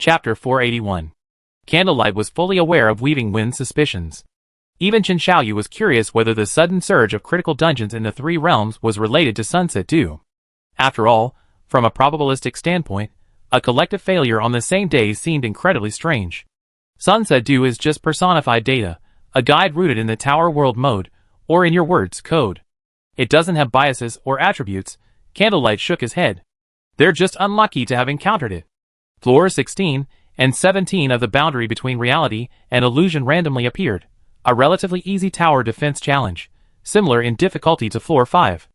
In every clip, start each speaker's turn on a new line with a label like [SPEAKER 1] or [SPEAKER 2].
[SPEAKER 1] Chapter 481. Candlelight was fully aware of Weaving Wind's suspicions. Even Chen Xiaoyu was curious whether the sudden surge of critical dungeons in the Three Realms was related to Sunset Dew. After all, from a probabilistic standpoint, a collective failure on the same day seemed incredibly strange. Sunset Dew is just personified data, a guide rooted in the Tower World mode, or in your words, code. It doesn't have biases or attributes. Candlelight shook his head. They're just unlucky to have encountered it. Floors 16 and 17 of the boundary between reality and illusion randomly appeared, a relatively easy tower defense challenge, similar in difficulty to Floor 5.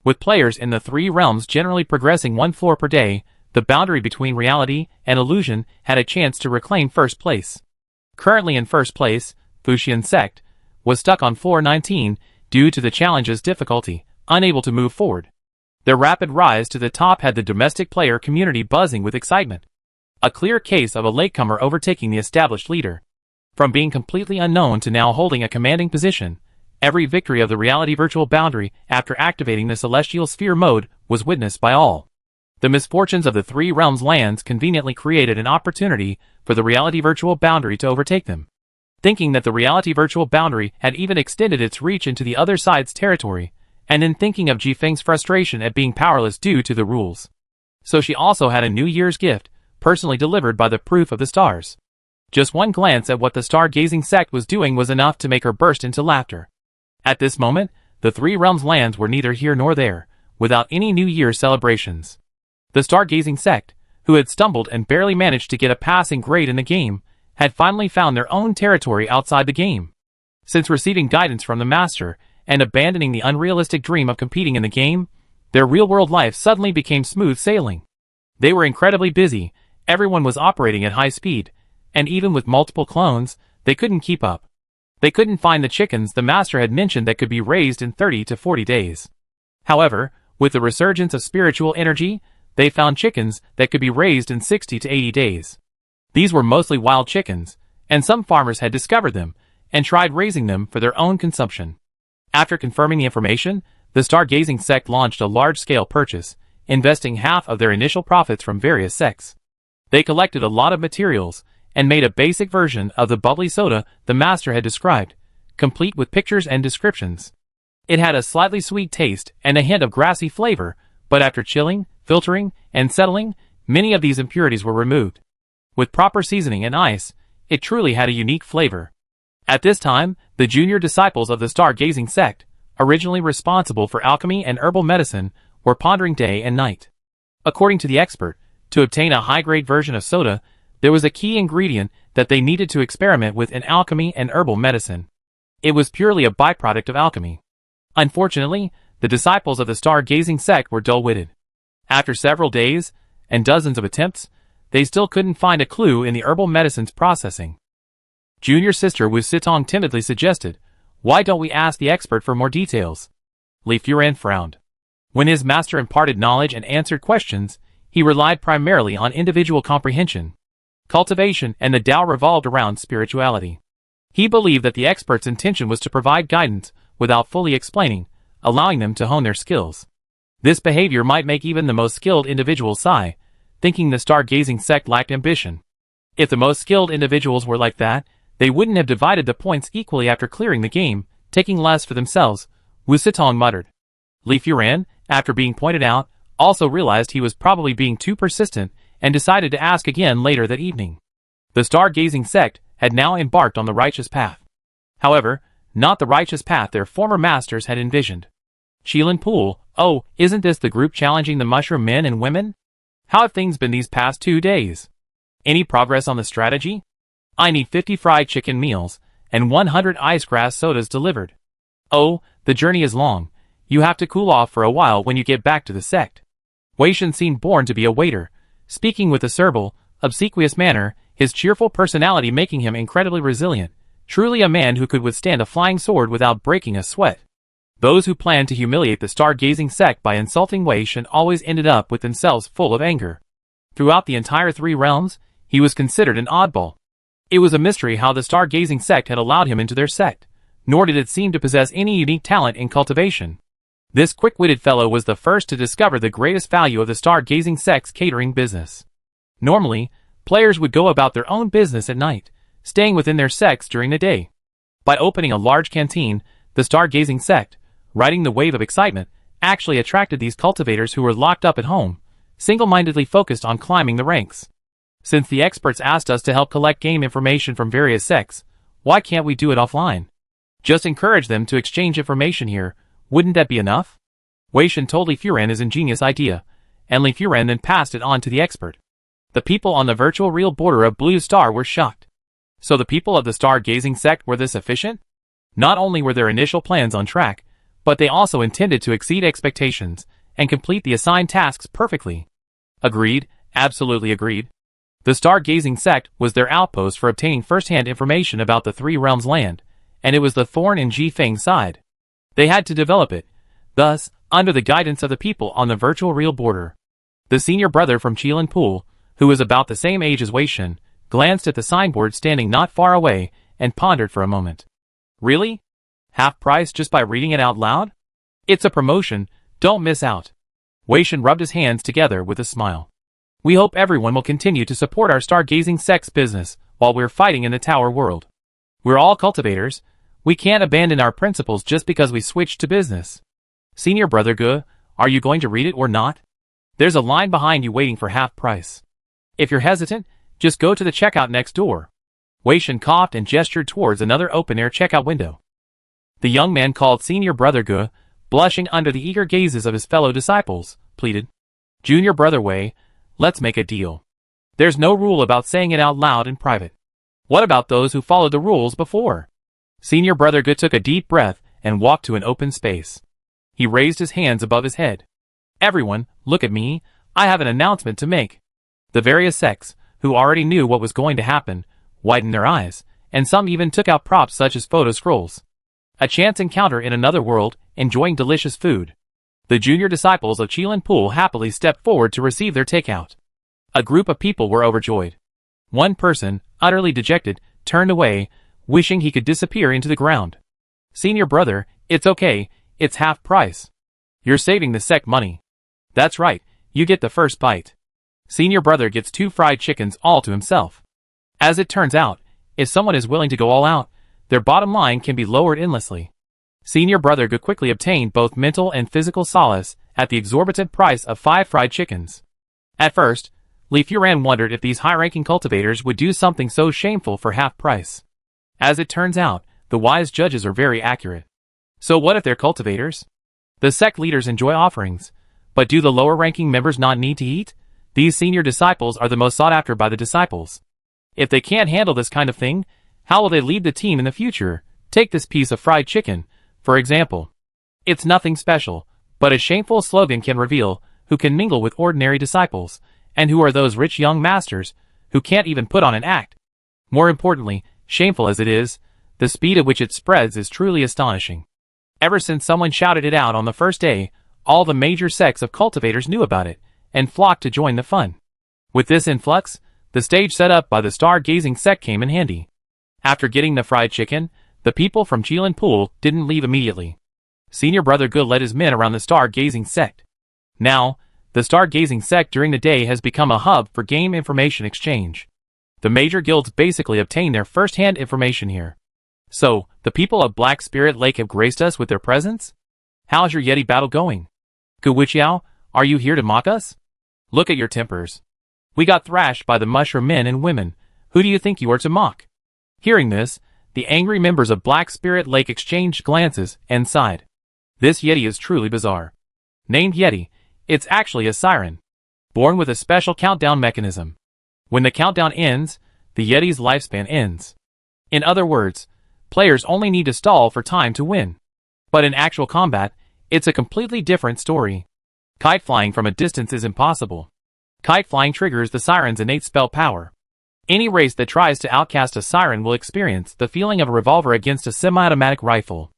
[SPEAKER 1] With players in the Three Realms generally progressing one floor per day, the boundary between reality and illusion had a chance to reclaim first place. Currently in first place, Fuxian Sect was stuck on Floor 19 due to the challenge's difficulty, unable to move forward. Their rapid rise to the top had the domestic player community buzzing with excitement. A clear case of a latecomer overtaking the established leader. From being completely unknown to now holding a commanding position, every victory of the reality virtual boundary after activating the celestial sphere mode was witnessed by all. The misfortunes of the Three Realms lands conveniently created an opportunity for the reality virtual boundary to overtake them. Thinking that the reality virtual boundary had even extended its reach into the other side's territory, and in thinking of Jifeng's frustration at being powerless due to the rules. So she also had a New Year's gift, personally delivered by the proof of the stars. Just one glance at what the star-gazing sect was doing was enough to make her burst into laughter. At this moment, the Three Realms lands were neither here nor there, without any New Year's celebrations. The star-gazing sect, who had stumbled and barely managed to get a passing grade in the game, had finally found their own territory outside the game. Since receiving guidance from the master, and abandoning the unrealistic dream of competing in the game, their real-world life suddenly became smooth sailing. They were incredibly busy, everyone was operating at high speed, and even with multiple clones, they couldn't keep up. They couldn't find the chickens the master had mentioned that could be raised in 30 to 40 days. However, with the resurgence of spiritual energy, they found chickens that could be raised in 60 to 80 days. These were mostly wild chickens, and some farmers had discovered them, and tried raising them for their own consumption. After confirming the information, the Stargazing sect launched a large-scale purchase, investing half of their initial profits from various sects. They collected a lot of materials, and made a basic version of the bubbly soda the master had described, complete with pictures and descriptions. It had a slightly sweet taste and a hint of grassy flavor, but after chilling, filtering, and settling, many of these impurities were removed. With proper seasoning and ice, it truly had a unique flavor. At this time, the junior disciples of the Stargazing sect, originally responsible for alchemy and herbal medicine, were pondering day and night. According to the expert, to obtain a high-grade version of soda, there was a key ingredient that they needed to experiment with in alchemy and herbal medicine. It was purely a byproduct of alchemy. Unfortunately, the disciples of the Stargazing sect were dull-witted. After several days, and dozens of attempts, they still couldn't find a clue in the herbal medicine's processing. Junior sister Wu Sitong timidly suggested, "Why don't we ask the expert for more details?" Li Furan frowned. When his master imparted knowledge and answered questions, he relied primarily on individual comprehension. Cultivation and the Tao revolved around spirituality. He believed that the expert's intention was to provide guidance without fully explaining, allowing them to hone their skills. This behavior might make even the most skilled individuals sigh, thinking the Stargazing sect lacked ambition. If the most skilled individuals were like that, they wouldn't have divided the points equally after clearing the game, taking less for themselves, Wu Sitong muttered. Li Furan, after being pointed out, also realized he was probably being too persistent and decided to ask again later that evening. The Stargazing sect had now embarked on the righteous path. However, not the righteous path their former masters had envisioned. Qilin Pool, oh, isn't this the group challenging the mushroom men and women? How have things been these past 2 days? Any progress on the strategy? I need 50 fried chicken meals, and 100 ice grass sodas delivered. Oh, the journey is long. You have to cool off for a while when you get back to the sect. Wei Shen seemed born to be a waiter, speaking with a servile, obsequious manner, his cheerful personality making him incredibly resilient, truly a man who could withstand a flying sword without breaking a sweat. Those who planned to humiliate the Stargazing sect by insulting Wei Shen always ended up with themselves full of anger. Throughout the entire Three Realms, he was considered an oddball. It was a mystery how the Stargazing sect had allowed him into their sect, nor did it seem to possess any unique talent in cultivation. This quick-witted fellow was the first to discover the greatest value of the Stargazing sect's catering business. Normally, Players would go about their own business at night, staying within their sects during the day. By opening a large canteen, the stargazing sect, riding the wave of excitement, actually attracted these cultivators who were locked up at home, single-mindedly focused on climbing the ranks. Since the experts asked us to help collect game information from various sects, why can't we do it offline? Just encourage them to exchange information here, wouldn't that be enough? Wei Shen told Li Furan his ingenious idea, and Li Furan then passed it on to the expert. The people on the virtual real border of Blue Star were shocked. So the people of the stargazing sect were this efficient? Not only were their initial plans on track, but they also intended to exceed expectations and complete the assigned tasks perfectly. Agreed, absolutely agreed. The stargazing sect was their outpost for obtaining first-hand information about the Three Realms land, and it was the thorn in Ji Feng's side. They had to develop it, thus, under the guidance of the people on the virtual real border. The senior brother from Qilin Pool, who was about the same age as Wei Shen, glanced at the signboard standing not far away and pondered for a moment. Really? Half price just by reading it out loud? It's a promotion, don't miss out. Wei Shen rubbed his hands together with a smile. We hope everyone will continue to support our stargazing sect's business while we're fighting in the tower world. We're all cultivators. We can't abandon our principles just because we switched to business. Senior brother Ge, are you going to read it or not? There's a line behind you waiting for half price. If you're hesitant, just go to the checkout next door. Wei Shen coughed and gestured towards another open-air checkout window. The young man called Senior Brother Ge, blushing under the eager gazes of his fellow disciples, pleaded. Junior Brother Wei, let's make a deal. There's no rule about saying it out loud in private. What about those who followed the rules before? Senior Brother Ge took a deep breath and walked to an open space. He raised his hands above his head. Everyone, look at me, I have an announcement to make. The various sects, who already knew what was going to happen, widened their eyes, and some even took out props such as photo scrolls. A chance encounter in another world, enjoying delicious food. The junior disciples of Qilin Pool happily stepped forward to receive their takeout. A group of people were overjoyed. One person, utterly dejected, turned away, wishing he could disappear into the ground. Senior brother, it's okay, it's half price. You're saving the sect money. That's right, you get the first bite. Senior brother gets 2 fried chickens all to himself. As it turns out, if someone is willing to go all out, their bottom line can be lowered endlessly. Senior brother Ge quickly obtained both mental and physical solace at the exorbitant price of 5 fried chickens. At first, Li Furan wondered if these high-ranking cultivators would do something so shameful for half price. As it turns out, the wise judges are very accurate. So what if they're cultivators? The sect leaders enjoy offerings, but do the lower-ranking members not need to eat? These senior disciples are the most sought after by the disciples. If they can't handle this kind of thing, how will they lead the team in the future? Take this piece of fried chicken, for example. It's nothing special, but a shameful slogan can reveal who can mingle with ordinary disciples, and who are those rich young masters who can't even put on an act. More importantly, shameful as it is, the speed at which it spreads is truly astonishing. Ever since someone shouted it out on the first day, all the major sects of cultivators knew about it, and flocked to join the fun. With this influx, the stage set up by the stargazing sect came in handy. After getting the fried chicken, the people from Qilin Pool didn't leave immediately. Senior Brother Ge led his men around the stargazing sect. Now, the stargazing sect during the day has become a hub for game information exchange. The major guilds basically obtain their first-hand information here. So, the people of Black Spirit Lake have graced us with their presence? How's your Yeti battle going? Ge Wuqiao, are you here to mock us? Look at your tempers. We got thrashed by the mushroom men and women. Who do you think you are to mock? Hearing this, the angry members of Black Spirit Lake exchanged glances and sighed. This Yeti is truly bizarre. Named Yeti, it's actually a siren. Born with a special countdown mechanism. When the countdown ends, the Yeti's lifespan ends. In other words, players only need to stall for time to win. But in actual combat, it's a completely different story. Kite flying from a distance is impossible. Kite flying triggers the siren's innate spell power. Any race that tries to outcast a siren will experience the feeling of a revolver against a semi-automatic rifle.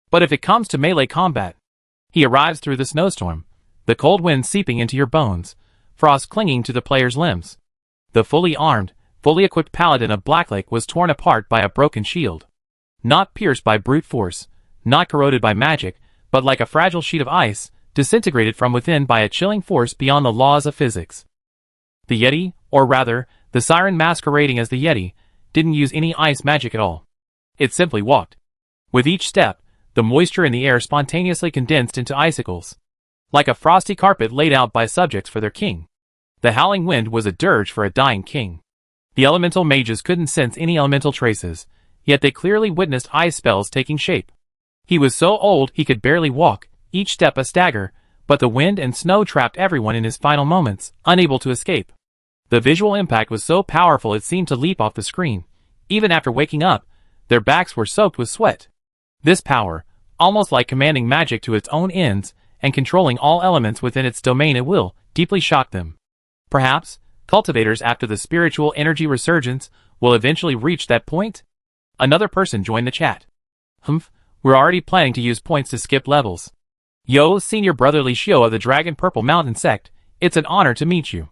[SPEAKER 1] But if it comes to melee combat, he arrives through the snowstorm, the cold wind seeping into your bones, frost clinging to the player's limbs. The fully armed, fully equipped paladin of Blacklake was torn apart by a broken shield. Not pierced by brute force, not corroded by magic, but like a fragile sheet of ice, disintegrated from within by a chilling force beyond the laws of physics. The Yeti, or rather, The siren masquerading as the Yeti didn't use any ice magic at all. It simply walked. With each step, the moisture in the air spontaneously condensed into icicles, like a frosty carpet laid out by subjects for their king. The howling wind was a dirge for a dying king. The elemental mages couldn't sense any elemental traces, yet they clearly witnessed ice spells taking shape. He was so old he could barely walk, each step a stagger, but the wind and snow trapped everyone in his final moments, unable to escape. The visual impact was so powerful it seemed to leap off the screen. Even after waking up, their backs were soaked with sweat. This power, almost like commanding magic to its own ends and controlling all elements within its domain at will, deeply shocked them. Perhaps, cultivators after the spiritual energy resurgence will eventually reach that point? Another person joined the chat. We're already planning to use points to skip levels. Yo, senior brother Li Xiu of the Dragon Purple Mountain sect, it's an honor to meet you.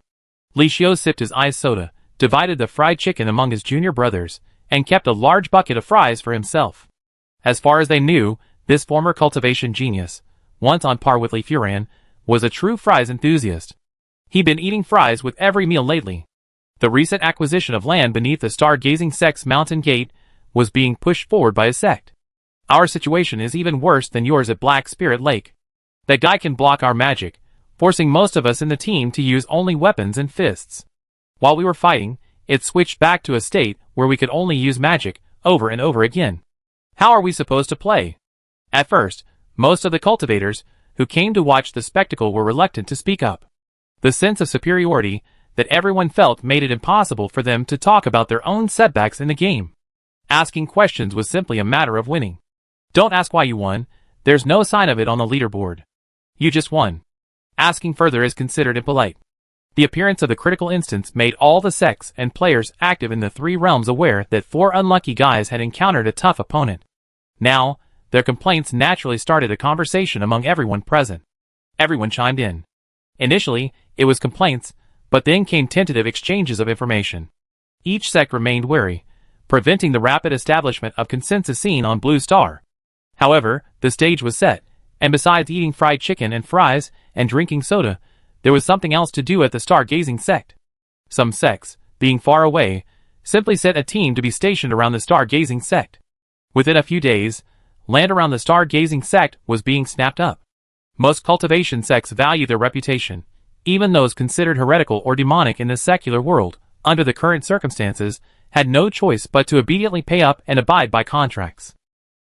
[SPEAKER 1] Li Xiu sipped his ice soda, divided the fried chicken among his junior brothers, and kept a large bucket of fries for himself. As far as they knew, this former cultivation genius, once on par with Li Furan, was a true fries enthusiast. He'd been eating fries with every meal lately. The recent acquisition of land beneath the stargazing sect's mountain gate was being pushed forward by his sect. Our situation is even worse than yours at Black Spirit Lake. That guy can block our magic, forcing most of us in the team to use only weapons and fists. While we were fighting, it switched back to a state where we could only use magic over and over again. How are we supposed to play? At first, most of the cultivators who came to watch the spectacle were reluctant to speak up. The sense of superiority that everyone felt made it impossible for them to talk about their own setbacks in the game. Asking questions was simply a matter of winning. Don't ask why you won, there's no sign of it on the leaderboard. You just won. Asking further is considered impolite. The appearance of the critical instance made all the sects and players active in the three realms aware that 4 unlucky guys had encountered a tough opponent. Now, their complaints naturally started a conversation among everyone present. Everyone chimed in. Initially, it was complaints, but then came tentative exchanges of information. Each sect remained wary, preventing the rapid establishment of consensus seen on Blue Star. However, the stage was set, and besides eating fried chicken and fries and drinking soda, there was something else to do at the stargazing sect. Some sects, being far away, simply sent a team to be stationed around the stargazing sect. Within a few days, land around the stargazing sect was being snapped up. Most cultivation sects value their reputation, even those considered heretical or demonic in the secular world, under the current circumstances, had no choice but to obediently pay up and abide by contracts.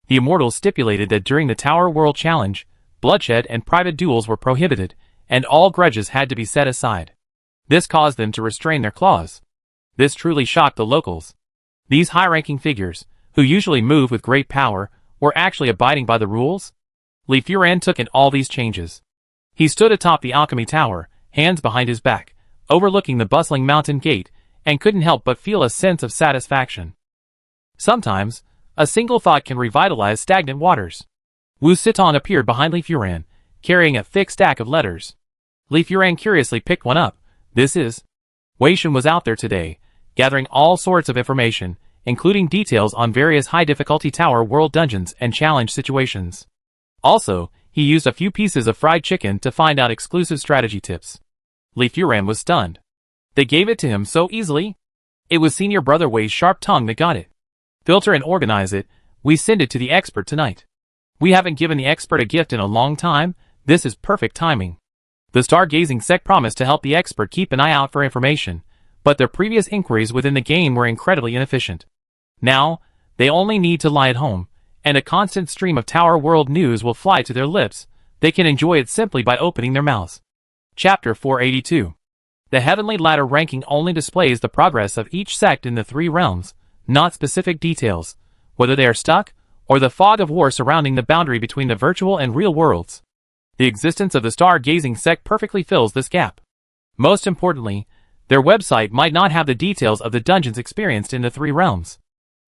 [SPEAKER 1] The Immortals stipulated that during the Tower World Challenge, bloodshed and private duels were prohibited, and all grudges had to be set aside. This caused them to restrain their claws. This truly shocked the locals. These high-ranking figures, who usually move with great power, were actually abiding by the rules? Li Furan took in all these changes. He stood atop the alchemy tower, hands behind his back, overlooking the bustling mountain gate, and couldn't help but feel a sense of satisfaction. Sometimes, a single thought can revitalize stagnant waters. Wu Sitong appeared behind Li Furan, carrying a thick stack of letters. Li Furan curiously picked one up. This is. Wei Shun was out there today, gathering all sorts of information, including details on various high-difficulty Tower World dungeons and challenge situations. Also, he used a few pieces of fried chicken to find out exclusive strategy tips. Li Furan was stunned. They gave it to him so easily? It was senior brother Wei's sharp tongue that got it. Filter and organize it, we send it to the expert tonight. We haven't given the expert a gift in a long time, this is perfect timing. The stargazing sect promised to help the expert keep an eye out for information, but their previous inquiries within the game were incredibly inefficient. Now, they only need to lie at home, and a constant stream of Tower World news will fly to their lips. They can enjoy it simply by opening their mouths. Chapter 482. The Heavenly Ladder ranking only displays the progress of each sect in the 3 realms, not specific details, whether they are stuck, or the fog of war surrounding the boundary between the virtual and real worlds. The existence of the stargazing sect perfectly fills this gap. Most importantly, their website might not have the details of the dungeons experienced in the 3 realms.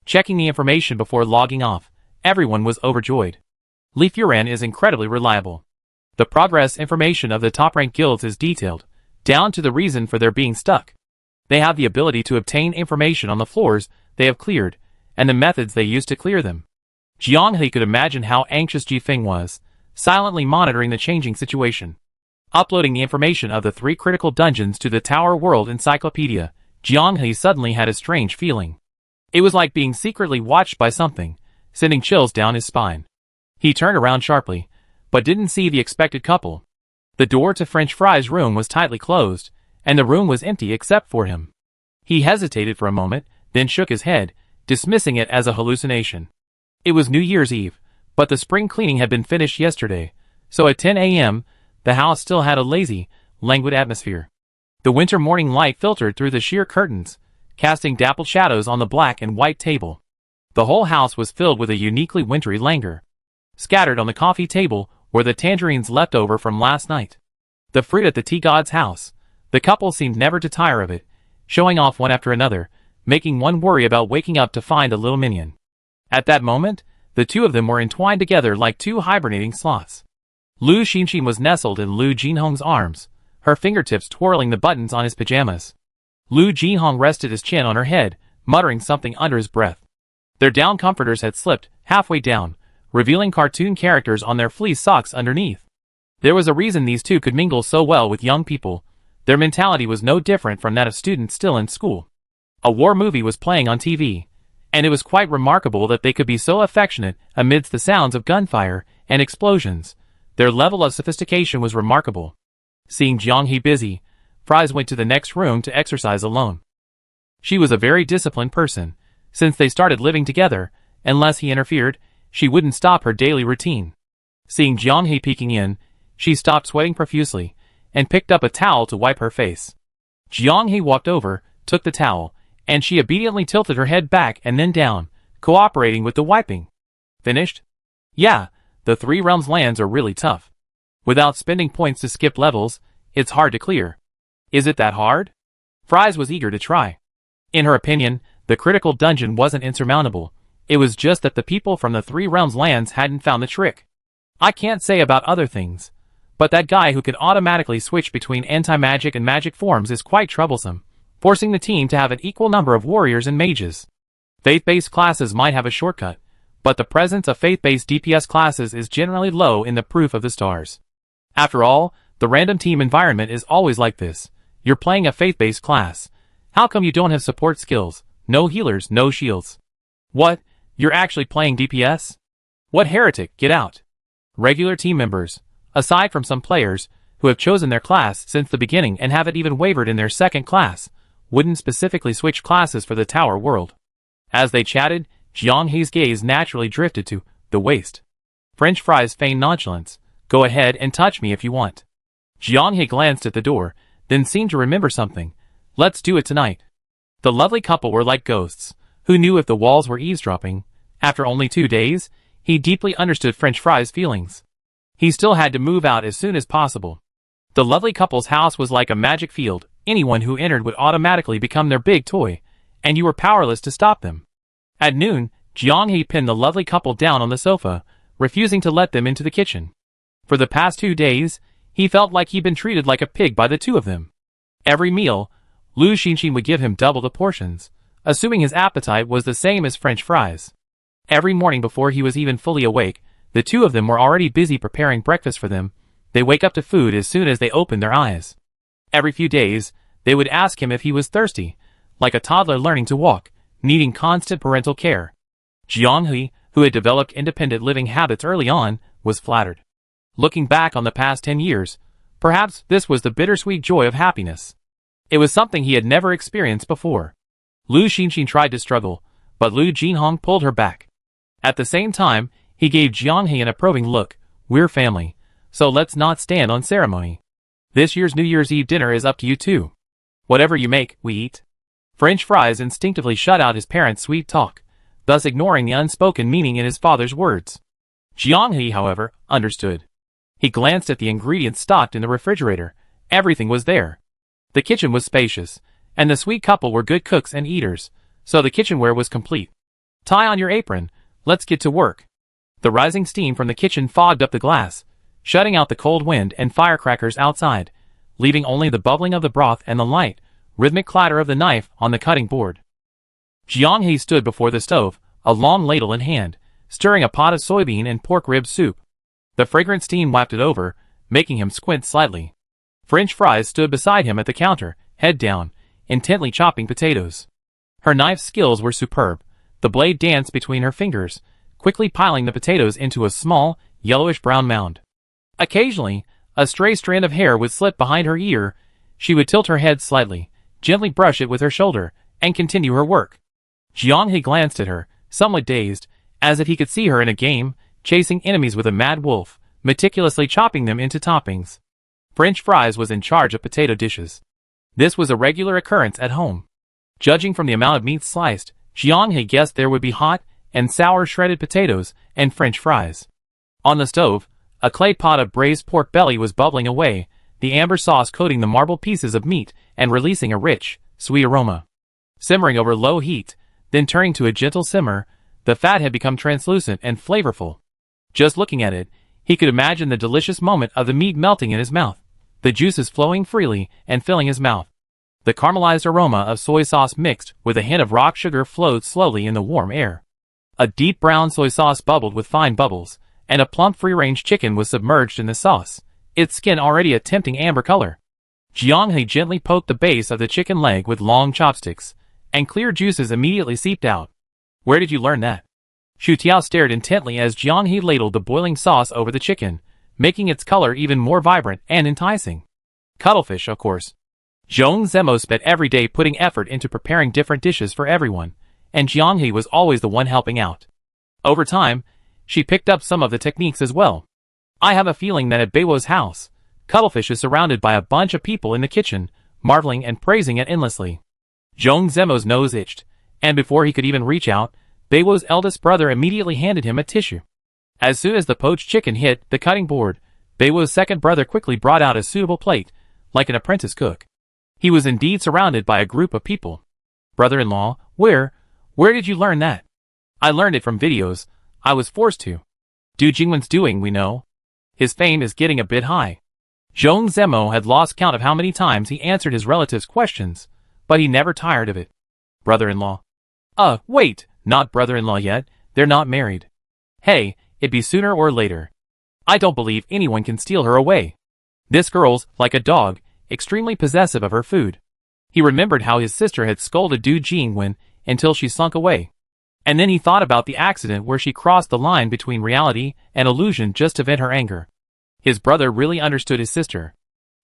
[SPEAKER 1] Checking the information before logging off, everyone was overjoyed. Li Furan is incredibly reliable. The progress information of the top-ranked guilds is detailed, down to the reason for their being stuck. They have the ability to obtain information on the floors they have cleared, and the methods they used to clear them. Jiang He could imagine how anxious Ji Feng was, silently monitoring the changing situation. Uploading the information of the 3 critical dungeons to the Tower World Encyclopedia, Jiang He suddenly had a strange feeling. It was like being secretly watched by something, sending chills down his spine. He turned around sharply, but didn't see the expected couple. The door to French Fry's room was tightly closed, and the room was empty except for him. He hesitated for a moment, then shook his head, dismissing it as a hallucination. It was New Year's Eve, but the spring cleaning had been finished yesterday, so at 10 a.m., the house still had a lazy, languid atmosphere. The winter morning light filtered through the sheer curtains, casting dappled shadows on the black and white table. The whole house was filled with a uniquely wintry languor. Scattered on the coffee table were the tangerines left over from last night. The fruit at the tea god's house. The couple seemed never to tire of it, showing off one after another, making one worry about waking up to find a little minion. At that moment, the two of them were entwined together like two hibernating sloths. Lu Xinxin was nestled in Lu Jinhong's arms, her fingertips twirling the buttons on his pajamas. Lu Jinhong rested his chin on her head, muttering something under his breath. Their down comforters had slipped halfway down, revealing cartoon characters on their fleece socks underneath. There was a reason these two could mingle so well with young people. Their mentality was no different from that of students still in school. A war movie was playing on TV, and it was quite remarkable that they could be so affectionate amidst the sounds of gunfire and explosions. Their level of sophistication was remarkable. Seeing Jiang He busy, Fries went to the next room to exercise alone. She was a very disciplined person. Since they started living together, unless he interfered, she wouldn't stop her daily routine. Seeing Jiang He peeking in, she stopped sweating profusely, and picked up a towel to wipe her face. Jiang He walked over, took the towel, and she obediently tilted her head back and then down, cooperating with the wiping. Finished? Yeah, the Three Realms lands are really tough. Without spending points to skip levels, it's hard to clear. Is it that hard? Fries was eager to try. In her opinion, the critical dungeon wasn't insurmountable. It was just that the people from the Three Realms lands hadn't found the trick. I can't say about other things, but that guy who can automatically switch between anti-magic and magic forms is quite troublesome, forcing the team to have an equal number of warriors and mages. Faith-based classes might have a shortcut, but the presence of faith-based DPS classes is generally low in the proof of the stars. After all, the random team environment is always like this. You're playing a faith-based class. How come you don't have support skills? No healers, no shields. What? You're actually playing DPS? What heretic, get out. Regular team members, aside from some players, who have chosen their class since the beginning and haven't even wavered in their second class, wouldn't specifically switch classes for the tower world. As they chatted, Jiang He's gaze naturally drifted to the waist. French Fries feigned nonchalance. Go ahead and touch me if you want. Jiang He glanced at the door, then seemed to remember something. Let's do it tonight. The lovely couple were like ghosts. Who knew if the walls were eavesdropping? After only 2 days, he deeply understood French Fries' feelings. He still had to move out as soon as possible. The lovely couple's house was like a magic field. Anyone who entered would automatically become their big toy, and you were powerless to stop them. At noon, Jiang He pinned the lovely couple down on the sofa, refusing to let them into the kitchen. For the past 2 days, he felt like he'd been treated like a pig by the two of them. Every meal, Lu Xinxin would give him double the portions, assuming his appetite was the same as French Fries. Every morning before he was even fully awake, the two of them were already busy preparing breakfast for them. They wake up to food as soon as they open their eyes. Every few days, they would ask him if he was thirsty, like a toddler learning to walk, needing constant parental care. Jiang He, who had developed independent living habits early on, was flattered. Looking back on the past 10 years, perhaps this was the bittersweet joy of happiness. It was something he had never experienced before. Lu Xinxin tried to struggle, but Lu Jinhong pulled her back. At the same time, he gave Jiang He an approving look. We're family, so let's not stand on ceremony. This year's New Year's Eve dinner is up to you too. Whatever you make, we eat. French Fries instinctively shut out his parents' sweet talk, thus ignoring the unspoken meaning in his father's words. Jiang He, however, understood. He glanced at the ingredients stocked in the refrigerator. Everything was there. The kitchen was spacious, and the sweet couple were good cooks and eaters, so the kitchenware was complete. Tie on your apron, let's get to work. The rising steam from the kitchen fogged up the glass, shutting out the cold wind and firecrackers outside, leaving only the bubbling of the broth and the light, rhythmic clatter of the knife on the cutting board. Jiang He stood before the stove, a long ladle in hand, stirring a pot of soybean and pork rib soup. The fragrant steam wafted over, making him squint slightly. French Fries stood beside him at the counter, head down, intently chopping potatoes. Her knife skills were superb. The blade danced between her fingers, quickly piling the potatoes into a small, yellowish-brown mound. Occasionally, a stray strand of hair would slip behind her ear. She would tilt her head slightly, gently brush it with her shoulder, and continue her work. Jiang He glanced at her, somewhat dazed, as if he could see her in a game, chasing enemies with a mad wolf, meticulously chopping them into toppings. French fries was in charge of potato dishes. This was a regular occurrence at home. Judging from the amount of meat sliced, Jiang He guessed there would be hot and sour shredded potatoes and French fries. On the stove, a clay pot of braised pork belly was bubbling away, the amber sauce coating the marbled pieces of meat and releasing a rich, sweet aroma. Simmering over low heat, then turning to a gentle simmer, the fat had become translucent and flavorful. Just looking at it, he could imagine the delicious moment of the meat melting in his mouth, the juices flowing freely and filling his mouth. The caramelized aroma of soy sauce mixed with a hint of rock sugar flowed slowly in the warm air. A deep brown soy sauce bubbled with fine bubbles, and a plump free-range chicken was submerged in the sauce, its skin already a tempting amber color. Jiang He gently poked the base of the chicken leg with long chopsticks, and clear juices immediately seeped out. Where did you learn that? Shu Tiao stared intently as Jiang He ladled the boiling sauce over the chicken, making its color even more vibrant and enticing. Cuttlefish, of course. Zhong Zemo spent every day putting effort into preparing different dishes for everyone, and Jiang He was always the one helping out. Over time, she picked up some of the techniques as well. I have a feeling that at Beiwo's house, Cuttlefish is surrounded by a bunch of people in the kitchen, marveling and praising it endlessly. Zhong Zemo's nose itched, and before he could even reach out, Beiwo's eldest brother immediately handed him a tissue. As soon as the poached chicken hit the cutting board, Beiwo's second brother quickly brought out a suitable plate, like an apprentice cook. He was indeed surrounded by a group of people. Brother-in-law, where did you learn that? I learned it from videos. I was forced to. Du Jingwen's doing, we know. His fame is getting a bit high. Zhong Zemo had lost count of how many times he answered his relatives' questions, but he never tired of it. Brother-in-law. Wait, not brother-in-law yet, they're not married. Hey, it'd be sooner or later. I don't believe anyone can steal her away. This girl's like a dog, extremely possessive of her food. He remembered how his sister had scolded Du Jingwen until she slunk away. And then he thought about the accident where she crossed the line between reality and illusion just to vent her anger. His brother really understood his sister.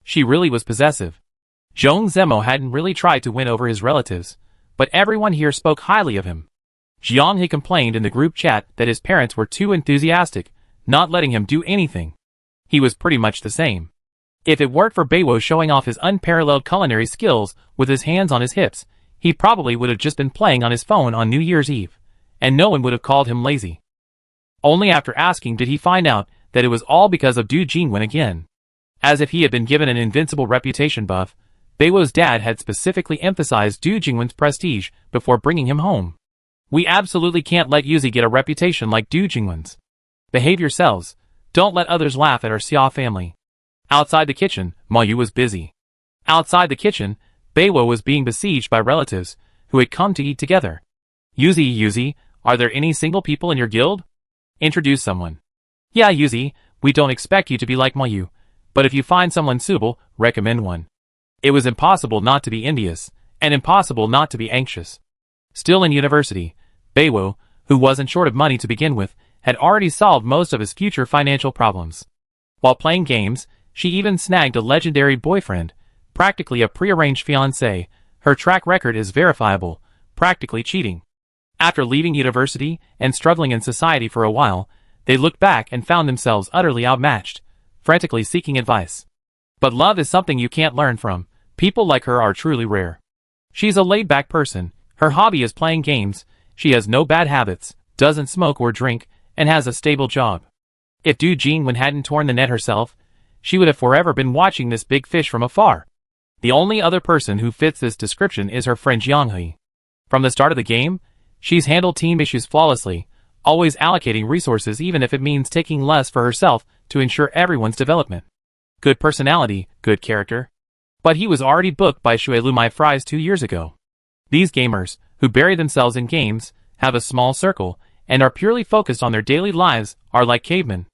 [SPEAKER 1] She really was possessive. Zhong Zemo hadn't really tried to win over his relatives, but everyone here spoke highly of him. Jiang He complained in the group chat that his parents were too enthusiastic, not letting him do anything. He was pretty much the same. If it weren't for Beiwo showing off his unparalleled culinary skills with his hands on his hips, he probably would have just been playing on his phone on New Year's Eve, and no one would have called him lazy. Only after asking did he find out that it was all because of Du Jingwen again. As if he had been given an invincible reputation buff, Beiwo's dad had specifically emphasized Du Jingwen's prestige before bringing him home. We absolutely can't let Yuzi get a reputation like Du Jingwen's. Behave yourselves. Don't let others laugh at our Xia family. Outside the kitchen, Ma Yu was busy. Outside the kitchen, Beiwo was being besieged by relatives who had come to eat together. Yuzi, are there any single people in your guild? Introduce someone. Yeah, Yuzi, we don't expect you to be like Ma Yu, but if you find someone suitable, recommend one. It was impossible not to be envious, and impossible not to be anxious. Still in university, Beiwo, who wasn't short of money to begin with, had already solved most of his future financial problems. While playing games, she even snagged a legendary boyfriend, practically a prearranged fiancé. Her track record is verifiable, practically cheating. After leaving university and struggling in society for a while, they looked back and found themselves utterly outmatched, frantically seeking advice. But love is something you can't learn from. People like her are truly rare. She's a laid-back person. Her hobby is playing games. She has no bad habits, doesn't smoke or drink, and has a stable job. If Du Jingwen hadn't torn the net herself, she would have forever been watching this big fish from afar. The only other person who fits this description is her friend Jiang He. From the start of the game, she's handled team issues flawlessly, always allocating resources even if it means taking less for herself to ensure everyone's development. Good personality, good character. But he was already booked by Shui Lu Mai Fries 2 years ago. These gamers, who bury themselves in games, have a small circle, and are purely focused on their daily lives, are like cavemen.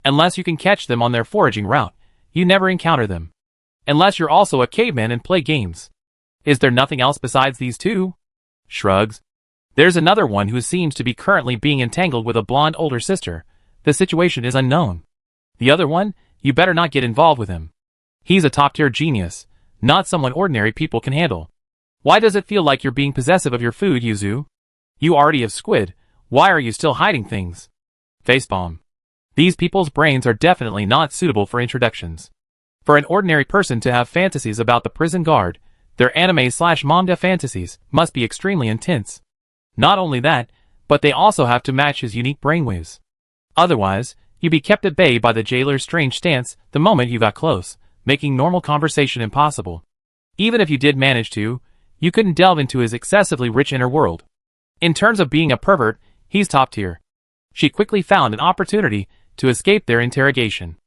[SPEAKER 1] Unless you can catch them on their foraging route, you never encounter them. Unless you're also a caveman and play games. Is there nothing else besides these two? Shrugs. There's another one who seems to be currently being entangled with a blonde older sister. The situation is unknown. The other one, you better not get involved with him. He's a top-tier genius, not someone ordinary people can handle. Why does it feel like you're being possessive of your food, Yuzu? You already have squid, why are you still hiding things? Facepalm. These people's brains are definitely not suitable for introductions. For an ordinary person to have fantasies about the prison guard, their anime/manga fantasies must be extremely intense. Not only that, but they also have to match his unique brainwaves. Otherwise, you'd be kept at bay by the jailer's strange stance the moment you got close, making normal conversation impossible. Even if you did manage to, you couldn't delve into his excessively rich inner world. In terms of being a pervert, he's top tier. She quickly found an opportunity to escape their interrogation.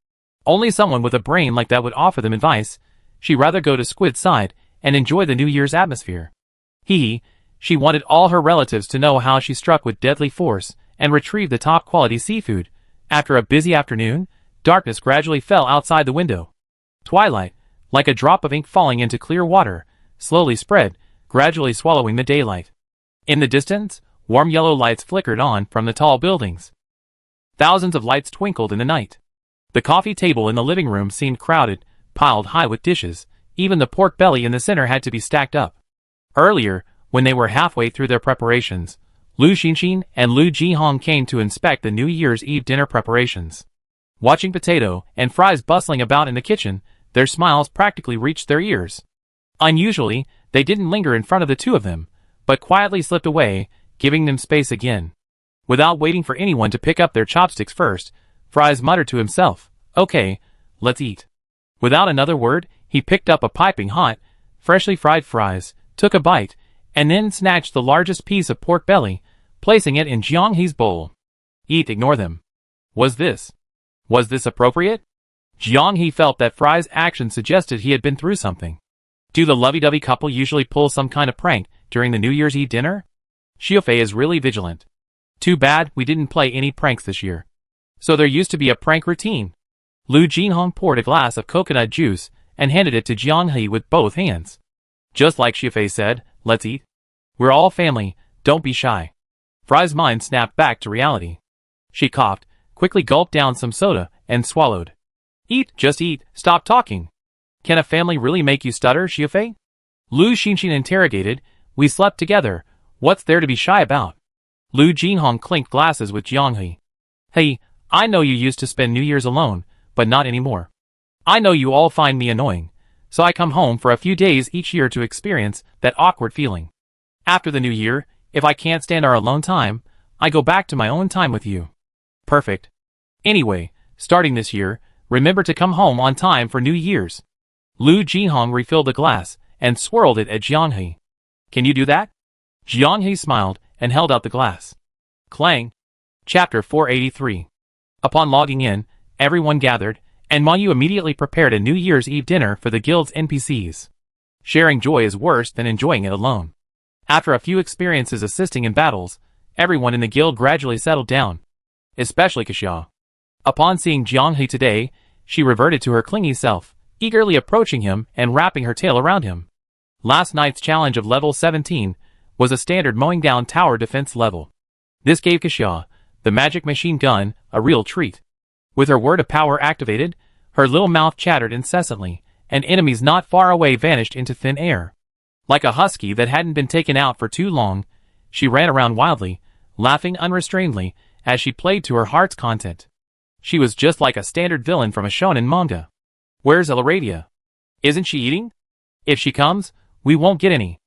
[SPEAKER 1] Only someone with a brain like that would offer them advice. She'd rather go to Squid's side and enjoy the New Year's atmosphere. She wanted all her relatives to know how she struck with deadly force and retrieved the top-quality seafood. After a busy afternoon, darkness gradually fell outside the window. Twilight, like a drop of ink falling into clear water, slowly spread, gradually swallowing the daylight. In the distance, warm yellow lights flickered on from the tall buildings. Thousands of lights twinkled in the night. The coffee table in the living room seemed crowded, piled high with dishes. Even the pork belly in the center had to be stacked up. Earlier, when they were halfway through their preparations, Lu Xinxin and Lu Jihong came to inspect the New Year's Eve dinner preparations. Watching Potato and Fries bustling about in the kitchen, their smiles practically reached their ears. Unusually, they didn't linger in front of the two of them, but quietly slipped away, giving them space again. Without waiting for anyone to pick up their chopsticks first, Fries muttered to himself, "Okay, let's eat." Without another word, he picked up a piping hot, freshly fried fries, took a bite, and then snatched the largest piece of pork belly, placing it in Jianghe's bowl. Eat, ignore them. Was this appropriate? Jianghe felt that Fry's action suggested he had been through something. Do the lovey-dovey couple usually pull some kind of prank during the New Year's Eve dinner? Xiaofei is really vigilant. Too bad we didn't play any pranks this year. So there used to be a prank routine. Lu Jinhong poured a glass of coconut juice and handed it to Jianghe with both hands. Just like Xiaofei said, let's eat. We're all family, don't be shy. Fry's mind snapped back to reality. She coughed, quickly gulped down some soda, and swallowed. Eat, just eat, stop talking. Can a family really make you stutter, Xiaofei? Lu Xinxin interrogated. We slept together, what's there to be shy about? Lu Jinhong clinked glasses with Jianghe. Hey, I know you used to spend New Year's alone, but not anymore. I know you all find me annoying, so I come home for a few days each year to experience that awkward feeling. After the New Year, if I can't stand our alone time, I go back to my own time with you. Perfect. Anyway, starting this year, remember to come home on time for New Year's. Lu Jinhong refilled the glass and swirled it at Jianghe. Can you do that? Jianghe smiled and held out the glass. Clang. Chapter 483. Upon logging in, everyone gathered, and Mayu immediately prepared a New Year's Eve dinner for the guild's NPCs. Sharing joy is worse than enjoying it alone. After a few experiences assisting in battles, everyone in the guild gradually settled down. Especially Kaxia. Upon seeing Jianghe today, she reverted to her clingy self, eagerly approaching him and wrapping her tail around him. Last night's challenge of level 17 was a standard mowing down tower defense level. This gave Kaxia, the magic machine gun, a real treat. With her word of power activated, her little mouth chattered incessantly, and enemies not far away vanished into thin air. Like a husky that hadn't been taken out for too long, she ran around wildly, laughing unrestrainedly as she played to her heart's content. She was just like a standard villain from a shonen manga. Where's Elaravia? Isn't she eating? If she comes, we won't get any.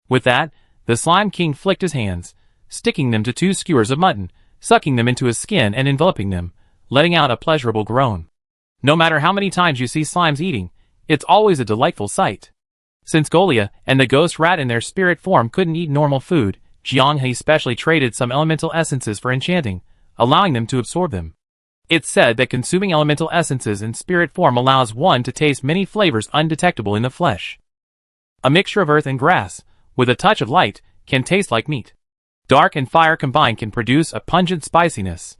[SPEAKER 1] With that, the Slime King flicked his hands, sticking them to 2 skewers of mutton, sucking them into his skin and enveloping them, letting out a pleasurable groan. No matter how many times you see slimes eating, it's always a delightful sight. Since Golia and the ghost rat in their spirit form couldn't eat normal food, Jianghe specially traded some elemental essences for enchanting, allowing them to absorb them. It's said that consuming elemental essences in spirit form allows one to taste many flavors undetectable in the flesh. A mixture of earth and grass, with a touch of light, can taste like meat. Dark and fire combined can produce a pungent spiciness.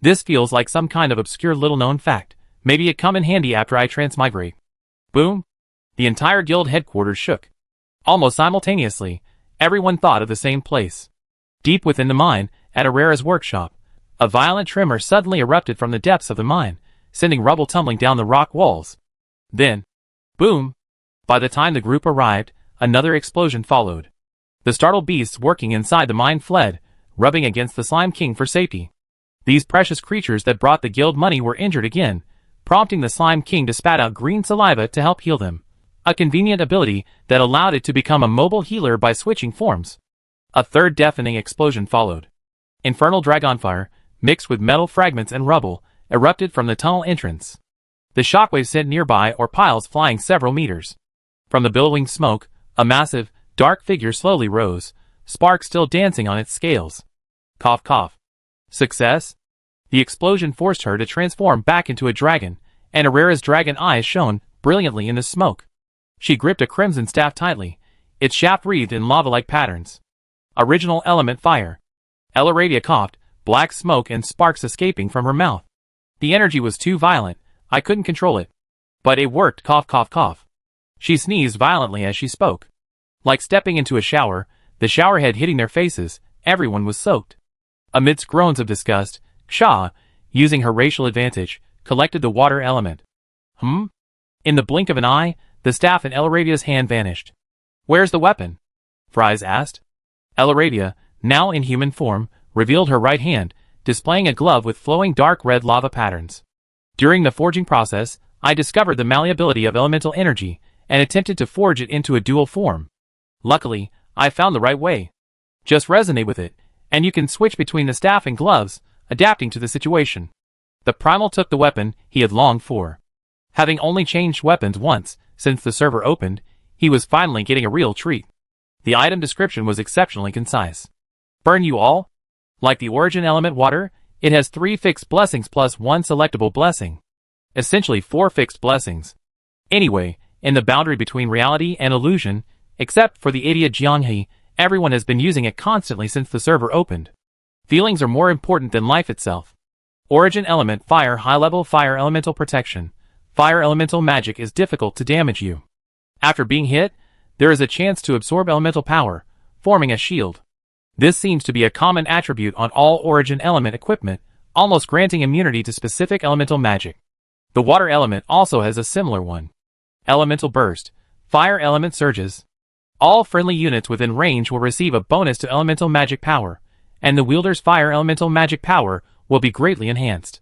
[SPEAKER 1] This feels like some kind of obscure little-known fact. Maybe it come in handy after I transmigrate. Boom! The entire guild headquarters shook. Almost simultaneously, everyone thought of the same place. Deep within the mine, at Herrera's workshop, a violent tremor suddenly erupted from the depths of the mine, sending rubble tumbling down the rock walls. Then, boom! By the time the group arrived, another explosion followed. The startled beasts working inside the mine fled, rubbing against the Slime King for safety. These precious creatures that brought the guild money were injured again, prompting the Slime King to spat out green saliva to help heal them. A convenient ability that allowed it to become a mobile healer by switching forms. A third deafening explosion followed. Infernal dragonfire, mixed with metal fragments and rubble, erupted from the tunnel entrance. The shockwaves sent nearby or piles flying several meters. From the billowing smoke, a massive, dark figure slowly rose, sparks still dancing on its scales. Cough cough. Success? The explosion forced her to transform back into a dragon, and Herrera's dragon eyes shone brilliantly in the smoke. She gripped a crimson staff tightly, its shaft wreathed in lava-like patterns. Original element fire. Elaradia coughed, black smoke and sparks escaping from her mouth. The energy was too violent, I couldn't control it. But it worked, cough cough cough. She sneezed violently as she spoke. Like stepping into a shower, the showerhead hitting their faces, everyone was soaked. Amidst groans of disgust, Ksha, using her racial advantage, collected the water element. In the blink of an eye, the staff in Eloradia's hand vanished. Where's the weapon? Fries asked. Eloradia, now in human form, revealed her right hand, displaying a glove with flowing dark red lava patterns. During the forging process, I discovered the malleability of elemental energy, and attempted to forge it into a dual form. Luckily, I found the right way. Just resonate with it, and you can switch between the staff and gloves, adapting to the situation. The primal took the weapon he had longed for. Having only changed weapons once since the server opened, he was finally getting a real treat. The item description was exceptionally concise. Burn you all? Like the origin element water, it has 3 fixed blessings plus 1 selectable blessing. Essentially 4 fixed blessings. Anyway, in the boundary between reality and illusion, except for the idiot Jianghe, everyone has been using it constantly since the server opened. Feelings are more important than life itself. Origin element fire, high-level fire elemental protection. Fire elemental magic is difficult to damage you. After being hit, there is a chance to absorb elemental power, forming a shield. This seems to be a common attribute on all origin element equipment, almost granting immunity to specific elemental magic. The water element also has a similar one. Elemental burst. Fire element surges. All friendly units within range will receive a bonus to elemental magic power, and the wielder's fire elemental magic power will be greatly enhanced.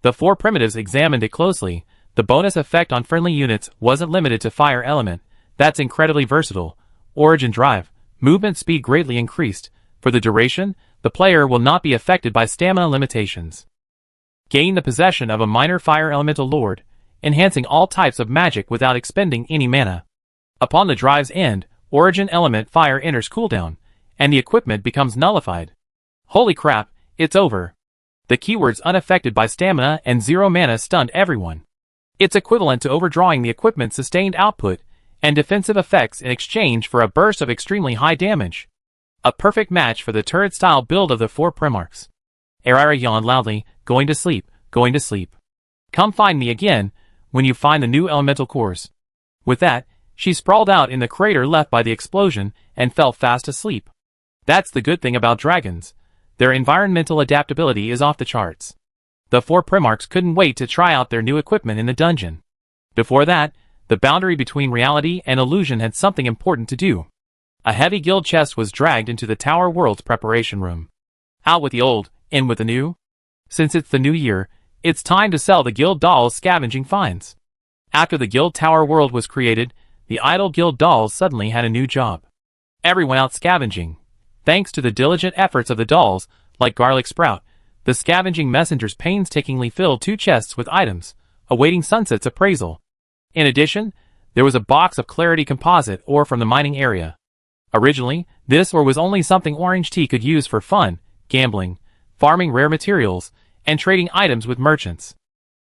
[SPEAKER 1] The 4 primitives examined it closely. The bonus effect on friendly units wasn't limited to fire element. That's incredibly versatile. Origin drive. Movement speed greatly increased. For the duration, the player will not be affected by stamina limitations. Gain the possession of a minor fire elemental lord, enhancing all types of magic without expending any mana. Upon the drive's end, origin element fire enters cooldown, and the equipment becomes nullified. Holy crap, it's over. The keywords unaffected by stamina and 0 mana stunned everyone. It's equivalent to overdrawing the equipment's sustained output and defensive effects in exchange for a burst of extremely high damage. A perfect match for the turret-style build of the 4 Primarchs. Erira yawned loudly, going to sleep, going to sleep. Come find me again, when you find the new elemental cores. With that, she sprawled out in the crater left by the explosion and fell fast asleep. That's the good thing about dragons. Their environmental adaptability is off the charts. The 4 Primarchs couldn't wait to try out their new equipment in the dungeon. Before that, the boundary between reality and illusion had something important to do. A heavy guild chest was dragged into the Tower World's preparation room. Out with the old, in with the new. Since it's the new year, it's time to sell the guild dolls' scavenging finds. After the guild Tower World was created, the idle guild dolls suddenly had a new job. Everyone out scavenging. Thanks to the diligent efforts of the dolls, like Garlic Sprout, the scavenging messengers painstakingly filled 2 chests with items, awaiting Sunset's appraisal. In addition, there was a box of Clarity composite ore from the mining area. Originally, this ore was only something Orange Tea could use for fun, gambling, farming rare materials, and trading items with merchants.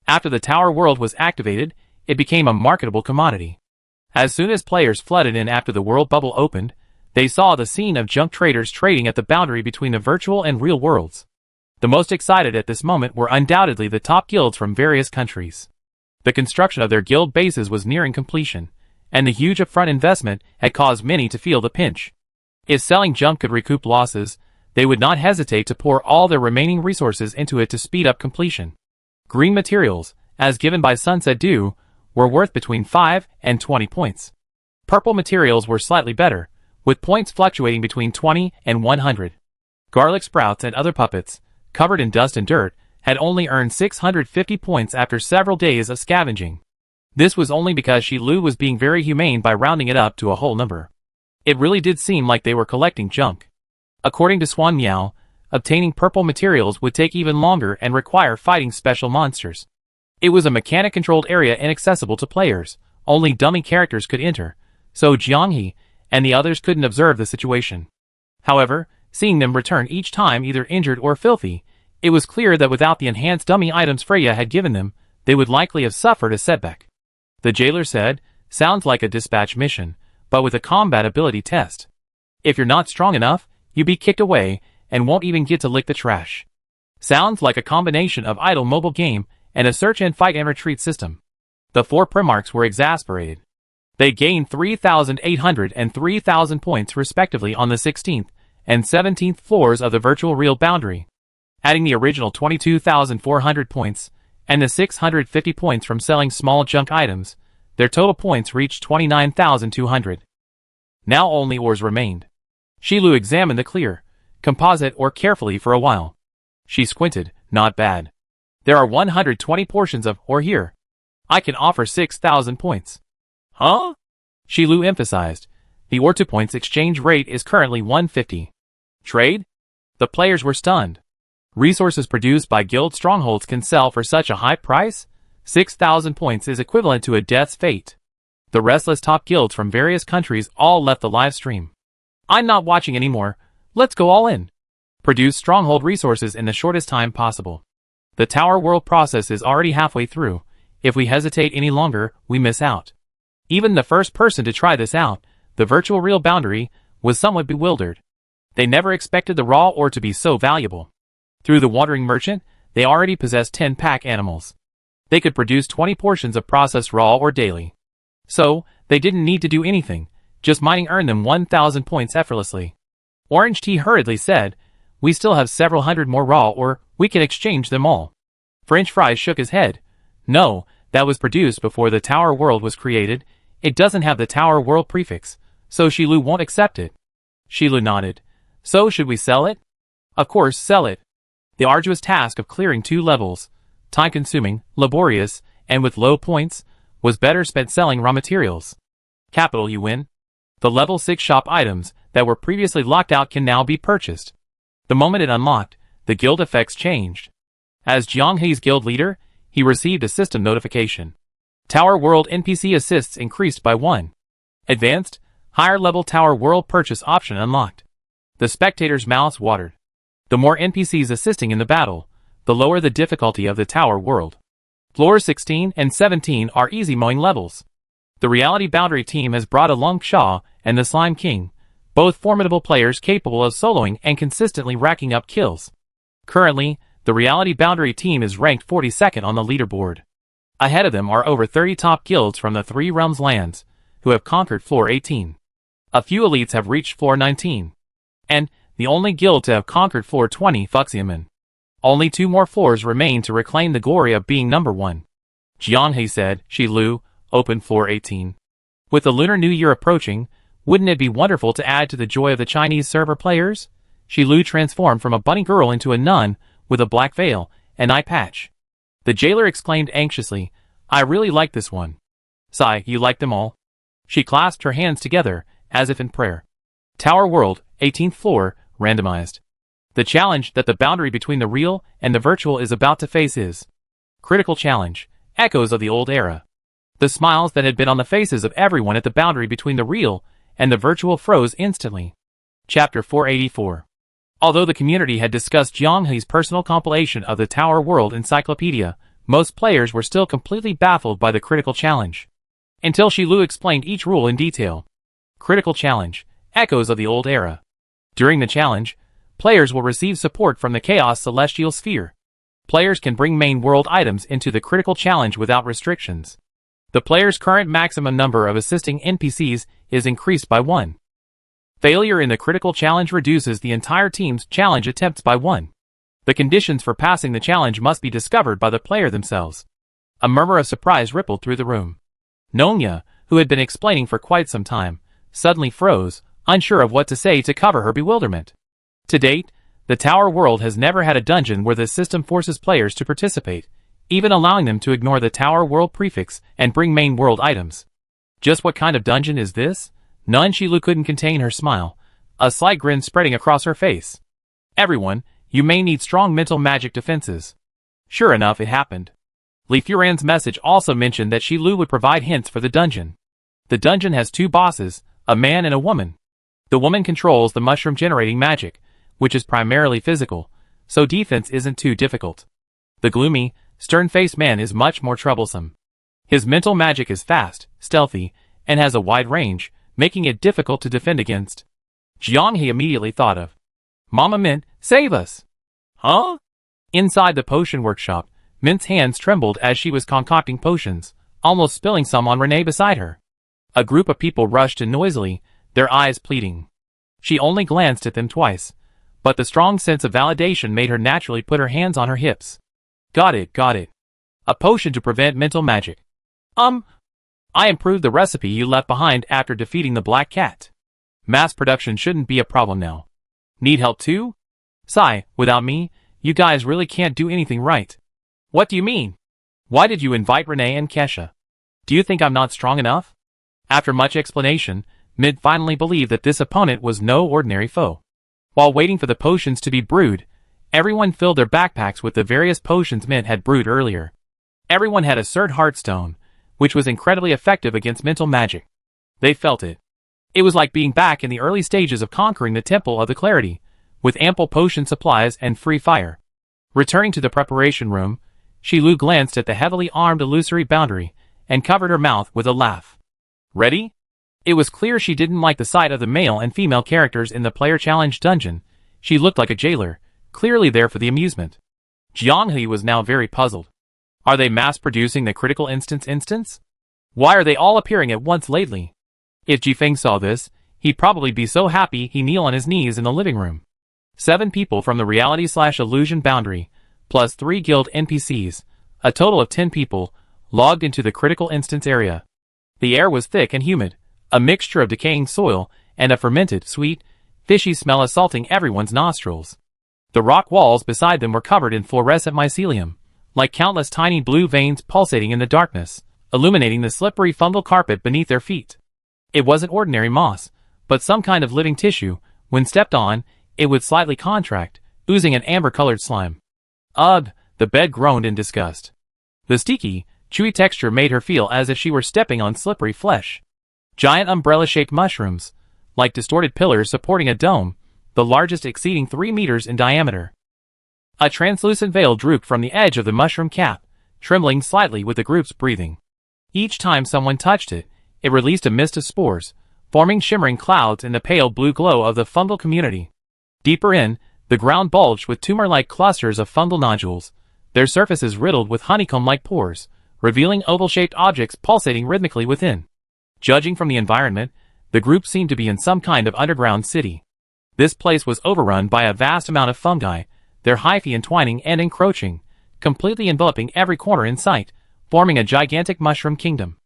[SPEAKER 1] After the Tower World was activated, it became a marketable commodity. As soon as players flooded in after the world bubble opened, they saw the scene of junk traders trading at the boundary between the virtual and real worlds. The most excited at this moment were undoubtedly the top guilds from various countries. The construction of their guild bases was nearing completion, and the huge upfront investment had caused many to feel the pinch. If selling junk could recoup losses, they would not hesitate to pour all their remaining resources into it to speed up completion. Green materials, as given by Sunset Dew, were worth between 5 and 20 points. Purple materials were slightly better, with points fluctuating between 20 and 100. Garlic sprouts and other puppets, covered in dust and dirt, had only earned 650 points after several days of scavenging. This was only because Shi Lu was being very humane by rounding it up to a whole number. It really did seem like they were collecting junk. According to Swan Miao, obtaining purple materials would take even longer and require fighting special monsters. It was a mechanic-controlled area inaccessible to players, only dummy characters could enter, so Jianghe and the others couldn't observe the situation. However, seeing them return each time either injured or filthy, it was clear that without the enhanced dummy items Freya had given them, they would likely have suffered a setback. The jailer said, "Sounds like a dispatch mission, but with a combat ability test. If you're not strong enough, you'll be kicked away and won't even get to lick the trash." Sounds like a combination of idle mobile game and a search and fight and retreat system. The 4 Primarchs were exasperated. They gained 3,800 and 3,000 points respectively on the 16th and 17th floors of the virtual real boundary. Adding the original 22,400 points and the 650 points from selling small junk items, their total points reached 29,200. Now only ores remained. Shi Lu examined the clear, composite ore carefully for a while. She squinted. Not bad. There are 120 portions of ore here. I can offer 6,000 points. Huh? Shi Lu emphasized. The ore to points exchange rate is currently 150. Trade? The players were stunned. Resources produced by guild strongholds can sell for such a high price? 6,000 points is equivalent to a death's fate. The restless top guilds from various countries all left the live stream. I'm not watching anymore. Let's go all in. Produce stronghold resources in the shortest time possible. The Tower World process is already halfway through. If we hesitate any longer, we miss out. Even the first person to try this out, the virtual real boundary, was somewhat bewildered. They never expected the raw ore to be so valuable. Through the wandering merchant, they already possessed 10 pack animals. They could produce 20 portions of processed raw ore daily. So, they didn't need to do anything, just mining earned them 1,000 points effortlessly. Orange Tea hurriedly said, "We still have several hundred more raw ore, we can exchange them all." French Fries shook his head. "No, that was produced before the Tower World was created. It doesn't have the Tower World prefix, so Shi Lu won't accept it." Shi Lu nodded. "So should we sell it?" "Of course, sell it." The arduous task of clearing 2 levels, time-consuming, laborious, and with low points, was better spent selling raw materials. Capital you win. The level 6 shop items that were previously locked out can now be purchased. The moment it unlocked, the guild effects changed. As Jianghe's guild leader, he received a system notification. Tower World NPC assists increased by 1. Advanced, higher-level Tower World purchase option unlocked. The spectator's mouths watered. The more NPCs assisting in the battle, the lower the difficulty of the Tower World. Floors 16 and 17 are easy mowing levels. The Reality Boundary team has brought along Shaw and the Slime King, both formidable players capable of soloing and consistently racking up kills. Currently, the Reality Boundary team is ranked 42nd on the leaderboard. Ahead of them are over 30 top guilds from the 3 Realms lands, who have conquered floor 18. A few elites have reached floor 19. And, the only guild to have conquered floor 20, Fuxiamen. Only 2 more floors remain to reclaim the glory of being number 1. Jianghe said, "Shi Lu, open floor 18. With the Lunar New Year approaching, wouldn't it be wonderful to add to the joy of the Chinese server players?" Shi Lu transformed from a bunny girl into a nun, with a black veil, and eye patch. The jailer exclaimed anxiously, "I really like this one." "Sai, you like them all?" She clasped her hands together, as if in prayer. Tower World, 18th floor, randomized. The challenge that the boundary between the real and the virtual is about to face is Critical Challenge, Echoes of the Old Era. The smiles that had been on the faces of everyone at the boundary between the real and the virtual froze instantly. Chapter 484. Although the community had discussed Jianghe's personal compilation of the Tower World Encyclopedia, most players were still completely baffled by the Critical Challenge. Until Shi Lu explained each rule in detail. Critical Challenge, Echoes of the Old Era. During the challenge, players will receive support from the Chaos Celestial Sphere. Players can bring main world items into the Critical Challenge without restrictions. The player's current maximum number of assisting NPCs is increased by 1. Failure in the critical challenge reduces the entire team's challenge attempts by 1. The conditions for passing the challenge must be discovered by the player themselves. A murmur of surprise rippled through the room. Nonya, who had been explaining for quite some time, suddenly froze, unsure of what to say to cover her bewilderment. To date, the Tower world has never had a dungeon where the system forces players to participate, even allowing them to ignore the Tower world prefix and bring main world items. Just what kind of dungeon is this? Nunchilu couldn't contain her smile, a slight grin spreading across her face. Everyone, you may need strong mental magic defenses. Sure enough, it happened. Li Furan's message also mentioned that Shilu would provide hints for the dungeon. The dungeon has 2 bosses, a man and a woman. The woman controls the mushroom-generating magic, which is primarily physical, so defense isn't too difficult. The gloomy, stern-faced man is much more troublesome. His mental magic is fast, stealthy, and has a wide range, making it difficult to defend against. Jianghe immediately thought of. Mama Mint, save us! Huh? Inside the potion workshop, Mint's hands trembled as she was concocting potions, almost spilling some on Renee beside her. A group of people rushed in noisily, their eyes pleading. She only glanced at them twice, but the strong sense of validation made her naturally put her hands on her hips. Got it. A potion to prevent mental magic. I improved the recipe you left behind after defeating the Black Cat. Mass production shouldn't be a problem now. Need help too? Sigh, without me, you guys really can't do anything right. What do you mean? Why did you invite Renee and Kesha? Do you think I'm not strong enough? After much explanation, Mint finally believed that this opponent was no ordinary foe. While waiting for the potions to be brewed, everyone filled their backpacks with the various potions Mint had brewed earlier. Everyone had a Cert Heartstone, which was incredibly effective against mental magic. They felt it. It was like being back in the early stages of conquering the Temple of the Clarity, with ample potion supplies and free fire. Returning to the preparation room, Shilu glanced at the heavily armed illusory boundary, and covered her mouth with a laugh. Ready? It was clear she didn't like the sight of the male and female characters in the player challenge dungeon. She looked like a jailer, clearly there for the amusement. Jianghe was now very puzzled. Are they mass-producing the critical instance? Why are they all appearing at once lately? If Jifeng saw this, he'd probably be so happy he'd kneel on his knees in the living room. 7 people from the reality/illusion boundary, plus 3 guild NPCs, a total of 10 people, logged into the critical instance area. The air was thick and humid, a mixture of decaying soil and a fermented, sweet, fishy smell assaulting everyone's nostrils. The rock walls beside them were covered in fluorescent mycelium, like countless tiny blue veins pulsating in the darkness, illuminating the slippery fungal carpet beneath their feet. It wasn't ordinary moss, but some kind of living tissue. When stepped on, it would slightly contract, oozing an amber-colored slime. Ugh, the bed groaned in disgust. The sticky, chewy texture made her feel as if she were stepping on slippery flesh. Giant umbrella-shaped mushrooms, like distorted pillars supporting a dome, the largest exceeding 3 meters in diameter. A translucent veil drooped from the edge of the mushroom cap, trembling slightly with the group's breathing. Each time someone touched it, it released a mist of spores, forming shimmering clouds in the pale blue glow of the fungal community. Deeper in, the ground bulged with tumor-like clusters of fungal nodules, their surfaces riddled with honeycomb-like pores, revealing oval-shaped objects pulsating rhythmically within. Judging from the environment, the group seemed to be in some kind of underground city. This place was overrun by a vast amount of fungi, their hyphae entwining and encroaching, completely enveloping every corner in sight, forming a gigantic mushroom kingdom.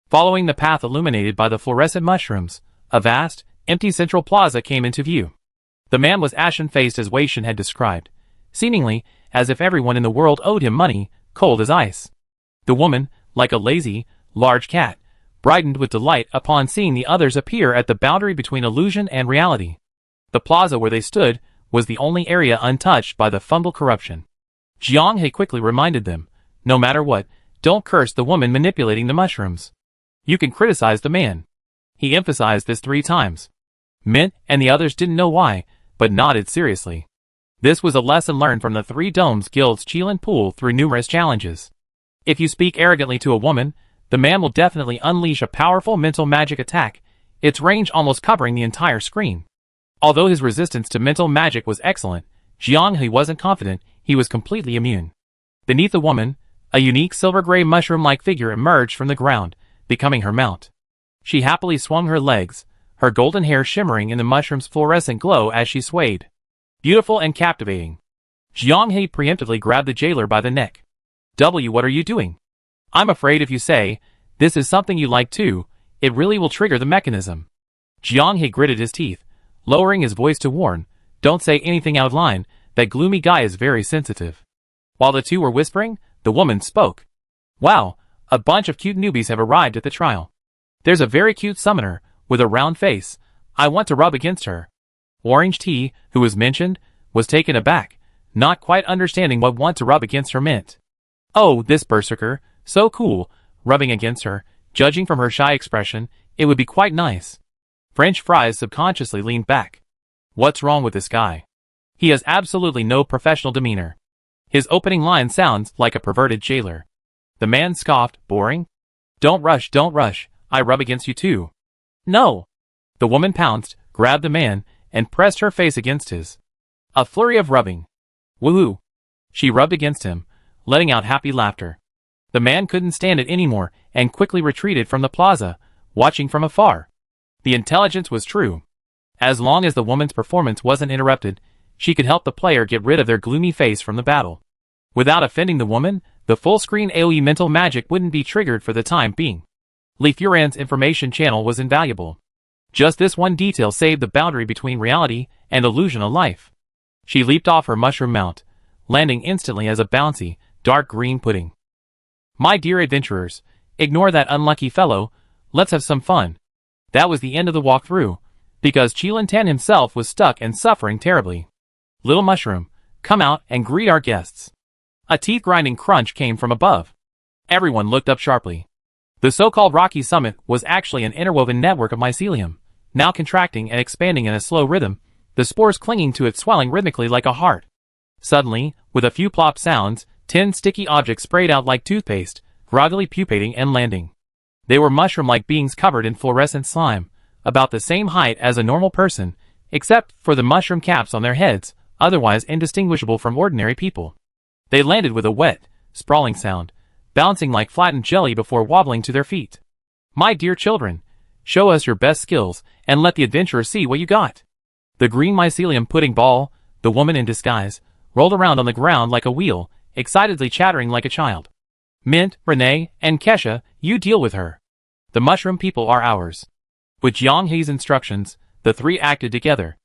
[SPEAKER 1] Following the path illuminated by the fluorescent mushrooms, a vast, empty central plaza came into view. The man was ashen-faced as Wei Shen had described, seemingly as if everyone in the world owed him money, cold as ice. The woman, like a lazy, large cat, brightened with delight upon seeing the others appear at the boundary between illusion and reality. The plaza where they stood was the only area untouched by the fungal corruption. Jianghe quickly reminded them, no matter what, don't curse the woman manipulating the mushrooms. You can criticize the man. He emphasized this 3 times. Mint and the others didn't know why, but nodded seriously. This was a lesson learned from the 3 Domes Guild's Qilin pool through numerous challenges. If you speak arrogantly to a woman, the man will definitely unleash a powerful mental magic attack, its range almost covering the entire screen. Although his resistance to mental magic was excellent, Jianghe wasn't confident he was completely immune. Beneath the woman, A unique silver-gray mushroom-like figure emerged from the ground, becoming her mount. She happily swung her legs, her golden hair shimmering in the mushroom's fluorescent glow as she swayed. Beautiful and captivating. Jiang He preemptively grabbed the jailer by the neck. What are you doing? I'm afraid if you say, this is something you like too, it really will trigger the mechanism. Jiang He gritted his teeth, lowering his voice to warn, don't say anything out of line, that gloomy guy is very sensitive. While the two were whispering, the woman spoke. Wow, a bunch of cute newbies have arrived at the trial. There's a very cute summoner, with a round face. I want to rub against her. Orange Tea, who was mentioned, was taken aback, not quite understanding what want to rub against her meant. Oh, this berserker, so cool, rubbing against her, judging from her shy expression, it would be quite nice. French fries subconsciously leaned back. What's wrong with this guy? He has absolutely no professional demeanor. His opening line sounds like a perverted jailer. The man scoffed, boring? Don't rush, I rub against you too. No. The woman pounced, grabbed the man, and pressed her face against his. A flurry of rubbing. Woohoo. She rubbed against him, letting out happy laughter. The man couldn't stand it anymore and quickly retreated from the plaza, watching from afar. The intelligence was true. As long as the woman's performance wasn't interrupted, she could help the player get rid of their gloomy face from the battle. Without offending the woman, the full-screen AoE mental magic wouldn't be triggered for the time being. Li Furan's information channel was invaluable. Just this one detail saved the boundary between reality and illusion of life. She leaped off her mushroom mount, landing instantly as a bouncy, dark green pudding. My dear adventurers, ignore that unlucky fellow, let's have some fun. That was the end of the walkthrough, because Qilin Tan himself was stuck and suffering terribly. Little mushroom, come out and greet our guests. A teeth-grinding crunch came from above. Everyone looked up sharply. The so-called rocky summit was actually an interwoven network of mycelium, now contracting and expanding in a slow rhythm, the spores clinging to it swelling rhythmically like a heart. Suddenly, with a few plop sounds, 10 sticky objects sprayed out like toothpaste, groggily pupating and landing. They were mushroom-like beings covered in fluorescent slime, about the same height as a normal person, except for the mushroom caps on their heads, otherwise indistinguishable from ordinary people. They landed with a wet, sprawling sound, bouncing like flattened jelly before wobbling to their feet. My dear children, show us your best skills, and let the adventurer see what you got. The green mycelium pudding ball, the woman in disguise, rolled around on the ground like a wheel, excitedly chattering like a child. Mint, Renee, and Kesha, you deal with her. The mushroom people are ours. With Jiang He's instructions, the three acted together.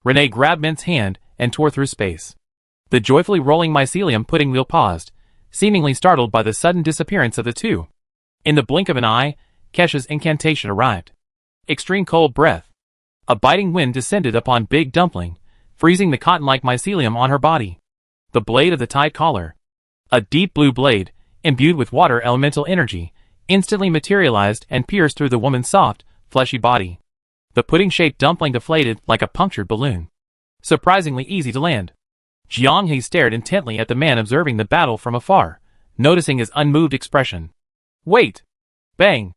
[SPEAKER 1] Renee grabbed Mint's hand and tore through space. The joyfully rolling mycelium pudding wheel paused, seemingly startled by the sudden disappearance of the two. In the blink of an eye, Kesha's incantation arrived. Extreme cold breath. A biting wind descended upon Big Dumpling, freezing the cotton-like mycelium on her body. The blade of the tied collar. A deep blue blade, imbued with water elemental energy, instantly materialized and pierced through the woman's soft, fleshy body. The pudding-shaped dumpling deflated like a punctured balloon. Surprisingly easy to land. Jiang He stared intently at the man observing the battle from afar, noticing his unmoved expression. Wait! Bang!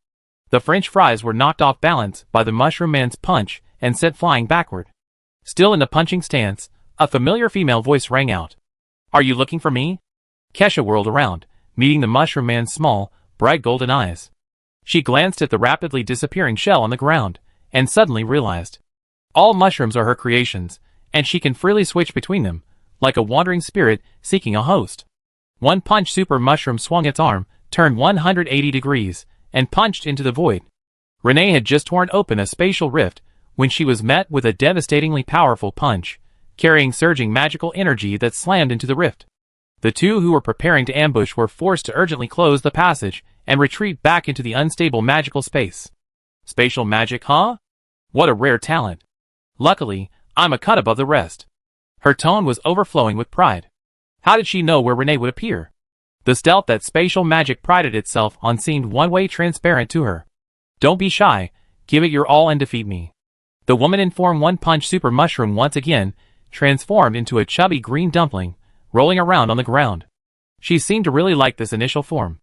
[SPEAKER 1] The French fries were knocked off balance by the mushroom man's punch and sent flying backward. Still in the punching stance, a familiar female voice rang out. Are you looking for me? Kesha whirled around, meeting the mushroom man's small, bright golden eyes. She glanced at the rapidly disappearing shell on the ground, and suddenly realized. All mushrooms are her creations, and she can freely switch between them, like a wandering spirit seeking a host. One punch super mushroom swung its arm, turned 180 degrees, and punched into the void. Renee had just torn open a spatial rift when she was met with a devastatingly powerful punch, carrying surging magical energy that slammed into the rift. The two who were preparing to ambush were forced to urgently close the passage and retreat back into the unstable magical space. Spatial magic, huh? What a rare talent. Luckily, I'm a cut above the rest. Her tone was overflowing with pride. How did she know where Renee would appear? The stealth that spatial magic prided itself on seemed one-way transparent to her. Don't be shy, give it your all and defeat me. The woman informed One Punch Super Mushroom once again, transformed into a chubby green dumpling, rolling around on the ground. She seemed to really like this initial form.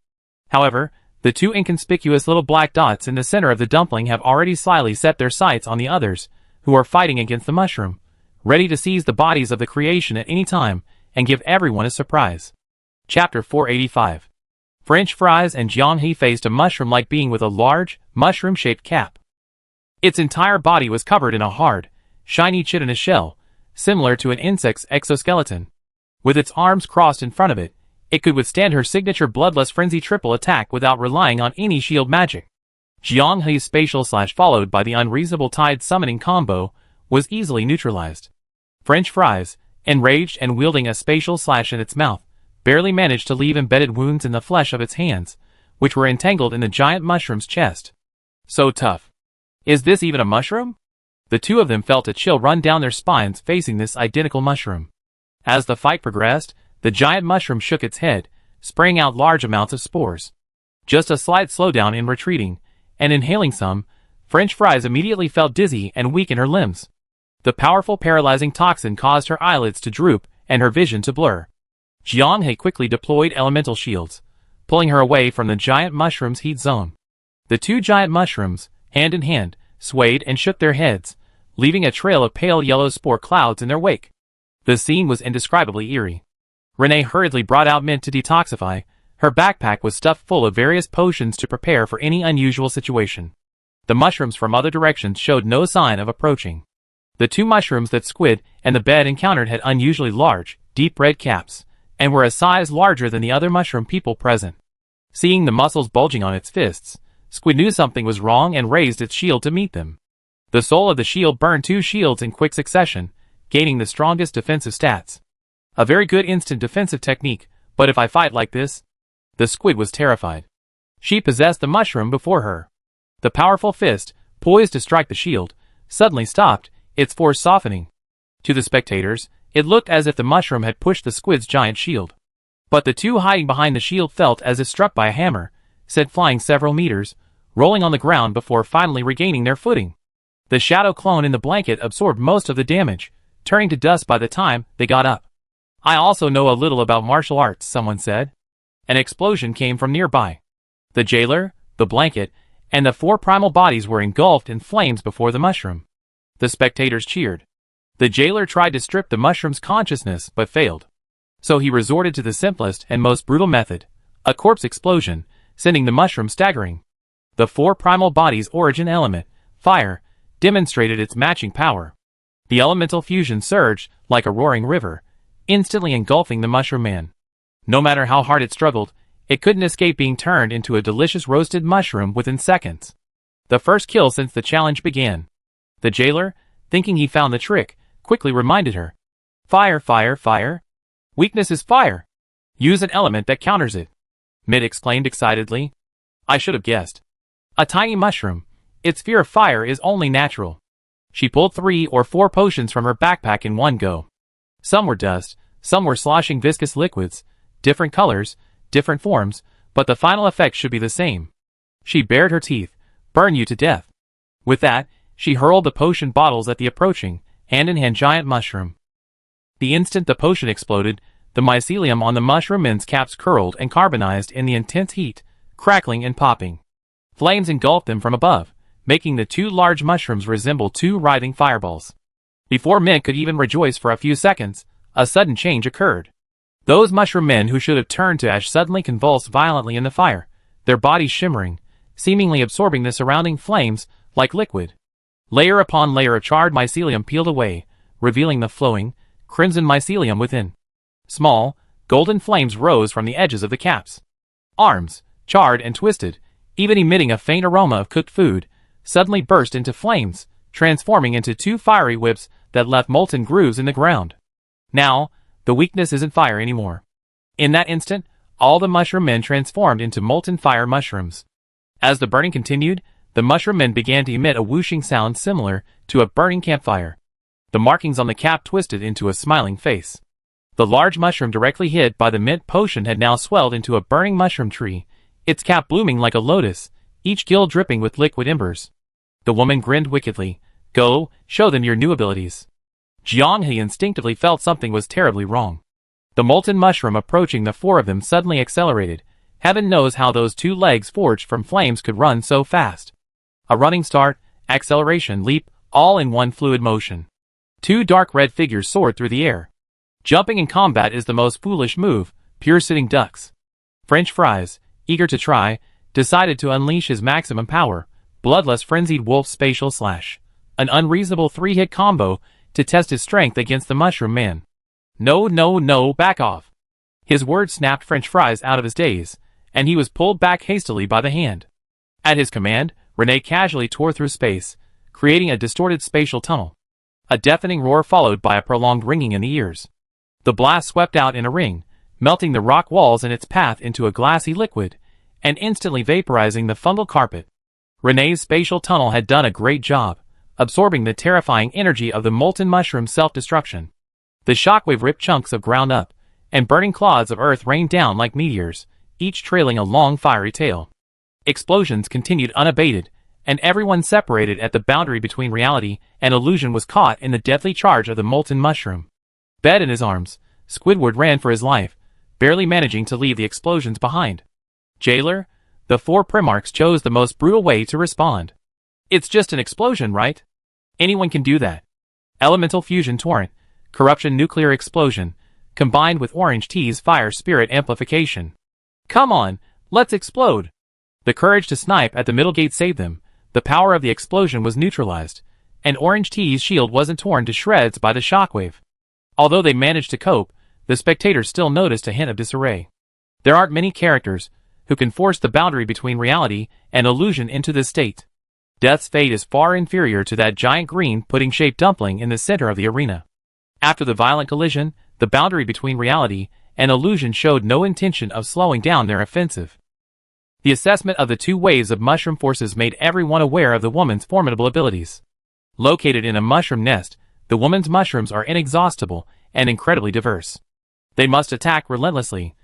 [SPEAKER 1] However, the two inconspicuous little black dots in the center of the dumpling have already slyly set their sights on the others, who are fighting against the mushroom, ready to seize the bodies of the creation at any time, and give everyone a surprise. Chapter 485. French fries and Jiang He faced a mushroom-like being with a large, mushroom-shaped cap. Its entire body was covered in a hard, shiny chitinous shell, similar to an insect's exoskeleton. With its arms crossed in front of it, it could withstand her signature bloodlust frenzy triple attack without relying on any shield magic. Jiang He's spatial slash followed by the unreasonable tide summoning combo was easily neutralized. French fries, enraged and wielding a spatial slash in its mouth, barely managed to leave embedded wounds in the flesh of its hands, which were entangled in the giant mushroom's chest. So tough. Is this even a mushroom? The two of them felt a chill run down their spines facing this identical mushroom. As the fight progressed, the giant mushroom shook its head, spraying out large amounts of spores. Just a slight slowdown in retreating, and inhaling some, French fries immediately felt dizzy and weak in her limbs. The powerful paralyzing toxin caused her eyelids to droop and her vision to blur. Jiang He quickly deployed elemental shields, pulling her away from the giant mushroom's heat zone. The two giant mushrooms, hand in hand, swayed and shook their heads, leaving a trail of pale yellow spore clouds in their wake. The scene was indescribably eerie. Renee hurriedly brought out mint to detoxify. Her backpack was stuffed full of various potions to prepare for any unusual situation. The mushrooms from other directions showed no sign of approaching. The two mushrooms that Squid and the bed encountered had unusually large, deep red caps, and were a size larger than the other mushroom people present. Seeing the muscles bulging on its fists, Squid knew something was wrong and raised its shield to meet them. The soul of the shield burned two shields in quick succession, gaining the strongest defensive stats. A very good instant defensive technique, but if I fight like this? The Squid was terrified. She possessed the mushroom before her. The powerful fist, poised to strike the shield, suddenly stopped, its force softening. To the spectators, it looked as if the mushroom had pushed the Squid's giant shield. But the two hiding behind the shield felt as if struck by a hammer, sent flying several meters, rolling on the ground before finally regaining their footing. The shadow clone in the blanket absorbed most of the damage, turning to dust by the time they got up. I also know a little about martial arts, someone said. An explosion came from nearby. The jailer, the blanket, and the four primal bodies were engulfed in flames before the mushroom. The spectators cheered. The jailer tried to strip the mushroom's consciousness but failed. So he resorted to the simplest and most brutal method, a corpse explosion, sending the mushroom staggering. The four primal bodies' origin element, fire, demonstrated its matching power. The elemental fusion surged like a roaring river, instantly engulfing the mushroom man. No matter how hard it struggled, it couldn't escape being turned into a delicious roasted mushroom within seconds. The first kill since the challenge began. The jailer, thinking he found the trick, quickly reminded her. Fire, fire, fire. Weakness is fire. Use an element that counters it. Mid exclaimed excitedly. I should have guessed. A tiny mushroom. Its fear of fire is only natural. She pulled 3 or 4 potions from her backpack in one go. Some were dust, some were sloshing viscous liquids, different colors, different forms, but the final effect should be the same. She bared her teeth. Burn you to death. With that, she hurled the potion bottles at the approaching, hand-in-hand giant mushroom. The instant the potion exploded, the mycelium on the mushroom men's caps curled and carbonized in the intense heat, crackling and popping. Flames engulfed them from above, making the two large mushrooms resemble two writhing fireballs. Before Mint could even rejoice for a few seconds, a sudden change occurred. Those mushroom men who should have turned to ash suddenly convulsed violently in the fire, their bodies shimmering, seemingly absorbing the surrounding flames like liquid. Layer upon layer of charred mycelium peeled away, revealing the flowing, crimson mycelium within. Small, golden flames rose from the edges of the caps. Arms, charred and twisted, even emitting a faint aroma of cooked food, suddenly burst into flames, transforming into two fiery whips that left molten grooves in the ground. Now, the weakness isn't fire anymore. In that instant, all the mushroom men transformed into molten fire mushrooms. As the burning continued, the mushroom men began to emit a whooshing sound similar to a burning campfire. The markings on the cap twisted into a smiling face. The large mushroom directly hid by the mint potion had now swelled into a burning mushroom tree, its cap blooming like a lotus, each gill dripping with liquid embers. The woman grinned wickedly. Go, show them your new abilities. Jiang He instinctively felt something was terribly wrong. The molten mushroom approaching the four of them suddenly accelerated. Heaven knows how those two legs forged from flames could run so fast. A running start, acceleration, leap, all in one fluid motion. Two dark red figures soared through the air. Jumping in combat is the most foolish move, pure sitting ducks. French fries, eager to try, decided to unleash his maximum power, Bloodlust Frenzied Wolf Spatial Slash, an unreasonable 3-hit combo to test his strength against the Mushroom Man. No, no, no, back off. His words snapped French fries out of his daze, and he was pulled back hastily by the hand. At his command, Renee casually tore through space, creating a distorted spatial tunnel. A deafening roar followed by a prolonged ringing in the ears. The blast swept out in a ring, melting the rock walls in its path into a glassy liquid, and instantly vaporizing the fungal carpet. Renee's spatial tunnel had done a great job, absorbing the terrifying energy of the molten mushroom's self-destruction. The shockwave ripped chunks of ground up, and burning clods of earth rained down like meteors, each trailing a long fiery tail. Explosions continued unabated, and everyone separated at the boundary between reality and illusion was caught in the deadly charge of the molten mushroom. Bed in his arms, Squidward ran for his life, barely managing to leave the explosions behind. Jailer, the 4 Primarchs chose the most brutal way to respond. It's just an explosion, right? Anyone can do that. Elemental Fusion Torrent, Corruption Nuclear Explosion, combined with Orange T's Fire Spirit Amplification. Come on, let's explode! The courage to snipe at the middle gate saved them. The power of the explosion was neutralized, and Orange T's shield wasn't torn to shreds by the shockwave. Although they managed to cope, the spectators still noticed a hint of disarray. There aren't many characters who can force the boundary between reality and illusion into this state. Death's fate is far inferior to that giant green pudding-shaped dumpling in the center of the arena. After the violent collision, the boundary between reality and illusion showed no intention of slowing down their offensive. The assessment of the 2 waves of mushroom forces made everyone aware of the woman's formidable abilities. Located in a mushroom nest, the woman's mushrooms are inexhaustible and incredibly diverse. They must attack relentlessly.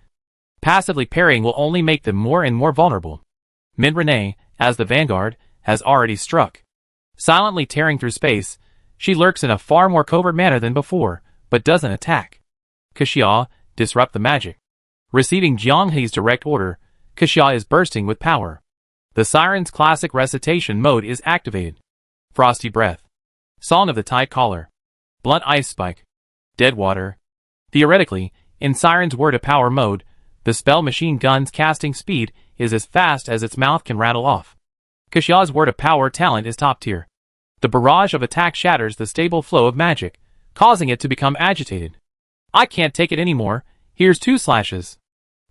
[SPEAKER 1] Passively parrying will only make them more and more vulnerable. Min Renee, as the vanguard, has already struck. Silently tearing through space, she lurks in a far more covert manner than before, but doesn't attack. Kaxia, disrupt the magic. Receiving Jianghe's direct order, Kaxia is bursting with power. The Siren's classic recitation mode is activated. Frosty Breath. Song of the Tide Caller. Blunt Ice Spike. Dead Water. Theoretically, in Siren's Word of Power mode, the spell machine gun's casting speed is as fast as its mouth can rattle off. Kaxia's Word of Power talent is top tier. The barrage of attack shatters the stable flow of magic, causing it to become agitated. I can't take it anymore, here's 2 slashes.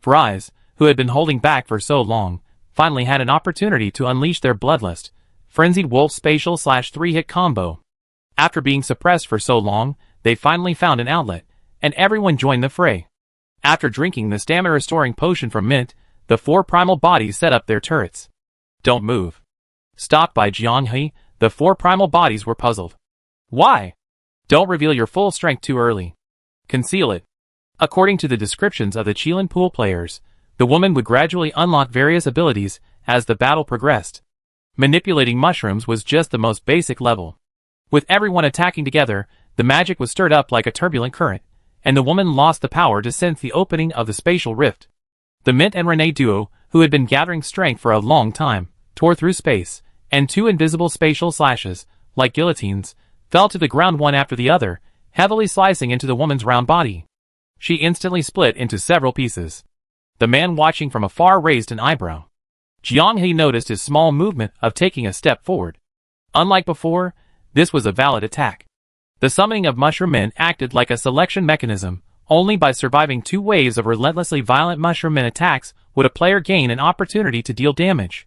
[SPEAKER 1] Fries, who had been holding back for so long, finally had an opportunity to unleash their bloodlust, Frenzied Wolf Spatial Slash 3-hit combo. After being suppressed for so long, they finally found an outlet, and everyone joined the fray. After drinking the stamina-restoring potion from Mint, the 4 primal bodies set up their turrets. Don't move. Stopped by Jianghe, the 4 primal bodies were puzzled. Why? Don't reveal your full strength too early. Conceal it. According to the descriptions of the Qilin pool players, the woman would gradually unlock various abilities as the battle progressed. Manipulating mushrooms was just the most basic level. With everyone attacking together, the magic was stirred up like a turbulent current, and the woman lost the power to sense the opening of the spatial rift. The Mint and Renee duo, who had been gathering strength for a long time, tore through space, and 2 invisible spatial slashes, like guillotines, fell to the ground one after the other, heavily slicing into the woman's round body. She instantly split into several pieces. The man watching from afar raised an eyebrow. Jianghe noticed his small movement of taking a step forward. Unlike before, this was a valid attack. The summoning of Mushroom Men acted like a selection mechanism. Only by surviving 2 waves of relentlessly violent Mushroom Men attacks would a player gain an opportunity to deal damage.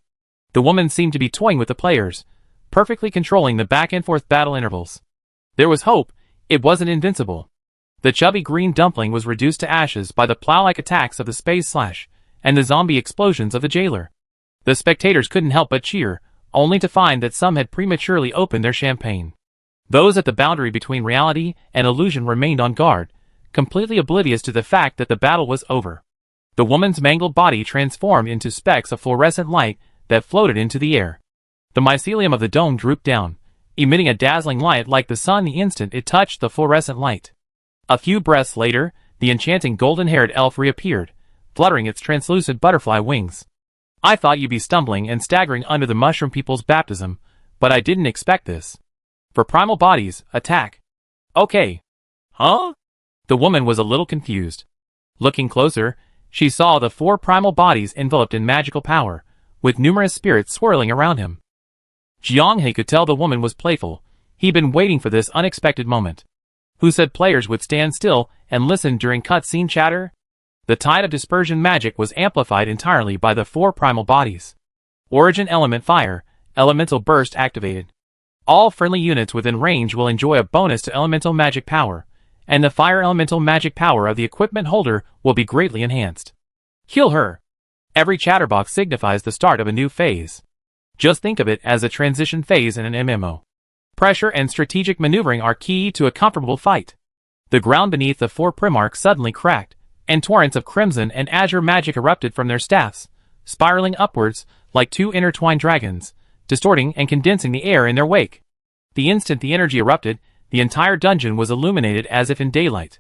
[SPEAKER 1] The woman seemed to be toying with the players, perfectly controlling the back-and-forth battle intervals. There was hope. It wasn't invincible. The chubby green dumpling was reduced to ashes by the plow-like attacks of the Space Slash and the zombie explosions of the Jailer. The spectators couldn't help but cheer, only to find that some had prematurely opened their champagne. Those at the boundary between reality and illusion remained on guard, completely oblivious to the fact that the battle was over. The woman's mangled body transformed into specks of fluorescent light that floated into the air. The mycelium of the dome drooped down, emitting a dazzling light like the sun the instant it touched the fluorescent light. A few breaths later, the enchanting golden-haired elf reappeared, fluttering its translucent butterfly wings. I thought you'd be stumbling and staggering under the mushroom people's baptism, but I didn't expect this. For primal bodies, attack. Okay. Huh? The woman was a little confused. Looking closer, she saw the 4 primal bodies enveloped in magical power, with numerous spirits swirling around him. Jianghe could tell the woman was playful. He'd been waiting for this unexpected moment. Who said players would stand still and listen during cutscene chatter? The tide of dispersion magic was amplified entirely by the 4 primal bodies. Origin element fire, elemental burst activated. All friendly units within range will enjoy a bonus to elemental magic power, and the fire elemental magic power of the equipment holder will be greatly enhanced. Kill her! Every chatterbox signifies the start of a new phase. Just think of it as a transition phase in an MMO. Pressure and strategic maneuvering are key to a comfortable fight. The ground beneath the 4 Primarchs suddenly cracked, and torrents of crimson and azure magic erupted from their staffs, spiraling upwards like 2 intertwined dragons, distorting and condensing the air in their wake. The instant the energy erupted, the entire dungeon was illuminated as if in daylight.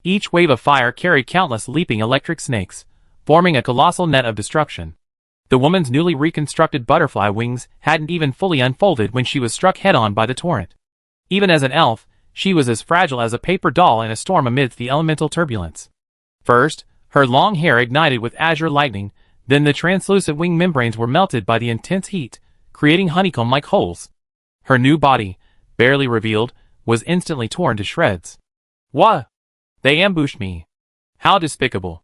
[SPEAKER 1] Each wave of fire carried countless leaping electric snakes, forming a colossal net of destruction. The woman's newly reconstructed butterfly wings hadn't even fully unfolded when she was struck head-on by the torrent. Even as an elf, she was as fragile as a paper doll in a storm amidst the elemental turbulence. First, her long hair ignited with azure lightning, then the translucent wing membranes were melted by the intense heat, creating honeycomb-like holes. Her new body, barely revealed, was instantly torn to shreds. What? They ambushed me. How despicable.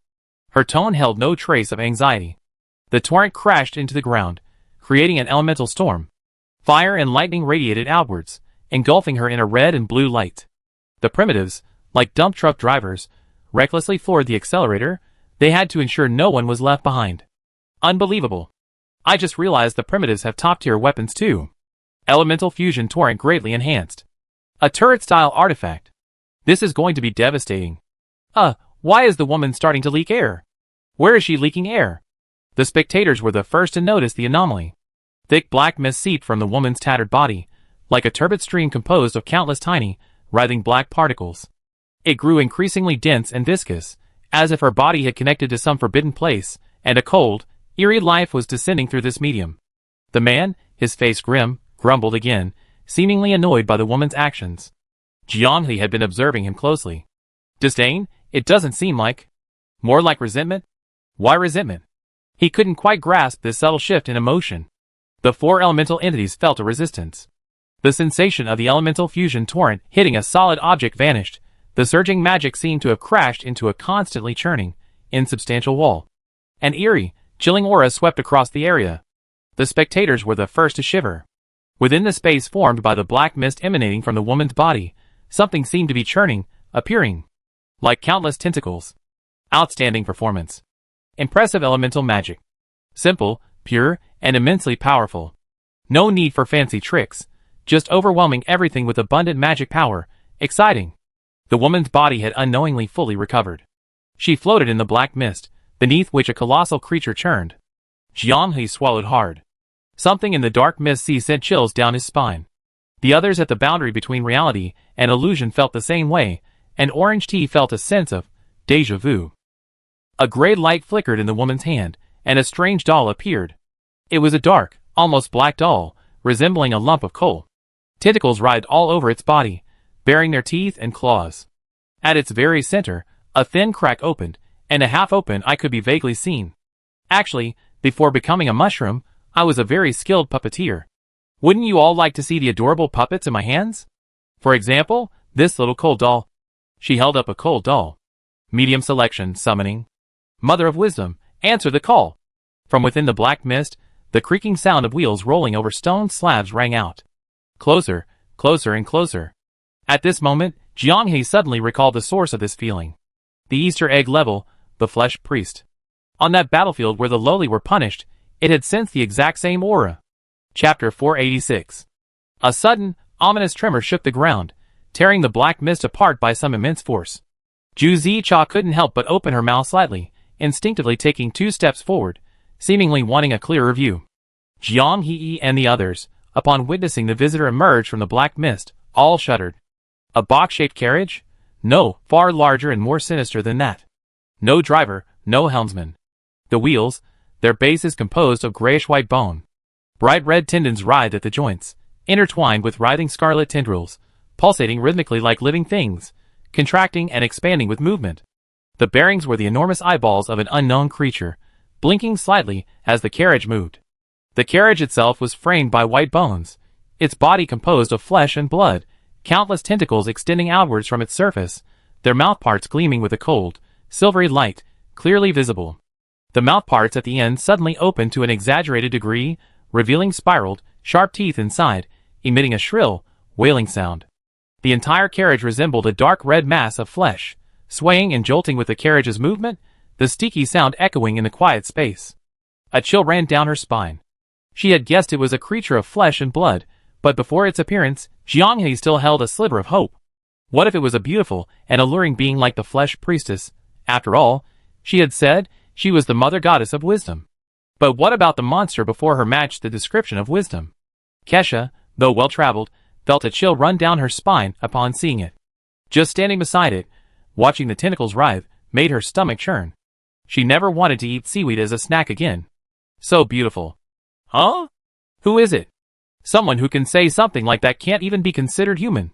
[SPEAKER 1] Her tone held no trace of anxiety. The torrent crashed into the ground, creating an elemental storm. Fire and lightning radiated outwards, engulfing her in a red and blue light. The primitives, like dump truck drivers, recklessly floored the accelerator. They had to ensure no one was left behind. Unbelievable. I just realized the primitives have top-tier weapons too. Elemental fusion torrent greatly enhanced. A turret-style artifact. This is going to be devastating. Why is the woman starting to leak air? Where is she leaking air? The spectators were the first to notice the anomaly. Thick black mist seeped from the woman's tattered body, like a turbid stream composed of countless tiny, writhing black particles. It grew increasingly dense and viscous, as if her body had connected to some forbidden place, and a cold, eerie life was descending through this medium. The man, his face grim, grumbled again, seemingly annoyed by the woman's actions. Jianghe had been observing him closely. Disdain? It doesn't seem like. More like resentment? Why resentment? He couldn't quite grasp this subtle shift in emotion. The 4 elemental entities felt a resistance. The sensation of the elemental fusion torrent hitting a solid object vanished. The surging magic seemed to have crashed into a constantly churning, insubstantial wall. An eerie, chilling aura swept across the area. The spectators were the first to shiver. Within the space formed by the black mist emanating from the woman's body, something seemed to be churning, appearing. Like countless tentacles. Outstanding performance. Impressive elemental magic. Simple, pure, and immensely powerful. No need for fancy tricks, just overwhelming everything with abundant magic power. Exciting. The woman's body had unknowingly fully recovered. She floated in the black mist, beneath which a colossal creature churned. Jianghe swallowed hard. Something in the dark mist sea sent chills down his spine. The others at the boundary between reality and illusion felt the same way, and Orange Tea felt a sense of déjà vu. A gray light flickered in the woman's hand, and a strange doll appeared. It was a dark, almost black doll, resembling a lump of coal. Tentacles writhed all over its body, bearing their teeth and claws. At its very center, a thin crack opened, and a half-open eye could be vaguely seen. Actually, before becoming a mushroom, I was a very skilled puppeteer. Wouldn't you all like to see the adorable puppets in my hands? For example, this little coal doll. She held up a coal doll. Medium selection, summoning. Mother of Wisdom, answer the call. From within the black mist, the creaking sound of wheels rolling over stone slabs rang out. Closer, closer and closer. At this moment, Jianghe suddenly recalled the source of this feeling. The Easter egg level, the Flesh Priest. On that battlefield where the lowly were punished, it had sensed the exact same aura. Chapter 486. A sudden, ominous tremor shook the ground, tearing the black mist apart by some immense force. Zhu Zicha couldn't help but open her mouth slightly, instinctively taking 2 steps forward, seemingly wanting a clearer view. Jiang He and the others, upon witnessing the visitor emerge from the black mist, all shuddered. A box-shaped carriage? No, far larger and more sinister than that. No driver, no helmsman. The wheels, their bases composed of grayish-white bone. Bright red tendons writhed at the joints, intertwined with writhing scarlet tendrils, pulsating rhythmically like living things, contracting and expanding with movement. The bearings were the enormous eyeballs of an unknown creature, blinking slightly as the carriage moved. The carriage itself was framed by white bones, its body composed of flesh and blood, countless tentacles extending outwards from its surface, their mouthparts gleaming with a cold, silvery light, clearly visible. The mouthparts at the end suddenly opened to an exaggerated degree, revealing spiraled, sharp teeth inside, emitting a shrill, wailing sound. The entire carriage resembled a dark red mass of flesh, swaying and jolting with the carriage's movement, the steaky sound echoing in the quiet space. A chill ran down her spine. She had guessed it was a creature of flesh and blood, but before its appearance, Jianghe still held a sliver of hope. What if it was a beautiful and alluring being like the flesh priestess? After all, she had said she was the mother goddess of wisdom. But what about the monster before her matched the description of wisdom? Kesha, though well-traveled, felt a chill run down her spine upon seeing it. Just standing beside it, watching the tentacles writhe, made her stomach churn. She never wanted to eat seaweed as a snack again. So beautiful. Huh? Who is it? Someone who can say something like that can't even be considered human.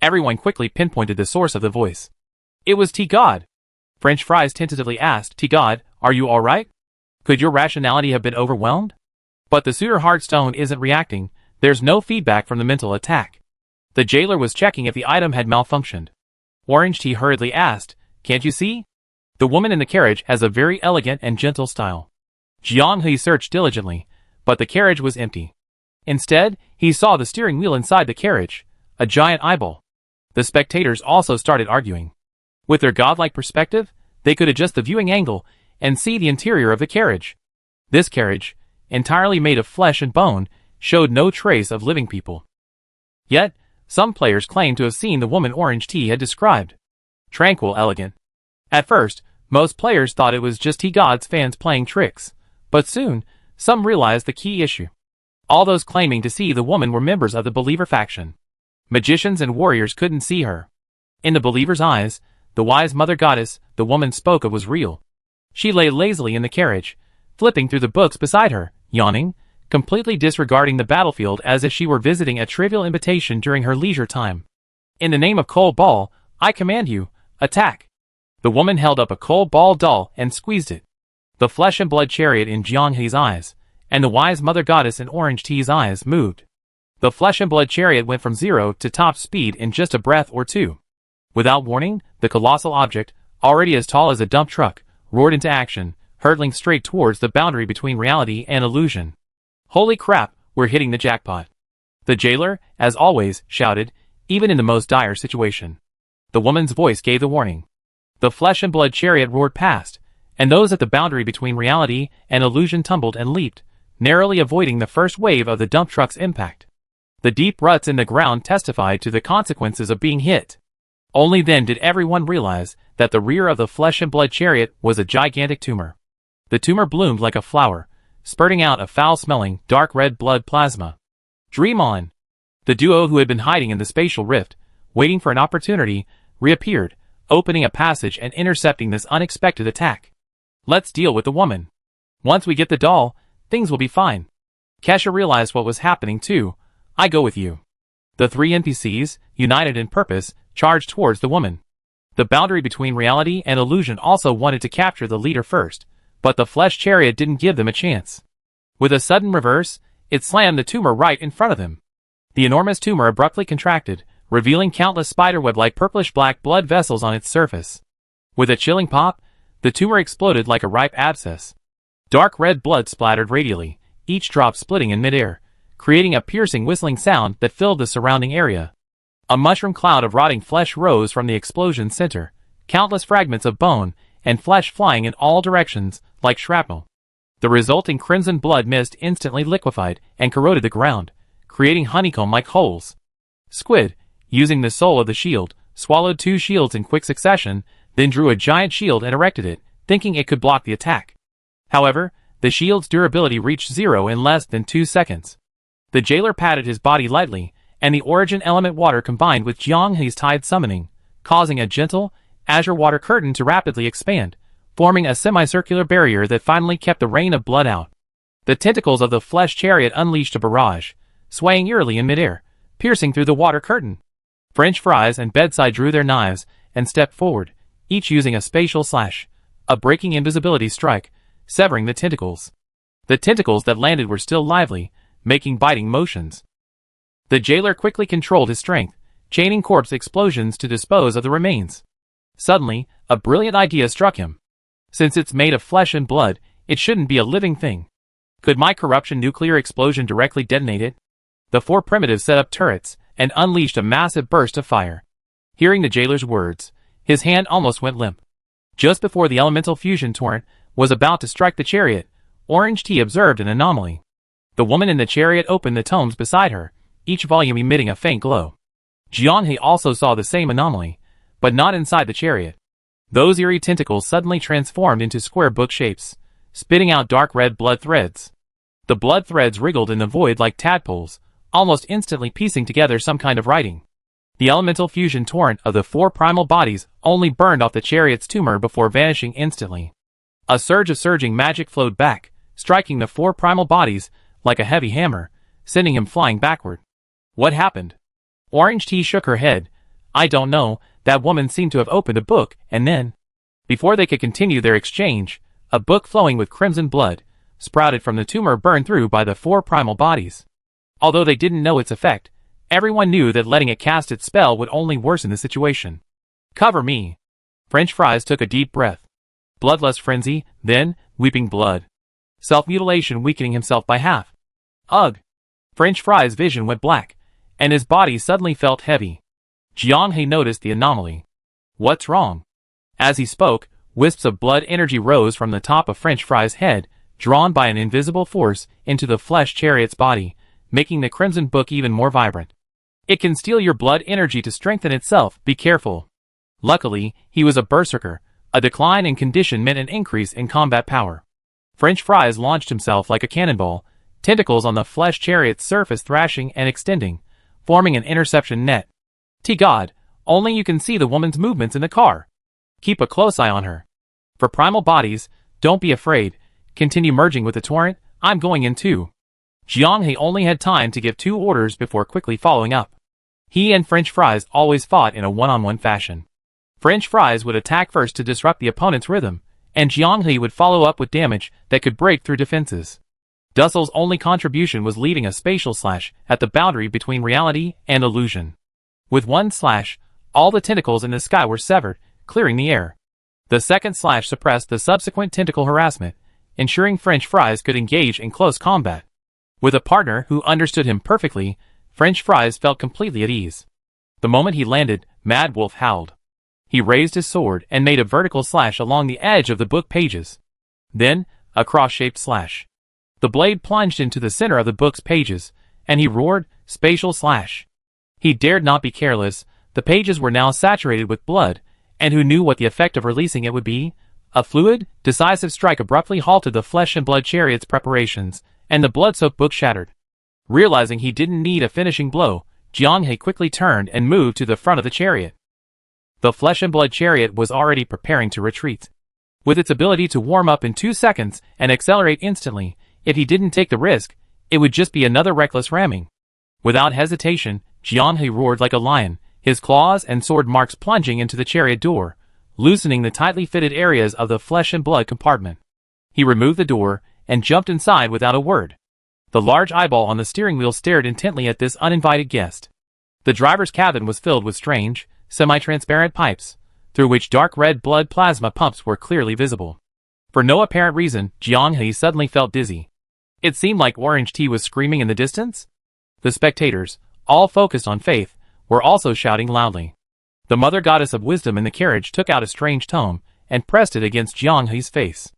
[SPEAKER 1] Everyone quickly pinpointed the source of the voice. It was T-God. French Fries tentatively asked, T-God, are you alright? Could your rationality have been overwhelmed? But the suitor Heartstone isn't reacting. There's no feedback from the mental attack. The jailer was checking if the item had malfunctioned. Orange Tea hurriedly asked, can't you see? The woman in the carriage has a very elegant and gentle style. Jianghe searched diligently, but the carriage was empty. Instead, he saw the steering wheel inside the carriage, a giant eyeball. The spectators also started arguing. With their godlike perspective, they could adjust the viewing angle and see the interior of the carriage. This carriage, entirely made of flesh and bone, showed no trace of living people. Yet, some players claimed to have seen the woman Orange Tea had described. Tranquil, elegant. At first, most players thought it was just T-God's fans playing tricks, but soon, some realized the key issue. All those claiming to see the woman were members of the Believer faction. Magicians and warriors couldn't see her. In the Believer's eyes, the wise mother goddess the woman spoke of was real. She lay lazily in the carriage, flipping through the books beside her, yawning, completely disregarding the battlefield as if she were visiting a trivial invitation during her leisure time. In the name of Cold Ball, I command you, attack. The woman held up a cold ball doll and squeezed it. The flesh and blood chariot in Jianghe's eyes, and the wise mother goddess in Orange Tea's eyes moved. The flesh and blood chariot went from 0 to top speed in just a breath or two. Without warning, the colossal object, already as tall as a dump truck, roared into action, hurtling straight towards the boundary between reality and illusion. Holy crap, we're hitting the jackpot. The jailer, as always, shouted, even in the most dire situation. The woman's voice gave the warning. The flesh and blood chariot roared past, and those at the boundary between reality and illusion tumbled and leaped, narrowly avoiding the first wave of the dump truck's impact. The deep ruts in the ground testified to the consequences of being hit. Only then did everyone realize that the rear of the flesh and blood chariot was a gigantic tumor. The tumor bloomed like a flower, spurting out a foul-smelling, dark red blood plasma. Dream on! The duo who had been hiding in the spatial rift, waiting for an opportunity, reappeared, opening a passage and intercepting this unexpected attack. Let's deal with the woman. Once we get the doll, things will be fine. Kesha realized what was happening too. I go with you. The three NPCs, united in purpose, charged towards the woman. The boundary between reality and illusion also wanted to capture the leader first, but the flesh chariot didn't give them a chance. With a sudden reverse, it slammed the tumor right in front of them. The enormous tumor abruptly contracted, revealing countless spiderweb-like purplish-black blood vessels on its surface. With a chilling pop, the tumor exploded like a ripe abscess. Dark red blood splattered radially, each drop splitting in midair, creating a piercing whistling sound that filled the surrounding area. A mushroom cloud of rotting flesh rose from the explosion's center, countless fragments of bone and flesh flying in all directions, like shrapnel. The resulting crimson blood mist instantly liquefied and corroded the ground, creating honeycomb-like holes. Squid, using the soul of the shield, swallowed 2 shields in quick succession, then drew a giant shield and erected it, thinking it could block the attack. However, the shield's durability reached 0 in less than 2 seconds. The jailer patted his body lightly, and the origin element water combined with Jianghe's tide summoning, causing a gentle, azure water curtain to rapidly expand, forming a semicircular barrier that finally kept the rain of blood out. The tentacles of the flesh chariot unleashed a barrage, swaying eerily in midair, piercing through the water curtain. French Fries and Bedside drew their knives and stepped forward, each using a spatial slash, a breaking invisibility strike, severing the tentacles. The tentacles that landed were still lively, making biting motions. The jailer quickly controlled his strength, chaining corpse explosions to dispose of the remains. Suddenly, a brilliant idea struck him. Since it's made of flesh and blood, it shouldn't be a living thing. Could my corruption nuclear explosion directly detonate it? The four primitives set up turrets and unleashed a massive burst of fire. Hearing the jailer's words, his hand almost went limp. Just before the elemental fusion torrent was about to strike the chariot, Orange Tea observed an anomaly. The woman in the chariot opened the tomes beside her, each volume emitting a faint glow. Jianghe also saw the same anomaly, but not inside the chariot. Those eerie tentacles suddenly transformed into square book shapes, spitting out dark red blood threads. The blood threads wriggled in the void like tadpoles, almost instantly piecing together some kind of writing. The elemental fusion torrent of the four primal bodies only burned off the chariot's tumor before vanishing instantly. A surge of surging magic flowed back, striking the four primal bodies like a heavy hammer, sending him flying backward. What happened? Orange Tea shook her head. I don't know, that woman seemed to have opened a book, and then, before they could continue their exchange, a book flowing with crimson blood sprouted from the tumor burned through by the four primal bodies. Although they didn't know its effect, everyone knew that letting it cast its spell would only worsen the situation. Cover me. French Fries took a deep breath. Bloodlust frenzy, then, weeping blood. Self-mutilation weakening himself by half. Ugh! French Fries' vision went black, and his body suddenly felt heavy. Jianghe noticed the anomaly. What's wrong? As he spoke, wisps of blood energy rose from the top of French Fries' head, drawn by an invisible force into the flesh chariot's body, making the crimson book even more vibrant. It can steal your blood energy to strengthen itself, be careful. Luckily, he was a berserker. A decline in condition meant an increase in combat power. French Fries launched himself like a cannonball, tentacles on the flesh chariot's surface thrashing and extending, forming an interception net. God, only you can see the woman's movements in the car. Keep a close eye on her. For primal bodies, don't be afraid. Continue merging with the torrent, I'm going in too. Jianghe only had time to give 2 orders before quickly following up. He and French Fries always fought in a one-on-one fashion. French Fries would attack first to disrupt the opponent's rhythm, and Jianghe would follow up with damage that could break through defenses. Dussel's only contribution was leaving a spatial slash at the boundary between reality and illusion. With one slash, all the tentacles in the sky were severed, clearing the air. The second slash suppressed the subsequent tentacle harassment, ensuring French Fries could engage in close combat. With a partner who understood him perfectly, French Fries felt completely at ease. The moment he landed, Mad Wolf howled. He raised his sword and made a vertical slash along the edge of the book pages. Then, a cross-shaped slash. The blade plunged into the center of the book's pages, and he roared, spatial slash. He dared not be careless. The pages were now saturated with blood, and who knew what the effect of releasing it would be? A fluid, decisive strike abruptly halted the flesh and blood chariot's preparations, and the blood-soaked book shattered. Realizing he didn't need a finishing blow, Jianghe quickly turned and moved to the front of the chariot. The flesh and blood chariot was already preparing to retreat. With its ability to warm up in 2 seconds and accelerate instantly, if he didn't take the risk, it would just be another reckless ramming. Without hesitation, Jianghe roared like a lion, his claws and sword marks plunging into the chariot door, loosening the tightly fitted areas of the flesh and blood compartment. He removed the door and jumped inside without a word. The large eyeball on the steering wheel stared intently at this uninvited guest. The driver's cabin was filled with strange, semi-transparent pipes, through which dark red blood plasma pumps were clearly visible. For no apparent reason, Jianghe suddenly felt dizzy. It seemed like Orange Tea was screaming in the distance. The spectators, all focused on Faith, were also shouting loudly. The mother goddess of wisdom in the carriage took out a strange tome and pressed it against Jianghe's face.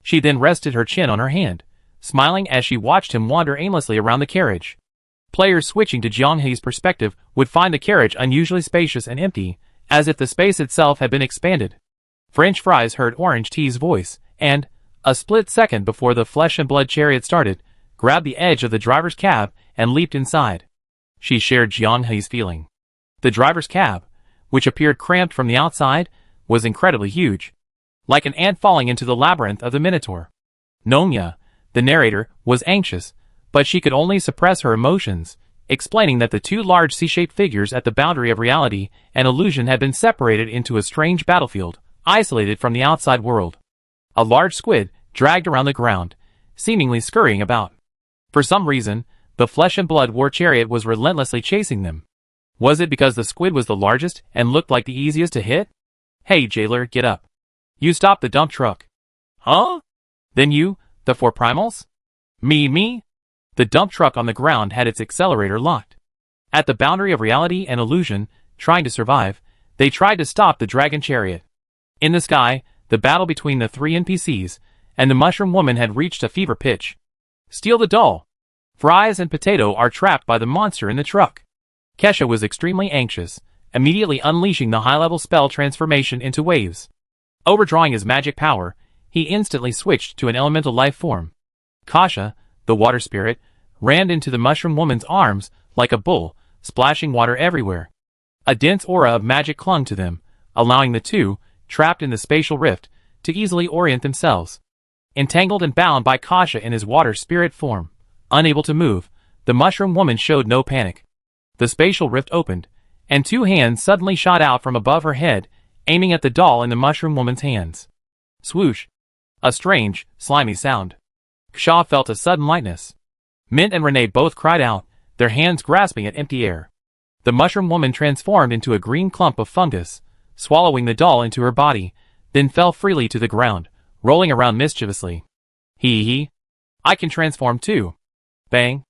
[SPEAKER 1] She then rested her chin on her hand, smiling as she watched him wander aimlessly around the carriage. Players switching to Jianghe's perspective would find the carriage unusually spacious and empty, as if the space itself had been expanded. French Fries heard Orange Tea's voice, and, a split second before the flesh and blood chariot started, grabbed the edge of the driver's cab and leaped inside. She shared Jianghe's feeling. The driver's cab, which appeared cramped from the outside, was incredibly huge. Like an ant falling into the labyrinth of the Minotaur. Nonya, the narrator, was anxious, but she could only suppress her emotions, explaining that the 2 large C-shaped figures at the boundary of reality and illusion had been separated into a strange battlefield, isolated from the outside world. A large squid dragged around the ground, seemingly scurrying about. For some reason, the flesh and blood war chariot was relentlessly chasing them. Was it because the squid was the largest and looked like the easiest to hit? Hey jailer, get up. You stop the dump truck. Huh? Then you, the 4 primals? Me? The dump truck on the ground had its accelerator locked. At the boundary of reality and illusion, trying to survive, they tried to stop the dragon chariot. In the sky, the battle between the 3 NPCs and the mushroom woman had reached a fever pitch. Steal the doll. Fries and Potato are trapped by the monster in the truck. Kesha was extremely anxious, immediately unleashing the high-level spell transformation into waves. Overdrawing his magic power, he instantly switched to an elemental life form. Kasha, the water spirit, ran into the mushroom woman's arms like a bull, splashing water everywhere. A dense aura of magic clung to them, allowing the two, trapped in the spatial rift, to easily orient themselves. Entangled and bound by Kasha in his water spirit form, unable to move, the mushroom woman showed no panic. The spatial rift opened, and 2 hands suddenly shot out from above her head, aiming at the doll in the mushroom woman's hands. Swoosh! A strange, slimy sound. Ksha felt a sudden lightness. Mint and Renee both cried out, their hands grasping at empty air. The mushroom woman transformed into a green clump of fungus, swallowing the doll into her body, then fell freely to the ground, rolling around mischievously. Hee. I can transform too. Bang.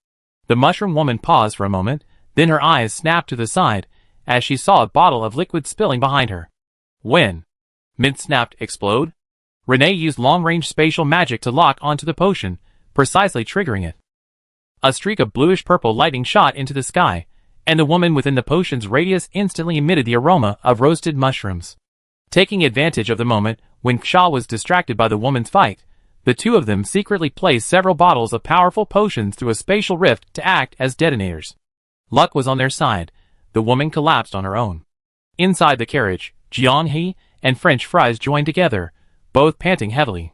[SPEAKER 1] The mushroom woman paused for a moment, then her eyes snapped to the side, as she saw a bottle of liquid spilling behind her. When? Mint snapped, explode? Renee used long-range spatial magic to lock onto the potion, precisely triggering it. A streak of bluish-purple lightning shot into the sky, and the woman within the potion's radius instantly emitted the aroma of roasted mushrooms. Taking advantage of the moment when Ksha was distracted by the woman's fight, the 2 of them secretly placed several bottles of powerful potions through a spatial rift to act as detonators. Luck was on their side. The woman collapsed on her own. Inside the carriage, Jianghe and French fries joined together, both panting heavily.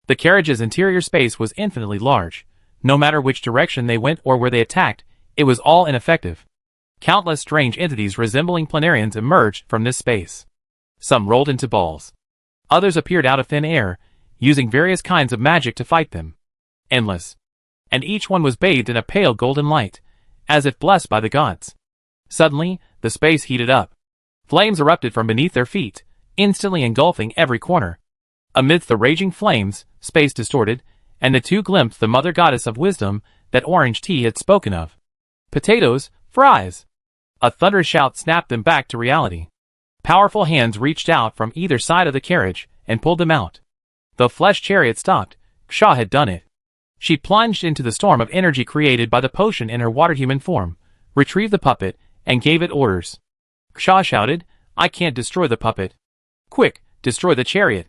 [SPEAKER 1] The carriage's interior space was infinitely large. No matter which direction they went or where they attacked, it was all ineffective. Countless strange entities resembling planarians emerged from this space. Some rolled into balls. Others appeared out of thin air, using various kinds of magic to fight them. Endless. And each one was bathed in a pale golden light, as if blessed by the gods. Suddenly, the space heated up. Flames erupted from beneath their feet, instantly engulfing every corner. Amidst the raging flames, space distorted, and the 2 glimpsed the mother goddess of wisdom that Orange Tea had spoken of. Potatoes, fries! A thunderous shout snapped them back to reality. Powerful hands reached out from either side of the carriage and pulled them out. The flesh chariot stopped. Ksha had done it. She plunged into the storm of energy created by the potion in her water-human form, retrieved the puppet, and gave it orders. Ksha shouted, I can't destroy the puppet. Quick, destroy the chariot.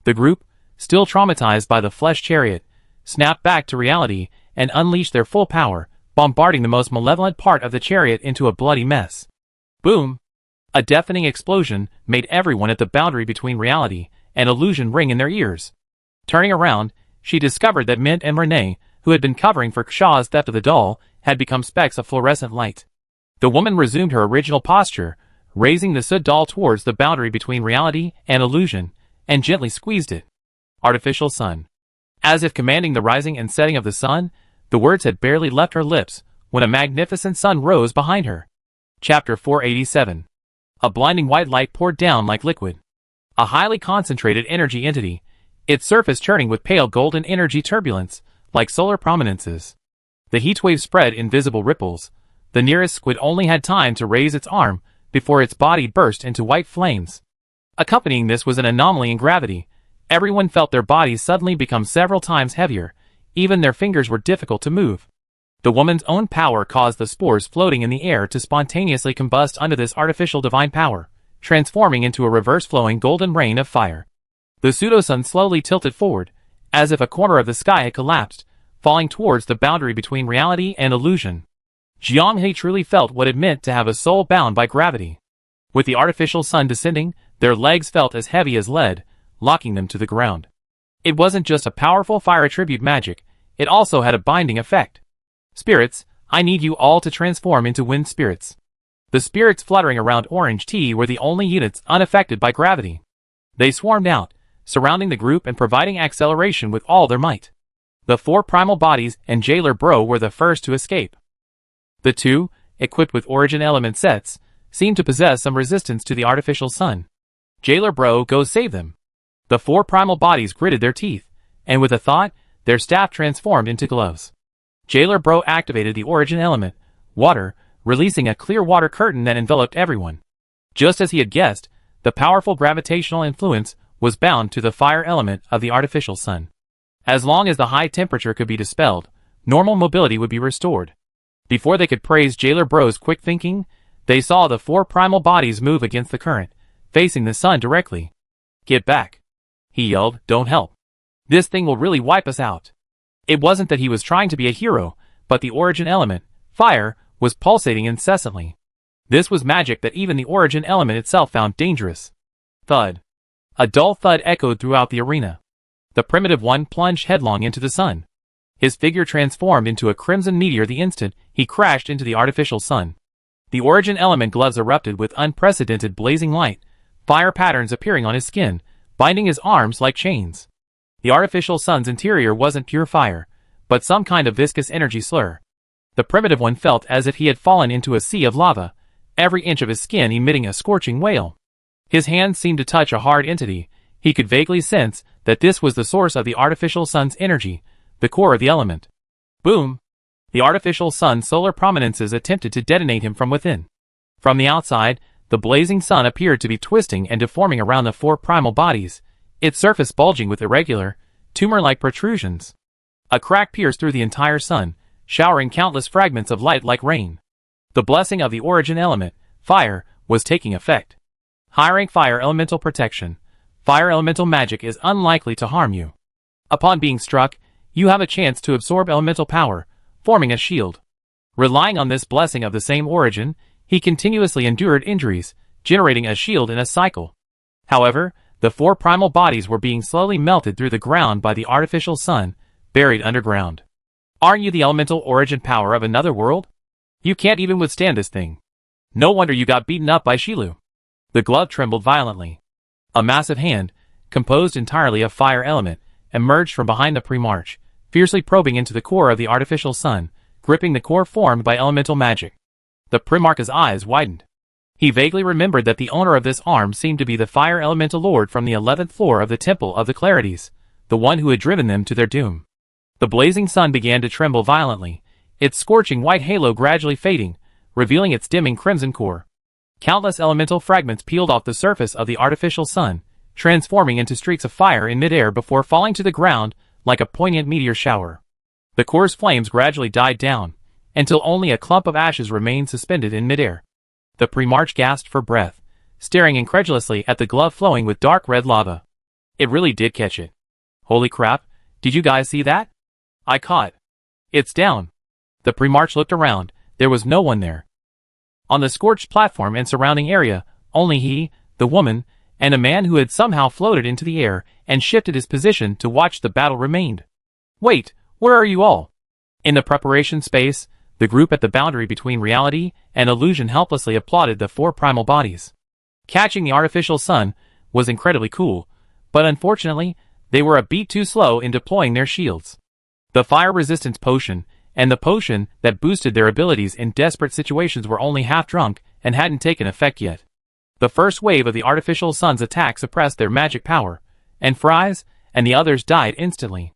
[SPEAKER 1] The group, still traumatized by the flesh chariot, snapped back to reality and unleashed their full power, bombarding the most malevolent part of the chariot into a bloody mess. Boom! A deafening explosion made everyone at the boundary between reality and illusion ring in their ears. Turning around, she discovered that Mint and Renee, who had been covering for Ksha's theft of the doll, had become specks of fluorescent light. The woman resumed her original posture, raising the Sud doll towards the boundary between reality and illusion, and gently squeezed it. Artificial sun. As if commanding the rising and setting of the sun, the words had barely left her lips when a magnificent sun rose behind her. Chapter 487. A blinding white light poured down like liquid. A highly concentrated energy entity, its surface churning with pale golden energy turbulence, like solar prominences. The heatwave spread in visible ripples. The nearest squid only had time to raise its arm before its body burst into white flames. Accompanying this was an anomaly in gravity. Everyone felt their bodies suddenly become several times heavier. Even their fingers were difficult to move. The woman's own power caused the spores floating in the air to spontaneously combust under this artificial divine power, transforming into a reverse-flowing golden rain of fire. The pseudo-sun slowly tilted forward, as if a corner of the sky had collapsed, falling towards the boundary between reality and illusion. Jianghe truly felt what it meant to have a soul bound by gravity. With the artificial sun descending, their legs felt as heavy as lead, locking them to the ground. It wasn't just a powerful fire attribute magic, it also had a binding effect. Spirits, I need you all to transform into wind spirits. The spirits fluttering around Orange Tea were the only units unaffected by gravity. They swarmed out, surrounding the group and providing acceleration with all their might. The 4 primal bodies and Jailer Bro were the first to escape. The 2, equipped with origin element sets, seemed to possess some resistance to the artificial sun. Jailer Bro, go save them. The 4 primal bodies gritted their teeth, and with a thought, their staff transformed into gloves. Jailer Bro activated the origin element, water, releasing a clear water curtain that enveloped everyone. Just as he had guessed, the powerful gravitational influence was bound to the fire element of the artificial sun. As long as the high temperature could be dispelled, normal mobility would be restored. Before they could praise Jailer Bro's quick thinking, they saw the 4 primal bodies move against the current, facing the sun directly. Get back! He yelled, don't help. This thing will really wipe us out. It wasn't that he was trying to be a hero, but the origin element, fire, was pulsating incessantly. This was magic that even the origin element itself found dangerous. Thud. A dull thud echoed throughout the arena. The primitive one plunged headlong into the sun. His figure transformed into a crimson meteor the instant he crashed into the artificial sun. The origin element gloves erupted with unprecedented blazing light, fire patterns appearing on his skin, binding his arms like chains. The artificial sun's interior wasn't pure fire, but some kind of viscous energy slur. The primitive one felt as if he had fallen into a sea of lava, every inch of his skin emitting a scorching wail. His hands seemed to touch a hard entity. He could vaguely sense that this was the source of the artificial sun's energy, the core of the element. Boom! The artificial sun's solar prominences attempted to detonate him from within. From the outside, the blazing sun appeared to be twisting and deforming around the 4 primal bodies, its surface bulging with irregular, tumor-like protrusions. A crack pierced through the entire sun, showering countless fragments of light like rain. The blessing of the origin element, fire, was taking effect. High-rank fire elemental protection. Fire elemental magic is unlikely to harm you. Upon being struck, you have a chance to absorb elemental power, forming a shield. Relying on this blessing of the same origin, he continuously endured injuries, generating a shield in a cycle. However, the 4 primal bodies were being slowly melted through the ground by the artificial sun, buried underground. Aren't you the elemental origin power of another world? You can't even withstand this thing. No wonder you got beaten up by Shilu. The glove trembled violently. A massive hand, composed entirely of fire element, emerged from behind the Primarch, fiercely probing into the core of the artificial sun, gripping the core formed by elemental magic. The Primarch's eyes widened. He vaguely remembered that the owner of this arm seemed to be the fire elemental lord from the 11th floor of the Temple of the Clarities, the one who had driven them to their doom. The blazing sun began to tremble violently, its scorching white halo gradually fading, revealing its dimming crimson core. Countless elemental fragments peeled off the surface of the artificial sun, transforming into streaks of fire in midair before falling to the ground like a poignant meteor shower. The core's flames gradually died down, until only a clump of ashes remained suspended in midair. The Primarch gasped for breath, staring incredulously at the glove flowing with dark red lava. It really did catch it. Holy crap, did you guys see that? I caught. It's down. The Primarch looked around, there was no one there. On the scorched platform and surrounding area, only he, the woman, and a man who had somehow floated into the air and shifted his position to watch the battle remained. Wait, where are you all? In the preparation space, the group at the boundary between reality and illusion helplessly applauded the 4 primal bodies. Catching the artificial sun was incredibly cool, but unfortunately, they were a beat too slow in deploying their shields. The fire resistance potion and the potion that boosted their abilities in desperate situations were only half drunk and hadn't taken effect yet. The first wave of the artificial sun's attack suppressed their magic power, and Fries and the others died instantly.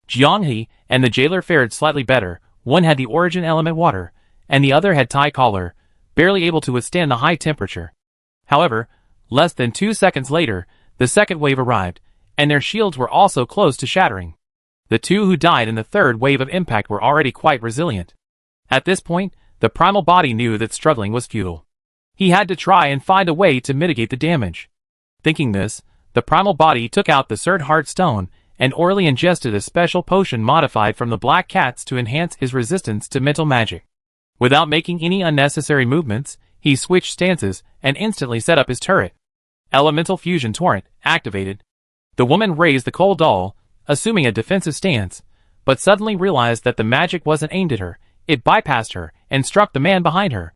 [SPEAKER 1] Jianghe and the jailer fared slightly better. One had the origin element water, and the other had tie collar, barely able to withstand the high temperature. However, less than 2 seconds later, the second wave arrived, and their shields were also close to shattering. The 2 who died in the third wave of impact were already quite resilient. At this point, the primal body knew that struggling was futile. He had to try and find a way to mitigate the damage. Thinking this, the primal body took out the Surd Heart Stone and orally ingested a special potion modified from the black cats to enhance his resistance to mental magic. Without making any unnecessary movements, he switched stances and instantly set up his turret. Elemental Fusion Torrent activated. The woman raised the coal doll, assuming a defensive stance, but suddenly realized that the magic wasn't aimed at her. It bypassed her and struck the man behind her.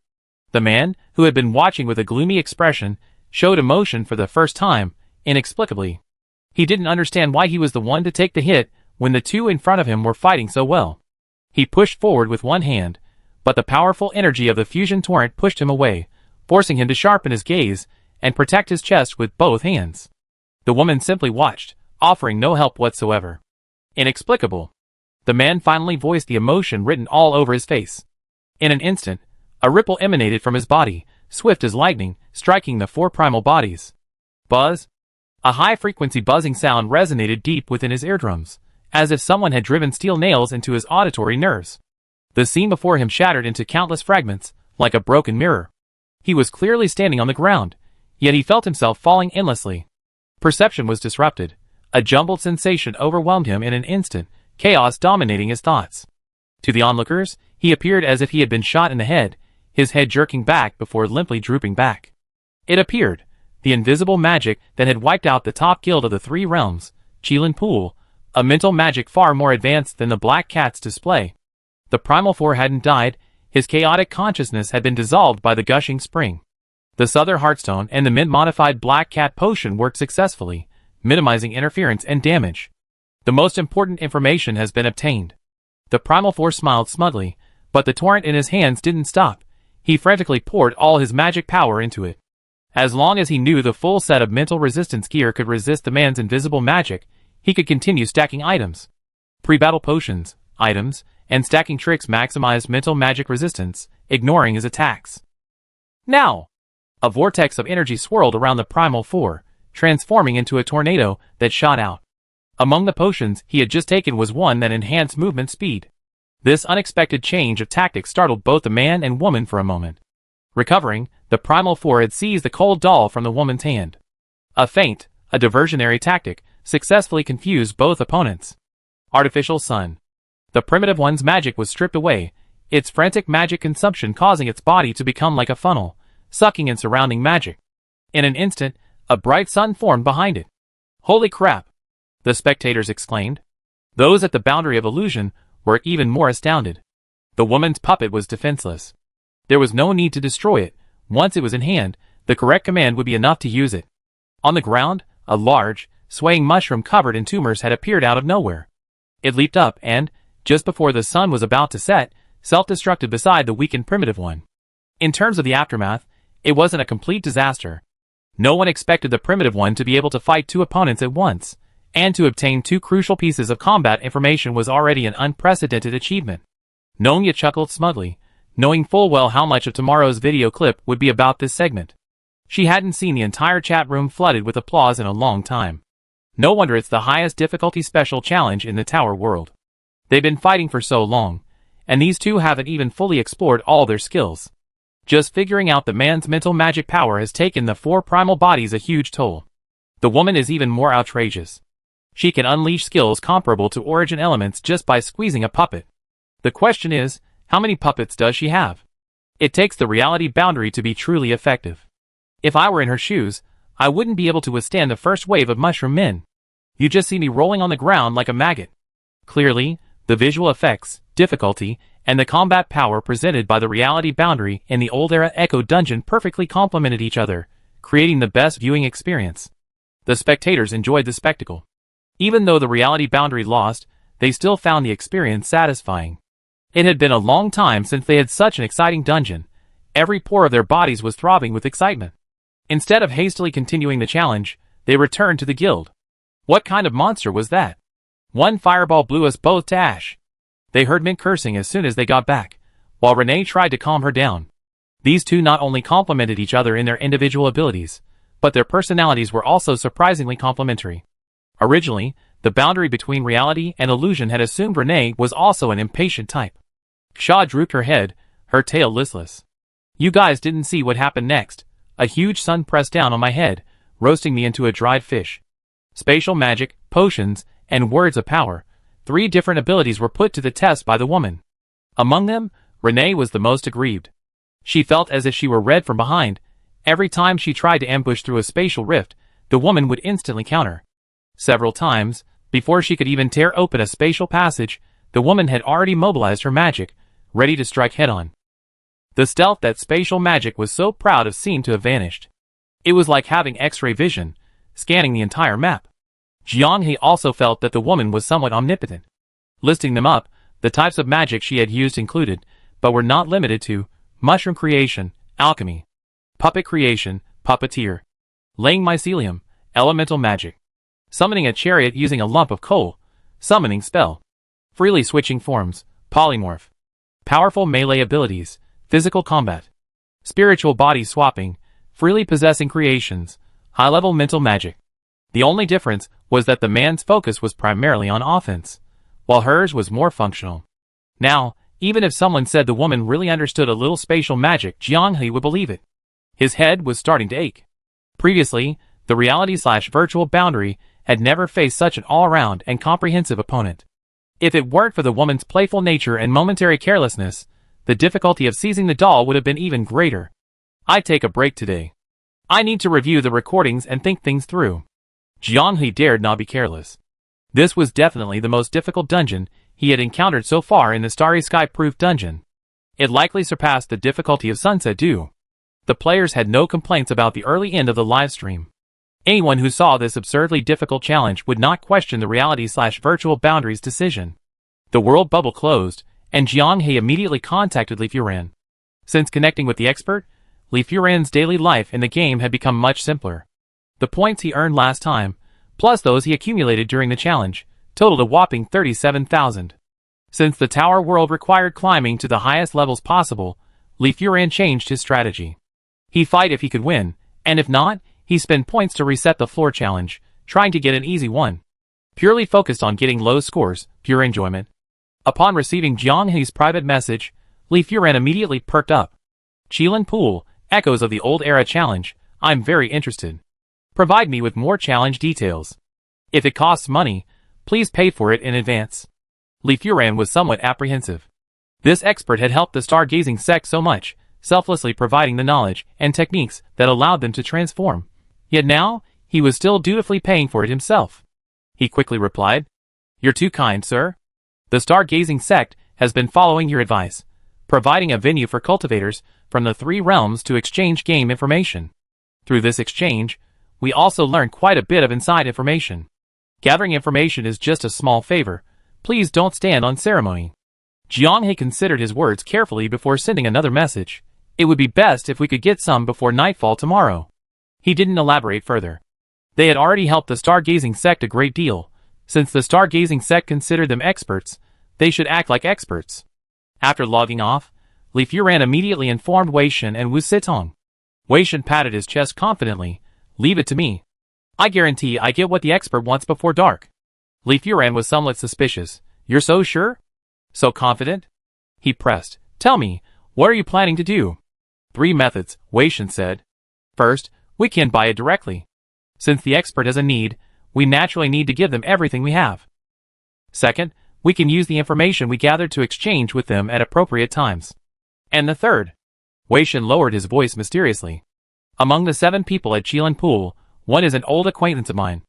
[SPEAKER 1] The man, who had been watching with a gloomy expression, showed emotion for the first time, inexplicably. He didn't understand why he was the one to take the hit when the two in front of him were fighting so well. He pushed forward with one hand, but the powerful energy of the fusion torrent pushed him away, forcing him to sharpen his gaze and protect his chest with both hands. The woman simply watched, offering no help whatsoever. Inexplicable. The man finally voiced the emotion written all over his face. In an instant, a ripple emanated from his body, swift as lightning, striking the four primal bodies. Buzz. A high-frequency buzzing sound resonated deep within his eardrums, as if someone had driven steel nails into his auditory nerves. The scene before him shattered into countless fragments, like a broken mirror. He was clearly standing on the ground, yet he felt himself falling endlessly. Perception was disrupted. A jumbled sensation overwhelmed him in an instant, chaos dominating his thoughts. To the onlookers, he appeared as if he had been shot in the head, his head jerking back before limply drooping back. It appeared, the invisible magic that had wiped out the top guild of the three realms, Qilin Pool, a mental magic far more advanced than the Black Cat's display. The Primal Four hadn't died, his chaotic consciousness had been dissolved by the gushing spring. The Southern Heartstone and the mint-modified Black Cat potion worked successfully, minimizing interference and damage. The most important information has been obtained. The Primal Four smiled smugly, but the torrent in his hands didn't stop. He frantically poured all his magic power into it. As long as he knew the full set of mental resistance gear could resist the man's invisible magic, he could continue stacking items. Pre-battle potions, items, and stacking tricks maximized mental magic resistance, ignoring his attacks. Now! A vortex of energy swirled around the Primal Four, transforming into a tornado that shot out. Among the potions he had just taken was one that enhanced movement speed. This unexpected change of tactics startled both the man and woman for a moment. Recovering, the Primal Four had seized the cold doll from the woman's hand. A feint, a diversionary tactic, successfully confused both opponents. Artificial Sun. The primitive one's magic was stripped away, its frantic magic consumption causing its body to become like a funnel, sucking in surrounding magic. In an instant, a bright sun formed behind it. Holy crap! The spectators exclaimed. Those at the boundary of illusion were even more astounded. The woman's puppet was defenseless. There was no need to destroy it. Once it was in hand, the correct command would be enough to use it. On the ground, a large, swaying mushroom covered in tumors had appeared out of nowhere. It leaped up and, just before the sun was about to set, self-destructed beside the weakened primitive one. In terms of the aftermath, it wasn't a complete disaster. No one expected the primitive one to be able to fight two opponents at once, and to obtain two crucial pieces of combat information was already an unprecedented achievement. Nonya chuckled smugly, knowing full well how much of tomorrow's video clip would be about this segment. She hadn't seen the entire chat room flooded with applause in a long time. No wonder it's the highest difficulty special challenge in the tower world. They've been fighting for so long, and these two haven't even fully explored all their skills. Just figuring out the man's mental magic power has taken the four primal bodies a huge toll. The woman is even more outrageous. She can unleash skills comparable to origin elements just by squeezing a puppet. The question is, how many puppets does she have? It takes the reality boundary to be truly effective. If I were in her shoes, I wouldn't be able to withstand the first wave of mushroom men. You just see me rolling on the ground like a maggot. Clearly, the visual effects, difficulty, and the combat power presented by the reality boundary in the old-era Echo Dungeon perfectly complemented each other, creating the best viewing experience. The spectators enjoyed the spectacle. Even though the reality boundary lost, they still found the experience satisfying. It had been a long time since they had such an exciting dungeon. Every pore of their bodies was throbbing with excitement. Instead of hastily continuing the challenge, they returned to the guild. What kind of monster was that? One fireball blew us both to ash. They heard Mint cursing as soon as they got back, while Renee tried to calm her down. These two not only complemented each other in their individual abilities, but their personalities were also surprisingly complementary. Originally, the boundary between reality and illusion had assumed Renee was also an impatient type. Shaw drooped her head, her tail listless. You guys didn't see what happened next. A huge sun pressed down on my head, roasting me into a dried fish. Spatial magic, potions, and words of power. 3 different abilities were put to the test by the woman. Among them, Renee was the most aggrieved. She felt as if she were read from behind. Every time she tried to ambush through a spatial rift, the woman would instantly counter. Several times, before she could even tear open a spatial passage, the woman had already mobilized her magic, ready to strike head-on. The stealth that spatial magic was so proud of seemed to have vanished. It was like having X-ray vision, scanning the entire map. Jiang He also felt that the woman was somewhat omnipotent. Listing them up, the types of magic she had used included, but were not limited to, mushroom creation, alchemy, puppet creation, puppeteer, laying mycelium, elemental magic, summoning a chariot using a lump of coal, summoning spell, freely switching forms, polymorph, powerful melee abilities, physical combat, spiritual body swapping, freely possessing creations, high-level mental magic. The only difference was that the man's focus was primarily on offense, while hers was more functional. Now, even if someone said the woman really understood a little spatial magic, Jiang He would believe it. His head was starting to ache. Previously, the reality/virtual boundary had never faced such an all-around and comprehensive opponent. If it weren't for the woman's playful nature and momentary carelessness, the difficulty of seizing the doll would have been even greater. I'd take a break today. I need to review the recordings and think things through. Jiang He dared not be careless. This was definitely the most difficult dungeon he had encountered so far in the Starry Sky-proof dungeon. It likely surpassed the difficulty of Sunset Dew. The players had no complaints about the early end of the livestream. Anyone who saw this absurdly difficult challenge would not question the reality/virtual boundaries decision. The world bubble closed, and Jiang He immediately contacted Li Furan. Since connecting with the expert, Li Furan's daily life in the game had become much simpler. The points he earned last time, plus those he accumulated during the challenge, totaled a whopping 37,000. Since the tower world required climbing to the highest levels possible, Li Furan changed his strategy. He'd fight if he could win, and if not, he'd spend points to reset the floor challenge, trying to get an easy one. Purely focused on getting low scores, pure enjoyment. Upon receiving Jiang He's private message, Li Furan immediately perked up. Qilin Pool, echoes of the old era challenge, I'm very interested. Provide me with more challenge details. If it costs money, please pay for it in advance. Li Furan was somewhat apprehensive. This expert had helped the stargazing sect so much, selflessly providing the knowledge and techniques that allowed them to transform. Yet now, he was still dutifully paying for it himself. He quickly replied, "You're too kind, sir. The stargazing sect has been following your advice, providing a venue for cultivators from the three realms to exchange game information. Through this exchange, we also learn quite a bit of inside information. Gathering information is just a small favor. Please don't stand on ceremony." Jiang He considered his words carefully before sending another message. It would be best if we could get some before nightfall tomorrow. He didn't elaborate further. They had already helped the stargazing sect a great deal. Since the stargazing sect considered them experts, they should act like experts. After logging off, Li Furan immediately informed Wei Shen and Wu Sitong. Wei Shen patted his chest confidently. "Leave it to me. I guarantee I get what the expert wants before dark." Li Furan was somewhat suspicious. "You're so sure? So confident?" He pressed. "Tell me, what are you planning to do?" "3 methods, Wei Shen said. "First, we can buy it directly. Since the expert has a need, we naturally need to give them everything we have. Second, we can use the information we gathered to exchange with them at appropriate times. And the third." Wei Shen lowered his voice mysteriously. "Among the 7 people at Qilin Pool, one is an old acquaintance of mine.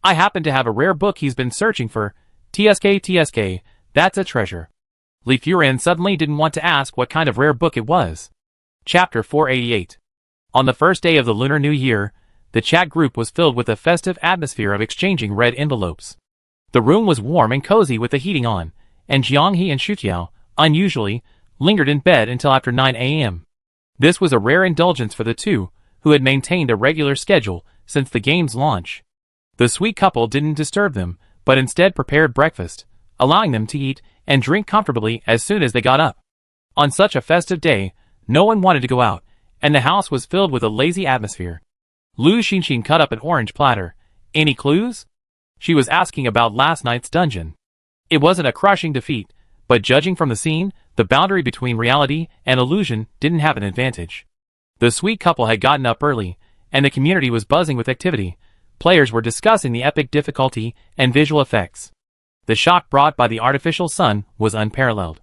[SPEAKER 1] I happen to have a rare book he's been searching for. TSK, that's a treasure." Li Furan suddenly didn't want to ask what kind of rare book it was. Chapter 488. On the first day of the Lunar New Year, the chat group was filled with a festive atmosphere of exchanging red envelopes. The room was warm and cozy with the heating on, and Jiang He and Shutiao, unusually, lingered in bed until after 9 a.m. This was a rare indulgence for the two, who had maintained a regular schedule since the game's launch. The sweet couple didn't disturb them, but instead prepared breakfast, allowing them to eat and drink comfortably as soon as they got up. On such a festive day, no one wanted to go out, and the house was filled with a lazy atmosphere. Lu Xinxin cut up an orange platter. "Any clues?" She was asking about last night's dungeon. It wasn't a crushing defeat, but judging from the scene, the boundary between reality and illusion didn't have an advantage. The sweet couple had gotten up early, and the community was buzzing with activity. Players were discussing the epic difficulty and visual effects. The shock brought by the artificial sun was unparalleled.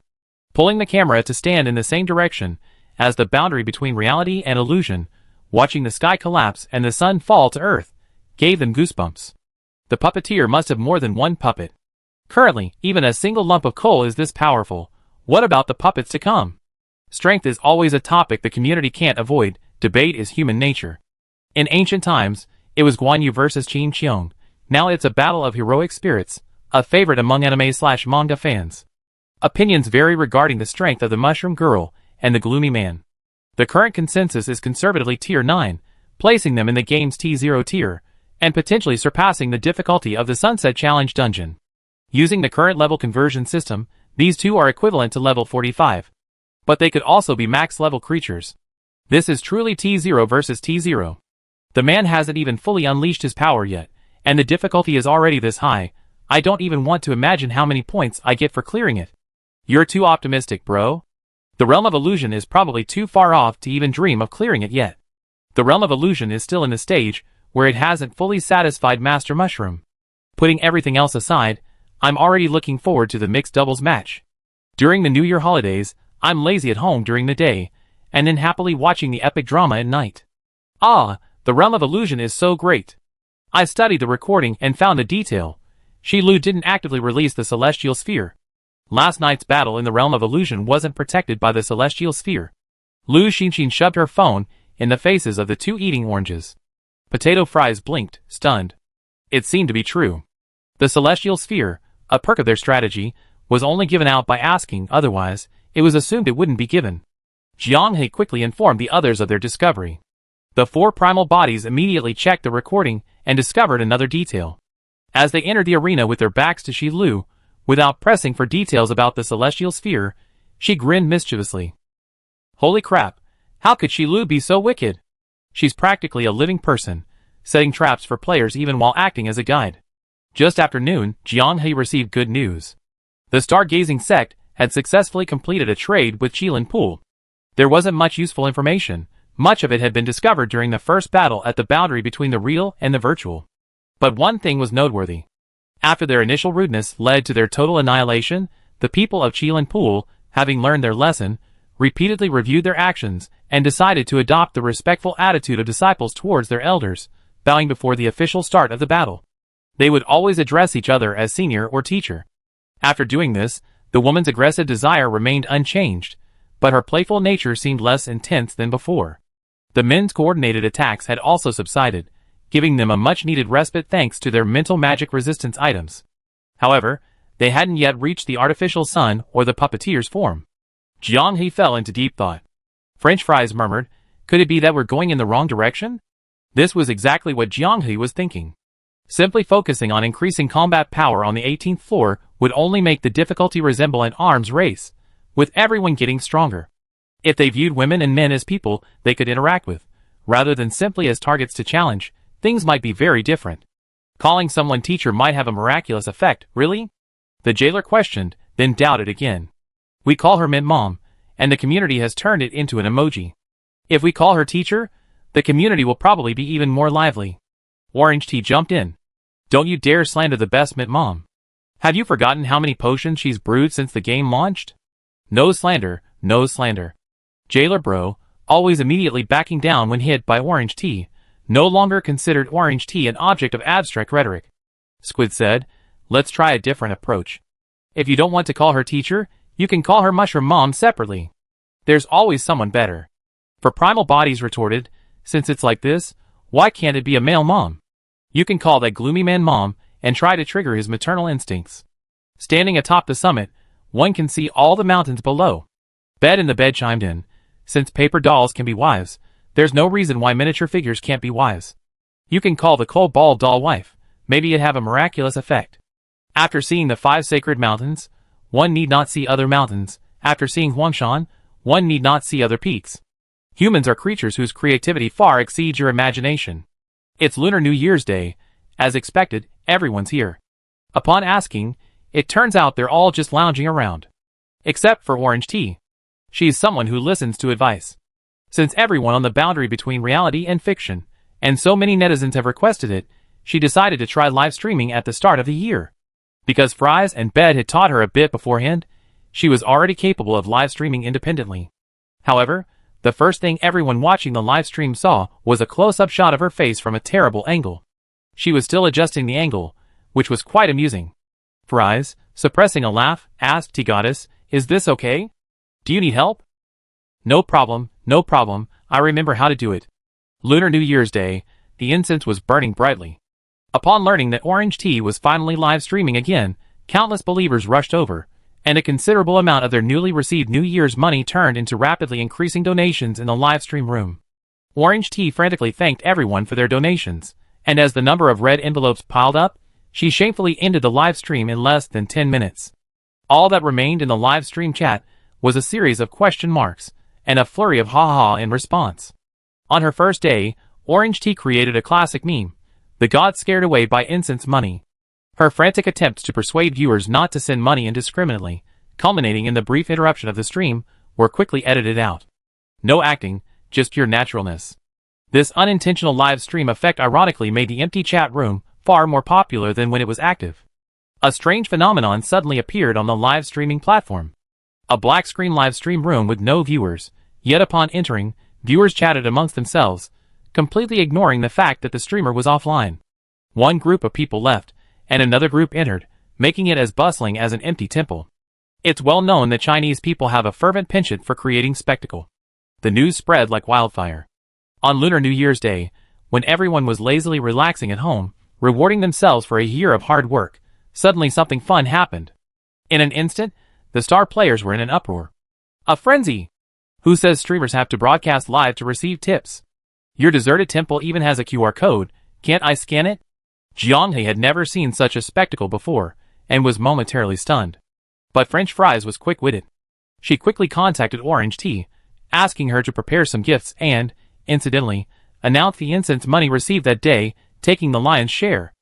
[SPEAKER 1] Pulling the camera to stand in the same direction as the boundary between reality and illusion, watching the sky collapse and the sun fall to earth, gave them goosebumps. The puppeteer must have more than one puppet. Currently, even a single lump of coal is this powerful. What about the puppets to come? Strength is always a topic the community can't avoid. Debate is human nature. In ancient times, it was Guan Yu versus Qin Qiong. Now it's a battle of heroic spirits, a favorite among anime/manga fans. Opinions vary regarding the strength of the Mushroom Girl and the Gloomy Man. The current consensus is conservatively Tier 9, placing them in the game's T0 tier, and potentially surpassing the difficulty of the Sunset Challenge dungeon. Using the current level conversion system, these two are equivalent to level 45. But they could also be max level creatures. This is truly T0 versus T0. The man hasn't even fully unleashed his power yet, and the difficulty is already this high. I don't even want to imagine how many points I get for clearing it. You're too optimistic, bro. The Realm of Illusion is probably too far off to even dream of clearing it yet. The Realm of Illusion is still in the stage where it hasn't fully satisfied Master Mushroom. Putting everything else aside, I'm already looking forward to the mixed doubles match. During the New Year holidays, I'm lazy at home during the day, and then happily watching the epic drama at night. Ah, the Realm of Illusion is so great. I studied the recording and found a detail. Shi Lu didn't actively release the Celestial Sphere. Last night's battle in the Realm of Illusion wasn't protected by the Celestial Sphere. Lu Xinxin shoved her phone in the faces of the two eating oranges. Potato Fries blinked, stunned. It seemed to be true. The Celestial Sphere, a perk of their strategy, was only given out by asking, otherwise, it was assumed it wouldn't be given. Jiang He quickly informed the others of their discovery. The four primal bodies immediately checked the recording and discovered another detail. As they entered the arena with their backs to Shi Lu, without pressing for details about the Celestial Sphere, she grinned mischievously. Holy crap, how could Shi Lu be so wicked? She's practically a living person, setting traps for players even while acting as a guide. Just after noon, Jiang He received good news. The Stargazing sect had successfully completed a trade with Qilin Pool. There wasn't much useful information. Much of it had been discovered during the first battle at the boundary between the real and the virtual. But one thing was noteworthy. After their initial rudeness led to their total annihilation, the people of Qilin Pool, having learned their lesson, repeatedly reviewed their actions and decided to adopt the respectful attitude of disciples towards their elders, bowing before the official start of the battle. They would always address each other as senior or teacher. After doing this, the woman's aggressive desire remained unchanged, but her playful nature seemed less intense than before. The men's coordinated attacks had also subsided, giving them a much-needed respite thanks to their mental magic resistance items. However, they hadn't yet reached the artificial sun or the puppeteer's form. Jiang He fell into deep thought. French Fries murmured, could it be that we're going in the wrong direction? This was exactly what Jiang He was thinking. Simply focusing on increasing combat power on the 18th floor would only make the difficulty resemble an arms race, with everyone getting stronger. If they viewed women and men as people they could interact with, rather than simply as targets to challenge, things might be very different. Calling someone teacher might have a miraculous effect, really? The jailer questioned, then doubted again. We call her Mint Mom, and the community has turned it into an emoji. If we call her teacher, the community will probably be even more lively. Orange Tea jumped in. Don't you dare slander the best Mint Mom. Have you forgotten how many potions she's brewed since the game launched? No slander, no slander. Jailer bro, always immediately backing down when hit by Orange Tea, no longer considered Orange Tea an object of abstract rhetoric. Squid said, let's try a different approach. If you don't want to call her teacher, you can call her Mushroom Mom separately. There's always someone better. For Primal Bodies retorted, since it's like this, why can't it be a male mom? You can call that Gloomy Man Mom and try to trigger his maternal instincts. Standing atop the summit, one can see all the mountains below. Bed in the Bed chimed in, since paper dolls can be wives, there's no reason why miniature figures can't be wives. You can call the Coal Ball doll wife, maybe it'd have a miraculous effect. After seeing the 5 sacred mountains, one need not see other mountains. After seeing Huangshan, one need not see other peaks. Humans are creatures whose creativity far exceeds your imagination. It's Lunar New Year's Day. As expected, everyone's here. Upon asking, it turns out they're all just lounging around. Except for Orange Tea. She's someone who listens to advice. Since everyone on the boundary between reality and fiction, and so many netizens have requested it, she decided to try live streaming at the start of the year. Because Fries and Bed had taught her a bit beforehand, she was already capable of live streaming independently. However, the first thing everyone watching the live stream saw was a close-up shot of her face from a terrible angle. She was still adjusting the angle, which was quite amusing. Fries, suppressing a laugh, asked T-Goddess, is this okay? Do you need help? No problem, I remember how to do it. Lunar New Year's Day, the incense was burning brightly. Upon learning that Orange Tea was finally live streaming again, countless believers rushed over, and a considerable amount of their newly received New Year's money turned into rapidly increasing donations in the live stream room. Orange Tea frantically thanked everyone for their donations, and as the number of red envelopes piled up, she shamefully ended the live stream in less than 10 minutes. All that remained in the live stream chat was a series of question marks, and a flurry of ha-ha in response. On her first day, Orange Tea created a classic meme, the gods scared away by incense money. Her frantic attempts to persuade viewers not to send money indiscriminately, culminating in the brief interruption of the stream, were quickly edited out. No acting, just pure naturalness. This unintentional live stream effect ironically made the empty chat room far more popular than when it was active. A strange phenomenon suddenly appeared on the live streaming platform. A black screen live stream room with no viewers, yet upon entering, viewers chatted amongst themselves, completely ignoring the fact that the streamer was offline. One group of people left, and another group entered, making it as bustling as an empty temple. It's well known that Chinese people have a fervent penchant for creating spectacle. The news spread like wildfire. On Lunar New Year's Day, when everyone was lazily relaxing at home, rewarding themselves for a year of hard work, suddenly something fun happened. In an instant, the star players were in an uproar. A frenzy! Who says streamers have to broadcast live to receive tips? Your deserted temple even has a QR code, can't I scan it? Jianghe had never seen such a spectacle before, and was momentarily stunned. But French Fries was quick-witted. She quickly contacted Orange Tea, asking her to prepare some gifts and, incidentally, announced the incense money received that day, taking the lion's share.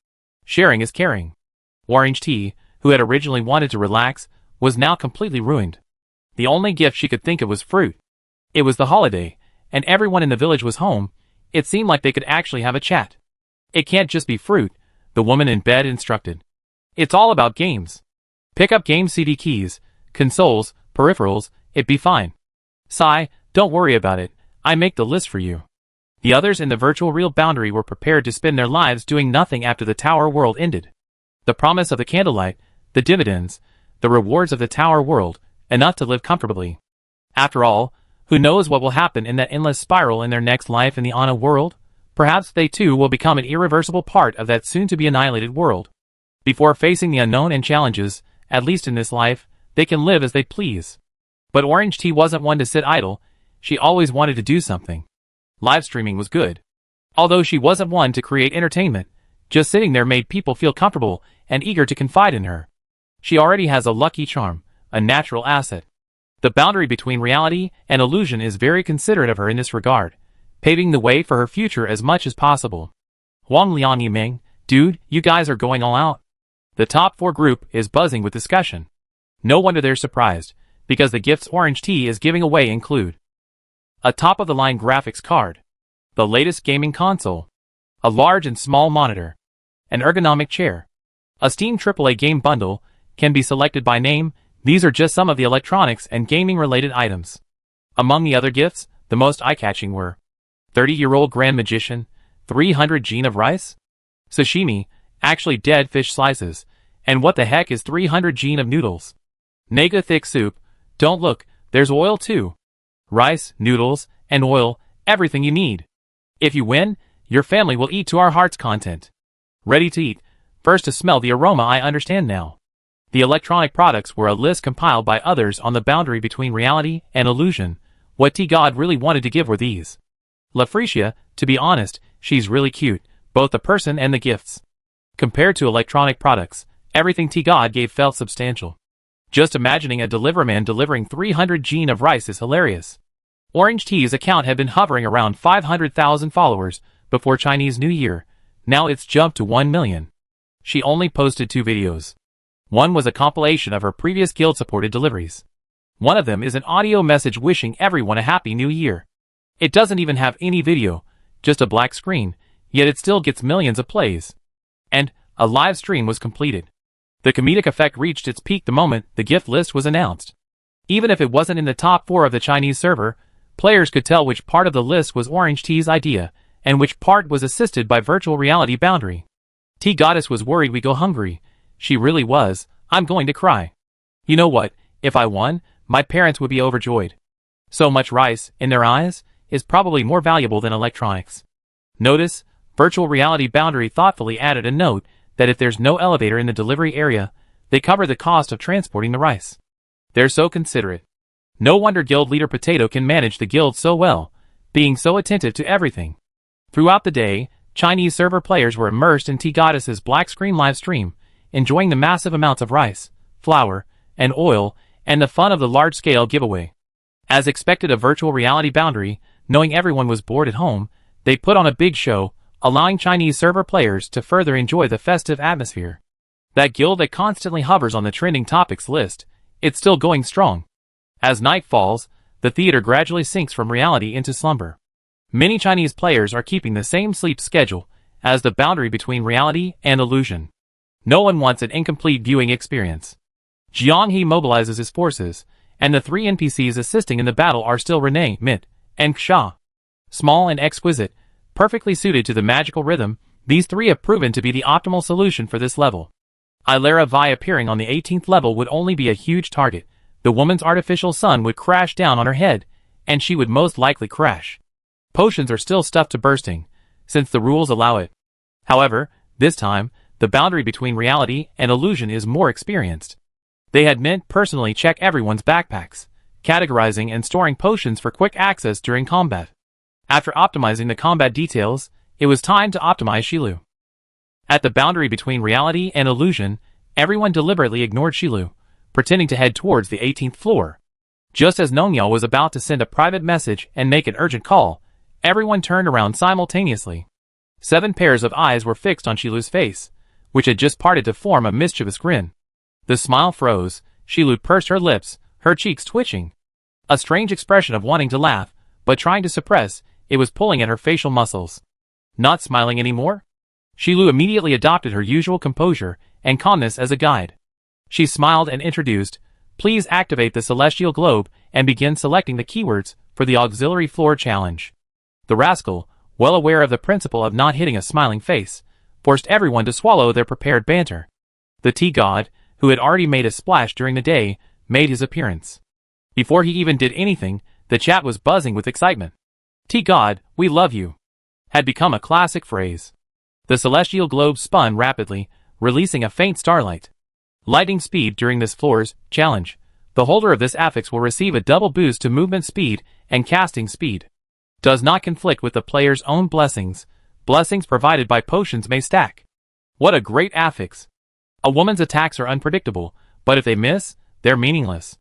[SPEAKER 1] Sharing is caring. Orange Tea, who had originally wanted to relax, was now completely ruined. The only gift she could think of was fruit. It was the holiday, and everyone in the village was home. It seemed like they could actually have a chat. It can't just be fruit, the woman in bed instructed. It's all about games. Pick up game CD keys, consoles, peripherals, it'd be fine. Sigh, don't worry about it, I make the list for you. The others in the virtual real boundary were prepared to spend their lives doing nothing after the tower world ended. The promise of the candlelight, the dividends, the rewards of the tower world, enough to live comfortably. After all, who knows what will happen in that endless spiral in their next life in the Ana world? Perhaps they too will become an irreversible part of that soon-to-be annihilated world. Before facing the unknown and challenges, at least in this life, they can live as they please. But Orange Tea wasn't one to sit idle, she always wanted to do something. Live streaming was good. Although she wasn't one to create entertainment, just sitting there made people feel comfortable and eager to confide in her. She already has a lucky charm, a natural asset. The boundary between reality and illusion is very considerate of her in this regard, paving the way for her future as much as possible. Huang Liang Yiming, dude, you guys are going all out. The top 4 group is buzzing with discussion. No wonder they're surprised, because the gifts Orange Tea is giving away include a top-of-the-line graphics card, the latest gaming console, a large and small monitor, an ergonomic chair, a Steam AAA game bundle, can be selected by name. These are just some of the electronics and gaming-related items. Among the other gifts, the most eye-catching were 30-year-old Grand Magician, 300 gene of rice, sashimi, actually dead fish slices, and what the heck is 300 gene of noodles? Nega thick soup, don't look, there's oil too. Rice, noodles, and oil, everything you need. If you win, your family will eat to our heart's content. Ready to eat, first to smell the aroma. I understand now. The electronic products were a list compiled by others on the boundary between reality and illusion. What T-God really wanted to give were these. La Freesia, to be honest, she's really cute, both the person and the gifts. Compared to electronic products, everything T-God gave felt substantial. Just imagining a deliverman delivering 300 gene of rice is hilarious. Orange Tea's account had been hovering around 500,000 followers before Chinese New Year. Now it's jumped to 1 million. She only posted 2 videos. One was a compilation of her previous guild-supported deliveries. One of them is an audio message wishing everyone a happy new year. It doesn't even have any video, just a black screen, yet it still gets millions of plays. And a live stream was completed. The comedic effect reached its peak the moment the gift list was announced. Even if it wasn't in the top 4 of the Chinese server, players could tell which part of the list was Orange Tea's idea, and which part was assisted by virtual reality boundary. T-Goddess was worried we go hungry. She really was. I'm going to cry. You know what, if I won, my parents would be overjoyed. So much rice, in their eyes, is probably more valuable than electronics. Notice, Virtual reality boundary thoughtfully added a note that if there's no elevator in the delivery area, they cover the cost of transporting the rice. They're so considerate. No wonder guild leader Potato can manage the guild so well, being so attentive to everything. Throughout the day, Chinese server players were immersed in Tea Goddess's black screen live stream, enjoying the massive amounts of rice, flour, and oil, and the fun of the large-scale giveaway. As expected of virtual reality boundary, knowing everyone was bored at home, they put on a big show, allowing Chinese server players to further enjoy the festive atmosphere. That guild that constantly hovers on the trending topics list, it's still going strong. As night falls, the theater gradually sinks from reality into slumber. Many Chinese players are keeping the same sleep schedule as the boundary between reality and illusion. No one wants an incomplete viewing experience. Jiang He mobilizes his forces, and the three NPCs assisting in the battle are still Renee, Mit, and Ksha. Small and exquisite, perfectly suited to the magical rhythm, these three have proven to be the optimal solution for this level. Ilera Vi appearing on the 18th level would only be a huge target. The woman's artificial sun would crash down on her head, and she would most likely crash. Potions are still stuffed to bursting, since the rules allow it. However, this time, the boundary between reality and illusion is more experienced. They had Mint personally check everyone's backpacks, categorizing and storing potions for quick access during combat. After optimizing the combat details, it was time to optimize Shilu. At the boundary between reality and illusion, everyone deliberately ignored Shilu, pretending to head towards the 18th floor. Just as Nongyao was about to send a private message and make an urgent call, everyone turned around simultaneously. 7 pairs of eyes were fixed on Shilu's face, which had just parted to form a mischievous grin. The smile froze, Shilu pursed her lips, her cheeks twitching. A strange expression of wanting to laugh, but trying to suppress, it was pulling at her facial muscles. Not smiling anymore? Shilu immediately adopted her usual composure and calmness as a guide. She smiled and introduced, "Please activate the celestial globe and begin selecting the keywords for the auxiliary floor challenge." The rascal, well aware of the principle of not hitting a smiling face, forced everyone to swallow their prepared banter. The tea god, who had already made a splash during the day, made his appearance. Before he even did anything, the chat was buzzing with excitement. "Tea god, we love you," had become a classic phrase. The celestial globe spun rapidly, releasing a faint starlight. Lightning speed during this floor's challenge. The holder of this affix will receive a double boost to movement speed and casting speed. Does not conflict with the player's own blessings. Blessings provided by potions may stack. What a great affix. A woman's attacks are unpredictable, but if they miss, they're meaningless.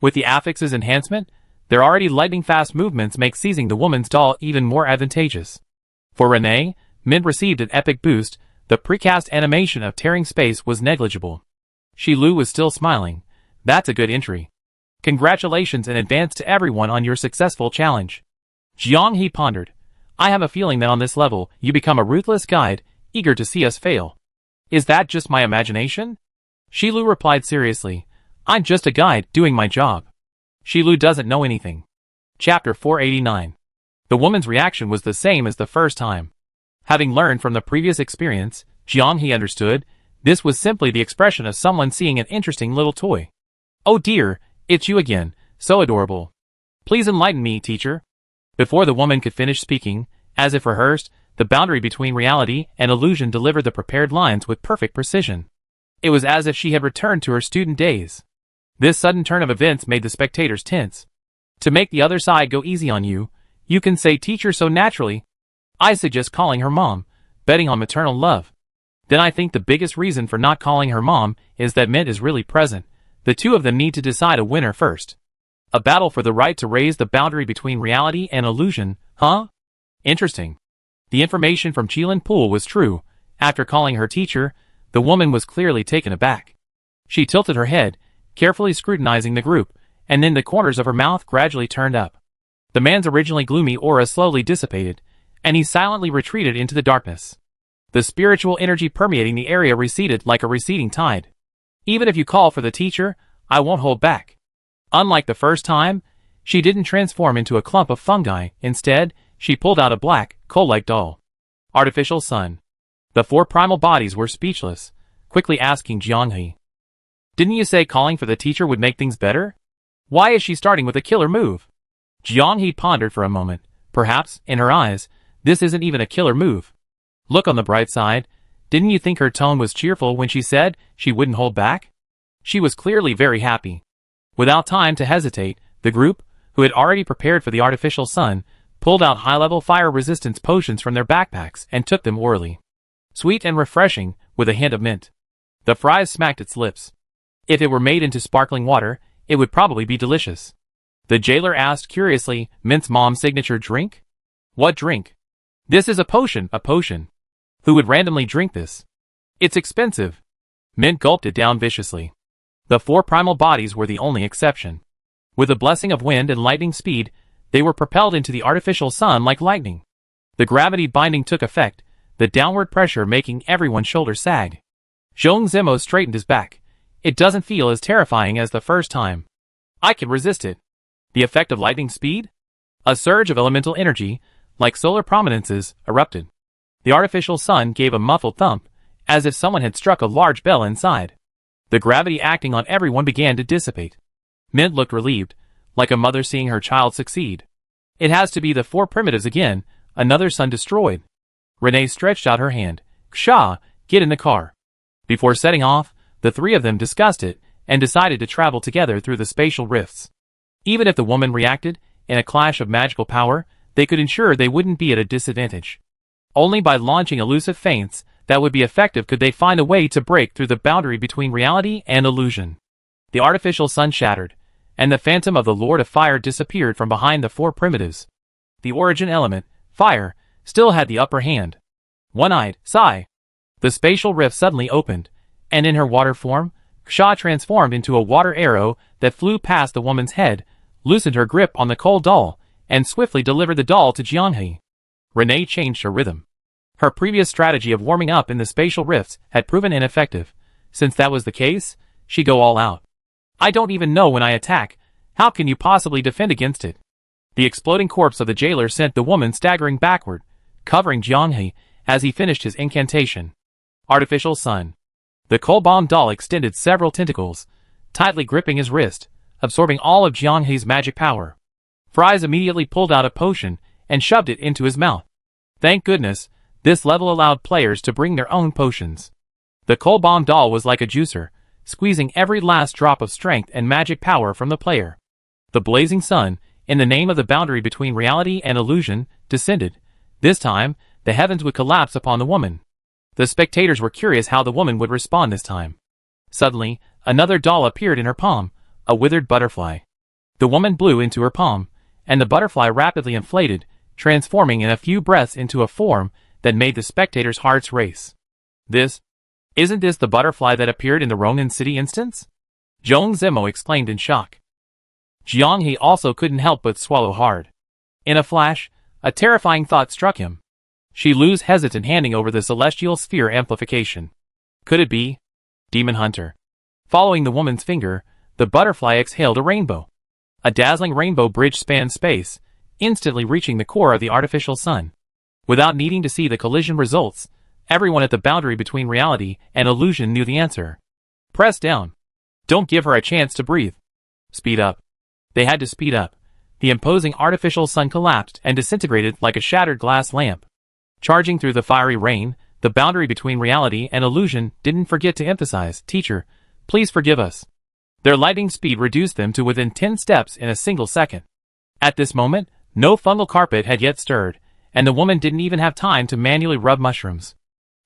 [SPEAKER 1] With the affix's enhancement, their already lightning-fast movements make seizing the woman's doll even more advantageous. For Renee, Mint received an epic boost. The precast animation of tearing space was negligible. Shilu was still smiling. That's a good entry. Congratulations in advance to everyone on your successful challenge. Jiang He pondered. I have a feeling that on this level, you become a ruthless guide, eager to see us fail. Is that just my imagination? Shilu replied seriously. I'm just a guide, doing my job. Shilu doesn't know anything. Chapter 489. The woman's reaction was the same as the first time. Having learned from the previous experience, Jiang He understood, this was simply the expression of someone seeing an interesting little toy. Oh dear, it's you again, so adorable. Please enlighten me, teacher. Before the woman could finish speaking, as if rehearsed, the boundary between reality and illusion delivered the prepared lines with perfect precision. It was as if she had returned to her student days. This sudden turn of events made the spectators tense. To make the other side go easy on you, you can say teacher so naturally. I suggest calling her mom, betting on maternal love. Then I think the biggest reason for not calling her mom is that Mint is really present. The two of them need to decide a winner first. A battle for the right to raise the boundary between reality and illusion, huh? Interesting. The information from Qilin Pool was true. After calling her teacher, the woman was clearly taken aback. She tilted her head, carefully scrutinizing the group, and then the corners of her mouth gradually turned up. The man's originally gloomy aura slowly dissipated, and he silently retreated into the darkness. The spiritual energy permeating the area receded like a receding tide. Even if you call for the teacher, I won't hold back. Unlike the first time, she didn't transform into a clump of fungi. Instead, she pulled out a black, coal-like doll. Artificial sun. The 4 primal bodies were speechless, quickly asking Jiang He. Didn't you say calling for the teacher would make things better? Why is she starting with a killer move? Jiang He pondered for a moment. Perhaps, in her eyes, this isn't even a killer move. Look on the bright side. Didn't you think her tone was cheerful when she said she wouldn't hold back? She was clearly very happy. Without time to hesitate, the group, who had already prepared for the artificial sun, pulled out high-level fire resistance potions from their backpacks and took them orally. Sweet and refreshing, with a hint of mint. The fries smacked its lips. If it were made into sparkling water, it would probably be delicious. The jailer asked curiously, Mint's mom's signature drink? What drink? This is a potion, a potion. Who would randomly drink this? It's expensive. Mint gulped it down viciously. The four primal bodies were the only exception. With the blessing of wind and lightning speed, they were propelled into the artificial sun like lightning. The gravity binding took effect, the downward pressure making everyone's shoulders sag. Zhong Zimo straightened his back. It doesn't feel as terrifying as the first time. I can resist it. The effect of lightning speed? A surge of elemental energy, like solar prominences, erupted. The artificial sun gave a muffled thump, as if someone had struck a large bell inside. The gravity acting on everyone began to dissipate. Mint looked relieved, like a mother seeing her child succeed. It has to be the four primitives again, another sun destroyed. Renee stretched out her hand. Ksha, get in the car. Before setting off, the three of them discussed it, and decided to travel together through the spatial rifts. Even if the woman reacted, in a clash of magical power, they could ensure they wouldn't be at a disadvantage. Only by launching elusive feints that would be effective could they find a way to break through the boundary between reality and illusion. The artificial sun shattered, and the phantom of the Lord of Fire disappeared from behind the four primitives. The origin element, fire, still had the upper hand. One-eyed, sigh. The spatial rift suddenly opened, and in her water form, Ksha transformed into a water arrow that flew past the woman's head, loosened her grip on the coal doll, and swiftly delivered the doll to Jianghe. Renee changed her rhythm. Her previous strategy of warming up in the spatial rifts had proven ineffective. Since that was the case, she'd go all out. I don't even know when I attack. How can you possibly defend against it? The exploding corpse of the jailer sent the woman staggering backward, covering Jianghe as he finished his incantation. Artificial sun. The coal bomb doll extended several tentacles, tightly gripping his wrist, absorbing all of Jianghe's magic power. Fries immediately pulled out a potion and shoved it into his mouth. Thank goodness, this level allowed players to bring their own potions. The coal bomb doll was like a juicer, squeezing every last drop of strength and magic power from the player. The blazing sun, in the name of the boundary between reality and illusion, descended. This time, the heavens would collapse upon the woman. The spectators were curious how the woman would respond this time. Suddenly, another doll appeared in her palm, a withered butterfly. The woman blew into her palm, and the butterfly rapidly inflated, transforming in a few breaths into a form that made the spectators' hearts race. Isn't this the butterfly that appeared in the Ronin City instance? Zhong Zimo exclaimed in shock. Jianghe also couldn't help but swallow hard. In a flash, a terrifying thought struck him. She lose hesitant handing over the celestial sphere amplification. Could it be? Demon Hunter. Following the woman's finger, the butterfly exhaled a rainbow. A dazzling rainbow bridge spanned space, instantly reaching the core of the artificial sun. Without needing to see the collision results, everyone at the boundary between reality and illusion knew the answer. Press down. Don't give her a chance to breathe. Speed up. They had to speed up. The imposing artificial sun collapsed and disintegrated like a shattered glass lamp. Charging through the fiery rain, the boundary between reality and illusion didn't forget to emphasize, Teacher, please forgive us. Their lightning speed reduced them to within 10 steps in a single second. At this moment, no fungal carpet had yet stirred, and the woman didn't even have time to manually rub mushrooms.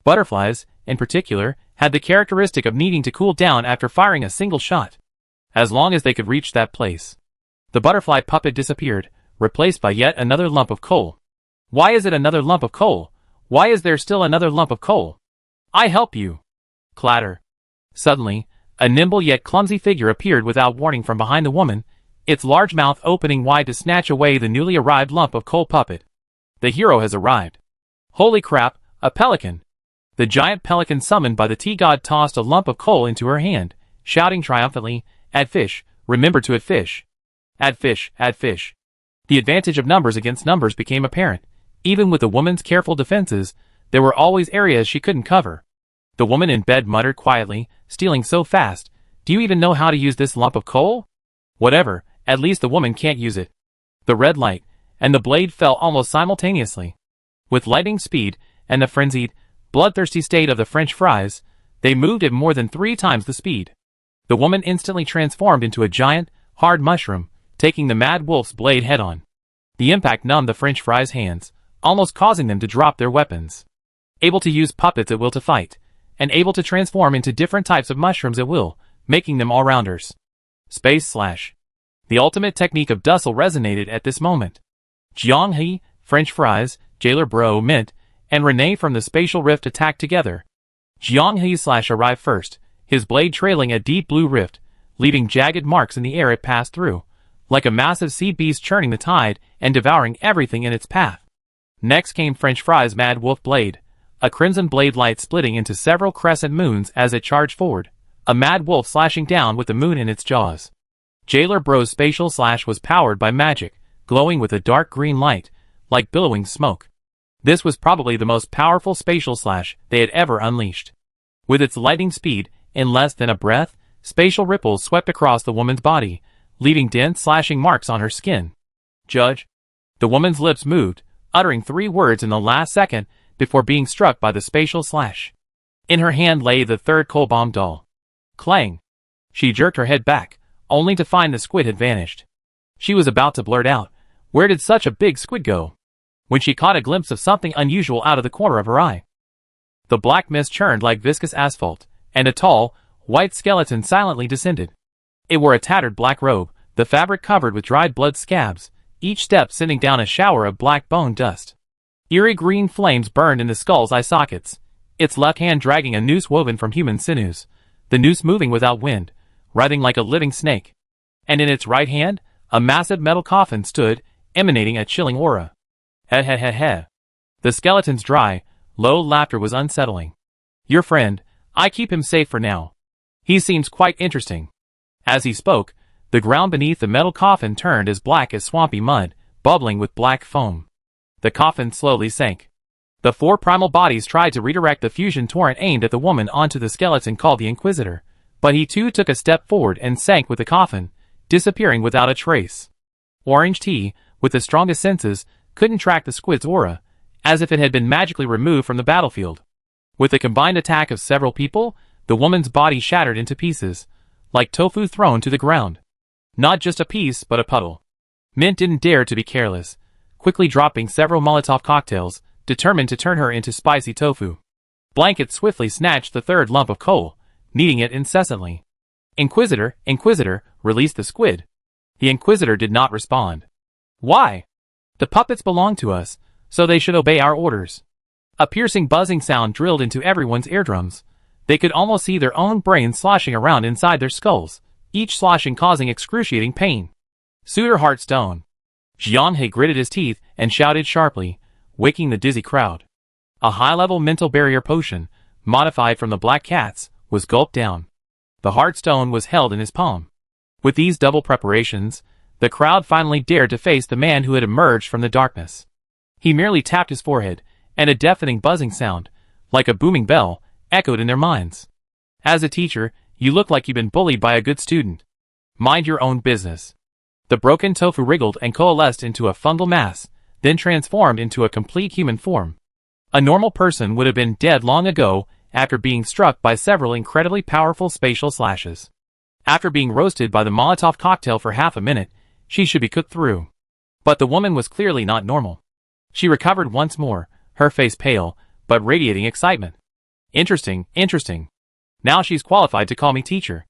[SPEAKER 1] Butterflies, in particular, had the characteristic of needing to cool down after firing a single shot. As long as they could reach that place. The butterfly puppet disappeared, replaced by yet another lump of coal. Why is it another lump of coal? Why is there still another lump of coal? I help you. Clatter. Suddenly, a nimble yet clumsy figure appeared without warning from behind the woman, its large mouth opening wide to snatch away the newly arrived lump of coal puppet. The hero has arrived. Holy crap, a pelican. The giant pelican summoned by the tea god tossed a lump of coal into her hand, shouting triumphantly, Add fish, remember to add fish. Add fish, add fish. The advantage of numbers against numbers became apparent. Even with the woman's careful defenses, there were always areas she couldn't cover. The woman in bed muttered quietly, stealing so fast, do you even know how to use this lump of coal? Whatever, at least the woman can't use it. The red light, and the blade fell almost simultaneously. With lightning speed, and the frenzied, bloodthirsty state of the French fries, they moved at more than 3 times the speed. The woman instantly transformed into a giant, hard mushroom, taking the mad wolf's blade head-on. The impact numbed the French fries' hands, almost causing them to drop their weapons. Able to use puppets at will to fight, and able to transform into different types of mushrooms at will, making them all-rounders. Space slash. The ultimate technique of Dussel resonated at this moment. Jiang He, French fries, Jailer Bro Mint, and Renee from the spatial rift attacked together. Jiang He slash arrived first, his blade trailing a deep blue rift, leaving jagged marks in the air it passed through, like a massive sea beast churning the tide and devouring everything in its path. Next came French fries' mad wolf blade, a crimson blade light splitting into several crescent moons as it charged forward, a mad wolf slashing down with the moon in its jaws. Jailer Bro's spatial slash was powered by magic, glowing with a dark green light, like billowing smoke. This was probably the most powerful spatial slash they had ever unleashed. With its lightning speed, in less than a breath, spatial ripples swept across the woman's body, leaving dense slashing marks on her skin. Judge. The woman's lips moved, uttering 3 words in the last second before being struck by the spatial slash. In her hand lay the third coal bomb doll. Clang. She jerked her head back, only to find the squid had vanished. She was about to blurt out, "Where did such a big squid go?" when she caught a glimpse of something unusual out of the corner of her eye. The black mist churned like viscous asphalt, and a tall, white skeleton silently descended. It wore a tattered black robe, the fabric covered with dried blood scabs, each step sending down a shower of black bone dust. Eerie green flames burned in the skull's eye sockets, its left hand dragging a noose woven from human sinews, the noose moving without wind, writhing like a living snake. And in its right hand, a massive metal coffin stood, emanating a chilling aura. He he he he. The skeleton's dry, low laughter was unsettling. "Your friend, I keep him safe for now. He seems quite interesting." As he spoke, the ground beneath the metal coffin turned as black as swampy mud, bubbling with black foam. The coffin slowly sank. The 4 primal bodies tried to redirect the fusion torrent aimed at the woman onto the skeleton called the Inquisitor, but he too took a step forward and sank with the coffin, disappearing without a trace. Orange Tea, with the strongest senses, couldn't track the squid's aura, as if it had been magically removed from the battlefield. With the combined attack of several people, the woman's body shattered into pieces, like tofu thrown to the ground. Not just a piece, but a puddle. Mint didn't dare to be careless, quickly dropping several Molotov cocktails, determined to turn her into spicy tofu. Blanket swiftly snatched the 3rd lump of coal, kneading it incessantly. "Inquisitor, Inquisitor, release the squid." The Inquisitor did not respond. "Why? The puppets belong to us, so they should obey our orders." A piercing buzzing sound drilled into everyone's eardrums. They could almost see their own brains sloshing around inside their skulls, each sloshing causing excruciating pain. "Suitor Heartstone." Jiang He gritted his teeth and shouted sharply, waking the dizzy crowd. A high-level mental barrier potion, modified from the black cats, was gulped down. The Heartstone was held in his palm. With these double preparations, the crowd finally dared to face the man who had emerged from the darkness. He merely tapped his forehead, and a deafening buzzing sound, like a booming bell, echoed in their minds. "As a teacher, you look like you've been bullied by a good student. Mind your own business." The broken tofu wriggled and coalesced into a fungal mass, then transformed into a complete human form. A normal person would have been dead long ago after being struck by several incredibly powerful spatial slashes. After being roasted by the Molotov cocktail for half a minute, she should be cooked through. But the woman was clearly not normal. She recovered once more, her face pale, but radiating excitement. "Interesting, interesting. Now she's qualified to call me teacher."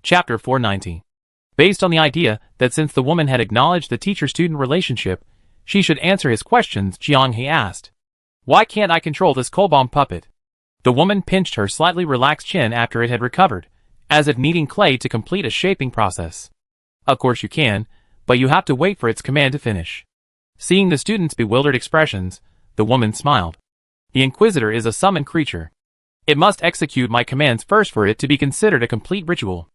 [SPEAKER 1] Chapter 490. Based on the idea that since the woman had acknowledged the teacher-student relationship, she should answer his questions, Jiang He asked, "Why can't I control this coal bomb puppet?" The woman pinched her slightly relaxed chin after it had recovered, as if kneading clay to complete a shaping process. "Of course you can, but you have to wait for its command to finish." Seeing the student's bewildered expressions, the woman smiled. "The Inquisitor is a summoned creature. It must execute my commands first for it to be considered a complete ritual."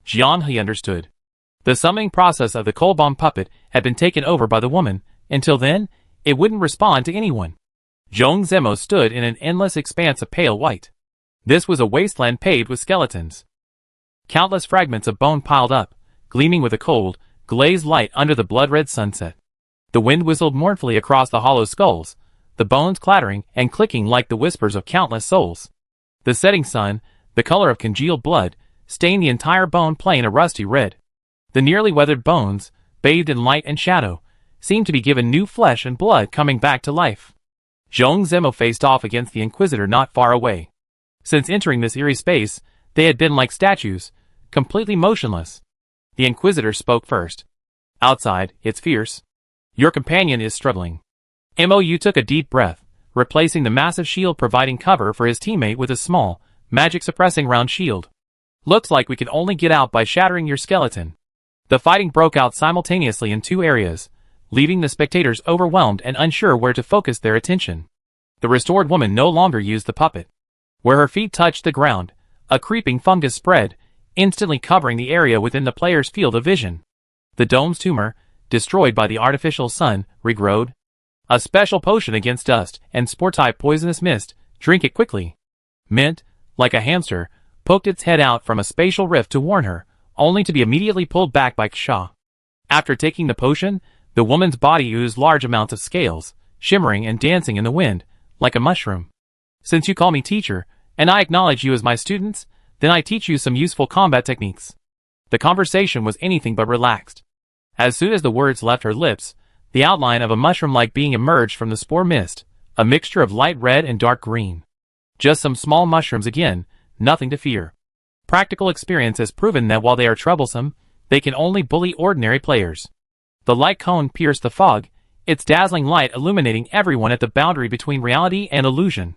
[SPEAKER 1] Jiang He understood. The summoning process of the coal bomb puppet had been taken over by the woman. Until then, it wouldn't respond to anyone. Zhong Zemo stood in an endless expanse of pale white. This was a wasteland paved with skeletons. Countless fragments of bone piled up, gleaming with a cold, glazed light under the blood-red sunset. The wind whistled mournfully across the hollow skulls, the bones clattering and clicking like the whispers of countless souls. The setting sun, the color of congealed blood, stained the entire bone plane a rusty red. The nearly weathered bones, bathed in light and shadow, seemed to be given new flesh and blood coming back to life. Zhong Zemo faced off against the Inquisitor not far away. Since entering this eerie space, they had been like statues, completely motionless. The Inquisitor spoke first. Outside, it's fierce. Your companion is struggling. Mou took a deep breath, replacing the massive shield providing cover for his teammate with a small, magic-suppressing round shield. Looks like we can only get out by shattering your skeleton. The fighting broke out simultaneously in two areas, leaving the spectators overwhelmed and unsure where to focus their attention. The restored woman no longer used the puppet. Where her feet touched the ground, a creeping fungus spread, instantly covering the area within the player's field of vision. The dome's tumor, destroyed by the artificial sun, regrowed. A special potion against dust and spore-type poisonous mist, drink it quickly. Mint, like a hamster, poked its head out from a spatial rift to warn her, only to be immediately pulled back by Ksha. After taking the potion, the woman's body oozed large amounts of scales, shimmering and dancing in the wind, like a mushroom. Since you call me teacher, and I acknowledge you as my students, then I teach you some useful combat techniques. The conversation was anything but relaxed. As soon as the words left her lips, the outline of a mushroom-like being emerged from the spore mist, a mixture of light red and dark green. Just some small mushrooms again, nothing to fear. Practical experience has proven that while they are troublesome, they can only bully ordinary players. The light cone pierced the fog, its dazzling light illuminating everyone at the boundary between reality and illusion.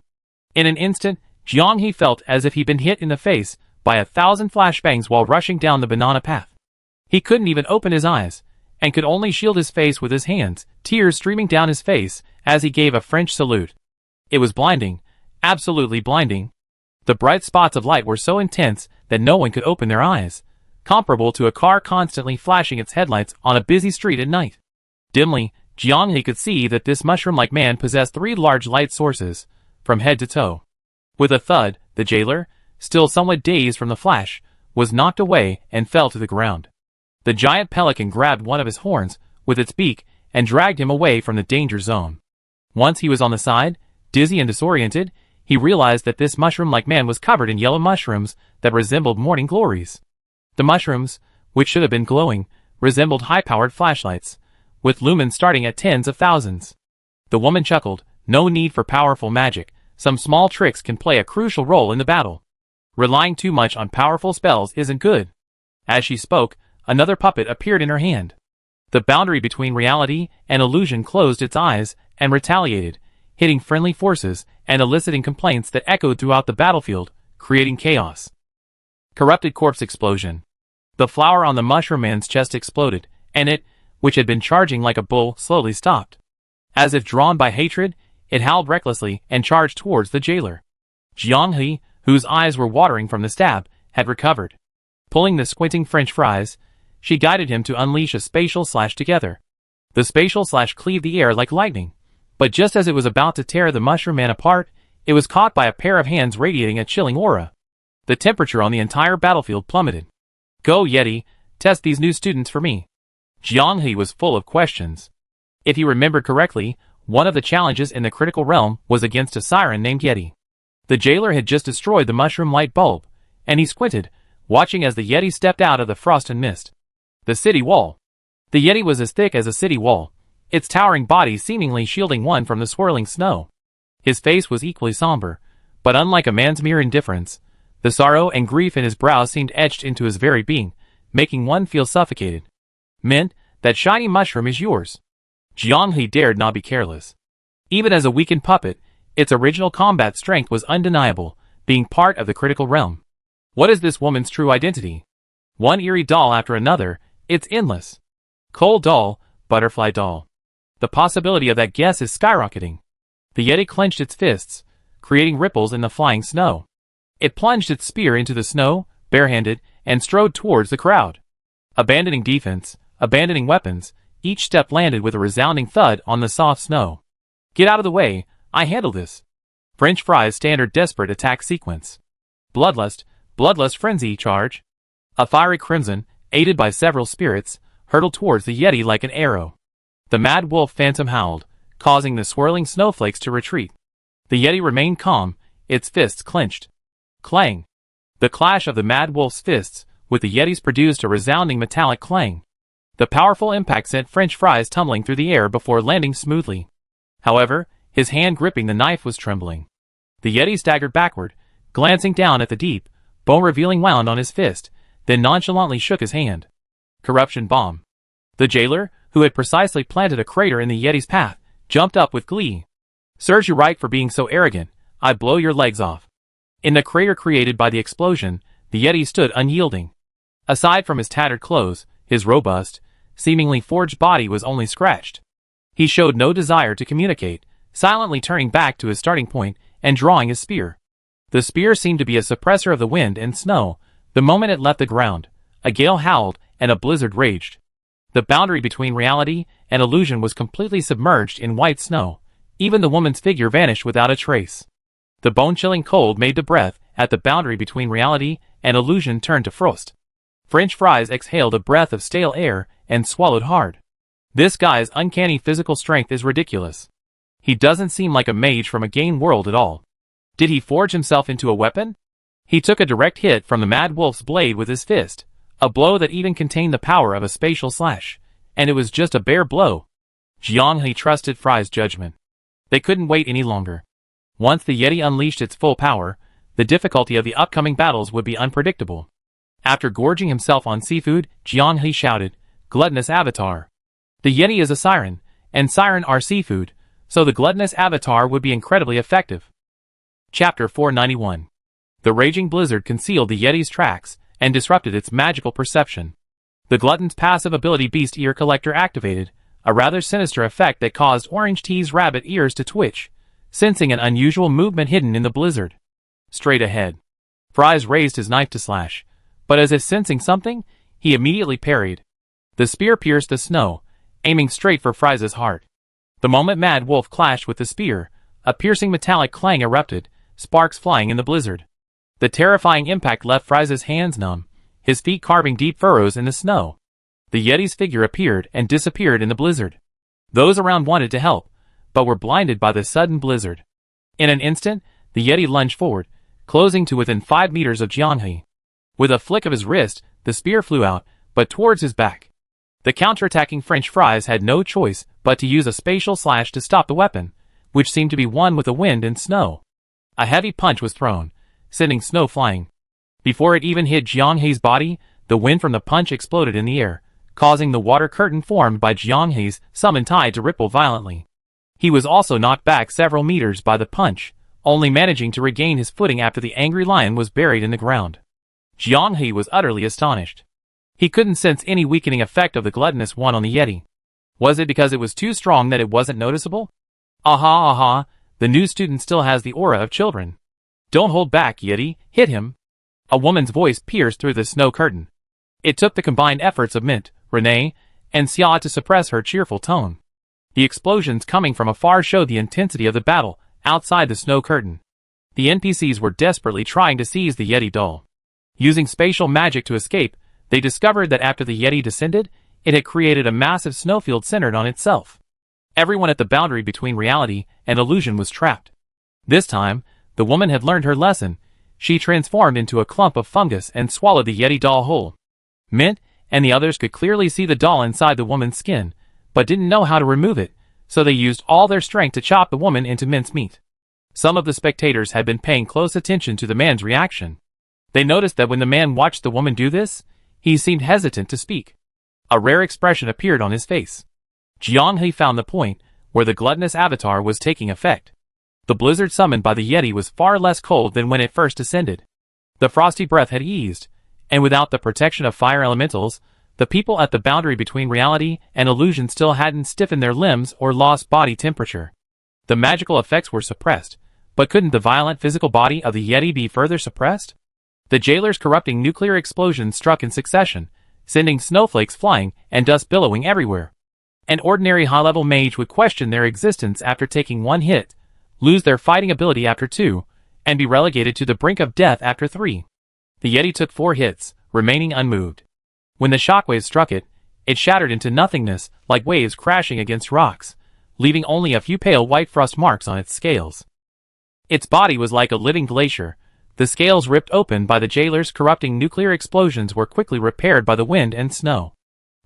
[SPEAKER 1] In an instant, Jiang He felt as if he'd been hit in the face by 1,000 flashbangs while rushing down the banana path. He couldn't even open his eyes, and could only shield his face with his hands, tears streaming down his face as he gave a French salute. It was blinding, absolutely blinding. The bright spots of light were so intense that no one could open their eyes, comparable to a car constantly flashing its headlights on a busy street at night. Dimly, Jiang He could see that this mushroom-like man possessed 3 large light sources, from head to toe. With a thud, the jailer, still somewhat dazed from the flash, was knocked away and fell to the ground. The giant pelican grabbed one of his horns with its beak and dragged him away from the danger zone. Once he was on the side, dizzy and disoriented, he realized that this mushroom-like man was covered in yellow mushrooms that resembled morning glories. The mushrooms, which should have been glowing, resembled high-powered flashlights, with lumens starting at tens of thousands. The woman chuckled, no need for powerful magic, some small tricks can play a crucial role in the battle. Relying too much on powerful spells isn't good. As she spoke, another puppet appeared in her hand. The boundary between reality and illusion closed its eyes and retaliated, hitting friendly forces and eliciting complaints that echoed throughout the battlefield, creating chaos. Corrupted corpse explosion. The flower on the mushroom man's chest exploded, and it, which had been charging like a bull, slowly stopped. As if drawn by hatred, it howled recklessly and charged towards the jailer. Jiang He, whose eyes were watering from the stab, had recovered. Pulling the squinting French fries, she guided him to unleash a spatial slash together. The spatial slash cleaved the air like lightning, but just as it was about to tear the mushroom man apart, it was caught by a pair of hands radiating a chilling aura. The temperature on the entire battlefield plummeted. Go, Yeti, test these new students for me. Jiang He was full of questions. If he remembered correctly, one of the challenges in the critical realm was against a siren named Yeti. The jailer had just destroyed the mushroom light bulb, and he squinted, watching as the Yeti stepped out of the frost and mist. The city wall. The Yeti was as thick as a city wall, its towering body seemingly shielding one from the swirling snow. His face was equally somber, but unlike a man's mere indifference, the sorrow and grief in his brow seemed etched into his very being, making one feel suffocated. Mint, that shiny mushroom is yours. Jiang He dared not be careless. Even as a weakened puppet, its original combat strength was undeniable, being part of the critical realm. What is this woman's true identity? One eerie doll after another, it's endless. Coal doll, butterfly doll. The possibility of that guess is skyrocketing. The Yeti clenched its fists, creating ripples in the flying snow. It plunged its spear into the snow, barehanded, and strode towards the crowd. Abandoning defense, abandoning weapons, each step landed with a resounding thud on the soft snow. Get out of the way, I handle this. French fries standard desperate attack sequence. Bloodlust frenzy charge. A fiery crimson, aided by several spirits, hurtled towards the Yeti like an arrow. The mad wolf phantom howled, causing the swirling snowflakes to retreat. The Yeti remained calm, its fists clenched. Clang! The clash of the Mad Wolf's fists with the Yeti's produced a resounding metallic clang. The powerful impact sent French fries tumbling through the air before landing smoothly. However, his hand gripping the knife was trembling. The Yeti staggered backward, glancing down at the deep, bone-revealing wound on his fist, then nonchalantly shook his hand. Corruption bomb. The jailer, who had precisely planted a crater in the Yeti's path, jumped up with glee. Serves you right for being so arrogant, I'd blow your legs off. In the crater created by the explosion, the Yeti stood unyielding. Aside from his tattered clothes, his robust, seemingly forged body was only scratched. He showed no desire to communicate, silently turning back to his starting point and drawing his spear. The spear seemed to be a suppressor of the wind and snow. The moment it left the ground, a gale howled and a blizzard raged. The boundary between reality and illusion was completely submerged in white snow. Even the woman's figure vanished without a trace. The bone-chilling cold made the breath at the boundary between reality and illusion turn to frost. French fries exhaled a breath of stale air and swallowed hard. This guy's uncanny physical strength is ridiculous. He doesn't seem like a mage from a game world at all. Did he forge himself into a weapon? He took a direct hit from the Mad Wolf's blade with his fist, a blow that even contained the power of a spatial slash, and it was just a bare blow. Jiang He trusted Fry's judgment. They couldn't wait any longer. Once the Yeti unleashed its full power, the difficulty of the upcoming battles would be unpredictable. After gorging himself on seafood, Jiang He shouted, "Gluttonous Avatar!" The Yeti is a siren, and siren are seafood, so the gluttonous Avatar would be incredibly effective. Chapter 491. The raging blizzard concealed the Yeti's tracks and disrupted its magical perception. The glutton's passive ability Beast Ear Collector activated, a rather sinister effect that caused Orange T's rabbit ears to twitch, sensing an unusual movement hidden in the blizzard. Straight ahead. Fries raised his knife to slash, but as if sensing something, he immediately parried. The spear pierced the snow, aiming straight for Fries' heart. The moment Mad Wolf clashed with the spear, a piercing metallic clang erupted, sparks flying in the blizzard. The terrifying impact left Fries' hands numb, his feet carving deep furrows in the snow. The Yeti's figure appeared and disappeared in the blizzard. Those around wanted to help, but were blinded by the sudden blizzard. In an instant, the Yeti lunged forward, closing to within 5 meters of Jiang He. With a flick of his wrist, the spear flew out, but towards his back. The counterattacking French fries had no choice but to use a spatial slash to stop the weapon, which seemed to be one with the wind and snow. A heavy punch was thrown, sending snow flying. Before it even hit Jiang He's body, the wind from the punch exploded in the air, causing the water curtain formed by Jiang He's summoned tide to ripple violently. He was also knocked back several meters by the punch, only managing to regain his footing after the angry lion was buried in the ground. Jiang He was utterly astonished. He couldn't sense any weakening effect of the gluttonous one on the Yeti. Was it because it was too strong that it wasn't noticeable? Aha, aha, the new student still has the aura of children. Don't hold back, Yeti, hit him. A woman's voice pierced through the snow curtain. It took the combined efforts of Mint, Renee, and Xia to suppress her cheerful tone. The explosions coming from afar showed the intensity of the battle outside the snow curtain. The NPCs were desperately trying to seize the Yeti doll. Using spatial magic to escape, they discovered that after the Yeti descended, it had created a massive snowfield centered on itself. Everyone at the boundary between reality and illusion was trapped. This time, the woman had learned her lesson. She transformed into a clump of fungus and swallowed the Yeti doll whole. Mint and the others could clearly see the doll inside the woman's skin, but didn't know how to remove it, so they used all their strength to chop the woman into mincemeat. Some of the spectators had been paying close attention to the man's reaction. They noticed that when the man watched the woman do this, he seemed hesitant to speak. A rare expression appeared on his face. Jiang He found the point where the gluttonous avatar was taking effect. The blizzard summoned by the Yeti was far less cold than when it first descended. The frosty breath had eased, and without the protection of fire elementals, the people at the boundary between reality and illusion still hadn't stiffened their limbs or lost body temperature. The magical effects were suppressed, but couldn't the violent physical body of the Yeti be further suppressed? The jailer's corrupting nuclear explosions struck in succession, sending snowflakes flying and dust billowing everywhere. An ordinary high-level mage would question their existence after taking 1 hit, lose their fighting ability after 2, and be relegated to the brink of death after 3. The Yeti took 4 hits, remaining unmoved. When the shockwaves struck it, it shattered into nothingness like waves crashing against rocks, leaving only a few pale white frost marks on its scales. Its body was like a living glacier. The scales ripped open by the jailer's corrupting nuclear explosions were quickly repaired by the wind and snow.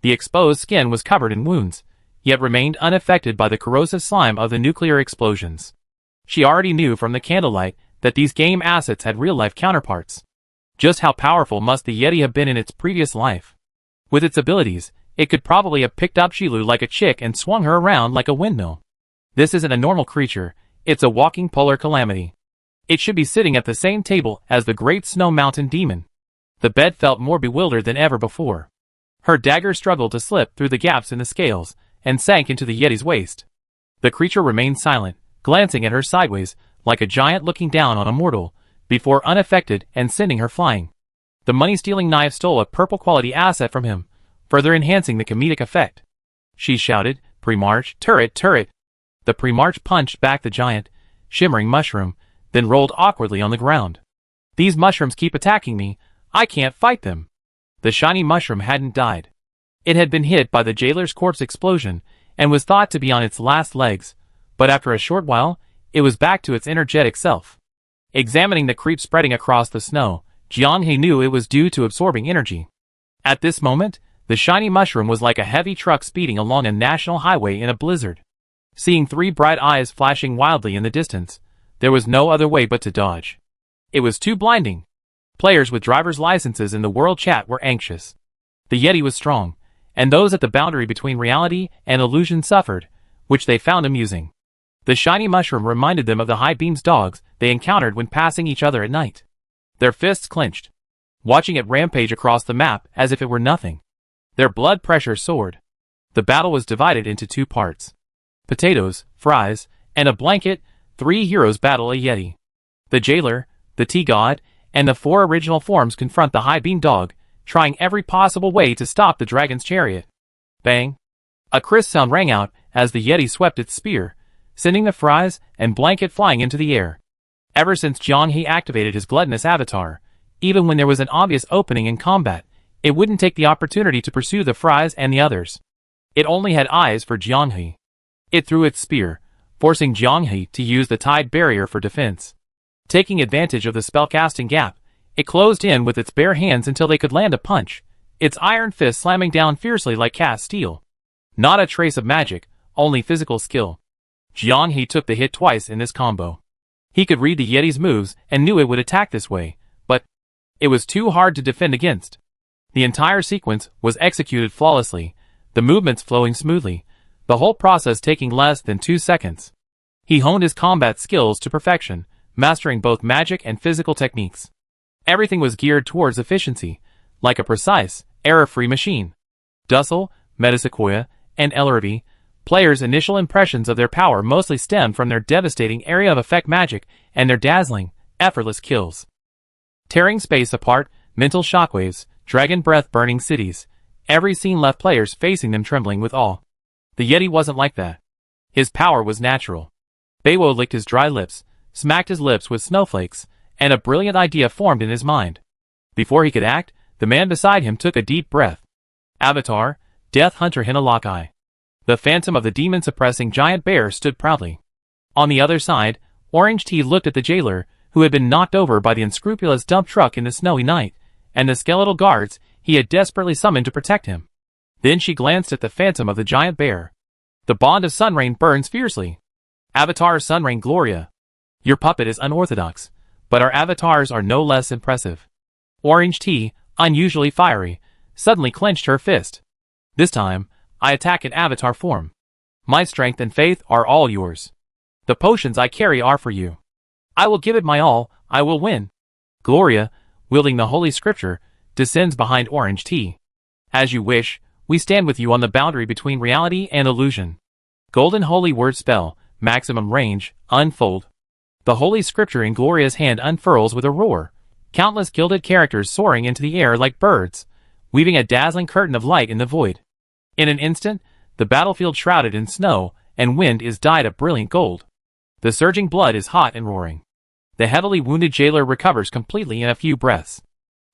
[SPEAKER 1] The exposed skin was covered in wounds, yet remained unaffected by the corrosive slime of the nuclear explosions. She already knew from the candlelight that these game assets had real-life counterparts. Just how powerful must the Yeti have been in its previous life? With its abilities, it could probably have picked up Shilu like a chick and swung her around like a windmill. This isn't a normal creature, it's a walking polar calamity. It should be sitting at the same table as the great snow mountain demon. The bed felt more bewildered than ever before. Her dagger struggled to slip through the gaps in the scales, and sank into the Yeti's waist. The creature remained silent, glancing at her sideways, like a giant looking down on a mortal, before unaffected and sending her flying. The money-stealing knife stole a purple-quality asset from him, further enhancing the comedic effect. She shouted, "Pre-march, turret, turret!" The pre-march punched back the giant, shimmering mushroom, then rolled awkwardly on the ground. "These mushrooms keep attacking me, I can't fight them." The shiny mushroom hadn't died. It had been hit by the jailer's corpse explosion, and was thought to be on its last legs, but after a short while, it was back to its energetic self. Examining the creep spreading across the snow, Jianghe knew it was due to absorbing energy. At this moment, the shiny mushroom was like a heavy truck speeding along a national highway in a blizzard. Seeing three bright eyes flashing wildly in the distance, there was no other way but to dodge. It was too blinding. Players with driver's licenses in the world chat were anxious. The Yeti was strong, and those at the boundary between reality and illusion suffered, which they found amusing. The shiny mushroom reminded them of the high beams dogs they encountered when passing each other at night. Their fists clenched, watching it rampage across the map as if it were nothing. Their blood pressure soared. The battle was divided into two parts. Potatoes, fries, and a blanket, three heroes battle a Yeti. The jailer, the tea god, and the four original forms confront the high beam dog, trying every possible way to stop the dragon's chariot. Bang! A crisp sound rang out as the Yeti swept its spear, sending the fries and blanket flying into the air. Ever since Jianghe activated his gluttonous avatar, even when there was an obvious opening in combat, it wouldn't take the opportunity to pursue the fries and the others. It only had eyes for Jianghe. It threw its spear, forcing Jianghe to use the tide barrier for defense. Taking advantage of the spellcasting gap, it closed in with its bare hands until they could land a punch, its iron fist slamming down fiercely like cast steel. Not a trace of magic, only physical skill. Jianghe took the hit twice in this combo. He could read the Yeti's moves and knew it would attack this way, but it was too hard to defend against. The entire sequence was executed flawlessly, the movements flowing smoothly, the whole process taking less than 2 seconds. He honed his combat skills to perfection, mastering both magic and physical techniques. Everything was geared towards efficiency, like a precise, error-free machine. Dussel, Metasequoia, and Ellerby, players' initial impressions of their power mostly stemmed from their devastating area of effect magic and their dazzling, effortless kills. Tearing space apart, mental shockwaves, dragon breath burning cities, every scene left players facing them trembling with awe. The Yeti wasn't like that. His power was natural. Beiwo licked his dry lips, smacked his lips with snowflakes, and a brilliant idea formed in his mind. Before he could act, the man beside him took a deep breath. Avatar, Death Hunter Hinalakai. The phantom of the demon-suppressing giant bear stood proudly. On the other side, Orange Tea looked at the jailer, who had been knocked over by the unscrupulous dump truck in the snowy night, and the skeletal guards he had desperately summoned to protect him. Then she glanced at the phantom of the giant bear. The bond of Sunrain burns fiercely. Avatar Sunrain Gloria. Your puppet is unorthodox, but our avatars are no less impressive. Orange Tea, unusually fiery, suddenly clenched her fist. This time, I attack in avatar form. My strength and faith are all yours. The potions I carry are for you. I will give it my all, I will win. Gloria, wielding the Holy Scripture, descends behind Orange Tea. As you wish, we stand with you on the boundary between reality and illusion. Golden Holy Word spell, maximum range, unfold. The Holy Scripture in Gloria's hand unfurls with a roar, countless gilded characters soaring into the air like birds, weaving a dazzling curtain of light in the void. In an instant, the battlefield shrouded in snow and wind is dyed a brilliant gold. The surging blood is hot and roaring. The heavily wounded jailer recovers completely in a few breaths.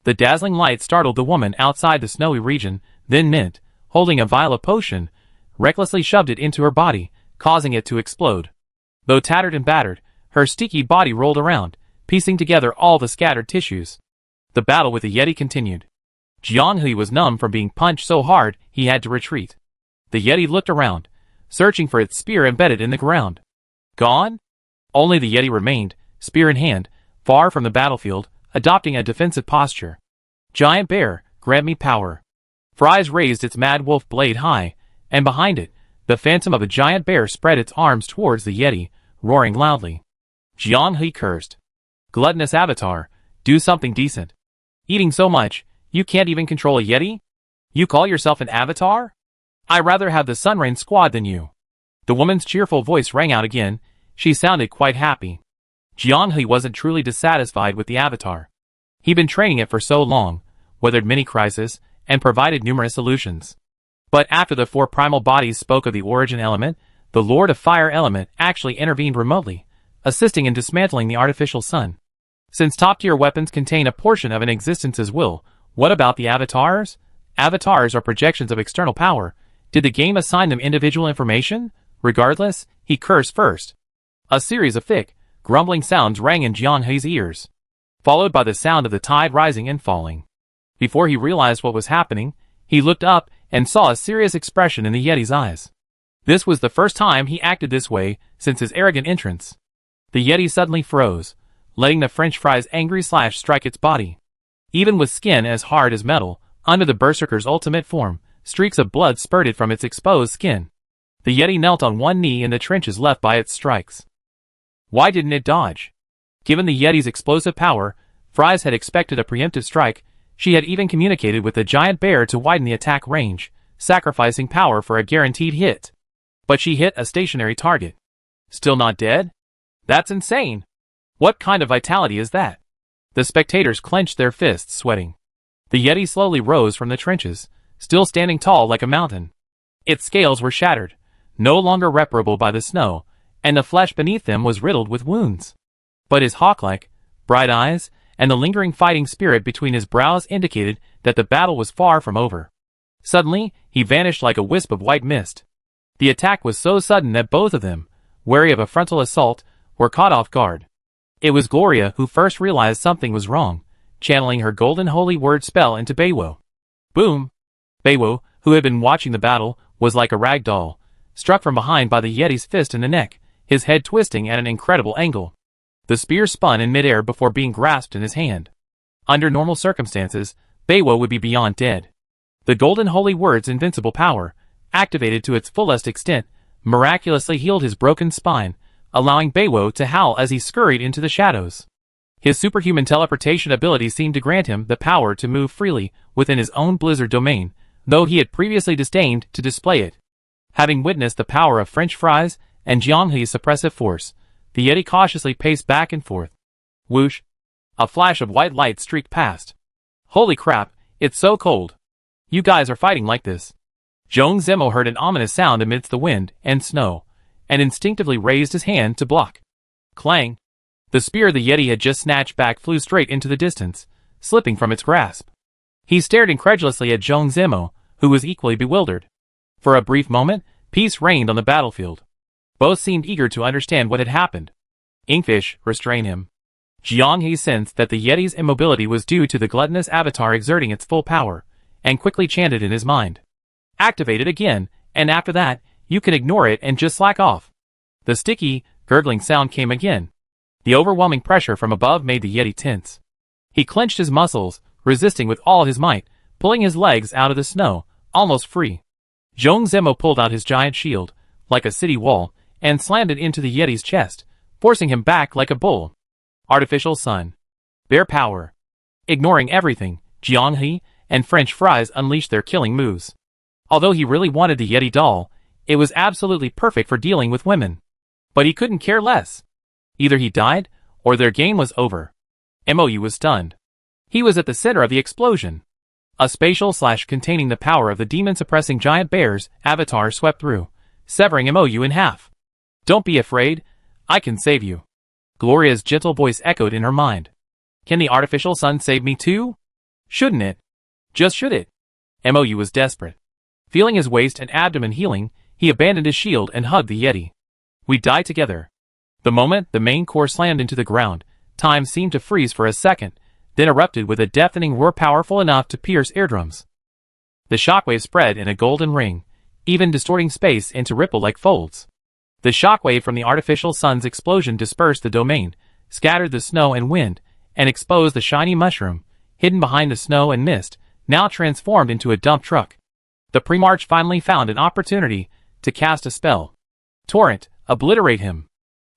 [SPEAKER 1] The dazzling light startled the woman outside the snowy region, then Mint, holding a vial of potion, recklessly shoved it into her body, causing it to explode. Though tattered and battered, her sticky body rolled around, piecing together all the scattered tissues. The battle with the Yeti continued. Jianghe was numb from being punched so hard he had to retreat. The Yeti looked around, searching for its spear embedded in the ground. Gone? Only the Yeti remained, spear in hand, far from the battlefield, adopting a defensive posture. Giant bear, grant me power. Fries raised its mad wolf blade high, and behind it, the phantom of a giant bear spread its arms towards the Yeti, roaring loudly. Jianghe cursed. Gluttonous avatar, do something decent. Eating so much, you can't even control a Yeti? You call yourself an avatar? I'd rather have the Sunrain squad than you. The woman's cheerful voice rang out again. She sounded quite happy. Jianghe wasn't truly dissatisfied with the avatar. He'd been training it for so long, weathered many crises, and provided numerous solutions. But after the four primal bodies spoke of the origin element, the Lord of Fire element actually intervened remotely, assisting in dismantling the artificial sun. Since top-tier weapons contain a portion of an existence's will, what about the avatars? Avatars are projections of external power. Did the game assign them individual information? Regardless, he cursed first. A series of thick, grumbling sounds rang in Jianghe's ears, followed by the sound of the tide rising and falling. Before he realized what was happening, he looked up and saw a serious expression in the Yeti's eyes. This was the first time he acted this way since his arrogant entrance. The Yeti suddenly froze, letting the French fry's angry slash strike its body. Even with skin as hard as metal, under the berserker's ultimate form, streaks of blood spurted from its exposed skin. The Yeti knelt on one knee in the trenches left by its strikes. Why didn't it dodge? Given the Yeti's explosive power, Fries had expected a preemptive strike. She had even communicated with the giant bear to widen the attack range, sacrificing power for a guaranteed hit. But she hit a stationary target. Still not dead? That's insane. What kind of vitality is that? The spectators clenched their fists, sweating. The Yeti slowly rose from the trenches, still standing tall like a mountain. Its scales were shattered, no longer reparable by the snow, and the flesh beneath them was riddled with wounds. But his hawk-like, bright eyes, and the lingering fighting spirit between his brows indicated that the battle was far from over. Suddenly, he vanished like a wisp of white mist. The attack was so sudden that both of them, wary of a frontal assault, were caught off guard. It was Gloria who first realized something was wrong, channeling her golden holy word spell into Beiwo. Boom! Beiwo, who had been watching the battle, was like a rag doll, struck from behind by the Yeti's fist in the neck, his head twisting at an incredible angle. The spear spun in midair before being grasped in his hand. Under normal circumstances, Beiwo would be beyond dead. The golden holy word's invincible power, activated to its fullest extent, miraculously healed his broken spine, allowing Beiwo to howl as he scurried into the shadows. His superhuman teleportation ability seemed to grant him the power to move freely within his own blizzard domain, though he had previously disdained to display it. Having witnessed the power of French fries and Jianghe's suppressive force, the Yeti cautiously paced back and forth. Whoosh! A flash of white light streaked past. Holy crap, it's so cold. You guys are fighting like this. Zhong Zemo heard an ominous sound amidst the wind and snow, and instinctively raised his hand to block. Clang! The spear the Yeti had just snatched back flew straight into the distance, slipping from its grasp. He stared incredulously at Zhong Zemo, who was equally bewildered. For a brief moment, peace reigned on the battlefield. Both seemed eager to understand what had happened. Inkfish, restrain him. Jianghe sensed that the Yeti's immobility was due to the gluttonous avatar exerting its full power, and quickly chanted in his mind. Activate it again, and after that, you can ignore it and just slack off. The sticky, gurgling sound came again. The overwhelming pressure from above made the Yeti tense. He clenched his muscles, resisting with all his might, pulling his legs out of the snow, almost free. Zhong Zemo pulled out his giant shield, like a city wall, and slammed it into the Yeti's chest, forcing him back like a bull. Artificial sun. Bear power. Ignoring everything, Jianghe and French fries unleashed their killing moves. Although he really wanted the Yeti doll, it was absolutely perfect for dealing with women. But he couldn't care less. Either he died, or their game was over. Mou was stunned. He was at the center of the explosion. A spatial slash containing the power of the demon-suppressing giant bear's avatar swept through, severing Mou in half. Don't be afraid, I can save you. Gloria's gentle voice echoed in her mind. Can the artificial sun save me too? Shouldn't it? Just should it? Mou was desperate. Feeling his waist and abdomen healing, he abandoned his shield and hugged the Yeti. We die together. The moment the main core slammed into the ground, time seemed to freeze for a second, then erupted with a deafening roar powerful enough to pierce eardrums. The shockwave spread in a golden ring, even distorting space into ripple-like folds. The shockwave from the artificial sun's explosion dispersed the domain, scattered the snow and wind, and exposed the shiny mushroom, hidden behind the snow and mist, now transformed into a dump truck. The Primarch finally found an opportunity to cast a spell. Torrent, obliterate him.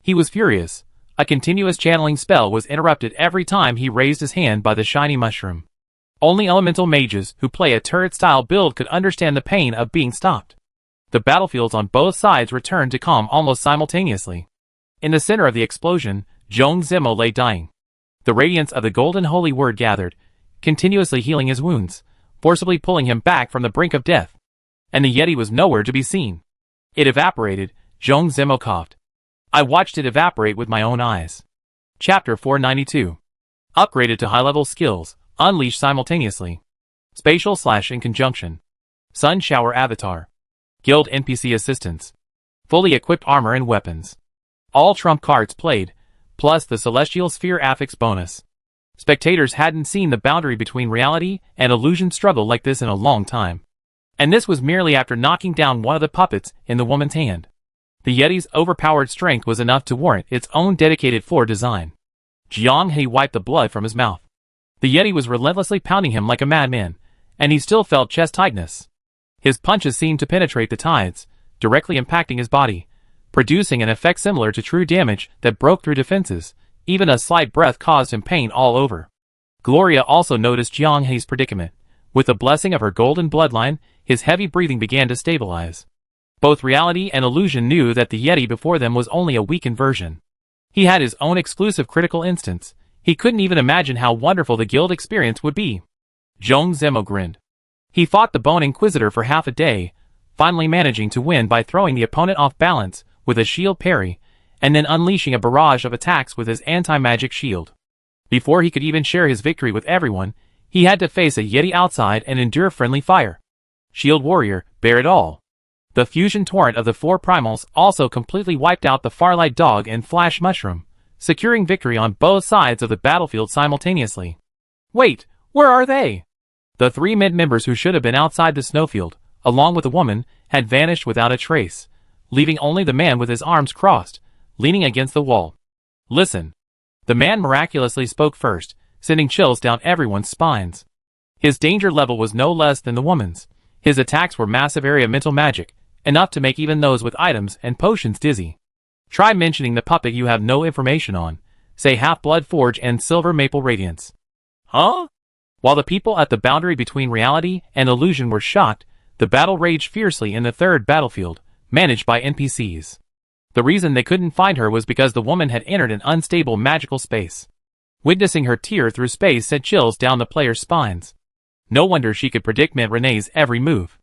[SPEAKER 1] He was furious. A continuous channeling spell was interrupted every time he raised his hand by the shiny mushroom. Only elemental mages who play a turret-style build could understand the pain of being stopped. The battlefields on both sides returned to calm almost simultaneously. In the center of the explosion, Zhong Zimo lay dying. The radiance of the golden holy word gathered, continuously healing his wounds, forcibly pulling him back from the brink of death. And the Yeti was nowhere to be seen. It evaporated, Zhong Zimo coughed. I watched it evaporate with my own eyes. Chapter 492. Upgraded to high-level skills, unleashed simultaneously. Spatial/in conjunction. Sun Shower Avatar. Guild NPC Assistants. Fully equipped armor and weapons. All trump cards played, plus the Celestial Sphere affix bonus. Spectators hadn't seen the boundary between reality and illusion struggle like this in a long time. And this was merely after knocking down one of the puppets in the woman's hand. The Yeti's overpowered strength was enough to warrant its own dedicated floor design. Jiang He wiped the blood from his mouth. The Yeti was relentlessly pounding him like a madman, and he still felt chest tightness. His punches seemed to penetrate the tides, directly impacting his body, producing an effect similar to true damage that broke through defenses. Even a slight breath caused him pain all over. Gloria also noticed Jiang He's predicament. With the blessing of her golden bloodline, his heavy breathing began to stabilize. Both reality and illusion knew that the Yeti before them was only a weakened version. He had his own exclusive critical instance. He couldn't even imagine how wonderful the guild experience would be. Zhong Zimo grinned. He fought the Bone Inquisitor for half a day, finally managing to win by throwing the opponent off balance with a shield parry, and then unleashing a barrage of attacks with his anti-magic shield. Before he could even share his victory with everyone, he had to face a Yeti outside and endure friendly fire. Shield Warrior, bear it all. The fusion torrent of the four primals also completely wiped out the Farlight Dog and Flash Mushroom, securing victory on both sides of the battlefield simultaneously. Wait, where are they? The three Mint members who should have been outside the snowfield, along with the woman, had vanished without a trace, leaving only the man with his arms crossed, leaning against the wall. Listen. The man miraculously spoke first, sending chills down everyone's spines. His danger level was no less than the woman's. His attacks were massive area mental magic, enough to make even those with items and potions dizzy. Try mentioning the puppet you have no information on. Say Half-Blood Forge and Silver Maple Radiance. Huh? While the people at the boundary between reality and illusion were shocked, the battle raged fiercely in the third battlefield, managed by NPCs. The reason they couldn't find her was because the woman had entered an unstable magical space. Witnessing her tear through space sent chills down the players' spines. No wonder she could predict Mint Renee's every move.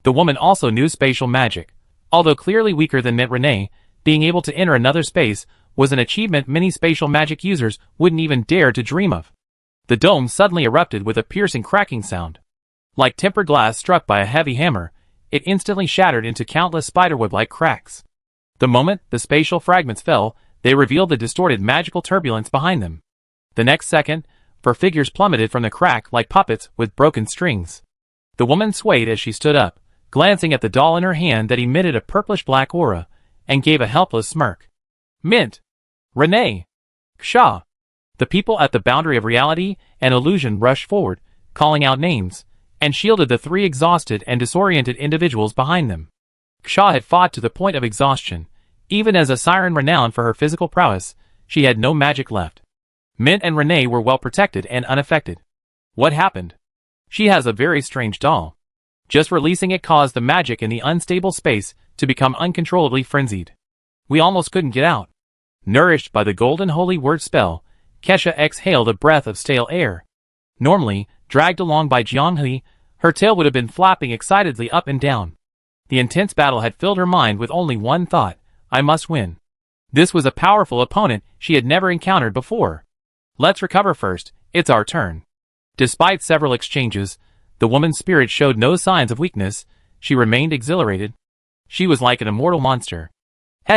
[SPEAKER 1] The woman also knew spatial magic. Although clearly weaker than Mint Renee, being able to enter another space was an achievement many spatial magic users wouldn't even dare to dream of. The dome suddenly erupted with a piercing cracking sound. Like tempered glass struck by a heavy hammer, it instantly shattered into countless spiderweb-like cracks. The moment the spatial fragments fell, they revealed the distorted magical turbulence behind them. The next second, four figures plummeted from the crack like puppets with broken strings. The woman swayed as she stood up, glancing at the doll in her hand that emitted a purplish-black aura, and gave a helpless smirk. Mint! Renee! Ksha! The people at the boundary of reality and illusion rushed forward, calling out names, and shielded the three exhausted and disoriented individuals behind them. Ksha had fought to the point of exhaustion. Even as a siren renowned for her physical prowess, she had no magic left. Mint and Renee were well protected and unaffected. What happened? She has a very strange doll. Just releasing it caused the magic in the unstable space to become uncontrollably frenzied. We almost couldn't get out. Nourished by the golden holy word spell, Kesha exhaled a breath of stale air. Normally, dragged along by Jianghe, her tail would have been flapping excitedly up and down. The intense battle had filled her mind with only one thought: I must win. This was a powerful opponent she had never encountered before. Let's recover first, it's our turn. Despite several exchanges, the woman's spirit showed no signs of weakness. She remained exhilarated. She was like an immortal monster.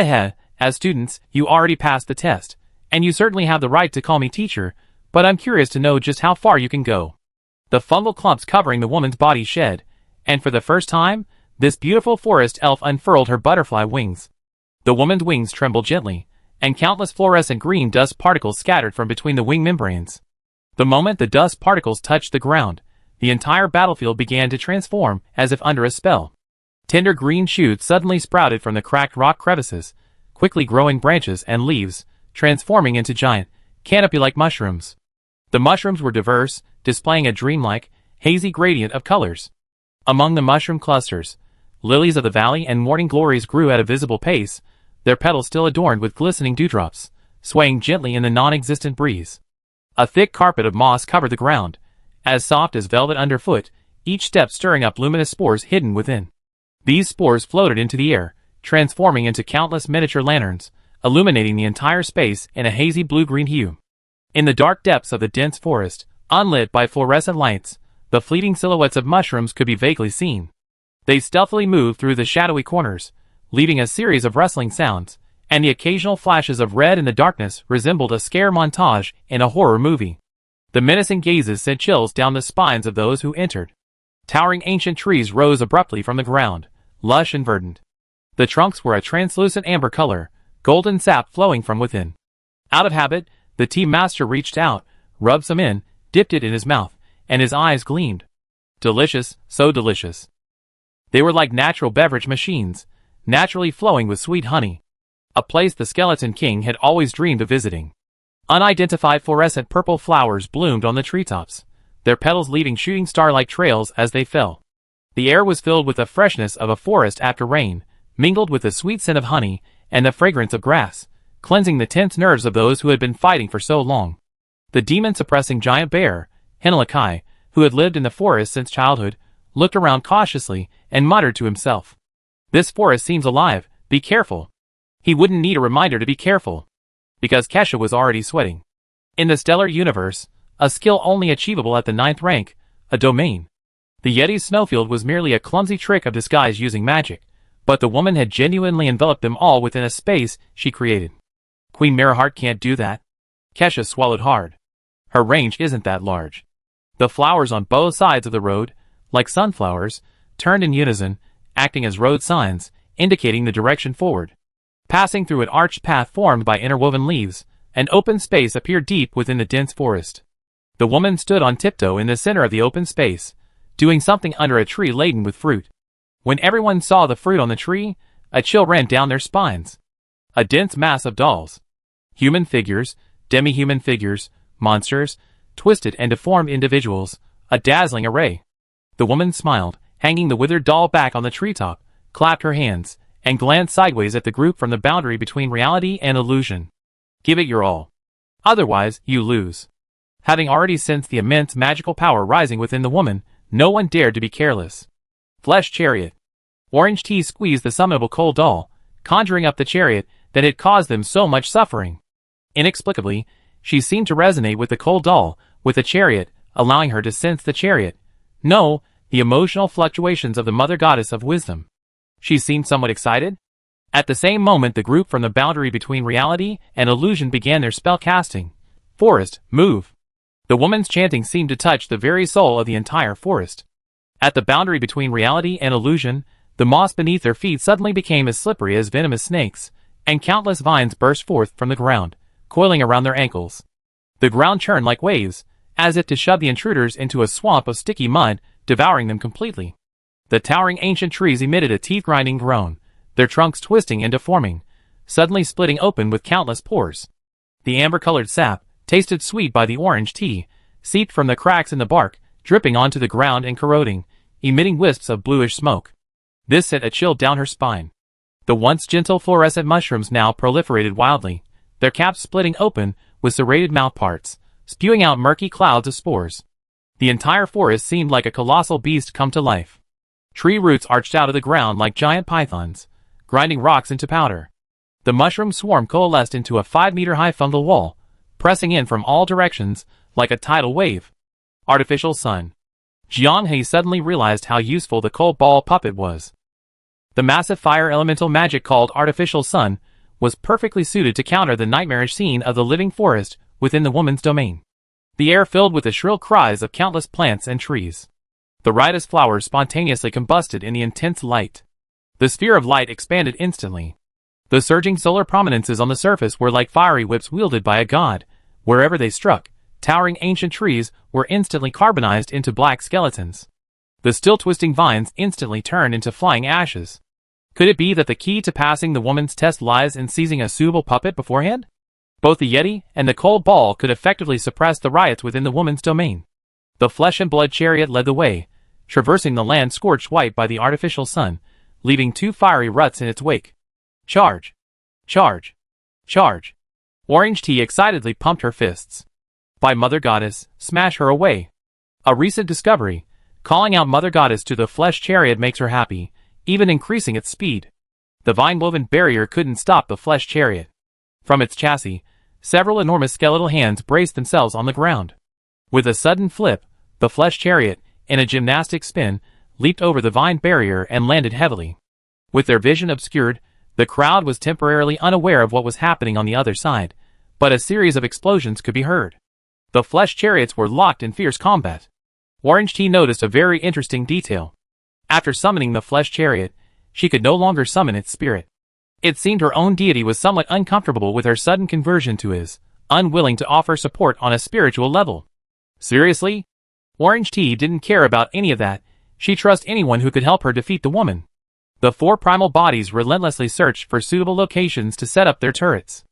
[SPEAKER 1] Heh, as students, you already passed the test, and you certainly have the right to call me teacher, but I'm curious to know just how far you can go. The fungal clumps covering the woman's body shed, and for the first time, this beautiful forest elf unfurled her butterfly wings. The woman's wings trembled gently, and countless fluorescent green dust particles scattered from between the wing membranes. The moment the dust particles touched the ground, the entire battlefield began to transform as if under a spell. Tender green shoots suddenly sprouted from the cracked rock crevices, quickly growing branches and leaves, transforming into giant, canopy-like mushrooms. The mushrooms were diverse, displaying a dreamlike, hazy gradient of colors. Among the mushroom clusters, lilies of the valley and morning glories grew at a visible pace, their petals still adorned with glistening dewdrops, swaying gently in the non-existent breeze. A thick carpet of moss covered the ground, as soft as velvet underfoot, each step stirring up luminous spores hidden within. These spores floated into the air, transforming into countless miniature lanterns, illuminating the entire space in a hazy blue-green hue. In the dark depths of the dense forest, unlit by fluorescent lights, the fleeting silhouettes of mushrooms could be vaguely seen. They stealthily moved through the shadowy corners, leaving a series of rustling sounds, and the occasional flashes of red in the darkness resembled a scare montage in a horror movie. The menacing gazes sent chills down the spines of those who entered. Towering ancient trees rose abruptly from the ground, lush and verdant. The trunks were a translucent amber color, golden sap flowing from within. Out of habit, the tea master reached out, rubbed some in, dipped it in his mouth, and his eyes gleamed. Delicious, so delicious. They were like natural beverage machines, naturally flowing with sweet honey. A place the Skeleton King had always dreamed of visiting. Unidentified fluorescent purple flowers bloomed on the treetops, their petals leaving shooting star-like trails as they fell. The air was filled with the freshness of a forest after rain, mingled with the sweet scent of honey and the fragrance of grass, cleansing the tense nerves of those who had been fighting for so long. The demon-suppressing giant bear, Hinalakai, who had lived in the forest since childhood, looked around cautiously and muttered to himself. This forest seems alive, be careful. He wouldn't need a reminder to be careful, because Kesha was already sweating. In the stellar universe, a skill only achievable at the 9th rank, a domain. The Yeti's snowfield was merely a clumsy trick of disguise using magic, but the woman had genuinely enveloped them all within a space she created. Queen Maraheart can't do that. Kesha swallowed hard. Her range isn't that large. The flowers on both sides of the road, like sunflowers, turned in unison, acting as road signs, indicating the direction forward. Passing through an arched path formed by interwoven leaves, an open space appeared deep within the dense forest. The woman stood on tiptoe in the center of the open space, doing something under a tree laden with fruit. When everyone saw the fruit on the tree, a chill ran down their spines. A dense mass of dolls. Human figures, demi-human figures, monsters, twisted and deformed individuals, a dazzling array. The woman smiled, hanging the withered doll back on the treetop, clapped her hands, and glanced sideways at the group from the boundary between reality and illusion. Give it your all. Otherwise, you lose. Having already sensed the immense magical power rising within the woman, no one dared to be careless. Flesh chariot. Orange tea squeezed the summonable coal doll, conjuring up the chariot that had caused them so much suffering. Inexplicably, she seemed to resonate with the coal doll, with the chariot, allowing her to sense the chariot. No, the emotional fluctuations of the mother goddess of wisdom. She seemed somewhat excited. At the same moment the group from the boundary between reality and illusion began their spell casting. Forest, move. The woman's chanting seemed to touch the very soul of the entire forest. At the boundary between reality and illusion, the moss beneath their feet suddenly became as slippery as venomous snakes, and countless vines burst forth from the ground, coiling around their ankles. The ground churned like waves, as if to shove the intruders into a swamp of sticky mud, devouring them completely. The towering ancient trees emitted a teeth-grinding groan, their trunks twisting and deforming, suddenly splitting open with countless pores. The amber-colored sap, tasted sweet by the orange tea, seeped from the cracks in the bark, dripping onto the ground and corroding, emitting wisps of bluish smoke. This sent a chill down her spine. The once gentle fluorescent mushrooms now proliferated wildly, their caps splitting open with serrated mouthparts, spewing out murky clouds of spores. The entire forest seemed like a colossal beast come to life. Tree roots arched out of the ground like giant pythons, grinding rocks into powder. The mushroom swarm coalesced into a 5-meter-high fungal wall, pressing in from all directions like a tidal wave. Artificial sun. Jiang suddenly realized how useful the coal ball puppet was. The massive fire elemental magic called Artificial Sun was perfectly suited to counter the nightmarish scene of the living forest within the woman's domain. The air filled with the shrill cries of countless plants and trees. The riotous flowers spontaneously combusted in the intense light. The sphere of light expanded instantly. The surging solar prominences on the surface were like fiery whips wielded by a god. Wherever they struck, towering ancient trees were instantly carbonized into black skeletons. The still twisting vines instantly turned into flying ashes. Could it be that the key to passing the woman's test lies in seizing a suitable puppet beforehand? Both the Yeti and the cold ball could effectively suppress the riots within the woman's domain. The flesh and blood chariot led the way, traversing the land scorched white by the artificial sun, leaving 2 fiery ruts in its wake. Charge! Charge! Charge! Orange Tea excitedly pumped her fists. By Mother Goddess, smash her away! A recent discovery, calling out Mother Goddess to the flesh chariot makes her happy, even increasing its speed. The vine-woven barrier couldn't stop the flesh chariot. From its chassis, several enormous skeletal hands braced themselves on the ground. With a sudden flip, the flesh chariot, in a gymnastic spin, leaped over the vine barrier and landed heavily. With their vision obscured, the crowd was temporarily unaware of what was happening on the other side, but a series of explosions could be heard. The flesh chariots were locked in fierce combat. Orange Tea noticed a very interesting detail. After summoning the flesh chariot, she could no longer summon its spirit. It seemed her own deity was somewhat uncomfortable with her sudden conversion to his, unwilling to offer support on a spiritual level. Seriously? Orange Tea didn't care about any of that. She trusted anyone who could help her defeat the woman. The 4 primal bodies relentlessly searched for suitable locations to set up their turrets.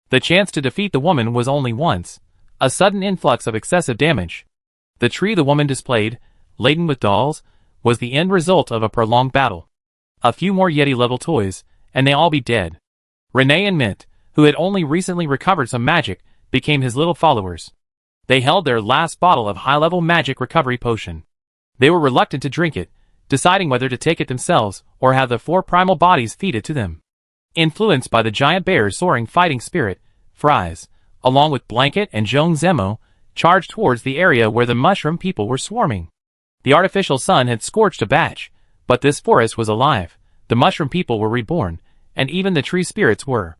[SPEAKER 1] The chance to defeat the woman was only once, a sudden influx of excessive damage. The tree the woman displayed, laden with dolls, was the end result of a prolonged battle. A few more Yeti-level toys, and they all be dead. Renee and Mint, who had only recently recovered some magic, became his little followers. They held their last bottle of high-level magic recovery potion. They were reluctant to drink it, deciding whether to take it themselves or have the 4 primal bodies feed it to them. Influenced by the giant bear's soaring fighting spirit, Fries, along with Blanket and Joan Zemo, charged towards the area where the mushroom people were swarming. The artificial sun had scorched a batch, but this forest was alive. The mushroom people were reborn, and even the tree spirits were.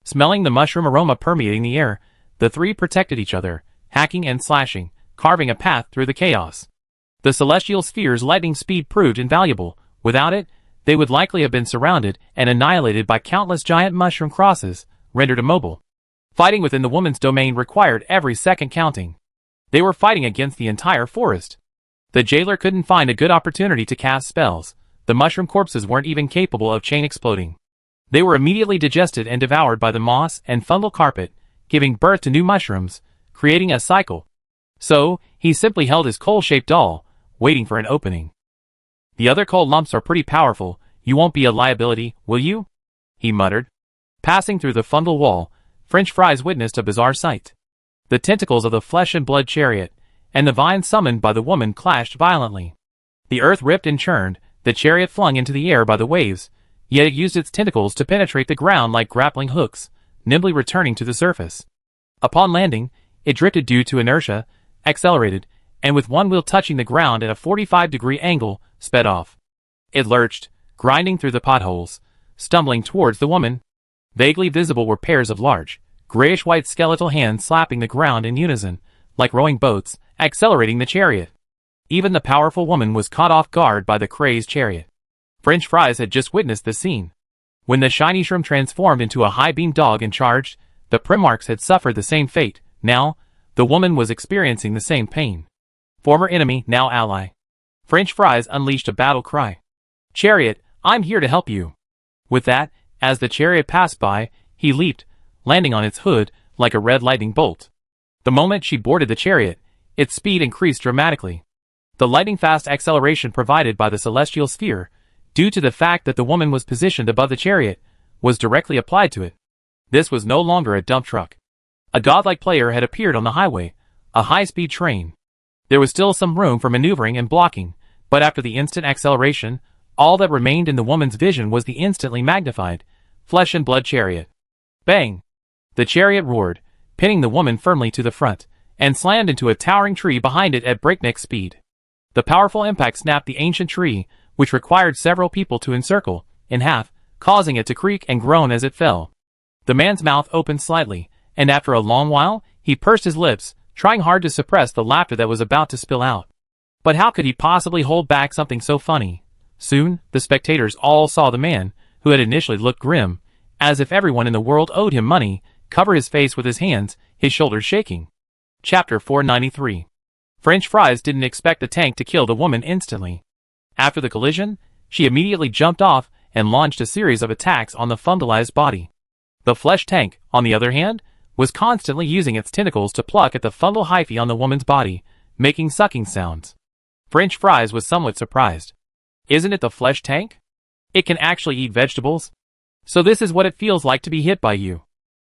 [SPEAKER 1] Smelling the mushroom aroma permeating the air, the 3 protected each other, hacking and slashing, carving a path through the chaos. The celestial sphere's lightning speed proved invaluable. Without it, they would likely have been surrounded and annihilated by countless giant mushroom crosses, rendered immobile. Fighting within the woman's domain required every second counting. They were fighting against the entire forest. The jailer couldn't find a good opportunity to cast spells. The mushroom corpses weren't even capable of chain exploding. They were immediately digested and devoured by the moss and fungal carpet, giving birth to new mushrooms, creating a cycle. So, he simply held his coal-shaped doll, waiting for an opening. "The other coal lumps are pretty powerful. You won't be a liability, will you?" he muttered. Passing through the fungal wall, French Fries witnessed a bizarre sight. The tentacles of the flesh and blood chariot, and the vine summoned by the woman clashed violently. The earth ripped and churned, the chariot flung into the air by the waves, yet it used its tentacles to penetrate the ground like grappling hooks, nimbly returning to the surface. Upon landing, it drifted due to inertia, accelerated, and with one wheel touching the ground at a 45-degree angle, sped off. It lurched, grinding through the potholes, stumbling towards the woman. Vaguely visible were pairs of large, grayish-white skeletal hands slapping the ground in unison, like rowing boats, accelerating the chariot. Even the powerful woman was caught off guard by the crazed chariot. French Fries had just witnessed the scene. When the shiny shroom transformed into a high-beamed dog and charged, the Primarchs had suffered the same fate. Now, the woman was experiencing the same pain. Former enemy, now ally. French Fries unleashed a battle cry. "Chariot, I'm here to help you." With that, as the chariot passed by, he leaped, landing on its hood like a red lightning bolt. The moment she boarded the chariot, its speed increased dramatically. The lightning-fast acceleration provided by the celestial sphere, due to the fact that the woman was positioned above the chariot, was directly applied to it. This was no longer a dump truck. A godlike player had appeared on the highway, a high-speed train. There was still some room for maneuvering and blocking, but after the instant acceleration, all that remained in the woman's vision was the instantly magnified, flesh and blood chariot. Bang! The chariot roared, pinning the woman firmly to the front, and slammed into a towering tree behind it at breakneck speed. The powerful impact snapped the ancient tree, which required several people to encircle, in half, causing it to creak and groan as it fell. The man's mouth opened slightly, and after a long while, he pursed his lips, trying hard to suppress the laughter that was about to spill out. But how could he possibly hold back something so funny? Soon, the spectators all saw the man, who had initially looked grim, as if everyone in the world owed him money, cover his face with his hands, his shoulders shaking. Chapter 493. French Fries didn't expect the tank to kill the woman instantly. After the collision, she immediately jumped off and launched a series of attacks on the fundalized body. The flesh tank, on the other hand, was constantly using its tentacles to pluck at the fundal hyphae on the woman's body, making sucking sounds. French Fries was somewhat surprised. Isn't it the flesh tank? It can actually eat vegetables? So this is what it feels like to be hit by you.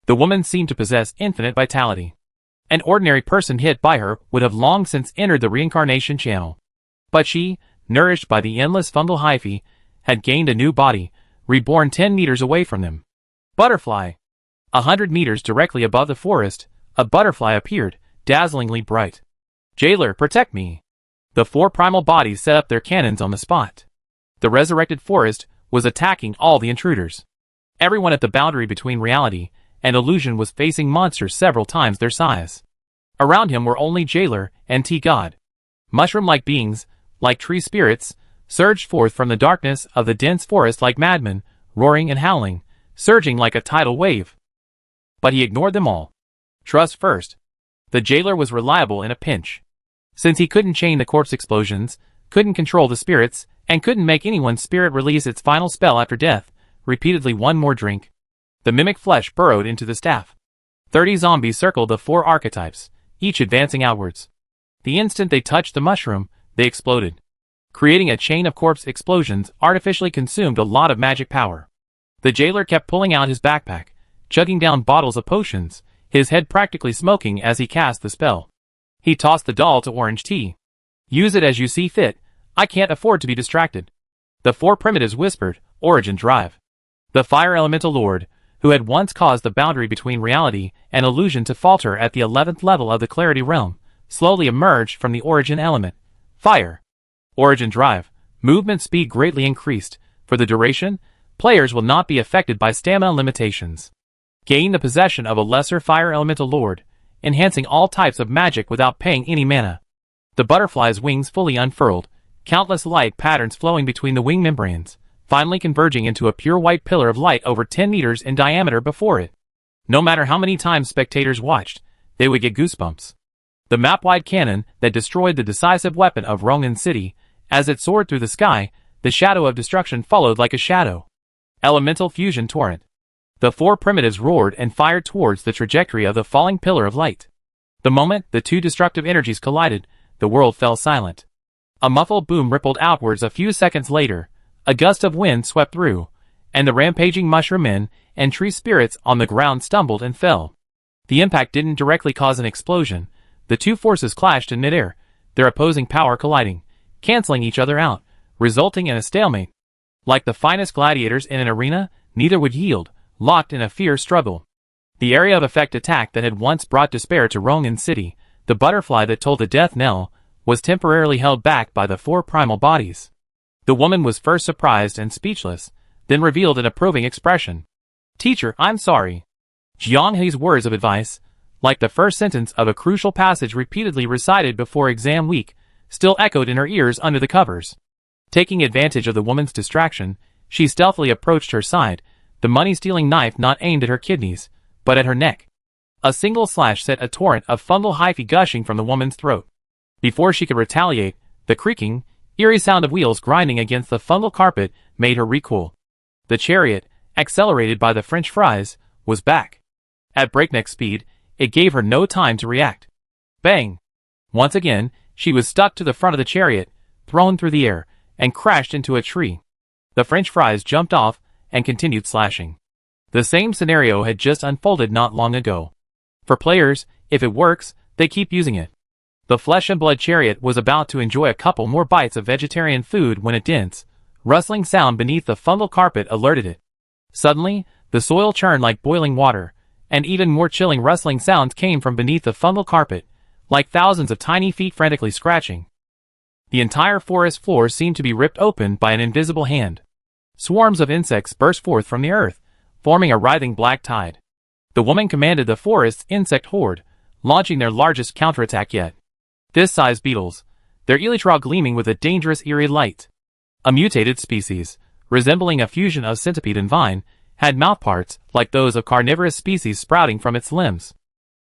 [SPEAKER 1] The woman seemed to possess infinite vitality. An ordinary person hit by her would have long since entered the reincarnation channel. But she, nourished by the endless fundal hyphae, had gained a new body, reborn 10 meters away from them. Butterfly. 100 meters directly above the forest, a butterfly appeared, dazzlingly bright. Jailer, protect me. The 4 primal bodies set up their cannons on the spot. The resurrected forest was attacking all the intruders. Everyone at the boundary between reality and illusion was facing monsters several times their size. Around him were only Jailer and T-God. Mushroom-like beings, like tree spirits, surged forth from the darkness of the dense forest like madmen, roaring and howling, surging like a tidal wave. But he ignored them all. Trust first. The Jailer was reliable in a pinch. Since he couldn't chain the corpse explosions, couldn't control the spirits, and couldn't make anyone's spirit release its final spell after death, repeatedly one more drink. The mimic flesh burrowed into the staff. 30 zombies circled the 4 archetypes, each advancing outwards. The instant they touched the mushroom, they exploded. Creating a chain of corpse explosions artificially consumed a lot of magic power. The Jailer kept pulling out his backpack, chugging down bottles of potions, his head practically smoking as he cast the spell. He tossed the doll to Orange Tea. Use it as you see fit. I can't afford to be distracted. The 4 primitives whispered, Origin Drive. The Fire Elemental Lord, who had once caused the boundary between reality and illusion to falter at the 11th level of the Clarity Realm, slowly emerged from the Origin element. Fire. Origin Drive. Movement speed greatly increased. For the duration, players will not be affected by stamina limitations. Gain the possession of a lesser Fire Elemental Lord, enhancing all types of magic without paying any mana. The butterfly's wings fully unfurled, countless light patterns flowing between the wing membranes, finally converging into a pure white pillar of light over 10 meters in diameter before it. No matter how many times spectators watched, they would get goosebumps. The map-wide cannon that destroyed the decisive weapon of Rongan City, as it soared through the sky, the shadow of destruction followed like a shadow. Elemental Fusion Torrent. The 4 primitives roared and fired towards the trajectory of the falling pillar of light. The moment the 2 destructive energies collided, the world fell silent. A muffled boom rippled outwards a few seconds later, a gust of wind swept through, and the rampaging mushroom men and tree spirits on the ground stumbled and fell. The impact didn't directly cause an explosion. The 2 forces clashed in midair, their opposing power colliding, canceling each other out, resulting in a stalemate. Like the finest gladiators in an arena, neither would yield, locked in a fierce struggle. The area of effect attack that had once brought despair to Rongan City, the butterfly that told the death knell, was temporarily held back by the 4 primal bodies. The woman was first surprised and speechless, then revealed an approving expression. Teacher, I'm sorry. Jiang He's words of advice, like the first sentence of a crucial passage repeatedly recited before exam week, still echoed in her ears under the covers. Taking advantage of the woman's distraction, she stealthily approached her side, the money-stealing knife not aimed at her kidneys, but at her neck. A single slash set a torrent of fundal hyphae gushing from the woman's throat. Before she could retaliate, the creaking, eerie sound of wheels grinding against the fundal carpet made her recoil. The chariot, accelerated by the French Fries, was back. At breakneck speed, it gave her no time to react. Bang! Once again, she was stuck to the front of the chariot, thrown through the air, and crashed into a tree. The French Fries jumped off and continued slashing. The same scenario had just unfolded not long ago. For players, if it works, they keep using it. The flesh and blood chariot was about to enjoy a couple more bites of vegetarian food when a dense, rustling sound beneath the fundal carpet alerted it. Suddenly, the soil churned like boiling water, and even more chilling rustling sounds came from beneath the fundal carpet, like thousands of tiny feet frantically scratching. The entire forest floor seemed to be ripped open by an invisible hand. Swarms of insects burst forth from the earth, forming a writhing black tide. The woman commanded the forest's insect horde, launching their largest counterattack yet. Fist-sized beetles, their elytra gleaming with a dangerous eerie light. A mutated species, resembling a fusion of centipede and vine, had mouthparts like those of carnivorous species sprouting from its limbs.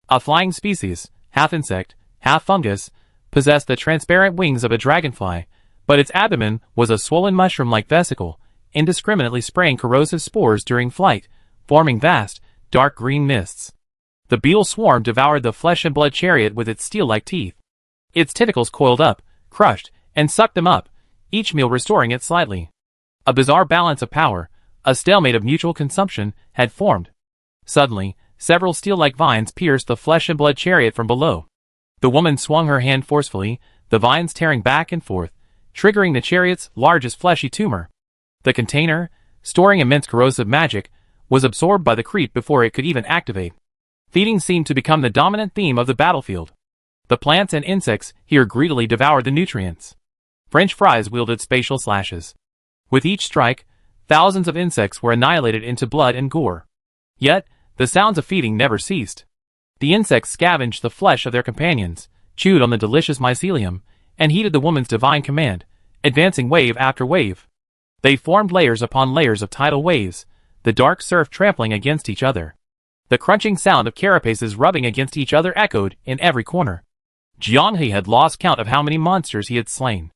[SPEAKER 1] A flying species, half insect, half fungus, possessed the transparent wings of a dragonfly, but its abdomen was a swollen mushroom-like vesicle, indiscriminately spraying corrosive spores during flight, forming vast, dark green mists. The beetle swarm devoured the flesh-and-blood chariot with its steel-like teeth. Its tentacles coiled up, crushed, and sucked them up, each meal restoring it slightly. A bizarre balance of power, a stalemate of mutual consumption, had formed. Suddenly, several steel-like vines pierced the flesh-and-blood chariot from below. The woman swung her hand forcefully, the vines tearing back and forth, triggering the chariot's largest fleshy tumor. The container, storing immense corrosive magic, was absorbed by the creep before it could even activate. Feeding seemed to become the dominant theme of the battlefield. The plants and insects here greedily devoured the nutrients. French fries wielded spatial slashes. With each strike, thousands of insects were annihilated into blood and gore. Yet, the sounds of feeding never ceased. The insects scavenged the flesh of their companions, chewed on the delicious mycelium, and heeded the woman's divine command, advancing wave after wave. They formed layers upon layers of tidal waves, the dark surf trampling against each other. The crunching sound of carapaces rubbing against each other echoed in every corner. Jianghe had lost count of how many monsters he had slain.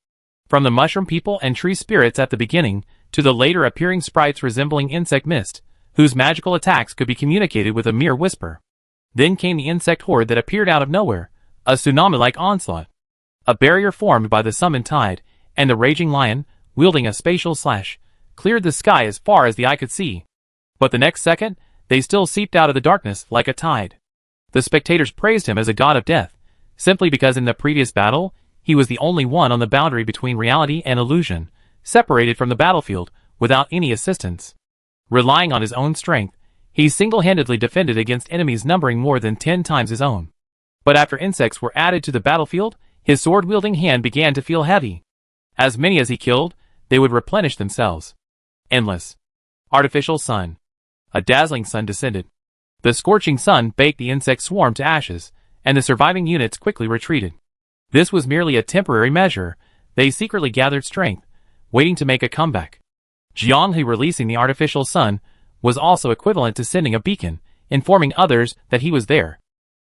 [SPEAKER 1] From the mushroom people and tree spirits at the beginning, to the later appearing sprites resembling insect mist, whose magical attacks could be communicated with a mere whisper. Then came the insect horde that appeared out of nowhere, a tsunami-like onslaught. A barrier formed by the summoned tide, and the raging lion, wielding a spatial slash, cleared the sky as far as the eye could see. But the next second, they still seeped out of the darkness like a tide. The spectators praised him as a god of death, simply because in the previous battle, he was the only one on the boundary between reality and illusion, separated from the battlefield, without any assistance. Relying on his own strength, he single-handedly defended against enemies numbering more than 10 times his own. But after insects were added to the battlefield, his sword-wielding hand began to feel heavy. As many as he killed, they would replenish themselves. Endless. Artificial sun. A dazzling sun descended. The scorching sun baked the insect swarm to ashes, and the surviving units quickly retreated. This was merely a temporary measure. They secretly gathered strength, waiting to make a comeback. Jianghe releasing the artificial sun was also equivalent to sending a beacon, informing others that he was there.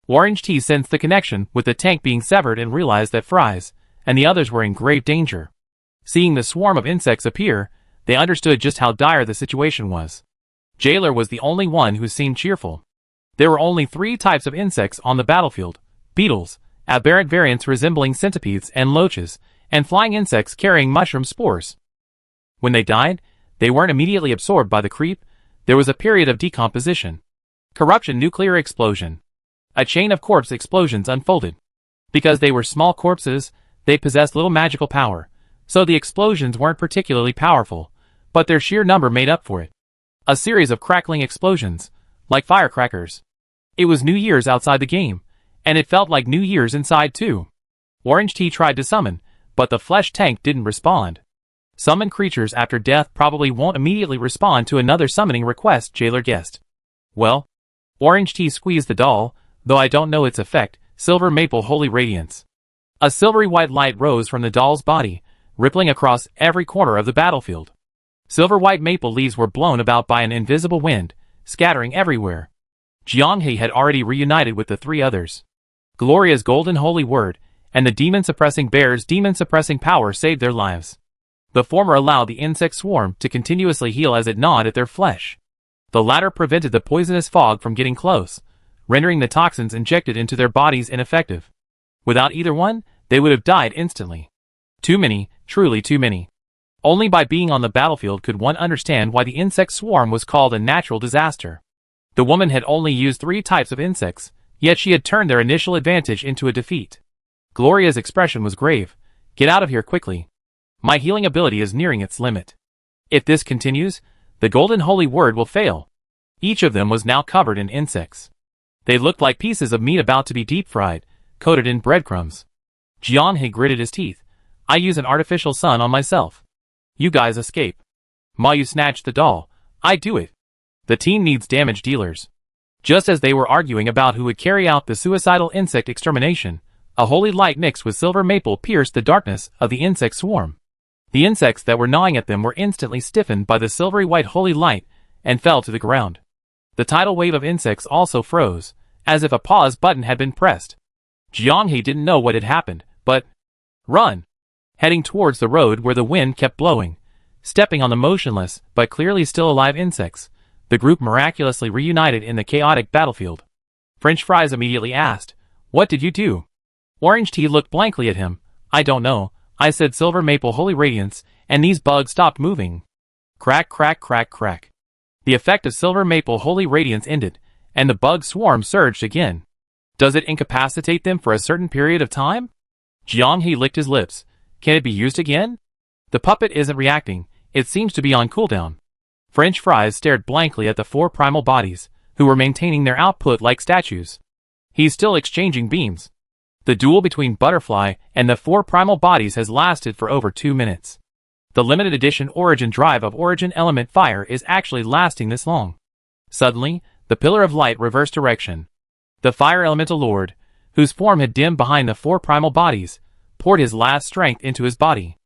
[SPEAKER 1] Orange Tea sensed the connection with the tank being severed and realized that Fries and the others were in grave danger. Seeing the swarm of insects appear, they understood just how dire the situation was. Jailer was the only one who seemed cheerful. There were only 3 types of insects on the battlefield: beetles, aberrant variants resembling centipedes and loaches, and flying insects carrying mushroom spores. When they died, they weren't immediately absorbed by the creep. There was a period of decomposition. Corruption, nuclear explosion. A chain of corpse explosions unfolded. Because they were small corpses, they possessed little magical power, so the explosions weren't particularly powerful, but their sheer number made up for it. A series of crackling explosions, like firecrackers. It was New Year's outside the game, and it felt like New Year's inside too. Orange Tea tried to summon, but the flesh tank didn't respond. Summoned creatures after death probably won't immediately respond to another summoning request, Jailer guessed. Well, Orange Tea squeezed the doll, though I don't know its effect. Silver Maple Holy Radiance. A silvery white light rose from the doll's body, rippling across every corner of the battlefield. Silver white maple leaves were blown about by an invisible wind, scattering everywhere. Jianghe had already reunited with the 3 others. Gloria's golden holy word, and the demon-suppressing bear's demon-suppressing power saved their lives. The former allowed the insect swarm to continuously heal as it gnawed at their flesh. The latter prevented the poisonous fog from getting close, rendering the toxins injected into their bodies ineffective. Without either one, they would have died instantly. Too many, truly too many. Only by being on the battlefield could one understand why the insect swarm was called a natural disaster. The woman had only used 3 types of insects, yet she had turned their initial advantage into a defeat. Gloria's expression was grave. Get out of here quickly. My healing ability is nearing its limit. If this continues, the golden holy word will fail. Each of them was now covered in insects. They looked like pieces of meat about to be deep-fried, coated in breadcrumbs. Jianghe gritted his teeth. I use an artificial sun on myself. You guys escape. Ma Yu snatched the doll. I do it. The team needs damage dealers. Just as they were arguing about who would carry out the suicidal insect extermination, a holy light mixed with silver maple pierced the darkness of the insect swarm. The insects that were gnawing at them were instantly stiffened by the silvery white holy light and fell to the ground. The tidal wave of insects also froze, as if a pause button had been pressed. Jianghe didn't know what had happened, but run! Heading towards the road where the wind kept blowing, stepping on the motionless but clearly still alive insects, the group miraculously reunited in the chaotic battlefield. French Fries immediately asked, "What did you do?" Orange Tea looked blankly at him. "I don't know. I said silver maple holy radiance, and these bugs stopped moving." Crack, crack, crack, crack. The effect of silver maple holy radiance ended, and the bug swarm surged again. Does it incapacitate them for a certain period of time? Jianghe licked his lips. Can it be used again? The puppet isn't reacting. It seems to be on cooldown. French Fries stared blankly at the four primal bodies, who were maintaining their output like statues. He's still exchanging beams. The duel between Butterfly and the four primal bodies has lasted for over 2 minutes. The limited edition Origin drive of Origin Element Fire is actually lasting this long. Suddenly, the Pillar of Light reversed direction. The Fire Elemental Lord, whose form had dimmed behind the four primal bodies, poured his last strength into his body.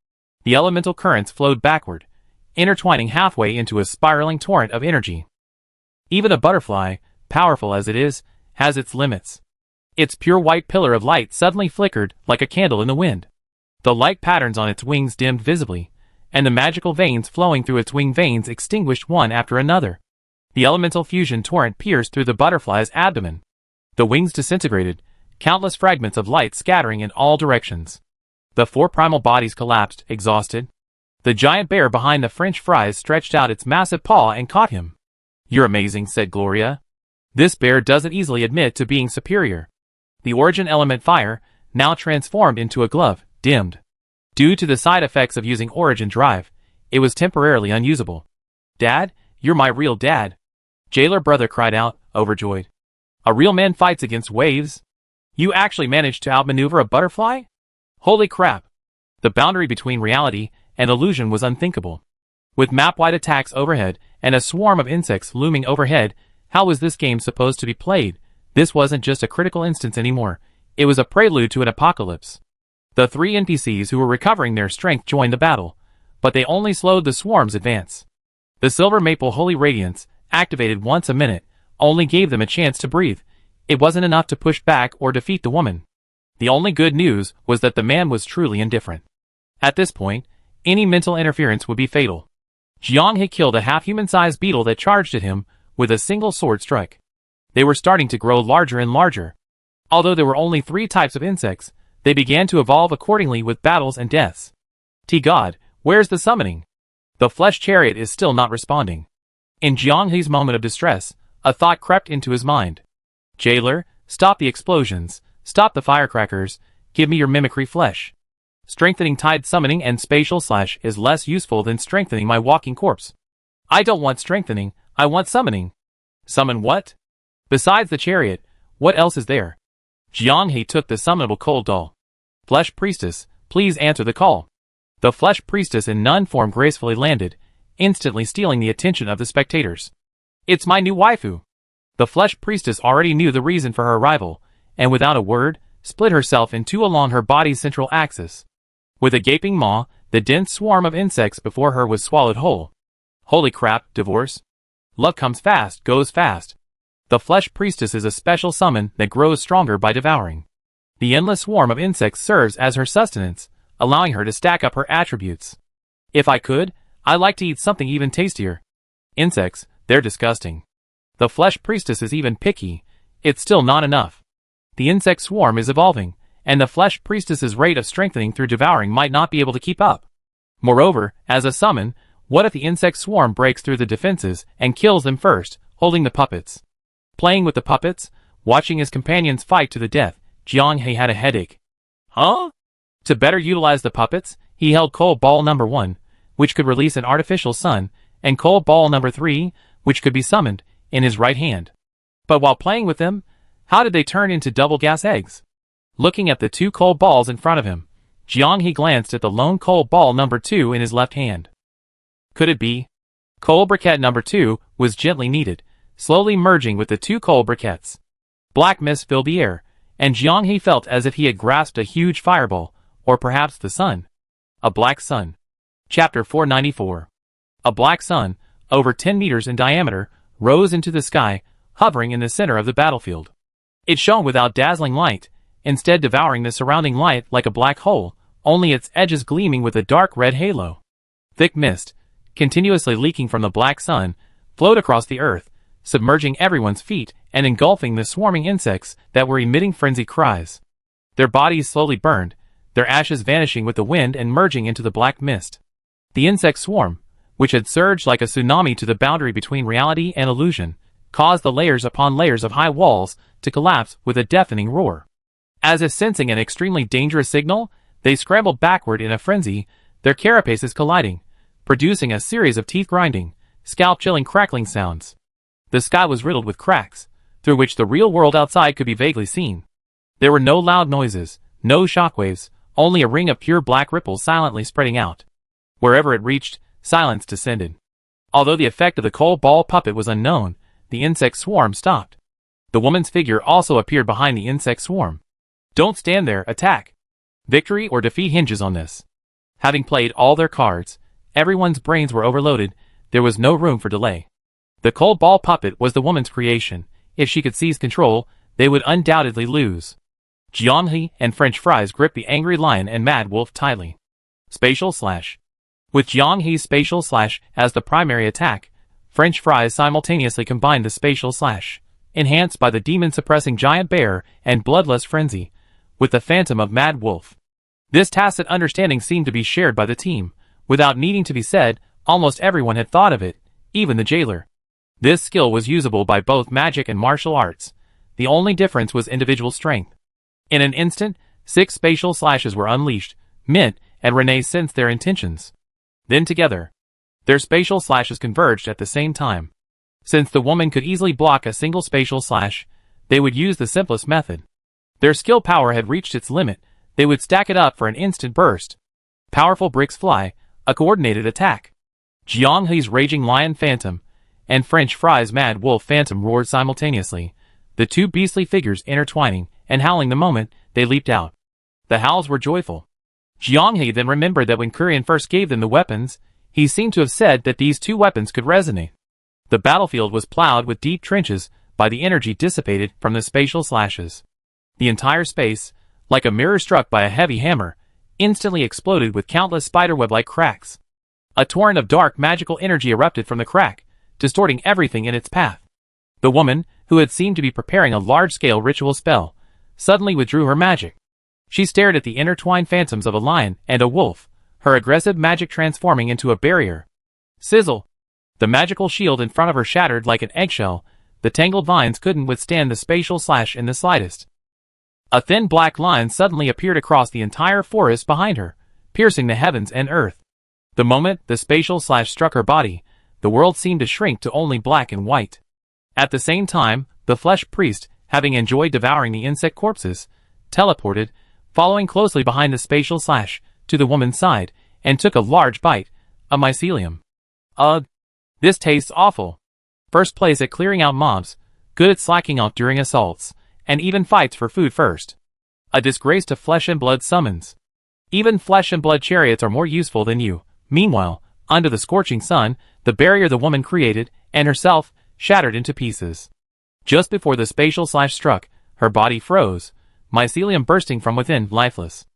[SPEAKER 1] The elemental currents flowed backward, intertwining halfway into a spiraling torrent of energy. Even a butterfly, powerful as it is, has its limits. Its pure white pillar of light suddenly flickered like a candle in the wind. The light patterns on its wings dimmed visibly, and the magical veins flowing through its wing veins extinguished one after another. The elemental fusion torrent pierced through the butterfly's abdomen. The wings disintegrated, countless fragments of light scattering in all directions. The four primal bodies collapsed, exhausted. The giant bear behind the French Fries stretched out its massive paw and caught him. "You're amazing," said Gloria. This bear doesn't easily admit to being superior. The Origin Element Fire, now transformed into a glove, dimmed. Due to the side effects of using Origin Drive, it was temporarily unusable. "Dad, you're my real dad," Jailer Brother cried out, overjoyed. "A real man fights against waves? You actually managed to outmaneuver a butterfly? Holy crap!" The boundary between reality and illusion was unthinkable. With map-wide attacks overhead and a swarm of insects looming overhead, how was this game supposed to be played? This wasn't just a critical instance anymore. It was a prelude to an apocalypse. The 3 NPCs who were recovering their strength joined the battle, but they only slowed the swarm's advance. The Silver Maple Holy Radiance, activated once a minute, only gave them a chance to breathe. It wasn't enough to push back or defeat the woman. The only good news was that the man was truly indifferent. At this point, any mental interference would be fatal. Jiang had killed a half-human-sized beetle that charged at him with a single sword strike. They were starting to grow larger and larger. Although there were only 3 types of insects, they began to evolve accordingly with battles and deaths. God, where's the summoning? The flesh chariot is still not responding. In Jianghe's moment of distress, a thought crept into his mind. Jailer, stop the explosions, stop the firecrackers, give me your mimicry flesh. Strengthening tide summoning and spatial slash is less useful than strengthening my walking corpse. I don't want strengthening, I want summoning. Summon what? Besides the chariot, what else is there? Jianghe took the summonable cold doll. Flesh Priestess, please answer the call. The Flesh Priestess in nun form gracefully landed, instantly stealing the attention of the spectators. It's my new waifu. The Flesh Priestess already knew the reason for her arrival, and without a word, split herself in 2 along her body's central axis. With a gaping maw, the dense swarm of insects before her was swallowed whole. Holy crap, divorce. Love comes fast, goes fast. The Flesh Priestess is a special summon that grows stronger by devouring. The endless swarm of insects serves as her sustenance, allowing her to stack up her attributes. If I could, I'd like to eat something even tastier. Insects, they're disgusting. The Flesh Priestess is even picky. It's still not enough. The insect swarm is evolving, and the Flesh Priestess's rate of strengthening through devouring might not be able to keep up. Moreover, as a summon, what if the insect swarm breaks through the defenses and kills them first, holding the puppets? Playing with the puppets, watching his companions fight to the death, Jianghe had a headache. Huh? To better utilize the puppets, he held Coal Ball number 1, which could release an artificial sun, and Coal Ball number 3, which could be summoned, in his right hand. But while playing with them, how did they turn into double gas eggs? Looking at the 2 coal balls in front of him, Jianghe glanced at the lone coal ball number 2 in his left hand. Could it be? Coal briquette number 2 was gently kneaded, slowly merging with the 2 coal briquettes. Black mist filled the air, and Jiang felt as if he had grasped a huge fireball, or perhaps the sun. A black sun. Chapter 494. A black sun, over 10 meters in diameter, rose into the sky, hovering in the center of the battlefield. It shone without dazzling light, instead devouring the surrounding light like a black hole, only its edges gleaming with a dark red halo. Thick mist, continuously leaking from the black sun, flowed across the earth, submerging everyone's feet and engulfing the swarming insects that were emitting frenzied cries. Their bodies slowly burned, their ashes vanishing with the wind and merging into the black mist. The insect swarm, which had surged like a tsunami to the boundary between reality and illusion, caused the layers upon layers of high walls to collapse with a deafening roar. As if sensing an extremely dangerous signal, they scrambled backward in a frenzy, their carapaces colliding, producing a series of teeth-grinding, scalp-chilling crackling sounds. The sky was riddled with cracks, through which the real world outside could be vaguely seen. There were no loud noises, no shockwaves, only a ring of pure black ripples silently spreading out. Wherever it reached, silence descended. Although the effect of the coal ball puppet was unknown, the insect swarm stopped. The woman's figure also appeared behind the insect swarm. Don't stand there, attack. Victory or defeat hinges on this. Having played all their cards, everyone's brains were overloaded, there was no room for delay. The coal ball puppet was the woman's creation. If she could seize control, they would undoubtedly lose. Jianghe and French fries gripped the angry lion and mad wolf tightly. Spatial slash. With Jianghe's spatial slash as the primary attack, French fries simultaneously combined the spatial slash, enhanced by the demon-suppressing giant bear and bloodlust frenzy, with the phantom of mad wolf. This tacit understanding seemed to be shared by the team. Without needing to be said, almost everyone had thought of it, even the jailer. This skill was usable by both magic and martial arts. The only difference was individual strength. In an instant, 6 spatial slashes were unleashed. Mint and Renee sensed their intentions. Then together, their spatial slashes converged at the same time. Since the woman could easily block a single spatial slash, they would use the simplest method. Their skill power had reached its limit, they would stack it up for an instant burst. Powerful bricks fly, a coordinated attack. Jianghe's raging lion phantom and French fries mad wolf phantom roared simultaneously, the 2 beastly figures intertwining and howling the moment they leaped out. The howls were joyful. Jianghe then remembered that when Kurian first gave them the weapons, he seemed to have said that these 2 weapons could resonate. The battlefield was plowed with deep trenches by the energy dissipated from the spatial slashes. The entire space, like a mirror struck by a heavy hammer, instantly exploded with countless spiderweb-like cracks. A torrent of dark magical energy erupted from the crack, distorting everything in its path. The woman, who had seemed to be preparing a large-scale ritual spell, suddenly withdrew her magic. She stared at the intertwined phantoms of a lion and a wolf, her aggressive magic transforming into a barrier. Sizzle! The magical shield in front of her shattered like an eggshell, the tangled vines couldn't withstand the spatial slash in the slightest. A thin black line suddenly appeared across the entire forest behind her, piercing the heavens and earth. The moment the spatial slash struck her body, the world seemed to shrink to only black and white. At the same time, the flesh priest, having enjoyed devouring the insect corpses, teleported, following closely behind the spatial slash, to the woman's side, and took a large bite, a mycelium. Ugh! This tastes awful. First place at clearing out mobs, good at slacking off during assaults, and even fights for food first. A disgrace to flesh and blood summons. Even flesh and blood chariots are more useful than you. Meanwhile, under the scorching sun, the barrier the woman created, and herself, shattered into pieces. Just before the spatial slash struck, her body froze, mycelium bursting from within, lifeless.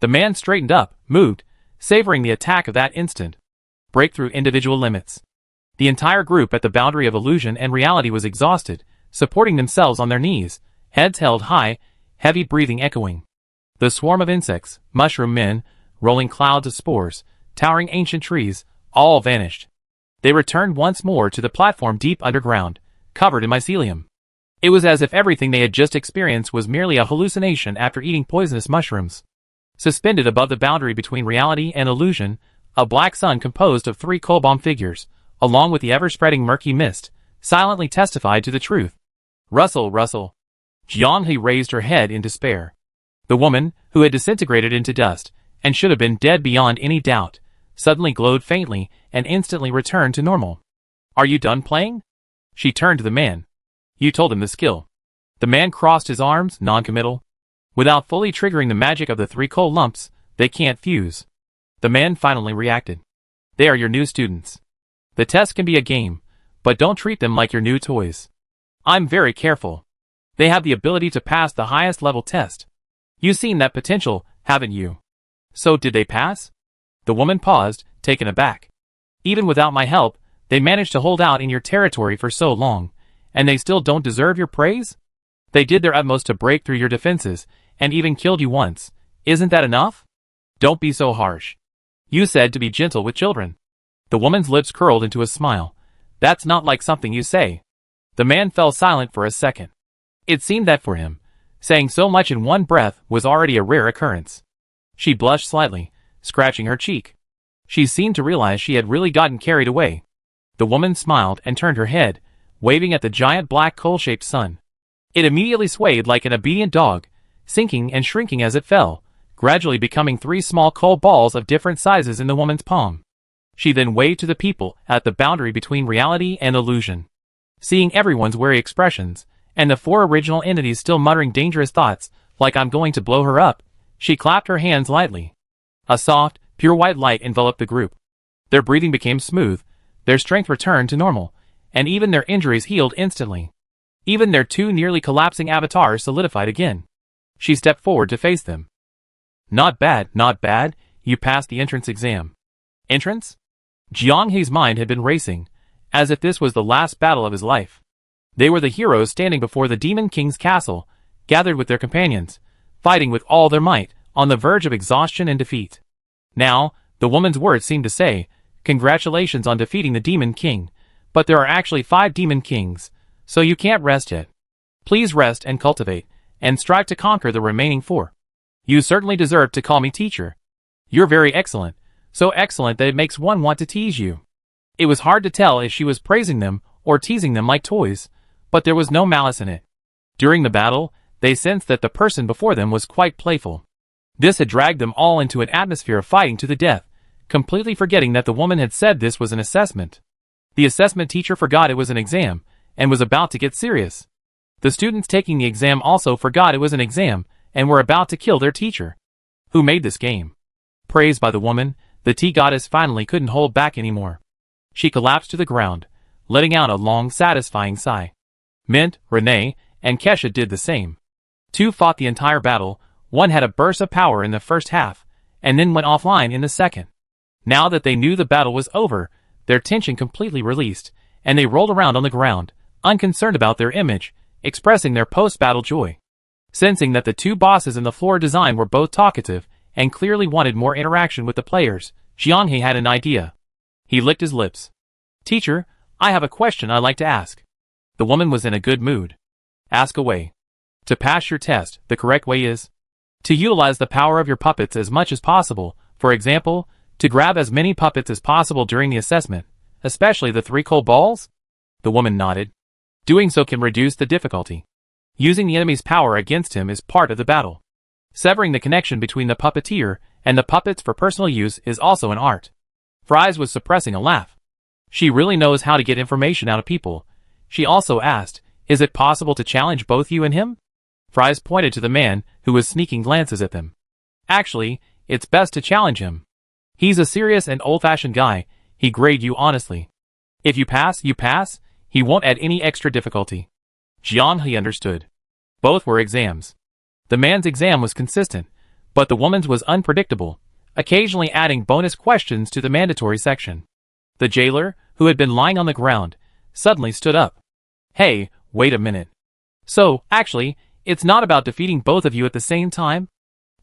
[SPEAKER 1] The man straightened up, moved, savoring the attack of that instant. Break through individual limits. The entire group at the boundary of illusion and reality was exhausted, supporting themselves on their knees, heads held high, heavy breathing echoing. The swarm of insects, mushroom men, rolling clouds of spores, towering ancient trees, all vanished. They returned once more to the platform deep underground, covered in mycelium. It was as if everything they had just experienced was merely a hallucination after eating poisonous mushrooms. Suspended above the boundary between reality and illusion, a black sun composed of 3 Kobom figures, along with the ever-spreading murky mist, silently testified to the truth. Rustle, rustle. Jianghe raised her head in despair. The woman, who had disintegrated into dust, and should have been dead beyond any doubt, suddenly glowed faintly and instantly returned to normal. Are you done playing? She turned to the man. You told him the skill. The man crossed his arms, non-committal. Without fully triggering the magic of the 3 coal lumps, they can't fuse. The man finally reacted. They are your new students. The test can be a game, but don't treat them like your new toys. I'm very careful. They have the ability to pass the highest level test. You've seen that potential, haven't you? So did they pass? The woman paused, taken aback. Even without my help, they managed to hold out in your territory for so long, and they still don't deserve your praise? They did their utmost to break through your defenses, and even killed you once. Isn't that enough? Don't be so harsh. You said to be gentle with children. The woman's lips curled into a smile. That's not like something you say. The man fell silent for a second. It seemed that for him, saying so much in one breath was already a rare occurrence. She blushed slightly, scratching her cheek. She seemed to realize she had really gotten carried away. The woman smiled and turned her head, waving at the giant black coal-shaped sun. It immediately swayed like an obedient dog, sinking and shrinking as it fell, gradually becoming 3 small coal balls of different sizes in the woman's palm. She then waved to the people at the boundary between reality and illusion. Seeing everyone's wary expressions, and the 4 original entities still muttering dangerous thoughts, like I'm going to blow her up, she clapped her hands lightly. A soft, pure white light enveloped the group. Their breathing became smooth, their strength returned to normal, and even their injuries healed instantly. Even their 2 nearly collapsing avatars solidified again. She stepped forward to face them. Not bad, not bad, you passed the entrance exam. Entrance? Jiang He's mind had been racing, as if this was the last battle of his life. They were the heroes standing before the Demon King's castle, gathered with their companions, fighting with all their might, on the verge of exhaustion and defeat. Now, the woman's words seemed to say, congratulations on defeating the Demon King, but there are actually 5 Demon Kings, so you can't rest yet. Please rest and cultivate, and strive to conquer the remaining 4. You certainly deserve to call me teacher. You're very excellent, so excellent that it makes one want to tease you. It was hard to tell if she was praising them or teasing them like toys, but there was no malice in it. During the battle, they sensed that the person before them was quite playful. This had dragged them all into an atmosphere of fighting to the death, completely forgetting that the woman had said this was an assessment. The assessment teacher forgot it was an exam, and was about to get serious. The students taking the exam also forgot it was an exam, and were about to kill their teacher. Who made this game? Praised by the woman, the tea goddess finally couldn't hold back anymore. She collapsed to the ground, letting out a long, satisfying sigh. Mint, Renee, and Kesha did the same. 2 fought the entire battle, 1 had a burst of power in the first half, and then went offline in the second. Now that they knew the battle was over, their tension completely released, and they rolled around on the ground, unconcerned about their image, expressing their post-battle joy. Sensing that the 2 bosses in the floor design were both talkative, and clearly wanted more interaction with the players, Jianghe had an idea. He licked his lips. Teacher, I have a question I'd like to ask. The woman was in a good mood. Ask away. To pass your test, the correct way is to utilize the power of your puppets as much as possible, for example, to grab as many puppets as possible during the assessment, especially the 3 coal balls? The woman nodded. Doing so can reduce the difficulty. Using the enemy's power against him is part of the battle. Severing the connection between the puppeteer and the puppets for personal use is also an art. Fries was suppressing a laugh. She really knows how to get information out of people. She also asked, is it possible to challenge both you and him? Fries pointed to the man, who was sneaking glances at them. Actually, it's best to challenge him. He's a serious and old-fashioned guy, he grade you honestly. If you pass, he won't add any extra difficulty. Jianghe understood. Both were exams. The man's exam was consistent, but the woman's was unpredictable, occasionally adding bonus questions to the mandatory section. The jailer, who had been lying on the ground, suddenly stood up. Hey, wait a minute. So, actually, it's not about defeating both of you at the same time?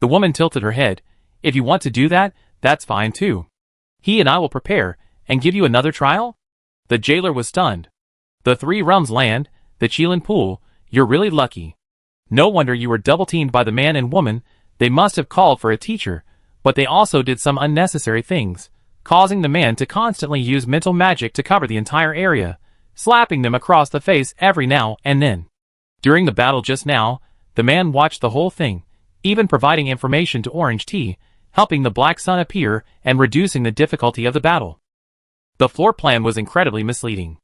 [SPEAKER 1] The woman tilted her head. If you want to do that, that's fine too. He and I will prepare, and give you another trial? The jailer was stunned. The 3 realms land, the Qilin pool, you're really lucky. No wonder you were double-teamed by the man and woman, they must have called for a teacher, but they also did some unnecessary things, causing the man to constantly use mental magic to cover the entire area, slapping them across the face every now and then. During the battle just now, the man watched the whole thing, even providing information to Orange Tea, helping the Black Sun appear and reducing the difficulty of the battle. The floor plan was incredibly misleading.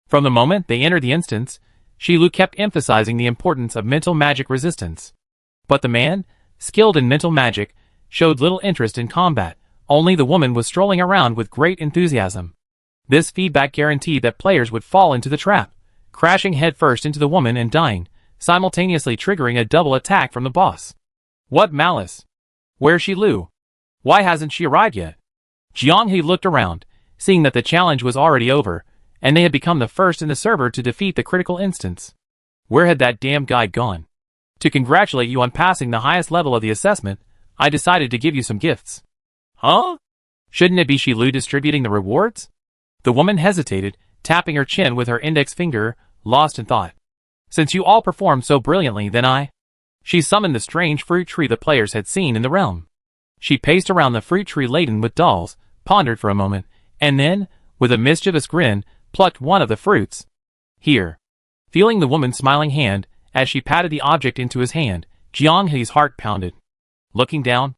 [SPEAKER 1] From the moment they entered the instance, Shilu kept emphasizing the importance of mental magic resistance. But the man, skilled in mental magic, showed little interest in combat. Only the woman was strolling around with great enthusiasm. This feedback guaranteed that players would fall into the trap, crashing headfirst into the woman and dying, simultaneously triggering a double attack from the boss. What malice! Where's Shilu? Why hasn't she arrived yet? Jianghe looked around, seeing that the challenge was already over, and they had become the first in the server to defeat the critical instance. Where had that damn guy gone? To congratulate you on passing the highest level of the assessment, I decided to give you some gifts. Huh? Shouldn't it be Shilu distributing the rewards? The woman hesitated, tapping her chin with her index finger, lost in thought. Since you all performed so brilliantly, then She summoned the strange fruit tree the players had seen in the realm. She paced around the fruit tree laden with dolls, pondered for a moment, and then, with a mischievous grin, plucked one of the fruits. Here. Feeling the woman's smiling hand, as she patted the object into his hand, Jianghe's heart pounded. Looking down,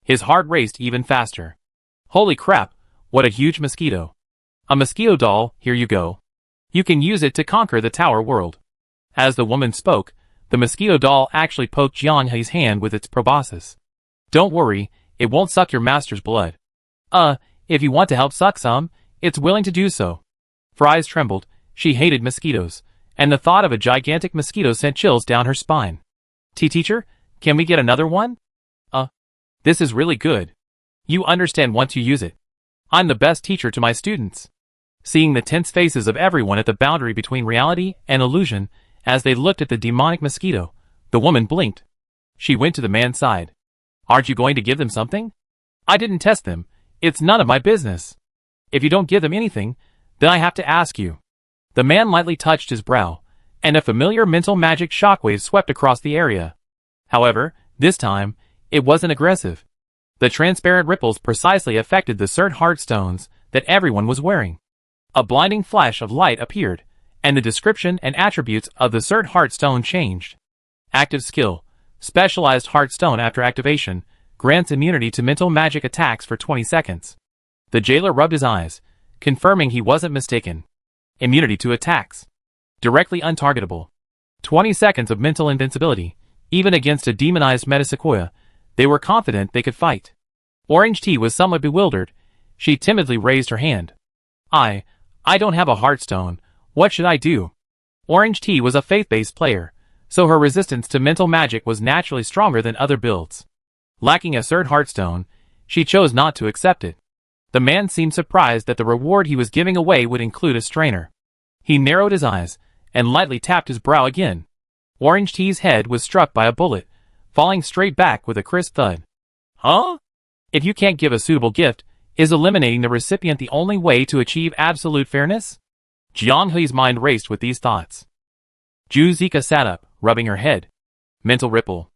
[SPEAKER 1] his heart raced even faster. Holy crap, what a huge mosquito. A mosquito doll, here you go. You can use it to conquer the tower world. As the woman spoke, the mosquito doll actually poked Jianghe's hand with its proboscis. Don't worry, it won't suck your master's blood. If you want to help suck some, it's willing to do so. Fry's trembled, she hated mosquitoes, and the thought of a gigantic mosquito sent chills down her spine. Teacher, can we get another one? This is really good. You understand once you use it. I'm the best teacher to my students. Seeing the tense faces of everyone at the boundary between reality and illusion, as they looked at the demonic mosquito, the woman blinked. She went to the man's side. Aren't you going to give them something? I didn't test them. It's none of my business. If you don't give them anything, then I have to ask you. The man lightly touched his brow, and a familiar mental magic shockwave swept across the area. However, this time, it wasn't aggressive. The transparent ripples precisely affected the cert heartstones that everyone was wearing. A blinding flash of light appeared, and the description and attributes of the cert heartstone changed. Active skill. Specialized heartstone after activation, grants immunity to mental magic attacks for 20 seconds. The jailer rubbed his eyes, confirming he wasn't mistaken. Immunity to attacks. Directly untargetable. 20 seconds of mental invincibility, even against a demonized Metasequoia. They were confident they could fight. Orange Tea was somewhat bewildered. She timidly raised her hand. I don't have a heartstone. What should I do? Orange Tea was a faith-based player, so her resistance to mental magic was naturally stronger than other builds. Lacking a cert heartstone, she chose not to accept it. The man seemed surprised that the reward he was giving away would include a strainer. He narrowed his eyes, and lightly tapped his brow again. Orange Tea's head was struck by a bullet, falling straight back with a crisp thud. Huh? If you can't give a suitable gift, is eliminating the recipient the only way to achieve absolute fairness? Jianghe's mind raced with these thoughts. Ju Zika sat up, rubbing her head. Mental ripple.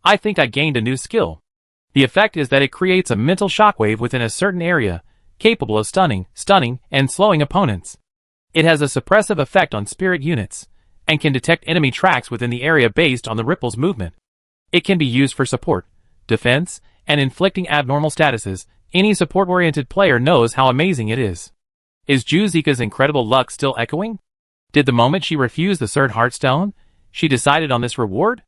[SPEAKER 1] I think I gained a new skill. The effect is that it creates a mental shockwave within a certain area, capable of stunning, and slowing opponents. It has a suppressive effect on spirit units, and can detect enemy tracks within the area based on the ripple's movement. It can be used for support, defense, and inflicting abnormal statuses. Any support-oriented player knows how amazing it is. Is Ju Zika's incredible luck still echoing? Did the moment she refused the cert heartstone, she decided on this reward?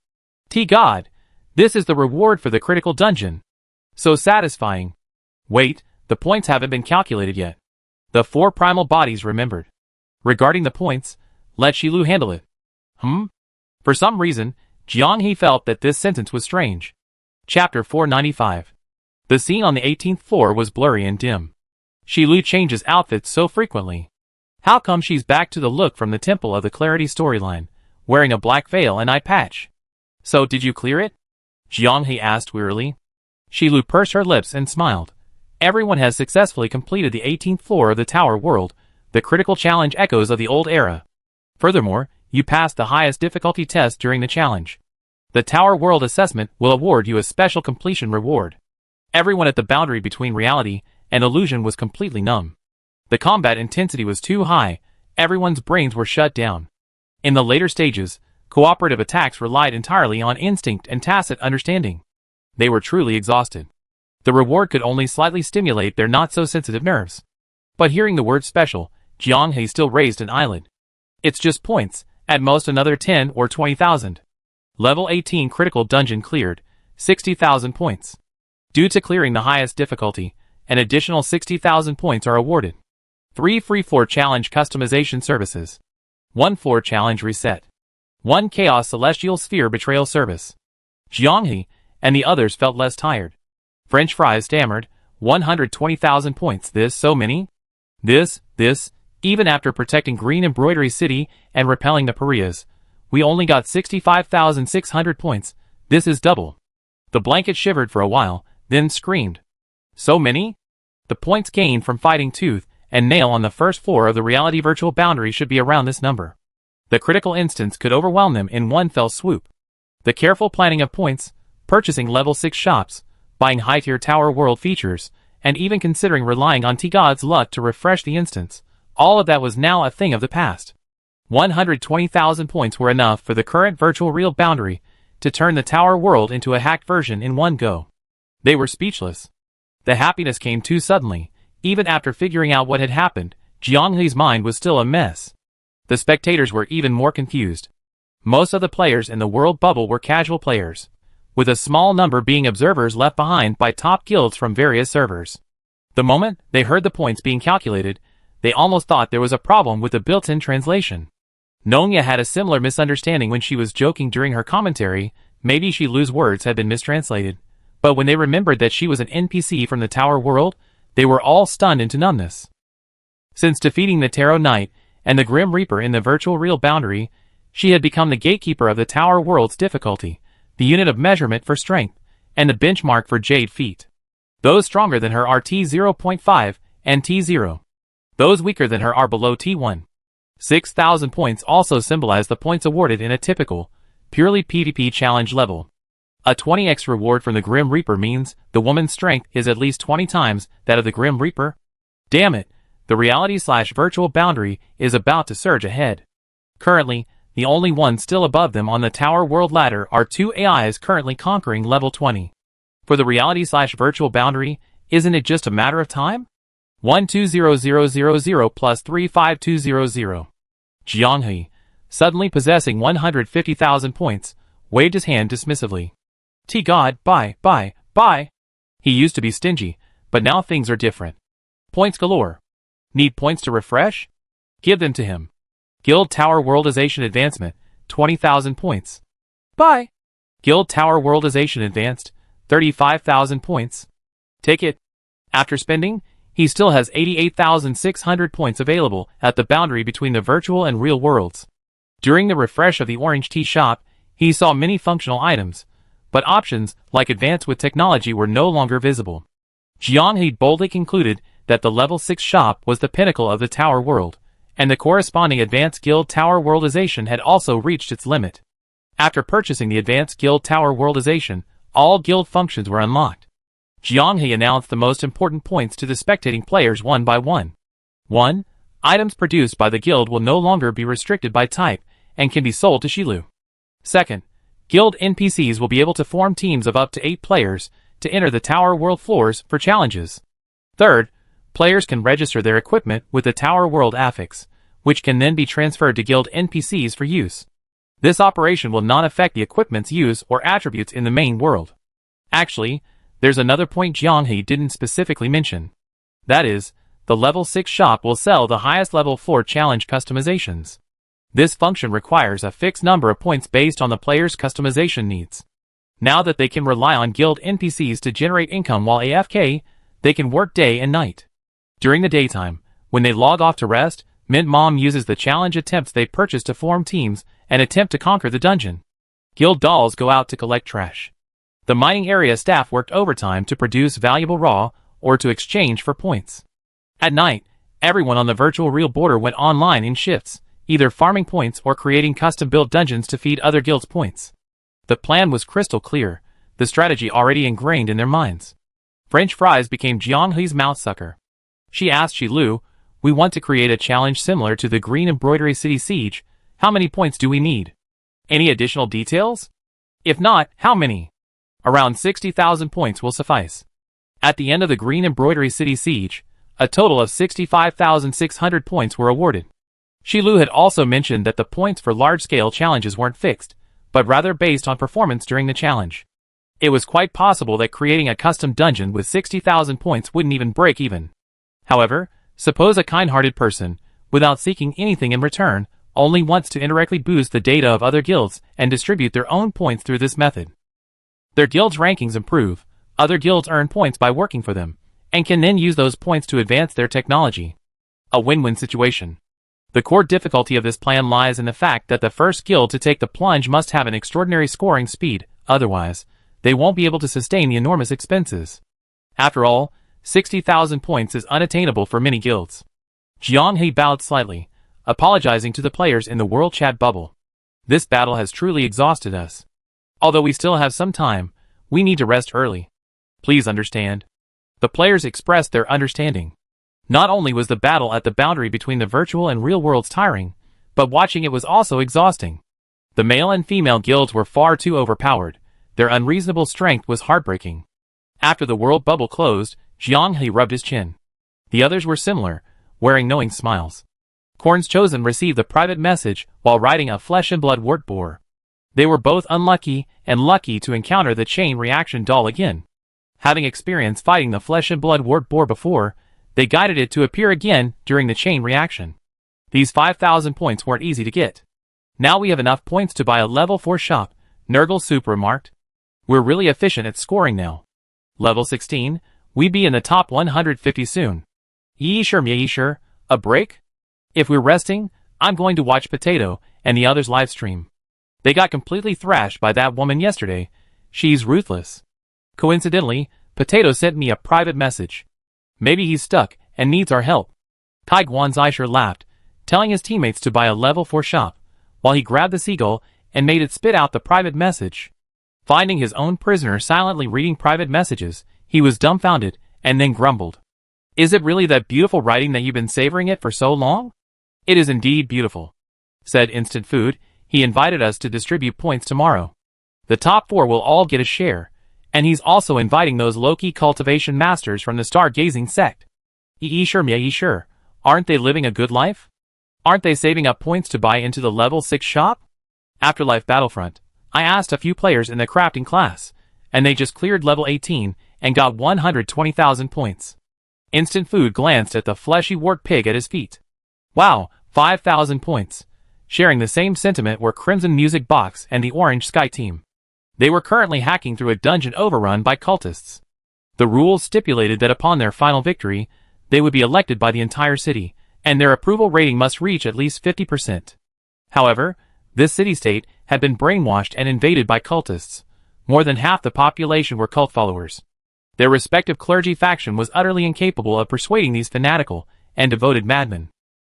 [SPEAKER 1] God, this is the reward for the critical dungeon. So satisfying. Wait, the points haven't been calculated yet. The 4 primal bodies remembered. Regarding the points, let Shilu handle it. For some reason, Jianghe felt that this sentence was strange. Chapter 495. The scene on the 18th floor was blurry and dim. Shilu changes outfits so frequently. How come she's back to the look from the Temple of the Clarity storyline, wearing a black veil and eye patch? So did you clear it? Jianghe asked wearily. Shilu pursed her lips and smiled. Everyone has successfully completed the 18th floor of the Tower World, the critical challenge echoes of the old era. Furthermore, you passed the highest difficulty test during the challenge. The Tower World assessment will award you a special completion reward. Everyone at the boundary between reality and illusion was completely numb. The combat intensity was too high, everyone's brains were shut down. In the later stages, cooperative attacks relied entirely on instinct and tacit understanding. They were truly exhausted. The reward could only slightly stimulate their not-so-sensitive nerves. But hearing the word special, Jianghe still raised an eyelid. It's just points, at most another 10 or 20,000. Level 18 critical dungeon cleared, 60,000 points. Due to clearing the highest difficulty, an additional 60,000 points are awarded. 3 free floor challenge customization services. 1 floor challenge reset. 1 chaos celestial sphere betrayal service. Jianghe and the others felt less tired. French fries stammered, 120,000 points, this so many? This, even after protecting Green Embroidery City and repelling the pariahs, we only got 65,600 points, this is double. The blanket shivered for a while, then screamed. So many? The points gained from fighting Tooth and Nail on the first floor of the reality virtual boundary should be around this number. The critical instance could overwhelm them in one fell swoop. The careful planning of points, purchasing level 6 shops, buying high-tier Tower World features, and even considering relying on T-God's luck to refresh the instance, all of that was now a thing of the past. 120,000 points were enough for the current virtual real boundary to turn the Tower World into a hacked version in one go. They were speechless. The happiness came too suddenly. Even after figuring out what had happened, Jianghe's mind was still a mess. The spectators were even more confused. Most of the players in the world bubble were casual players, with a small number being observers left behind by top guilds from various servers. The moment they heard the points being calculated, they almost thought there was a problem with the built-in translation. Nonya had a similar misunderstanding when she was joking during her commentary, maybe she Lu's words had been mistranslated. But when they remembered that she was an NPC from the Tower World, they were all stunned into numbness. Since defeating the Tarot Knight and the Grim Reaper in the virtual real boundary, she had become the gatekeeper of the Tower World's difficulty, the unit of measurement for strength, and the benchmark for Jade feat. Those stronger than her are T0.5 and T0. Those weaker than her are below T1. 6,000 points also symbolize the points awarded in a typical, purely PvP challenge level. A 20x reward from the Grim Reaper means the woman's strength is at least 20 times that of the Grim Reaper. Damn it, the reality/virtual boundary is about to surge ahead. Currently, the only ones still above them on the Tower World ladder are 2 AIs currently conquering level 20. For the reality/virtual boundary, isn't it just a matter of time? 120000 plus 35200. Jianghe, suddenly possessing 150,000 points, waved his hand dismissively. T-God, bye. He used to be stingy, but now things are different. Points galore. Need points to refresh? Give them to him. Guild Tower Worldization Advancement, 20,000 points. Bye. Guild Tower Worldization Advanced, 35,000 points. Take it. After spending, he still has 88,600 points available at the boundary between the virtual and real worlds. During the refresh of the Orange Tea Shop, he saw many functional items, but options like Advance with Technology were no longer visible. Jianghe boldly concluded that the level 6 shop was the pinnacle of the Tower World, and the corresponding Advanced Guild Tower Worldization had also reached its limit. After purchasing the Advanced Guild Tower Worldization, all guild functions were unlocked. Jianghe announced the most important points to the spectating players one by one. 1. Items produced by the guild will no longer be restricted by type and can be sold to Shilu. 2nd. Guild NPCs will be able to form teams of up to 8 players to enter the Tower World floors for challenges. 3rd. Players can register their equipment with the Tower World affix, which can then be transferred to guild NPCs for use. This operation will not affect the equipment's use or attributes in the main world. Actually, there's another point Jianghe didn't specifically mention. That is, the level 6 shop will sell the highest level 4 challenge customizations. This function requires a fixed number of points based on the player's customization needs. Now that they can rely on guild NPCs to generate income while AFK, they can work day and night. During the daytime, when they log off to rest, Mint Mom uses the challenge attempts they purchase to form teams and attempt to conquer the dungeon. Guild dolls go out to collect trash. The mining area staff worked overtime to produce valuable raw or to exchange for points. At night, everyone on the virtual real border went online in shifts, either farming points or creating custom-built dungeons to feed other guilds points. The plan was crystal clear, the strategy already ingrained in their minds. French fries became Jianghe's mouth sucker. She asked Shilu, "We want to create a challenge similar to the Green Embroidery City Siege. How many points do we need? Any additional details? If not, how many?" Around 60,000 points will suffice. At the end of the Green Embroidery City Siege, a total of 65,600 points were awarded. Shilu had also mentioned that the points for large-scale challenges weren't fixed, but rather based on performance during the challenge. It was quite possible that creating a custom dungeon with 60,000 points wouldn't even break even. However, suppose a kind-hearted person, without seeking anything in return, only wants to indirectly boost the data of other guilds and distribute their own points through this method. Their guild's rankings improve, other guilds earn points by working for them, and can then use those points to advance their technology. A win-win situation. The core difficulty of this plan lies in the fact that the first guild to take the plunge must have an extraordinary scoring speed, otherwise, they won't be able to sustain the enormous expenses. After all, 60,000 points is unattainable for many guilds. Jiang He bowed slightly, apologizing to the players in the world chat bubble. This battle has truly exhausted us. Although we still have some time, we need to rest early. Please understand. The players expressed their understanding. Not only was the battle at the boundary between the virtual and real worlds tiring, but watching it was also exhausting. The male and female guilds were far too overpowered. Their unreasonable strength was heartbreaking. After the world bubble closed, Jiang He rubbed his chin. The others were similar, wearing knowing smiles. Korn's Chosen received the private message while riding a flesh and blood wart boar. They were both unlucky and lucky to encounter the chain reaction doll again. Having experienced fighting the flesh and blood wart boar before, they guided it to appear again during the chain reaction. These 5,000 points weren't easy to get. Now we have enough points to buy a level 4 shop, Nurgle Soup remarked. We're really efficient at scoring now. Level 16, we be in the top 150 soon. Yee sure, a break? If we're resting, I'm going to watch Potato and the others live stream. They got completely thrashed by that woman yesterday. She's ruthless. Coincidentally, Potato sent me a private message. Maybe he's stuck and needs our help. Kai Guanzai laughed, telling his teammates to buy a level 4 shop, while he grabbed the seagull and made it spit out the private message. Finding his own prisoner silently reading private messages, he was dumbfounded and then grumbled. Is it really that beautiful writing that you've been savoring it for so long? It is indeed beautiful, said Instant Food. He invited us to distribute points tomorrow. The top 4 will all get a share, and he's also inviting those low-key cultivation masters from the stargazing sect. Sure, aren't they living a good life? Aren't they saving up points to buy into the level 6 shop? Afterlife Battlefront, I asked a few players in the crafting class, and they just cleared level 18 and got 120,000 points. Instant Food glanced at the fleshy wart pig at his feet. Wow, 5,000 points. Sharing the same sentiment were Crimson Music Box and the Orange Sky team. They were currently hacking through a dungeon overrun by cultists. The rules stipulated that upon their final victory, they would be elected by the entire city, and their approval rating must reach at least 50%. However, this city-state had been brainwashed and invaded by cultists. More than half the population were cult followers. Their respective clergy faction was utterly incapable of persuading these fanatical and devoted madmen.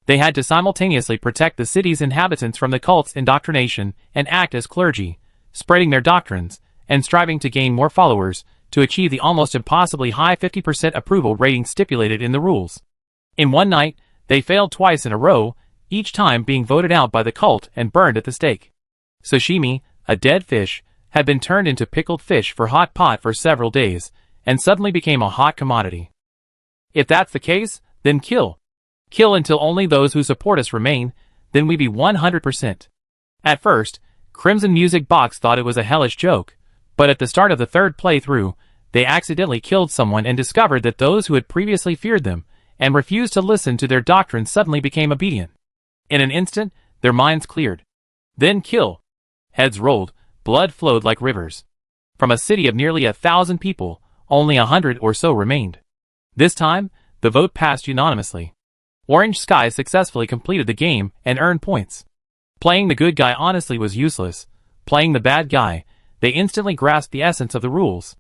[SPEAKER 1] They had to simultaneously protect the city's inhabitants from the cult's indoctrination and act as clergy, spreading their doctrines, and striving to gain more followers to achieve the almost impossibly high 50% approval rating stipulated in the rules. In one night, they failed twice in a row, each time being voted out by the cult and burned at the stake. Sashimi, a dead fish, had been turned into pickled fish for hot pot for several days, and suddenly became a hot commodity. If that's the case, then kill. Kill until only those who support us remain, then we be 100%. At first, Crimson Music Box thought it was a hellish joke, but at the start of the third playthrough, they accidentally killed someone and discovered that those who had previously feared them and refused to listen to their doctrine suddenly became obedient. In an instant, their minds cleared. Then kill. Heads rolled, blood flowed like rivers. From a city of nearly 1,000 people, only 100 or so remained. This time, the vote passed unanimously. Orange Sky successfully completed the game and earned points. Playing the good guy honestly was useless. Playing the bad guy, they instantly grasped the essence of the rules.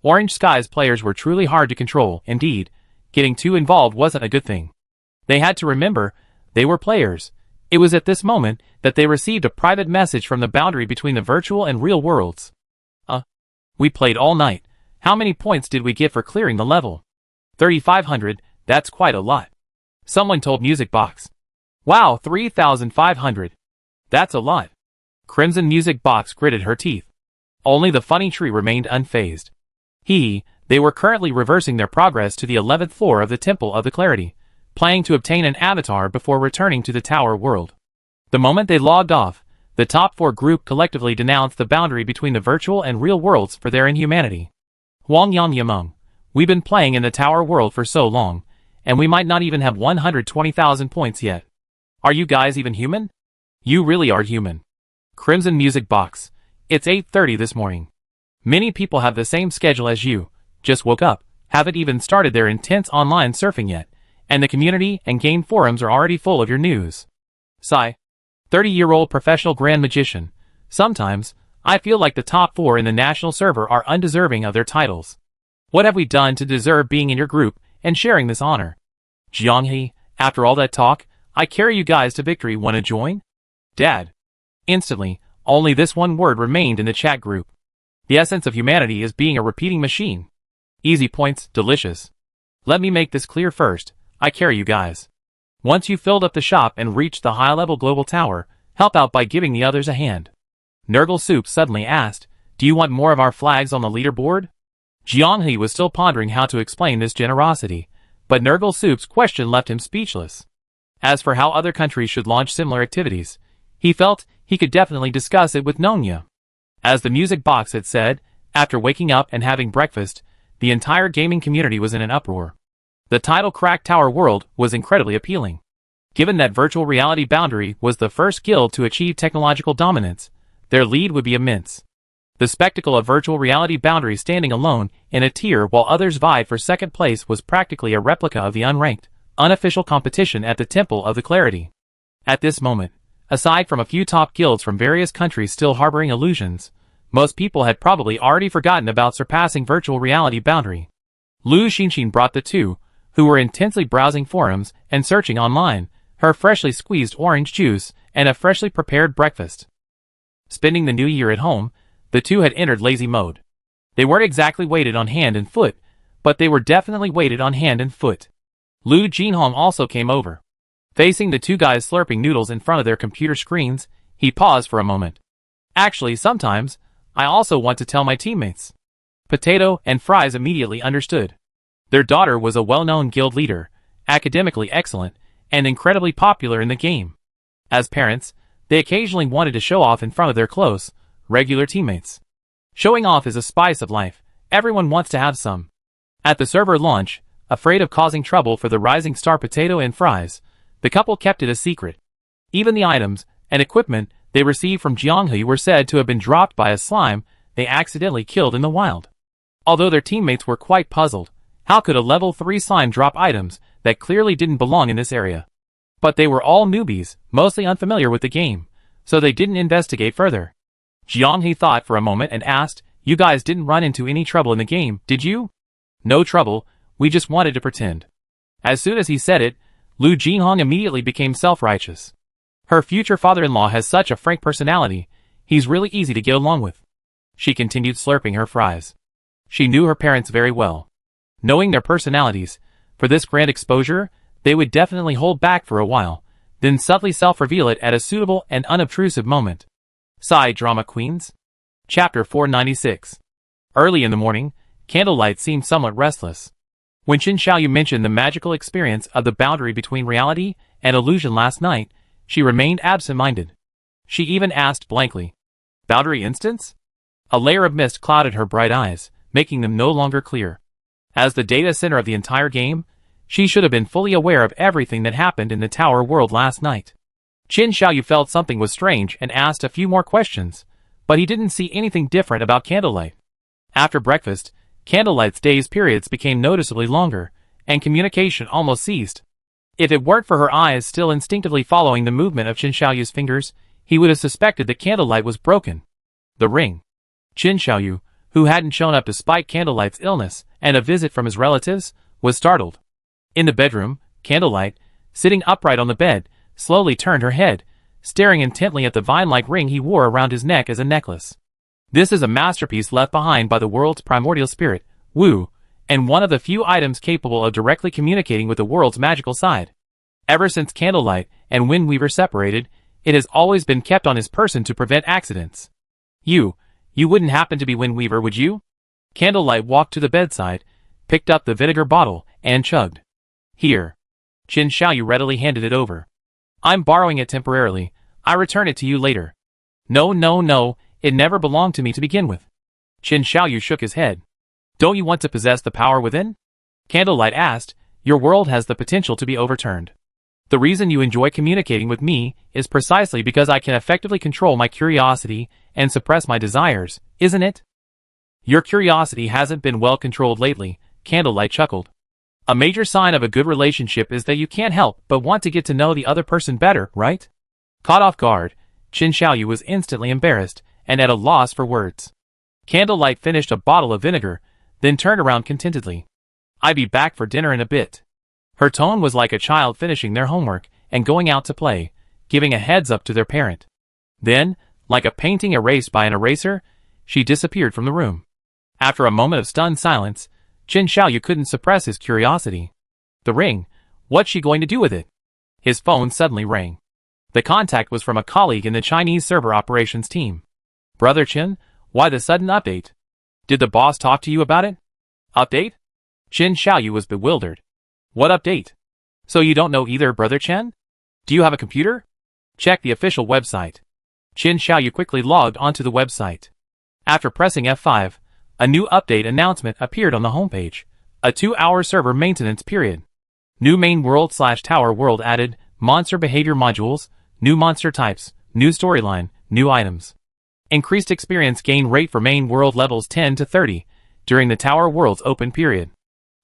[SPEAKER 1] Orange Sky's players were truly hard to control. Indeed, getting too involved wasn't a good thing. They had to remember, they were players. It was at this moment that they received a private message from the boundary between the virtual and real worlds. We played all night. How many points did we get for clearing the level? 3,500, that's quite a lot. Someone told Music Box. Wow, 3,500. That's a lot. Crimson Music Box gritted her teeth. Only the funny tree remained unfazed. They were currently reversing their progress to the 11th floor of the Temple of the Clarity, planning to obtain an avatar before returning to the tower world. The moment they logged off, the top 4 group collectively denounced the boundary between the virtual and real worlds for their inhumanity. Wang Yang Yameng, we've been playing in the tower world for so long, and we might not even have 120,000 points yet. Are you guys even human? You really are human. Crimson Music Box. It's 8:30 this morning. Many people have the same schedule as you, just woke up, haven't even started their intense online surfing yet, and the community and game forums are already full of your news. Sigh. 30-year-old professional grand magician. Sometimes, I feel like the top 4 in the national server are undeserving of their titles. What have we done to deserve being in your group and sharing this honor? Jianghe, after all that talk, I carry you guys to victory. Wanna join? Dad. Instantly, only this one word remained in the chat group. The essence of humanity is being a repeating machine. Easy points, delicious. Let me make this clear first, I carry you guys. Once you've filled up the shop and reached the high-level global tower, help out by giving the others a hand. Nurgle Soup suddenly asked, do you want more of our flags on the leaderboard? Jianghe was still pondering how to explain this generosity, but Nurgle Soup's question left him speechless. As for how other countries should launch similar activities, he felt he could definitely discuss it with Nonya. As the music box had said, after waking up and having breakfast, the entire gaming community was in an uproar. The title Crack Tower World was incredibly appealing. Given that virtual reality boundary was the first guild to achieve technological dominance, their lead would be immense. The spectacle of virtual reality boundary standing alone in a tier while others vied for second place was practically a replica of the unranked, unofficial competition at the Temple of the Clarity. At this moment, aside from a few top guilds from various countries still harboring illusions, most people had probably already forgotten about surpassing virtual reality boundary. Lu Xinxin brought the two, who were intensely browsing forums and searching online, her freshly squeezed orange juice and a freshly prepared breakfast. Spending the new year at home, the two had entered lazy mode. They weren't exactly weighted on hand and foot, but they were definitely weighted on hand and foot. Lu Jinhong also came over. Facing the two guys slurping noodles in front of their computer screens, he paused for a moment. Actually, sometimes, I also want to tell my teammates. Potato and Fries immediately understood. Their daughter was a well-known guild leader, academically excellent, and incredibly popular in the game. As parents, they occasionally wanted to show off in front of their close, regular teammates. Showing off is a spice of life, everyone wants to have some. At the server launch, afraid of causing trouble for the rising star Potato and Fries, the couple kept it a secret. Even the items and equipment they received from Jianghe were said to have been dropped by a slime they accidentally killed in the wild. Although their teammates were quite puzzled, how could a level 3 slime drop items that clearly didn't belong in this area? But they were all newbies, mostly unfamiliar with the game, so they didn't investigate further. Jianghe thought for a moment and asked, you guys didn't run into any trouble in the game, did you? No trouble, we just wanted to pretend. As soon as he said it, Lu Jinhong immediately became self-righteous. Her future father-in-law has such a frank personality, he's really easy to get along with. She continued slurping her fries. She knew her parents very well. Knowing their personalities, for this grand exposure, they would definitely hold back for a while, then subtly self-reveal it at a suitable and unobtrusive moment. Sigh, drama queens. Chapter 496. Early in the morning, Candlelight seemed somewhat restless. When Qin Xiaoyu mentioned the magical experience of the boundary between reality and illusion last night, she remained absent-minded. She even asked blankly, boundary instance? A layer of mist clouded her bright eyes, making them no longer clear. As the data center of the entire game, she should have been fully aware of everything that happened in the tower world last night. Qin Xiaoyu felt something was strange and asked a few more questions, but he didn't see anything different about Candlelight. After breakfast, Candlelight's days periods became noticeably longer, and communication almost ceased. If it weren't for her eyes still instinctively following the movement of Qin Xiaoyu's fingers, he would have suspected that Candlelight was broken. The ring. Qin Xiaoyu, who hadn't shown up despite Candlelight's illness and a visit from his relatives, was startled. In the bedroom, Candlelight, sitting upright on the bed, slowly turned her head, staring intently at the vine-like ring he wore around his neck as a necklace. This is a masterpiece left behind by the world's primordial spirit, Wu, and one of the few items capable of directly communicating with the world's magical side. Ever since Candlelight and Windweaver separated, it has always been kept on his person to prevent accidents. You wouldn't happen to be Windweaver, would you? Candlelight walked to the bedside, picked up the vinegar bottle, and chugged. Here. Qin Xiaoyu readily handed it over. I'm borrowing it temporarily. I return it to you later. No, it never belonged to me to begin with. Qin Xiaoyu shook his head. Don't you want to possess the power within? Candlelight asked. Your world has the potential to be overturned. The reason you enjoy communicating with me is precisely because I can effectively control my curiosity and suppress my desires, isn't it? Your curiosity hasn't been well controlled lately, Candlelight chuckled. A major sign of a good relationship is that you can't help but want to get to know the other person better, right? Caught off guard, Qin Xiaoyu was instantly embarrassed and at a loss for words. Candlelight finished a bottle of vinegar, then turned around contentedly. I'll be back for dinner in a bit. Her tone was like a child finishing their homework and going out to play, giving a heads up to their parent. Then, like a painting erased by an eraser, she disappeared from the room. After a moment of stunned silence, Qin Xiaoyu couldn't suppress his curiosity. The ring, what's she going to do with it? His phone suddenly rang. The contact was from a colleague in the Chinese server operations team. Brother Qin, why the sudden update? Did the boss talk to you about it? Update? Qin Xiaoyu was bewildered. What update? So you don't know either, Brother Chen? Do you have a computer? Check the official website. Qin Xiaoyu quickly logged onto the website. After pressing F5, a new update announcement appeared on the homepage. A 2-hour server maintenance period. New main world/tower world added, monster behavior modules, new monster types, new storyline, new items. Increased experience gain rate for main world levels 10 to 30 during the tower world's open period.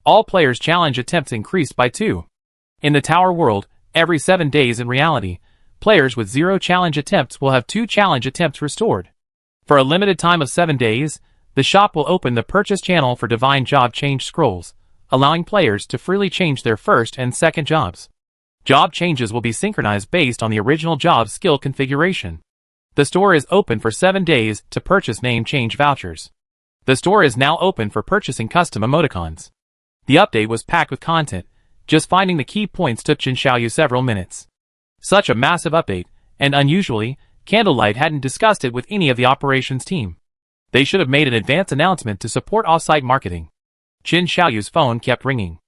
[SPEAKER 1] All players' challenge attempts increased by 2. In the tower world, every 7 days in reality, players with 0 challenge attempts will have 2 challenge attempts restored. For a limited time of 7 days, the shop will open the purchase channel for divine job change scrolls, allowing players to freely change their first and second jobs. Job changes will be synchronized based on the original job's skill configuration. The store is open for 7 days to purchase name change vouchers. The store is now open for purchasing custom emoticons. The update was packed with content. Just finding the key points took Qin Xiaoyu several minutes. Such a massive update, and unusually, Candlelight hadn't discussed it with any of the operations team. They should have made an advance announcement to support off-site marketing. Qin Xiaoyu's phone kept ringing.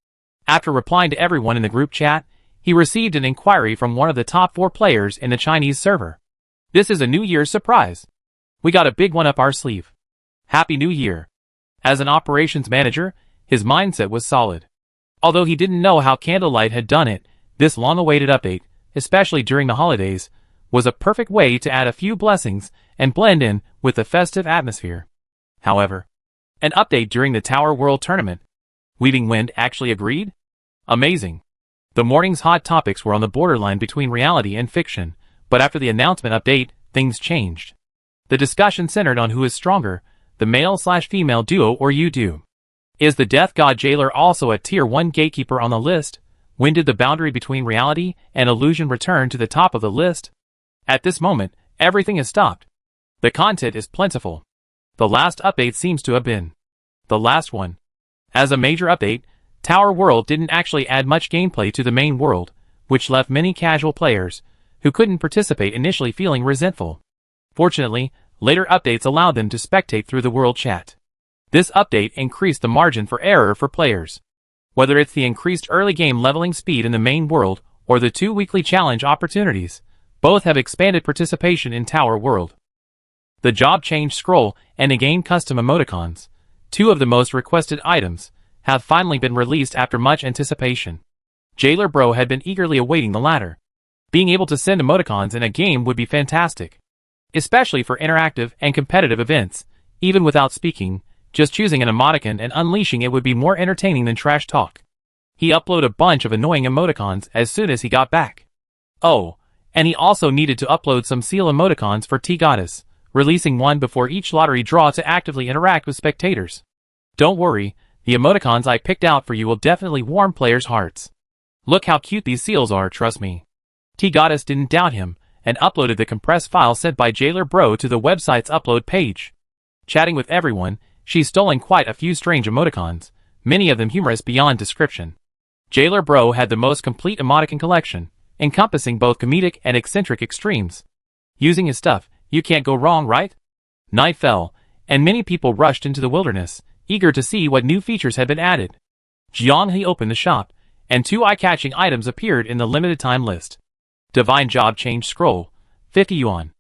[SPEAKER 1] After replying to everyone in the group chat, he received an inquiry from one of the top 4 players in the Chinese server. This is a New Year's surprise. We got a big one up our sleeve. Happy New Year. As an operations manager, his mindset was solid. Although he didn't know how Candlelight had done it, this long-awaited update, especially during the holidays, was a perfect way to add a few blessings and blend in with the festive atmosphere. However, an update during the Tower World Tournament. Weaving Wind actually agreed? Amazing. The morning's hot topics were on the borderline between reality and fiction, but after the announcement update, things changed. The discussion centered on who is stronger, the male/female duo or you do. Is the Death God Jailer also a Tier 1 gatekeeper on the list? When did the boundary between reality and illusion return to the top of the list? At this moment, everything is stopped. The content is plentiful. The last update seems to have been the last one. As a major update, Tower World didn't actually add much gameplay to the main world, which left many casual players who couldn't participate initially feeling resentful. Fortunately, later updates allowed them to spectate through the world chat. This update increased the margin for error for players. Whether it's the increased early game leveling speed in the main world or the 2 weekly challenge opportunities, both have expanded participation in Tower World. The job change scroll and in-game custom emoticons, 2 of the most requested items, have finally been released after much anticipation. Jailer Bro had been eagerly awaiting the latter. Being able to send emoticons in a game would be fantastic, especially for interactive and competitive events. Even without speaking, just choosing an emoticon and unleashing it would be more entertaining than trash talk. He uploaded a bunch of annoying emoticons as soon as he got back. Oh, and he also needed to upload some seal emoticons for T-Goddess, releasing one before each lottery draw to actively interact with spectators. Don't worry, the emoticons I picked out for you will definitely warm players' hearts. Look how cute these seals are, trust me. T-Goddess didn't doubt him, and uploaded the compressed file sent by Jailer Bro to the website's upload page. Chatting with everyone, she's stolen quite a few strange emoticons, many of them humorous beyond description. Jailer Bro had the most complete emoticon collection, encompassing both comedic and eccentric extremes. Using his stuff, you can't go wrong, right? Night fell, and many people rushed into the wilderness, eager to see what new features had been added. Jiang He opened the shop, and 2 eye-catching items appeared in the limited time list. Divine Job Change Scroll, 50 yuan.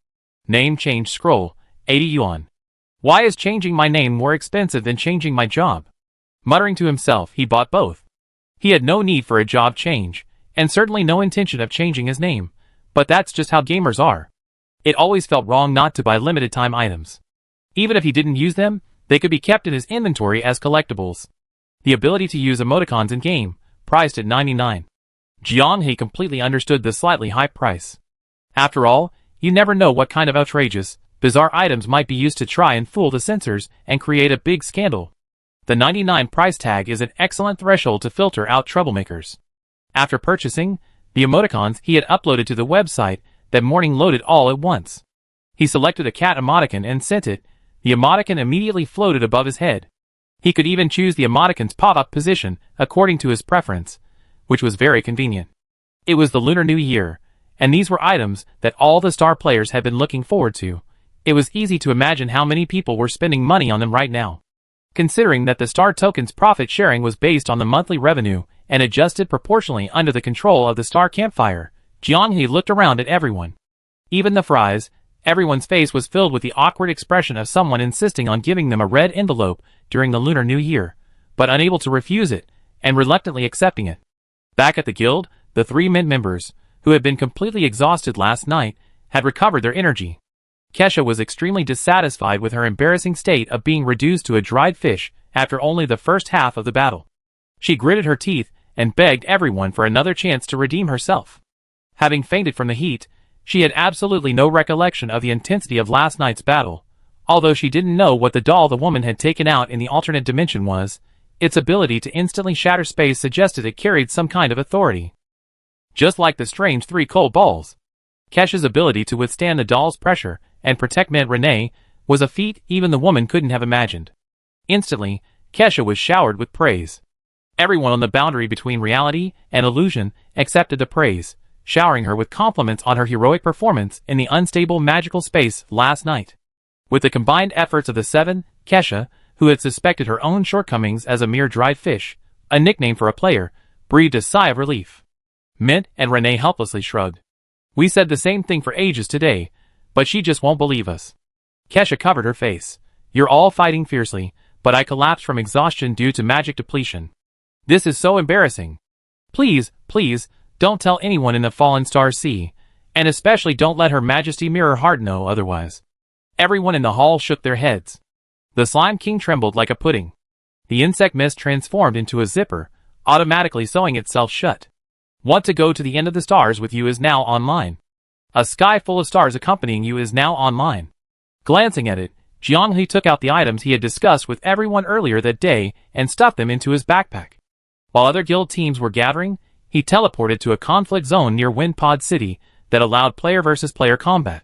[SPEAKER 1] Name Change Scroll, 80 yuan. Why is changing my name more expensive than changing my job? Muttering to himself, he bought both. He had no need for a job change, and certainly no intention of changing his name, but that's just how gamers are. It always felt wrong not to buy limited time items. Even if he didn't use them, they could be kept in his inventory as collectibles. The ability to use emoticons in-game, priced at 99. Jiang He completely understood the slightly high price. After all, you never know what kind of outrageous, bizarre items might be used to try and fool the censors and create a big scandal. The 99 price tag is an excellent threshold to filter out troublemakers. After purchasing, the emoticons he had uploaded to the website that morning loaded all at once. He selected a cat emoticon and sent it. The emoticon immediately floated above his head. He could even choose the emoticon's pop-up position according to his preference, which was very convenient. It was the Lunar New Year, and these were items that all the star players had been looking forward to. It was easy to imagine how many people were spending money on them right now. Considering that the star token's profit sharing was based on the monthly revenue and adjusted proportionally under the control of the star campfire, Jiang He looked around at everyone. Even the fries, everyone's face was filled with the awkward expression of someone insisting on giving them a red envelope during the Lunar New Year, but unable to refuse it, and reluctantly accepting it. Back at the guild, the 3 mint members, who had been completely exhausted last night, had recovered their energy. Kesha was extremely dissatisfied with her embarrassing state of being reduced to a dried fish after only the first half of the battle. She gritted her teeth and begged everyone for another chance to redeem herself. Having fainted from the heat, she had absolutely no recollection of the intensity of last night's battle. Although she didn't know what the doll the woman had taken out in the alternate dimension was, its ability to instantly shatter space suggested it carried some kind of authority. Just like the strange 3 cold balls. Kesha's ability to withstand the doll's pressure and protect Mint Renee was a feat even the woman couldn't have imagined. Instantly, Kesha was showered with praise. Everyone on the boundary between reality and illusion accepted the praise, showering her with compliments on her heroic performance in the unstable magical space last night. With the combined efforts of the 7, Kesha, who had suspected her own shortcomings as a mere dried fish, a nickname for a player, breathed a sigh of relief. Mint and Renee helplessly shrugged. We said the same thing for ages today, but she just won't believe us. Kesha covered her face. You're all fighting fiercely, but I collapsed from exhaustion due to magic depletion. This is so embarrassing. Please, please, don't tell anyone in the Fallen Star Sea, and especially don't let Her Majesty Mirror Heart know otherwise. Everyone in the hall shook their heads. The Slime King trembled like a pudding. The insect mist transformed into a zipper, automatically sewing itself shut. Want to go to the end of the stars with you is now online. A sky full of stars accompanying you is now online. Glancing at it, Jiang He took out the items he had discussed with everyone earlier that day and stuffed them into his backpack. While other guild teams were gathering, he teleported to a conflict zone near Windpod City that allowed player versus player combat.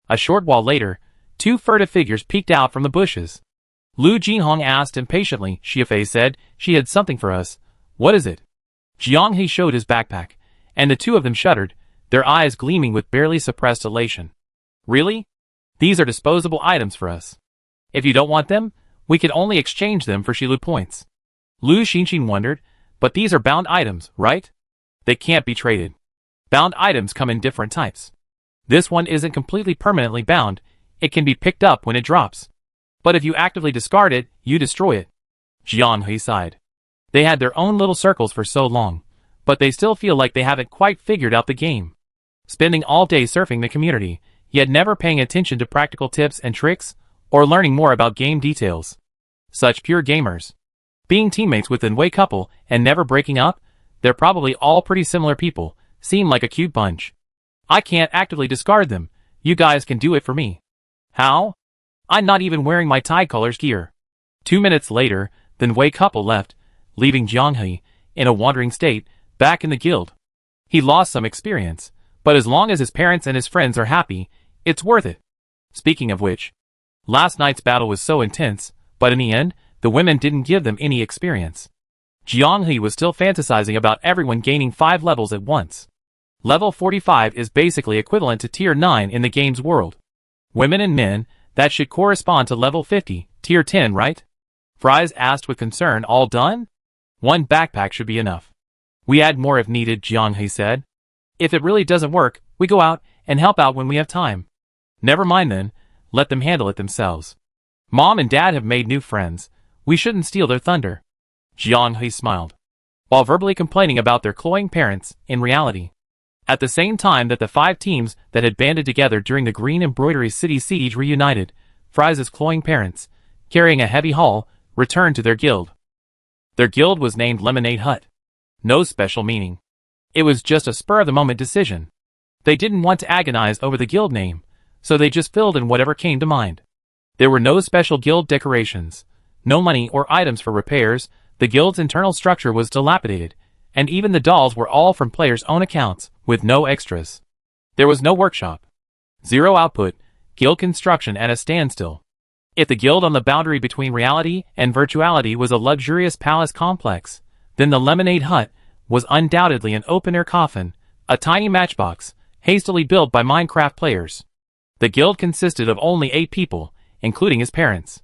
[SPEAKER 1] A short while later, 2 furtive figures peeked out from the bushes. Lu Jinhong asked impatiently. Xiafei said she had something for us. What is it? Jiang He showed his backpack, and the 2 of them shuddered, their eyes gleaming with barely suppressed elation. Really? These are disposable items for us. If you don't want them, we can only exchange them for Shilu points. Lu Xinxin wondered, but these are bound items, right? They can't be traded. Bound items come in different types. This one isn't completely permanently bound, it can be picked up when it drops. But if you actively discard it, you destroy it. Jiang He sighed. They had their own little circles for so long, but they still feel like they haven't quite figured out the game. Spending all day surfing the community, yet never paying attention to practical tips and tricks, or learning more about game details. Such pure gamers. Being teammates with an Wei couple and never breaking up, they're probably all pretty similar people, seem like a cute bunch. I can't actively discard them, you guys can do it for me. How? I'm not even wearing my tie colors gear. 2 minutes later, the Wei couple left, leaving Jiang He, in a wandering state, back in the guild. He lost some experience, but as long as his parents and his friends are happy, it's worth it. Speaking of which, last night's battle was so intense, but in the end, the women didn't give them any experience. Jiang He was still fantasizing about everyone gaining 5 levels at once. Level 45 is basically equivalent to Tier 9 in the game's world. Women and men, that should correspond to level 50, Tier 10, right? Fries asked with concern. All done? 1 backpack should be enough. We add more if needed, Jiang He said. If it really doesn't work, we go out and help out when we have time. Never mind then, let them handle it themselves. Mom and Dad have made new friends. We shouldn't steal their thunder. Jiang He smiled. While verbally complaining about their cloying parents, in reality. At the same time that the 5 teams that had banded together during the Green Embroidery City Siege reunited, Fry's cloying parents, carrying a heavy haul, returned to their guild. Their guild was named Lemonade Hut. No special meaning. It was just a spur-of-the-moment decision. They didn't want to agonize over the guild name, so they just filled in whatever came to mind. There were no special guild decorations, no money or items for repairs. The guild's internal structure was dilapidated, and even the dolls were all from players' own accounts, with no extras. There was no workshop. Zero output, guild construction at a standstill. If the guild on the boundary between reality and virtuality was a luxurious palace complex, then the Lemonade Hut was undoubtedly an open-air coffin, a tiny matchbox, hastily built by Minecraft players. The guild consisted of only 8 people, including his parents.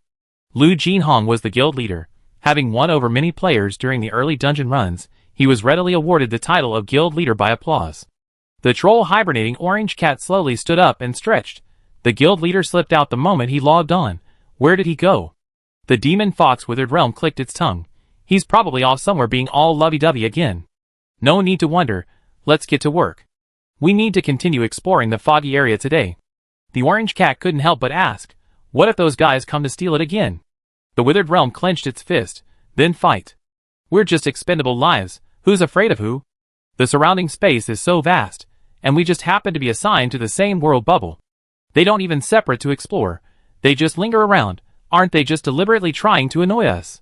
[SPEAKER 1] Lu Jinhong was the guild leader. Having won over many players during the early dungeon runs, he was readily awarded the title of guild leader by applause. The troll hibernating orange cat slowly stood up and stretched. The guild leader slipped out the moment he logged on. Where did he go? The demon fox withered realm clicked its tongue. He's probably off somewhere being all lovey-dovey again. No need to wonder, let's get to work. We need to continue exploring the foggy area today. The orange cat couldn't help but ask, what if those guys come to steal it again? The withered realm clenched its fist, then fight. We're just expendable lives, who's afraid of who? The surrounding space is so vast, and we just happen to be assigned to the same world bubble. They don't even separate to explore, they just linger around. Aren't they just deliberately trying to annoy us?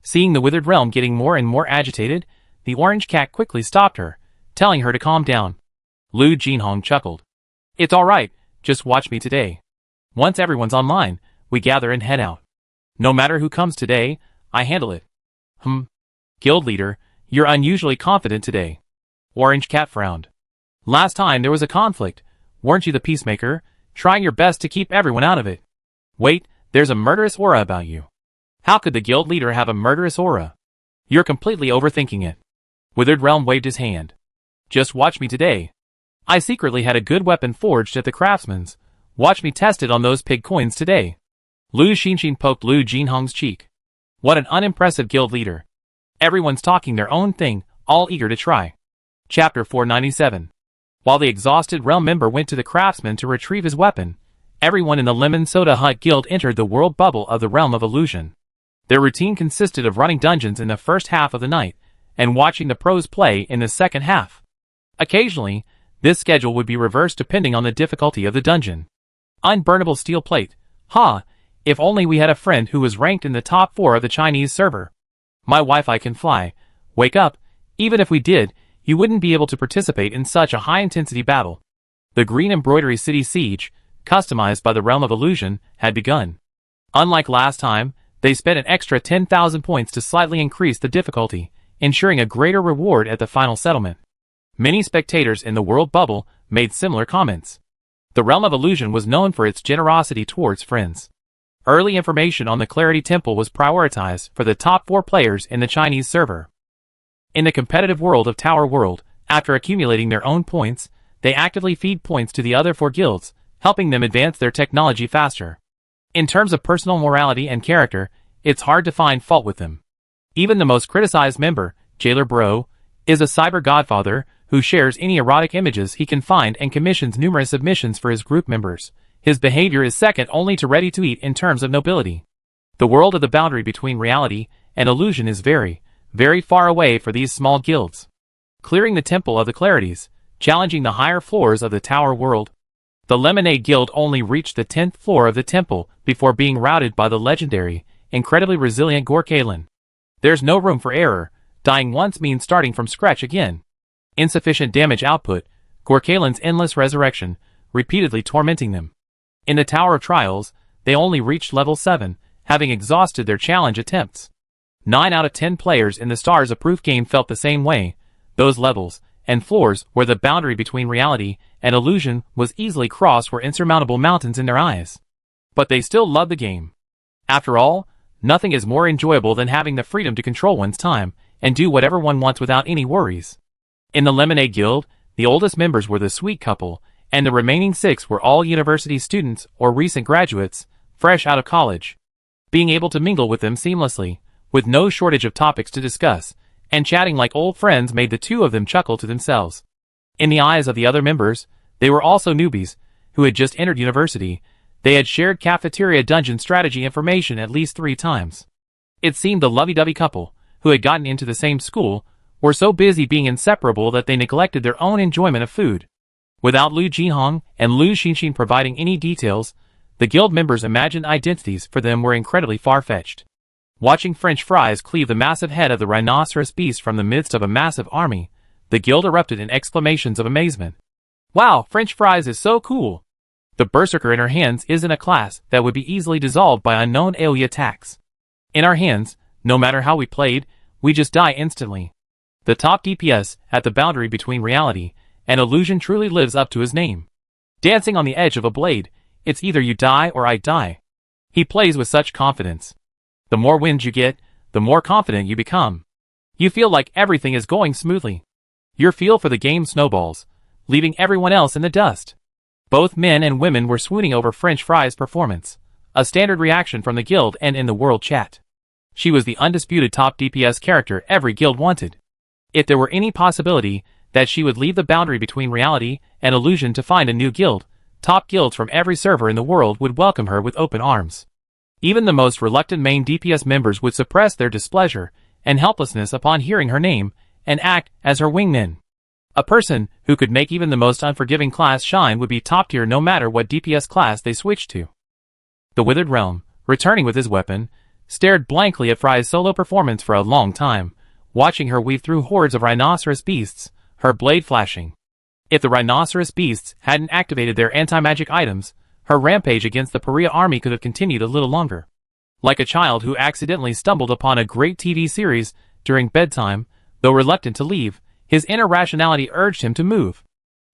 [SPEAKER 1] Seeing the withered realm getting more and more agitated, the orange cat quickly stopped her, telling her to calm down. Lu Jinhong chuckled. It's alright, just watch me today. Once everyone's online, we gather and head out. No matter who comes today, I handle it. Guild leader, you're unusually confident today. Orange cat frowned. Last time there was a conflict, weren't you the peacemaker, trying your best to keep everyone out of it? Wait, there's a murderous aura about you. How could the guild leader have a murderous aura? You're completely overthinking it. Withered Realm waved his hand. Just watch me today. I secretly had a good weapon forged at the craftsman's. Watch me test it on those pig coins today. Lu Xinxin poked Lu Jinhong's cheek. What an unimpressive guild leader. Everyone's talking their own thing, all eager to try. Chapter 497. While the exhausted realm member went to the craftsman to retrieve his weapon, everyone in the Lemon Soda Hut Guild entered the world bubble of the Realm of Illusion. Their routine consisted of running dungeons in the first half of the night, and watching the pros play in the second half. Occasionally, this schedule would be reversed depending on the difficulty of the dungeon. Unburnable steel plate. If only we had a friend who was ranked in the top 4 of the Chinese server. My Wi-Fi can fly. Wake up. Even if we did, you wouldn't be able to participate in such a high-intensity battle. The Green Embroidery City Siege, customized by the Realm of Illusion, had begun. Unlike last time, they spent an extra 10,000 points to slightly increase the difficulty, ensuring a greater reward at the final settlement. Many spectators in the world bubble made similar comments. The Realm of Illusion was known for its generosity towards friends. Early information on the Clarity Temple was prioritized for the top 4 players in the Chinese server. In the competitive world of Tower World, after accumulating their own points, they actively feed points to the other 4 guilds, helping them advance their technology faster. In terms of personal morality and character, it's hard to find fault with them. Even the most criticized member, Jailer Bro, is a cyber godfather who shares any erotic images he can find and commissions numerous submissions for his group members. His behavior is second only to Ready to Eat in terms of nobility. The world of the boundary between reality and illusion is very, very far away for these small guilds. Clearing the Temple of the Clarities, challenging the higher floors of the Tower World. The Lemonade Guild only reached the 10th floor of the temple before being routed by the legendary, incredibly resilient Gorkalin. There's no room for error. Dying once means starting from scratch again. Insufficient damage output, Gorkalin's endless resurrection, repeatedly tormenting them. In the Tower of Trials, they only reached level 7, having exhausted their challenge attempts. 9 out of 10 players in the Stars of Proof game felt the same way. Those levels and floors where the boundary between reality and illusion was easily crossed were insurmountable mountains in their eyes. But they still loved the game. After all, nothing is more enjoyable than having the freedom to control one's time and do whatever one wants without any worries. In the Lemonade Guild, the oldest members were the sweet couple, and the remaining 6 were all university students or recent graduates, fresh out of college. Being able to mingle with them seamlessly, with no shortage of topics to discuss, and chatting like old friends made the two of them chuckle to themselves. In the eyes of the other members, they were also newbies, who had just entered university. They had shared cafeteria dungeon strategy information at least 3 times. It seemed the lovey-dovey couple, who had gotten into the same school, were so busy being inseparable that they neglected their own enjoyment of food. Without Lu Jihong and Lu Xinxin providing any details, the guild members' imagined identities for them were incredibly far-fetched. Watching French fries cleave the massive head of the rhinoceros beast from the midst of a massive army, the guild erupted in exclamations of amazement. Wow, French fries is so cool! The berserker in our hands isn't a class that would be easily dissolved by unknown AoE attacks. In our hands, no matter how we played, we just die instantly. The top DPS at the boundary between reality and illusion truly lives up to his name. Dancing on the edge of a blade, it's either you die or I die. He plays with such confidence. The more wins you get, the more confident you become. You feel like everything is going smoothly. Your feel for the game snowballs, leaving everyone else in the dust. Both men and women were swooning over French fries' performance, a standard reaction from the guild and in the world chat. She was the undisputed top DPS character every guild wanted. If there were any possibility that she would leave the boundary between reality and illusion to find a new guild, top guilds from every server in the world would welcome her with open arms. Even the most reluctant main DPS members would suppress their displeasure and helplessness upon hearing her name and act as her wingmen. A person who could make even the most unforgiving class shine would be top tier no matter what DPS class they switched to. The Withered Realm, returning with his weapon, stared blankly at Fry's solo performance for a long time, watching her weave through hordes of rhinoceros beasts, her blade flashing. If the rhinoceros beasts hadn't activated their anti-magic items, her rampage against the Paria army could have continued a little longer. Like a child who accidentally stumbled upon a great TV series during bedtime, though reluctant to leave, his inner rationality urged him to move.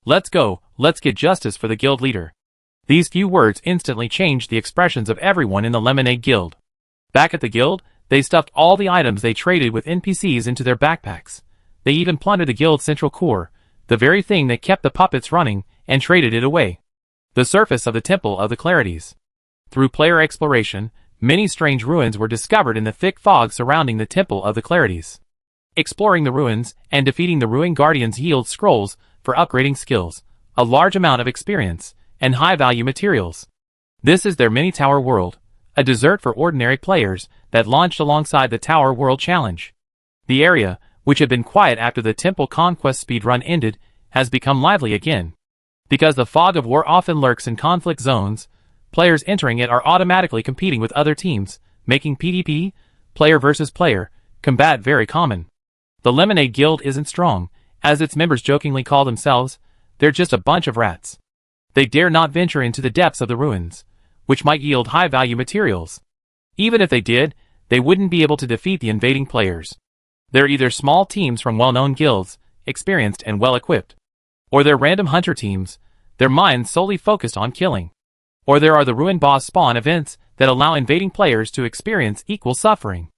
[SPEAKER 1] Let's go, let's get justice for the guild leader. These few words instantly changed the expressions of everyone in the Lemonade Guild. Back at the guild, they stuffed all the items they traded with NPCs into their backpacks. They even plundered the guild's central core, the very thing that kept the puppets running, and traded it away. The surface of the Temple of the Clarities. Through player exploration, many strange ruins were discovered in the thick fog surrounding the Temple of the Clarities. Exploring the ruins and defeating the ruin guardians yields scrolls for upgrading skills, a large amount of experience, and high-value materials. This is their mini-tower world, a dessert for ordinary players that launched alongside the Tower World Challenge. The area, which had been quiet after the Temple Conquest speedrun ended, has become lively again. Because the fog of war often lurks in conflict zones, players entering it are automatically competing with other teams, making PvP, player versus player, combat very common. The Lemonade Guild isn't strong, as its members jokingly call themselves. They're just a bunch of rats. They dare not venture into the depths of the ruins, which might yield high-value materials. Even if they did, they wouldn't be able to defeat the invading players. They're either small teams from well-known guilds, experienced and well-equipped, or they're random hunter teams, their minds solely focused on killing. Or there are the ruin boss spawn events that allow invading players to experience equal suffering.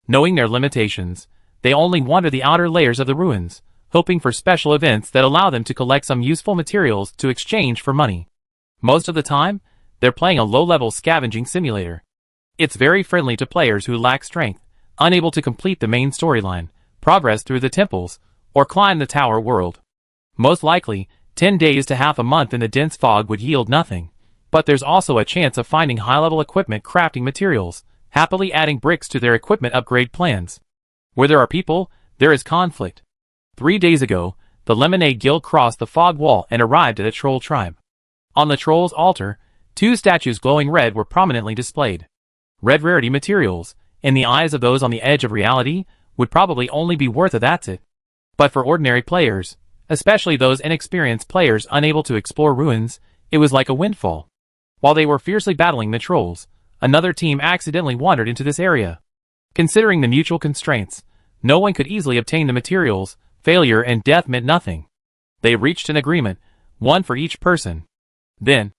[SPEAKER 1] Knowing their limitations, they only wander the outer layers of the ruins, hoping for special events that allow them to collect some useful materials to exchange for money. Most of the time, they're playing a low-level scavenging simulator. It's very friendly to players who lack strength, unable to complete the main storyline, progress through the temples, or climb the tower world. Most likely, 10 days to half a month in the dense fog would yield nothing, but there's also a chance of finding high-level equipment crafting materials, happily adding bricks to their equipment upgrade plans. Where there are people, there is conflict. 3 days ago, the Lemonade Guild crossed the fog wall and arrived at a troll tribe. On the troll's altar, 2 statues glowing red were prominently displayed. Red rarity materials, in the eyes of those on the edge of reality, would probably only be worth a that's it. But for ordinary players, especially those inexperienced players unable to explore ruins, it was like a windfall. While they were fiercely battling the trolls, another team accidentally wandered into this area. Considering the mutual constraints, no one could easily obtain the materials. Failure and death meant nothing. They reached an agreement, one for each person. Then,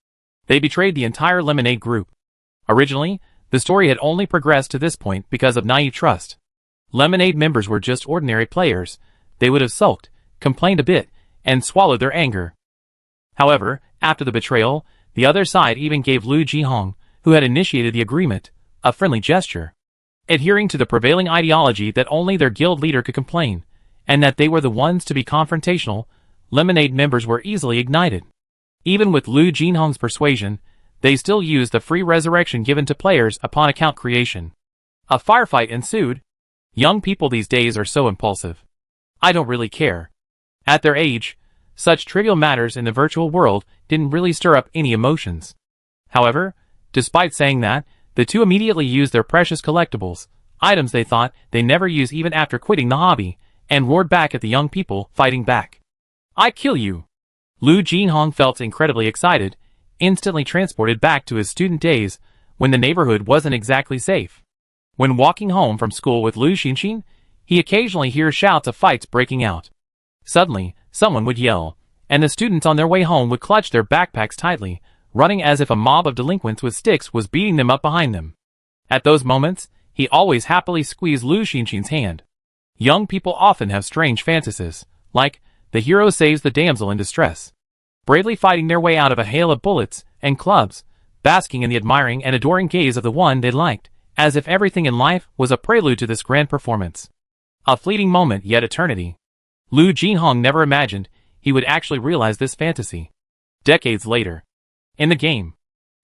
[SPEAKER 1] they betrayed the entire Lemonade group. Originally, the story had only progressed to this point because of naive trust. Lemonade members were just ordinary players. They would have sulked, complained a bit, and swallowed their anger. However, after the betrayal, the other side even gave Lu Jihong, who had initiated the agreement, a friendly gesture. Adhering to the prevailing ideology that only their guild leader could complain, and that they were the ones to be confrontational, Lemonade members were easily ignited. Even with Lu Jihong's persuasion, they still used the free resurrection given to players upon account creation. A firefight ensued. Young people these days are so impulsive. I don't really care. At their age, such trivial matters in the virtual world didn't really stir up any emotions. However, despite saying that, the two immediately used their precious collectibles, items they thought they never use even after quitting the hobby, and roared back at the young people fighting back. I kill you! Lu Jihong felt incredibly excited, instantly transported back to his student days, when the neighborhood wasn't exactly safe. When walking home from school with Lu Xinxin, he occasionally hears shouts of fights breaking out. Suddenly, someone would yell, and the students on their way home would clutch their backpacks tightly, running as if a mob of delinquents with sticks was beating them up behind them. At those moments, he always happily squeezed Lu Xinxin's hand. Young people often have strange fantasies, like, the hero saves the damsel in distress, bravely fighting their way out of a hail of bullets and clubs, basking in the admiring and adoring gaze of the one they liked, as if everything in life was a prelude to this grand performance. A fleeting moment, yet eternity. Lu Jihong never imagined he would actually realize this fantasy. Decades later, in the game,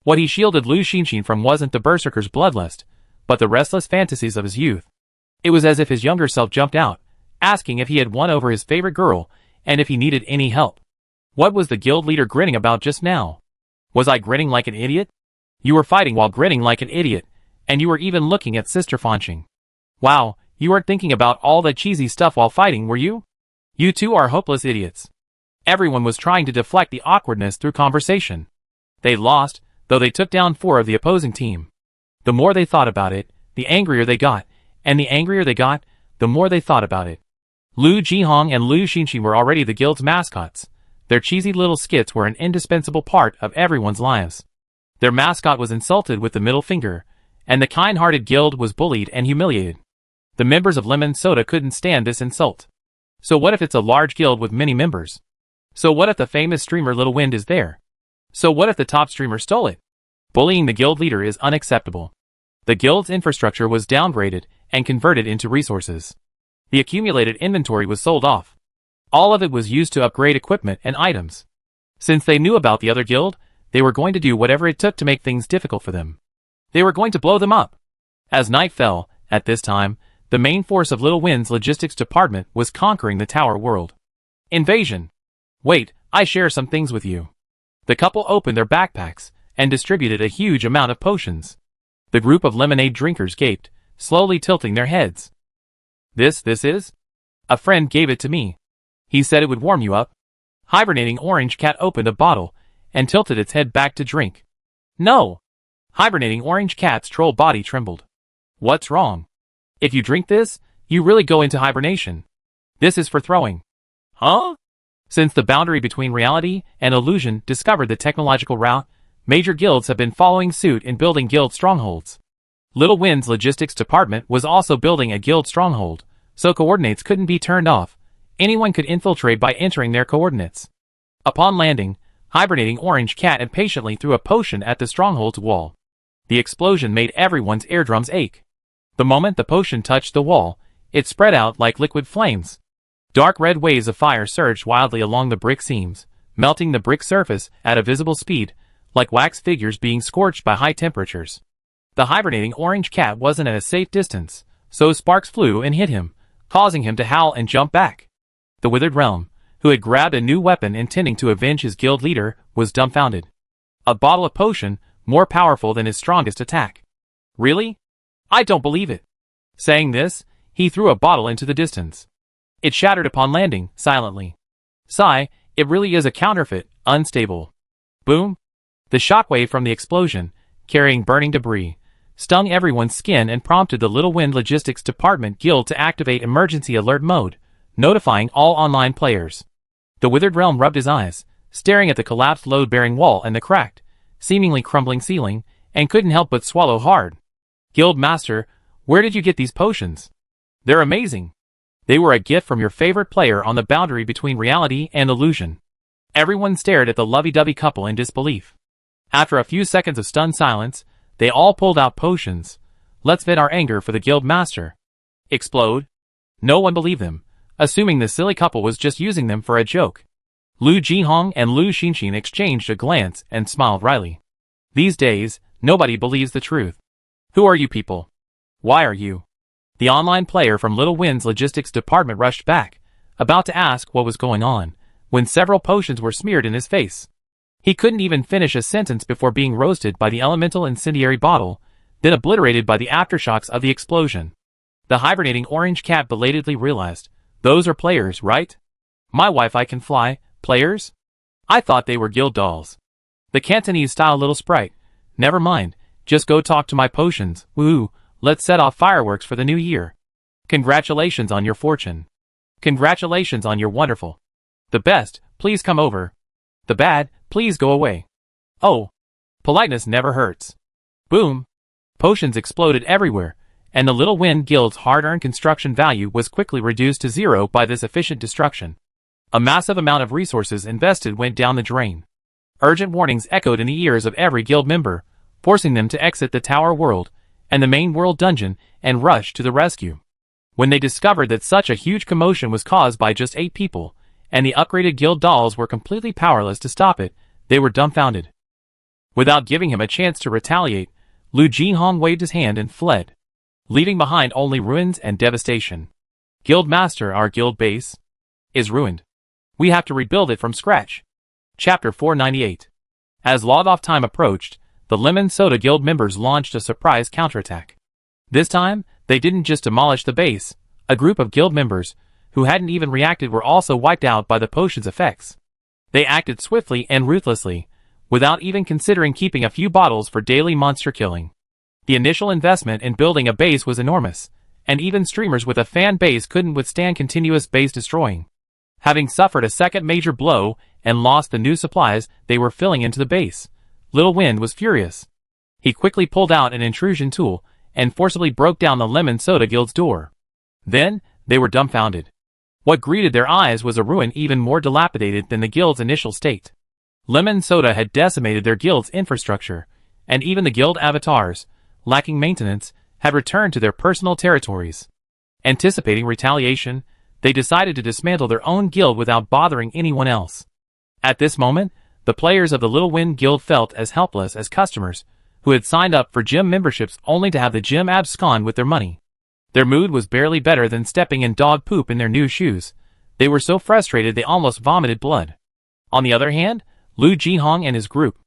[SPEAKER 1] what he shielded Lu Xinxin from wasn't the berserker's bloodlust, but the restless fantasies of his youth. It was as if his younger self jumped out, asking if he had won over his favorite girl, and if he needed any help. What was the guild leader grinning about just now? Was I grinning like an idiot? You were fighting while grinning like an idiot, and you were even looking at Sister Fanqing. Wow, you weren't thinking about all that cheesy stuff while fighting, were you? You two are hopeless idiots. Everyone was trying to deflect the awkwardness through conversation. They lost, though they took down 4 of the opposing team. The more they thought about it, the angrier they got, and the angrier they got, the more they thought about it. Lu Jihong and Lu Xinxin were already the guild's mascots. Their cheesy little skits were an indispensable part of everyone's lives. Their mascot was insulted with the middle finger, and the kind-hearted guild was bullied and humiliated. The members of Lemon Soda couldn't stand this insult. So what if it's a large guild with many members? So what if the famous streamer Little Wind is there? So what if the top streamer stole it? Bullying the guild leader is unacceptable. The guild's infrastructure was downgraded and converted into resources. The accumulated inventory was sold off. All of it was used to upgrade equipment and items. Since they knew about the other guild, they were going to do whatever it took to make things difficult for them. They were going to blow them up. As night fell, at this time, the main force of Little Wind's logistics department was conquering the tower world. Invasion. Wait, I share some things with you. The couple opened their backpacks and distributed a huge amount of potions. The group of lemonade drinkers gaped, slowly tilting their heads. This is? A friend gave it to me. He said it would warm you up. Hibernating Orange Cat opened a bottle and tilted its head back to drink. No! Hibernating Orange Cat's troll body trembled. What's wrong? If you drink this, you really go into hibernation. This is for throwing. Huh? Since the boundary between reality and illusion discovered the technological route, major guilds have been following suit in building guild strongholds. Little Wind's logistics department was also building a guild stronghold, so coordinates couldn't be turned off. Anyone could infiltrate by entering their coordinates. Upon landing, Hibernating Orange Cat impatiently threw a potion at the stronghold's wall. The explosion made everyone's eardrums ache. The moment the potion touched the wall, it spread out like liquid flames. Dark red waves of fire surged wildly along the brick seams, melting the brick surface at a visible speed, like wax figures being scorched by high temperatures. The hibernating Orange Cat wasn't at a safe distance, so sparks flew and hit him, causing him to howl and jump back. The Withered Realm, who had grabbed a new weapon intending to avenge his guild leader, was dumbfounded. A bottle of potion, more powerful than his strongest attack. Really? I don't believe it. Saying this, he threw a bottle into the distance. It shattered upon landing, silently. Sigh, it really is a counterfeit, unstable. Boom! The shockwave from the explosion, carrying burning debris, stung everyone's skin and prompted the Little Wind Logistics Department Guild to activate emergency alert mode, notifying all online players. The Withered Realm rubbed his eyes, staring at the collapsed load-bearing wall and the cracked, seemingly crumbling ceiling, and couldn't help but swallow hard. Guild Master, where did you get these potions? They're amazing. They were a gift from your favorite player on the boundary between reality and illusion. Everyone stared at the lovey-dovey couple in disbelief. After a few seconds of stunned silence, they all pulled out potions. Let's vent our anger for the guild master. Explode? No one believed them, assuming the silly couple was just using them for a joke. Lu Jinhong and Lu Xinxin exchanged a glance and smiled wryly. These days, nobody believes the truth. Who are you people? Why are you? The online player from Little Wind's logistics department rushed back, about to ask what was going on, when several potions were smeared in his face. He couldn't even finish a sentence before being roasted by the elemental incendiary bottle, then obliterated by the aftershocks of the explosion. The hibernating orange cat belatedly realized, those are players, right? My Wi-Fi can fly, players? I thought they were guild dolls. The Cantonese-style little sprite. Never mind, just go talk to my potions, woo, let's set off fireworks for the new year. Congratulations on your fortune. Congratulations on your wonderful. The best, please come over. The bad, please go away. Oh, politeness never hurts. Boom. Potions exploded everywhere, and the Little Wind Guild's hard-earned construction value was quickly reduced to zero by this efficient destruction. A massive amount of resources invested went down the drain. Urgent warnings echoed in the ears of every guild member, forcing them to exit the tower world and the main world dungeon and rush to the rescue. When they discovered that such a huge commotion was caused by just 8 people, and the upgraded guild dolls were completely powerless to stop it, they were dumbfounded. Without giving him a chance to retaliate, Lu Jinhong waved his hand and fled, leaving behind only ruins and devastation. Guild Master, our guild base is ruined. We have to rebuild it from scratch. Chapter 498. As log-off time approached, the Lemon Soda Guild members launched a surprise counterattack. This time, they didn't just demolish the base. A group of guild members, who hadn't even reacted, were also wiped out by the potion's effects. They acted swiftly and ruthlessly, without even considering keeping a few bottles for daily monster killing. The initial investment in building a base was enormous, and even streamers with a fan base couldn't withstand continuous base destroying. Having suffered a second major blow and lost the new supplies they were filling into the base, Little Wind was furious. He quickly pulled out an intrusion tool and forcibly broke down the Lemon Soda Guild's door. Then, they were dumbfounded. What greeted their eyes was a ruin even more dilapidated than the guild's initial state. Lemon Soda had decimated their guild's infrastructure, and even the guild avatars, lacking maintenance, had returned to their personal territories. Anticipating retaliation, they decided to dismantle their own guild without bothering anyone else. At this moment, the players of the Little Wind Guild felt as helpless as customers who had signed up for gym memberships only to have the gym abscond with their money. Their mood was barely better than stepping in dog poop in their new shoes. They were so frustrated they almost vomited blood. On the other hand, Lu Jinhong and his group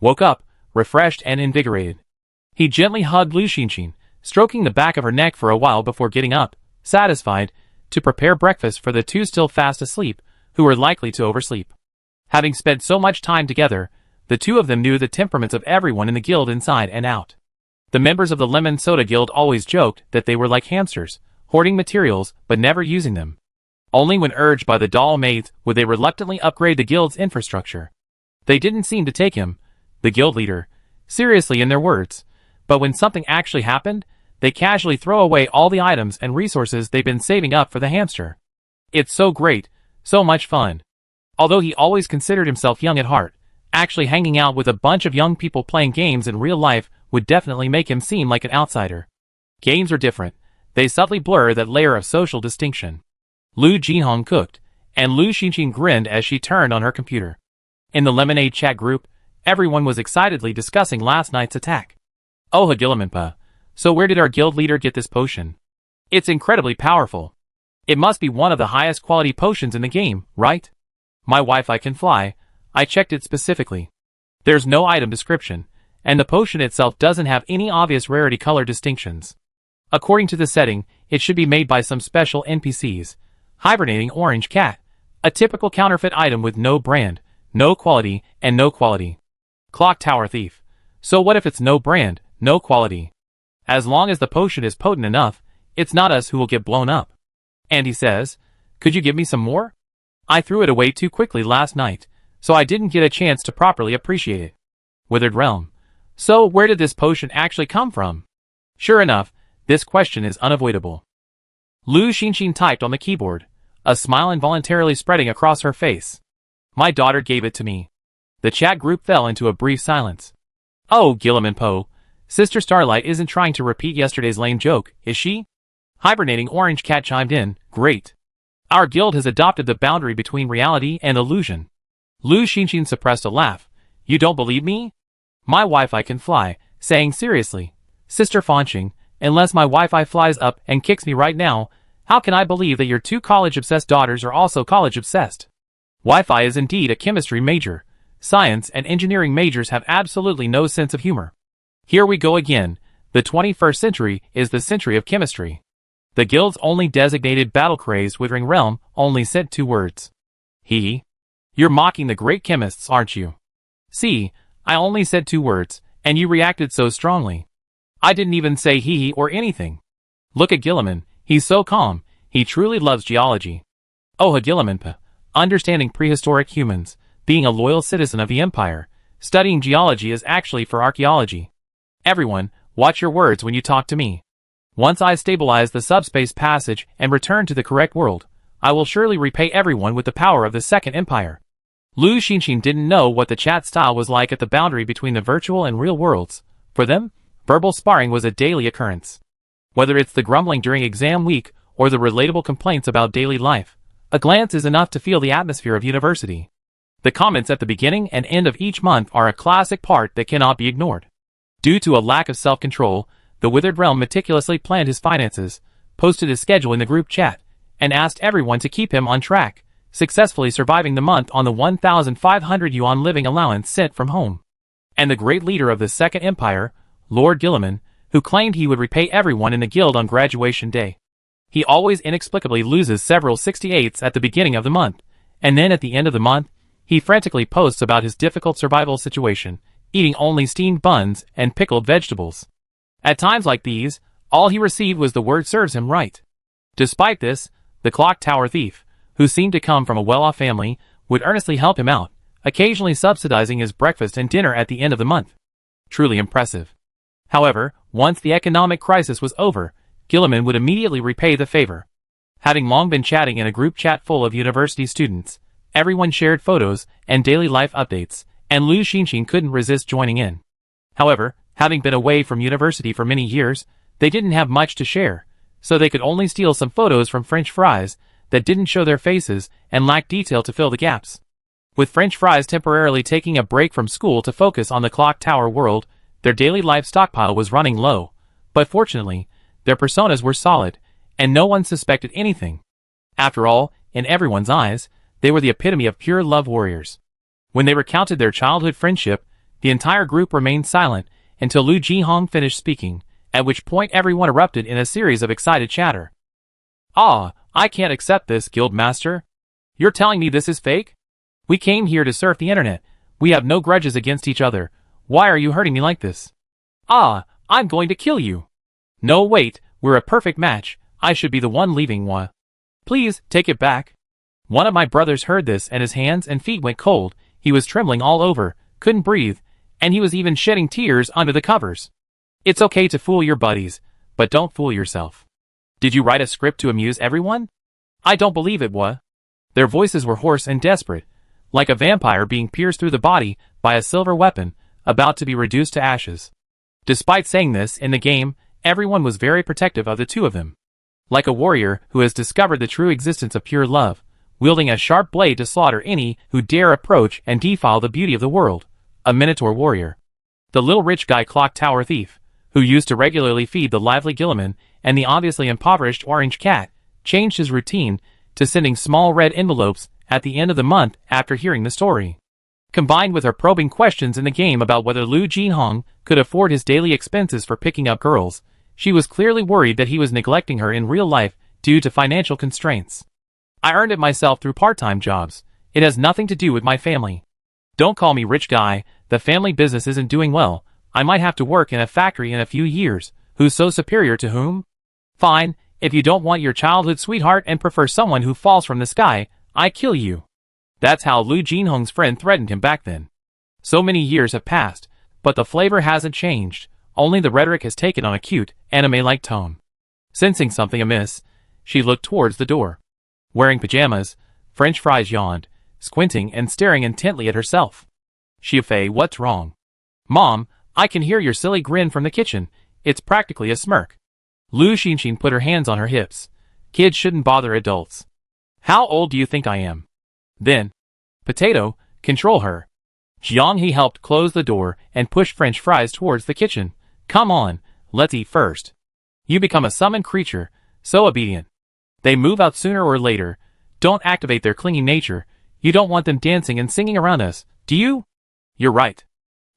[SPEAKER 1] woke up, refreshed and invigorated. He gently hugged Lu Xinxin, stroking the back of her neck for a while before getting up, satisfied, to prepare breakfast for the two still fast asleep, who were likely to oversleep. Having spent so much time together, the two of them knew the temperaments of everyone in the guild inside and out. The members of the Lemon Soda Guild always joked that they were like hamsters, hoarding materials but never using them. Only when urged by the doll maids would they reluctantly upgrade the guild's infrastructure. They didn't seem to take him, the guild leader, seriously in their words, but when something actually happened, they casually throw away all the items and resources they've been saving up for the hamster. It's so great, so much fun. Although he always considered himself young at heart, actually hanging out with a bunch of young people playing games in real life would definitely make him seem like an outsider. Games are different. They subtly blur that layer of social distinction. Lu Jinhong cooked, and Lu Xinxin grinned as she turned on her computer. In the Lemonade chat group, everyone was excitedly discussing last night's attack. Oh Hagilamanpa, so where did our guild leader get this potion? It's incredibly powerful. It must be one of the highest quality potions in the game, right? My Wi-Fi can fly. I checked it specifically. There's no item description, and the potion itself doesn't have any obvious rarity color distinctions. According to the setting, it should be made by some special NPCs. Hibernating orange cat. A typical counterfeit item with no brand, no quality, and no quality. Clock tower thief. So what if it's no brand, no quality? As long as the potion is potent enough, it's not us who will get blown up. And he says, could you give me some more? I threw it away too quickly last night, so I didn't get a chance to properly appreciate it. Withered Realm. So where did this potion actually come from? Sure enough, this question is unavoidable. Lu Xinxin typed on the keyboard, a smile involuntarily spreading across her face. My daughter gave it to me. The chat group fell into a brief silence. Oh, Gilliam and Poe, Sister Starlight isn't trying to repeat yesterday's lame joke, is she? Hibernating Orange Cat chimed in, great. Our guild has adopted the boundary between reality and illusion. Lu Xinxin suppressed a laugh. You don't believe me? My Wi-Fi can fly, saying seriously. Sister Fanqing, unless my Wi-Fi flies up and kicks me right now, how can I believe that your two college-obsessed daughters are also college-obsessed? Wi-Fi is indeed a chemistry major. Science and engineering majors have absolutely no sense of humor. Here we go again. The 21st century is the century of chemistry. The guild's only designated battle-crazed withering realm only said 2 words. Hee. You're mocking the great chemists, aren't you? See, I only said 2 words, and you reacted so strongly. I didn't even say hee or anything. Look at Gilliman, he's so calm, he truly loves geology. Oh, Gilliman, understanding prehistoric humans, being a loyal citizen of the Empire, studying geology is actually for archaeology. Everyone, watch your words when you talk to me. Once I stabilize the subspace passage and return to the correct world, I will surely repay everyone with the power of the Second Empire. Lu Xinxin didn't know what the chat style was like at the boundary between the virtual and real worlds. For them, verbal sparring was a daily occurrence. Whether it's the grumbling during exam week or the relatable complaints about daily life, a glance is enough to feel the atmosphere of university. The comments at the beginning and end of each month are a classic part that cannot be ignored. Due to a lack of self-control, the Withered Realm meticulously planned his finances, posted his schedule in the group chat, and asked everyone to keep him on track, successfully surviving the month on the 1,500 yuan living allowance sent from home. And the great leader of the Second Empire, Lord Gilliman, who claimed he would repay everyone in the guild on graduation day. He always inexplicably loses several 68s at the beginning of the month, and then at the end of the month, he frantically posts about his difficult survival situation, eating only steamed buns and pickled vegetables. At times like these, all he received was the word serves him right. Despite this, the clock tower thief, who seemed to come from a well-off family, would earnestly help him out, occasionally subsidizing his breakfast and dinner at the end of the month. Truly impressive. However, once the economic crisis was over, Gilliman would immediately repay the favor. Having long been chatting in a group chat full of university students, everyone shared photos and daily life updates, and Lu Xinxin couldn't resist joining in. However, having been away from university for many years, they didn't have much to share, so they could only steal some photos from French fries that didn't show their faces and lacked detail to fill the gaps. With French fries temporarily taking a break from school to focus on the clock tower world, their daily life stockpile was running low, but fortunately, their personas were solid, and no one suspected anything. After all, in everyone's eyes, they were the epitome of pure love warriors. When they recounted their childhood friendship, the entire group remained silent until Lu Jihong finished speaking, at which point everyone erupted in a series of excited chatter. Ah, I can't accept this, Guild Master. You're telling me this is fake? We came here to surf the internet. We have no grudges against each other. Why are you hurting me like this? Ah, I'm going to kill you. No, wait, we're a perfect match. I should be the one leaving. Wah. Please, take it back. One of my brothers heard this and his hands and feet went cold. He was trembling all over, couldn't breathe, and he was even shedding tears under the covers. It's okay to fool your buddies, but don't fool yourself. Did you write a script to amuse everyone? I don't believe it, Wah. Their voices were hoarse and desperate, like a vampire being pierced through the body by a silver weapon, about to be reduced to ashes. Despite saying this, in the game, everyone was very protective of the two of them. Like a warrior who has discovered the true existence of pure love, wielding a sharp blade to slaughter any who dare approach and defile the beauty of the world, a Minotaur warrior. The little rich guy clock tower thief, who used to regularly feed the lively Gilliman and the obviously impoverished orange cat, changed his routine to sending small red envelopes at the end of the month after hearing the story. Combined with her probing questions in the game about whether Lu Jihong could afford his daily expenses for picking up girls, she was clearly worried that he was neglecting her in real life due to financial constraints. I earned it myself through part-time jobs. It has nothing to do with my family. Don't call me rich guy, the family business isn't doing well. I might have to work in a factory in a few years. Who's so superior to whom? Fine, if you don't want your childhood sweetheart and prefer someone who falls from the sky, I kill you. That's how Lu Jinhong's friend threatened him back then. So many years have passed, but the flavor hasn't changed, only the rhetoric has taken on a cute, anime-like tone. Sensing something amiss, She looked towards the door. Wearing pajamas, French Fries yawned, squinting and staring intently at herself. Xiaofei, what's wrong? Mom, I can hear your silly grin from the kitchen. It's practically a smirk. Lu Xinxin put her hands on her hips. Kids shouldn't bother adults. How old do you think I am? Then, Potato, control her. Jiang He helped close the door and push French Fries towards the kitchen. Come on, let's eat first. You become a summoned creature, so obedient. They move out sooner or later. Don't activate their clinging nature. You don't want them dancing and singing around us, do you? You're right.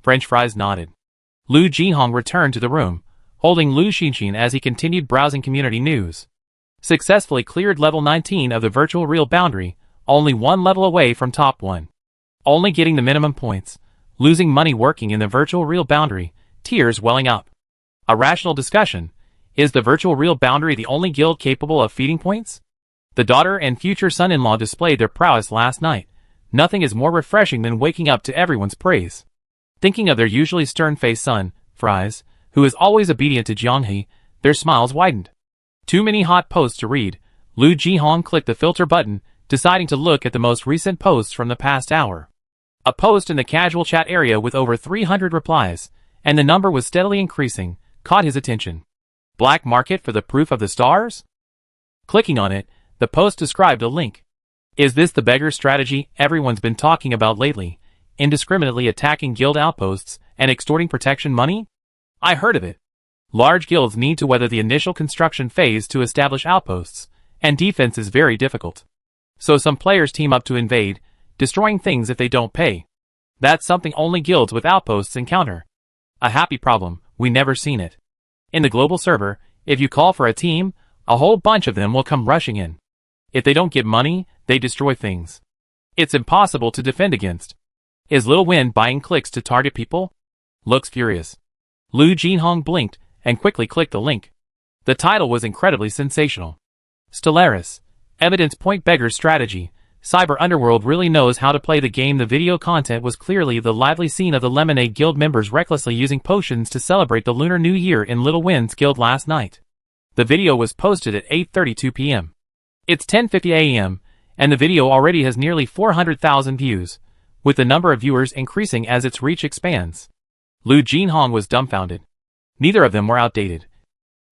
[SPEAKER 1] French Fries nodded. Lu Jinhong returned to the room, holding Lu Xinxin as he continued browsing community news. Successfully cleared level 19 of the virtual real boundary, only one level away from top 1. Only getting the minimum points, losing money working in the virtual real boundary, tears welling up. A rational discussion. Is the virtual real boundary the only guild capable of feeding points? The daughter and future son-in-law displayed their prowess last night. Nothing is more refreshing than waking up to everyone's praise. Thinking of their usually stern-faced son, Fries, who is always obedient to Jianghe, their smiles widened. Too many hot posts to read. Lu Jihong clicked the filter button, deciding to look at the most recent posts from the past hour. A post in the casual chat area with over 300 replies, and the number was steadily increasing, caught his attention. Black market for the proof of the stars? Clicking on it, the post described a link. Is this the beggar strategy everyone's been talking about lately, indiscriminately attacking guild outposts and extorting protection money? I heard of it. Large guilds need to weather the initial construction phase to establish outposts, and defense is very difficult. So some players team up to invade, destroying things if they don't pay. That's something only guilds with outposts encounter. A happy problem, we never seen it. In the global server, if you call for a team, a whole bunch of them will come rushing in. If they don't get money, they destroy things. It's impossible to defend against. Is Little Wind buying clicks to target people? Looks furious. Lu Jinhong blinked and quickly clicked the link. The title was incredibly sensational. Stellaris, Evidence Point Beggar Strategy. Cyber Underworld really knows how to play the game. The video content was clearly the lively scene of the Lemonade Guild members recklessly using potions to celebrate the Lunar New Year in Little Wind's guild last night. The video was posted at 8:32 p.m. It's 10:50 a.m., and the video already has nearly 400,000 views, with the number of viewers increasing as its reach expands. Lu Jinhong was dumbfounded. Neither of them were outdated.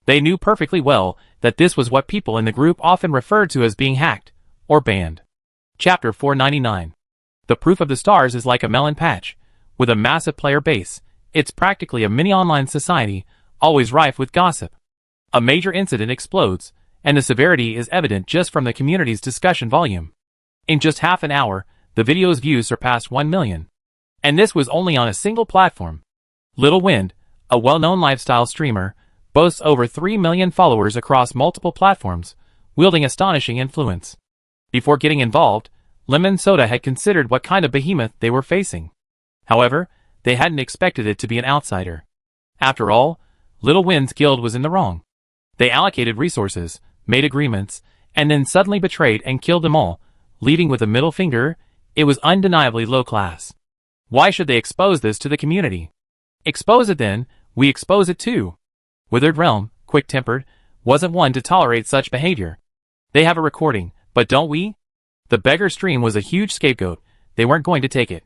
[SPEAKER 1] They knew perfectly well that this was what people in the group often referred to as being hacked, or banned. Chapter 499. The Proof of the Stars is like a melon patch. With a massive player base, it's practically a mini-online society, always rife with gossip. A major incident explodes, and the severity is evident just from the community's discussion volume. In just half an hour, the video's views surpassed 1 million. And this was only on a single platform. Little Wind, a well-known lifestyle streamer, boasts over 3 million followers across multiple platforms, wielding astonishing influence. Before getting involved, Lemon Soda had considered what kind of behemoth they were facing. However, they hadn't expected it to be an outsider. After all, Little Wind's guild was in the wrong. They allocated resources, made agreements, and then suddenly betrayed and killed them all, leaving with a middle finger. It was undeniably low class. Why should they expose this to the community? Expose it then, we expose it too. Withered Realm, quick-tempered, wasn't one to tolerate such behavior. They have a recording, but don't we? The beggar stream was a huge scapegoat. They weren't going to take it.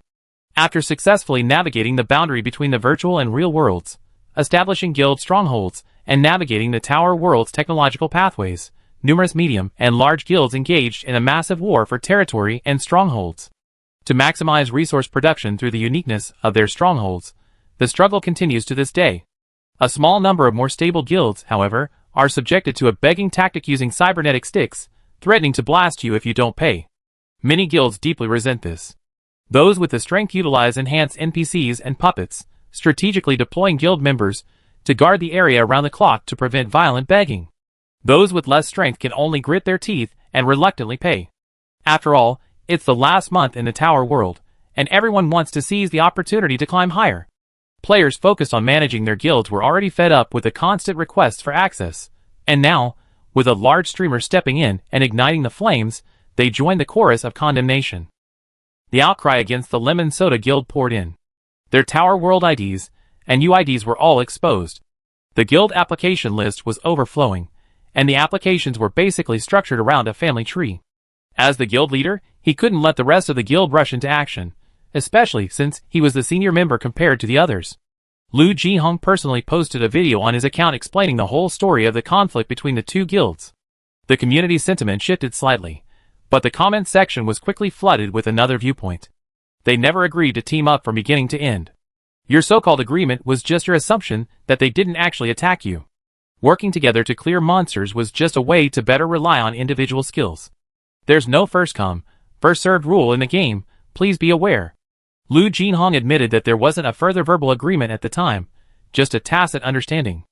[SPEAKER 1] After successfully navigating the boundary between the virtual and real worlds, establishing guild strongholds, and navigating the Tower World's technological pathways, numerous medium and large guilds engaged in a massive war for territory and strongholds. To maximize resource production through the uniqueness of their strongholds, the struggle continues to this day. A small number of more stable guilds, however, are subjected to a begging tactic using cybernetic sticks, threatening to blast you if you don't pay. Many guilds deeply resent this. Those with the strength utilize enhanced NPCs and puppets, strategically deploying guild members to guard the area around the clock to prevent violent begging. Those with less strength can only grit their teeth and reluctantly pay. After all, it's the last month in the Tower World, and everyone wants to seize the opportunity to climb higher. Players focused on managing their guilds were already fed up with the constant requests for access, and now, with a large streamer stepping in and igniting the flames, they joined the chorus of condemnation. The outcry against the Lemon Soda Guild poured in. Their Tower World IDs and UIDs were all exposed. The guild application list was overflowing, and the applications were basically structured around a family tree. As the guild leader, he couldn't let the rest of the guild rush into action, especially since he was the senior member compared to the others. Lu Jihong personally posted a video on his account explaining the whole story of the conflict between the two guilds. The community sentiment shifted slightly, but the comment section was quickly flooded with another viewpoint. They never agreed to team up from beginning to end. Your so-called agreement was just your assumption that they didn't actually attack you. Working together to clear monsters was just a way to better rely on individual skills. There's no first come, first served rule in the game, please be aware. Lu Jihong admitted that there wasn't a further verbal agreement at the time, just a tacit understanding.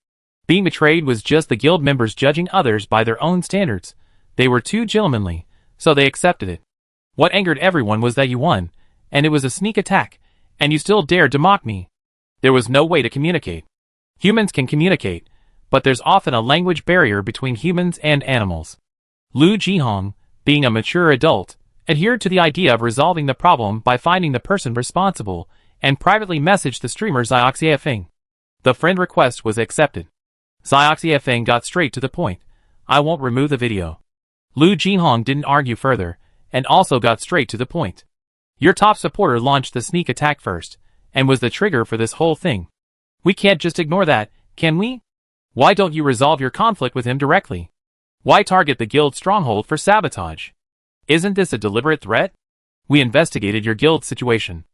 [SPEAKER 1] Being betrayed was just the guild members judging others by their own standards. They were too gentlemanly, so they accepted it. What angered everyone was that you won, and it was a sneak attack, and you still dared to mock me. There was no way to communicate. Humans can communicate, but there's often a language barrier between humans and animals. Lu Jihong, being a mature adult, adhered to the idea of resolving the problem by finding the person responsible and privately messaged the streamer Xiaoxiafeng. The friend request was accepted. Xiaoxiafeng got straight to the point. I won't remove the video. Lu Jihong didn't argue further, and also got straight to the point. Your top supporter launched the sneak attack first, and was the trigger for this whole thing. We can't just ignore that, can we? Why don't you resolve your conflict with him directly? Why target the guild stronghold for sabotage? Isn't this a deliberate threat? We investigated your guild situation.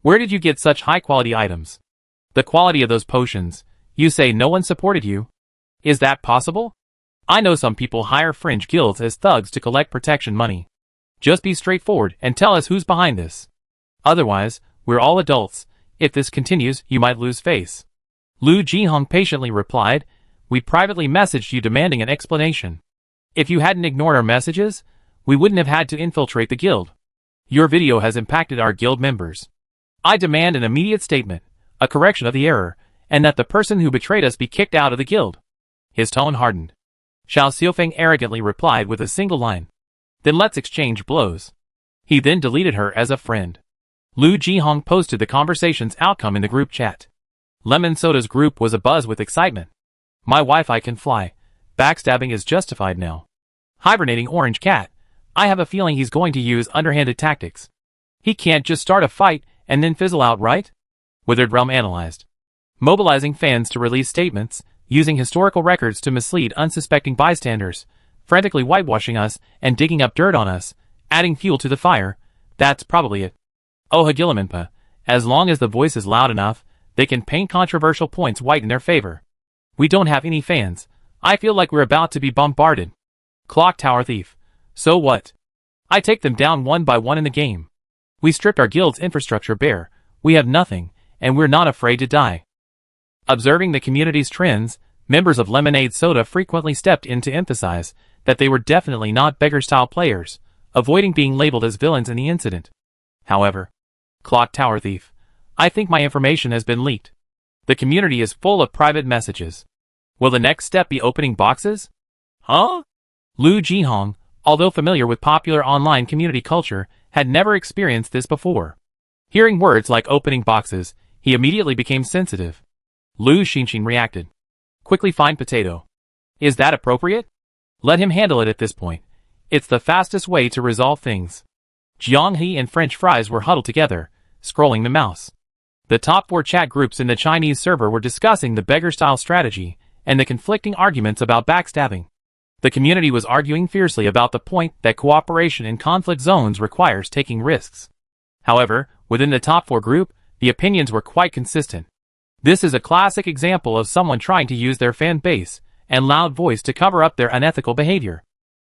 [SPEAKER 1] Where did you get such high-quality items? The quality of those potions. You say no one supported you? Is that possible? I know some people hire fringe guilds as thugs to collect protection money. Just be straightforward and tell us who's behind this. Otherwise, we're all adults. If this continues, you might lose face. Lu Jihong patiently replied, we privately messaged you demanding an explanation. If you hadn't ignored our messages, we wouldn't have had to infiltrate the guild. Your video has impacted our guild members. I demand an immediate statement, a correction of the error, and that the person who betrayed us be kicked out of the guild. His tone hardened. Xiaoxiafeng arrogantly replied with a single line. Then let's exchange blows. He then deleted her as a friend. Lu Jihong posted the conversation's outcome in the group chat. Lemon Soda's group was abuzz with excitement. My Wi-Fi can fly. Backstabbing is justified now. Hibernating Orange Cat. I have a feeling he's going to use underhanded tactics. He can't just start a fight and then fizzle out, right? Withered Realm analyzed. Mobilizing fans to release statements, using historical records to mislead unsuspecting bystanders, frantically whitewashing us and digging up dirt on us, adding fuel to the fire. That's probably it. Oh Hagilaminpa, as long as the voice is loud enough, they can paint controversial points white in their favor. We don't have any fans. I feel like we're about to be bombarded. Clock Tower Thief. So what? I take them down one by one in the game. We stripped our guild's infrastructure bare, we have nothing, and we're not afraid to die. Observing the community's trends, members of Lemonade Soda frequently stepped in to emphasize that they were definitely not beggar-style players, avoiding being labeled as villains in the incident. However, Clock Tower Thief, I think my information has been leaked. The community is full of private messages. Will the next step be opening boxes? Huh? Lu Jihong, although familiar with popular online community culture, had never experienced this before. Hearing words like opening boxes, he immediately became sensitive. Lu Xinxin reacted. Quickly find Potato. Is that appropriate? Let him handle it at this point. It's the fastest way to resolve things. Jiang He and French Fries were huddled together, scrolling the mouse. The top 4 chat groups in the Chinese server were discussing the beggar-style strategy and the conflicting arguments about backstabbing. The community was arguing fiercely about the point that cooperation in conflict zones requires taking risks. However, within the top 4 group, the opinions were quite consistent. This is a classic example of someone trying to use their fan base and loud voice to cover up their unethical behavior.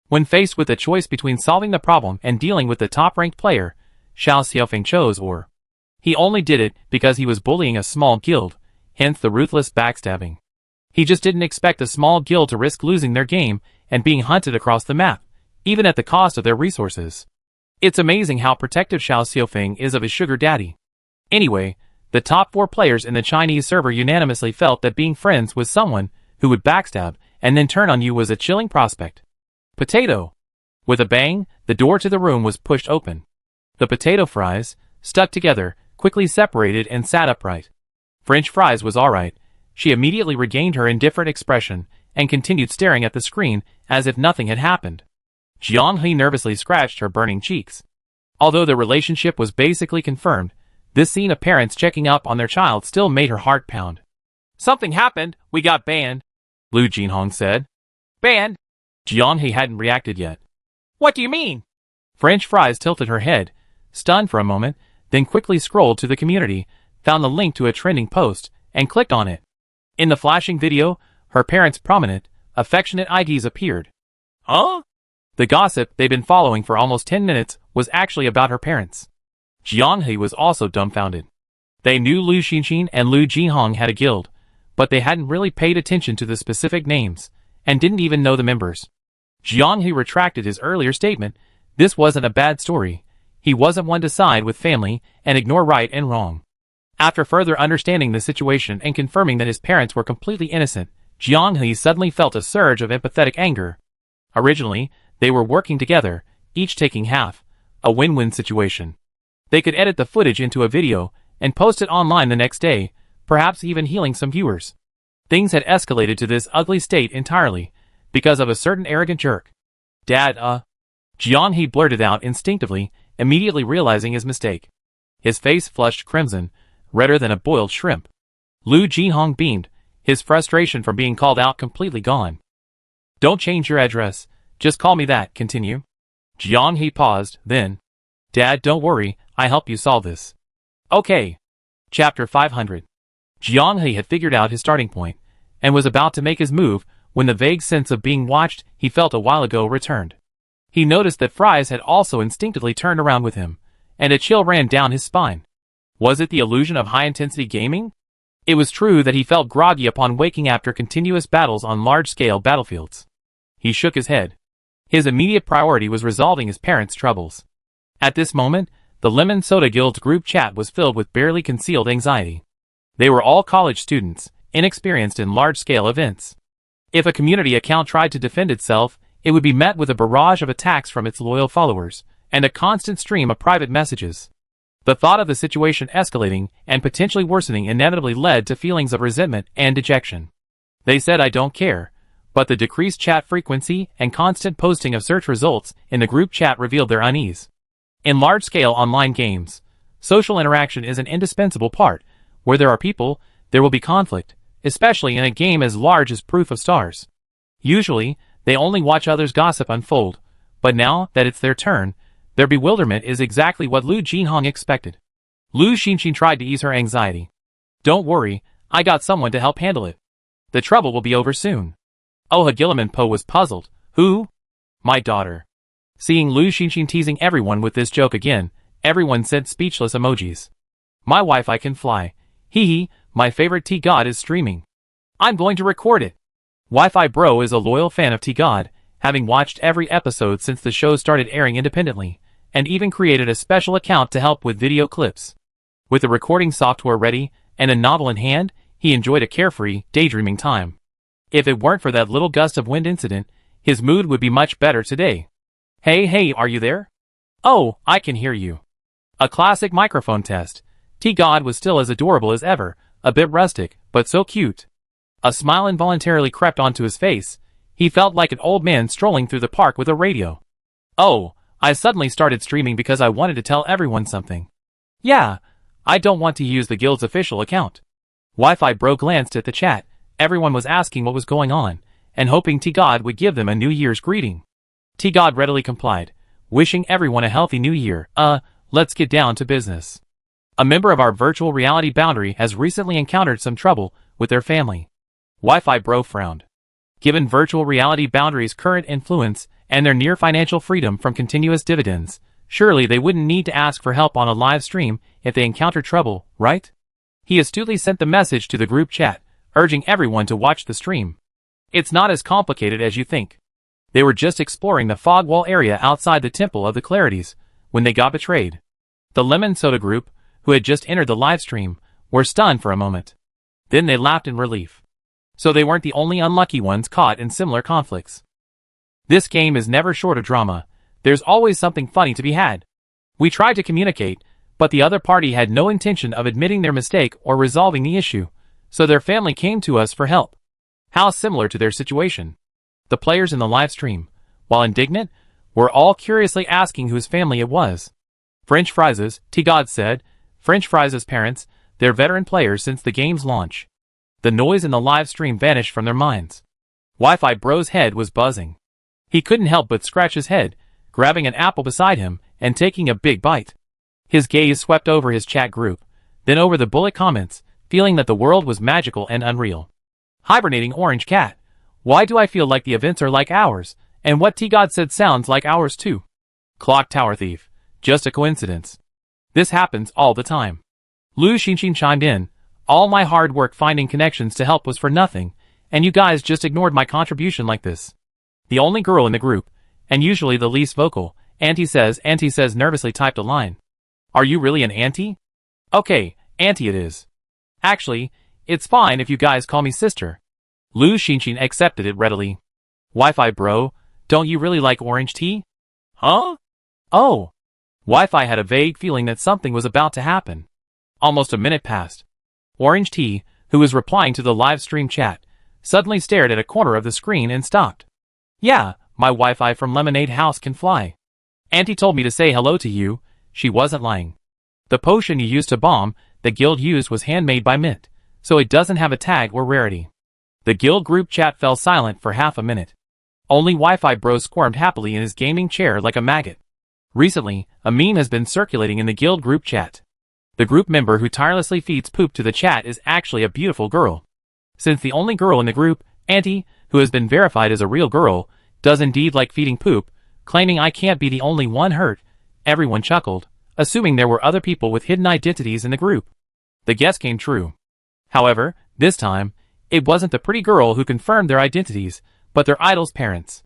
[SPEAKER 1] When faced with a choice between solving the problem and dealing with the top-ranked player, Xiaoxiafeng chose or. He only did it because he was bullying a small guild, hence the ruthless backstabbing. He just didn't expect a small guild to risk losing their game and being hunted across the map, even at the cost of their resources. It's amazing how protective Xiaoxiafeng is of his sugar daddy. Anyway, the top 4 players in the Chinese server unanimously felt that being friends with someone who would backstab and then turn on you was a chilling prospect. Potato. With a bang, the door to the room was pushed open. The potato fries, stuck together, quickly separated and sat upright. French Fries was alright. She immediately regained her indifferent expression and continued staring at the screen as if nothing had happened. Jiang-hee nervously scratched her burning cheeks. Although the relationship was basically confirmed, this scene of parents checking up on their child still made her heart pound. "Something happened, we got banned," Lu Jinhong said. "Banned?" Jiang-hee hadn't reacted yet. "What do you mean?" French Fries tilted her head, stunned for a moment, then quickly scrolled to the community, found the link to a trending post, and clicked on it. In the flashing video, her parents' prominent, affectionate IDs appeared. Huh? The gossip they'd been following for almost 10 minutes was actually about her parents. Jiang-hee was also dumbfounded. They knew Lu Xinxin and Lu Jinhong had a guild, but they hadn't really paid attention to the specific names, and didn't even know the members. Jiang-hee retracted his earlier statement. This wasn't a bad story. He wasn't one to side with family and ignore right and wrong. After further understanding the situation and confirming that his parents were completely innocent, Jiang-hee suddenly felt a surge of empathetic anger. Originally, they were working together, each taking half, a win-win situation. They could edit the footage into a video and post it online the next day, perhaps even healing some viewers. Things had escalated to this ugly state entirely, because of a certain arrogant jerk. "Dad, Jiang-hee blurted out instinctively, immediately realizing his mistake. His face flushed crimson, redder than a boiled shrimp. Lu Jinhong beamed, his frustration from being called out completely gone. "Don't change your address, just call me that, continue." Jiang-hee paused, then, "Dad, don't worry, I help you solve this." "Okay." Chapter 500. Jiang-hee had figured out his starting point, and was about to make his move, when the vague sense of being watched he felt a while ago returned. He noticed that Fries had also instinctively turned around with him, and a chill ran down his spine. Was it the illusion of high-intensity gaming? It was true that he felt groggy upon waking after continuous battles on large-scale battlefields. He shook his head. His immediate priority was resolving his parents' troubles. At this moment, the Lemon Soda Guild's group chat was filled with barely concealed anxiety. They were all college students, inexperienced in large-scale events. If a community account tried to defend itself, it would be met with a barrage of attacks from its loyal followers, and a constant stream of private messages. The thought of the situation escalating and potentially worsening inevitably led to feelings of resentment and dejection. They said I don't care, but the decreased chat frequency and constant posting of search results in the group chat revealed their unease. In large-scale online games, social interaction is an indispensable part. Where there are people, there will be conflict, especially in a game as large as Proof of Stars. Usually, they only watch others gossip unfold, but now that it's their turn, their bewilderment is exactly what Lu Jinhong expected. Lu Xinxin tried to ease her anxiety. "Don't worry, I got someone to help handle it. The trouble will be over soon." Oh, Hagiliman Po was puzzled. "Who?" "My daughter." Seeing Lu Xinxin teasing everyone with this joke again, everyone sent speechless emojis. "My wife I can fly. Hee hee, my favorite T-God is streaming. I'm going to record it." Wi-Fi Bro is a loyal fan of T-God, having watched every episode since the show started airing independently, and even created a special account to help with video clips. With the recording software ready, and a novel in hand, he enjoyed a carefree, daydreaming time. If it weren't for that little gust of wind incident, his mood would be much better today. Hey, are you there?" "Oh, I can hear you." A classic microphone test. T-God was still as adorable as ever, a bit rustic, but so cute. A smile involuntarily crept onto his face. He felt like an old man strolling through the park with a radio. "Oh, I suddenly started streaming because I wanted to tell everyone something. Yeah, I don't want to use the guild's official account." Wi-Fi Bro glanced at the chat. Everyone was asking what was going on, and hoping T-God would give them a New Year's greeting. T-God readily complied, wishing everyone a healthy New Year. Let's get down to business. A member of our virtual reality boundary has recently encountered some trouble with their family. Wi-Fi Bro frowned. Given virtual reality boundaries' current influence and their near financial freedom from continuous dividends, surely they wouldn't need to ask for help on a live stream if they encounter trouble, right? He astutely sent the message to the group chat, urging everyone to watch the stream. It's not as complicated as you think. They were just exploring the fog wall area outside the Temple of the Clarities when they got betrayed. The Lemon Soda group, who had just entered the live stream, were stunned for a moment. Then they laughed in relief. So they weren't the only unlucky ones caught in similar conflicts. This game is never short of drama. There's always something funny to be had. We tried to communicate, but the other party had no intention of admitting their mistake or resolving the issue, so their family came to us for help. How similar to their situation. The players in the live stream, while indignant, were all curiously asking whose family it was. French Fries' T-God said, French Fries' parents, they're veteran players since the game's launch. The noise in the live stream vanished from their minds. Wi-Fi Bro's head was buzzing. He couldn't help but scratch his head, grabbing an apple beside him and taking a big bite. His gaze swept over his chat group, then over the bullet comments, feeling that the world was magical and unreal. Hibernating Orange Cat. Why do I feel like the events are like ours, and what T-God said sounds like ours too? Clock Tower Thief. Just a coincidence. This happens all the time. Lu Xinxin chimed in, all my hard work finding connections to help was for nothing, and you guys just ignored my contribution like this. The only girl in the group, and usually the least vocal, Auntie says nervously typed a line. Are you really an auntie? Okay, auntie it is. Actually, it's fine if you guys call me sister. Lu Xinxin accepted it readily. Wi-Fi Bro, don't you really like orange tea? Huh? Oh. Wi-Fi had a vague feeling that something was about to happen. Almost a minute passed. Orange Tea, who was replying to the live stream chat, suddenly stared at a corner of the screen and stopped. Yeah, my Wi-Fi from Lemonade House can fly. Auntie told me to say hello to you, she wasn't lying. The potion you used to bomb, the guild used was handmade by Mint, so it doesn't have a tag or rarity. The guild group chat fell silent for half a minute. Only Wi-Fi Bro squirmed happily in his gaming chair like a maggot. Recently, a meme has been circulating in the guild group chat. The group member who tirelessly feeds poop to the chat is actually a beautiful girl. Since the only girl in the group, Auntie, who has been verified as a real girl, does indeed like feeding poop, claiming I can't be the only one hurt, everyone chuckled, assuming there were other people with hidden identities in the group. The guess came true. However, this time, it wasn't the pretty girl who confirmed their identities, but their idol's parents.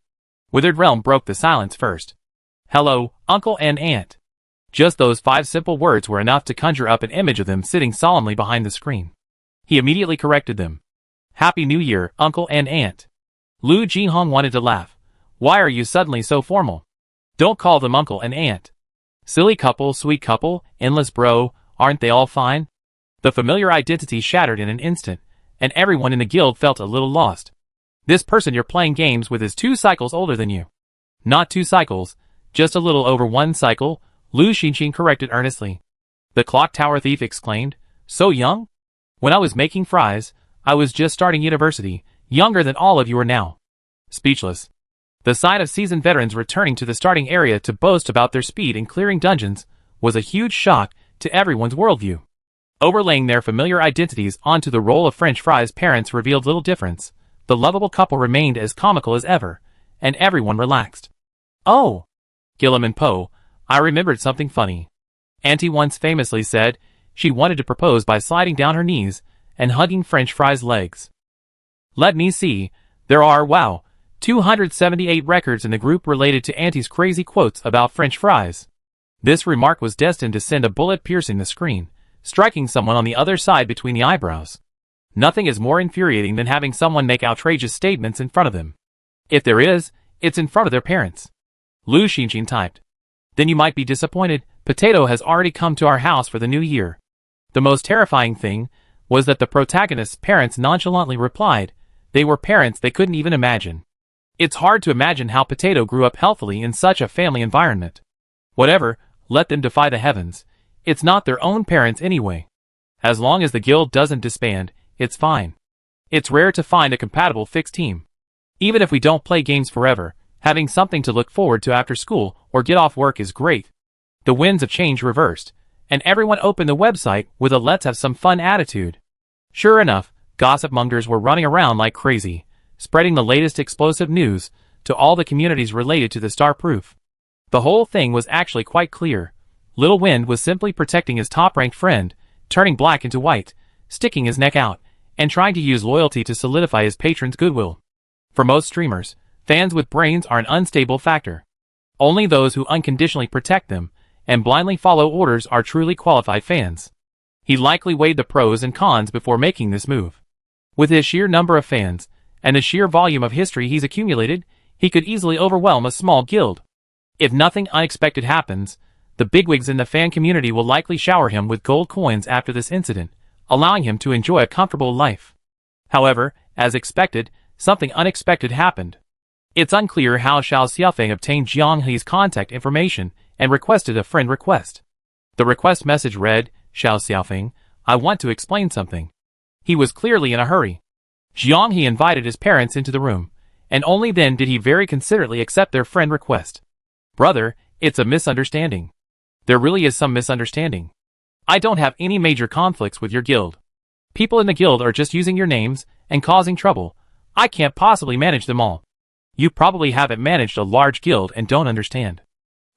[SPEAKER 1] Withered Realm broke the silence first. Hello, uncle and aunt. Just those 5 simple words were enough to conjure up an image of them sitting solemnly behind the screen. He immediately corrected them. Happy New Year, uncle and aunt. Lu Jinhong wanted to laugh. Why are you suddenly so formal? Don't call them uncle and aunt. Silly couple, sweet couple, endless bro, aren't they all fine? The familiar identity shattered in an instant, and everyone in the guild felt a little lost. This person you're playing games with is 2 cycles older than you. Not 2 cycles, just a little over 1 cycle, Lu Xinxin corrected earnestly. The Clock Tower Thief exclaimed, so young? When I was making fries, I was just starting university, younger than all of you are now. Speechless. The sight of seasoned veterans returning to the starting area to boast about their speed in clearing dungeons was a huge shock to everyone's worldview. Overlaying their familiar identities onto the role of French Fries' parents revealed little difference. The lovable couple remained as comical as ever, and everyone relaxed. Oh! Gilliam and Poe, I remembered something funny. Auntie once famously said she wanted to propose by sliding down her knees and hugging French Fries' legs. Let me see, there are, 278 records in the group related to Auntie's crazy quotes about French fries. This remark was destined to send a bullet piercing the screen, striking someone on the other side between the eyebrows. Nothing is more infuriating than having someone make outrageous statements in front of them. If there is, it's in front of their parents. Lu Xinxin typed. Then you might be disappointed, Potato has already come to our house for the new year. The most terrifying thing was that the protagonist's parents nonchalantly replied, they were parents they couldn't even imagine. It's hard to imagine how Potato grew up healthily in such a family environment. Whatever, let them defy the heavens. It's not their own parents anyway. As long as the guild doesn't disband, it's fine. It's rare to find a compatible fixed team. Even if we don't play games forever, having something to look forward to after school or get off work is great. The winds of change reversed, and everyone opened the website with a let's have some fun attitude. Sure enough, gossip mongers were running around like crazy, spreading the latest explosive news to all the communities related to the Starproof. The whole thing was actually quite clear. Little Wind was simply protecting his top-ranked friend, turning black into white, sticking his neck out, and trying to use loyalty to solidify his patron's goodwill. For most streamers, fans with brains are an unstable factor. Only those who unconditionally protect them and blindly follow orders are truly qualified fans. He likely weighed the pros and cons before making this move. With his sheer number of fans, and the sheer volume of history he's accumulated, he could easily overwhelm a small guild. If nothing unexpected happens, the bigwigs in the fan community will likely shower him with gold coins after this incident, allowing him to enjoy a comfortable life. However, As expected, something unexpected happened. It's unclear how Xiao Xiaofeng obtained Jiang He's contact information and requested a friend request. The request message read, Xiao Xiaofeng, I want to explain something. He was clearly in a hurry. Jiang He invited his parents into the room, and only then did he very considerately accept their friend request. Brother, it's a misunderstanding. There really is some misunderstanding. I don't have any major conflicts with your guild. People in the guild are just using your names and causing trouble. I can't possibly manage them all. You probably haven't managed a large guild and don't understand.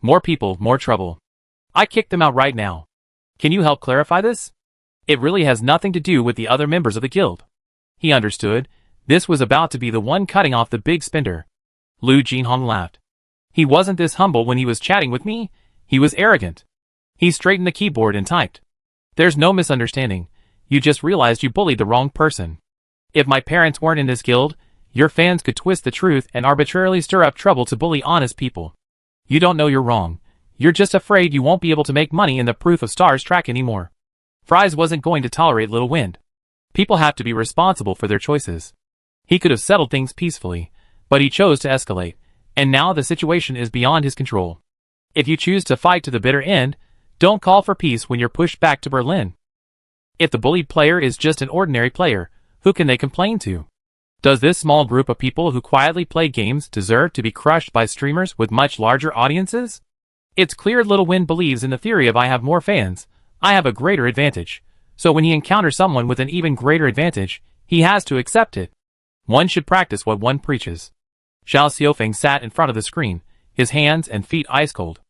[SPEAKER 1] More people, more trouble. I kicked them out right now. Can you help clarify this? It really has nothing to do with the other members of the guild. He understood. This was about to be the one cutting off the big spender. Lu Jinhong laughed. He wasn't this humble when he was chatting with me. He was arrogant. He straightened the keyboard and typed. There's no misunderstanding. You just realized you bullied the wrong person. If my parents weren't in this guild, your fans could twist the truth and arbitrarily stir up trouble to bully honest people. You don't know you're wrong. You're just afraid you won't be able to make money in the Proof of Stars track anymore. Fries wasn't going to tolerate Little Wind. People have to be responsible for their choices. He could have settled things peacefully, but he chose to escalate, and now the situation is beyond his control. If you choose to fight to the bitter end, don't call for peace when you're pushed back to Berlin. If the bullied player is just an ordinary player, who can they complain to? Does this small group of people who quietly play games deserve to be crushed by streamers with much larger audiences? It's clear Little Wind believes in the theory of I have more fans, I have a greater advantage, so when he encounters someone with an even greater advantage, he has to accept it. One should practice what one preaches. Xiao Xiaofeng sat in front of the screen, his hands and feet ice cold.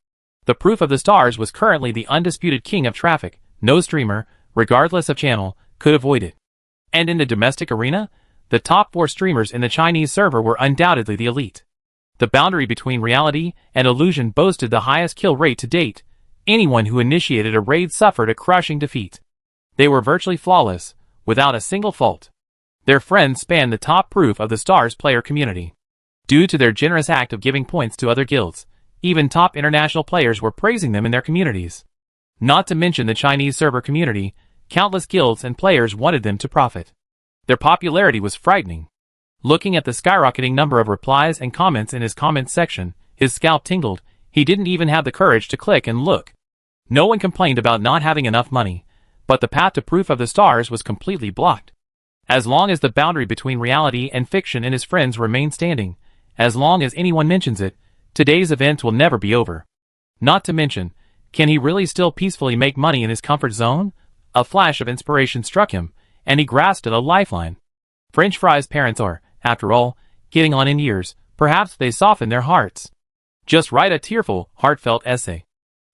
[SPEAKER 1] The Proof of the Stars was currently the undisputed king of traffic. No streamer, regardless of channel, could avoid it. And in the domestic arena, the top 4 streamers in the Chinese server were undoubtedly the elite. The boundary between reality and illusion boasted the highest kill rate to date. Anyone who initiated a raid suffered a crushing defeat. They were virtually flawless, without a single fault. Their friends spanned the top Proof of the Stars player community. Due to their generous act of giving points to other guilds, even top international players were praising them in their communities. Not to mention the Chinese server community, countless guilds and players wanted them to profit. Their popularity was frightening. Looking at the skyrocketing number of replies and comments in his comments section, his scalp tingled. He didn't even have the courage to click and look. No one complained about not having enough money, but the path to Proof of the Stars was completely blocked. As long as the boundary between reality and fiction and his friends remain standing, as long as anyone mentions it, today's event will never be over. Not to mention, can he really still peacefully make money in his comfort zone? A flash of inspiration struck him, and he grasped at a lifeline. French fries' parents are, after all, getting on in years. Perhaps they soften their hearts. Just write a tearful, heartfelt essay.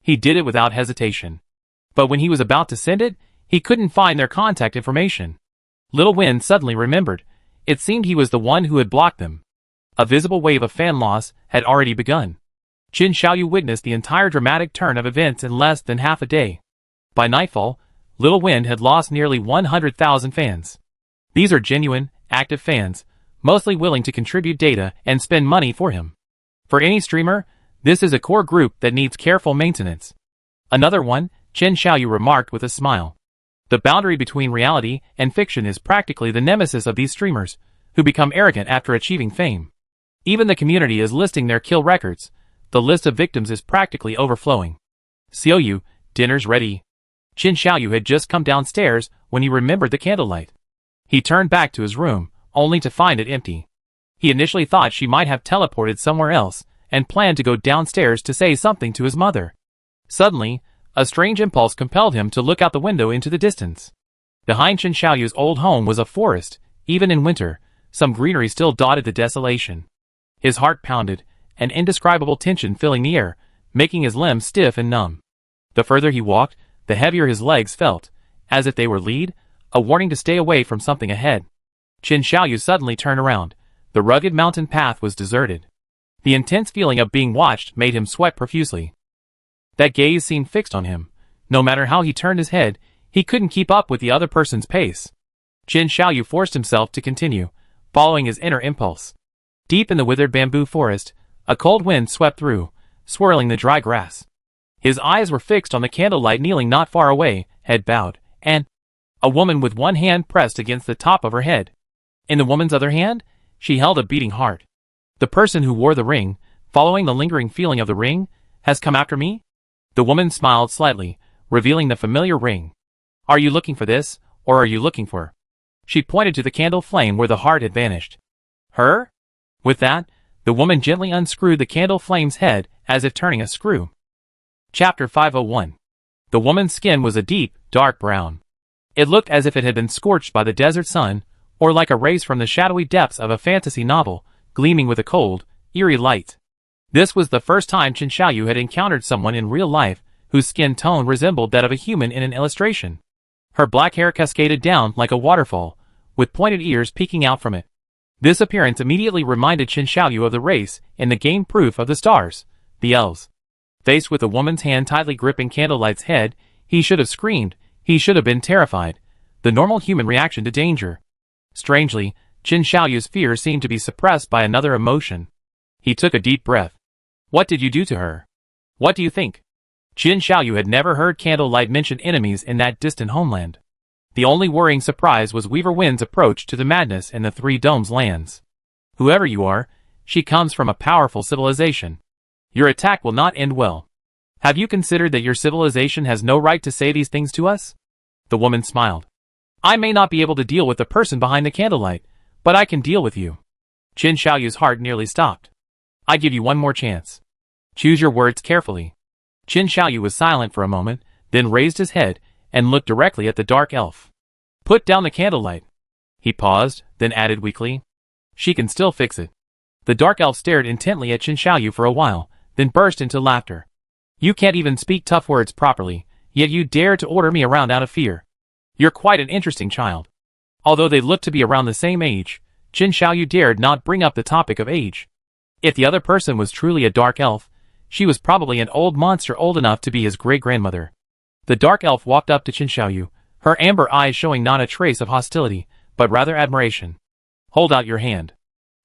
[SPEAKER 1] He did it without hesitation. But when he was about to send it, he couldn't find their contact information. Little Wind suddenly remembered. It seemed he was the one who had blocked them. A visible wave of fan loss had already begun. Qin Xiaoyu witnessed the entire dramatic turn of events in less than half a day. By nightfall, Little Wind had lost nearly 100,000 fans. These are genuine, active fans, mostly willing to contribute data and spend money for him. For any streamer, this is a core group that needs careful maintenance. Another one, Qin Xiaoyu remarked with a smile. The boundary between reality and fiction is practically the nemesis of these streamers, who become arrogant after achieving fame. Even the community is listing their kill records. The list of victims is practically overflowing. Xiaoyu, dinner's ready. Qin Xiaoyu had just come downstairs when he remembered the candlelight. He turned back to his room, only to find it empty. He initially thought she might have teleported somewhere else, and planned to go downstairs to say something to his mother. Suddenly, a strange impulse compelled him to look out the window into the distance. Behind Qin Xiaoyu's old home was a forest. Even in winter, some greenery still dotted the desolation. His heart pounded, an indescribable tension filling the air, making his limbs stiff and numb. The further he walked, the heavier his legs felt, as if they were lead, a warning to stay away from something ahead. Qin Xiaoyu suddenly turned around. The rugged mountain path was deserted. The intense feeling of being watched made him sweat profusely. That gaze seemed fixed on him. No matter how he turned his head, he couldn't keep up with the other person's pace. Qin Xiaoyu forced himself to continue, following his inner impulse. Deep in the withered bamboo forest, a cold wind swept through, swirling the dry grass. His eyes were fixed on the candlelight kneeling not far away, head bowed, and a woman with one hand pressed against the top of her head. In the woman's other hand, she held a beating heart. The person who wore the ring, following the lingering feeling of the ring, has come after me? The woman smiled slightly, revealing the familiar ring. Are you looking for this, or are you looking for? She pointed to the candle flame where the heart had vanished. Her? With that, the woman gently unscrewed the candle flame's head as if turning a screw. Chapter 501. The woman's skin was a deep, dark brown. It looked as if it had been scorched by the desert sun, or like a rays from the shadowy depths of a fantasy novel, gleaming with a cold, eerie light. This was the first time Chen Xiaoyu had encountered someone in real life whose skin tone resembled that of a human in an illustration. Her black hair cascaded down like a waterfall, with pointed ears peeking out from it. This appearance immediately reminded Chen Xiaoyu of the race in the game Proof of the Stars, the elves. Faced with a woman's hand tightly gripping Candlelight's head, he should have screamed, he should have been terrified, the normal human reaction to danger. Strangely, Chen Xiaoyu's fear seemed to be suppressed by another emotion. He took a deep breath. What did you do to her? What do you think? Chen Xiaoyu had never heard Candlelight mention enemies in that distant homeland. The only worrying surprise was Weaver Wind's approach to the madness in the Three Domes lands. Whoever you are, she comes from a powerful civilization. Your attack will not end well. Have you considered that your civilization has no right to say these things to us? The woman smiled. I may not be able to deal with the person behind the candlelight, but I can deal with you. Chen Xiaoyu's heart nearly stopped. I give you one more chance. Choose your words carefully. Chen Xiaoyu was silent for a moment, then raised his head and looked directly at the dark elf. Put down the candlelight. He paused, then added weakly. She can still fix it. The dark elf stared intently at Chen Xiaoyu for a while, then burst into laughter. You can't even speak tough words properly, yet you dare to order me around out of fear. You're quite an interesting child. Although they looked to be around the same age, Chen Xiaoyu dared not bring up the topic of age. If the other person was truly a dark elf, she was probably an old monster old enough to be his great-grandmother. The dark elf walked up to Chen Xiaoyu, her amber eyes showing not a trace of hostility, but rather admiration. Hold out your hand.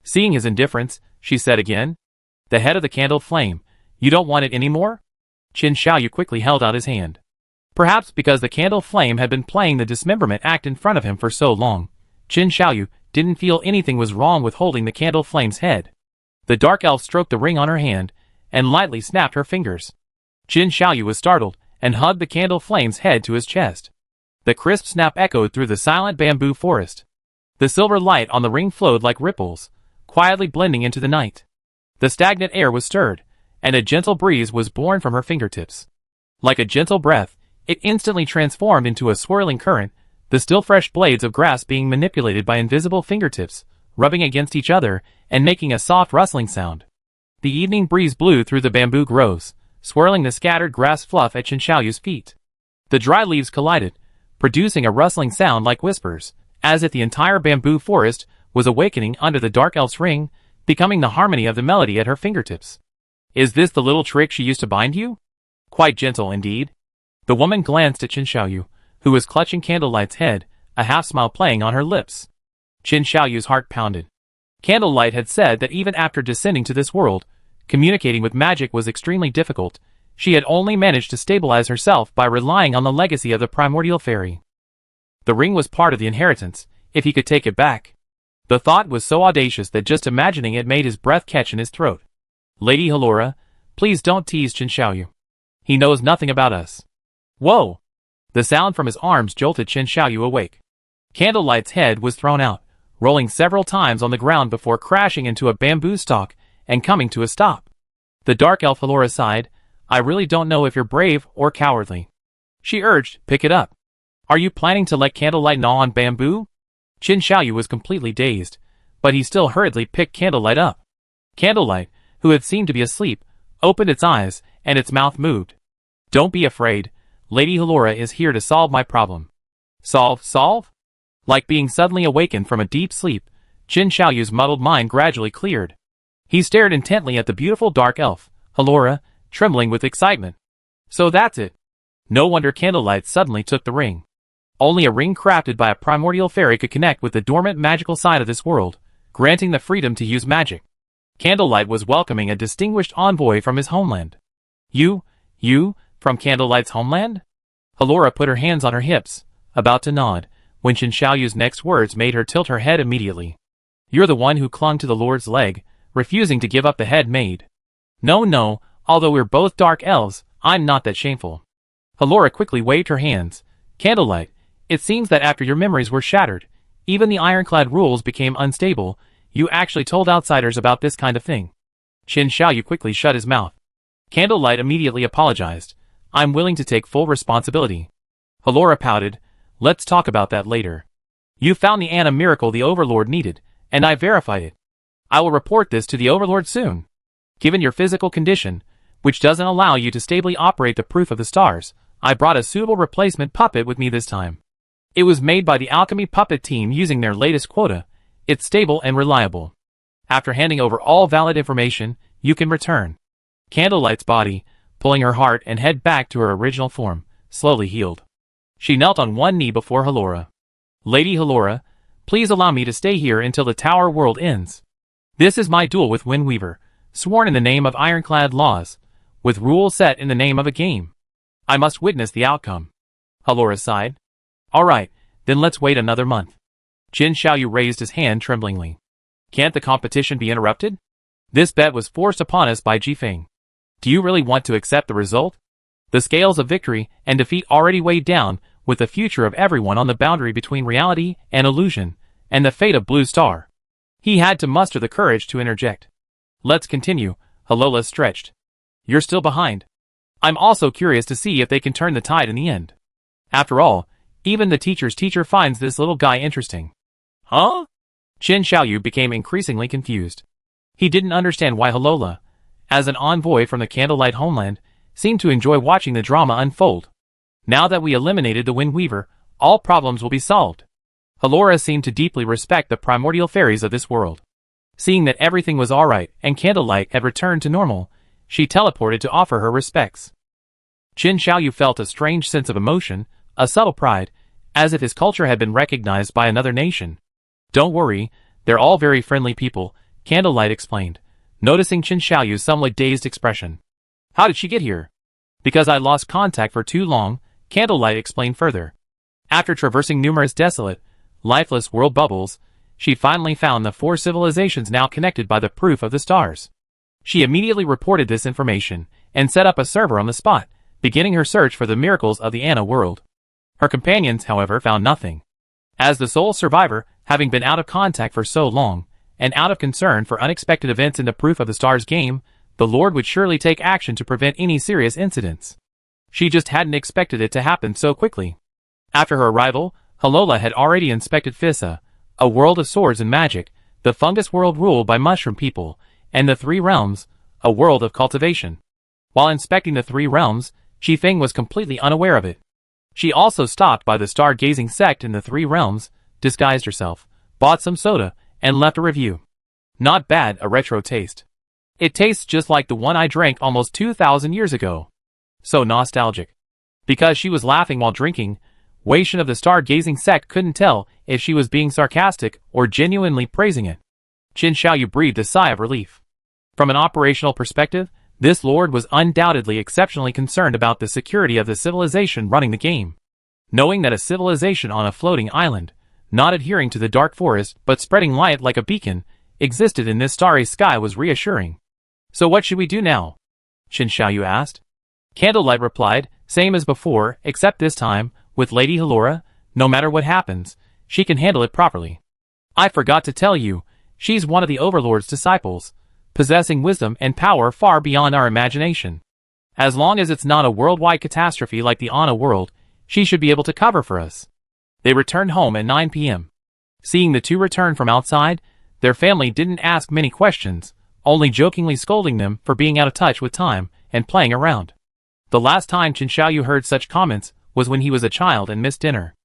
[SPEAKER 1] Seeing his indifference, she said again. The head of the candle flame. You don't want it anymore? Chen Xiaoyu quickly held out his hand. Perhaps because the candle flame had been playing the dismemberment act in front of him for so long, Chen Xiaoyu didn't feel anything was wrong with holding the candle flame's head. The dark elf stroked the ring on her hand, and lightly snapped her fingers. Chen Xiaoyu was startled, and hugged the candle flame's head to his chest. The crisp snap echoed through the silent bamboo forest. The silver light on the ring flowed like ripples, quietly blending into the night. The stagnant air was stirred, and a gentle breeze was born from her fingertips. Like a gentle breath, it instantly transformed into a swirling current, the still fresh blades of grass being manipulated by invisible fingertips, rubbing against each other and making a soft rustling sound. The evening breeze blew through the bamboo groves, swirling the scattered grass fluff at Chen Xiaoyu's feet. The dry leaves collided, producing a rustling sound like whispers, as if the entire bamboo forest was awakening under the dark elf's ring, becoming the harmony of the melody at her fingertips. Is this the little trick she used to bind you? Quite gentle indeed. The woman glanced at Chen Xiaoyu, who was clutching Candlelight's head, a half-smile playing on her lips. Chen Xiaoyu's heart pounded. Candlelight had said that even after descending to this world, communicating with magic was extremely difficult. She had only managed to stabilize herself by relying on the legacy of the primordial fairy. The ring was part of the inheritance, if he could take it back. The thought was so audacious that just imagining it made his breath catch in his throat. Lady Halora, please don't tease Chen Xiaoyu. He knows nothing about us. Whoa! The sound from his arms jolted Chen Xiaoyu awake. Candlelight's head was thrown out, rolling several times on the ground before crashing into a bamboo stalk and coming to a stop. The dark elf Halora sighed. I really don't know if you're brave or cowardly. She urged, pick it up. Are you planning to let Candlelight gnaw on bamboo? Chen Xiaoyu was completely dazed, but he still hurriedly picked Candlelight up. Candlelight, who had seemed to be asleep, opened its eyes, and its mouth moved. Don't be afraid. Lady Halora is here to solve my problem. Solve? Like being suddenly awakened from a deep sleep, Chen Xiaoyu's muddled mind gradually cleared. He stared intently at the beautiful dark elf, Halora, trembling with excitement. So that's it. No wonder Candlelight suddenly took the ring. Only a ring crafted by a primordial fairy could connect with the dormant magical side of this world, granting the freedom to use magic. Candlelight was welcoming a distinguished envoy from his homeland. You, from Candlelight's homeland? Halora put her hands on her hips, about to nod, when Qin Xiaoyu's next words made her tilt her head immediately. "You're the one who clung to the Lord's leg, refusing to give up the head maid." No, although we're both dark elves, I'm not that shameful." Halora quickly waved her hands. "Candlelight, it seems that after your memories were shattered, even the ironclad rules became unstable. You actually told outsiders about this kind of thing." Qin Xiaoyu quickly shut his mouth. Candlelight immediately apologized. "I'm willing to take full responsibility." Halora pouted. "Let's talk about that later. You found the Anna miracle the Overlord needed, and I verified it. I will report this to the Overlord soon. Given your physical condition, which doesn't allow you to stably operate the proof of the stars, I brought a suitable replacement puppet with me this time. It was made by the alchemy puppet team using their latest quota. It's stable and reliable. After handing over all valid information, you can return." Candlelight's body, pulling her heart and head back to her original form, slowly healed. She knelt on one knee before Halora. "Lady Halora, please allow me to stay here until the Tower World ends. This is my duel with Windweaver, sworn in the name of ironclad laws, with rules set in the name of a game. I must witness the outcome." Halora sighed. "All right, then let's wait another month." Qin Xiaoyu raised his hand tremblingly. "Can't the competition be interrupted? This bet was forced upon us by Jifeng. Do you really want to accept the result? The scales of victory and defeat already weighed down, with the future of everyone on the boundary between reality and illusion, and the fate of Blue Star." He had to muster the courage to interject. "Let's continue," Halora stretched. "You're still behind. I'm also curious to see if they can turn the tide in the end. After all, even the teacher's teacher finds this little guy interesting." "Huh?" Qin Xiaoyu became increasingly confused. He didn't understand why Halora, as an envoy from the Candlelight homeland, seemed to enjoy watching the drama unfold. Now that we eliminated the Windweaver, all problems will be solved. Halora seemed to deeply respect the primordial fairies of this world. Seeing that everything was alright and Candlelight had returned to normal, she teleported to offer her respects. Qin Xiaoyu felt a strange sense of emotion, a subtle pride, as if his culture had been recognized by another nation. "Don't worry, they're all very friendly people," Candlelight explained, noticing Qin Xiaoyu's somewhat dazed expression. "How did she get here?" "Because I lost contact for too long," Candlelight explained further. "After traversing numerous desolate, lifeless world bubbles, she finally found the 4 civilizations now connected by the proof of the stars. She immediately reported this information, and set up a server on the spot, beginning her search for the miracles of the Anna world. Her companions, however, found nothing. As the sole survivor, having been out of contact for so long, and out of concern for unexpected events in the proof of the stars game, the Lord would surely take action to prevent any serious incidents. She just hadn't expected it to happen so quickly." After her arrival, Halora had already inspected Fissa, a world of swords and magic, the fungus world ruled by mushroom people, and the 3 realms, a world of cultivation. While inspecting the 3 realms, Jifeng was completely unaware of it. She also stopped by the star-gazing sect in the 3 realms, disguised herself, bought some soda, and left a review. "Not bad, a retro taste. It tastes just like the one I drank almost 2,000 years ago. So nostalgic." Because she was laughing while drinking, Wei Shen of the star-gazing sect couldn't tell if she was being sarcastic or genuinely praising it. Qin Xiaoyu breathed a sigh of relief. From an operational perspective, this lord was undoubtedly exceptionally concerned about the security of the civilization running the game. Knowing that a civilization on a floating island, not adhering to the dark forest but spreading light like a beacon, existed in this starry sky was reassuring. "So what should we do now?" Qin Xiaoyu asked. Candlelight replied, "Same as before, except this time, with Lady Halora, no matter what happens, she can handle it properly. I forgot to tell you, she's one of the Overlord's disciples, possessing wisdom and power far beyond our imagination. As long as it's not a worldwide catastrophe like the Anna world, she should be able to cover for us." They returned home at 9 p.m. Seeing the two return from outside, their family didn't ask many questions, only jokingly scolding them for being out of touch with time and playing around. The last time Qin Xiaoyu heard such comments was when he was a child and missed dinner.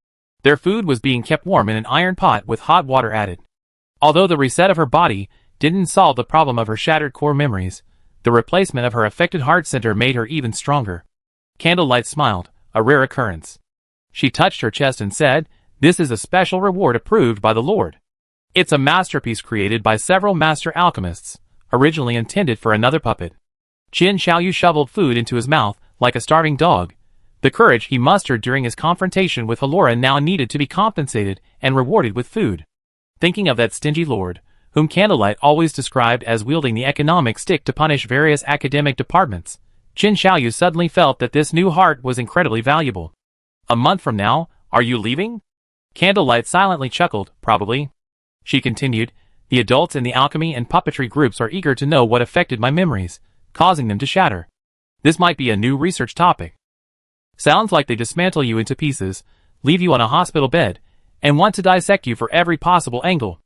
[SPEAKER 1] Their food was being kept warm in an iron pot with hot water added. Although the reset of her body didn't solve the problem of her shattered core memories, the replacement of her affected heart center made her even stronger. Candlelight smiled, a rare occurrence. She touched her chest and said, "This is a special reward approved by the Lord. It's a masterpiece created by several master alchemists, originally intended for another puppet." Qin Xiaoyu shoveled food into his mouth like a starving dog, The courage he mustered during his confrontation with Halora now needed to be compensated and rewarded with food. Thinking of that stingy lord, whom Candlelight always described as wielding the economic stick to punish various academic departments, Qin Xiaoyu suddenly felt that this new heart was incredibly valuable. A month from now, are you leaving? Candlelight silently chuckled, probably. She continued, the adults in the alchemy and puppetry groups are eager to know what affected my memories, causing them to shatter. This might be a new research topic. Sounds like they dismantle you into pieces, leave you on a hospital bed, and want to dissect you for every possible angle.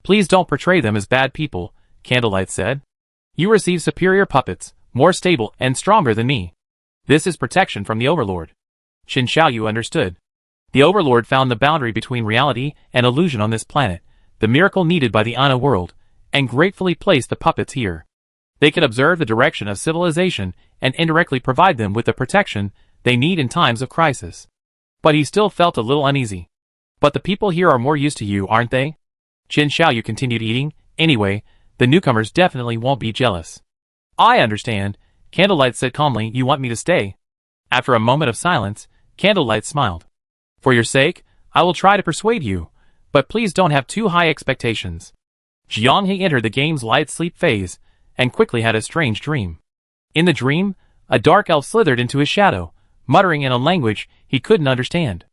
[SPEAKER 1] Please don't portray them as bad people, Candlelight said. You receive superior puppets, more stable and stronger than me. This is protection from the Overlord. Qin Xiaoyu understood. The Overlord found the boundary between reality and illusion on this planet, the miracle needed by the Ana world, and gratefully placed the puppets here. They could observe the direction of civilization and indirectly provide them with the protection they need in times of crisis. But he still felt a little uneasy. But the people here are more used to you, aren't they? Qin Xiaoyu continued eating. Anyway, the newcomers definitely won't be jealous. I understand, Candlelight said calmly. You want me to stay? After a moment of silence, Candlelight smiled. For your sake, I will try to persuade you, but please don't have too high expectations. Jianghe entered the game's light sleep phase, and quickly had a strange dream. In the dream, a dark elf slithered into his shadow, muttering in a language he couldn't understand.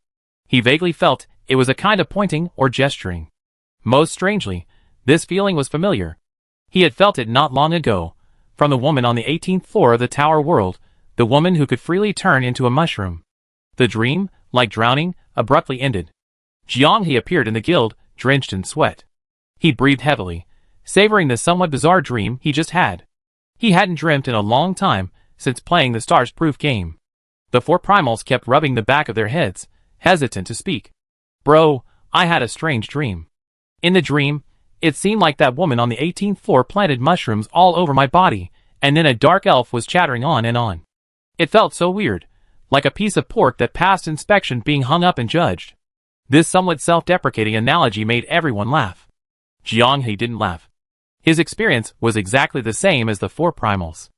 [SPEAKER 1] He vaguely felt it was a kind of pointing or gesturing. Most strangely, this feeling was familiar. He had felt it not long ago, from the woman on the 18th floor of the tower world, the woman who could freely turn into a mushroom. The dream, like drowning, abruptly ended. Jianghe appeared in the guild, drenched in sweat. He breathed heavily, savoring the somewhat bizarre dream he just had. He hadn't dreamt in a long time, since playing the Stars Proof game. The four primals kept rubbing the back of their heads, hesitant to speak. Bro, I had a strange dream. In the dream, it seemed like that woman on the 18th floor planted mushrooms all over my body, and then a dark elf was chattering on and on. It felt so weird, like a piece of pork that passed inspection being hung up and judged. This somewhat self-deprecating analogy made everyone laugh. Jianghe didn't laugh. His experience was exactly the same as the four primals.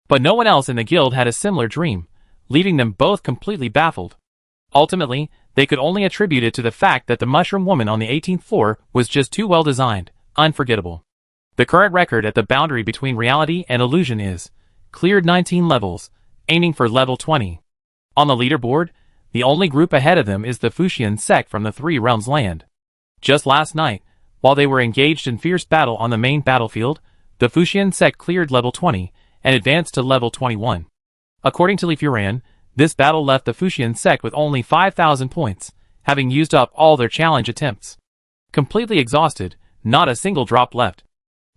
[SPEAKER 1] But no one else in the guild had a similar dream, leaving them both completely baffled. Ultimately, they could only attribute it to the fact that the mushroom woman on the 18th floor was just too well designed, unforgettable. The current record at the boundary between reality and illusion is cleared 19 levels, aiming for level 20. On the leaderboard, the only group ahead of them is the Fuxian sect from the Three Realms land. Just last night, while they were engaged in fierce battle on the main battlefield, the Fuxian sect cleared level 20 and advanced to level 21. According to Li Furan, this battle left the Fuxian sect with only 5,000 points, having used up all their challenge attempts. Completely exhausted, not a single drop left.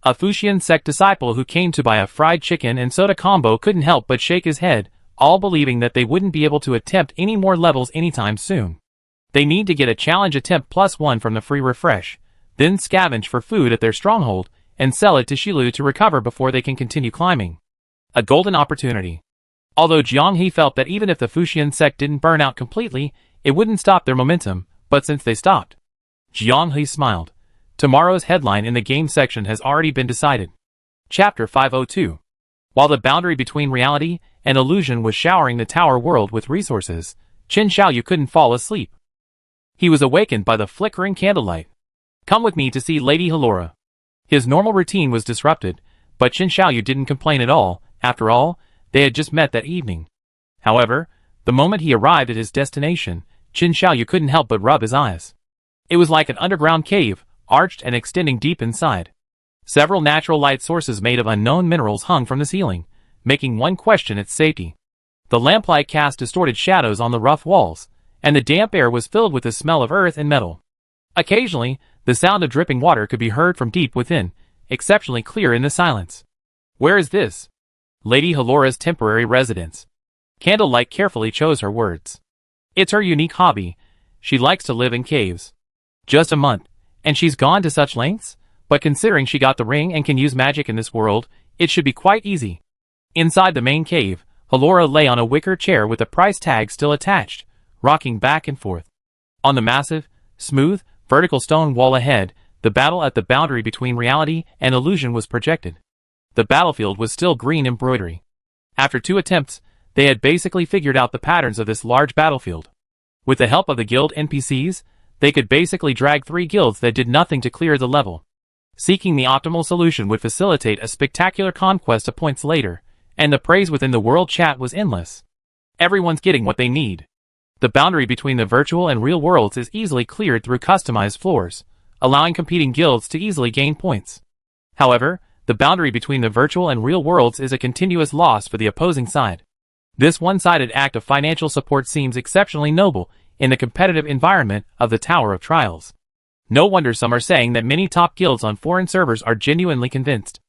[SPEAKER 1] A Fuxian sect disciple who came to buy a fried chicken and soda combo couldn't help but shake his head, all believing that they wouldn't be able to attempt any more levels anytime soon. They need to get a challenge attempt +1 from the free refresh, then scavenge for food at their stronghold, and sell it to Shilu to recover before they can continue climbing. A golden opportunity. Although Jianghe felt that even if the Fuxian sect didn't burn out completely, it wouldn't stop their momentum, but since they stopped. Jianghe smiled. Tomorrow's headline in the game section has already been decided. Chapter 502. While the boundary between reality and illusion was showering the tower world with resources, Qin Xiaoyu couldn't fall asleep. He was awakened by the flickering candlelight. Come with me to see Lady Halora. His normal routine was disrupted, but Qin Xiaoyu didn't complain at all. After all, they had just met that evening. However, the moment he arrived at his destination, Qin Xiaoyu couldn't help but rub his eyes. It was like an underground cave, arched and extending deep inside. Several natural light sources made of unknown minerals hung from the ceiling, making one question its safety. The lamplight cast distorted shadows on the rough walls, and the damp air was filled with the smell of earth and metal. Occasionally, the sound of dripping water could be heard from deep within, exceptionally clear in the silence. Where is this? Lady Halora's temporary residence. Candlelight carefully chose her words. It's her unique hobby. She likes to live in caves. Just a month, and she's gone to such lengths? But considering she got the ring and can use magic in this world, it should be quite easy. Inside the main cave, Halora lay on a wicker chair with the price tag still attached, rocking back and forth. On the massive, smooth, vertical stone wall ahead, the battle at the boundary between reality and illusion was projected. The battlefield was still green embroidery. After 2 attempts, They had basically figured out the patterns of this large battlefield. With the help of the guild NPCs, they could basically drag 3 guilds that did nothing to clear the level. Seeking the optimal solution would facilitate a spectacular conquest of points later, and the praise within the world chat was endless. Everyone's getting what they need. The boundary between the virtual and real worlds is easily cleared through customized floors, allowing competing guilds to easily gain points. However, the boundary between the virtual and real worlds is a continuous loss for the opposing side. This one-sided act of financial support seems exceptionally noble in the competitive environment of the Tower of Trials. No wonder some are saying that many top guilds on foreign servers are genuinely convinced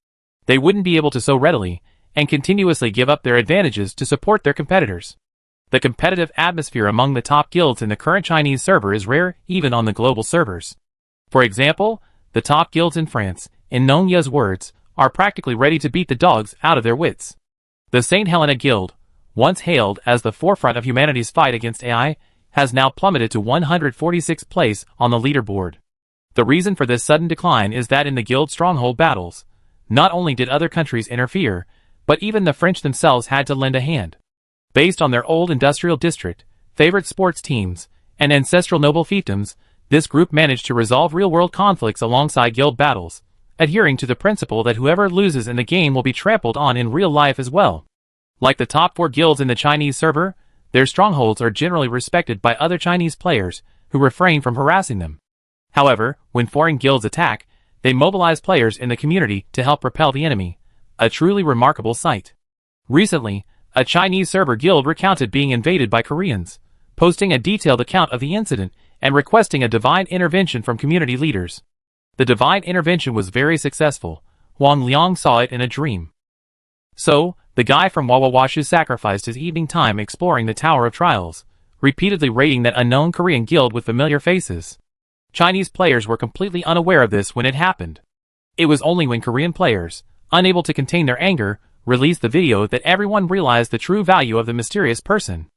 [SPEAKER 1] they wouldn't be able to so readily and continuously give up their advantages to support their competitors. The competitive atmosphere among the top guilds in the current Chinese server is rare even on the global servers. For example, the top guilds in France, in Nongya's words, are practically ready to beat the dogs out of their wits. The St. Helena Guild, once hailed as the forefront of humanity's fight against AI, has now plummeted to 146th place on the leaderboard. The reason for this sudden decline is that in the guild stronghold battles, not only did other countries interfere, but even the French themselves had to lend a hand. Based on their old industrial district, favorite sports teams, and ancestral noble fiefdoms, this group managed to resolve real-world conflicts alongside guild battles, adhering to the principle that whoever loses in the game will be trampled on in real life as well. Like the top 4 guilds in the Chinese server, their strongholds are generally respected by other Chinese players who refrain from harassing them. However, when foreign guilds attack, they mobilize players in the community to help repel the enemy, a truly remarkable sight. Recently, a Chinese server guild recounted being invaded by Koreans, posting a detailed account of the incident and requesting a divine intervention from community leaders. The divine intervention was very successful. Wang Liang saw it in a dream. So, the guy from Wawawashu sacrificed his evening time exploring the Tower of Trials, repeatedly raiding that unknown Korean guild with familiar faces. Chinese players were completely unaware of this when it happened. It was only when Korean players, unable to contain their anger, released the video that everyone realized the true value of the mysterious person.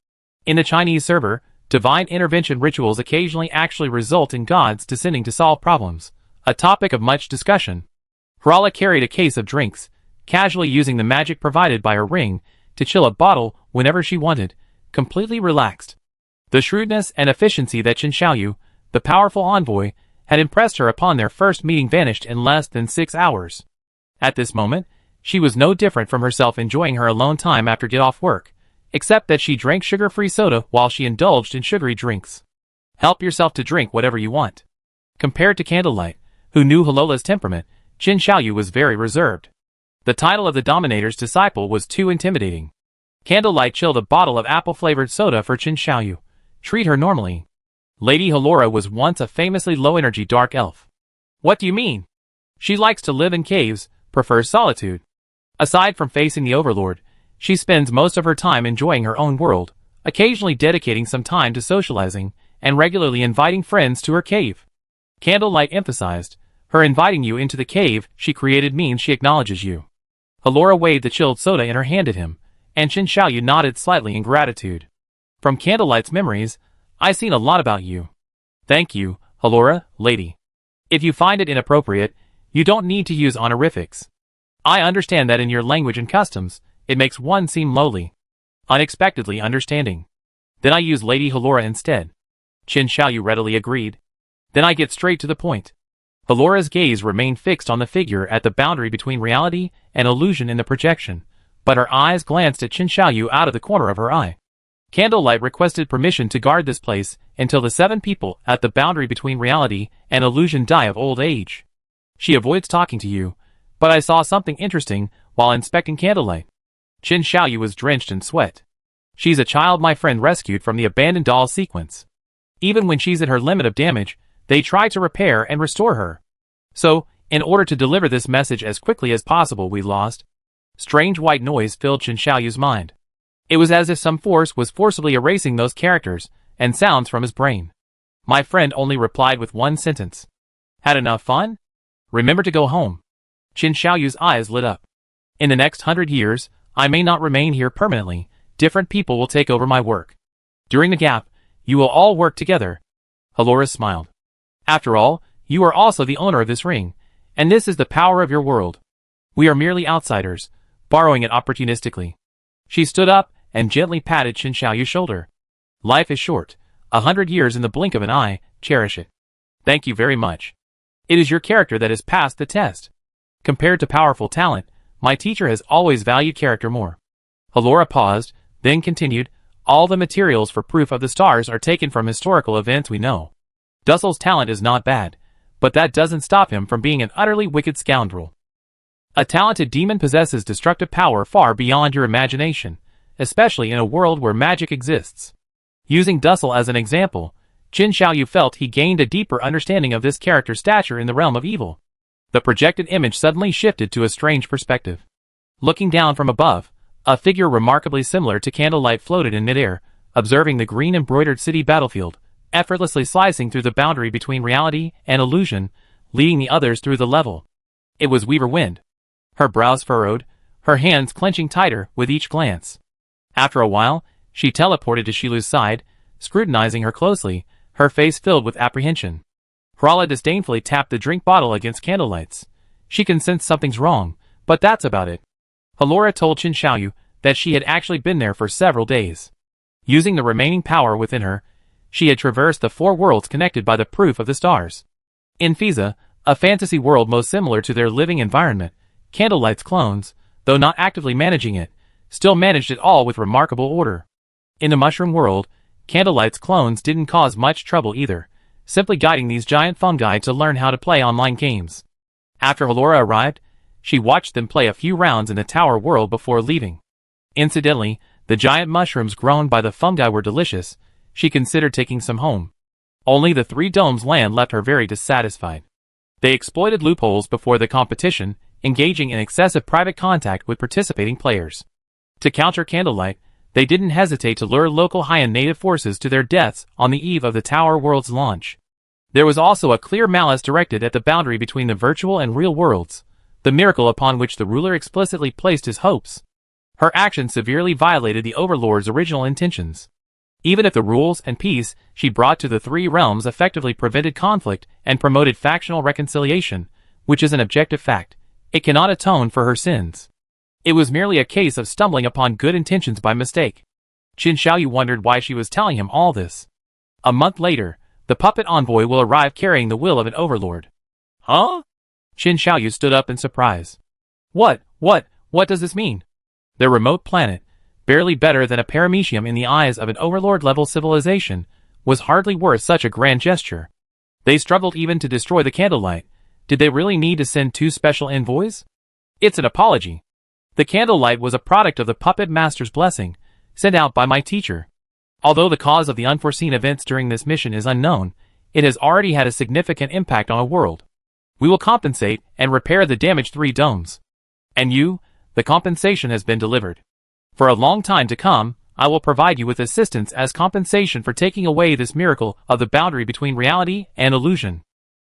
[SPEAKER 1] In the Chinese server, divine intervention rituals occasionally actually result in gods descending to solve problems, a topic of much discussion. Hrala carried a case of drinks, casually using the magic provided by her ring to chill a bottle whenever she wanted, completely relaxed. The shrewdness and efficiency that Chen Xiaoyu, the powerful envoy, had impressed her upon their first meeting vanished in less than 6 hours. At this moment, she was no different from herself enjoying her alone time after get off work, except that she drank sugar-free soda while she indulged in sugary drinks. Help yourself to drink whatever you want. Compared to Candlelight, who knew Halola's temperament, Chen Xiaoyu was very reserved. The title of the Dominator's disciple was too intimidating. Candlelight chilled a bottle of apple-flavored soda for Chen Xiaoyu. Treat her normally. Lady Halora was once a famously low-energy dark elf. What do you mean? She likes to live in caves, prefers solitude. Aside from facing the Overlord, she spends most of her time enjoying her own world, occasionally dedicating some time to socializing, and regularly inviting friends to her cave. Candlelight emphasized, her inviting you into the cave she created means she acknowledges you. Halora waved the chilled soda in her hand at him, and Chen Xiaoyu nodded slightly in gratitude. From Candlelight's memories, I've seen a lot about you. Thank you, Halora, lady. If you find it inappropriate, you don't need to use honorifics. I understand that in your language and customs, it makes one seem lowly. Unexpectedly understanding. Then I use Lady Halora instead. Chen Xiaoyu readily agreed. Then I get straight to the point. Halora's gaze remained fixed on the figure at the boundary between reality and illusion in the projection, but her eyes glanced at Chen Xiaoyu out of the corner of her eye. Candlelight requested permission to guard this place until the 7 people at the boundary between reality and illusion die of old age. She avoids talking to you, but I saw something interesting while inspecting Candlelight. Chen Xiaoyu was drenched in sweat. She's a child my friend rescued from the abandoned doll sequence. Even when she's at her limit of damage, they try to repair and restore her. So, in order to deliver this message as quickly as possible, we lost. Strange white noise filled Chen Xiaoyu's mind. It was as if some force was forcibly erasing those characters and sounds from his brain. My friend only replied with one sentence. Had enough fun? Remember to go home. Chen Xiaoyu's eyes lit up. In the next 100 years, I may not remain here permanently. Different people will take over my work. During the gap, you will all work together. Halora smiled. After all, you are also the owner of this ring, and this is the power of your world. We are merely outsiders, borrowing it opportunistically. She stood up and gently patted Qin Xiaoyu's shoulder. Life is short. 100 years in the blink of an eye, cherish it. Thank you very much. It is your character that has passed the test. Compared to powerful talent, my teacher has always valued character more. Halora paused, then continued, all the materials for proof of the stars are taken from historical events we know. Dussel's talent is not bad, but that doesn't stop him from being an utterly wicked scoundrel. A talented demon possesses destructive power far beyond your imagination, especially in a world where magic exists. Using Dussel as an example, Qin Xiaoyu felt he gained a deeper understanding of this character's stature in the realm of evil. The projected image suddenly shifted to a strange perspective. Looking down from above, a figure remarkably similar to Candlelight floated in midair, observing the green embroidered city battlefield, effortlessly slicing through the boundary between reality and illusion, leading the others through the level. It was Weaver Wind. Her brows furrowed, her hands clenching tighter with each glance. After a while, she teleported to Shilu's side, scrutinizing her closely, her face filled with apprehension. Hrala disdainfully tapped the drink bottle against Candlelight's. She can sense something's wrong, but that's about it. Halora told Qin Xiaoyu that she had actually been there for several days. Using the remaining power within her, she had traversed the 4 worlds connected by the proof of the stars. In Fiza, a fantasy world most similar to their living environment, Candlelight's clones, though not actively managing it, still managed it all with remarkable order. In the Mushroom world, Candlelight's clones didn't cause much trouble either, simply guiding these giant fungi to learn how to play online games. After Halora arrived, she watched them play a few rounds in the Tower world before leaving. Incidentally, the giant mushrooms grown by the fungi were delicious. She considered taking some home. Only the 3 Domes land left her very dissatisfied. They exploited loopholes before the competition, engaging in excessive private contact with participating players. To counter Candlelight, they didn't hesitate to lure local high-end native forces to their deaths on the eve of the Tower world's launch. There was also a clear malice directed at the boundary between the virtual and real worlds, the miracle upon which the ruler explicitly placed his hopes. Her actions severely violated the Overlord's original intentions. Even if the rules and peace she brought to the 3 realms effectively prevented conflict and promoted factional reconciliation, which is an objective fact, it cannot atone for her sins. It was merely a case of stumbling upon good intentions by mistake. Qin Xiaoyu wondered why she was telling him all this. A month later, the puppet envoy will arrive carrying the will of an overlord. Huh? Qin Xiaoyu stood up in surprise. What does this mean? Their remote planet, barely better than a paramecium in the eyes of an overlord-level civilization, was hardly worth such a grand gesture. They struggled even to destroy the Candlelight. Did they really need to send 2 special envoys? It's an apology. The Candlelight was a product of the Puppet Master's blessing, sent out by my teacher. Although the cause of the unforeseen events during this mission is unknown, it has already had a significant impact on a world. We will compensate and repair the damaged 3 domes. And you, the compensation has been delivered. For a long time to come, I will provide you with assistance as compensation for taking away this miracle of the boundary between reality and illusion.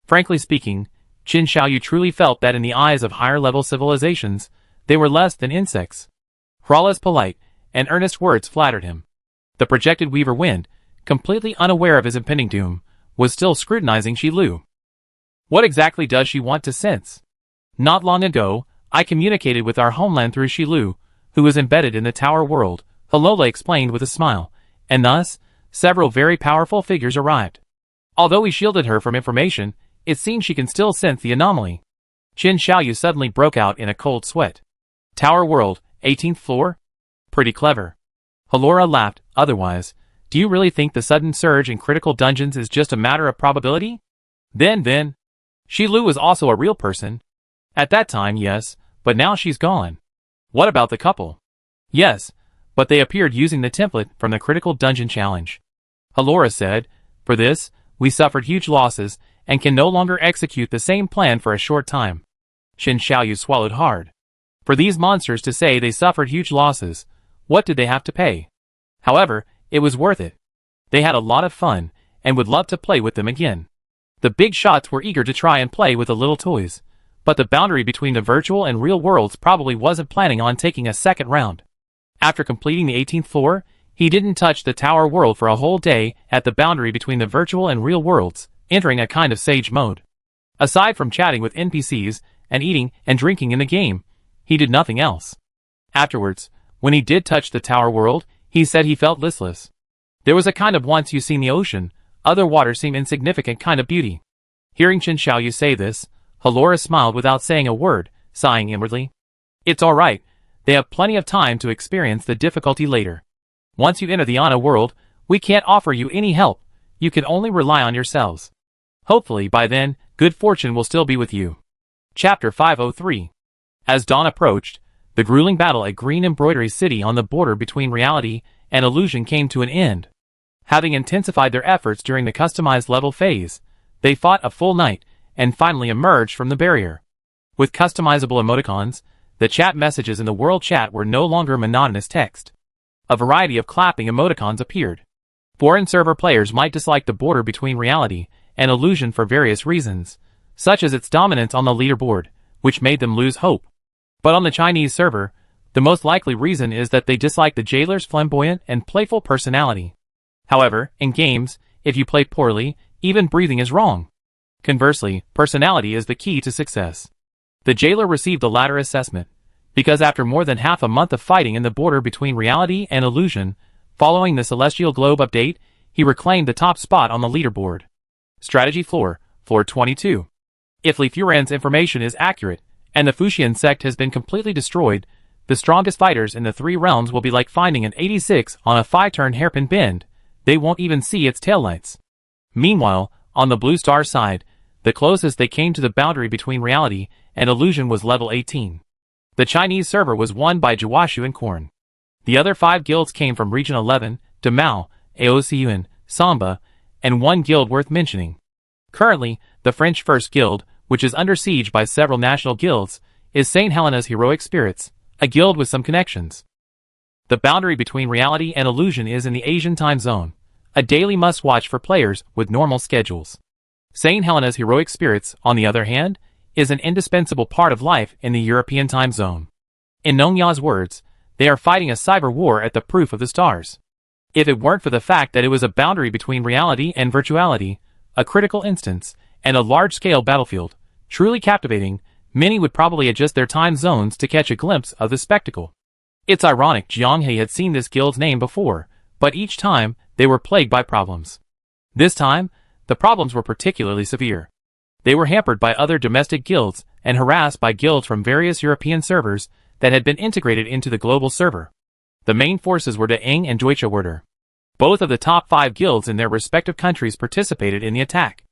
[SPEAKER 1] Frankly speaking, Qin Xiaoyu truly felt that in the eyes of higher-level civilizations, they were less than insects. Hrala's polite and earnest words flattered him. The projected Weaver Wind, completely unaware of his impending doom, was still scrutinizing Shilu. What exactly does she want to sense? Not long ago, I communicated with our homeland through Shilu, who was embedded in the Tower world, Halola explained with a smile, and thus, several very powerful figures arrived. Although we shielded her from information, it seems she can still sense the anomaly. Qin Xiaoyu suddenly broke out in a cold sweat. Tower world, 18th floor? Pretty clever. Halora laughed. Otherwise, do you really think the sudden surge in critical dungeons is just a matter of probability? Then. Shilu was also a real person. At that time, yes, but now she's gone. What about the couple? Yes, but they appeared using the template from the critical dungeon challenge. Halora said, for this, we suffered huge losses and can no longer execute the same plan for a short time. Qin Xiaoyu swallowed hard. For these monsters to say they suffered huge losses, what did they have to pay? However, it was worth it. They had a lot of fun, and would love to play with them again. The big shots were eager to try and play with the little toys, but the boundary between the virtual and real worlds probably wasn't planning on taking a second round. After completing the 18th floor, he didn't touch the Tower world for a whole day at the boundary between the virtual and real worlds, entering a kind of sage mode. Aside from chatting with NPCs, and eating and drinking in the game, he did nothing else. Afterwards, When he did touch the tower world, he said he felt listless. There was a kind of once you seen the ocean, other waters seem insignificant kind of beauty. Hearing Chen Xiaoyu say this, Halora smiled without saying a word, sighing inwardly. It's alright, they have plenty of time to experience the difficulty later. Once you enter the Ana world, we can't offer you any help, you can only rely on yourselves. Hopefully by then, good fortune will still be with you. Chapter 503. As dawn approached, the grueling battle at Green Embroidery City on the border between reality and illusion came to an end. Having intensified their efforts during the customized level phase, they fought a full night and finally emerged from the barrier. With customizable emoticons, the chat messages in the world chat were no longer monotonous text. A variety of clapping emoticons appeared. Foreign server players might dislike the border between reality and illusion for various reasons, such as its dominance on the leaderboard, which made them lose hope. But on the Chinese server, the most likely reason is that they dislike the jailer's flamboyant and playful personality. However, in games, if you play poorly, even breathing is wrong. Conversely, personality is the key to success. The jailer received the latter assessment, because after more than half a month of fighting in the border between reality and illusion, following the Celestial Globe update, he reclaimed the top spot on the leaderboard. Strategy Floor, Floor 22. If Li Furan's information is accurate, and the Fuxian sect has been completely destroyed, the strongest fighters in the three realms will be like finding an 86 on a 5-turn hairpin bend, they won't even see its taillights. Meanwhile, on the Blue Star side, the closest they came to the boundary between reality and illusion was level 18. The Chinese server was won by Jiwashu and Korn. The other 5 guilds came from Region 11, Damao, Aosyuan, Samba, and one guild worth mentioning. Currently, the French First Guild, which is under siege by several national guilds, is St. Helena's Heroic Spirits, a guild with some connections. The boundary between reality and illusion is in the Asian time zone, a daily must-watch for players with normal schedules. St. Helena's Heroic Spirits, on the other hand, is an indispensable part of life in the European time zone. In Nongya's words, they are fighting a cyber war at the proof of the stars. If it weren't for the fact that it was a boundary between reality and virtuality, a critical instance, and a large-scale battlefield, truly captivating, many would probably adjust their time zones to catch a glimpse of the spectacle. It's ironic Jiang He had seen this guild's name before, but each time, they were plagued by problems. This time, the problems were particularly severe. They were hampered by other domestic guilds and harassed by guilds from various European servers that had been integrated into the global server. The main forces were De Ing and Deutsche Werder. Both of the top 5 guilds in their respective countries participated in the attack.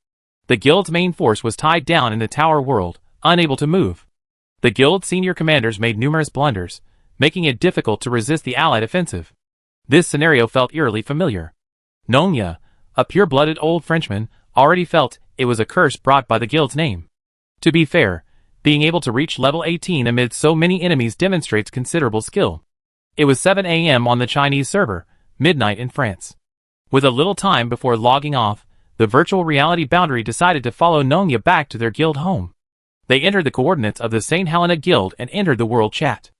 [SPEAKER 1] The guild's main force was tied down in the tower world, unable to move. The guild's senior commanders made numerous blunders, making it difficult to resist the allied offensive. This scenario felt eerily familiar. Nongya, a pure-blooded old Frenchman, already felt it was a curse brought by the guild's name. To be fair, being able to reach level 18 amid so many enemies demonstrates considerable skill. It was 7 a.m. on the Chinese server, midnight in France. With a little time before logging off, the virtual reality boundary decided to follow Nongya back to their guild home. They entered the coordinates of the St. Helena Guild and entered the world chat.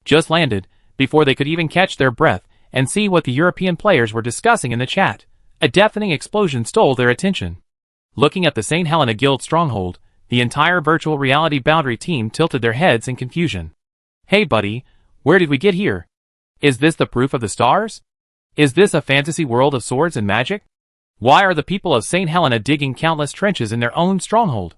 [SPEAKER 1] Just landed, before they could even catch their breath and see what the European players were discussing in the chat, a deafening explosion stole their attention. Looking at the St. Helena Guild stronghold, the entire virtual reality boundary team tilted their heads in confusion. Hey buddy, where did we get here? Is this the proof of the stars? Is this a fantasy world of swords and magic? Why are the people of St. Helena digging countless trenches in their own stronghold?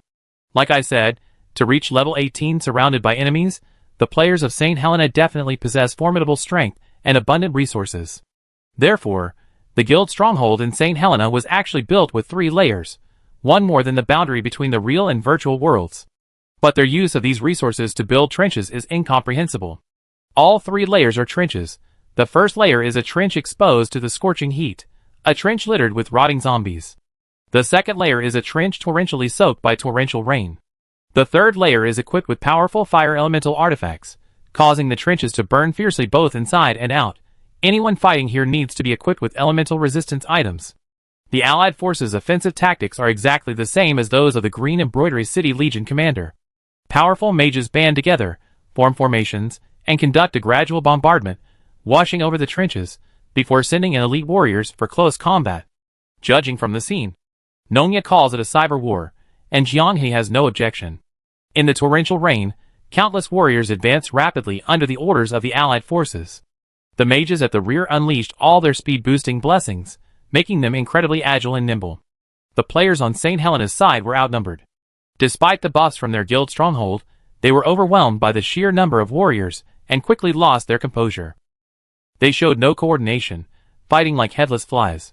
[SPEAKER 1] Like I said, to reach level 18 surrounded by enemies, the players of St. Helena definitely possess formidable strength and abundant resources. Therefore, the guild stronghold in St. Helena was actually built with 3 layers, one more than the boundary between the real and virtual worlds. But their use of these resources to build trenches is incomprehensible. All 3 layers are trenches. The first layer is a trench exposed to the scorching heat, a trench littered with rotting zombies. The second layer is a trench torrentially soaked by torrential rain. The third layer is equipped with powerful fire elemental artifacts, causing the trenches to burn fiercely both inside and out. Anyone fighting here needs to be equipped with elemental resistance items. The Allied forces' offensive tactics are exactly the same as those of the Green Embroidery City Legion commander. Powerful mages band together, form formations, and conduct a gradual bombardment, washing over the trenches, before sending in elite warriors for close combat. Judging from the scene, Nongya calls it a cyber war, and Jiang He has no objection. In the torrential rain, countless warriors advance rapidly under the orders of the Allied forces. The mages at the rear unleashed all their speed-boosting blessings, making them incredibly agile and nimble. The players on St. Helena's side were outnumbered. Despite the buffs from their guild stronghold, they were overwhelmed by the sheer number of warriors and quickly lost their composure. They showed no coordination, fighting like headless flies.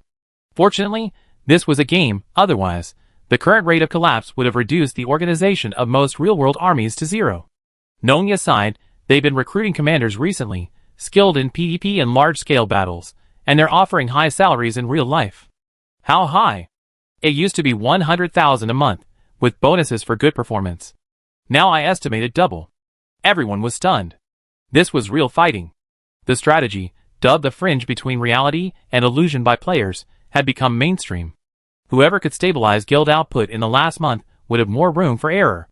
[SPEAKER 1] Fortunately, this was a game, otherwise, the current rate of collapse would have reduced the organization of most real-world armies to zero. Nongya aside, they've been recruiting commanders recently, skilled in PvP and large-scale battles, and they're offering high salaries in real life. How high? It used to be 100,000 a month, with bonuses for good performance. Now I estimated double. Everyone was stunned. This was real fighting. The strategy, dubbed the fringe between reality and illusion by players, had become mainstream. Whoever could stabilize guild output in the last month would have more room for error.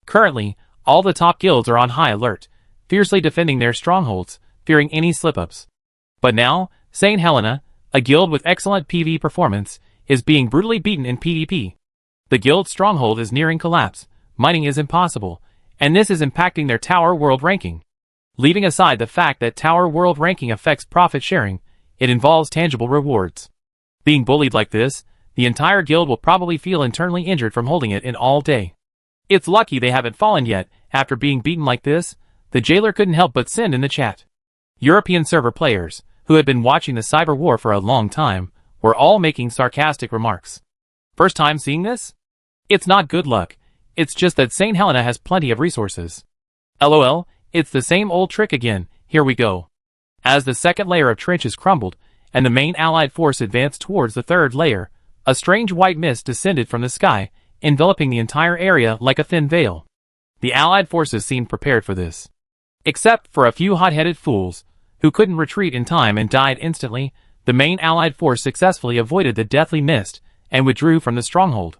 [SPEAKER 1] Currently, all the top guilds are on high alert, fiercely defending their strongholds, fearing any slip-ups. But now, St. Helena, a guild with excellent PvE performance, is being brutally beaten in PvP. The guild's stronghold is nearing collapse, mining is impossible, and this is impacting their Tower World ranking. Leaving aside the fact that Tower World ranking affects profit sharing, it involves tangible rewards. Being bullied like this, the entire guild will probably feel internally injured from holding it in all day. It's lucky they haven't fallen yet. After being beaten like this, the jailer couldn't help but send in the chat. European server players, who had been watching the cyber war for a long time, were all making sarcastic remarks. First time seeing this? It's not good luck, it's just that St. Helena has plenty of resources. LOL, it's the same old trick again, here we go. As the second layer of trenches crumbled, and the main allied force advanced towards the third layer, a strange white mist descended from the sky, enveloping the entire area like a thin veil. The allied forces seemed prepared for this. Except for a few hot-headed fools, who couldn't retreat in time and died instantly, the main allied force successfully avoided the deathly mist, and withdrew from the stronghold.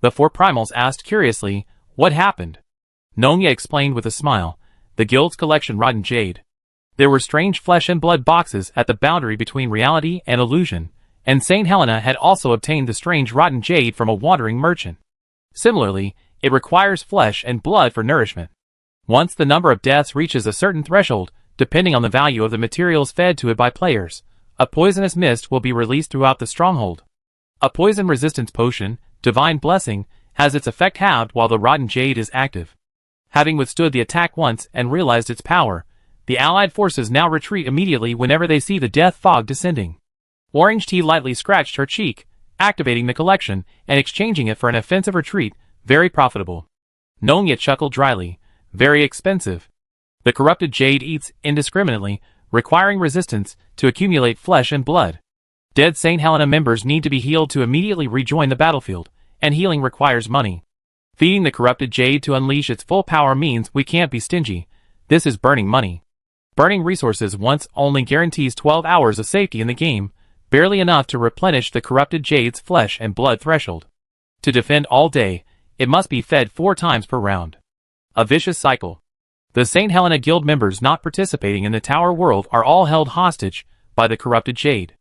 [SPEAKER 1] The four primals asked curiously, what happened? Nongya explained with a smile, the guild's collection rotten jade. There were strange flesh and blood boxes at the boundary between reality and illusion, and St. Helena had also obtained the strange rotten jade from a wandering merchant. Similarly, it requires flesh and blood for nourishment. Once the number of deaths reaches a certain threshold, depending on the value of the materials fed to it by players, a poisonous mist will be released throughout the stronghold. A poison resistance potion, Divine Blessing, has its effect halved while the rotten jade is active. Having withstood the attack once and realized its power, the allied forces now retreat immediately whenever they see the death fog descending. Orange Tea lightly scratched her cheek, activating the collection and exchanging it for an offensive retreat, very profitable. Nongya chuckled dryly, very expensive. The corrupted jade eats indiscriminately, requiring resistance to accumulate flesh and blood. Dead St. Helena members need to be healed to immediately rejoin the battlefield, and healing requires money. Feeding the corrupted jade to unleash its full power means we can't be stingy. This is burning money. Burning resources once only guarantees 12 hours of safety in the game, barely enough to replenish the corrupted jade's flesh and blood threshold. To defend all day, it must be fed 4 times per round. A vicious cycle. The St. Helena Guild members not participating in the Tower World are all held hostage by the corrupted jade.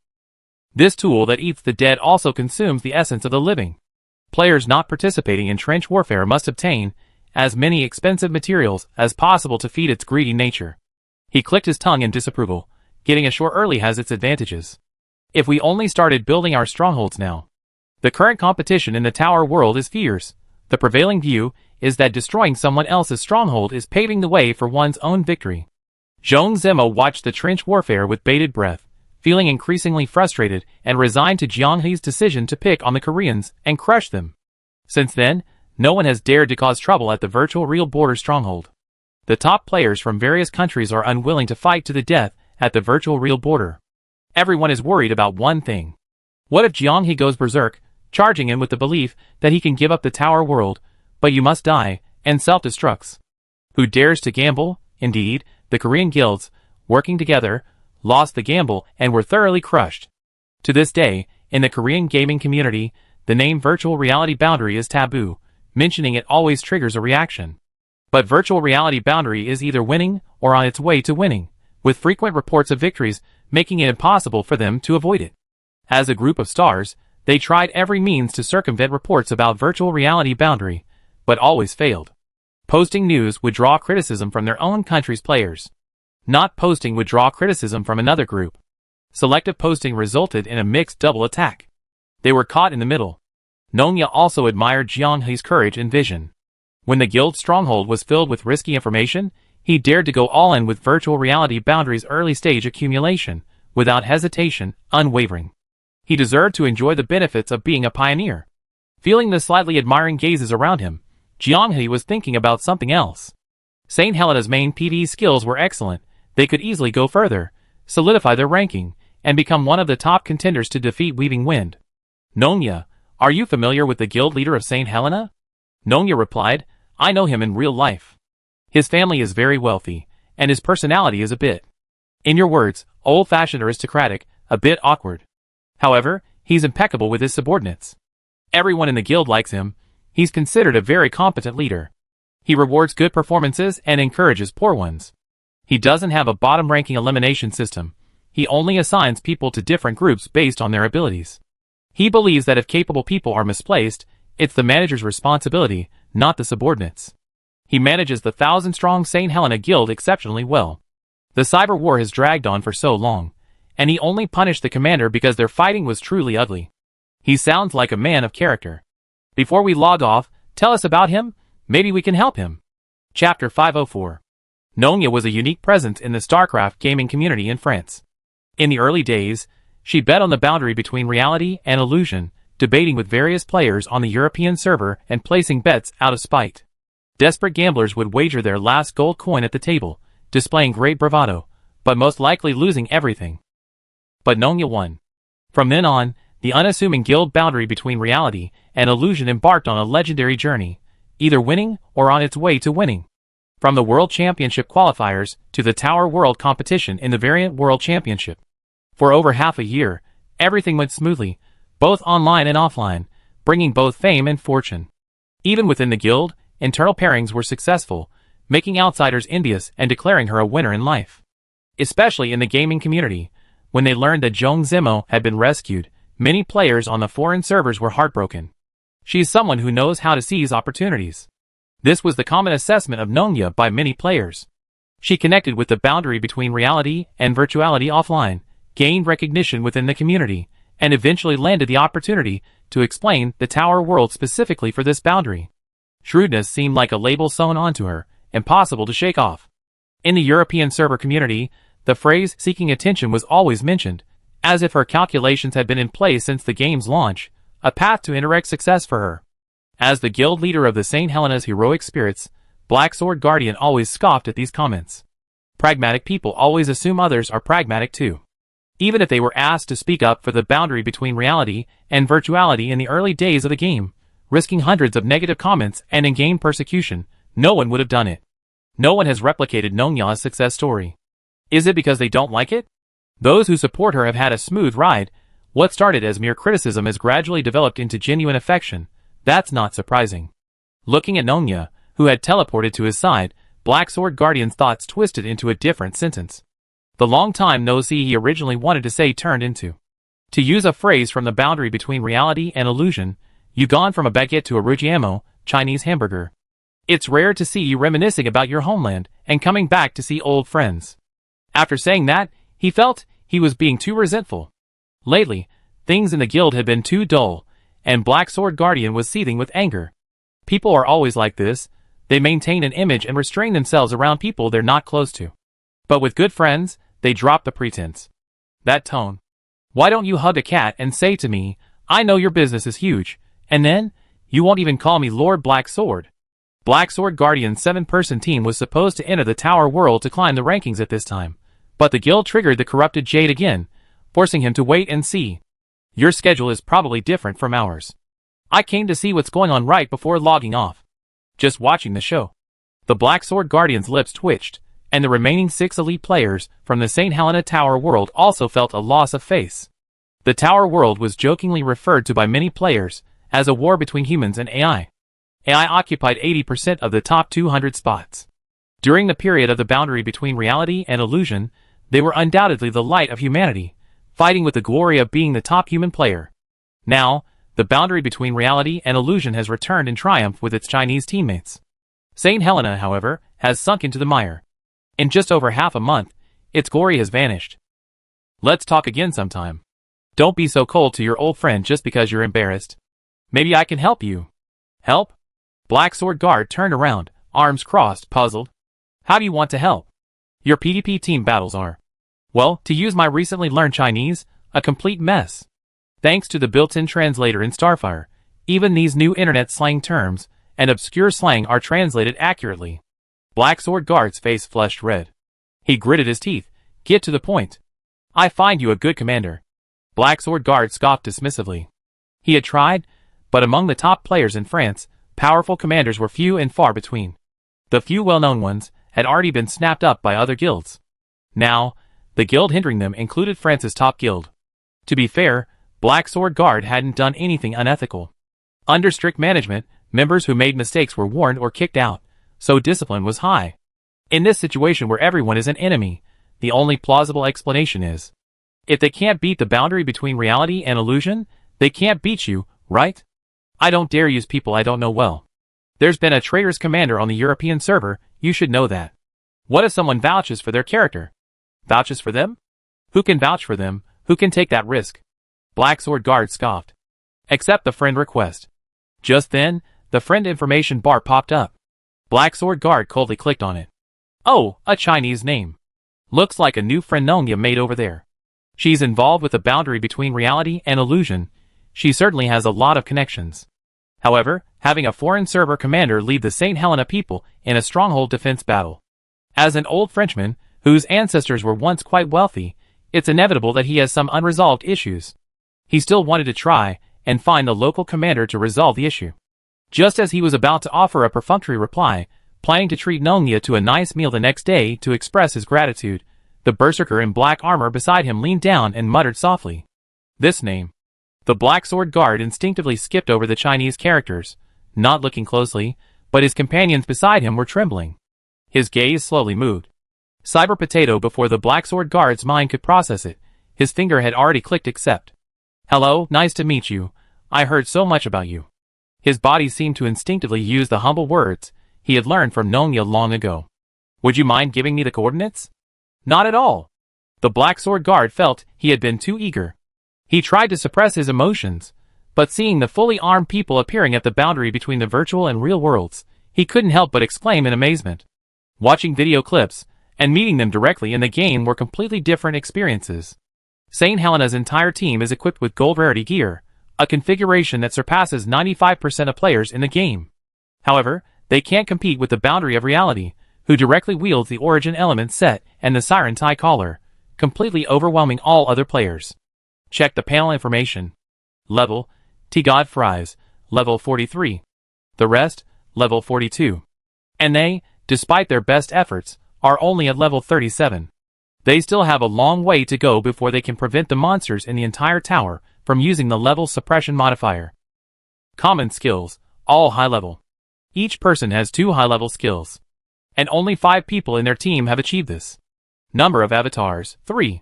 [SPEAKER 1] This tool that eats the dead also consumes the essence of the living. Players not participating in trench warfare must obtain as many expensive materials as possible to feed its greedy nature. He clicked his tongue in disapproval. Getting ashore early has its advantages. If we only started building our strongholds now. The current competition in the Tower World is fierce. The prevailing view is that destroying someone else's stronghold is paving the way for one's own victory. Zhong Zemo watched the trench warfare with bated breath, feeling increasingly frustrated and resigned to Jiang He's decision to pick on the Koreans and crush them. Since then, no one has dared to cause trouble at the virtual real border stronghold. The top players from various countries are unwilling to fight to the death at the virtual real border. Everyone is worried about one thing. What if Jiang He goes berserk, charging in with the belief that he can give up the Tower World, but you must die, and self-destructs? Who dares to gamble? Indeed, the Korean guilds, working together, lost the gamble and were thoroughly crushed. To this day, in the Korean gaming community, the name virtual reality boundary is taboo. Mentioning it always triggers a reaction. But virtual reality boundary is either winning or on its way to winning, with frequent reports of victories making it impossible for them to avoid it. As a group of stars, they tried every means to circumvent reports about virtual reality boundary, but always failed. Posting news would draw criticism from their own country's players. Not posting would draw criticism from another group. Selective posting resulted in a mixed double attack. They were caught in the middle. Nongya also admired Jiang He's courage and vision. When the guild's stronghold was filled with risky information, he dared to go all in with virtual reality boundaries early stage accumulation, without hesitation, unwavering. He deserved to enjoy the benefits of being a pioneer. Feeling the slightly admiring gazes around him, Jiang He was thinking about something else. St. Helena's main PvE skills were excellent. They could easily go further, solidify their ranking, and become one of the top contenders to defeat Weaving Wind. Nongya, are you familiar with the guild leader of St. Helena? Nongya replied, I know him in real life. His family is very wealthy, and his personality is a bit, in your words, old-fashioned aristocratic, a bit awkward. However, he's impeccable with his subordinates. Everyone in the guild likes him. He's considered a very competent leader. He rewards good performances and encourages poor ones. He doesn't have a bottom-ranking elimination system. He only assigns people to different groups based on their abilities. He believes that if capable people are misplaced, it's the manager's responsibility, not the subordinates. He manages the 1,000-strong St. Helena Guild exceptionally well. The cyber war has dragged on for so long, and he only punished the commander because their fighting was truly ugly. He sounds like a man of character. Before we log off, tell us about him, maybe we can help him. Chapter 504. Nongya was a unique presence in the StarCraft gaming community in France. In the early days, she bet on the boundary between reality and illusion, debating with various players on the European server and placing bets out of spite. Desperate gamblers would wager their last gold coin at the table, displaying great bravado, but most likely losing everything. But Nongya won. From then on, the unassuming guild boundary between reality and illusion embarked on a legendary journey, either winning or on its way to winning. From the World Championship qualifiers to the Tower World competition in the Variant World Championship. For over half a year, everything went smoothly, both online and offline, bringing both fame and fortune. Even within the guild, internal pairings were successful, making outsiders envious and declaring her a winner in life. Especially in the gaming community, when they learned that Zhong Zimo had been rescued, many players on the foreign servers were heartbroken. She is someone who knows how to seize opportunities. This was the common assessment of Nongya by many players. She connected with the boundary between reality and virtuality offline, gained recognition within the community, and eventually landed the opportunity to explain the Tower World specifically for this boundary. Shrewdness seemed like a label sewn onto her, impossible to shake off. In the European server community, the phrase seeking attention was always mentioned, as if her calculations had been in place since the game's launch, a path to indirect success for her. As the guild leader of the St. Helena's heroic spirits, Black Sword Guardian always scoffed at these comments. Pragmatic people always assume others are pragmatic too. Even if they were asked to speak up for the boundary between reality and virtuality in the early days of the game, risking hundreds of negative comments and in-game persecution, no one would have done it. No one has replicated Nongya's success story. Is it because they don't like it? Those who support her have had a smooth ride. What started as mere criticism has gradually developed into genuine affection. That's not surprising. Looking at Nongya, who had teleported to his side, Black Sword Guardian's thoughts twisted into a different sentence. The long time no see he originally wanted to say turned into. To use a phrase from the boundary between reality and illusion, you've gone from a baguette to a rujiamo, Chinese hamburger. It's rare to see you reminiscing about your homeland and coming back to see old friends. After saying that, he felt he was being too resentful. Lately, things in the guild had been too dull, and Black Sword Guardian was seething with anger. People are always like this. They maintain an image and restrain themselves around people they're not close to. But with good friends, they drop the pretense. That tone. Why don't you hug a cat and say to me, I know your business is huge, and then, you won't even call me Lord Black Sword. Black Sword Guardian's 7-person team was supposed to enter the Tower World to climb the rankings at this time, but the guild triggered the corrupted Jade again, forcing him to wait and see. Your schedule is probably different from ours. I came to see what's going on right before logging off. Just watching the show. The Black Sword Guardian's lips twitched, and the remaining 6 elite players from the St. Helena Tower World also felt a loss of face. The Tower World was jokingly referred to by many players as a war between humans and AI. AI occupied 80% of the top 200 spots. During the period of the boundary between reality and illusion, they were undoubtedly the light of humanity, fighting with the glory of being the top human player. Now, the boundary between reality and illusion has returned in triumph with its Chinese teammates. St. Helena, however, has sunk into the mire. In just over half a month, its glory has vanished. Let's talk again sometime. Don't be so cold to your old friend just because you're embarrassed. Maybe I can help you. Help? Black Sword Guard turned around, arms crossed, puzzled. How do you want to help? Your PvP team battles are, well, to use my recently learned Chinese, a complete mess. Thanks to the built-in translator in Starfire, even these new internet slang terms and obscure slang are translated accurately. Black Sword Guard's face flushed red. He gritted his teeth. Get to the point. I find you a good commander. Black Sword Guard scoffed dismissively. He had tried, but among the top players in France, powerful commanders were few and far between. The few well-known ones had already been snapped up by other guilds. Now, the guild hindering them included France's top guild. To be fair, Black Sword Guard hadn't done anything unethical. Under strict management, members who made mistakes were warned or kicked out, so discipline was high. In this situation where everyone is an enemy, the only plausible explanation is, if they can't beat the boundary between reality and illusion, they can't beat you, right? I don't dare use people I don't know well. There's been a traitor's commander on the European server, you should know that. What if someone vouches for their character? Vouches for them? Who can vouch for them? Who can take that risk? Black Sword Guard scoffed. Accept the friend request. Just then, the friend information bar popped up. Black Sword Guard coldly clicked on it. Oh, a Chinese name. Looks like a new friend Nongya made over there. She's involved with the boundary between reality and illusion. She certainly has a lot of connections. However, having a foreign server commander lead the St. Helena people in a stronghold defense battle. As an old Frenchman, whose ancestors were once quite wealthy, it's inevitable that he has some unresolved issues. He still wanted to try and find the local commander to resolve the issue. Just as he was about to offer a perfunctory reply, planning to treat Nongya to a nice meal the next day to express his gratitude, the berserker in black armor beside him leaned down and muttered softly. This name. The Black Sword Guard instinctively skipped over the Chinese characters, not looking closely, but his companions beside him were trembling. His gaze slowly moved. Cyber Potato before the Black Sword Guard's mind could process it, his finger had already clicked accept. Hello, nice to meet you. I heard so much about you. His body seemed to instinctively use the humble words he had learned from Nongya long ago. Would you mind giving me the coordinates? Not at all. The Black Sword Guard felt he had been too eager. He tried to suppress his emotions, but seeing the fully armed people appearing at the boundary between the virtual and real worlds, he couldn't help but exclaim in amazement. Watching video clips and meeting them directly in the game were completely different experiences. St. Helena's entire team is equipped with gold rarity gear, a configuration that surpasses 95% of players in the game. However, they can't compete with the boundary of reality, who directly wields the origin element set and the Siren tie collar, completely overwhelming all other players. Check the panel information. Level, T-God Fries, level 43. The rest, level 42. And they, despite their best efforts, are only at level 37. They still have a long way to go before they can prevent the monsters in the entire tower from using the level suppression modifier. Common skills, all high level. Each person has 2 high-level skills. And only 5 people in their team have achieved this. Number of avatars, 3.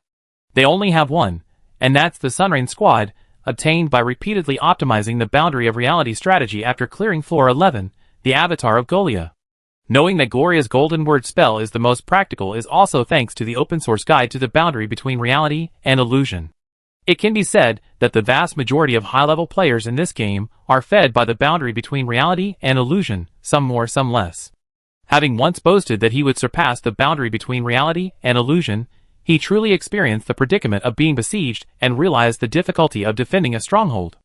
[SPEAKER 1] They only have 1, and that's the Sunrain squad, obtained by repeatedly optimizing the boundary of reality strategy after clearing floor 11, the avatar of Golia. Knowing that Gloria's golden word spell is the most practical is also thanks to the open source guide to the boundary between reality and illusion. It can be said that the vast majority of high-level players in this game are fed by the boundary between reality and illusion, some more, some less. Having once boasted that he would surpass the boundary between reality and illusion, he truly experienced the predicament of being besieged and realized the difficulty of defending a stronghold.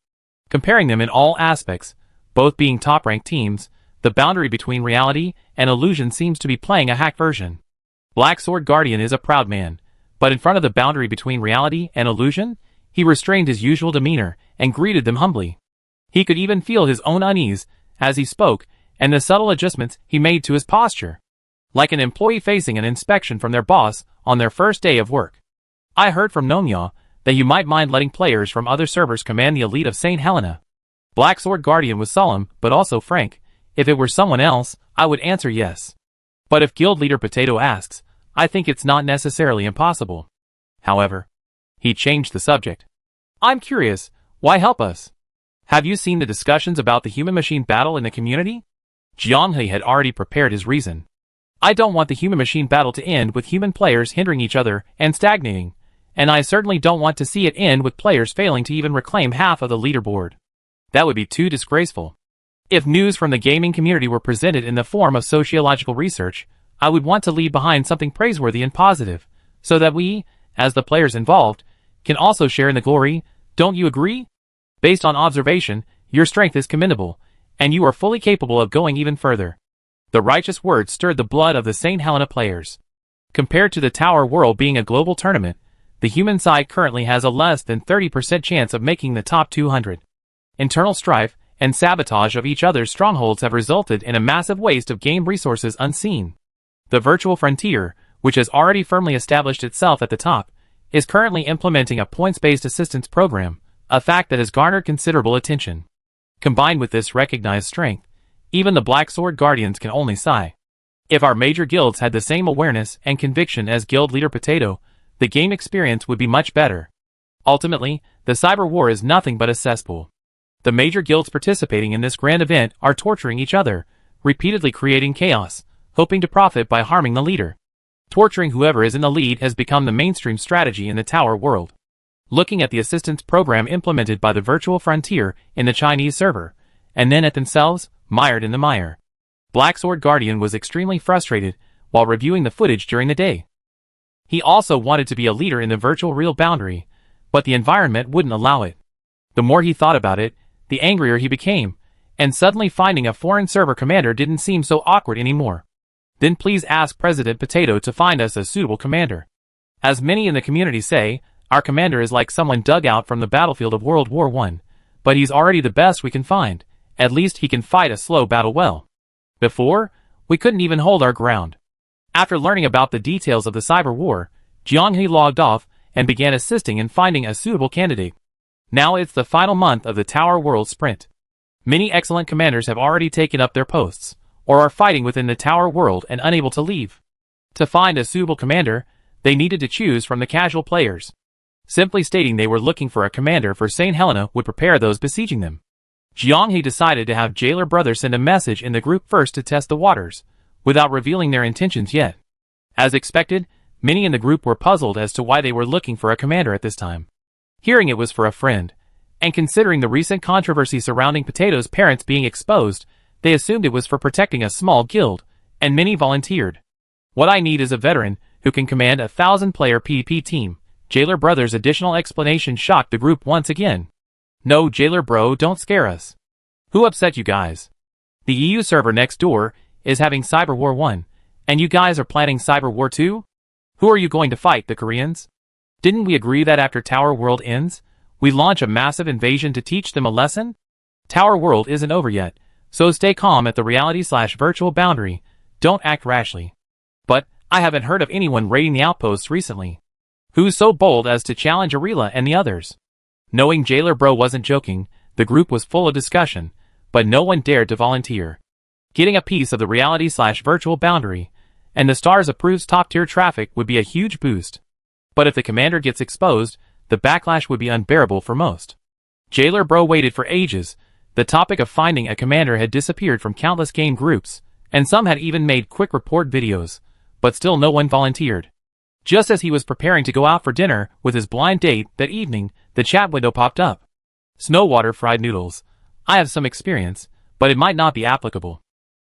[SPEAKER 1] Comparing them in all aspects, both being top-ranked teams, the boundary between reality and illusion seems to be playing a hack version. Black Sword Guardian is a proud man, but in front of the boundary between reality and illusion, he restrained his usual demeanor and greeted them humbly. He could even feel his own unease as he spoke and the subtle adjustments he made to his posture. Like an employee facing an inspection from their boss on their first day of work. I heard from Nongya that you might mind letting players from other servers command the elite of St. Helena. Black Sword Guardian was solemn, but also frank. If it were someone else, I would answer yes. But if Guild Leader Potato asks, I think it's not necessarily impossible. However, he changed the subject. I'm curious, why help us? Have you seen the discussions about the human-machine battle in the community? Jianghe had already prepared his reason. I don't want the human-machine battle to end with human players hindering each other and stagnating, and I certainly don't want to see it end with players failing to even reclaim half of the leaderboard. That would be too disgraceful. If news from the gaming community were presented in the form of sociological research, I would want to leave behind something praiseworthy and positive, so that we, as the players involved, can also share in the glory. Don't you agree? Based on observation, your strength is commendable, and you are fully capable of going even further. The righteous words stirred the blood of the St. Helena players. Compared to the Tower World being a global tournament, the human side currently has a less than 30% chance of making the top 200. Internal strife and sabotage of each other's strongholds have resulted in a massive waste of game resources unseen. The virtual frontier, which has already firmly established itself at the top, is currently implementing a points-based assistance program, a fact that has garnered considerable attention. Combined with this recognized strength, even the Black Sword Guardians can only sigh. If our major guilds had the same awareness and conviction as guild leader Potato, the game experience would be much better. Ultimately, the cyber war is nothing but a cesspool. The major guilds participating in this grand event are torturing each other, repeatedly creating chaos, hoping to profit by harming the leader. Torturing whoever is in the lead has become the mainstream strategy in the Tower World. Looking at the assistance program implemented by the virtual frontier in the Chinese server, and then at themselves, mired in the mire. Black Sword Guardian was extremely frustrated while reviewing the footage during the day. He also wanted to be a leader in the virtual real boundary, but the environment wouldn't allow it. The more he thought about it, the angrier he became, and suddenly finding a foreign server commander didn't seem so awkward anymore. Then please ask President Potato to find us a suitable commander. As many in the community say, our commander is like someone dug out from the battlefield of World War I, but he's already the best we can find. At least he can fight a slow battle well. Before, we couldn't even hold our ground. After learning about the details of the cyber war, Jiang He logged off and began assisting in finding a suitable candidate. Now it's the final month of the Tower World sprint. Many excellent commanders have already taken up their posts, or are fighting within the Tower World and unable to leave. To find a suitable commander, they needed to choose from the casual players. Simply stating they were looking for a commander for St. Helena would prepare those besieging them. Jiang He decided to have Jailer Brothers send a message in the group first to test the waters, without revealing their intentions yet. As expected, many in the group were puzzled as to why they were looking for a commander at this time. Hearing it was for a friend, and considering the recent controversy surrounding Potato's parents being exposed, they assumed it was for protecting a small guild, and many volunteered. What I need is a veteran who can command a 1,000-player PvP team. Jailer Brothers' additional explanation shocked the group once again. No, Jailer Bro, don't scare us. Who upset you guys? The EU server next door is having Cyber War 1, and you guys are planning Cyber War 2? Who are you going to fight, the Koreans? Didn't we agree that after Tower World ends, we launch a massive invasion to teach them a lesson? Tower World isn't over yet, so stay calm at the reality/virtual boundary, don't act rashly. But, I haven't heard of anyone raiding the outposts recently. Who's so bold as to challenge Arila and the others? Knowing Jailer Bro wasn't joking, the group was full of discussion, but no one dared to volunteer. Getting a piece of the reality/virtual boundary, and the stars approves top-tier traffic would be a huge boost. But if the commander gets exposed, the backlash would be unbearable for most. Jailer Bro waited for ages. The topic of finding a commander had disappeared from countless game groups, and some had even made quick report videos, but still no one volunteered. Just as he was preparing to go out for dinner with his blind date that evening, the chat window popped up. Snowwater fried noodles. I have some experience, but it might not be applicable.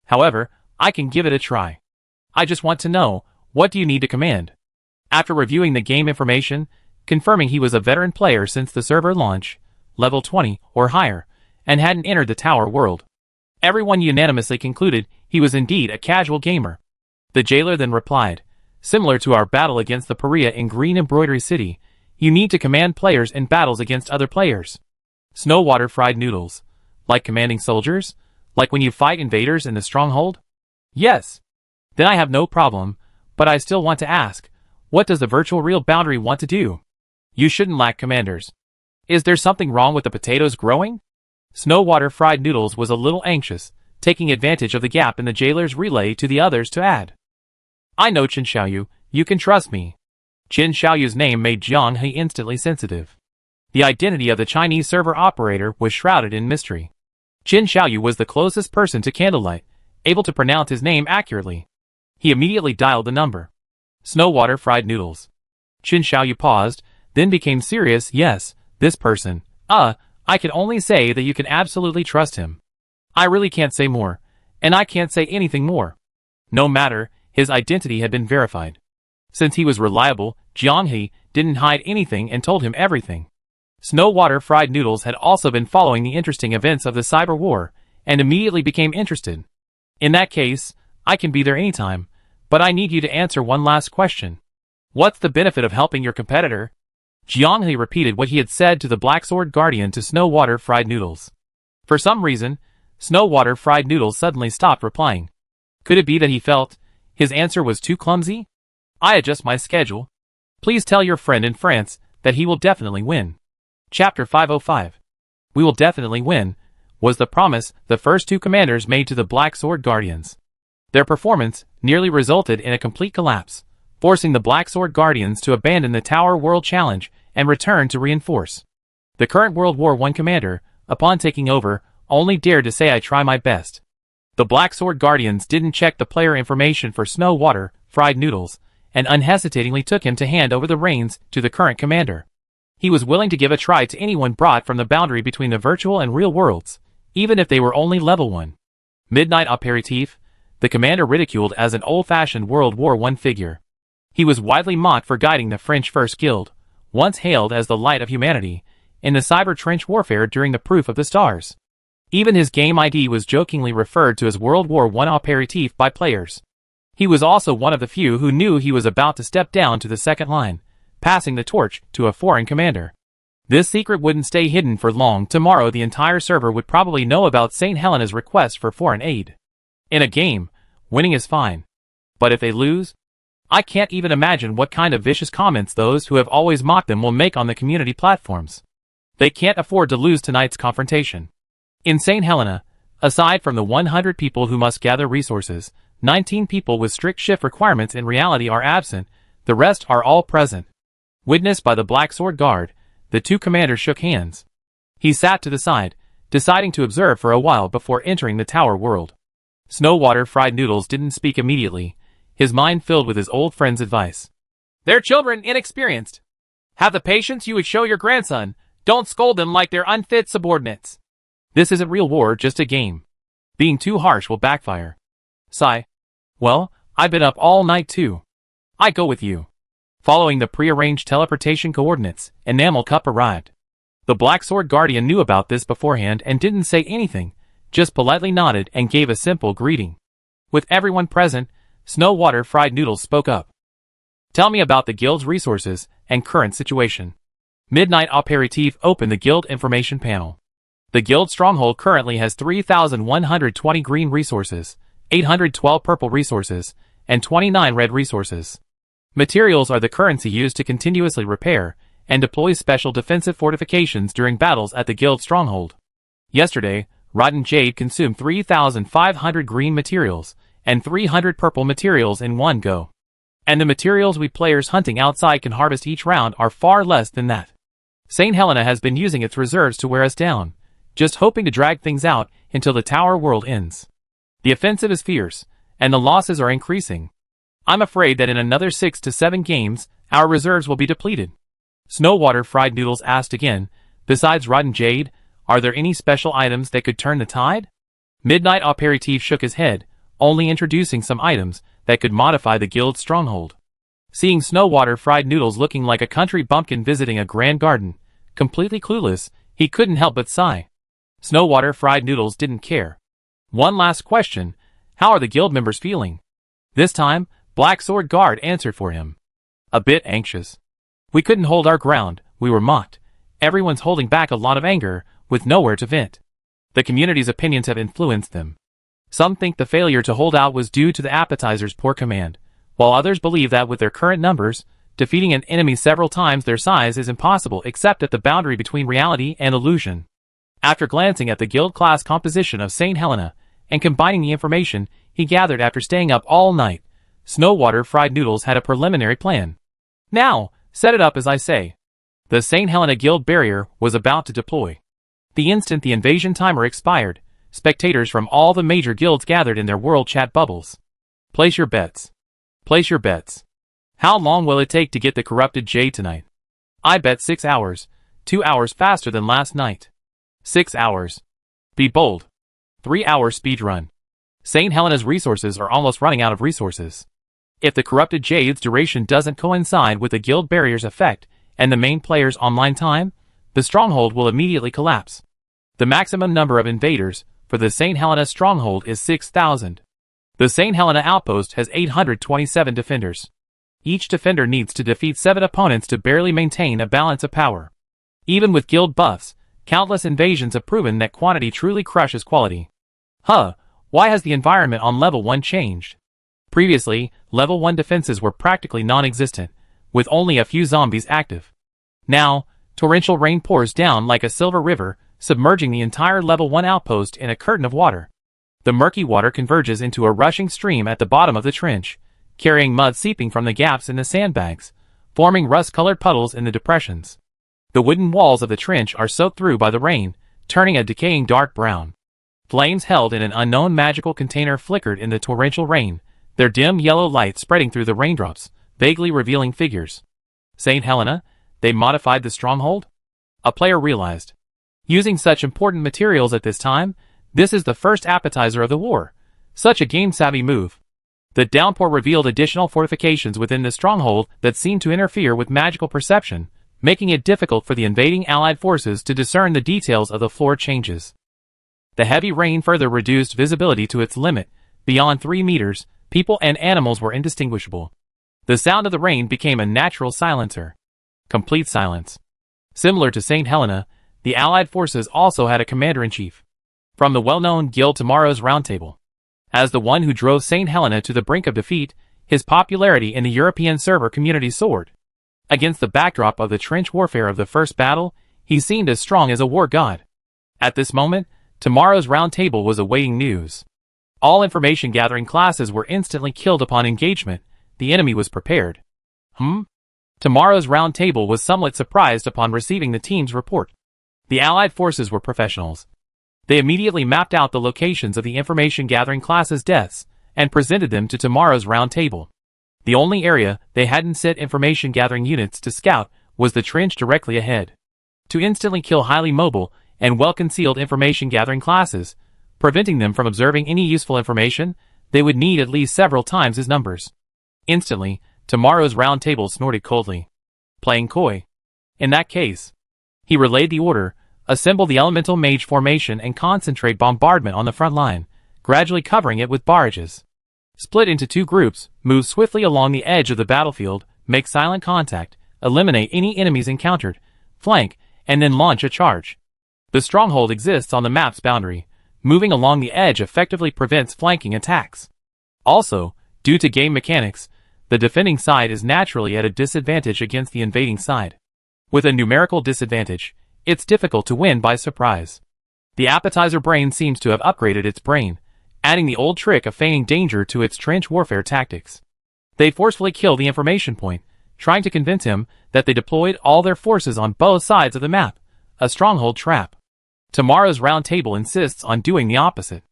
[SPEAKER 1] However, I can give it a try. I just want to know, what do you need to command? After reviewing the game information, confirming he was a veteran player since the server launch, level 20 or higher, and hadn't entered the Tower World, everyone unanimously concluded he was indeed a casual gamer. The jailer then replied, similar to our battle against the Paria in Green Embroidery City, you need to command players in battles against other players. Snowwater fried noodles. Like commanding soldiers? Like when you fight invaders in the stronghold? Yes. Then I have no problem, but I still want to ask, what does the virtual real boundary want to do? You shouldn't lack commanders. Is there something wrong with the potatoes growing? Snowwater fried noodles was a little anxious, taking advantage of the gap in the jailer's relay to the others to add. I know Chen Xiaoyu, you can trust me. Chen Xiaoyu's name made Jiang He instantly sensitive. The identity of the Chinese server operator was shrouded in mystery. Chen Xiaoyu was the closest person to Candlelight, able to pronounce his name accurately. He immediately dialed the number. Snowwater Fried Noodles. Qin Xiaoyu paused, then became serious. Yes, this person. I can only say that you can absolutely trust him. I really can't say more. And I can't say anything more. No matter, his identity had been verified. Since he was reliable, Jiang He didn't hide anything and told him everything. Snowwater Fried Noodles had also been following the interesting events of the cyber war, and immediately became interested. In that case, I can be there anytime, but I need you to answer one last question. What's the benefit of helping your competitor? Jiang He repeated what he had said to the Black Sword Guardian to Snowwater Fried Noodles. For some reason, Snowwater Fried Noodles suddenly stopped replying. Could it be that he felt his answer was too clumsy? I adjust my schedule. Please tell your friend in France that he will definitely win. Chapter 505. We will definitely win, was the promise the first two commanders made to the Black Sword Guardians. Their performance nearly resulted in a complete collapse, forcing the Black Sword Guardians to abandon the Tower World Challenge and return to reinforce. The current World War I commander, upon taking over, only dared to say I try my best. The Black Sword Guardians didn't check the player information for Snowwater Fried Noodles, and unhesitatingly took him to hand over the reins to the current commander. He was willing to give a try to anyone brought from the boundary between the virtual and real worlds, even if they were only level 1. Midnight Aperitif, the commander ridiculed as an old-fashioned World War I figure. He was widely mocked for guiding the French First Guild, once hailed as the light of humanity, in the cyber trench warfare during the Proof of the Stars. Even his game ID was jokingly referred to as World War I Aperitif by players. He was also one of the few who knew he was about to step down to the second line, passing the torch to a foreign commander. This secret wouldn't stay hidden for long. Tomorrow the entire server would probably know about St. Helena's request for foreign aid. In a game, winning is fine. But if they lose? I can't even imagine what kind of vicious comments those who have always mocked them will make on the community platforms. They can't afford to lose tonight's confrontation. In St. Helena, aside from the 100 people who must gather resources, 19 people with strict shift requirements in reality are absent, the rest are all present. Witnessed by the Black Sword Guard, the two commanders shook hands. He sat to the side, deciding to observe for a while before entering the Tower World. Snowwater Fried Noodles didn't speak immediately, his mind filled with his old friend's advice. They're children, inexperienced. Have the patience you would show your grandson, don't scold them like they're unfit subordinates. This isn't real war, just a game. Being too harsh will backfire. Sigh. Well, I've been up all night too. I go with you. Following the prearranged teleportation coordinates, Enamel Cup arrived. The Black Sword Guardian knew about this beforehand and didn't say anything, just politely nodded and gave a simple greeting. With everyone present, Snowwater Fried Noodles spoke up. Tell me about the guild's resources and current situation. Midnight Aperitif opened the guild information panel. The guild stronghold currently has 3,120 green resources, 812 purple resources, and 29 red resources. Materials are the currency used to continuously repair and deploy special defensive fortifications during battles at the guild stronghold. Yesterday, Rotten Jade consumed 3,500 green materials and 300 purple materials in one go. And the materials we players hunting outside can harvest each round are far less than that. St. Helena has been using its reserves to wear us down, just hoping to drag things out until the Tower World ends. The offensive is fierce, and the losses are increasing. I'm afraid that in another 6 to 7 games, our reserves will be depleted. Snowwater Fried Noodles asked again, besides Rotten Jade, are there any special items that could turn the tide? Midnight Aperitif shook his head, only introducing some items that could modify the guild's stronghold. Seeing Snowwater Fried Noodles looking like a country bumpkin visiting a grand garden, completely clueless, he couldn't help but sigh. Snowwater Fried Noodles didn't care. One last question, how are the guild members feeling? This time, Black Sword Guard answered for him. A bit anxious. We couldn't hold our ground, we were mocked. Everyone's holding back a lot of anger, with nowhere to vent. The community's opinions have influenced them. Some think the failure to hold out was due to the appetizer's poor command, while others believe that with their current numbers, defeating an enemy several times their size is impossible except at the boundary between reality and illusion. After glancing at the guild class composition of St. Helena, and combining the information he gathered after staying up all night, Snowwater Fried Noodles had a preliminary plan. Now, set it up as I say. The St. Helena Guild barrier was about to deploy. The instant the invasion timer expired, spectators from all the major guilds gathered in their world chat bubbles. Place your bets. Place your bets. How long will it take to get the corrupted jade tonight? I bet 6 hours. 2 hours faster than last night. 6 hours. Be bold. 3-hour speed run. St. Helena's resources are almost running out of resources. If the corrupted jade's duration doesn't coincide with the guild barrier's effect and the main player's online time, the stronghold will immediately collapse. The maximum number of invaders for the St. Helena stronghold is 6,000. The St. Helena outpost has 827 defenders. Each defender needs to defeat 7 opponents to barely maintain a balance of power. Even with guild buffs, countless invasions have proven that quantity truly crushes quality. Why has the environment on level 1 changed? Previously, level 1 defenses were practically non-existent, with only a few zombies active. Now, torrential rain pours down like a silver river, submerging the entire level 1 outpost in a curtain of water. The murky water converges into a rushing stream at the bottom of the trench, carrying mud seeping from the gaps in the sandbags, forming rust-colored puddles in the depressions. The wooden walls of the trench are soaked through by the rain, turning a decaying dark brown. Flames held in an unknown magical container flickered in the torrential rain, their dim yellow light spreading through the raindrops, vaguely revealing figures. St. Helena? They modified the stronghold? A player realized. Using such important materials at this time, this is the first appetizer of the war. Such a game-savvy move. The downpour revealed additional fortifications within the stronghold that seemed to interfere with magical perception, making it difficult for the invading allied forces to discern the details of the floor changes. The heavy rain further reduced visibility to its limit. Beyond 3 meters, people and animals were indistinguishable. The sound of the rain became a natural silencer. Complete silence. Similar to St. Helena, the allied forces also had a commander-in-chief. From the well-known guild Tomorrow's Roundtable. As the one who drove St. Helena to the brink of defeat, his popularity in the European server community soared. Against the backdrop of the trench warfare of the first battle, he seemed as strong as a war god. At this moment, Tomorrow's Roundtable was awaiting news. All information-gathering classes were instantly killed upon engagement. The enemy was prepared. Tomorrow's Roundtable was somewhat surprised upon receiving the team's report. The allied forces were professionals. They immediately mapped out the locations of the information-gathering class's deaths and presented them to Tomorrow's Roundtable. The only area they hadn't set information-gathering units to scout was the trench directly ahead. To instantly kill highly mobile and well-concealed information-gathering classes, preventing them from observing any useful information, they would need at least several times his numbers. Instantly, Tomorrow's Roundtable snorted coldly. Playing coy. In that case, he relayed the order, assemble the elemental mage formation and concentrate bombardment on the front line, gradually covering it with barrages. Split into 2 groups, move swiftly along the edge of the battlefield, make silent contact, eliminate any enemies encountered, flank, and then launch a charge. The stronghold exists on the map's boundary. Moving along the edge effectively prevents flanking attacks. Also, due to game mechanics, the defending side is naturally at a disadvantage against the invading side. With a numerical disadvantage, it's difficult to win by surprise. The appetizer brain seems to have upgraded its brain, adding the old trick of feigning danger to its trench warfare tactics. They forcefully kill the information point, trying to convince him that they deployed all their forces on both sides of the map, a stronghold trap. Tomorrow's Roundtable insists on doing the opposite.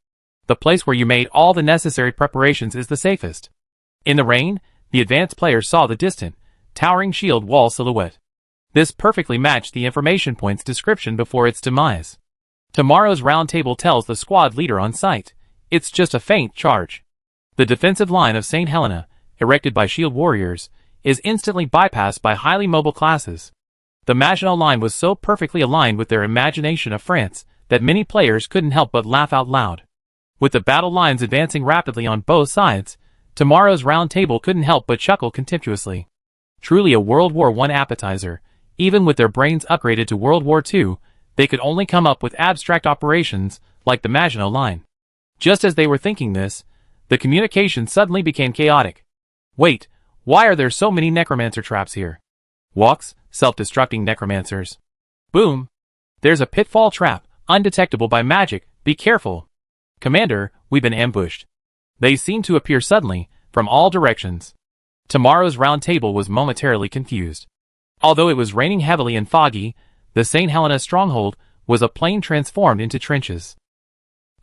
[SPEAKER 1] The place where you made all the necessary preparations is the safest. In the rain, the advanced player saw the distant, towering shield wall silhouette. This perfectly matched the information point's description before its demise. Tomorrow's Roundtable tells the squad leader on site, it's just a feint charge. The defensive line of St. Helena, erected by shield warriors, is instantly bypassed by highly mobile classes. The Maginot Line was so perfectly aligned with their imagination of France that many players couldn't help but laugh out loud. With the battle lines advancing rapidly on both sides, Tomorrow's Roundtable couldn't help but chuckle contemptuously. Truly a World War I appetizer. Even with their brains upgraded to World War II, they could only come up with abstract operations like the Maginot Line. Just as they were thinking this, the communication suddenly became chaotic. Wait, why are there so many necromancer traps here? Walks, self-destructing necromancers. Boom! There's a pitfall trap, undetectable by magic, be careful. Commander, we've been ambushed. They seemed to appear suddenly, from all directions. Tomorrow's Roundtable was momentarily confused. Although it was raining heavily and foggy, the St. Helena stronghold was a plain transformed into trenches.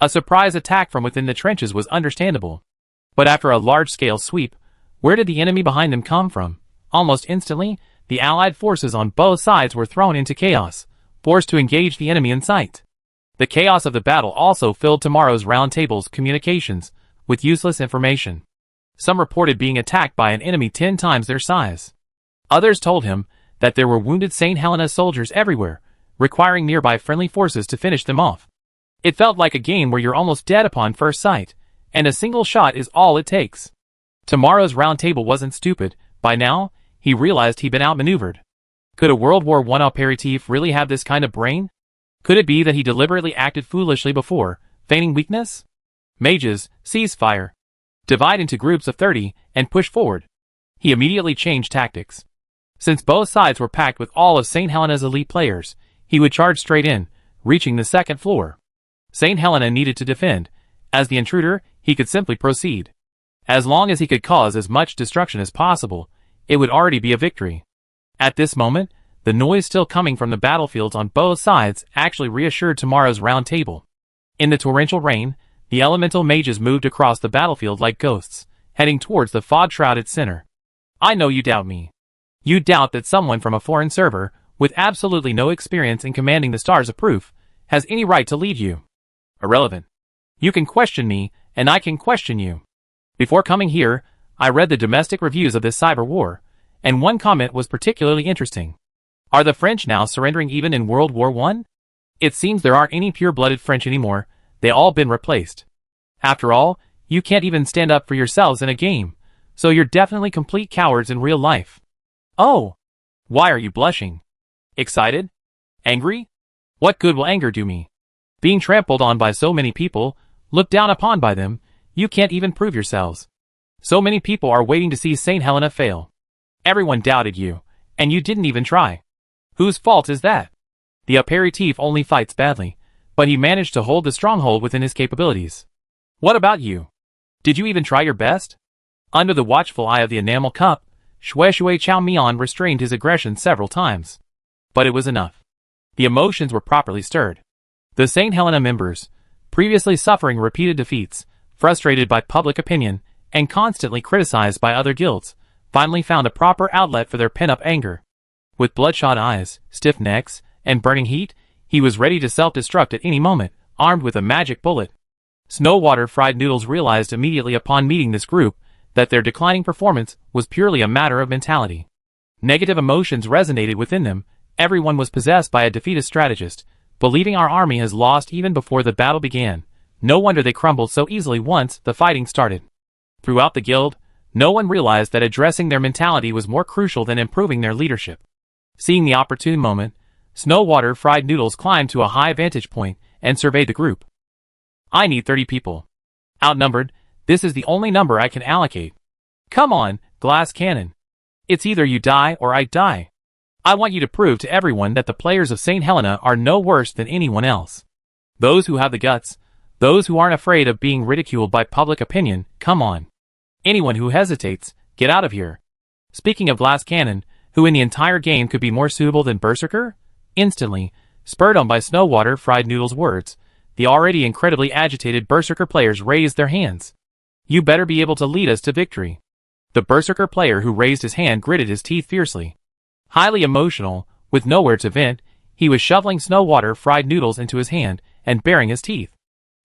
[SPEAKER 1] A surprise attack from within the trenches was understandable. But after a large-scale sweep, where did the enemy behind them come from? Almost instantly, the allied forces on both sides were thrown into chaos, forced to engage the enemy in sight. The chaos of the battle also filled tomorrow's roundtable's communications with useless information. Some reported being attacked by an enemy 10 times their size. Others told him that there were wounded St. Helena soldiers everywhere, requiring nearby friendly forces to finish them off. It felt like a game where you're almost dead upon first sight, and a single shot is all it takes. Tomorrow's roundtable wasn't stupid. By now, he realized he'd been outmaneuvered. Could a World War I aperitif really have this kind of brain? Could it be that he deliberately acted foolishly before, feigning weakness? Mages, cease fire. Divide into groups of 30 and push forward. He immediately changed tactics. Since both sides were packed with all of St. Helena's elite players, he would charge straight in, reaching the second floor. St. Helena needed to defend. As the intruder, he could simply proceed. As long as he could cause as much destruction as possible, it would already be a victory. At this moment, the noise still coming from the battlefields on both sides actually reassured tomorrow's round table. In the torrential rain, the elemental mages moved across the battlefield like ghosts, heading towards the fog-shrouded center. I know you doubt me. You doubt that someone from a foreign server, with absolutely no experience in commanding the stars of proof, has any right to lead you. Irrelevant. You can question me, and I can question you. Before coming here, I read the domestic reviews of this cyber war, and one comment was particularly interesting. Are the French now surrendering even in World War I? It seems there aren't any pure-blooded French anymore, they all been replaced. After all, you can't even stand up for yourselves in a game, so you're definitely complete cowards in real life. Oh! Why are you blushing? Excited? Angry? What good will anger do me? Being trampled on by so many people, looked down upon by them, you can't even prove yourselves. So many people are waiting to see St. Helena fail. Everyone doubted you, and you didn't even try. Whose fault is that? The aperitif only fights badly, but he managed to hold the stronghold within his capabilities. What about you? Did you even try your best? Under the watchful eye of the enamel cup, Shui Chao Mian restrained his aggression several times. But it was enough. The emotions were properly stirred. The St. Helena members, previously suffering repeated defeats, frustrated by public opinion, and constantly criticized by other guilds, finally found a proper outlet for their pent-up anger. With bloodshot eyes, stiff necks, and burning heat, he was ready to self-destruct at any moment, armed with a magic bullet. Snowwater Fried Noodles realized immediately upon meeting this group that their declining performance was purely a matter of mentality. Negative emotions resonated within them. Everyone was possessed by a defeatist strategist, believing our army has lost even before the battle began. No wonder they crumbled so easily once the fighting started. Throughout the guild, no one realized that addressing their mentality was more crucial than improving their leadership. Seeing the opportune moment, Snowwater Fried Noodles climbed to a high vantage point and surveyed the group. I need 30 people. Outnumbered, this is the only number I can allocate. Come on, Glass Cannon. It's either you die or I die. I want you to prove to everyone that the players of St. Helena are no worse than anyone else. Those who have the guts, those who aren't afraid of being ridiculed by public opinion, come on. Anyone who hesitates, get out of here. Speaking of Glass Cannon, who in the entire game could be more suitable than Berserker? Instantly, spurred on by Snowwater Fried Noodles' words, the already incredibly agitated Berserker players raised their hands. You better be able to lead us to victory. The Berserker player who raised his hand gritted his teeth fiercely. Highly emotional, with nowhere to vent, he was shoveling Snowwater Fried Noodles into his hand and baring his teeth.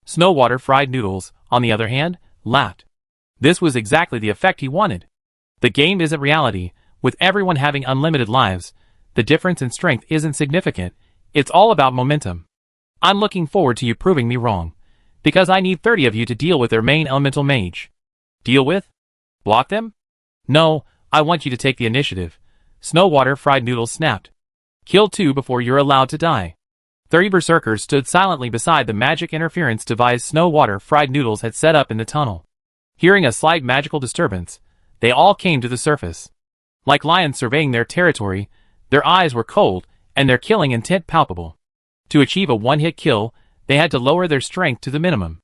[SPEAKER 1] Snowwater Fried Noodles, on the other hand, laughed. This was exactly the effect he wanted. The game isn't reality, with everyone having unlimited lives. The difference in strength isn't significant, it's all about momentum. I'm looking forward to you proving me wrong, because I need 30 of you to deal with their main elemental mage. Deal with? Block them? No, I want you to take the initiative. Snowwater Fried Noodles snapped. Kill 2 before you're allowed to die. 30 berserkers stood silently beside the magic interference device Snowwater Fried Noodles had set up in the tunnel. Hearing a slight magical disturbance, they all came to the surface. Like lions surveying their territory, their eyes were cold, and their killing intent palpable. To achieve a one-hit kill, they had to lower their strength to the minimum.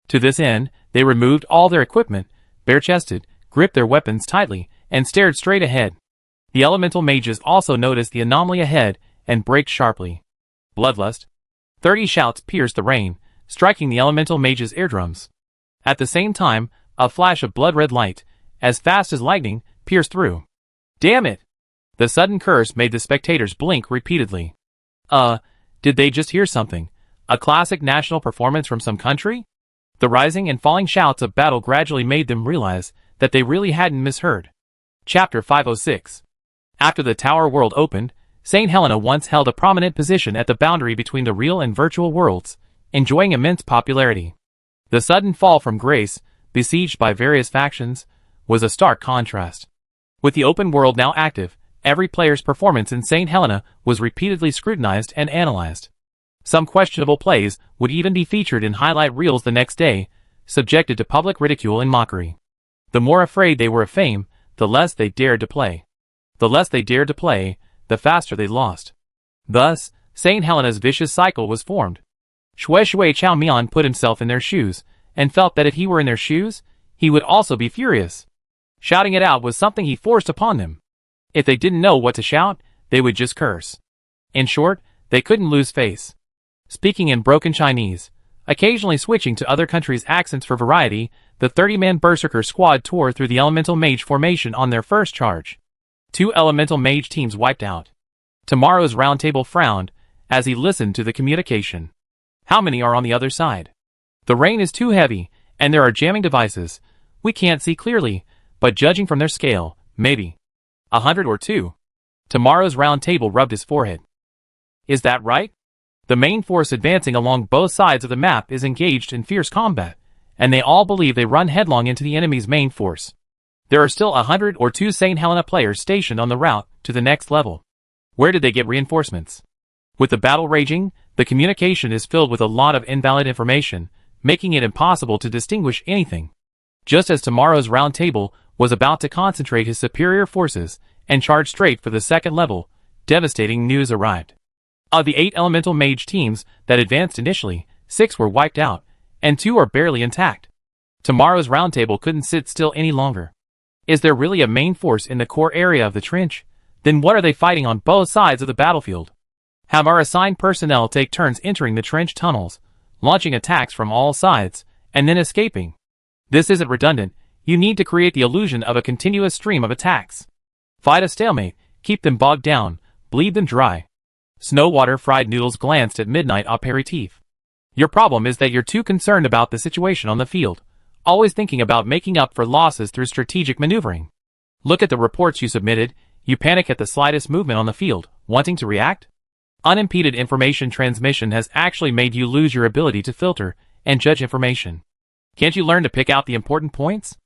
[SPEAKER 1] To this end, they removed all their equipment, bare-chested, gripped their weapons tightly, and stared straight ahead. The elemental mages also noticed the anomaly ahead and braked sharply. Bloodlust. 30 shouts pierced the rain, striking the elemental mages' eardrums. At the same time, A flash of blood-red light, as fast as lightning, pierced through. Damn it! The sudden curse made the spectators blink repeatedly. Did they just hear something? A classic national performance from some country? The rising and falling shouts of battle gradually made them realize that they really hadn't misheard. Chapter 506. After the Tower World opened, St. Helena once held a prominent position at the boundary between the real and virtual worlds, enjoying immense popularity. The sudden fall from grace, besieged by various factions, was a stark contrast. With the open world now active, every player's performance in St. Helena was repeatedly scrutinized and analyzed. Some questionable plays would even be featured in highlight reels the next day, subjected to public ridicule and mockery. The more afraid they were of fame, the less they dared to play. The less they dared to play, the faster they lost. Thus, St. Helena's vicious cycle was formed. Shui Chao Mian put himself in their shoes, and felt that if he were in their shoes, he would also be furious. Shouting it out was something he forced upon them. If they didn't know what to shout, they would just curse. In short, they couldn't lose face. Speaking in broken Chinese, occasionally switching to other countries' accents for variety, the 30-man Berserker squad tore through the Elemental Mage formation on their first charge. 2 Elemental Mage teams wiped out. Tomorrow's roundtable frowned as he listened to the communication. How many are on the other side? The rain is too heavy, and there are jamming devices. We can't see clearly, but judging from their scale, maybe 100 or 2. Tomorrow's roundtable rubbed his forehead. Is that right? The main force advancing along both sides of the map is engaged in fierce combat, and they all believe they run headlong into the enemy's main force. There are still 100 or 2 St. Helena players stationed on the route to the next level. Where did they get reinforcements? With the battle raging, the communication is filled with a lot of invalid information, making it impossible to distinguish anything. Just as tomorrow's roundtable was about to concentrate his superior forces and charge straight for the second level, devastating news arrived. Of the 8 Elemental Mage teams that advanced initially, 6 were wiped out, and 2 are barely intact. Tomorrow's roundtable couldn't sit still any longer. Is there really a main force in the core area of the trench? Then what are they fighting on both sides of the battlefield? Have our assigned personnel take turns entering the trench tunnels, launching attacks from all sides, and then escaping. This isn't redundant. You need to create the illusion of a continuous stream of attacks. Fight a stalemate, keep them bogged down, bleed them dry. Snowwater Fried Noodles glanced at Midnight Aperitif. Your problem is that you're too concerned about the situation on the field, always thinking about making up for losses through strategic maneuvering. Look at the reports you submitted. You panic at the slightest movement on the field, wanting to react? Unimpeded information transmission has actually made you lose your ability to filter and judge information. Can't you learn to pick out the important points?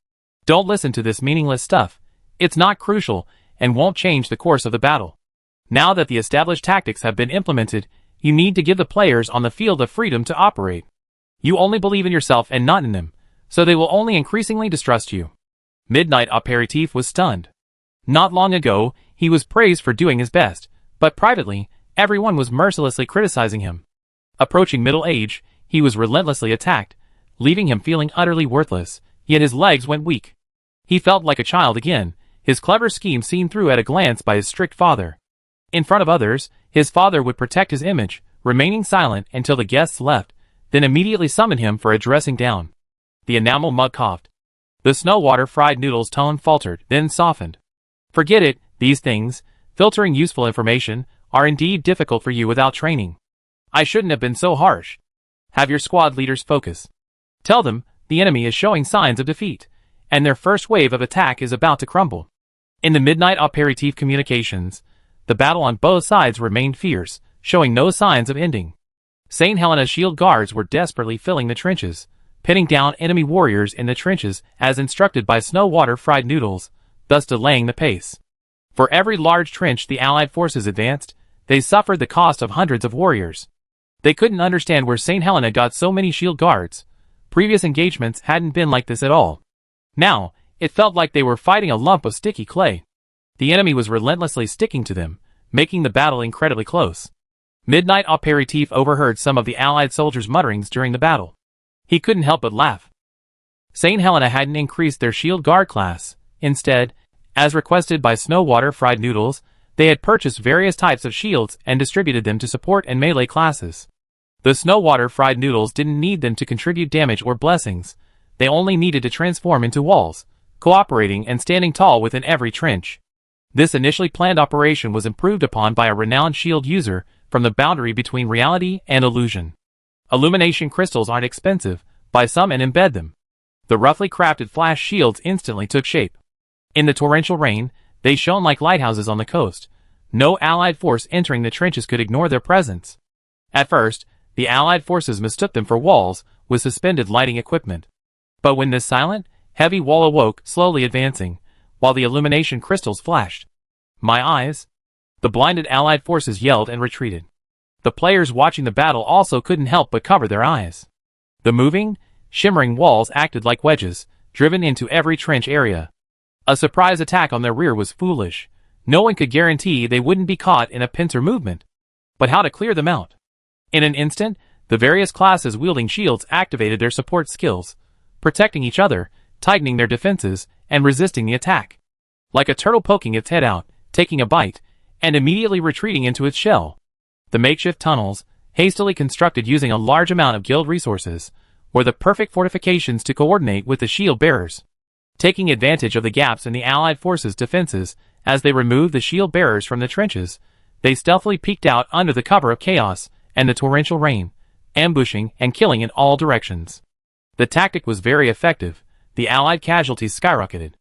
[SPEAKER 1] Don't listen to this meaningless stuff. It's not crucial and won't change the course of the battle. Now that the established tactics have been implemented, you need to give the players on the field the freedom to operate. You only believe in yourself and not in them, so they will only increasingly distrust you. Midnight Aperitif was stunned. Not long ago, he was praised for doing his best, but privately, everyone was mercilessly criticizing him. Approaching middle age, he was relentlessly attacked, leaving him feeling utterly worthless, yet his legs went weak. He felt like a child again, his clever scheme seen through at a glance by his strict father. In front of others, his father would protect his image, remaining silent until the guests left, then immediately summon him for a dressing down. The enamel mug coughed. The Snowwater Fried Noodles tone faltered, then softened. Forget it, these things, filtering useful information, are indeed difficult for you without training. I shouldn't have been so harsh. Have your squad leaders focus. Tell them, the enemy is showing signs of defeat, and their first wave of attack is about to crumble. In the Midnight Aperitif communications, the battle on both sides remained fierce, showing no signs of ending. St. Helena's shield guards were desperately filling the trenches, pinning down enemy warriors in the trenches as instructed by Snowwater Fried Noodles, thus delaying the pace. For every large trench the Allied forces advanced, they suffered the cost of hundreds of warriors. They couldn't understand where St. Helena got so many shield guards. Previous engagements hadn't been like this at all. Now, it felt like they were fighting a lump of sticky clay. The enemy was relentlessly sticking to them, making the battle incredibly close. Midnight Aperitif overheard some of the Allied soldiers' mutterings during the battle. He couldn't help but laugh. St. Helena hadn't increased their shield guard class. Instead, as requested by Snowwater Fried Noodles, they had purchased various types of shields and distributed them to support and melee classes. The Snowwater Fried Noodles didn't need them to contribute damage or blessings. They only needed to transform into walls, cooperating and standing tall within every trench. This initially planned operation was improved upon by a renowned shield user from the boundary between reality and illusion. Illumination crystals aren't expensive, buy some and embed them. The roughly crafted flash shields instantly took shape. In the torrential rain, they shone like lighthouses on the coast. No allied force entering the trenches could ignore their presence. At first, the allied forces mistook them for walls with suspended lighting equipment. But when this silent, heavy wall awoke, slowly advancing, while the illumination crystals flashed. My eyes! The blinded allied forces yelled and retreated. The players watching the battle also couldn't help but cover their eyes. The moving, shimmering walls acted like wedges, driven into every trench area. A surprise attack on their rear was foolish. No one could guarantee they wouldn't be caught in a pincer movement. But how to clear them out? In an instant, the various classes wielding shields activated their support skills, protecting each other, tightening their defenses, and resisting the attack. Like a turtle poking its head out, taking a bite, and immediately retreating into its shell. The makeshift tunnels, hastily constructed using a large amount of guild resources, were the perfect fortifications to coordinate with the shield bearers. Taking advantage of the gaps in the allied forces' defenses, as they removed the shield bearers from the trenches, they stealthily peeked out under the cover of chaos and the torrential rain, ambushing and killing in all directions. The tactic was very effective. The allied casualties skyrocketed.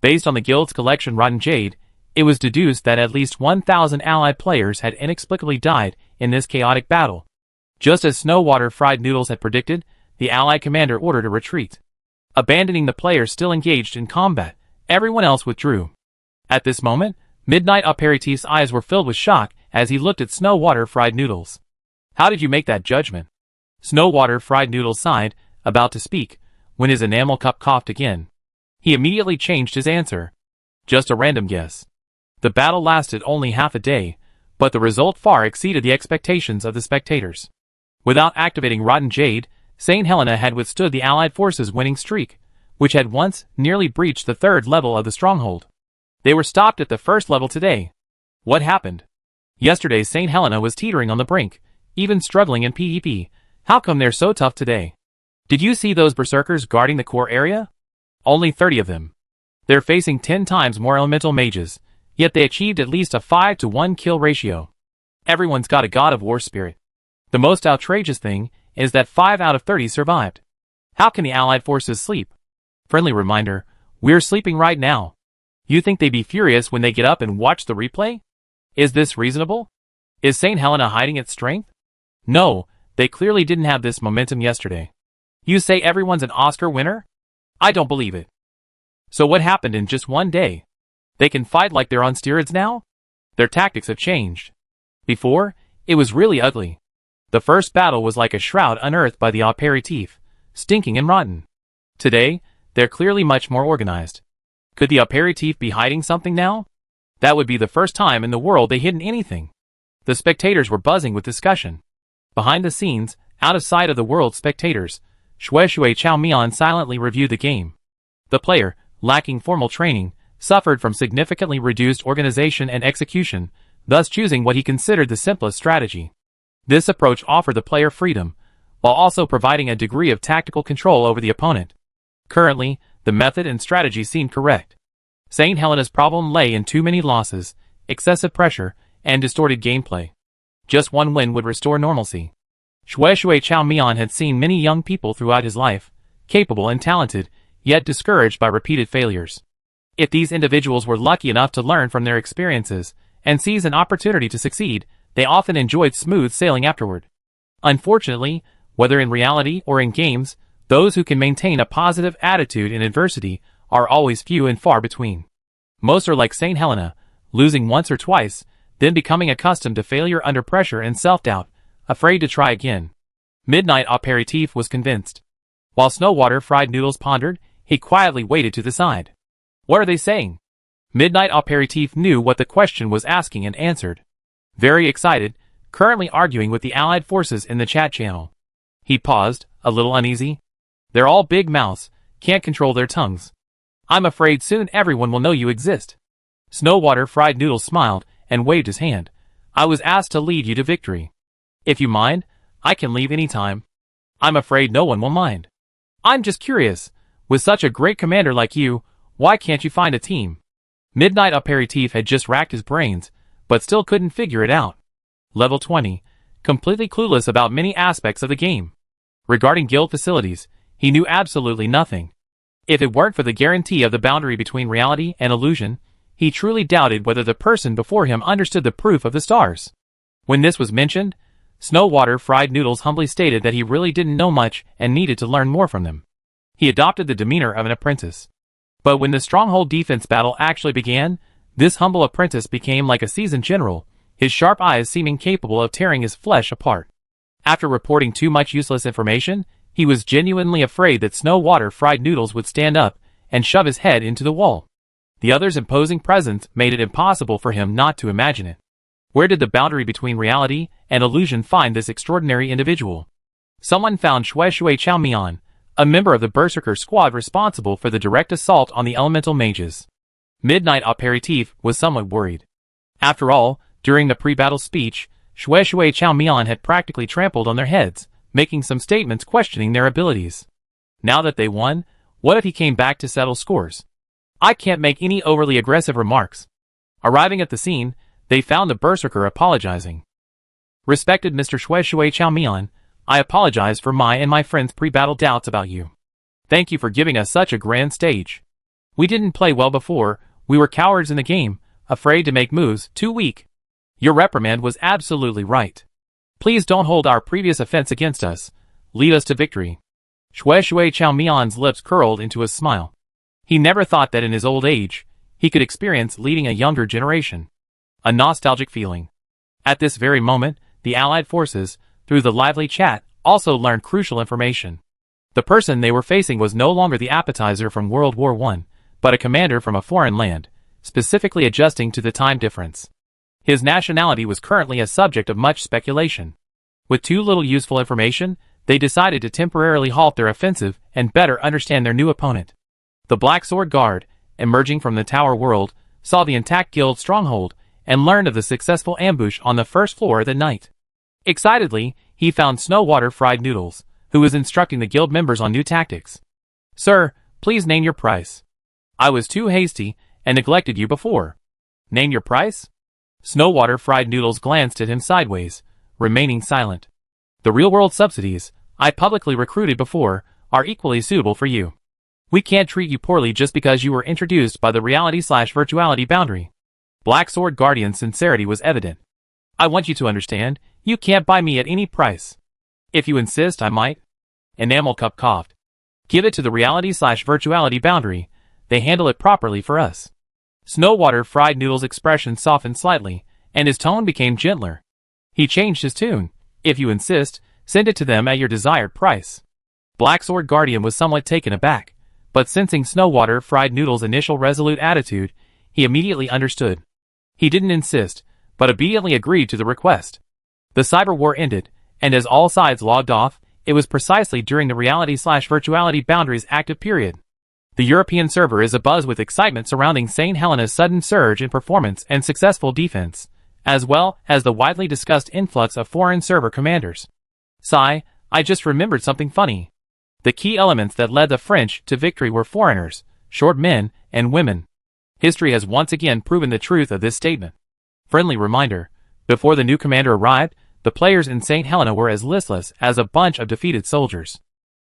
[SPEAKER 1] Based on the guild's collection Rotten Jade, it was deduced that at least 1,000 allied players had inexplicably died in this chaotic battle. Just as Snowwater Fried Noodles had predicted, the allied commander ordered a retreat. Abandoning the players still engaged in combat, everyone else withdrew. At this moment, Midnight Aperitif's eyes were filled with shock as he looked at Snowwater Fried Noodles. How did you make that judgment? Snowwater Fried Noodles sighed, about to speak, when his enamel cup coughed again. He immediately changed his answer. Just a random guess. The battle lasted only half a day, but the result far exceeded the expectations of the spectators. Without activating Rotten Jade, St. Helena had withstood the Allied forces' winning streak, which had once nearly breached the third level of the stronghold. They were stopped at the first level today. What happened? Yesterday St. Helena was teetering on the brink, even struggling in PvP. How come they're so tough today? Did you see those berserkers guarding the core area? Only 30 of them. They're facing 10 times more elemental mages, yet they achieved at least a 5-to-1 kill ratio. Everyone's got a God of War spirit. The most outrageous thing is that 5 out of 30 survived. How can the Allied forces sleep? Friendly reminder, we're sleeping right now. You think they'd be furious when they get up and watch the replay? Is this reasonable? Is St. Helena hiding its strength? No, they clearly didn't have this momentum yesterday. You say everyone's an Oscar winner? I don't believe it. So what happened in just one day? They can fight like they're on steroids now? Their tactics have changed. Before, it was really ugly. The first battle was like a shroud unearthed by the aperitif, stinking and rotten. Today, they're clearly much more organized. Could the aperitif be hiding something now? That would be the first time in the world they hidden anything. The spectators were buzzing with discussion. Behind the scenes, out of sight of the world's spectators, Shui Chao Mian silently reviewed the game. The player, lacking formal training, suffered from significantly reduced organization and execution, thus choosing what he considered the simplest strategy. This approach offered the player freedom, while also providing a degree of tactical control over the opponent. Currently, the method and strategy seemed correct. St. Helena's problem lay in too many losses, excessive pressure, and distorted gameplay. Just one win would restore normalcy. Shui Chao Mian had seen many young people throughout his life, capable and talented, yet discouraged by repeated failures. If these individuals were lucky enough to learn from their experiences and seize an opportunity to succeed, they often enjoyed smooth sailing afterward. Unfortunately, whether in reality or in games, those who can maintain a positive attitude in adversity are always few and far between. Most are like St. Helena, losing once or twice, then becoming accustomed to failure under pressure and self-doubt, afraid to try again. Midnight Aperitif was convinced. While Snowwater Fried Noodles pondered, he quietly waited to the side. What are they saying? Midnight Aperitif knew what the question was asking and answered. Very excited, currently arguing with the Allied forces in the chat channel. He paused, a little uneasy. They're all big mouths, can't control their tongues. I'm afraid soon everyone will know you exist. Snowwater Fried Noodles smiled and waved his hand. I was asked to lead you to victory. If you mind, I can leave any time. I'm afraid no one will mind. I'm just curious, With such a great commander like you, why can't you find a team? Midnight Aperitif had just racked his brains, but still couldn't figure it out. Level 20. Completely clueless about many aspects of the game. Regarding guild facilities, he knew absolutely nothing. If it weren't for the guarantee of the boundary between reality and illusion, he truly doubted whether the person before him understood the proof of the stars. When this was mentioned, Snowwater Fried Noodles humbly stated that he really didn't know much and needed to learn more from them. He adopted the demeanor of an apprentice. But when the stronghold defense battle actually began, this humble apprentice became like a seasoned general, his sharp eyes seeming capable of tearing his flesh apart. After reporting too much useless information, he was genuinely afraid that Snowwater Fried Noodles would stand up and shove his head into the wall. The other's imposing presence made it impossible for him not to imagine it. Where did the boundary between reality and illusion find this extraordinary individual? Someone found Shui Chaomian, a member of the Berserker squad responsible for the direct assault on the elemental mages. Midnight Aperitif was somewhat worried. After all, during the pre-battle speech, Shui Chaomian had practically trampled on their heads, making some statements questioning their abilities. Now that they won, what if he came back to settle scores? I can't make any overly aggressive remarks. Arriving at the scene, they found the Berserker apologizing. Respected Mr. Shui Chaomian, I apologize for my and my friends' pre-battle doubts about you. Thank you for giving us such a grand stage. We didn't play well before, we were cowards in the game, afraid to make moves, too weak. Your reprimand was absolutely right. Please don't hold our previous offense against us. Lead us to victory. Shui Chaomian's lips curled into a smile. He never thought that in his old age, he could experience leading a younger generation. A nostalgic feeling. At this very moment, the Allied forces, through the lively chat, also learned crucial information. The person they were facing was no longer the appetizer from World War I, but a commander from a foreign land, specifically adjusting to the time difference. His nationality was currently a subject of much speculation. With too little useful information, they decided to temporarily halt their offensive and better understand their new opponent. The Black Sword Guard, emerging from the Tower World, saw the intact guild stronghold and learned of the successful ambush on the first floor that night. Excitedly, he found Snowwater Fried Noodles, who was instructing the guild members on new tactics. Sir, please name your price. I was too hasty and neglected you before. Name your price? Snowwater Fried Noodles glanced at him sideways, remaining silent. The real-world subsidies, I publicly recruited before, are equally suitable for you. We can't treat you poorly just because you were introduced by the reality/virtuality boundary. Black Sword Guardian's sincerity was evident. I want you to understand, you can't buy me at any price. If you insist, I might. Enamel Cup coughed. Give it to the reality/virtuality boundary. They handle it properly for us. Snowwater Fried Noodles' expression softened slightly, and his tone became gentler. He changed his tune. If you insist, send it to them at your desired price. Black Sword Guardian was somewhat taken aback, but sensing Snowwater Fried Noodles' initial resolute attitude, he immediately understood. He didn't insist, but obediently agreed to the request. The cyber war ended, and as all sides logged off, it was precisely during the reality/virtuality boundary's active period. The European server is abuzz with excitement surrounding St. Helena's sudden surge in performance and successful defense, as well as the widely discussed influx of foreign server commanders. Sigh, I just remembered something funny. The key elements that led the French to victory were foreigners, short men, and women. History has once again proven the truth of this statement. Friendly reminder, before the new commander arrived, the players in St. Helena were as listless as a bunch of defeated soldiers.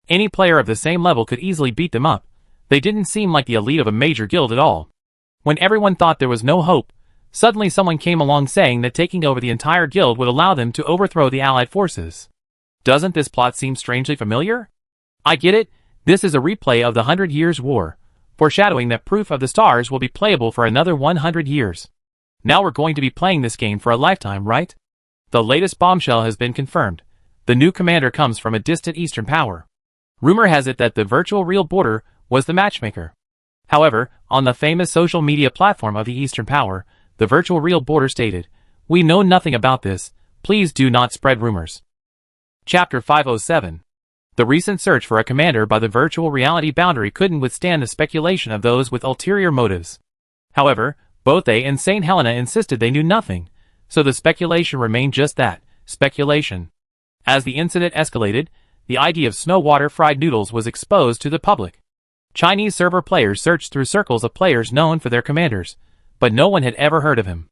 [SPEAKER 1] Any player of the same level could easily beat them up. They didn't seem like the elite of a major guild at all. When everyone thought there was no hope, suddenly someone came along saying that taking over the entire guild would allow them to overthrow the Allied forces. Doesn't this plot seem strangely familiar? I get it, this is a replay of the 100 Years' War, foreshadowing that Proof of the Stars will be playable for another 100 years. Now we're going to be playing this game for a lifetime, right? The latest bombshell has been confirmed. The new commander comes from a distant Eastern power. Rumor has it that the virtual real border was the matchmaker. However, on the famous social media platform of the Eastern Power, the virtual real border stated, "We know nothing about this, please do not spread rumors." Chapter 507. The recent search for a commander by the virtual reality boundary couldn't withstand the speculation of those with ulterior motives. However, both they and St. Helena insisted they knew nothing, so the speculation remained just that, speculation. As the incident escalated, the idea of Snowwater Fried Noodles was exposed to the public. Chinese server players searched through circles of players known for their commanders, but no one had ever heard of him.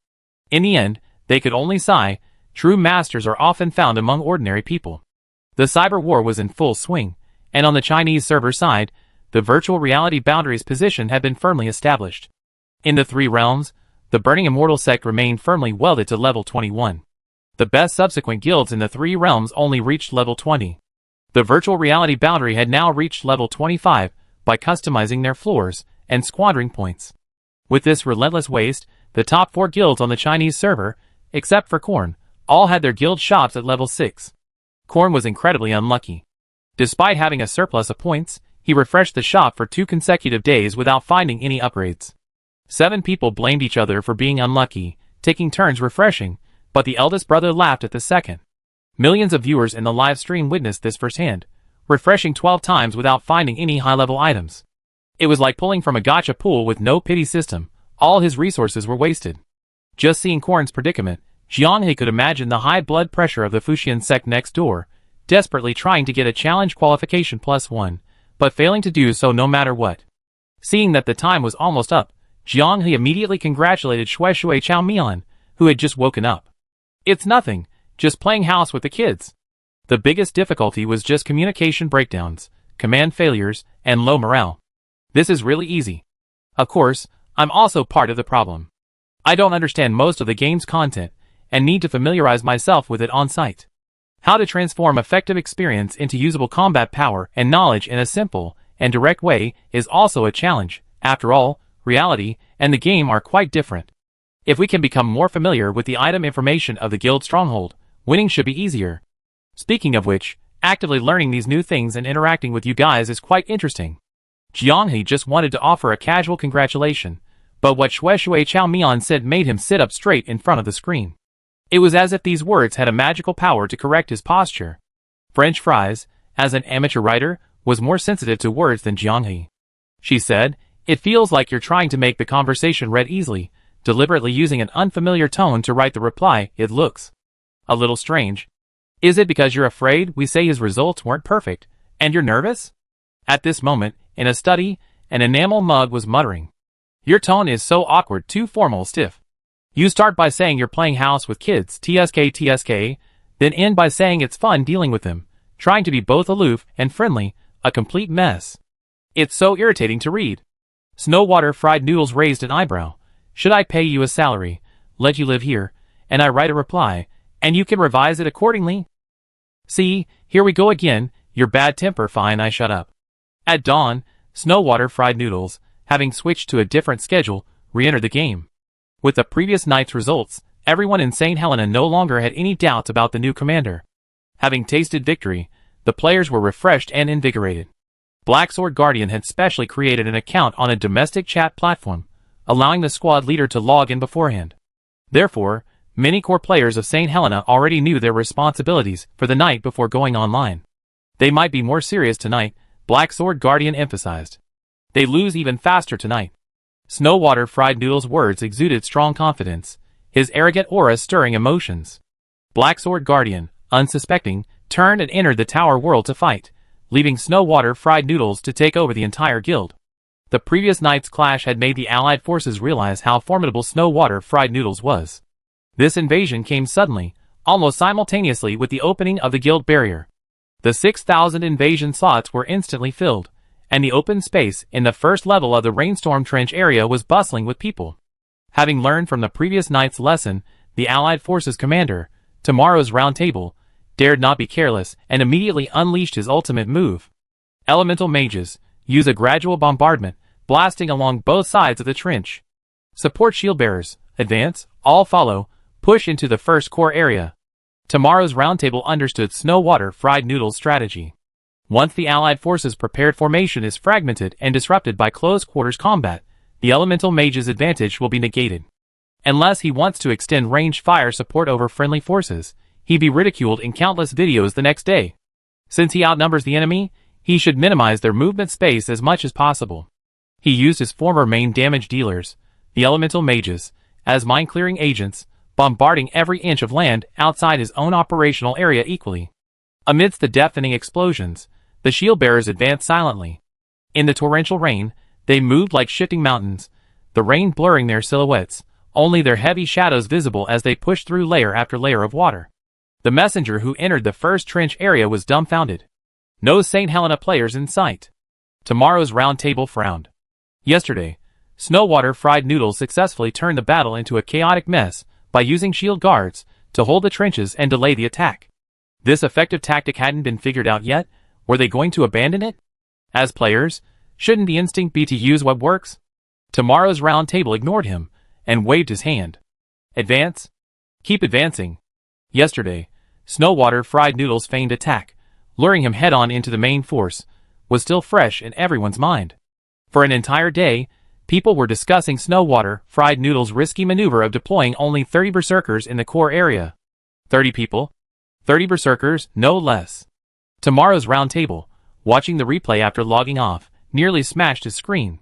[SPEAKER 1] In the end, they could only sigh. True masters are often found among ordinary people. The cyber war was in full swing, and on the Chinese server side, the virtual reality boundaries position had been firmly established. In the three realms, the Burning Immortal sect remained firmly welded to level 21. The best subsequent guilds in the three realms only reached level 20. The virtual reality boundary had now reached level 25 by customizing their floors and squandering points. With this relentless waste, the top 4 guilds on the Chinese server, except for Korn, all had their guild shops at level 6. Korn was incredibly unlucky. Despite having a surplus of points, he refreshed the shop for 2 consecutive days without finding any upgrades. 7 people blamed each other for being unlucky, taking turns refreshing, but the eldest brother laughed at the second. Millions of viewers in the live stream witnessed this firsthand, refreshing 12 times without finding any high-level items. It was like pulling from a gacha pool with no pity system. All his resources were wasted. Just seeing Korn's predicament, Jianghe could imagine the high blood pressure of the Fuxian sect next door, desperately trying to get a challenge qualification +1, but failing to do so no matter what. Seeing that the time was almost up, Jianghe immediately congratulated Shui Chao Mian, who had just woken up. It's nothing, just playing house with the kids. The biggest difficulty was just communication breakdowns, command failures, and low morale. This is really easy. Of course, I'm also part of the problem. I don't understand most of the game's content, and need to familiarize myself with it on site. How to transform effective experience into usable combat power and knowledge in a simple and direct way is also a challenge. After all, reality and the game are quite different. If we can become more familiar with the item information of the guild stronghold, winning should be easier. Speaking of which, actively learning these new things and interacting with you guys is quite interesting. Jianghe just wanted to offer a casual congratulation, but what Shui Chao Mian said made him sit up straight in front of the screen. It was as if these words had a magical power to correct his posture. French Fries, as an amateur writer, was more sensitive to words than Jianghe. She said, "It feels like you're trying to make the conversation read easily, deliberately using an unfamiliar tone to write the reply. It looks a little strange. Is it because you're afraid we say his results weren't perfect, and you're nervous?" At this moment, in a study, an enamel mug was muttering, "Your tone is so awkward, too formal, stiff. You start by saying you're playing house with kids, TSK, then end by saying it's fun dealing with them, trying to be both aloof and friendly, a complete mess. It's so irritating to read." Snowwater Fried Noodles raised an eyebrow. "Should I pay you a salary, let you live here, and I write a reply, and you can revise it accordingly?" "See, here we go again, your bad temper. Fine, I shut up." At dawn, Snowwater Fried Noodles, having switched to a different schedule, re-entered the game. With the previous night's results, everyone in St. Helena no longer had any doubts about the new commander. Having tasted victory, the players were refreshed and invigorated. Black Sword Guardian had specially created an account on a domestic chat platform, allowing the squad leader to log in beforehand. Therefore, many core players of St. Helena already knew their responsibilities for the night before going online. They might be more serious tonight, Black Sword Guardian emphasized. They lose even faster tonight. Snowwater Fried Noodles' words exuded strong confidence, his arrogant aura stirring emotions. Black Sword Guardian, unsuspecting, turned and entered the tower world to fight, leaving Snowwater Fried Noodles to take over the entire guild. The previous night's clash had made the allied forces realize how formidable Snowwater Fried Noodles was. This invasion came suddenly, almost simultaneously with the opening of the guild barrier. The 6,000 invasion slots were instantly filled, and the open space in the first level of the Rainstorm Trench area was bustling with people. Having learned from the previous night's lesson, the Allied Forces commander, Tomorrow's Round Table, dared not be careless and immediately unleashed his ultimate move. Elemental Mages, use a gradual bombardment, blasting along both sides of the trench. Support Shieldbearers, advance, all follow, push into the first core area. Tomorrow's Roundtable understood Snowwater Fried Noodles' strategy. Once the Allied forces' prepared formation is fragmented and disrupted by close-quarters combat, the Elemental Mage's advantage will be negated. Unless he wants to extend ranged fire support over friendly forces, he'd be ridiculed in countless videos the next day. Since he outnumbers the enemy, he should minimize their movement space as much as possible. He used his former main damage dealers, the Elemental Mages, as mine-clearing agents, bombarding every inch of land outside his own operational area equally. Amidst the deafening explosions, the shield bearers advanced silently. In the torrential rain, they moved like shifting mountains, the rain blurring their silhouettes, only their heavy shadows visible as they pushed through layer after layer of water. The messenger who entered the first trench area was dumbfounded. No St. Helena players in sight. Tomorrow's round table frowned. Yesterday, Snowwater Fried Noodles successfully turned the battle into a chaotic mess by using shield guards to hold the trenches and delay the attack. This effective tactic hadn't been figured out yet. Were they going to abandon it? As players, shouldn't the instinct be to use what works? Tomorrow's round table ignored him and waved his hand. Advance? Keep advancing. Yesterday, Snowwater Fried Noodles' feigned attack, luring him head-on into the main force, was still fresh in everyone's mind. For an entire day, people were discussing Snowwater Fried Noodles' risky maneuver of deploying only 30 berserkers in the core area. 30 people? 30 berserkers, no less. Tomorrow's round table, watching the replay after logging off, nearly smashed his screen.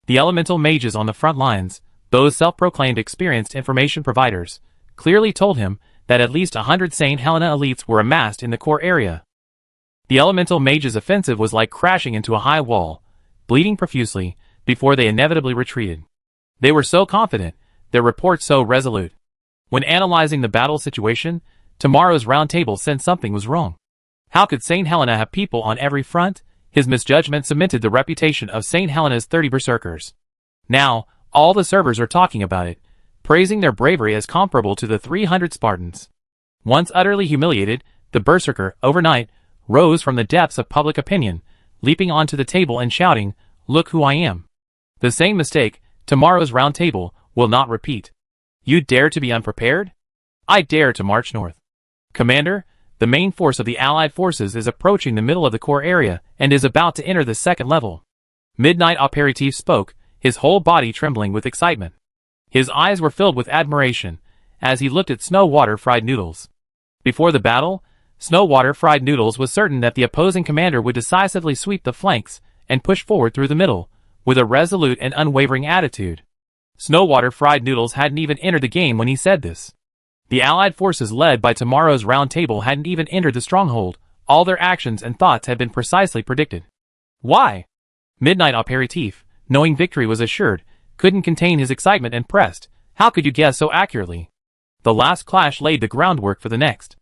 [SPEAKER 1] The elemental mages on the front lines, those self-proclaimed experienced information providers, clearly told him that at least 100 St. Helena elites were amassed in the core area. The elemental mages' offensive was like crashing into a high wall, bleeding profusely, before they inevitably retreated. They were so confident, their reports so resolute. When analyzing the battle situation, Tomorrow's round table sensed something was wrong. How could St. Helena have people on every front? His misjudgment cemented the reputation of St. Helena's 30 berserkers. Now, all the servers are talking about it, praising their bravery as comparable to the 300 Spartans. Once utterly humiliated, the berserker, overnight, rose from the depths of public opinion, leaping onto the table and shouting, "Look who I am." The same mistake, Tomorrow's round table, will not repeat. You dare to be unprepared? I dare to march north. Commander, the main force of the Allied forces is approaching the middle of the core area and is about to enter the second level. Midnight Aperitif spoke, his whole body trembling with excitement. His eyes were filled with admiration as he looked at Snowwater Fried Noodles. Before the battle, Snowwater Fried Noodles was certain that the opposing commander would decisively sweep the flanks and push forward through the middle, with a resolute and unwavering attitude. Snowwater Fried Noodles hadn't even entered the game when he said this. The Allied forces led by Tomorrow's round table hadn't even entered the stronghold. All their actions and thoughts had been precisely predicted. Why? Midnight Aperitif, knowing victory was assured, couldn't contain his excitement and pressed. How could you guess so accurately? The last clash laid the groundwork for the next.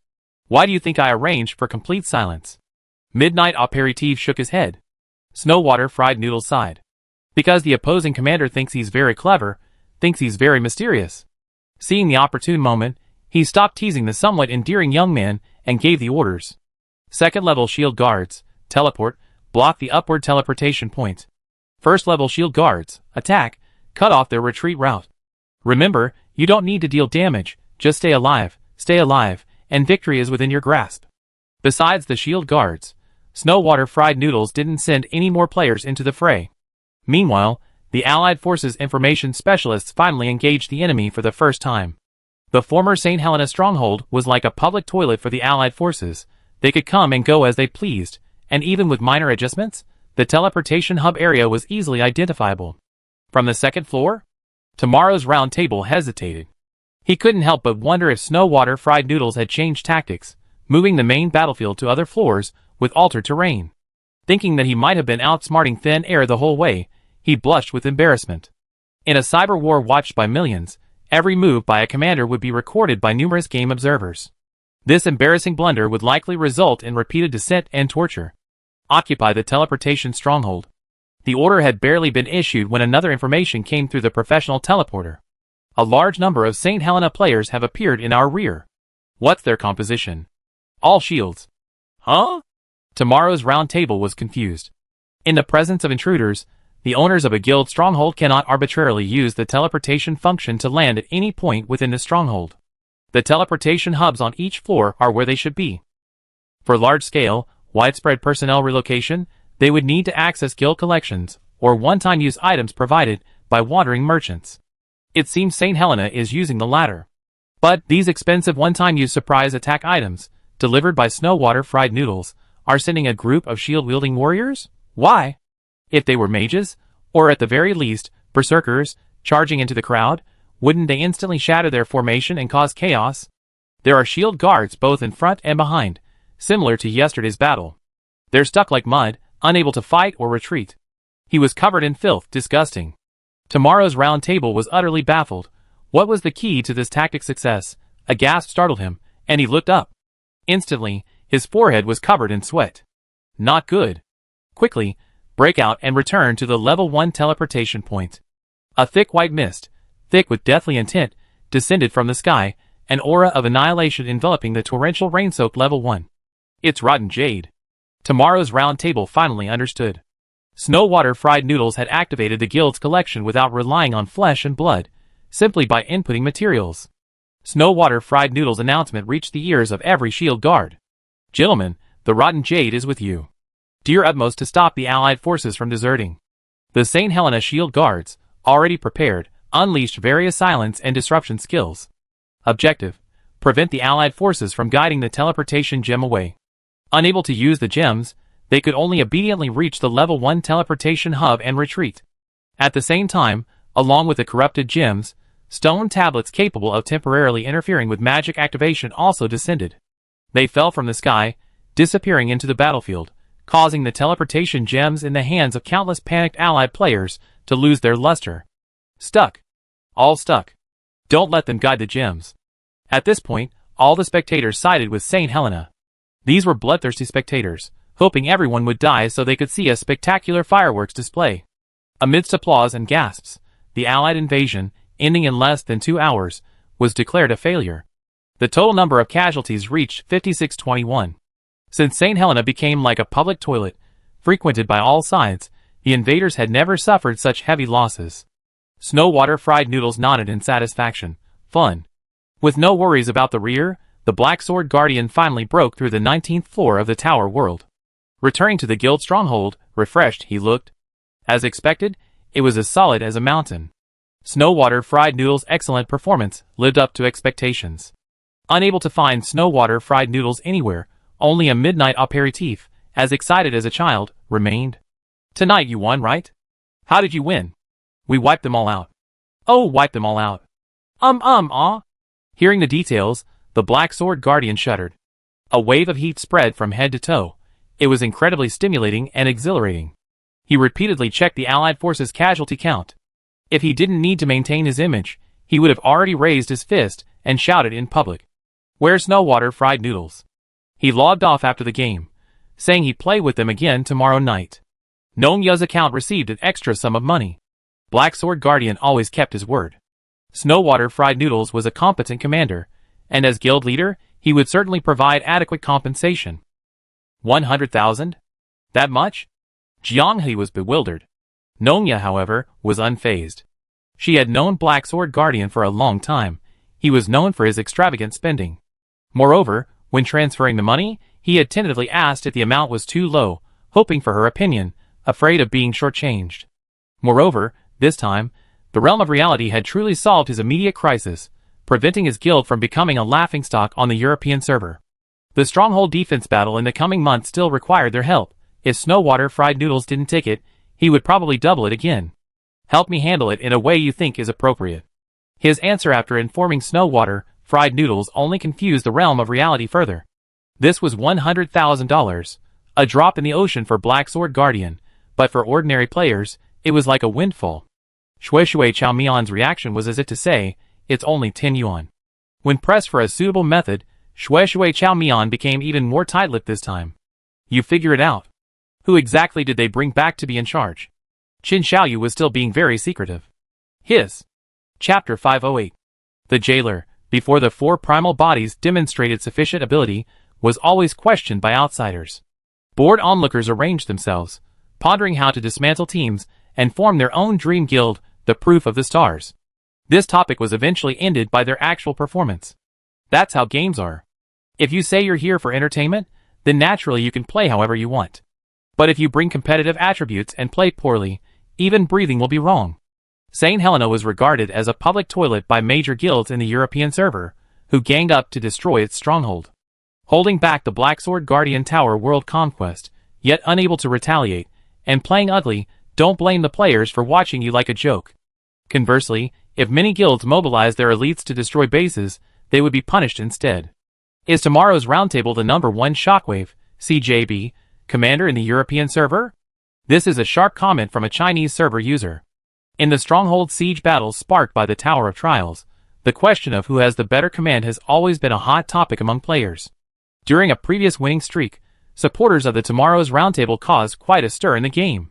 [SPEAKER 1] Why do you think I arranged for complete silence? Midnight Aperitif shook his head. Snowwater Fried Noodles sighed. Because the opposing commander thinks he's very clever, thinks he's very mysterious. Seeing the opportune moment, he stopped teasing the somewhat endearing young man and gave the orders. Second level shield guards, teleport, block the upward teleportation point. First level shield guards, attack, cut off their retreat route. Remember, you don't need to deal damage, just stay alive, and victory is within your grasp. Besides the shield guards, Snowwater Fried Noodles didn't send any more players into the fray. Meanwhile, the Allied forces' information specialists finally engaged the enemy for the first time. The former St. Helena stronghold was like a public toilet for the Allied forces. They could come and go as they pleased, and even with minor adjustments, the teleportation hub area was easily identifiable. From the second floor? Tomorrow's round table hesitated. He couldn't help but wonder if Snowwater Fried Noodles had changed tactics, moving the main battlefield to other floors with altered terrain. Thinking that he might have been outsmarting thin air the whole way, he blushed with embarrassment. In a cyber war watched by millions, every move by a commander would be recorded by numerous game observers. This embarrassing blunder would likely result in repeated dissent and torture. Occupy the teleportation stronghold. The order had barely been issued when another information came through the professional teleporter. A large number of St. Helena players have appeared in our rear. What's their composition? All shields. Huh? Tomorrow's round table was confused. In the presence of intruders, the owners of a guild stronghold cannot arbitrarily use the teleportation function to land at any point within the stronghold. The teleportation hubs on each floor are where they should be. For large-scale, widespread personnel relocation, they would need to access guild collections or one-time use items provided by wandering merchants. It seems St. Helena is using the latter. But these expensive one-time use surprise attack items, delivered by Snowwater Fried Noodles, are sending a group of shield-wielding warriors? Why? If they were mages, or at the very least, berserkers, charging into the crowd, wouldn't they instantly shatter their formation and cause chaos? There are shield guards both in front and behind, similar to yesterday's battle. They're stuck like mud, unable to fight or retreat. He was covered in filth, disgusting. Tomorrow's round table was utterly baffled. What was the key to this tactic's success? A gasp startled him, and he looked up. Instantly, his forehead was covered in sweat. Not good. Quickly, break out and return to the level 1 teleportation point. A thick white mist, thick with deathly intent, descended from the sky, an aura of annihilation enveloping the torrential rain-soaked level 1. It's rotten jade. Tomorrow's round table finally understood. Snowwater Fried Noodles had activated the guild's collection without relying on flesh and blood, simply by inputting materials. Snowwater Fried Noodles' announcement reached the ears of every shield guard. Gentlemen, the rotten jade is with you. Do your utmost to stop the allied forces from deserting. The St. Helena shield guards, already prepared, unleashed various silence and disruption skills. Objective: prevent the allied forces from guiding the teleportation gem away. Unable to use the gems, they could only obediently reach the level 1 teleportation hub and retreat. At the same time, along with the corrupted gems, stone tablets capable of temporarily interfering with magic activation also descended. They fell from the sky, disappearing into the battlefield, causing the teleportation gems in the hands of countless panicked allied players to lose their luster. Stuck. All stuck. Don't let them guide the gems. At this point, all the spectators sided with St. Helena. These were bloodthirsty spectators, hoping everyone would die so they could see a spectacular fireworks display. Amidst applause and gasps, the allied invasion, ending in less than 2 hours, was declared a failure. The total number of casualties reached 5621. Since St. Helena became like a public toilet, frequented by all sides, the invaders had never suffered such heavy losses. Snowwater Fried Noodles nodded in satisfaction. Fun. With no worries about the rear, the Black Sword Guardian finally broke through the 19th floor of the tower world. Returning to the guild stronghold, refreshed he looked. As expected, it was as solid as a mountain. Snowwater Fried Noodles' excellent performance lived up to expectations. Unable to find Snowwater Fried Noodles anywhere, only a midnight aperitif, as excited as a child, remained. Tonight you won, right? How did you win? We wiped them all out. Oh, wiped them all out. Hearing the details, the Black Sword Guardian shuddered. A wave of heat spread from head to toe. It was incredibly stimulating and exhilarating. He repeatedly checked the Allied forces' casualty count. If he didn't need to maintain his image, he would have already raised his fist and shouted in public. Where's Snowwater Fried Noodles? He logged off after the game, saying he'd play with them again tomorrow night. Nongya's account received an extra sum of money. Black Sword Guardian always kept his word. Snowwater Fried Noodles was a competent commander, and as guild leader, he would certainly provide adequate compensation. 100,000? That much? Jianghe was bewildered. Nongya, however, was unfazed. She had known Black Sword Guardian for a long time. He was known for his extravagant spending. Moreover, when transferring the money, he had tentatively asked if the amount was too low, hoping for her opinion, afraid of being shortchanged. Moreover, this time, the realm of reality had truly solved his immediate crisis, preventing his guild from becoming a laughingstock on the European server. The stronghold defense battle in the coming months still required their help. If Snowwater Fried Noodles didn't take it, he would probably double it again. Help me handle it in a way you think is appropriate. His answer after informing Snowwater Fried Noodles only confused the realm of reality further. This was $100,000, a drop in the ocean for Black Sword Guardian, but for ordinary players, it was like a windfall. Shui Chaomian's reaction was as if to say, it's only 10 yuan. When pressed for a suitable method, Shui Chaomian became even more tight-lipped this time. You figure it out. Who exactly did they bring back to be in charge? Qin Xiaoyu was still being very secretive. Chapter 508. The jailer, before the 4 primal bodies demonstrated sufficient ability, was always questioned by outsiders. Bored onlookers arranged themselves, pondering how to dismantle teams and form their own dream guild, the Proof of the Stars. This topic was eventually ended by their actual performance. That's how games are. If you say you're here for entertainment, then naturally you can play however you want. But if you bring competitive attributes and play poorly, even breathing will be wrong. St. Helena was regarded as a public toilet by major guilds in the European server, who ganged up to destroy its stronghold. Holding back the Black Sword Guardian Tower world conquest, yet unable to retaliate, and playing ugly, don't blame the players for watching you like a joke. Conversely, if many guilds mobilized their elites to destroy bases, they would be punished instead. Is tomorrow's roundtable the #1 Shockwave, CJB, commander in the European server? This is a sharp comment from a Chinese server user. In the stronghold siege battles sparked by the Tower of Trials, the question of who has the better command has always been a hot topic among players. During a previous winning streak, supporters of the Tomorrow's Roundtable caused quite a stir in the game.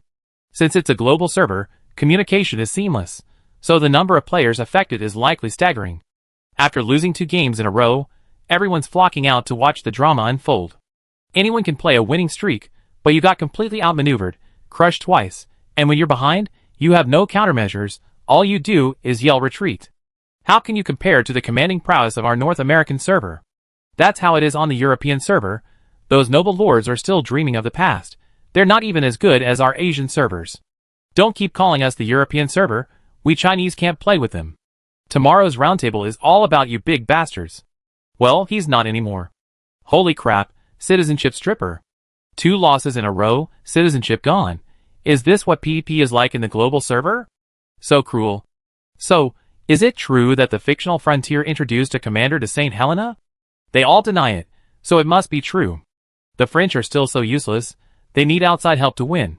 [SPEAKER 1] Since it's a global server, communication is seamless, so the number of players affected is likely staggering. After losing 2 games in a row, everyone's flocking out to watch the drama unfold. Anyone can play a winning streak, but you got completely outmaneuvered, crushed twice, and when you're behind, you have no countermeasures, all you do is yell retreat. How can you compare to the commanding prowess of our North American server? That's how it is on the European server. Those noble lords are still dreaming of the past. They're not even as good as our Asian servers. Don't keep calling us the European server, we Chinese can't play with them. Tomorrow's roundtable is all about you big bastards. Well, he's not anymore. Holy crap, citizenship stripper. 2 losses in a row, citizenship gone. Is this what PvP is like in the global server? So cruel. So, is it true that the fictional Frontier introduced a commander to St. Helena? They all deny it, so it must be true. The French are still so useless, they need outside help to win.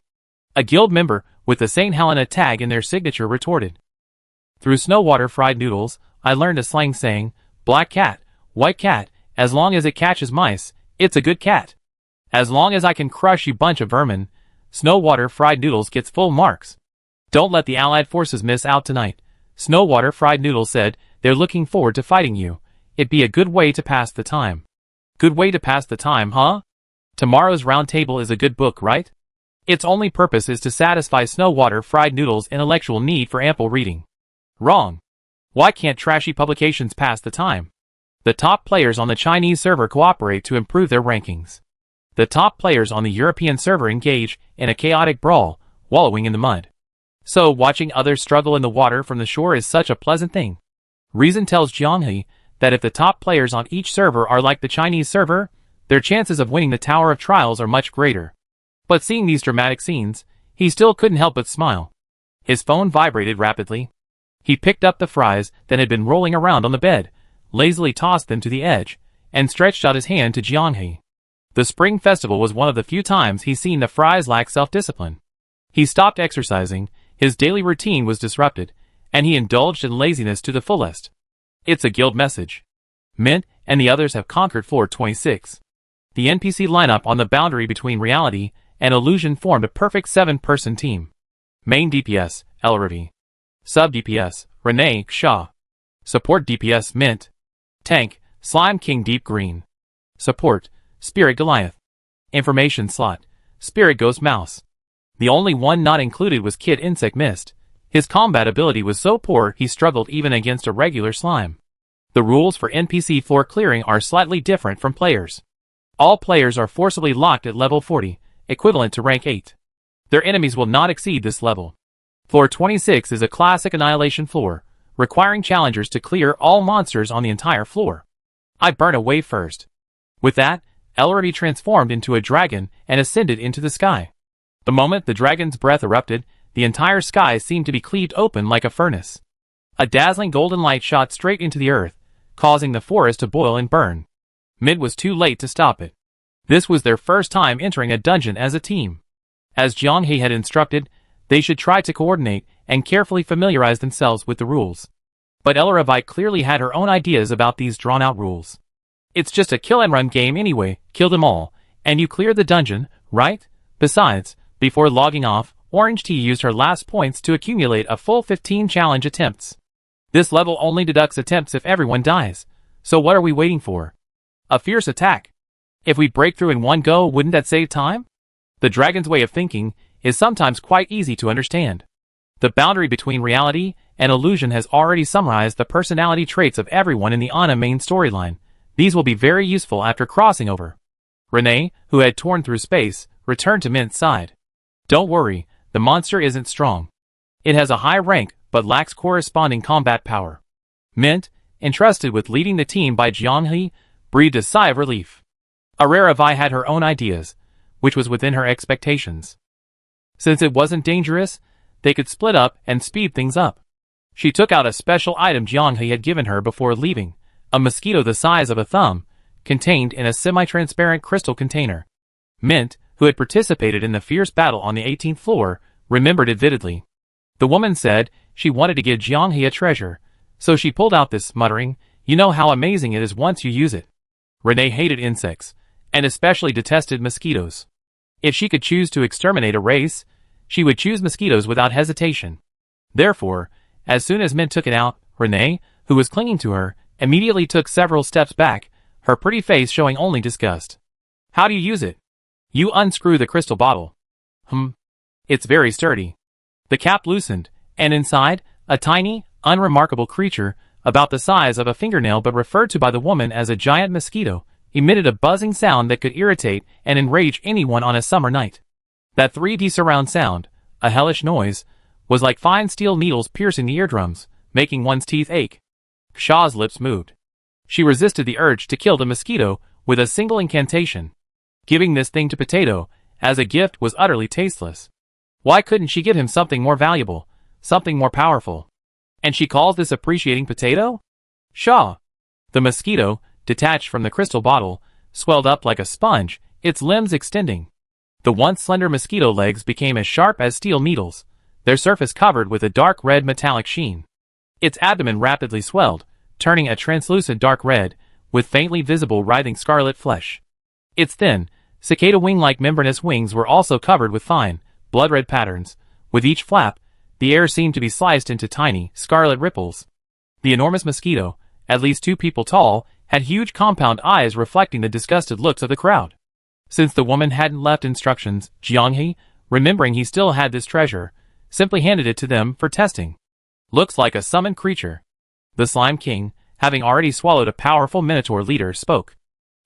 [SPEAKER 1] A guild member with the St. Helena tag in their signature retorted. Through Snowwater fried noodles, I learned a slang saying, black cat, white cat, as long as it catches mice, it's a good cat. As long as I can crush you bunch of vermin, Snowwater fried noodles gets full marks. Don't let the Allied forces miss out tonight. Snowwater fried noodles said, they're looking forward to fighting you. It'd be a good way to pass the time. Good way to pass the time, huh? Tomorrow's Roundtable is a good book, right? Its only purpose is to satisfy Snowwater fried noodles' intellectual need for ample reading. Wrong. Why can't trashy publications pass the time? The top players on the Chinese server cooperate to improve their rankings. The top players on the European server engage in a chaotic brawl, wallowing in the mud. So watching others struggle in the water from the shore is such a pleasant thing. Reason tells Jianghe that if the top players on each server are like the Chinese server, their chances of winning the Tower of Trials are much greater. But seeing these dramatic scenes, he still couldn't help but smile. His phone vibrated rapidly. He picked up the fries that had been rolling around on the bed, lazily tossed them to the edge, and stretched out his hand to Jianghe. The Spring Festival was one of the few times he's seen the fries lack self-discipline. He stopped exercising, his daily routine was disrupted, and he indulged in laziness to the fullest. It's a guild message. Mint and the others have conquered floor 26. The NPC lineup on the boundary between reality and illusion formed a perfect 7-person team. Main DPS, Elravi. Sub DPS, Renee, Shaw. Support DPS, Mint. Tank, Slime King Deep Green. Support, Spirit Goliath. Information slot, Spirit Ghost Mouse. The only one not included was Kid Insect Mist. His combat ability was so poor he struggled even against a regular slime. The rules for NPC floor clearing are slightly different from players. All players are forcibly locked at level 40, equivalent to rank 8. Their enemies will not exceed this level. Floor 26 is a classic annihilation floor, requiring challengers to clear all monsters on the entire floor. I burn away first. With that, Ellery transformed into a dragon and ascended into the sky. The moment the dragon's breath erupted, the entire sky seemed to be cleaved open like a furnace. A dazzling golden light shot straight into the earth, causing the forest to boil and burn. Mid was too late to stop it. This was their first time entering a dungeon as a team. As Jianghe had instructed, they should try to coordinate and carefully familiarize themselves with the rules. But Elleravite clearly had her own ideas about these drawn-out rules. It's just a kill-and-run game anyway, kill them all, and you clear the dungeon, right? Besides, before logging off, Orange Tea used her last points to accumulate a full 15 challenge attempts. This level only deducts attempts if everyone dies, so what are we waiting for? A fierce attack. If we break through in one go, wouldn't that save time? The dragon's way of thinking is sometimes quite easy to understand. The boundary between reality and illusion has already summarized the personality traits of everyone in the Ana main storyline. These will be very useful after crossing over. Renee, who had torn through space, returned to Mint's side. Don't worry, the monster isn't strong. It has a high rank but lacks corresponding combat power. Mint, entrusted with leading the team by Jianghe, breathed a sigh of relief. Araravai had her own ideas, which was within her expectations. Since it wasn't dangerous, they could split up and speed things up. She took out a special item Jianghe had given her before leaving, a mosquito the size of a thumb, contained in a semi-transparent crystal container. Mint, who had participated in the fierce battle on the 18th floor, remembered it vividly. The woman said she wanted to give Jianghe a treasure, so she pulled out this, muttering, "You know how amazing it is once you use it." Renee hated insects, and especially detested mosquitoes. If she could choose to exterminate a race, she would choose mosquitoes without hesitation. Therefore, as soon as Mint took it out, Renee, who was clinging to her, immediately took several steps back, her pretty face showing only disgust. "How do you use it?" "You unscrew the crystal bottle." It's very sturdy." The cap loosened, and inside, a tiny, unremarkable creature, about the size of a fingernail but referred to by the woman as a giant mosquito, emitted a buzzing sound that could irritate and enrage anyone on a summer night. That 3D surround sound, a hellish noise, was like fine steel needles piercing the eardrums, making one's teeth ache. Shaw's lips moved. She resisted the urge to kill the mosquito with a single incantation. Giving this thing to Potato as a gift was utterly tasteless. Why couldn't she give him something more valuable, something more powerful? And she calls this appreciating Potato? Shaw! The mosquito, detached from the crystal bottle, swelled up like a sponge, its limbs extending. The once slender mosquito legs became as sharp as steel needles, their surface covered with a dark red metallic sheen. Its abdomen rapidly swelled, turning a translucent dark red, with faintly visible writhing scarlet flesh. Its thin, cicada wing-like membranous wings were also covered with fine, blood-red patterns. With each flap, the air seemed to be sliced into tiny, scarlet ripples. The enormous mosquito, at least 2 people tall, had huge compound eyes reflecting the disgusted looks of the crowd. Since the woman hadn't left instructions, Jianghe, remembering he still had this treasure, simply handed it to them for testing. "Looks like a summoned creature." The Slime King, having already swallowed a powerful Minotaur leader, spoke.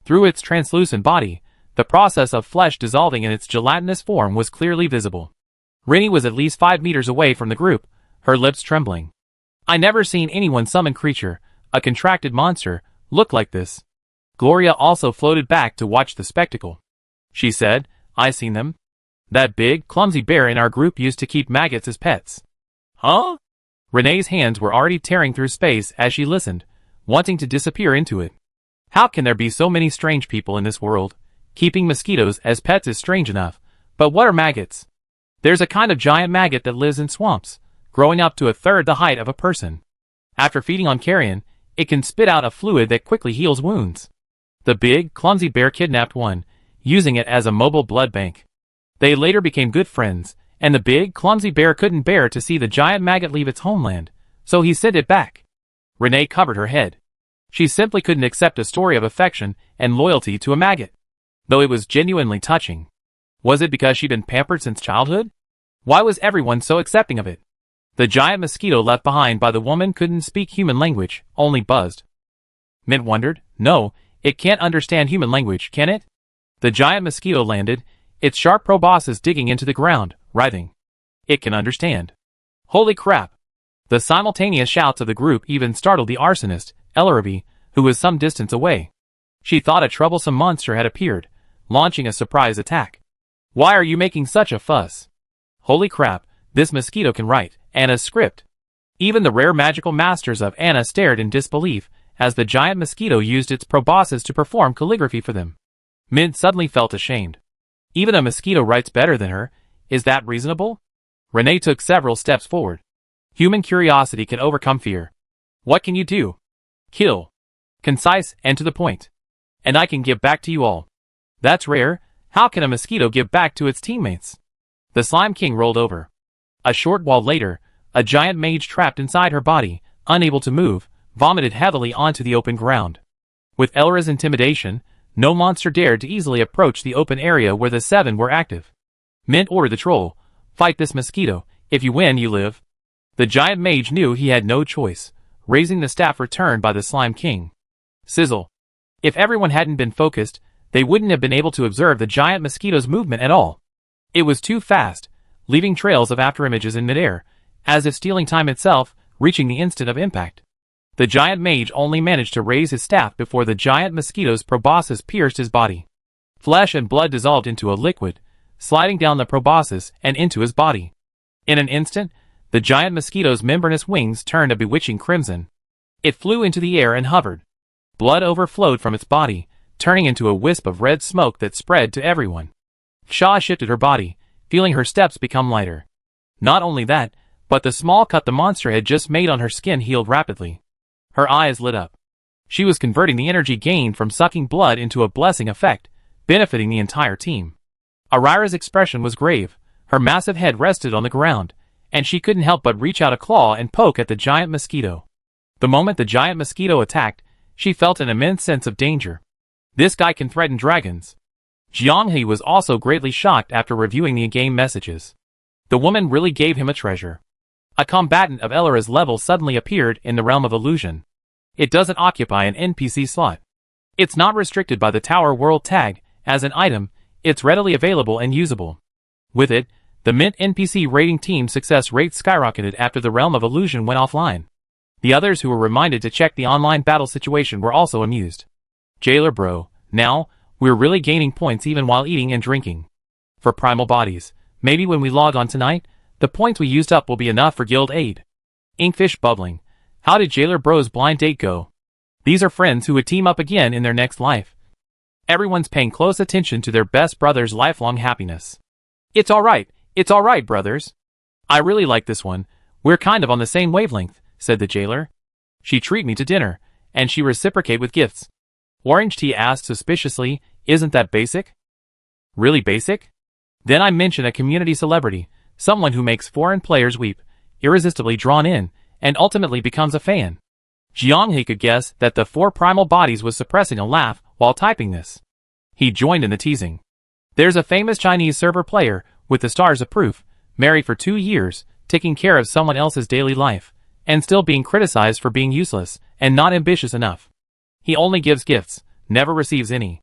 [SPEAKER 1] Through its translucent body, the process of flesh dissolving in its gelatinous form was clearly visible. Rennie was at least 5 meters away from the group, her lips trembling. "I never seen anyone summon creature, a contracted monster, look like this." Gloria also floated back to watch the spectacle. She said, "I seen them. That big, clumsy bear in our group used to keep maggots as pets." "Huh?" Renee's hands were already tearing through space as she listened, wanting to disappear into it. How can there be so many strange people in this world? Keeping mosquitoes as pets is strange enough, but what are maggots? There's a kind of giant maggot that lives in swamps, growing up to a third the height of a person. After feeding on carrion, it can spit out a fluid that quickly heals wounds. The big, clumsy bear kidnapped one, using it as a mobile blood bank. They later became good friends, and the big, clumsy bear couldn't bear to see the giant maggot leave its homeland, so he sent it back. Renee covered her head. She simply couldn't accept a story of affection and loyalty to a maggot, though it was genuinely touching. Was it because she'd been pampered since childhood? Why was everyone so accepting of it? The giant mosquito left behind by the woman couldn't speak human language, only buzzed. Mint wondered, no, it can't understand human language, can it? The giant mosquito landed, its sharp proboscis digging into the ground, writhing. It can understand. Holy crap! The simultaneous shouts of the group even startled the arsonist, Ellerby, who was some distance away. She thought a troublesome monster had appeared, launching a surprise attack. "Why are you making such a fuss?" "Holy crap, this mosquito can write Anna's script." Even the rare magical masters of Anna stared in disbelief as the giant mosquito used its proboscis to perform calligraphy for them. Mint suddenly felt ashamed. Even a mosquito writes better than her. Is that reasonable? Renee took several steps forward. Human curiosity can overcome fear. What can you do? Kill. Concise and to the point. And I can give back to you all. That's rare. How can a mosquito give back to its teammates? The Slime King rolled over. A short while later, a giant mage trapped inside her body, unable to move, vomited heavily onto the open ground. With Elra's intimidation, no monster dared to easily approach the open area where the 7 were active. Mint ordered the troll, "Fight this mosquito. If you win, you live." The giant mage knew he had no choice, raising the staff returned by the Slime King. Sizzle. If everyone hadn't been focused, they wouldn't have been able to observe the giant mosquito's movement at all. It was too fast, leaving trails of afterimages in midair, as if stealing time itself, reaching the instant of impact. The giant mage only managed to raise his staff before the giant mosquito's proboscis pierced his body. Flesh and blood dissolved into a liquid, sliding down the proboscis and into his body. In an instant, the giant mosquito's membranous wings turned a bewitching crimson. It flew into the air and hovered. Blood overflowed from its body, turning into a wisp of red smoke that spread to everyone. Sha shifted her body, feeling her steps become lighter. Not only that, but the small cut the monster had just made on her skin healed rapidly. Her eyes lit up. She was converting the energy gained from sucking blood into a blessing effect, benefiting the entire team. Arira's expression was grave, her massive head rested on the ground, and she couldn't help but reach out a claw and poke at the giant mosquito. The moment the giant mosquito attacked, she felt an immense sense of danger. This guy can threaten dragons. Jianghe was also greatly shocked after reviewing the in-game messages. The woman really gave him a treasure. A combatant of Elira's level suddenly appeared in the realm of illusion. It doesn't occupy an NPC slot. It's not restricted by the Tower World tag. As an item, it's readily available and usable. With it, the Mint NPC rating team success rate skyrocketed after the realm of illusion went offline. The others who were reminded to check the online battle situation were also amused. Jailer bro, now, we're really gaining points even while eating and drinking. For primal bodies, maybe when we log on tonight, the points we used up will be enough for guild aid. Inkfish bubbling. How did Jailer bro's blind date go? These are friends who would team up again in their next life. Everyone's paying close attention to their best brother's lifelong happiness. It's alright, brothers. I really like this one. We're kind of on the same wavelength, said the jailer. She treat me to dinner, and she reciprocate with gifts. Orange Tea asked suspiciously, isn't that basic? Really basic? Then I mention a community celebrity, someone who makes foreign players weep, irresistibly drawn in, and ultimately becomes a fan. Jianghe could guess that the four primal bodies was suppressing a laugh while typing this. He joined in the teasing. There's a famous Chinese server player, with the stars of proof, married for 2 years, taking care of someone else's daily life, and still being criticized for being useless and not ambitious enough. He only gives gifts, never receives any.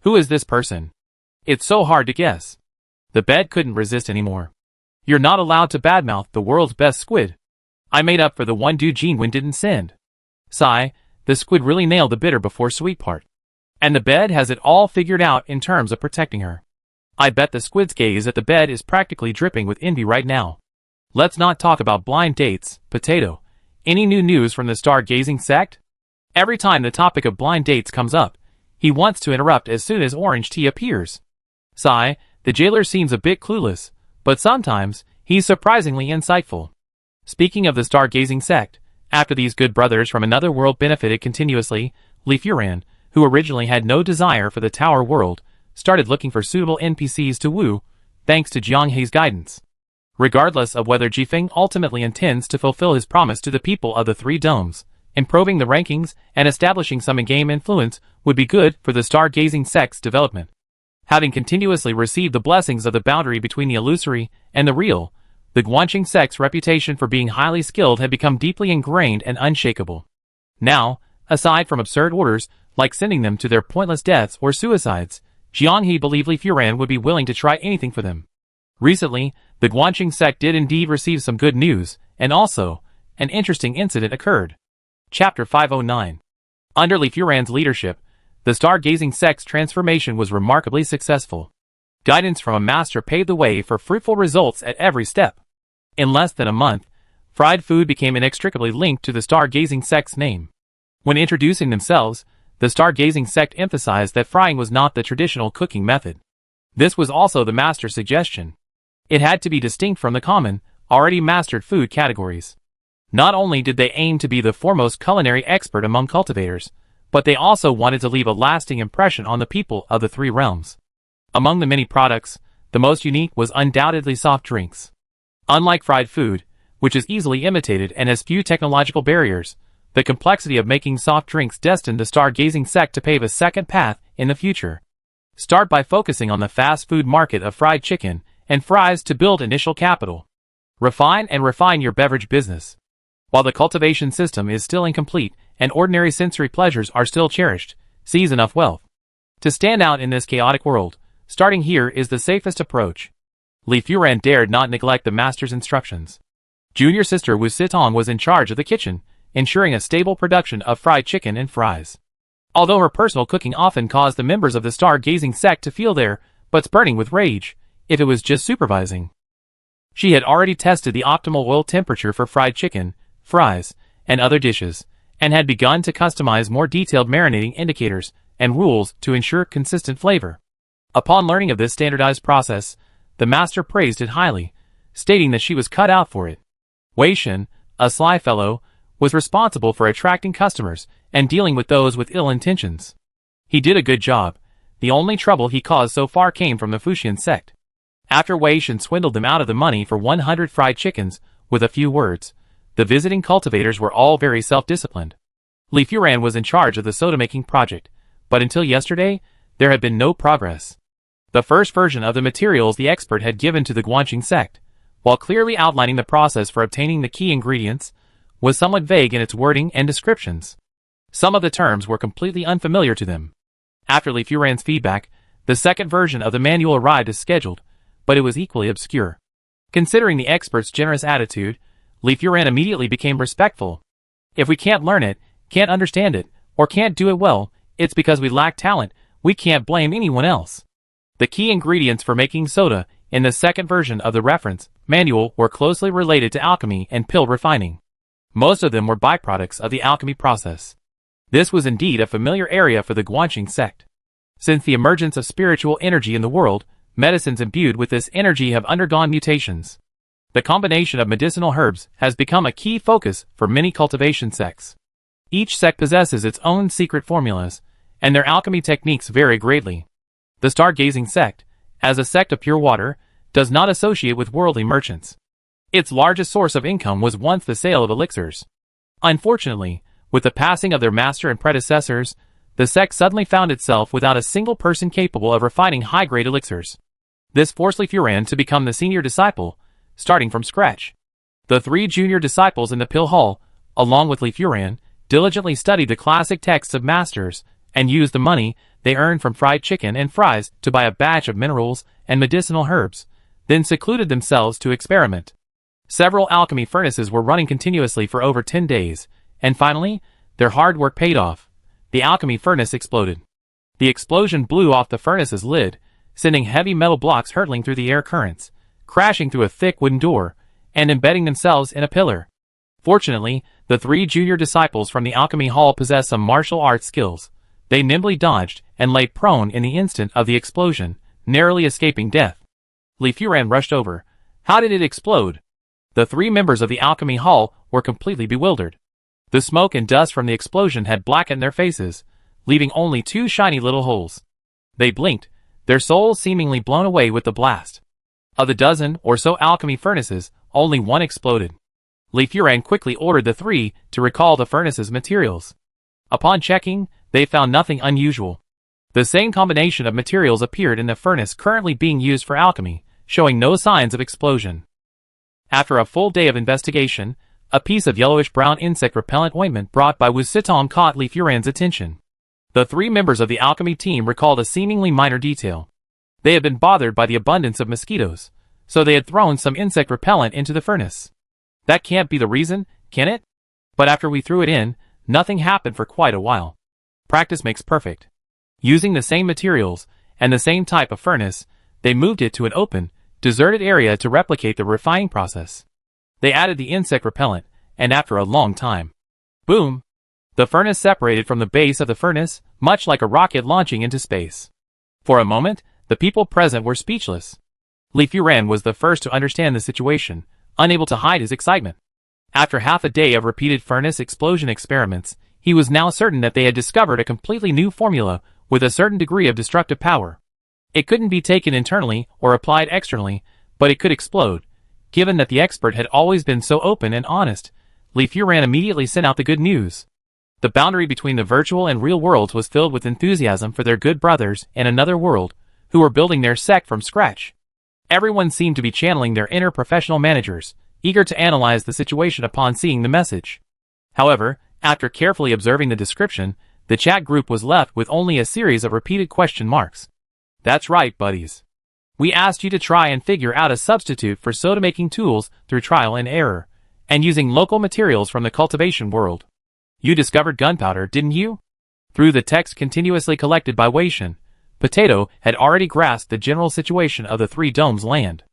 [SPEAKER 1] Who is this person? It's so hard to guess. The bed couldn't resist anymore. You're not allowed to badmouth the world's best squid. I made up for the one dude Jinwen didn't send. Sigh, the squid really nailed the bitter before sweet part. And the bed has it all figured out in terms of protecting her. I bet the squid's gaze at the bed is practically dripping with envy right now. Let's not talk about blind dates, potato. Any new news from the stargazing sect? Every time the topic of blind dates comes up, he wants to interrupt as soon as Orange Tea appears. Sigh, the jailer seems a bit clueless, but sometimes, he's surprisingly insightful. Speaking of the stargazing sect, after these good brothers from another world benefited continuously, Li Furan, who originally had no desire for the Tower World, started looking for suitable NPCs to woo, thanks to Jianghe's guidance. Regardless of whether Jifeng ultimately intends to fulfill his promise to the people of the Three Domes, improving the rankings and establishing some in-game influence would be good for the stargazing sect's development. Having continuously received the blessings of the boundary between the illusory and the real, the Guanxing sect's reputation for being highly skilled had become deeply ingrained and unshakable. Now, aside from absurd orders, like sending them to their pointless deaths or suicides, Jianghe believed Li Furan would be willing to try anything for them. Recently, the Guanxing sect did indeed receive some good news, and also, an interesting incident occurred. Chapter 509. Under Li Furan's leadership, the stargazing sect's transformation was remarkably successful. Guidance from a master paved the way for fruitful results at every step. In less than a month, fried food became inextricably linked to the stargazing sect's name. When introducing themselves, the stargazing sect emphasized that frying was not the traditional cooking method. This was also the master's suggestion. It had to be distinct from the common, already mastered food categories. Not only did they aim to be the foremost culinary expert among cultivators, but they also wanted to leave a lasting impression on the people of the Three Realms. Among the many products, the most unique was undoubtedly soft drinks. Unlike fried food, which is easily imitated and has few technological barriers, the complexity of making soft drinks destined the stargazing sect to pave a second path in the future. Start by focusing on the fast food market of fried chicken and fries to build initial capital. Refine your beverage business. While the cultivation system is still incomplete and ordinary sensory pleasures are still cherished, seize enough wealth to stand out in this chaotic world. Starting here is the safest approach. Li Furan dared not neglect the master's instructions. Junior sister Wu Sitong was in charge of the kitchen, ensuring a stable production of fried chicken and fries. Although her personal cooking often caused the members of the stargazing sect to feel their butts burning with rage, if it was just supervising. She had already tested the optimal oil temperature for fried chicken, fries, and other dishes, and had begun to customize more detailed marinating indicators and rules to ensure consistent flavor. Upon learning of this standardized process, the master praised it highly, stating that she was cut out for it. Wei Shen, a sly fellow, was responsible for attracting customers and dealing with those with ill intentions. He did a good job. The only trouble he caused so far came from the Fuxian sect. After Wei Shen swindled them out of the money for 100 fried chickens, with a few words, the visiting cultivators were all very self-disciplined. Li Furan was in charge of the soda-making project, but until yesterday, there had been no progress. The first version of the materials the expert had given to the Guanxing sect, while clearly outlining the process for obtaining the key ingredients, was somewhat vague in its wording and descriptions. Some of the terms were completely unfamiliar to them. After Li Furan's feedback, the second version of the manual arrived as scheduled, but it was equally obscure. Considering the expert's generous attitude, Li Furan immediately became respectful. If we can't learn it, can't understand it, or can't do it well, it's because we lack talent. We can't blame anyone else. The key ingredients for making soda in the second version of the reference manual were closely related to alchemy and pill refining. Most of them were byproducts of the alchemy process. This was indeed a familiar area for the Guanxing sect. Since the emergence of spiritual energy in the world, medicines imbued with this energy have undergone mutations. The combination of medicinal herbs has become a key focus for many cultivation sects. Each sect possesses its own secret formulas, and their alchemy techniques vary greatly. The Stargazing sect, as a sect of pure water, does not associate with worldly merchants. Its largest source of income was once the sale of elixirs. Unfortunately, with the passing of their master and predecessors, the sect suddenly found itself without a single person capable of refining high-grade elixirs. This forced Li Furan to become the senior disciple, starting from scratch. The 3 junior disciples in the pill hall, along with Li Furan, diligently studied the classic texts of masters, and used the money they earned from fried chicken and fries to buy a batch of minerals and medicinal herbs, then secluded themselves to experiment. Several alchemy furnaces were running continuously for over 10 days, and finally, their hard work paid off. The alchemy furnace exploded. The explosion blew off the furnace's lid, sending heavy metal blocks hurtling through the air currents, crashing through a thick wooden door, and embedding themselves in a pillar. Fortunately, the 3 junior disciples from the alchemy hall possessed some martial arts skills. They nimbly dodged and lay prone in the instant of the explosion, narrowly escaping death. Li Furan rushed over. How did it explode? The 3 members of the alchemy hall were completely bewildered. The smoke and dust from the explosion had blackened their faces, leaving only 2 shiny little holes. They blinked, their souls seemingly blown away with the blast. Of the dozen or so alchemy furnaces, only 1 exploded. Li Furan quickly ordered the 3 to recall the furnace's materials. Upon checking, they found nothing unusual. The same combination of materials appeared in the furnace currently being used for alchemy, showing no signs of explosion. After a full day of investigation, a piece of yellowish-brown insect repellent ointment brought by Wu Sitong caught Li Furan's attention. The 3 members of the alchemy team recalled a seemingly minor detail. They had been bothered by the abundance of mosquitoes, so they had thrown some insect repellent into the furnace. That can't be the reason, can it? But after we threw it in, nothing happened for quite a while. Practice makes perfect. Using the same materials and the same type of furnace, they moved it to an open, deserted area to replicate the refining process. They added the insect repellent, and after a long time, boom! The furnace separated from the base of the furnace, much like a rocket launching into space. For a moment, the people present were speechless. Li Furan was the first to understand the situation, unable to hide his excitement. After half a day of repeated furnace explosion experiments, he was now certain that they had discovered a completely new formula with a certain degree of destructive power. It couldn't be taken internally or applied externally, but it could explode. Given that the expert had always been so open and honest, Li Furan immediately sent out the good news. The boundary between the virtual and real worlds was filled with enthusiasm for their good brothers in another world, who were building their sect from scratch. Everyone seemed to be channeling their inner professional managers, eager to analyze the situation upon seeing the message. However, after carefully observing the description, the chat group was left with only a series of repeated question marks. That's right, buddies. We asked you to try and figure out a substitute for soda-making tools through trial and error, and using local materials from the cultivation world. You discovered gunpowder, didn't you? Through the text continuously collected by Wei Shen, Potato had already grasped the general situation of the Three Domes land.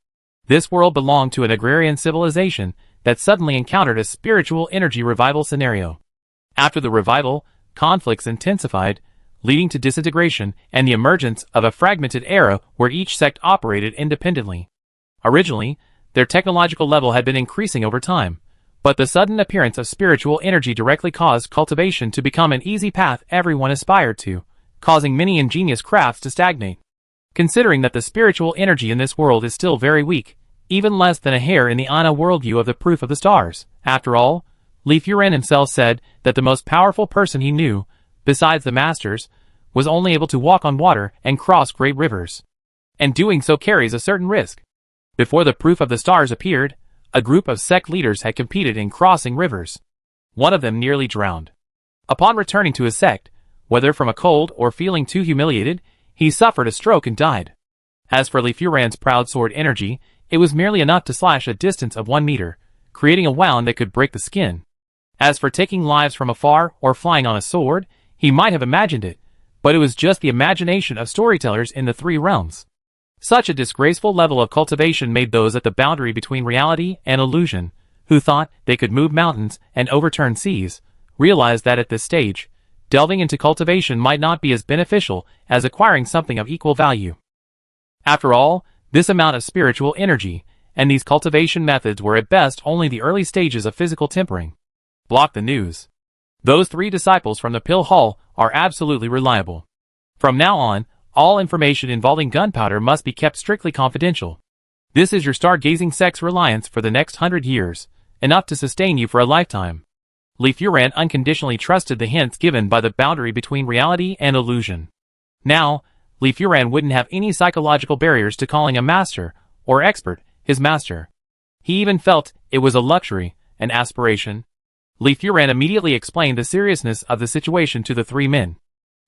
[SPEAKER 1] This world belonged to an agrarian civilization that suddenly encountered a spiritual energy revival scenario. After the revival, conflicts intensified, leading to disintegration and the emergence of a fragmented era where each sect operated independently. Originally, their technological level had been increasing over time, but the sudden appearance of spiritual energy directly caused cultivation to become an easy path everyone aspired to, causing many ingenious crafts to stagnate. Considering that the spiritual energy in this world is still very weak, even less than a hair in the Ana worldview of the proof of the stars. After all, Li Furan himself said that the most powerful person he knew, besides the masters, was only able to walk on water and cross great rivers. And doing so carries a certain risk. Before the proof of the stars appeared, a group of sect leaders had competed in crossing rivers. One of them nearly drowned. Upon returning to his sect, whether from a cold or feeling too humiliated, he suffered a stroke and died. As for Li Furan's proud sword energy, it was merely enough to slash a distance of 1 meter, creating a wound that could break the skin. As for taking lives from afar or flying on a sword, he might have imagined it, but it was just the imagination of storytellers in the 3 realms. Such a disgraceful level of cultivation made those at the boundary between reality and illusion, who thought they could move mountains and overturn seas, realize that at this stage, delving into cultivation might not be as beneficial as acquiring something of equal value. After all, this amount of spiritual energy, and these cultivation methods were at best only the early stages of physical tempering. Block the news. Those 3 disciples from the Pill Hall are absolutely reliable. From now on, all information involving gunpowder must be kept strictly confidential. This is your stargazing sect's reliance for the next 100 years, enough to sustain you for a lifetime. Li Furan unconditionally trusted the hints given by the boundary between reality and illusion. Now, Li Furan wouldn't have any psychological barriers to calling a master, or expert, his master. He even felt it was a luxury, an aspiration. Li Furan immediately explained the seriousness of the situation to the 3 men.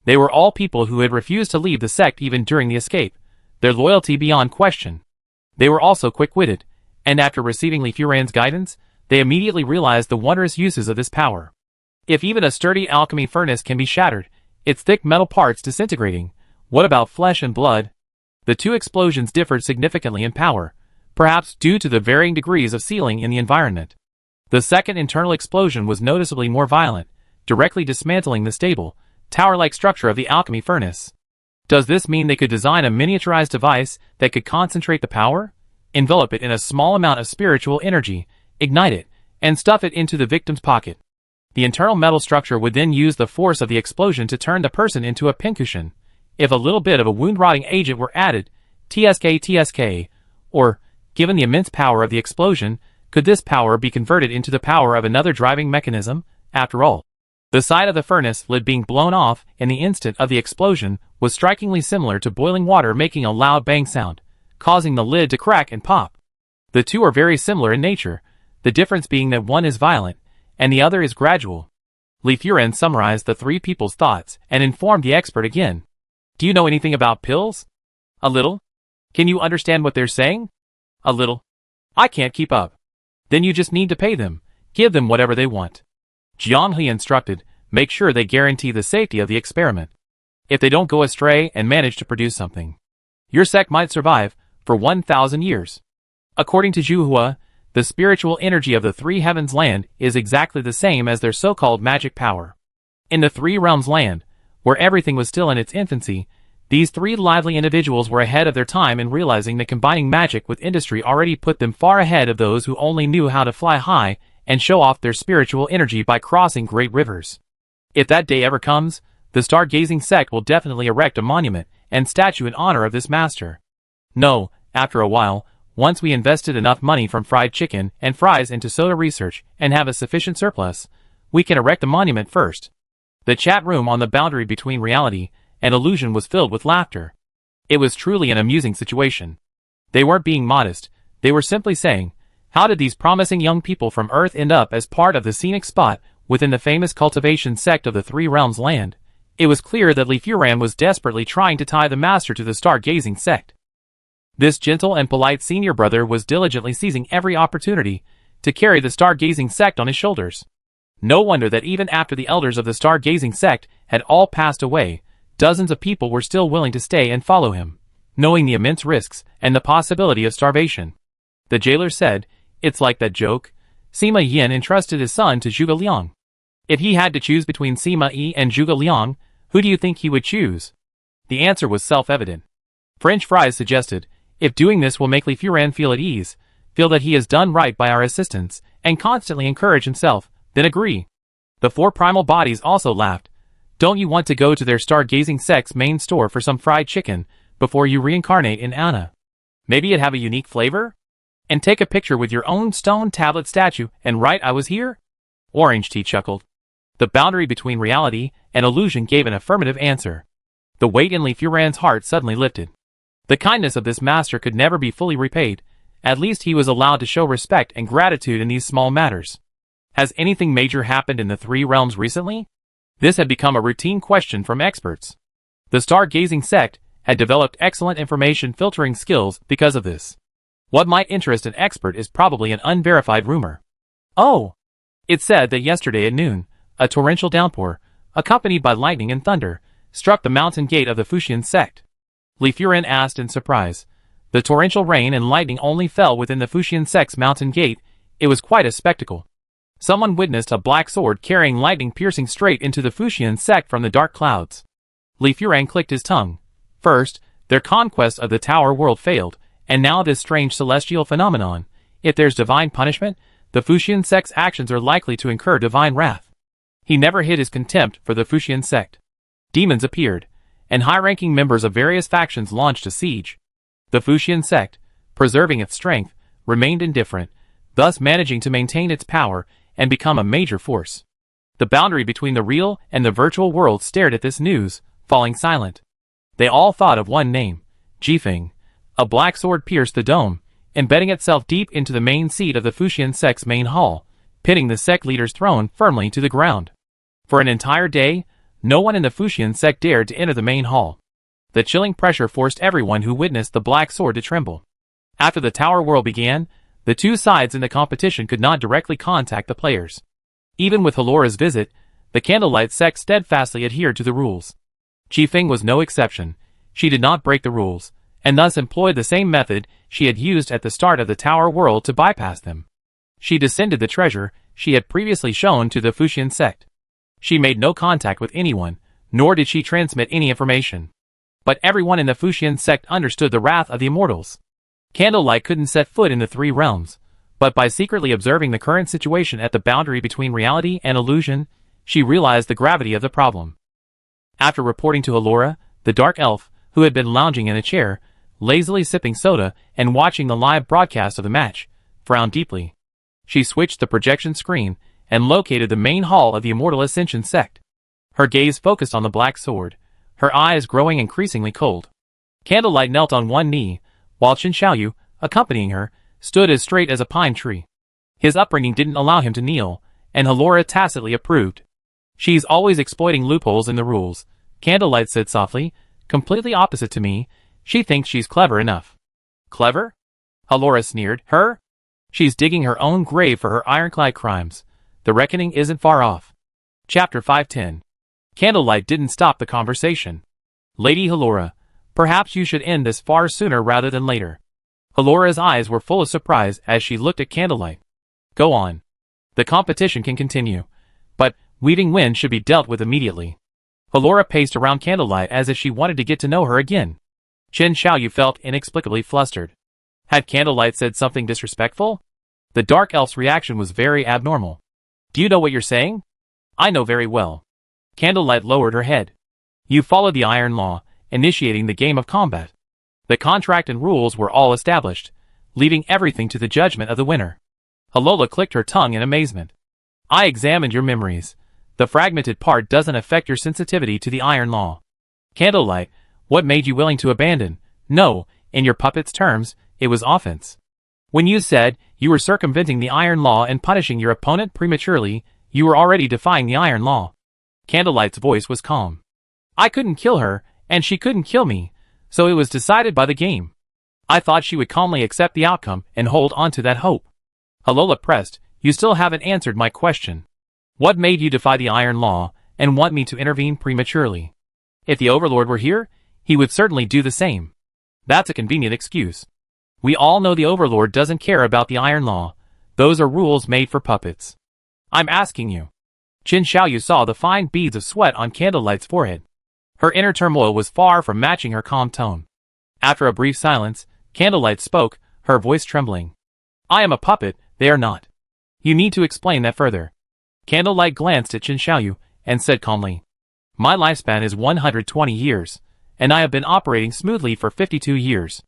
[SPEAKER 1] They were all people who had refused to leave the sect even during the escape, their loyalty beyond question. They were also quick-witted, and after receiving Li Furan's guidance, they immediately realized the wondrous uses of this power. If even a sturdy alchemy furnace can be shattered, its thick metal parts disintegrating, what about flesh and blood? The 2 explosions differed significantly in power, perhaps due to the varying degrees of sealing in the environment. The second internal explosion was noticeably more violent, directly dismantling the stable, tower-like structure of the alchemy furnace. Does this mean they could design a miniaturized device that could concentrate the power, envelop it in a small amount of spiritual energy, ignite it, and stuff it into the victim's pocket? The internal metal structure would then use the force of the explosion to turn the person into a pincushion. If a little bit of a wound-rotting agent were added, TSK, or, given the immense power of the explosion, could this power be converted into the power of another driving mechanism? After all, the side of the furnace lid being blown off in the instant of the explosion was strikingly similar to boiling water making a loud bang sound, causing the lid to crack and pop. The 2 are very similar in nature, the difference being that one is violent, and the other is gradual. Li Furan summarized the 3 people's thoughts and informed the expert again. Do you know anything about pills? A little. Can you understand what they're saying? A little. I can't keep up. Then you just need to pay them. Give them whatever they want. Jiang He instructed, make sure they guarantee the safety of the experiment. If they don't go astray and manage to produce something, your sect might survive for 1,000 years. According to Zhuhua, the spiritual energy of the 3 heavens land is exactly the same as their so-called magic power. In the 3 realms land, where everything was still in its infancy, these 3 lively individuals were ahead of their time in realizing that combining magic with industry already put them far ahead of those who only knew how to fly high and show off their spiritual energy by crossing great rivers. If that day ever comes, the stargazing sect will definitely erect a monument and statue in honor of this master. No, after a while, once we invested enough money from fried chicken and fries into soda research and have a sufficient surplus, we can erect the monument first. The chat room on the boundary between reality and illusion was filled with laughter. It was truly an amusing situation. They weren't being modest, they were simply saying, how did these promising young people from Earth end up as part of the scenic spot within the famous cultivation sect of the 3 realms land? It was clear that Li Furan was desperately trying to tie the master to the stargazing sect. This gentle and polite senior brother was diligently seizing every opportunity to carry the stargazing sect on his shoulders. No wonder that even after the elders of the stargazing sect had all passed away, dozens of people were still willing to stay and follow him, knowing the immense risks and the possibility of starvation. The jailer said, it's like that joke. Sima Yin entrusted his son to Zhuge Liang. If he had to choose between Sima Yi and Zhuge Liang, Who do you think he would choose? The answer was self-evident. French fries suggested, if doing this will make Li Furan feel at ease, feel that he has done right by our assistance, and constantly encourage himself, then agree. The four primal bodies also laughed. Don't you want to go to their stargazing sect's main store for some fried chicken before you reincarnate in Anna? Maybe it'd have a unique flavor? And take a picture with your own stone tablet statue and write I was here? Orange Tea chuckled. The boundary between reality and illusion gave an affirmative answer. The weight in Li Furan's heart suddenly lifted. The kindness of this master could never be fully repaid. At least he was allowed to show respect and gratitude in these small matters. Has anything major happened in the three realms recently? This had become a routine question from experts. The stargazing sect had developed excellent information filtering skills because of this. What might interest an expert is probably an unverified rumor. Oh! It said that yesterday at noon, a torrential downpour, accompanied by lightning and thunder, struck the mountain gate of the Fuxian sect. Li Furan asked in surprise. The torrential rain and lightning only fell within the Fuxian sect's mountain gate. It was quite a spectacle. Someone witnessed a black sword carrying lightning piercing straight into the Fuxian sect from the dark clouds. Li Furan clicked his tongue. First, their conquest of the Tower World failed, and now this strange celestial phenomenon. If there's divine punishment, the Fuxian sect's actions are likely to incur divine wrath. He never hid his contempt for the Fuxian sect. Demons appeared, and high-ranking members of various factions launched a siege. The Fuxian sect, preserving its strength, remained indifferent, thus managing to maintain its power and become a major force. The boundary between the real and the virtual world stared at this news, falling silent. They all thought of one name, Jifeng. A black sword pierced the dome, embedding itself deep into the main seat of the Fuxian sect's main hall, pinning the sect leader's throne firmly to the ground. For an entire day, no one in the Fuxian sect dared to enter the main hall. The chilling pressure forced everyone who witnessed the black sword to tremble. After the Tower World began, the two sides in the competition could not directly contact the players. Even with Halora's visit, the Candlelight sect steadfastly adhered to the rules. Jifeng was no exception. She did not break the rules, and thus employed the same method she had used at the start of the Tower World to bypass them. She descended the treasure she had previously shown to the Fuxian sect. She made no contact with anyone, nor did she transmit any information. But everyone in the Fuxian sect understood the wrath of the immortals. Candlelight couldn't set foot in the three realms, but by secretly observing the current situation at the boundary between reality and illusion, she realized the gravity of the problem. After reporting to Halora, the dark elf, who had been lounging in a chair, lazily sipping soda and watching the live broadcast of the match, frowned deeply. She switched the projection screen and located the main hall of the Immortal Ascension sect. Her gaze focused on the black sword, her eyes growing increasingly cold. Candlelight knelt on one knee, while Chen Xiaoyu, accompanying her, stood as straight as a pine tree. His upbringing didn't allow him to kneel, and Halora tacitly approved. She's always exploiting loopholes in the rules, Candlelight said softly, completely opposite to me. She thinks she's clever enough. Clever? Halora sneered. Her? She's digging her own grave for her ironclad crimes. The reckoning isn't far off. Chapter 510. Candlelight didn't stop the conversation. Lady Halora, perhaps you should end this far sooner rather than later. Halora's eyes were full of surprise as she looked at Candlelight. Go on. The competition can continue, but Weaving Wind should be dealt with immediately. Halora paced around Candlelight as if she wanted to get to know her again. Chen Xiaoyu felt inexplicably flustered. Had Candlelight said something disrespectful? The dark elf's reaction was very abnormal. Do you know what you're saying? I know very well. Candlelight lowered her head. You followed the Iron Law, initiating the game of combat. The contract and rules were all established, leaving everything to the judgment of the winner. Halola clicked her tongue in amazement. I examined your memories. The fragmented part doesn't affect your sensitivity to the Iron Law. Candlelight, what made you willing to abandon? No, in your puppet's terms, it was offense. When you said you were circumventing the Iron Law and punishing your opponent prematurely, you were already defying the Iron Law. Candlelight's voice was calm. I couldn't kill her, and she couldn't kill me, so it was decided by the game. I thought she would calmly accept the outcome and hold on to that hope. Halola pressed, you still haven't answered my question. What made you defy the Iron Law and want me to intervene prematurely? If the Overlord were here, he would certainly do the same. That's a convenient excuse. We all know the Overlord doesn't care about the Iron Law. Those are rules made for puppets. I'm asking you. Chen Xiaoyu saw the fine beads of sweat on Candlelight's forehead. Her inner turmoil was far from matching her calm tone. After a brief silence, Candlelight spoke, her voice trembling. I am a puppet, they are not. You need to explain that further. Candlelight glanced at Qin Xiaoyu and said calmly. My lifespan is 120 years, and I have been operating smoothly for 52 years.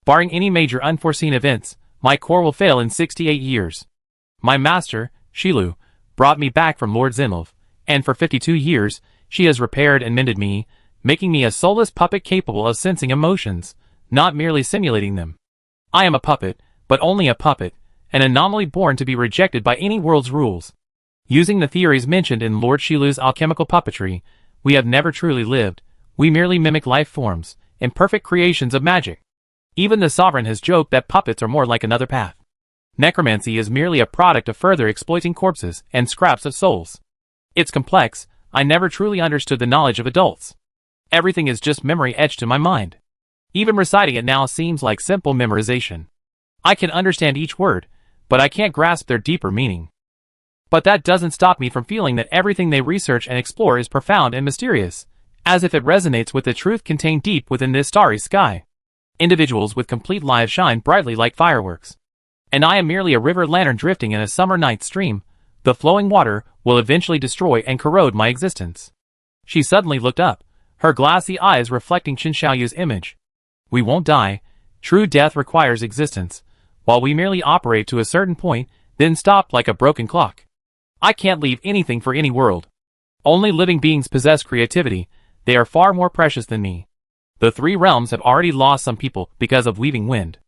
[SPEAKER 1] Barring any major unforeseen events, my core will fail in 68 years. My master, Shilu, brought me back from Lord Zinlov, and for 52 years, she has repaired and mended me, making me a soulless puppet capable of sensing emotions, not merely simulating them. I am a puppet, but only a puppet, an anomaly born to be rejected by any world's rules. Using the theories mentioned in Lord Shilu's alchemical puppetry, we have never truly lived, we merely mimic life forms, imperfect creations of magic. Even the sovereign has joked that puppets are more like another path. Necromancy is merely a product of further exploiting corpses and scraps of souls. It's complex, I never truly understood the knowledge of adults. Everything is just memory etched in my mind. Even reciting it now seems like simple memorization. I can understand each word, but I can't grasp their deeper meaning. But that doesn't stop me from feeling that everything they research and explore is profound and mysterious, as if it resonates with the truth contained deep within this starry sky. Individuals with complete lives shine brightly like fireworks. And I am merely a river lantern drifting in a summer night stream. The flowing water will eventually destroy and corrode my existence. She suddenly looked up, her glassy eyes reflecting Qin Xiaoyu's image. We won't die. True death requires existence, while we merely operate to a certain point, then stop like a broken clock. I can't leave anything for any world. Only living beings possess creativity, they are far more precious than me. The three realms have already lost some people because of weaving wind.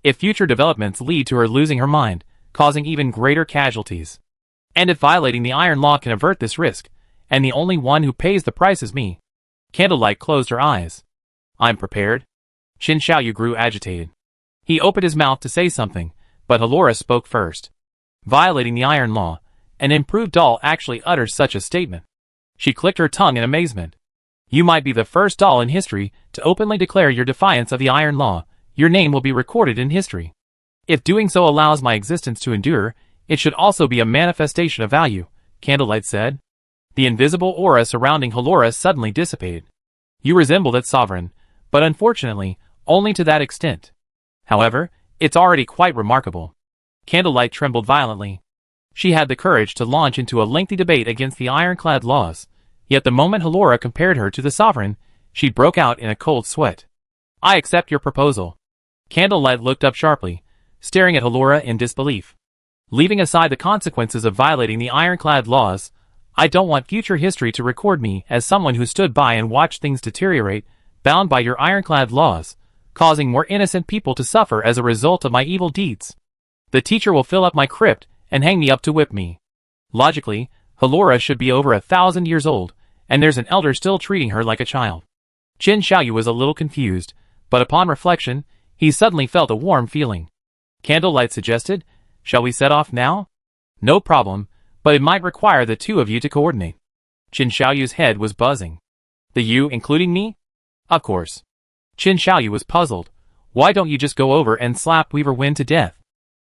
[SPEAKER 1] If future developments lead to her losing her mind, causing even greater casualties. And if violating the Iron Law can avert this risk, and the only one who pays the price is me. Candlelight closed her eyes. I'm prepared. Qin Xiaoyu grew agitated. He opened his mouth to say something, but Halora spoke first. Violating the Iron Law, an improved doll actually utters such a statement. She clicked her tongue in amazement. You might be the first doll in history to openly declare your defiance of the Iron Law. Your name will be recorded in history. If doing so allows my existence to endure, it should also be a manifestation of value, Candlelight said. The invisible aura surrounding Halora suddenly dissipated. You resemble that sovereign, but unfortunately, only to that extent. However, it's already quite remarkable. Candlelight trembled violently. She had the courage to launch into a lengthy debate against the ironclad laws, yet the moment Halora compared her to the sovereign, she broke out in a cold sweat. I accept your proposal. Candlelight looked up sharply, staring at Halora in disbelief. Leaving aside the consequences of violating the ironclad laws, I don't want future history to record me as someone who stood by and watched things deteriorate, bound by your ironclad laws, causing more innocent people to suffer as a result of my evil deeds. The teacher will fill up my crypt and hang me up to whip me. Logically, Halora should be over 1,000 years old, and there's an elder still treating her like a child. Qin Xiaoyu was a little confused, but upon reflection, he suddenly felt a warm feeling. Candlelight suggested, shall we set off now? No problem, but it might require the two of you to coordinate. Qin Xiaoyu's head was buzzing. The you including me? Of course. Qin Xiaoyu was puzzled. Why don't you just go over and slap Weaver Wind to death?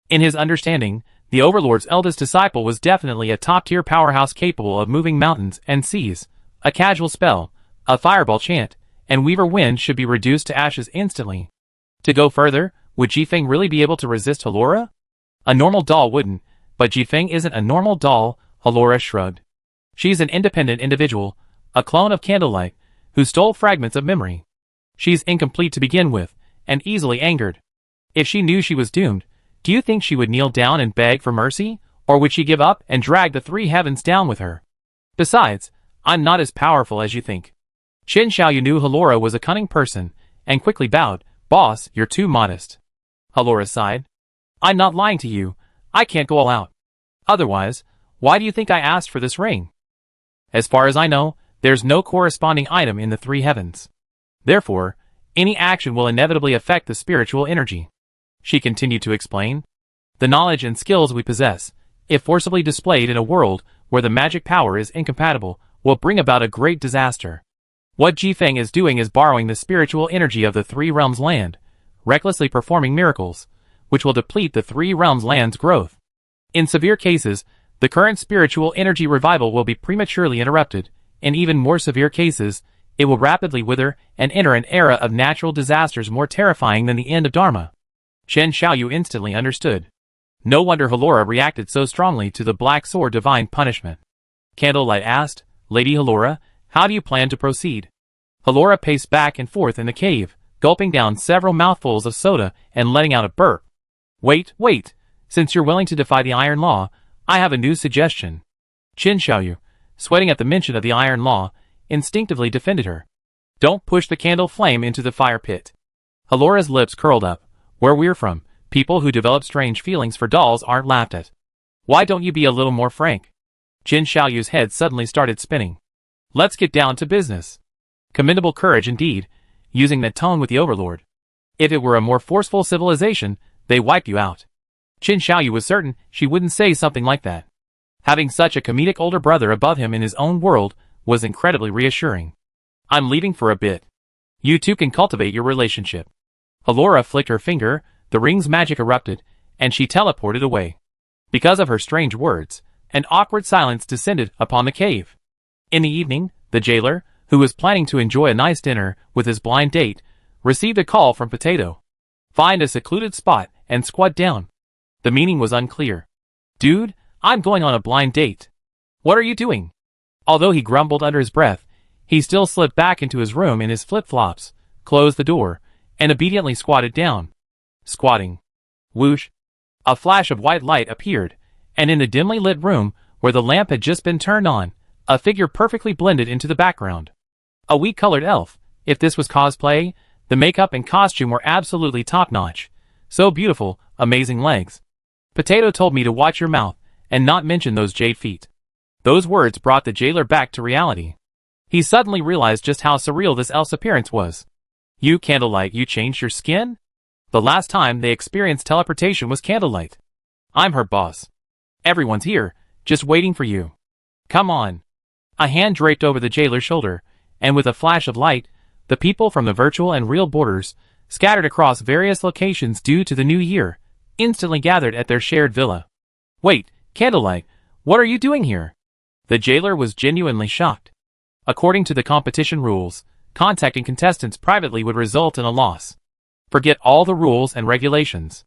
[SPEAKER 1] In his understanding, the Overlord's eldest disciple was definitely a top-tier powerhouse capable of moving mountains and seas. A casual spell, a fireball chant, and Weaver Wind should be reduced to ashes instantly. To go further, would Jifeng really be able to resist Halora? A normal doll wouldn't, but Jifeng isn't a normal doll, Halora shrugged. She's an independent individual, a clone of Candlelight, who stole fragments of memory. She's incomplete to begin with, and easily angered. If she knew she was doomed, do you think she would kneel down and beg for mercy, or would she give up and drag the three heavens down with her? Besides, I'm not as powerful as you think. Qin Xiaoyu knew Halora was a cunning person, and quickly bowed. Boss, you're too modest. Halora sighed. I'm not lying to you, I can't go all out. Otherwise, why do you think I asked for this ring? As far as I know, there's no corresponding item in the three heavens. Therefore, any action will inevitably affect the spiritual energy. She continued to explain. The knowledge and skills we possess, if forcibly displayed in a world where the magic power is incompatible, will bring about a great disaster. What Jifeng is doing is borrowing the spiritual energy of the three realms land, recklessly performing miracles, which will deplete the three realms land's growth. In severe cases, the current spiritual energy revival will be prematurely interrupted. In even more severe cases, It will rapidly wither and enter an era of natural disasters more terrifying than the end of Dharma. Chen Xiaoyu instantly understood. No wonder Halora reacted so strongly to the Black Sword divine punishment. Candlelight asked, Lady Halora, how do you plan to proceed? Halora paced back and forth in the cave, gulping down several mouthfuls of soda and letting out a burp. Wait. Since you're willing to defy the Iron Law, I have a new suggestion. Chen Xiaoyu, sweating at the mention of the Iron Law, instinctively defended her. Don't push the candle flame into the fire pit. Halora's lips curled up. Where we're from, people who develop strange feelings for dolls aren't laughed at. Why don't you be a little more frank? Chen Xiaoyu's head suddenly started spinning. Let's get down to business. Commendable courage indeed, using that tone with the Overlord. If it were a more forceful civilization, they wiped you out. Chen Xiaoyu was certain she wouldn't say something like that. Having such a comedic older brother above him in his own world was incredibly reassuring. I'm leaving for a bit. You two can cultivate your relationship. Halora flicked her finger, the ring's magic erupted, and she teleported away. Because of her strange words, an awkward silence descended upon the cave. In the evening, the jailer, who was planning to enjoy a nice dinner with his blind date, received a call from Potato. Find a secluded spot and squat down. The meaning was unclear. Dude, I'm going on a blind date. What are you doing? Although he grumbled under his breath, he still slipped back into his room in his flip-flops, closed the door, and obediently squatted down. Squatting. Whoosh. A flash of white light appeared, and in the dimly lit room, where the lamp had just been turned on, a figure perfectly blended into the background. A weak-colored elf. If this was cosplay, the makeup and costume were absolutely top-notch. So beautiful, amazing legs. Potato told me to watch your mouth, and not mention those jade feet. Those words brought the jailer back to reality. He suddenly realized just how surreal this elf's appearance was. You, Candlelight, you changed your skin? The last time they experienced teleportation was Candlelight. I'm her boss. Everyone's here, just waiting for you. Come on. A hand draped over the jailer's shoulder, and with a flash of light, the people from the virtual and real borders, scattered across various locations due to the new year, instantly gathered at their shared villa. Wait, Candlelight, what are you doing here? The jailer was genuinely shocked. According to the competition rules, contacting contestants privately would result in a loss. Forget all the rules and regulations.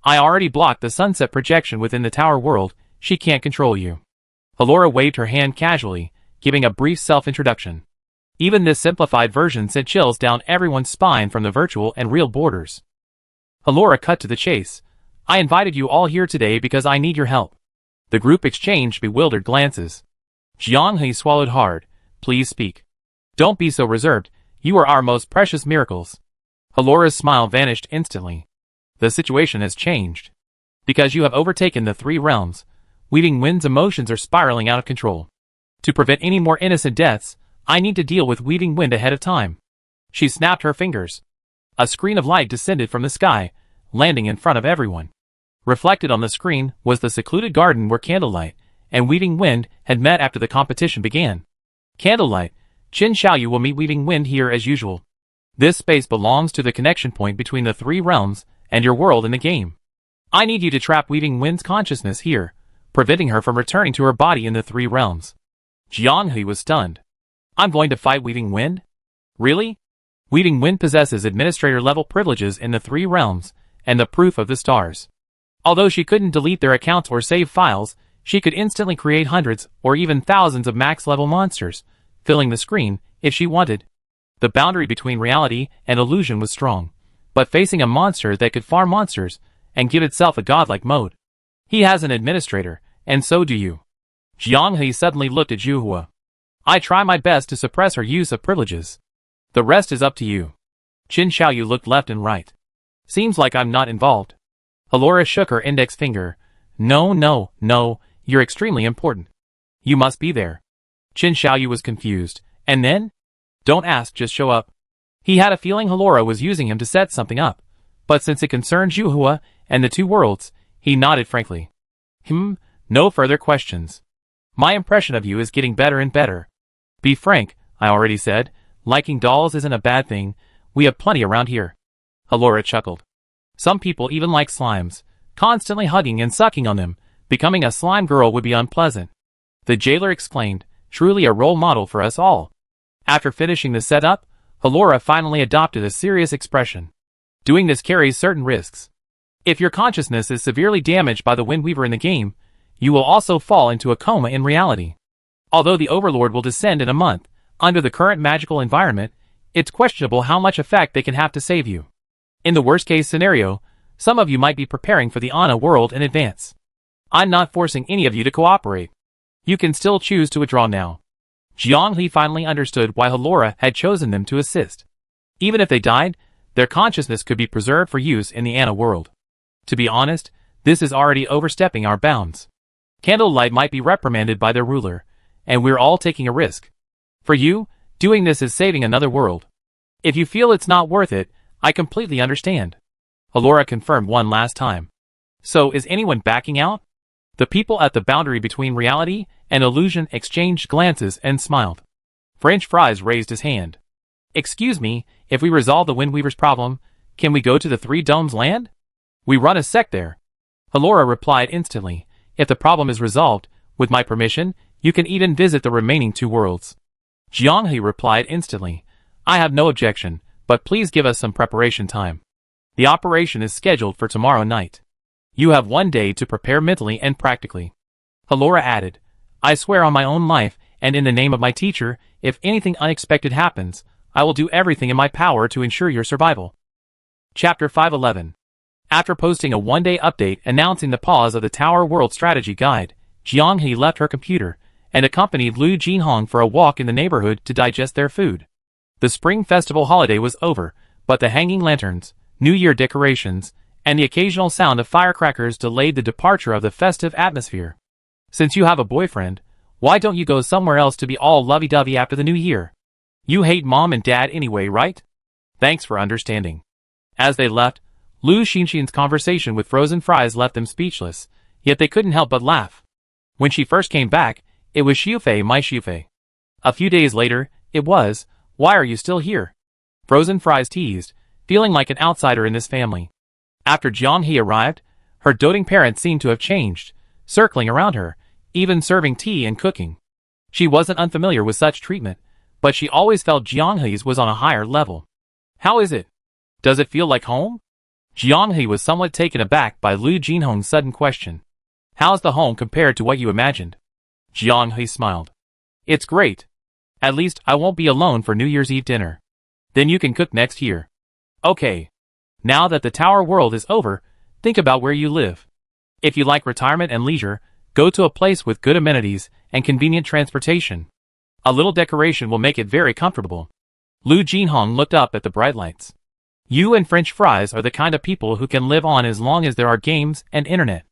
[SPEAKER 1] I already blocked the sunset projection within the tower world, she can't control you. Halora waved her hand casually, giving a brief self-introduction. Even this simplified version sent chills down everyone's spine from the virtual and real borders. Halora cut to the chase. I invited you all here today because I need your help. The group exchanged bewildered glances. Jianghe swallowed hard. Please speak. Don't be so reserved, you are our most precious miracles. Halora's smile vanished instantly. The situation has changed. Because you have overtaken the three realms, Weaving Wind's emotions are spiraling out of control. To prevent any more innocent deaths, I need to deal with Weaving Wind ahead of time. She snapped her fingers. A screen of light descended from the sky, landing in front of everyone. Reflected on the screen was the secluded garden where Candlelight and Weaving Wind had met after the competition began. Candlelight, Chen Xiaoyu will meet Weaving Wind here as usual. This space belongs to the connection point between the three realms and your world in the game. I need you to trap Weaving Wind's consciousness here, preventing her from returning to her body in the three realms. Jianghe was stunned. I'm going to fight Weaving Wind? Really? Weaving Wind possesses administrator-level privileges in the three realms, and the proof of the stars. Although she couldn't delete their accounts or save files, she could instantly create hundreds or even thousands of max-level monsters, filling the screen if she wanted. The boundary between reality and illusion was strong, but facing a monster that could farm monsters and give itself a godlike mode. He has an administrator, and so do you. Jianghe suddenly looked at Zhuhua. I try my best to suppress her use of privileges. The rest is up to you. Chen Xiaoyu looked left and right. Seems like I'm not involved. Halora shook her index finger. No, you're extremely important. You must be there. Chen Xiaoyu was confused. And then? Don't ask, just show up. He had a feeling Halora was using him to set something up, but since it concerned Zhuhua and the two worlds, he nodded frankly. No further questions. My impression of you is getting better and better. Be frank, I already said. Liking dolls isn't a bad thing. We have plenty around here. Halora chuckled. Some people even like slimes, constantly hugging and sucking on them. Becoming a slime girl would be unpleasant. The jailer exclaimed, truly a role model for us all. After finishing the setup, Halora finally adopted a serious expression. Doing this carries certain risks. If your consciousness is severely damaged by the Windweaver in the game, you will also fall into a coma in reality. Although the Overlord will descend in a month, under the current magical environment, it's questionable how much effect they can have to save you. In the worst-case scenario, some of you might be preparing for the Ana world in advance. I'm not forcing any of you to cooperate. You can still choose to withdraw now. Jianghe finally understood why Halora had chosen them to assist. Even if they died, their consciousness could be preserved for use in the Ana world. To be honest, this is already overstepping our bounds. Candlelight might be reprimanded by their ruler, and we're all taking a risk. For you, doing this is saving another world. If you feel it's not worth it, I completely understand. Halora confirmed one last time. So is anyone backing out? The people at the boundary between reality and illusion exchanged glances and smiled. French Fries raised his hand. Excuse me, if we resolve the Windweaver's problem, can we go to the Three Domes land? We run a sect there. Halora replied instantly. If the problem is resolved, with my permission, you can even visit the remaining two worlds. Jianghe replied instantly. I have no objection, but please give us some preparation time. The operation is scheduled for tomorrow night. You have 1 day to prepare mentally and practically. Halora added, I swear on my own life, and in the name of my teacher, if anything unexpected happens, I will do everything in my power to ensure your survival. Chapter 511. After posting a 1-day update announcing the pause of the Tower World Strategy Guide, Jianghe left her computer and accompanied Lu Jinhong for a walk in the neighborhood to digest their food. The Spring Festival holiday was over, but the hanging lanterns, New Year decorations, and the occasional sound of firecrackers delayed the departure of the festive atmosphere. Since you have a boyfriend, why don't you go somewhere else to be all lovey-dovey after the new year? You hate mom and dad anyway, right? Thanks for understanding. As they left, Lu Xinxian's conversation with Frozen Fries left them speechless, yet they couldn't help but laugh. When she first came back, it was Xiufei, my Xiufei. A few days later, it was, why are you still here? Frozen Fries teased, feeling like an outsider in this family. After Jianghe arrived, her doting parents seemed to have changed, circling around her, even serving tea and cooking. She wasn't unfamiliar with such treatment, but she always felt Jianghe's was on a higher level. How is it? Does it feel like home? Jianghe was somewhat taken aback by Lu Jinhong's sudden question. How's the home compared to what you imagined? Jianghe smiled. It's great. At least I won't be alone for New Year's Eve dinner. Then you can cook next year. Okay. Now that the Tower world is over, think about where you live. If you like retirement and leisure, go to a place with good amenities and convenient transportation. A little decoration will make it very comfortable. Lu Jinhong looked up at the bright lights. You and French Fries are the kind of people who can live on as long as there are games and internet.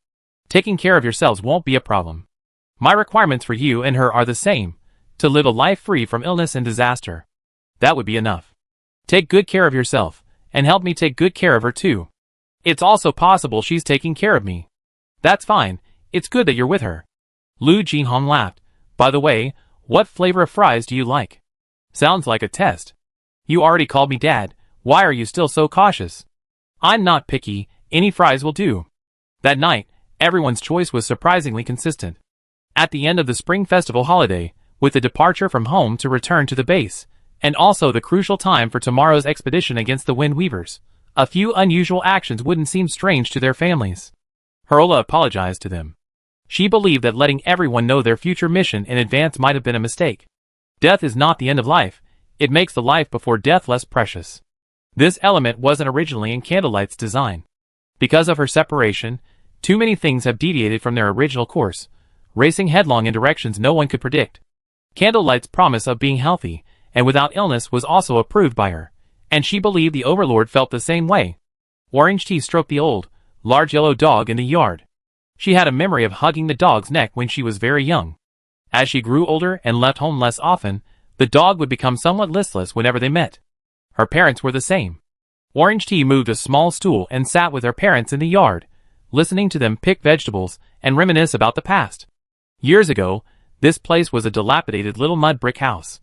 [SPEAKER 1] Taking care of yourselves won't be a problem. My requirements for you and her are the same, to live a life free from illness and disaster. That would be enough. Take good care of yourself, and help me take good care of her too. It's also possible she's taking care of me. That's fine, it's good that you're with her. Lu Jinhong laughed. By the way, what flavor of fries do you like? Sounds like a test. You already called me dad, why are you still so cautious? I'm not picky, any fries will do. That night, everyone's choice was surprisingly consistent. At the end of the Spring Festival holiday, with the departure from home to return to the base, and also the crucial time for tomorrow's expedition against the Windweavers, a few unusual actions wouldn't seem strange to their families. Hurla apologized to them. She believed that letting everyone know their future mission in advance might have been a mistake. Death is not the end of life, it makes the life before death less precious. This element wasn't originally in Candlelight's design. Because of her separation, too many things have deviated from their original course, racing headlong in directions no one could predict. Candlelight's promise of being healthy and without illness was also approved by her, and she believed the Overlord felt the same way. Orange Tea stroked the old, large yellow dog in the yard. She had a memory of hugging the dog's neck when she was very young. As she grew older and left home less often, the dog would become somewhat listless whenever they met. Her parents were the same. Orange Tea moved a small stool and sat with her parents in the yard, listening to them pick vegetables and reminisce about the past. Years ago, this place was a dilapidated little mud brick house.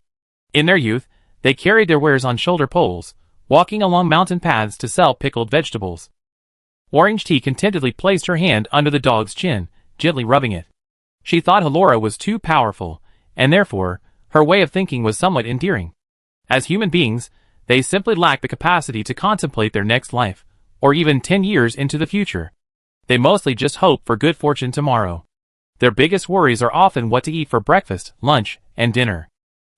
[SPEAKER 1] In their youth, they carried their wares on shoulder poles, walking along mountain paths to sell pickled vegetables. Orange Tea contentedly placed her hand under the dog's chin, gently rubbing it. She thought Halora was too powerful, and therefore, her way of thinking was somewhat endearing. As human beings, they simply lack the capacity to contemplate their next life, or even 10 years into the future. They mostly just hope for good fortune tomorrow. Their biggest worries are often what to eat for breakfast, lunch, and dinner.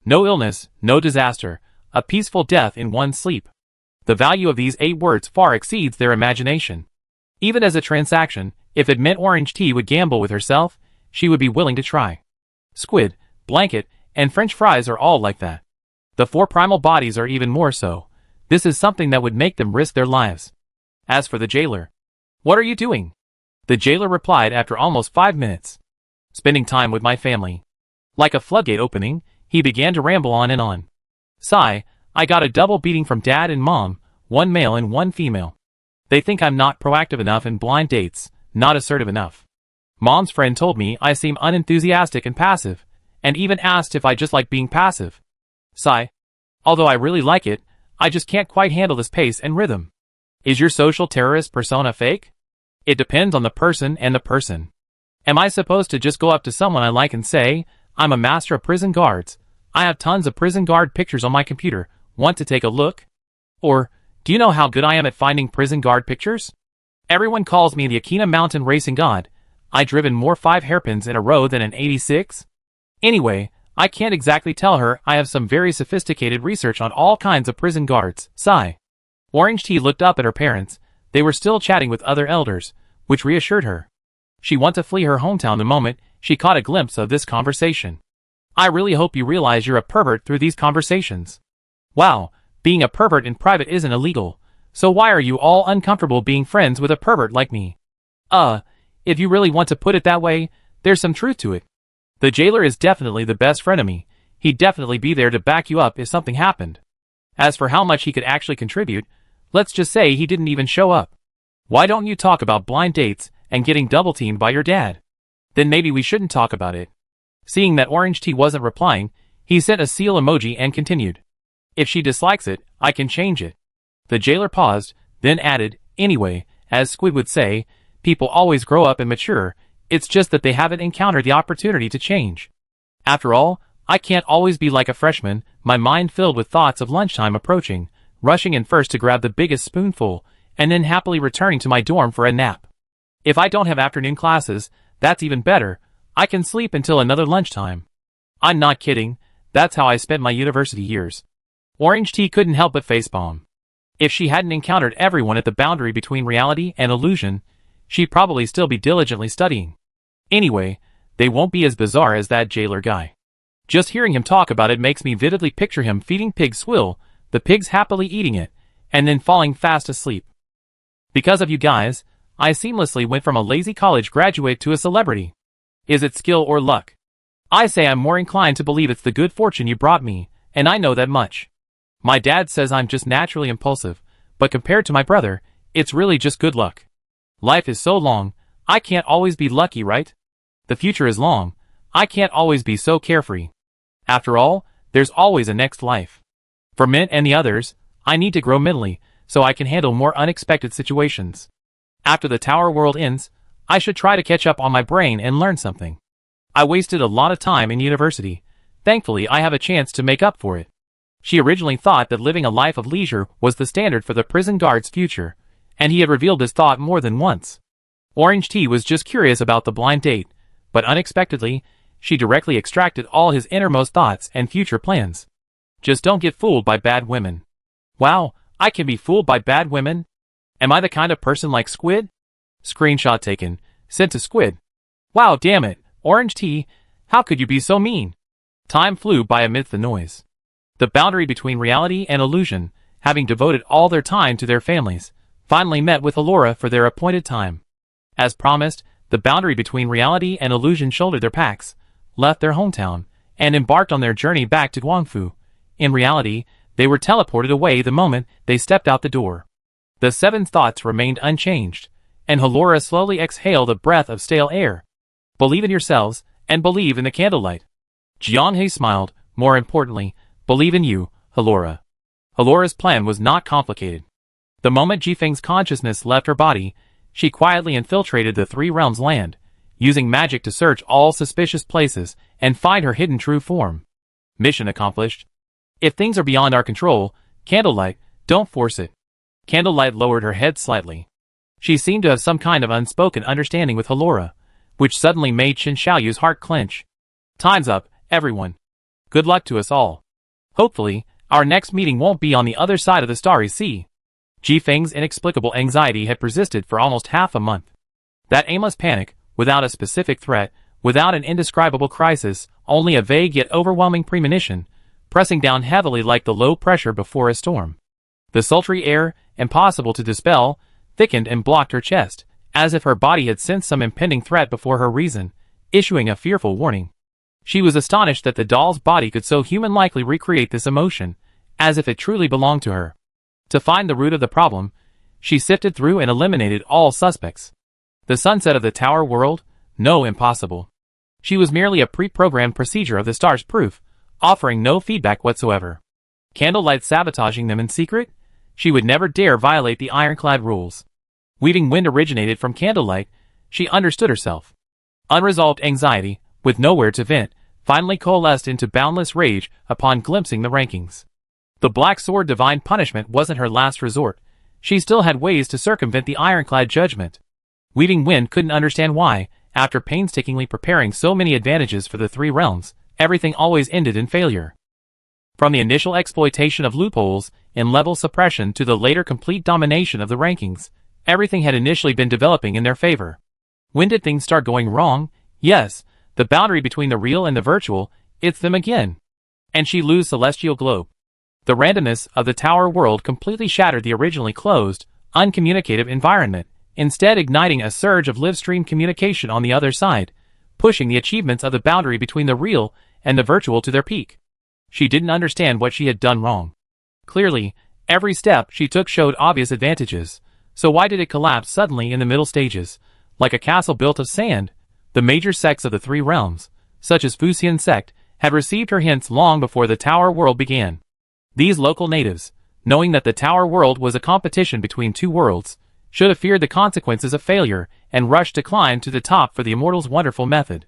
[SPEAKER 1] No illness, no disaster, a peaceful death in one sleep. The value of these 8 words far exceeds their imagination. Even as a transaction, if it meant Orange Tea would gamble with herself, she would be willing to try. Squid, blanket, and French fries are all like that. The 4 primal bodies are even more so. This is something that would make them risk their lives. As for the jailer, "What are you doing?" The jailer replied after almost 5 minutes. "Spending time with my family." Like a floodgate opening, he began to ramble on and on. "Sigh, I got a double beating from Dad and Mom, 1 male and 1 female. They think I'm not proactive enough in blind dates, not assertive enough. Mom's friend told me I seem unenthusiastic and passive, and even asked if I just like being passive. Sigh. Although I really like it, I just can't quite handle this pace and rhythm. Is your social terrorist persona fake? It depends on the person and the person. Am I supposed to just go up to someone I like and say, 'I'm a master of prison guards. I have tons of prison guard pictures on my computer. Want to take a look?' Or, 'Do you know how good I am at finding prison guard pictures? Everyone calls me the Akina Mountain racing god. I driven more 5 hairpins in a row than an 86? Anyway, I can't exactly tell her I have some very sophisticated research on all kinds of prison guards." Sigh. Orange Tea looked up at her parents. They were still chatting with other elders, which reassured her. She wanted to flee her hometown the moment she caught a glimpse of this conversation. "I really hope you realize you're a pervert through these conversations. Wow, being a pervert in private isn't illegal, so why are you all uncomfortable being friends with a pervert like me? If you really want to put it that way, there's some truth to it. The jailer is definitely the best friend of me. He'd definitely be there to back you up if something happened. As for how much he could actually contribute, let's just say he didn't even show up. Why don't you talk about blind dates and getting double-teamed by your dad? Then maybe we shouldn't talk about it." Seeing that Orange Tea wasn't replying, he sent a seal emoji and continued. "If she dislikes it, I can change it." The jailer paused, then added, "Anyway, as Squid would say, people always grow up and mature, it's just that they haven't encountered the opportunity to change. After all, I can't always be like a freshman, my mind filled with thoughts of lunchtime approaching, rushing in first to grab the biggest spoonful, and then happily returning to my dorm for a nap. If I don't have afternoon classes, that's even better, I can sleep until another lunchtime. I'm not kidding, that's how I spent my university years." Orange Tea couldn't help but facepalm. If she hadn't encountered everyone at the boundary between reality and illusion, she'd probably still be diligently studying. Anyway, they won't be as bizarre as that jailer guy. Just hearing him talk about it makes me vividly picture him feeding pig swill, the pigs happily eating it, and then falling fast asleep. Because of you guys, I seamlessly went from a lazy college graduate to a celebrity. Is it skill or luck? I say I'm more inclined to believe it's the good fortune you brought me, and I know that much. My dad says I'm just naturally impulsive, but compared to my brother, it's really just good luck. Life is so long, I can't always be lucky, right? The future is long, I can't always be so carefree. After all, there's always a next life. For Mint and the others, I need to grow mentally, so I can handle more unexpected situations. After the Tower World ends, I should try to catch up on my brain and learn something. I wasted a lot of time in university. Thankfully, I have a chance to make up for it." She originally thought that living a life of leisure was the standard for the prison guard's future, and he had revealed this thought more than once. Orange Tea was just curious about the blind date, but unexpectedly, she directly extracted all his innermost thoughts and future plans. "Just don't get fooled by bad women." Wow, I can be fooled by bad women? Am I the kind of person like Squid? Screenshot taken, sent to Squid. Wow, damn it, Orange Tea, how could you be so mean? Time flew by amidst the noise. The boundary between reality and illusion, having devoted all their time to their families, finally met with Allura for their appointed time. As promised, the boundary between reality and illusion shouldered their packs, left their hometown, and embarked on their journey back to Guangfu. In reality, they were teleported away the moment they stepped out the door. The 7 thoughts remained unchanged, and Allura slowly exhaled a breath of stale air. "Believe in yourselves, and believe in the candlelight." Jianghe smiled. "More importantly, believe in you, Allura." Allura's plan was not complicated. The moment Jifeng's consciousness left her body, she quietly infiltrated the 3 realms land, using magic to search all suspicious places and find her hidden true form. Mission accomplished. If things are beyond our control, Candlelight, don't force it. Candlelight lowered her head slightly. She seemed to have some kind of unspoken understanding with Halora, which suddenly made Qin Xiaoyu's heart clench. Time's up, everyone. Good luck to us all. Hopefully, our next meeting won't be on the other side of the starry sea. Ji Feng's inexplicable anxiety had persisted for almost half a month. That aimless panic, without a specific threat, without an indescribable crisis, only a vague yet overwhelming premonition, pressing down heavily like the low pressure before a storm. The sultry air, impossible to dispel, thickened and blocked her chest, as if her body had sensed some impending threat before her reason, issuing a fearful warning. She was astonished that the doll's body could so human-likely recreate this emotion, as if it truly belonged to her. To find the root of the problem, she sifted through and eliminated all suspects. The sunset of the tower world? No, impossible. She was merely a pre-programmed procedure of the star's proof, offering no feedback whatsoever. Candlelight sabotaging them in secret? She would never dare violate the ironclad rules. Weaving wind originated from Candlelight, she understood herself. Unresolved anxiety, with nowhere to vent, finally coalesced into boundless rage upon glimpsing the rankings. The Black Sword divine punishment wasn't her last resort. She still had ways to circumvent the ironclad judgment. Weaving Wind couldn't understand why, after painstakingly preparing so many advantages for the three realms, everything always ended in failure. From the initial exploitation of loopholes in level suppression to the later complete domination of the rankings, everything had initially been developing in their favor. When did things start going wrong? Yes, the boundary between the real and the virtual, it's them again. And she lose Celestial Globe. The randomness of the tower world completely shattered the originally closed, uncommunicative environment, instead igniting a surge of live-stream communication on the other side, pushing the achievements of the boundary between the real and the virtual to their peak. She didn't understand what she had done wrong. Clearly, every step she took showed obvious advantages, so why did it collapse suddenly in the middle stages, like a castle built of sand? The major sects of the three realms, such as Fuxian sect, had received her hints long before the tower world began. These local natives, knowing that the tower world was a competition between two worlds, should have feared the consequences of failure and rushed to climb to the top for the Immortal's wonderful method.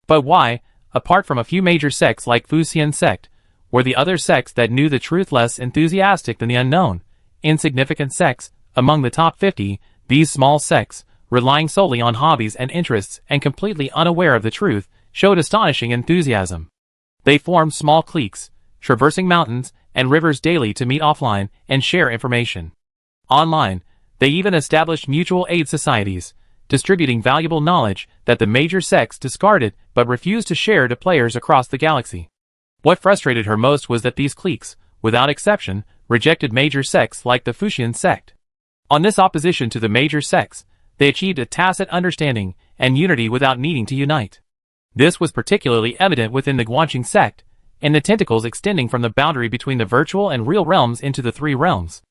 [SPEAKER 1] But why, apart from a few major sects like Fuxian sect, were the other sects that knew the truth less enthusiastic than the unknown, insignificant sects? Among the top 50, these small sects, relying solely on hobbies and interests and completely unaware of the truth, showed astonishing enthusiasm. They formed small cliques, traversing mountains and rivers daily to meet offline and share information. Online, they even established mutual aid societies, distributing valuable knowledge that the major sects discarded but refused to share to players across the galaxy. What frustrated her most was that these cliques, without exception, rejected major sects like the Fuxian sect. On this opposition to the major sects, they achieved a tacit understanding and unity without needing to unite. This was particularly evident within the Guanqing sect, and the tentacles extending from the boundary between the virtual and real realms into the three realms.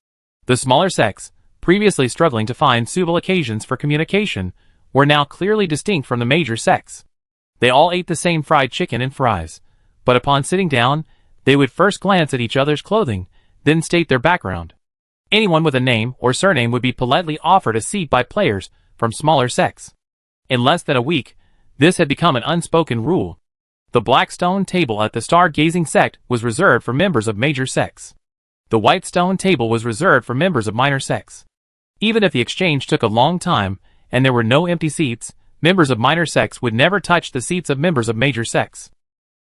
[SPEAKER 1] The smaller sects, previously struggling to find suitable occasions for communication, were now clearly distinct from the major sects. They all ate the same fried chicken and fries, but upon sitting down, they would first glance at each other's clothing, then state their background. Anyone with a name or surname would be politely offered a seat by players from smaller sects. In less than a week, this had become an unspoken rule. The black stone table at the star-gazing sect was reserved for members of major sects. The white stone table was reserved for members of minor sects. Even if the exchange took a long time, and there were no empty seats, members of minor sects would never touch the seats of members of major sects.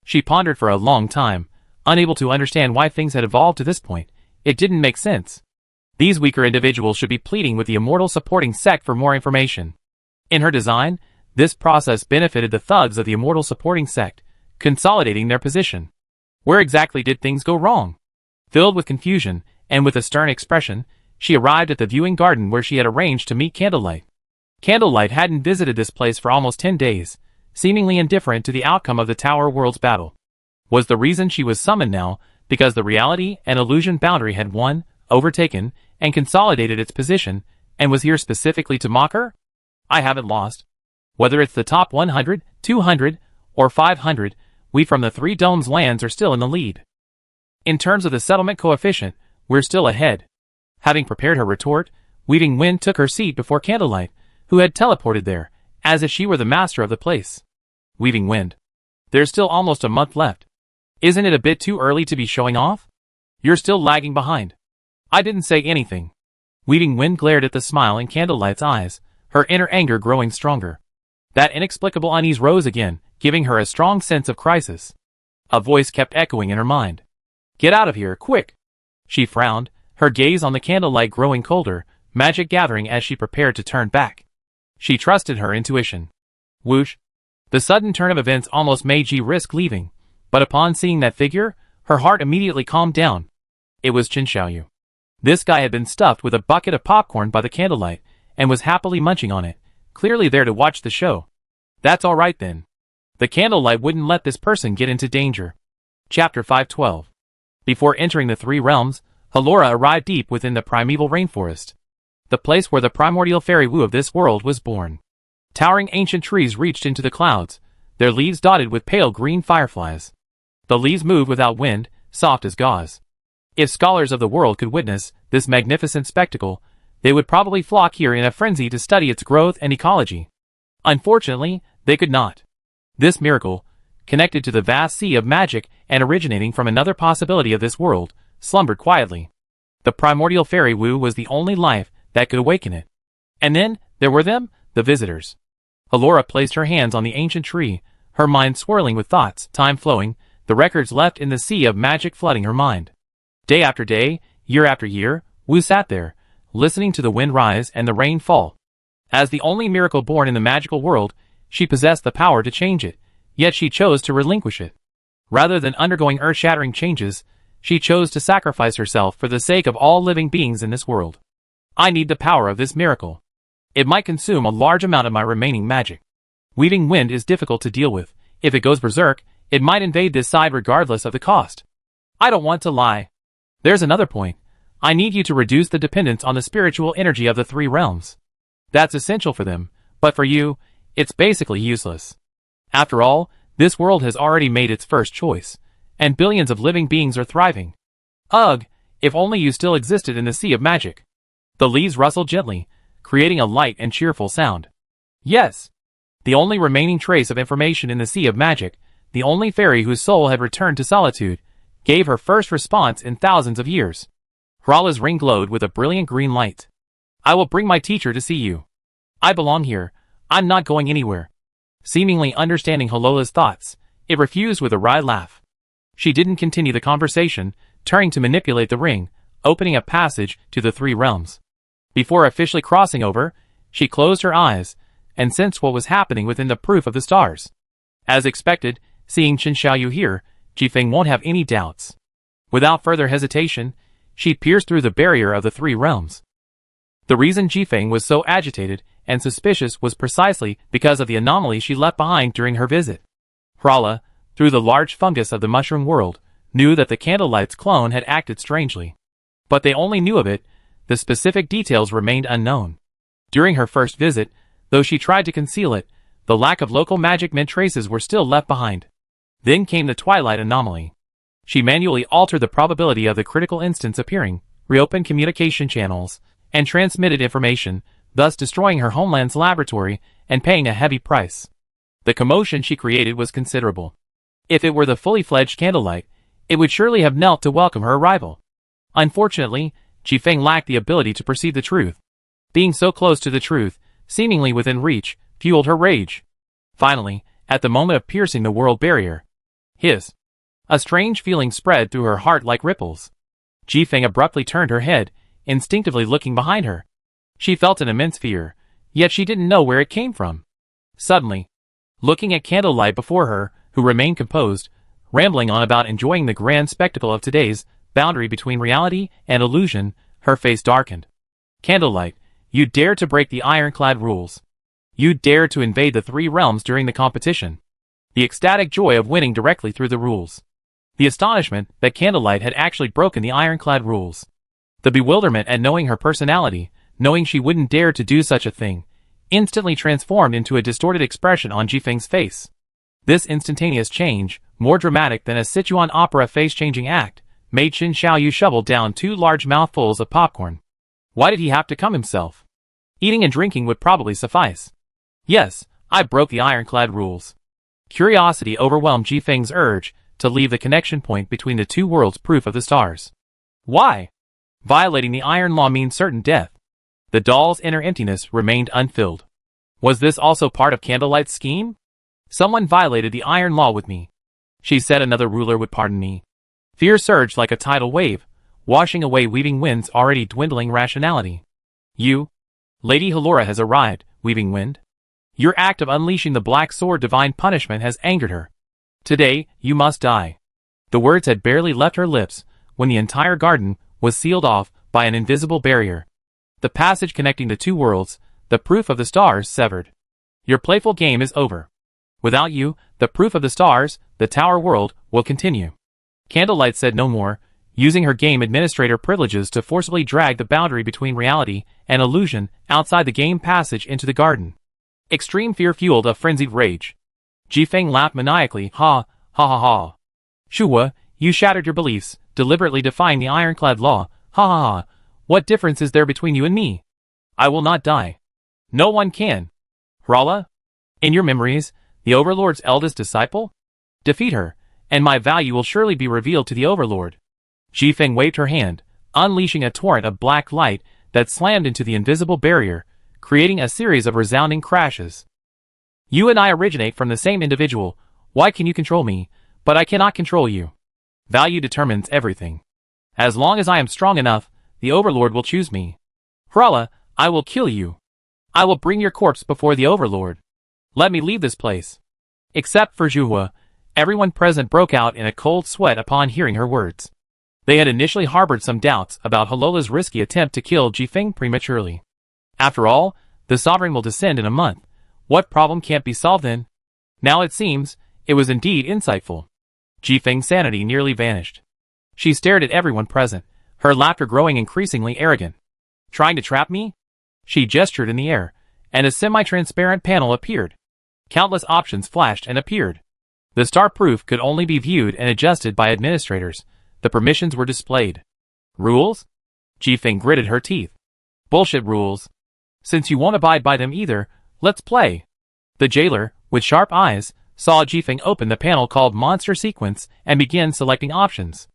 [SPEAKER 1] She pondered for a long time, unable to understand why things had evolved to this point. It didn't make sense. These weaker individuals should be pleading with the Immortal supporting sect for more information. In her design, this process benefited the thugs of the Immortal supporting sect, consolidating their position. Where exactly did things go wrong? Filled with confusion, and with a stern expression, she arrived at the viewing garden where she had arranged to meet Candlelight. Candlelight hadn't visited this place for almost 10 days, seemingly indifferent to the outcome of the Tower World's battle. Was the reason she was summoned now because the reality and illusion boundary had won, overtaken, and consolidated its position, and was here specifically to mock her? I haven't lost. Whether it's the top 100, 200, or 500, we from the Three Domes lands are still in the lead. In terms of the settlement coefficient, we're still ahead. Having prepared her retort, Weaving Wind took her seat before Candlelight, who had teleported there, as if she were the master of the place. Weaving Wind. There's still almost a month left. Isn't it a bit too early to be showing off? You're still lagging behind. I didn't say anything. Weaving Wind glared at the smile in Candlelight's eyes, her inner anger growing stronger. That inexplicable unease rose again, giving her a strong sense of crisis. A voice kept echoing in her mind. Get out of here, quick! She frowned, her gaze on the candlelight growing colder, magic gathering as she prepared to turn back. She trusted her intuition. Whoosh! The sudden turn of events almost made Ji risk leaving, but upon seeing that figure, her heart immediately calmed down. It was Qin Xiaoyu. This guy had been stuffed with a bucket of popcorn by the candlelight, and was happily munching on it, clearly there to watch the show. That's alright then. The candlelight wouldn't let this person get into danger. Chapter 512. Before entering the Three Realms, Halora arrived deep within the primeval rainforest. The place where the primordial fairy Wu of this world was born. Towering ancient trees reached into the clouds, their leaves dotted with pale green fireflies. The leaves moved without wind, soft as gauze. If scholars of the world could witness this magnificent spectacle, they would probably flock here in a frenzy to study its growth and ecology. Unfortunately, they could not. This miracle, connected to the vast sea of magic and originating from another possibility of this world, slumbered quietly. The primordial fairy Wu was the only life that could awaken it. And then, there were them, the visitors. Halora placed her hands on the ancient tree, her mind swirling with thoughts, time flowing, the records left in the sea of magic flooding her mind. Day after day, year after year, Wu sat there, listening to the wind rise and the rain fall. As the only miracle born in the magical world, she possessed the power to change it, yet she chose to relinquish it. Rather than undergoing earth-shattering changes, she chose to sacrifice herself for the sake of all living beings in this world. I need the power of this miracle. It might consume a large amount of my remaining magic. Weaving Wind is difficult to deal with. If it goes berserk, it might invade this side regardless of the cost. I don't want to lie. There's another point. I need you to reduce the dependence on the spiritual energy of the Three Realms. That's essential for them, but for you, it's basically useless. After all, this world has already made its first choice, and billions of living beings are thriving. Ugh, if only you still existed in the sea of magic. The leaves rustled gently, creating a light and cheerful sound. Yes. The only remaining trace of information in the sea of magic, the only fairy whose soul had returned to solitude, gave her first response in thousands of years. Hrala's ring glowed with a brilliant green light. I will bring my teacher to see you. I belong here. I'm not going anywhere. Seemingly understanding Halola's thoughts, it refused with a wry laugh. She didn't continue the conversation, turning to manipulate the ring, opening a passage to the Three Realms. Before officially crossing over, she closed her eyes, and sensed what was happening within the proof of the stars. As expected, seeing Qin Xiaoyu here, Jifeng won't have any doubts. Without further hesitation, she pierced through the barrier of the Three Realms. The reason Jifeng was so agitated and suspicious was precisely because of the anomaly she left behind during her visit. Hrala, through the large fungus of the mushroom world, knew that the candlelight's clone had acted strangely. But they only knew of it, the specific details remained unknown. During her first visit, though she tried to conceal it, the lack of local magic meant traces were still left behind. Then came the twilight anomaly. She manually altered the probability of the critical instance appearing, reopened communication channels, and transmitted information, thus destroying her homeland's laboratory and paying a heavy price. The commotion she created was considerable. If it were the fully fledged candlelight, it would surely have knelt to welcome her arrival. Unfortunately, Jifeng lacked the ability to perceive the truth. Being so close to the truth, seemingly within reach, fueled her rage. Finally, at the moment of piercing the world barrier, a strange feeling spread through her heart like ripples. Jifeng abruptly turned her head, instinctively looking behind her. She felt an immense fear, yet she didn't know where it came from. Suddenly, looking at Candlelight before her, who remained composed, rambling on about enjoying the grand spectacle of today's boundary between reality and illusion, her face darkened. Candlelight, you dared to break the ironclad rules. You dared to invade the Three Realms during the competition. The ecstatic joy of winning directly through the rules. The astonishment that Candlelight had actually broken the ironclad rules. The bewilderment at knowing her personality, knowing she wouldn't dare to do such a thing, instantly transformed into a distorted expression on Jifeng's face. This instantaneous change, more dramatic than a Sichuan opera face-changing act, made Qin Xiaoyu shovel down 2 large mouthfuls of popcorn. Why did he have to come himself? Eating and drinking would probably suffice. Yes, I broke the ironclad rules. Curiosity overwhelmed Jifeng's urge to leave the connection point between the two worlds proof of the stars. Why? Violating the iron law means certain death. The doll's inner emptiness remained unfilled. Was this also part of Candlelight's scheme? Someone violated the iron law with me. She said another ruler would pardon me. Fear surged like a tidal wave, washing away Weaving Wind's already dwindling rationality. You, Lady Halora has arrived, Weaving Wind. Your act of unleashing the Black Sword divine punishment has angered her. Today, you must die. The words had barely left her lips when the entire garden was sealed off by an invisible barrier. The passage connecting the two worlds, the proof of the stars, severed. Your playful game is over. Without you, the proof of the stars, the tower world, will continue. Candlelight said no more, using her game administrator privileges to forcibly drag the boundary between reality and illusion outside the game passage into the garden. Extreme fear fueled a frenzied rage. Jifeng laughed maniacally, ha, ha ha ha. Shuhua, you shattered your beliefs, deliberately defying the ironclad law, ha ha ha. What difference is there between you and me? I will not die. No one can. Hrala? In your memories, the Overlord's eldest disciple? Defeat her, and my value will surely be revealed to the Overlord. Jifeng waved her hand, unleashing a torrent of black light that slammed into the invisible barrier, creating a series of resounding crashes. You and I originate from the same individual. Why can you control me, but I cannot control you? Value determines everything. As long as I am strong enough, the Overlord will choose me. Hrala, I will kill you. I will bring your corpse before the Overlord. Let me leave this place. Except for Zhuhua, everyone present broke out in a cold sweat upon hearing her words. They had initially harbored some doubts about Halola's risky attempt to kill Jifeng prematurely. After all, the sovereign will descend in a month. What problem can't be solved then? Now it seems, it was indeed insightful. Jifeng's sanity nearly vanished. She stared at everyone present, her laughter growing increasingly arrogant. Trying to trap me? She gestured in the air, and a semi-transparent panel appeared. Countless options flashed and appeared. The star proof could only be viewed and adjusted by administrators. The permissions were displayed. Rules? Jifeng gritted her teeth. Bullshit rules. Since you won't abide by them either, let's play. The jailer, with sharp eyes, saw Jifeng open the panel called Monster Sequence and begin selecting options.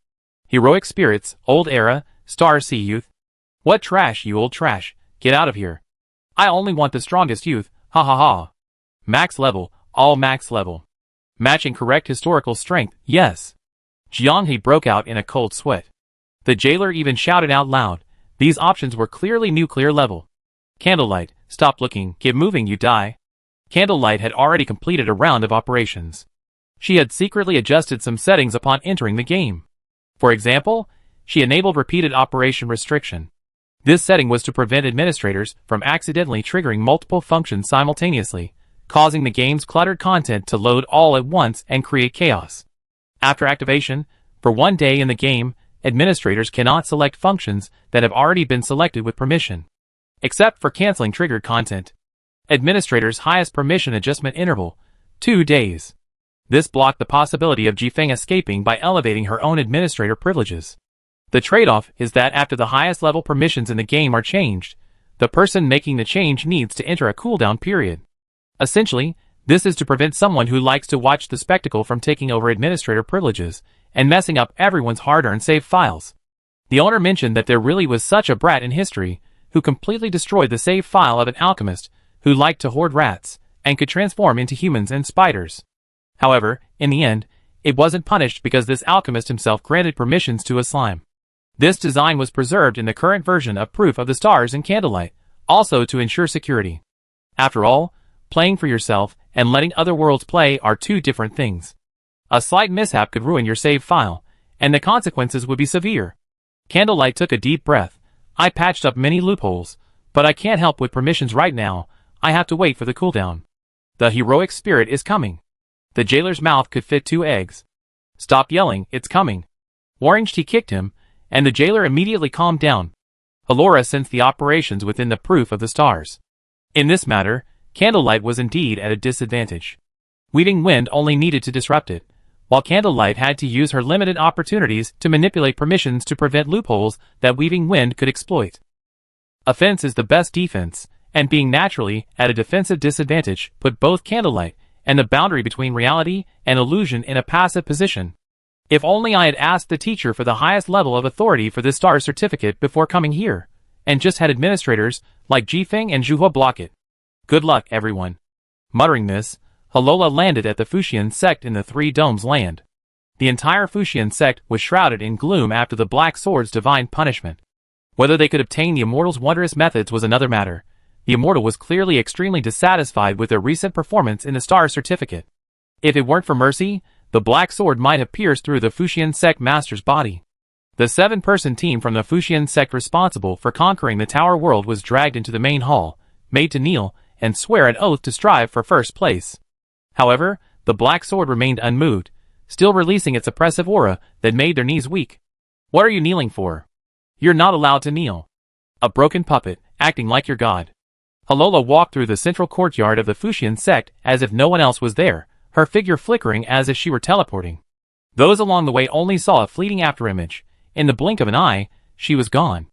[SPEAKER 1] Heroic Spirits, Old Era, Star Sea Youth. What trash, you old trash, get out of here. I only want the strongest youth, ha ha ha. Max level, all max level. Matching correct historical strength, yes. Jianghe broke out in a cold sweat. The jailer even shouted out loud. These options were clearly nuclear level. Candlelight, stop looking, keep moving, you die. Candlelight had already completed a round of operations. She had secretly adjusted some settings upon entering the game. For example, she enabled repeated operation restriction. This setting was to prevent administrators from accidentally triggering multiple functions simultaneously, causing the game's cluttered content to load all at once and create chaos. After activation, for one day in the game, administrators cannot select functions that have already been selected with permission. Except for canceling triggered content. Administrator's highest permission adjustment interval, 2 days. This blocked the possibility of Jifeng escaping by elevating her own administrator privileges. The trade-off is that after the highest level permissions in the game are changed, the person making the change needs to enter a cooldown period. Essentially, this is to prevent someone who likes to watch the spectacle from taking over administrator privileges and messing up everyone's hard-earned save files. The owner mentioned that there really was such a brat in history who completely destroyed the save file of an alchemist who liked to hoard rats and could transform into humans and spiders. However, in the end, it wasn't punished because this alchemist himself granted permissions to a slime. This design was preserved in the current version of Proof of the Stars in Candlelight, also to ensure security. After all, playing for yourself and letting other worlds play are two different things. A slight mishap could ruin your save file, and the consequences would be severe. Candlelight took a deep breath. I patched up many loopholes, but I can't help with permissions right now. I have to wait for the cooldown. The heroic spirit is coming. The jailer's mouth could fit 2 eggs. Stop yelling, it's coming. Orange Tea kicked him, and the jailer immediately calmed down. Halora sensed the operations within the Proof of the Stars. In this matter, Candlelight was indeed at a disadvantage. Weaving Wind only needed to disrupt it, while Candlelight had to use her limited opportunities to manipulate permissions to prevent loopholes that Weaving Wind could exploit. Offense is the best defense, and being naturally at a defensive disadvantage put both Candlelight and the boundary between reality and illusion in a passive position. If only I had asked the teacher for the highest level of authority for this star certificate before coming here, and just had administrators like Jifeng and Zhuhua block it. Good luck, everyone. Muttering this, Halola landed at the Fuxian sect in the Three Domes land. The entire Fuxian sect was shrouded in gloom after the Black Sword's divine punishment. Whether they could obtain the Immortal's wondrous methods was another matter. The Immortal was clearly extremely dissatisfied with their recent performance in the star certificate. If it weren't for mercy, the Black Sword might have pierced through the Fuxian sect master's body. The 7-person team from the Fuxian sect responsible for conquering the Tower World was dragged into the main hall, made to kneel, and swear an oath to strive for first place. However, the Black Sword remained unmoved, still releasing its oppressive aura that made their knees weak. What are you kneeling for? You're not allowed to kneel. A broken puppet, acting like your god. Halola walked through the central courtyard of the Fuxian sect as if no one else was there, her figure flickering as if she were teleporting. Those along the way only saw a fleeting afterimage. In the blink of an eye, she was gone.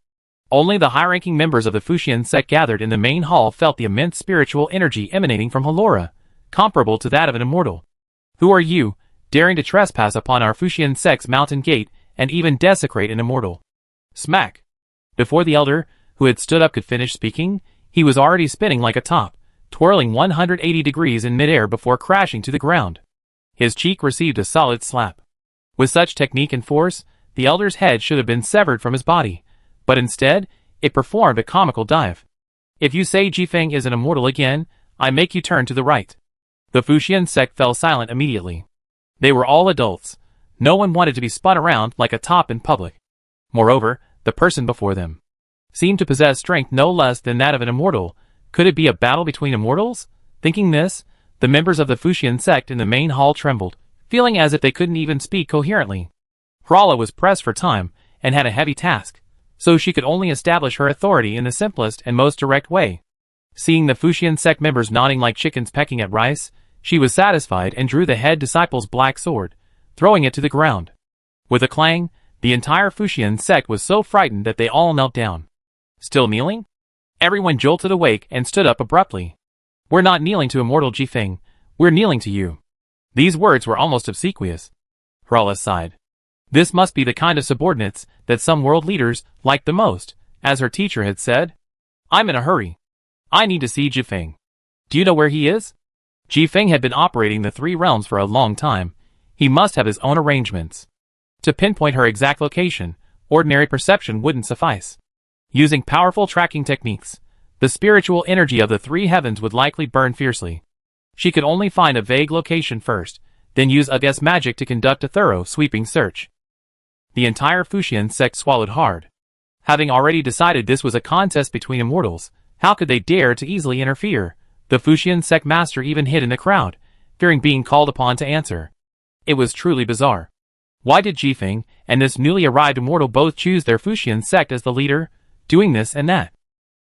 [SPEAKER 1] Only the high-ranking members of the Fuxian sect gathered in the main hall felt the immense spiritual energy emanating from Halora, comparable to that of an immortal. Who are you, daring to trespass upon our Fuxian sect's mountain gate and even desecrate an immortal? Smack! Before the elder, who had stood up, could finish speaking, he was already spinning like a top, twirling 180 degrees in midair before crashing to the ground. His cheek received a solid slap. With such technique and force, the elder's head should have been severed from his body, but instead, it performed a comical dive. If you say Jifeng is an immortal again, I make you turn to the right. The Fuxian sect fell silent immediately. They were all adults. No one wanted to be spun around like a top in public. Moreover, the person before them seemed to possess strength no less than that of an immortal. Could it be a battle between immortals? Thinking this, the members of the Fuxian sect in the main hall trembled, feeling as if they couldn't even speak coherently. Hrala was pressed for time, and had a heavy task, so she could only establish her authority in the simplest and most direct way. Seeing the Fuxian sect members nodding like chickens pecking at rice, she was satisfied and drew the head disciple's black sword, throwing it to the ground. With a clang, the entire Fuxian sect was so frightened that they all knelt down. Still kneeling? Everyone jolted awake and stood up abruptly. We're not kneeling to immortal Jifeng, we're kneeling to you. These words were almost obsequious. Hrala sighed. This must be the kind of subordinates that some world leaders liked the most, as her teacher had said. I'm in a hurry. I need to see Jifeng. Do you know where he is? Jifeng had been operating the Three Realms for a long time. He must have his own arrangements. To pinpoint her exact location, ordinary perception wouldn't suffice. Using powerful tracking techniques, the spiritual energy of the three heavens would likely burn fiercely. She could only find a vague location first, then use Aguess magic to conduct a thorough, sweeping search. The entire Fuxian sect swallowed hard. Having already decided this was a contest between immortals, how could they dare to easily interfere? The Fuxian sect master even hid in the crowd, fearing being called upon to answer. It was truly bizarre. Why did Jifeng and this newly arrived immortal both choose their Fuxian sect as the leader, doing this and that?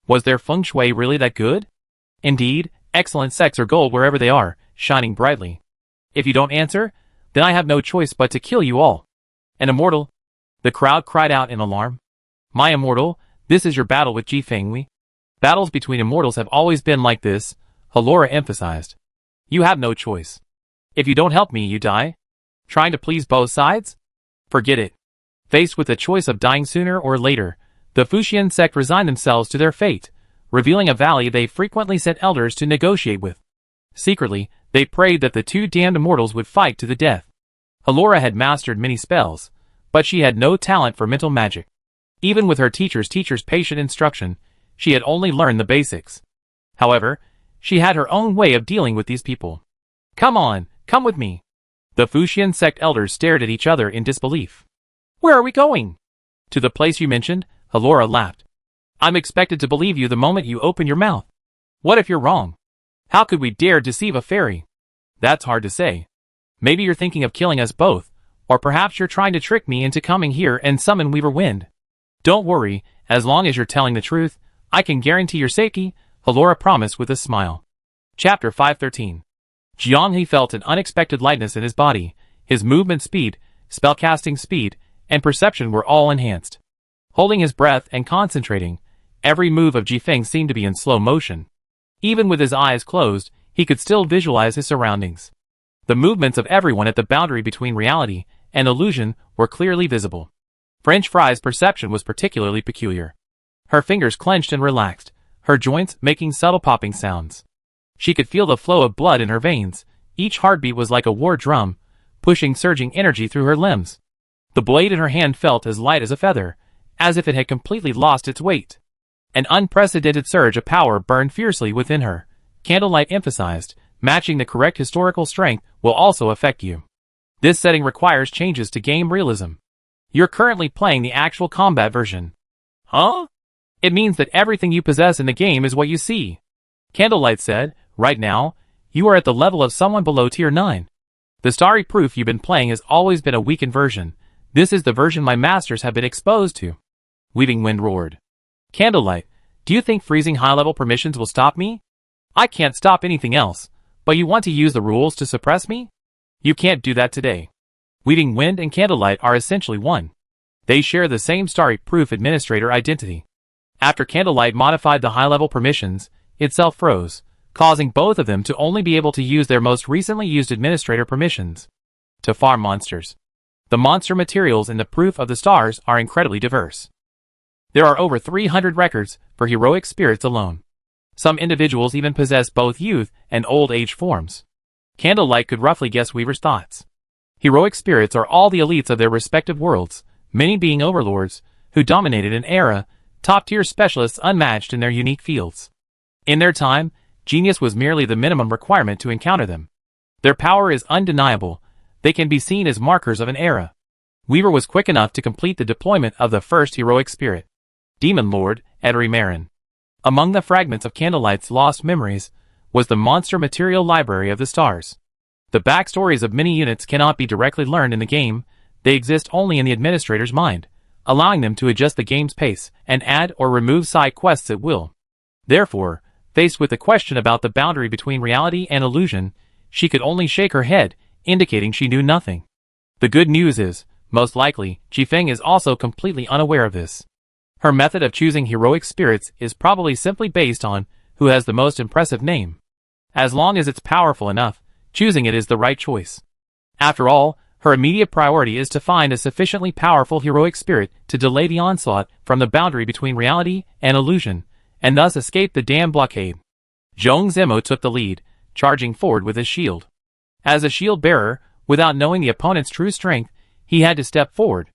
[SPEAKER 1] Was their feng shui really that good? Indeed, excellent sects are gold wherever they are, shining brightly. If you don't answer, then I have no choice but to kill you all. An immortal? The crowd cried out in alarm. My immortal, this is your battle with Jifeng. Battles between immortals have always been like this, Halora emphasized. You have no choice. If you don't help me, you die. Trying to please both sides? Forget it. Faced with the choice of dying sooner or later, the Fuxian sect resigned themselves to their fate, revealing a valley they frequently sent elders to negotiate with. Secretly, they prayed that the two damned immortals would fight to the death. Halora had mastered many spells, but she had no talent for mental magic. Even with her teacher's patient instruction, she had only learned the basics. However, she had her own way of dealing with these people. Come on, come with me. The Fuxian sect elders stared at each other in disbelief. Where are we going? To the place you mentioned, Halora laughed. I'm expected to believe you the moment you open your mouth. What if you're wrong? How could we dare deceive a fairy? That's hard to say. Maybe you're thinking of killing us both, or perhaps you're trying to trick me into coming here and summon Weaver Wind. Don't worry, as long as you're telling the truth, I can guarantee your safety, Halora promised with a smile. Chapter 513. Jianghe felt an unexpected lightness in his body. His movement speed, spellcasting speed, and perception were all enhanced. Holding his breath and concentrating, every move of Jifeng seemed to be in slow motion. Even with his eyes closed, he could still visualize his surroundings. The movements of everyone at the boundary between reality and illusion were clearly visible. French Fry's perception was particularly peculiar. Her fingers clenched and relaxed, her joints making subtle popping sounds. She could feel the flow of blood in her veins. Each heartbeat was like a war drum, pushing surging energy through her limbs. The blade in her hand felt as light as a feather, as if it had completely lost its weight. An unprecedented surge of power burned fiercely within her. Candlelight emphasized, matching the correct historical strength will also affect you. This setting requires changes to game realism. You're currently playing the actual combat version. Huh? It means that everything you possess in the game is what you see. Candlelight said, right now, you are at the level of someone below tier 9. The starry proof you've been playing has always been a weakened version. This is the version my masters have been exposed to. Weaving Wind roared. Candlelight, do you think freezing high-level permissions will stop me? I can't stop anything else, but you want to use the rules to suppress me? You can't do that today. Weaving Wind and Candlelight are essentially one. They share the same starry proof administrator identity. After Candlelight modified the high-level permissions, itself froze, causing both of them to only be able to use their most recently used administrator permissions to farm monsters. The monster materials in the Proof of the Stars are incredibly diverse. There are over 300 records for heroic spirits alone. Some individuals even possess both youth and old age forms. Candlelight could roughly guess Weaver's thoughts. Heroic spirits are all the elites of their respective worlds, many being overlords, who dominated an era, top-tier specialists unmatched in their unique fields. In their time, genius was merely the minimum requirement to encounter them. Their power is undeniable. They can be seen as markers of an era. Weaver was quick enough to complete the deployment of the first heroic spirit, Demon Lord Edry Marin. Among the fragments of Candlelight's lost memories was the monster material library of the stars. The backstories of many units cannot be directly learned in the game. They exist only in the administrator's mind, allowing them to adjust the game's pace and add or remove side quests at will. Therefore, faced with the question about the boundary between reality and illusion, she could only shake her head, indicating she knew nothing. The good news is, most likely, Jifeng is also completely unaware of this. Her method of choosing heroic spirits is probably simply based on who has the most impressive name. As long as it's powerful enough, choosing it is the right choice. After all, her immediate priority is to find a sufficiently powerful heroic spirit to delay the onslaught from the boundary between reality and illusion, and thus escape the dam blockade. Zhong Zimo took the lead, charging forward with his shield. As a shield bearer, without knowing the opponent's true strength, he had to step forward.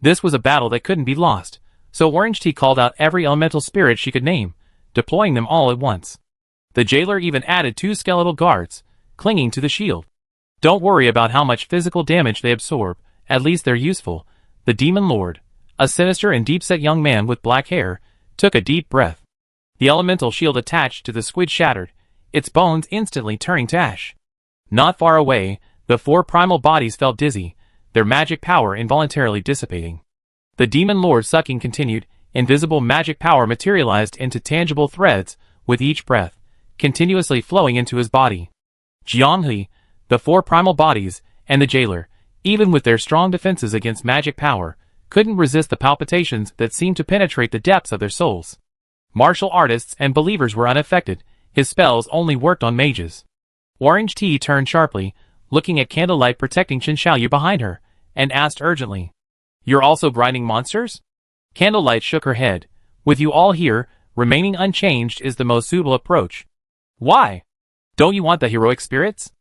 [SPEAKER 1] This was a battle that couldn't be lost, so Orange Tea called out every elemental spirit she could name, deploying them all at once. The jailer even added 2 skeletal guards, clinging to the shield. Don't worry about how much physical damage they absorb, at least they're useful. The Demon Lord, a sinister and deep-set young man with black hair, took a deep breath. The elemental shield attached to the squid shattered, its bones instantly turning to ash. Not far away, the 4 primal bodies felt dizzy, their magic power involuntarily dissipating. The Demon Lord's sucking continued, invisible magic power materialized into tangible threads with each breath, continuously flowing into his body. Jianghe, the 4 primal bodies, and the jailer, even with their strong defenses against magic power, couldn't resist the palpitations that seemed to penetrate the depths of their souls. Martial artists and believers were unaffected, his spells only worked on mages. Orange Tea turned sharply, looking at Candlelight protecting Chen Xiaoyu behind her, and asked urgently, "You're also grinding monsters?" Candlelight shook her head. "With you all here, remaining unchanged is the most suitable approach." "Why? Don't you want the heroic spirits?"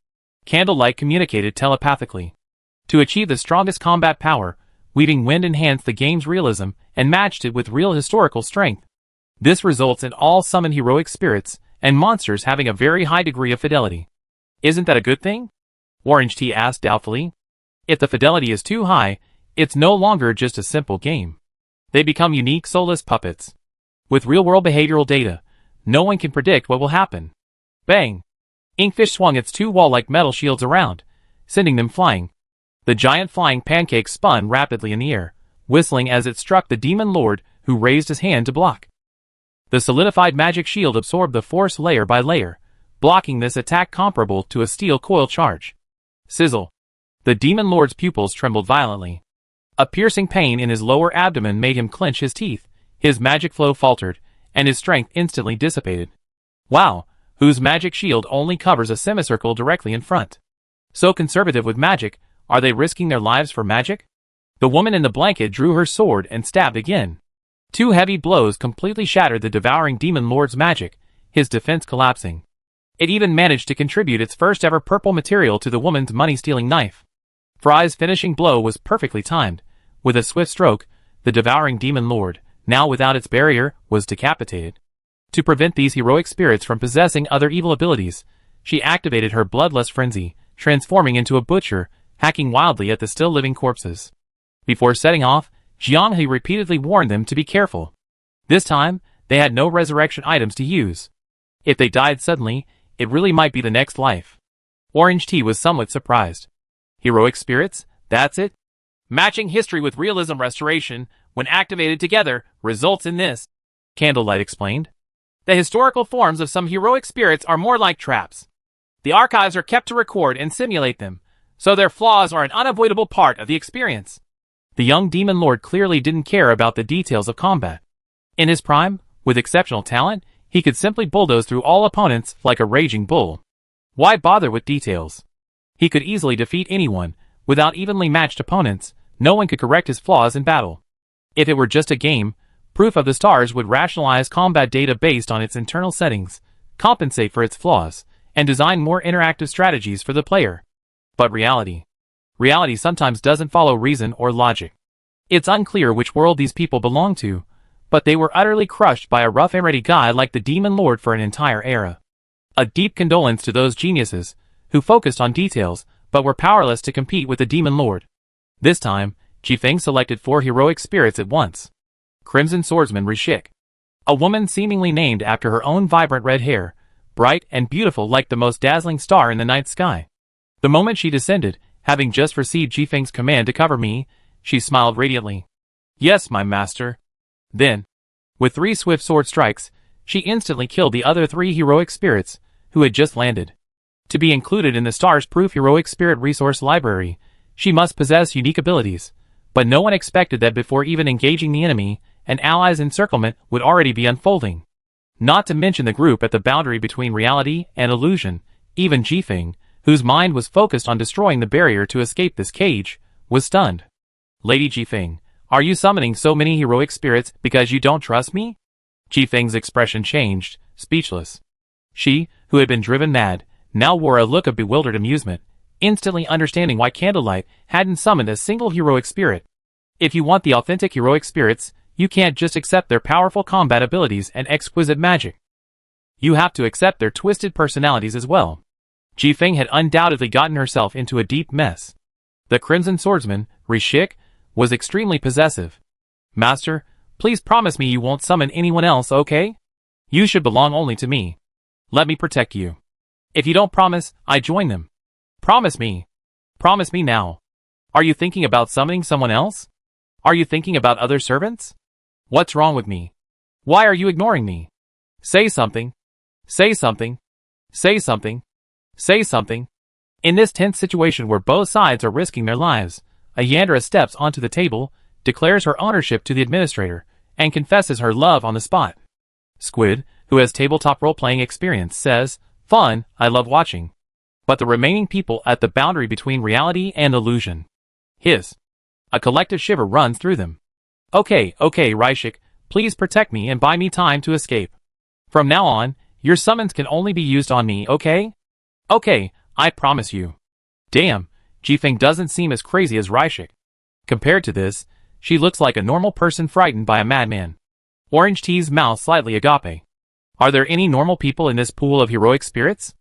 [SPEAKER 1] Candlelight communicated telepathically. To achieve the strongest combat power, Weaving Wind enhanced the game's realism and matched it with real historical strength. This results in all summoned heroic spirits and monsters having a very high degree of fidelity. Isn't that a good thing? Orange Tea asked doubtfully. If the fidelity is too high, it's no longer just a simple game. They become unique soulless puppets. With real-world behavioral data, no one can predict what will happen. Bang! Inkfish swung its 2 wall-like metal shields around, sending them flying. The giant flying pancake spun rapidly in the air, whistling as it struck the Demon Lord, who raised his hand to block. The solidified magic shield absorbed the force layer by layer, blocking this attack comparable to a steel coil charge. Sizzle! The Demon Lord's pupils trembled violently. A piercing pain in his lower abdomen made him clench his teeth, his magic flow faltered, and his strength instantly dissipated. Wow, whose magic shield only covers a semicircle directly in front. So conservative with magic, Are they risking their lives for magic? The woman in the blanket drew her sword and stabbed again. 2 heavy blows completely shattered the devouring demon lord's magic, his defense collapsing. It even managed to contribute its first ever purple material to the woman's money-stealing knife. Fry's finishing blow was perfectly timed. With a swift stroke, the devouring demon lord, now without its barrier, was decapitated. To prevent these heroic spirits from possessing other evil abilities, she activated her bloodlust frenzy, transforming into a butcher, hacking wildly at the still-living corpses. Before setting off, Jianghe repeatedly warned them to be careful. This time, they had no resurrection items to use. If they died suddenly, it really might be the next life. Orange Tea was somewhat surprised. Heroic spirits, that's it? Matching history with realism restoration, when activated together, results in this, Candlelight explained. The historical forms of some heroic spirits are more like traps. The archives are kept to record and simulate them, so their flaws are an unavoidable part of the experience. The young demon lord clearly didn't care about the details of combat. In his prime, with exceptional talent, he could simply bulldoze through all opponents like a raging bull. Why bother with details? He could easily defeat anyone. Without evenly matched opponents, no one could correct his flaws in battle. If it were just a game, Proof of the Stars would rationalize combat data based on its internal settings, compensate for its flaws, and design more interactive strategies for the player. But reality sometimes doesn't follow reason or logic. It's unclear which world these people belong to, but they were utterly crushed by a rough and ready guy like the Demon Lord for an entire era. A deep condolence to those geniuses, who focused on details, but were powerless to compete with the Demon Lord. This time, Jifeng selected 4 heroic spirits at once. Crimson Swordsman Rishik. A woman seemingly named after her own vibrant red hair, bright and beautiful like the most dazzling star in the night sky. The moment she descended, having just received Jifeng's command to cover me, she smiled radiantly. Yes, my master. Then, with 3 swift sword strikes, she instantly killed the other 3 heroic spirits, who had just landed. To be included in the Stars-proof heroic spirit resource library, she must possess unique abilities, but no one expected that before even engaging the enemy, an ally's encirclement would already be unfolding. Not to mention the group at the boundary between reality and illusion, even Jifeng, whose mind was focused on destroying the barrier to escape this cage, was stunned. Lady Jifeng, are you summoning so many heroic spirits because you don't trust me? Jifeng's expression changed, speechless. She, who had been driven mad, now wore a look of bewildered amusement, instantly understanding why Candlelight hadn't summoned a single heroic spirit. If you want the authentic heroic spirits, you can't just accept their powerful combat abilities and exquisite magic. You have to accept their twisted personalities as well. Jifeng had undoubtedly gotten herself into a deep mess. The Crimson Swordsman, Rishik, was extremely possessive. Master, please promise me you won't summon anyone else, okay? You should belong only to me. Let me protect you. If you don't promise, I join them. Promise me. Promise me now. Are you thinking about summoning someone else? Are you thinking about other servants? What's wrong with me? Why are you ignoring me? Say something. Say something. Say something. Say something. In this tense situation where both sides are risking their lives, Ayandra steps onto the table, declares her ownership to the administrator, and confesses her love on the spot. Squid, who has tabletop role-playing experience, says, "Fun, I love watching." But the remaining people at the boundary between reality and illusion hiss. A collective shiver runs through them. Okay, Rishik, please protect me and buy me time to escape. From now on, your summons can only be used on me, okay? Okay, I promise you. Damn, Jifeng doesn't seem as crazy as Rishik. Compared to this, she looks like a normal person frightened by a madman. Orange Tea's mouth slightly agape. Are there any normal people in this pool of heroic spirits?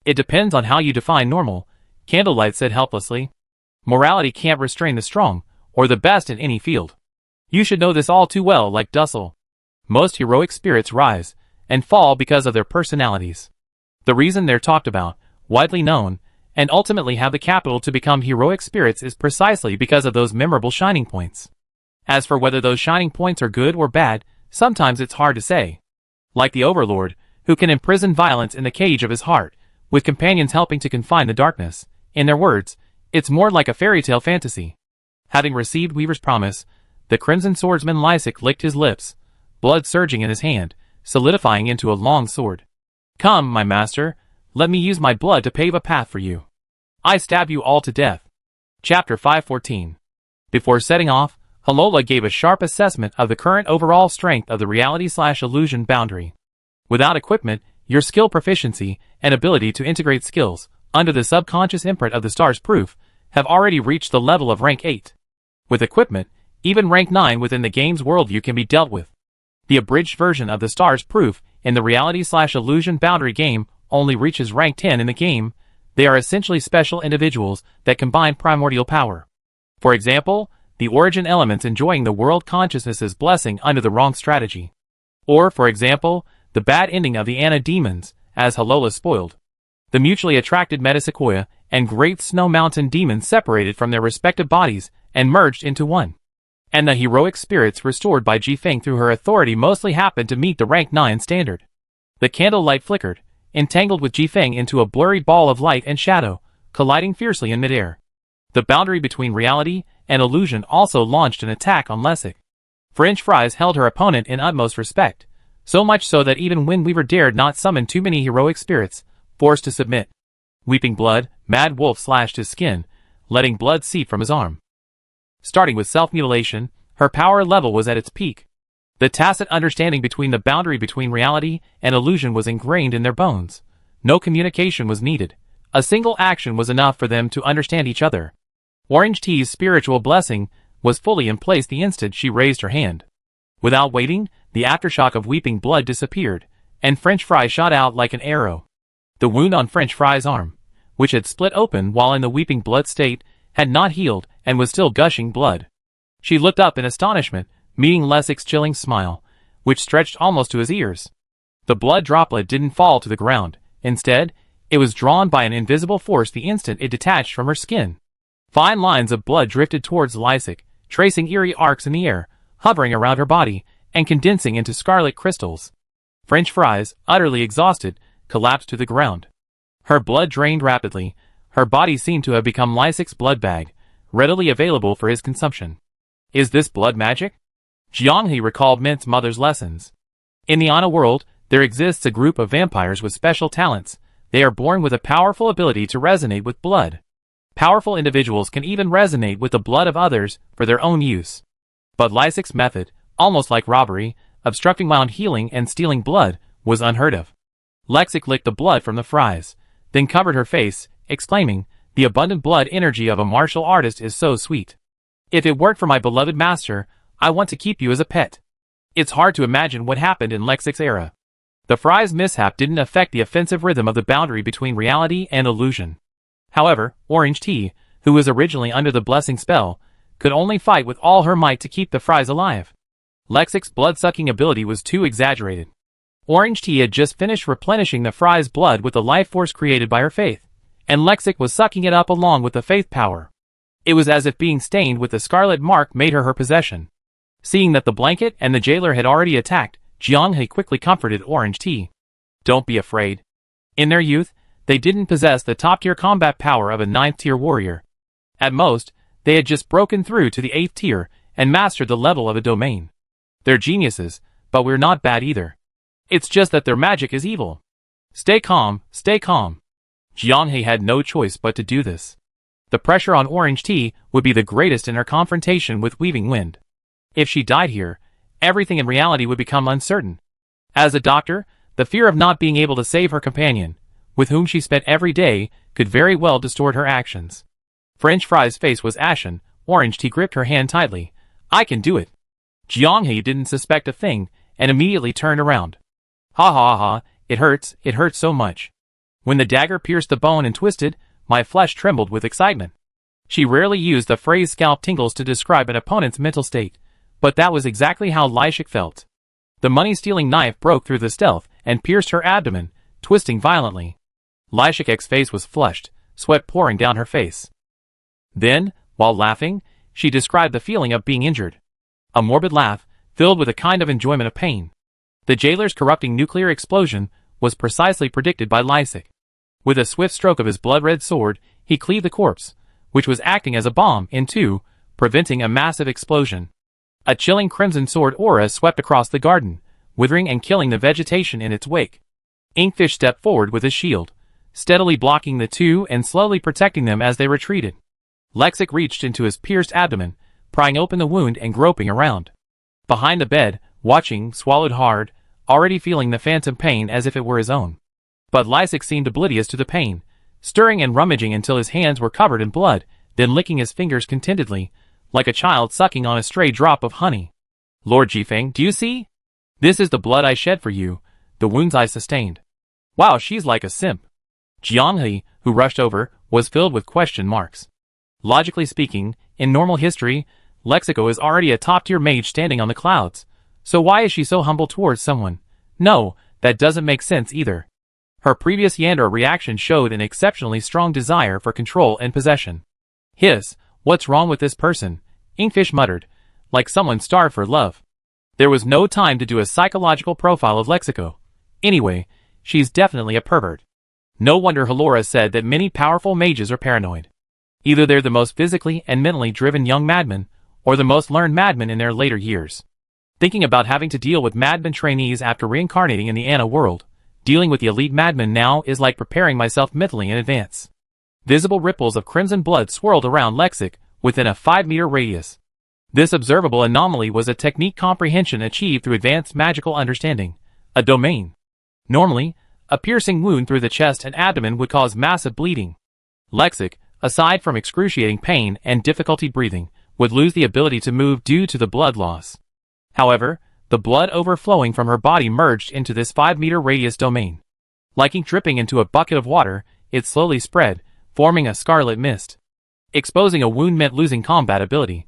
[SPEAKER 1] It depends on how you define normal, Candlelight said helplessly. Morality can't restrain the strong, or the best in any field. You should know this all too well, like Dussel. Most heroic spirits rise and fall because of their personalities. The reason they're talked about, widely known, and ultimately have the capital to become heroic spirits is precisely because of those memorable shining points. As for whether those shining points are good or bad, sometimes it's hard to say. Like the Overlord, who can imprison violence in the cage of his heart, with companions helping to confine the darkness. In their words, it's more like a fairy tale fantasy. Having received Weaver's promise, the Crimson Swordsman Lysik licked his lips, blood surging in his hand, solidifying into a long sword. Come, my master, let me use my blood to pave a path for you. I stab you all to death. Chapter 514. Before setting off, Halola gave a sharp assessment of the current overall strength of the reality/illusion boundary. Without equipment, your skill proficiency and ability to integrate skills, under the subconscious imprint of the star's proof, have already reached the level of rank 8. With equipment, even rank 9 within the game's worldview can be dealt with. The abridged version of the star's proof in the reality/illusion boundary game only reaches rank 10 in the game. They are essentially special individuals that combine primordial power. For example, the origin elements enjoying the world consciousness's blessing under the wrong strategy. Or, for example, the bad ending of the Anna demons, as Halola spoiled. The mutually attracted Metasequoia and Great Snow Mountain demons separated from their respective bodies and merged into one. And the heroic spirits restored by Jifeng through her authority mostly happened to meet the rank 9 standard. The candlelight flickered, entangled with Jifeng into a blurry ball of light and shadow, colliding fiercely in midair. The boundary between reality and illusion also launched an attack on Lessig. French Fries held her opponent in utmost respect, so much so that even Windweaver dared not summon too many heroic spirits, forced to submit. Weeping Blood, Mad Wolf slashed his skin, letting blood seep from his arm. Starting with self-mutilation, her power level was at its peak. The tacit understanding between the boundary between reality and illusion was ingrained in their bones. No communication was needed. A single action was enough for them to understand each other. Orange Tea's spiritual blessing was fully in place the instant she raised her hand. Without waiting, the aftershock of Weeping Blood disappeared, and French Fry shot out like an arrow. The wound on French Fry's arm, which had split open while in the Weeping Blood state, had not healed and was still gushing blood. She looked up in astonishment, meeting Lessig's chilling smile, which stretched almost to his ears. The blood droplet didn't fall to the ground. Instead, it was drawn by an invisible force the instant it detached from her skin. Fine lines of blood drifted towards Lysik, tracing eerie arcs in the air, hovering around her body, and condensing into scarlet crystals. French Fries, utterly exhausted, collapsed to the ground. Her blood drained rapidly. Her body seemed to have become Lysik's blood bag, readily available for his consumption. Is this blood magic? Jianghe recalled Mint's mother's lessons. In the Ana world, there exists a group of vampires with special talents. They are born with a powerful ability to resonate with blood. Powerful individuals can even resonate with the blood of others for their own use. But Lysik's method, almost like robbery, obstructing my own healing and stealing blood, was unheard of. Lexik licked the blood from the fries, then covered her face, exclaiming, "The abundant blood energy of a martial artist is so sweet. If it weren't for my beloved master, I want to keep you as a pet." It's hard to imagine what happened in Lexik's era. The fries' mishap didn't affect the offensive rhythm of the boundary between reality and illusion. However, Orange Tea, who was originally under the blessing spell, could only fight with all her might to keep the fries alive. Lexik's blood-sucking ability was too exaggerated. Orange Tea had just finished replenishing the fries' blood with the life force created by her faith, and Lexik was sucking it up along with the faith power. It was as if being stained with the scarlet mark made her possession. Seeing that the blanket and the jailer had already attacked, Jianghe quickly comforted Orange Tea. "Don't be afraid. In their youth, they didn't possess the top-tier combat power of a 9th-tier warrior. At most, they had just broken through to the 8th tier and mastered the level of a domain. They're geniuses, but we're not bad either. It's just that their magic is evil. Stay calm, stay calm." Jianghe had no choice but to do this. The pressure on Orange Tea would be the greatest in her confrontation with Weaving Wind. If she died here, everything in reality would become uncertain. As a doctor, the fear of not being able to save her companion, with whom she spent every day, could very well distort her actions. French Fry's face was ashen. Orange Tea gripped her hand tightly. "I can do it." Jianghe didn't suspect a thing, and immediately turned around. "Ha ha ha, it hurts so much. When the dagger pierced the bone and twisted, my flesh trembled with excitement." She rarely used the phrase scalp tingles to describe an opponent's mental state, but that was exactly how Lysik felt. The money-stealing knife broke through the stealth and pierced her abdomen, twisting violently. Lysik's face was flushed, sweat pouring down her face. Then, while laughing, she described the feeling of being injured. A morbid laugh, filled with a kind of enjoyment of pain. The jailer's corrupting nuclear explosion was precisely predicted by Lysik. With a swift stroke of his blood-red sword, he cleaved the corpse, which was acting as a bomb, in two, preventing a massive explosion. A chilling crimson sword aura swept across the garden, withering and killing the vegetation in its wake. Inkfish stepped forward with his shield, steadily blocking the two and slowly protecting them as they retreated. Lexic reached into his pierced abdomen, prying open the wound and groping around. Behind the bed, watching, swallowed hard, already feeling the phantom pain as if it were his own. But Lexic seemed oblivious to the pain, stirring and rummaging until his hands were covered in blood, then licking his fingers contentedly, like a child sucking on a stray drop of honey. Lord Jifeng, do you see? This is the blood I shed for you, the wounds I sustained. Wow, she's like a simp. Jianghe, who rushed over, was filled with question marks. Logically speaking, in normal history, Lexico is already a top-tier mage standing on the clouds, so why is she so humble towards someone? No, that doesn't make sense either. Her previous Yandere reaction showed an exceptionally strong desire for control and possession. Hiss, what's wrong with this person? Inkfish muttered, like someone starved for love. There was no time to do a psychological profile of Lexico. Anyway, she's definitely a pervert. No wonder Halora said that many powerful mages are paranoid. Either they're the most physically and mentally driven young madmen, or the most learned madmen in their later years. Thinking about having to deal with madmen trainees after reincarnating in the Anna world, dealing with the elite madmen now is like preparing myself mentally in advance. Visible ripples of crimson blood swirled around Lexic within a 5-meter radius. This observable anomaly was a technique comprehension achieved through advanced magical understanding, a domain. Normally, a piercing wound through the chest and abdomen would cause massive bleeding. Lexic, aside from excruciating pain and difficulty breathing, would lose the ability to move due to the blood loss. However, the blood overflowing from her body merged into this 5-meter radius domain. Like ink dripping into a bucket of water, it slowly spread, forming a scarlet mist. Exposing a wound meant losing combat ability.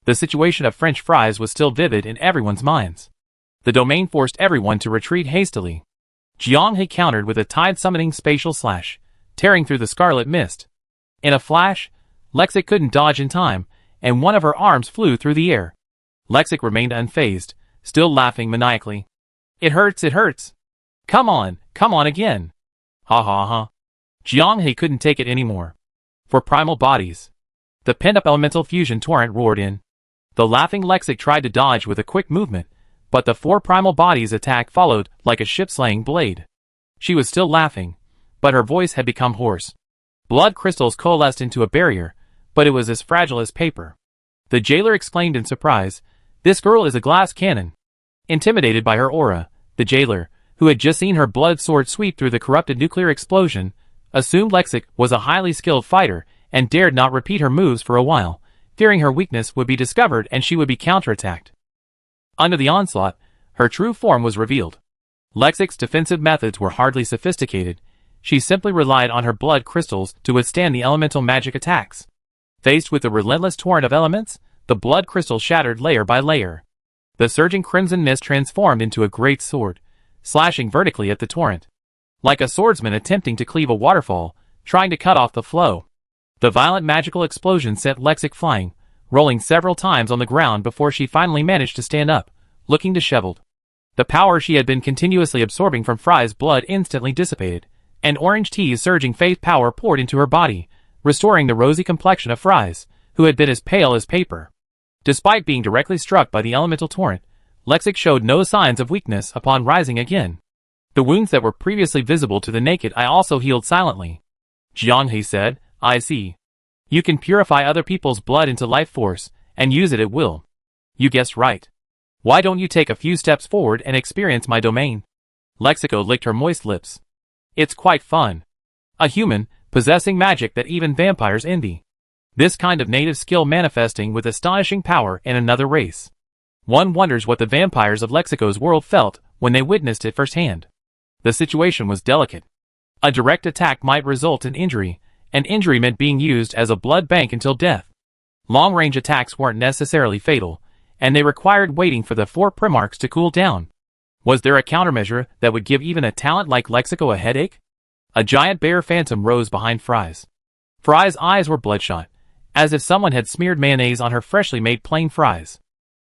[SPEAKER 1] The situation of French fries was still vivid in everyone's minds. The domain forced everyone to retreat hastily. Jianghe countered with a tide-summoning spatial slash, tearing through the scarlet mist. In a flash, Lexic couldn't dodge in time, and one of her arms flew through the air. Lexic remained unfazed, still laughing maniacally. It hurts, it hurts. Come on again. Ha ha ha. Jianghe couldn't take it anymore. For primal bodies. The pent-up elemental fusion torrent roared in. The laughing Lexic tried to dodge with a quick movement, but the 4 primal bodies' attack followed like a ship-slaying blade. She was still laughing, but her voice had become hoarse. Blood crystals coalesced into a barrier, but it was as fragile as paper. The jailer exclaimed in surprise, "This girl is a glass cannon." Intimidated by her aura, the jailer, who had just seen her blood sword sweep through the corrupted nuclear explosion, assumed Lexic was a highly skilled fighter and dared not repeat her moves for a while, fearing her weakness would be discovered and she would be counterattacked. Under the onslaught, her true form was revealed. Lexic's defensive methods were hardly sophisticated. She simply relied on her blood crystals to withstand the elemental magic attacks. Faced with the relentless torrent of elements, the blood crystal shattered layer by layer. The surging crimson mist transformed into a great sword, slashing vertically at the torrent. Like a swordsman attempting to cleave a waterfall, trying to cut off the flow. The violent magical explosion sent Lexic flying, rolling several times on the ground before she finally managed to stand up, looking disheveled. The power she had been continuously absorbing from Fry's blood instantly dissipated, and orange tea's surging faith power poured into her body, restoring the rosy complexion of Fry's, who had been as pale as paper. Despite being directly struck by the elemental torrent, Lexic showed no signs of weakness upon rising again. The wounds that were previously visible to the naked eye also healed silently. Jianghe said, "I see. You can purify other people's blood into life force, and use it at will. You guessed right. Why don't you take a few steps forward and experience my domain?" Lexico licked her moist lips. "It's quite fun. A human, possessing magic that even vampires envy. This kind of native skill manifesting with astonishing power in another race. One wonders what the vampires of Lexico's world felt when they witnessed it firsthand. The situation was delicate. A direct attack might result in injury, and injury meant being used as a blood bank until death. Long-range attacks weren't necessarily fatal, and they required waiting for the 4 primarchs to cool down. Was there a countermeasure that would give even a talent like Lexico a headache? A giant bear phantom rose behind Fry's. Fry's eyes were bloodshot, as if someone had smeared mayonnaise on her freshly made plain fries.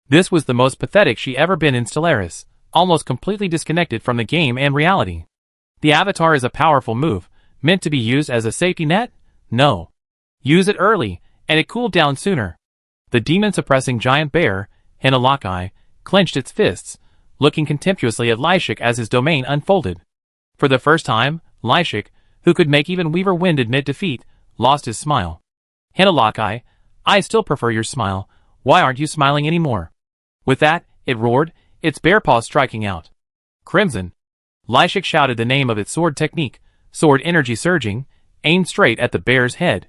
[SPEAKER 1] This was the most pathetic she ever been in Stellaris, almost completely disconnected from the game and reality. The Avatar is a powerful move, meant to be used as a safety net? No. Use it early, and it cooled down sooner. The demon-suppressing giant bear, Hinalaki, clenched its fists, looking contemptuously at Lyshik as his domain unfolded. For the first time, Lyshik, who could make even Weaver Wind admit defeat, lost his smile. Hinalaki, I still prefer your smile. Why aren't you smiling anymore? With that, it roared, its bare paw striking out. Crimson. Lyshik shouted the name of its sword technique, sword energy surging, aimed straight at the bear's head.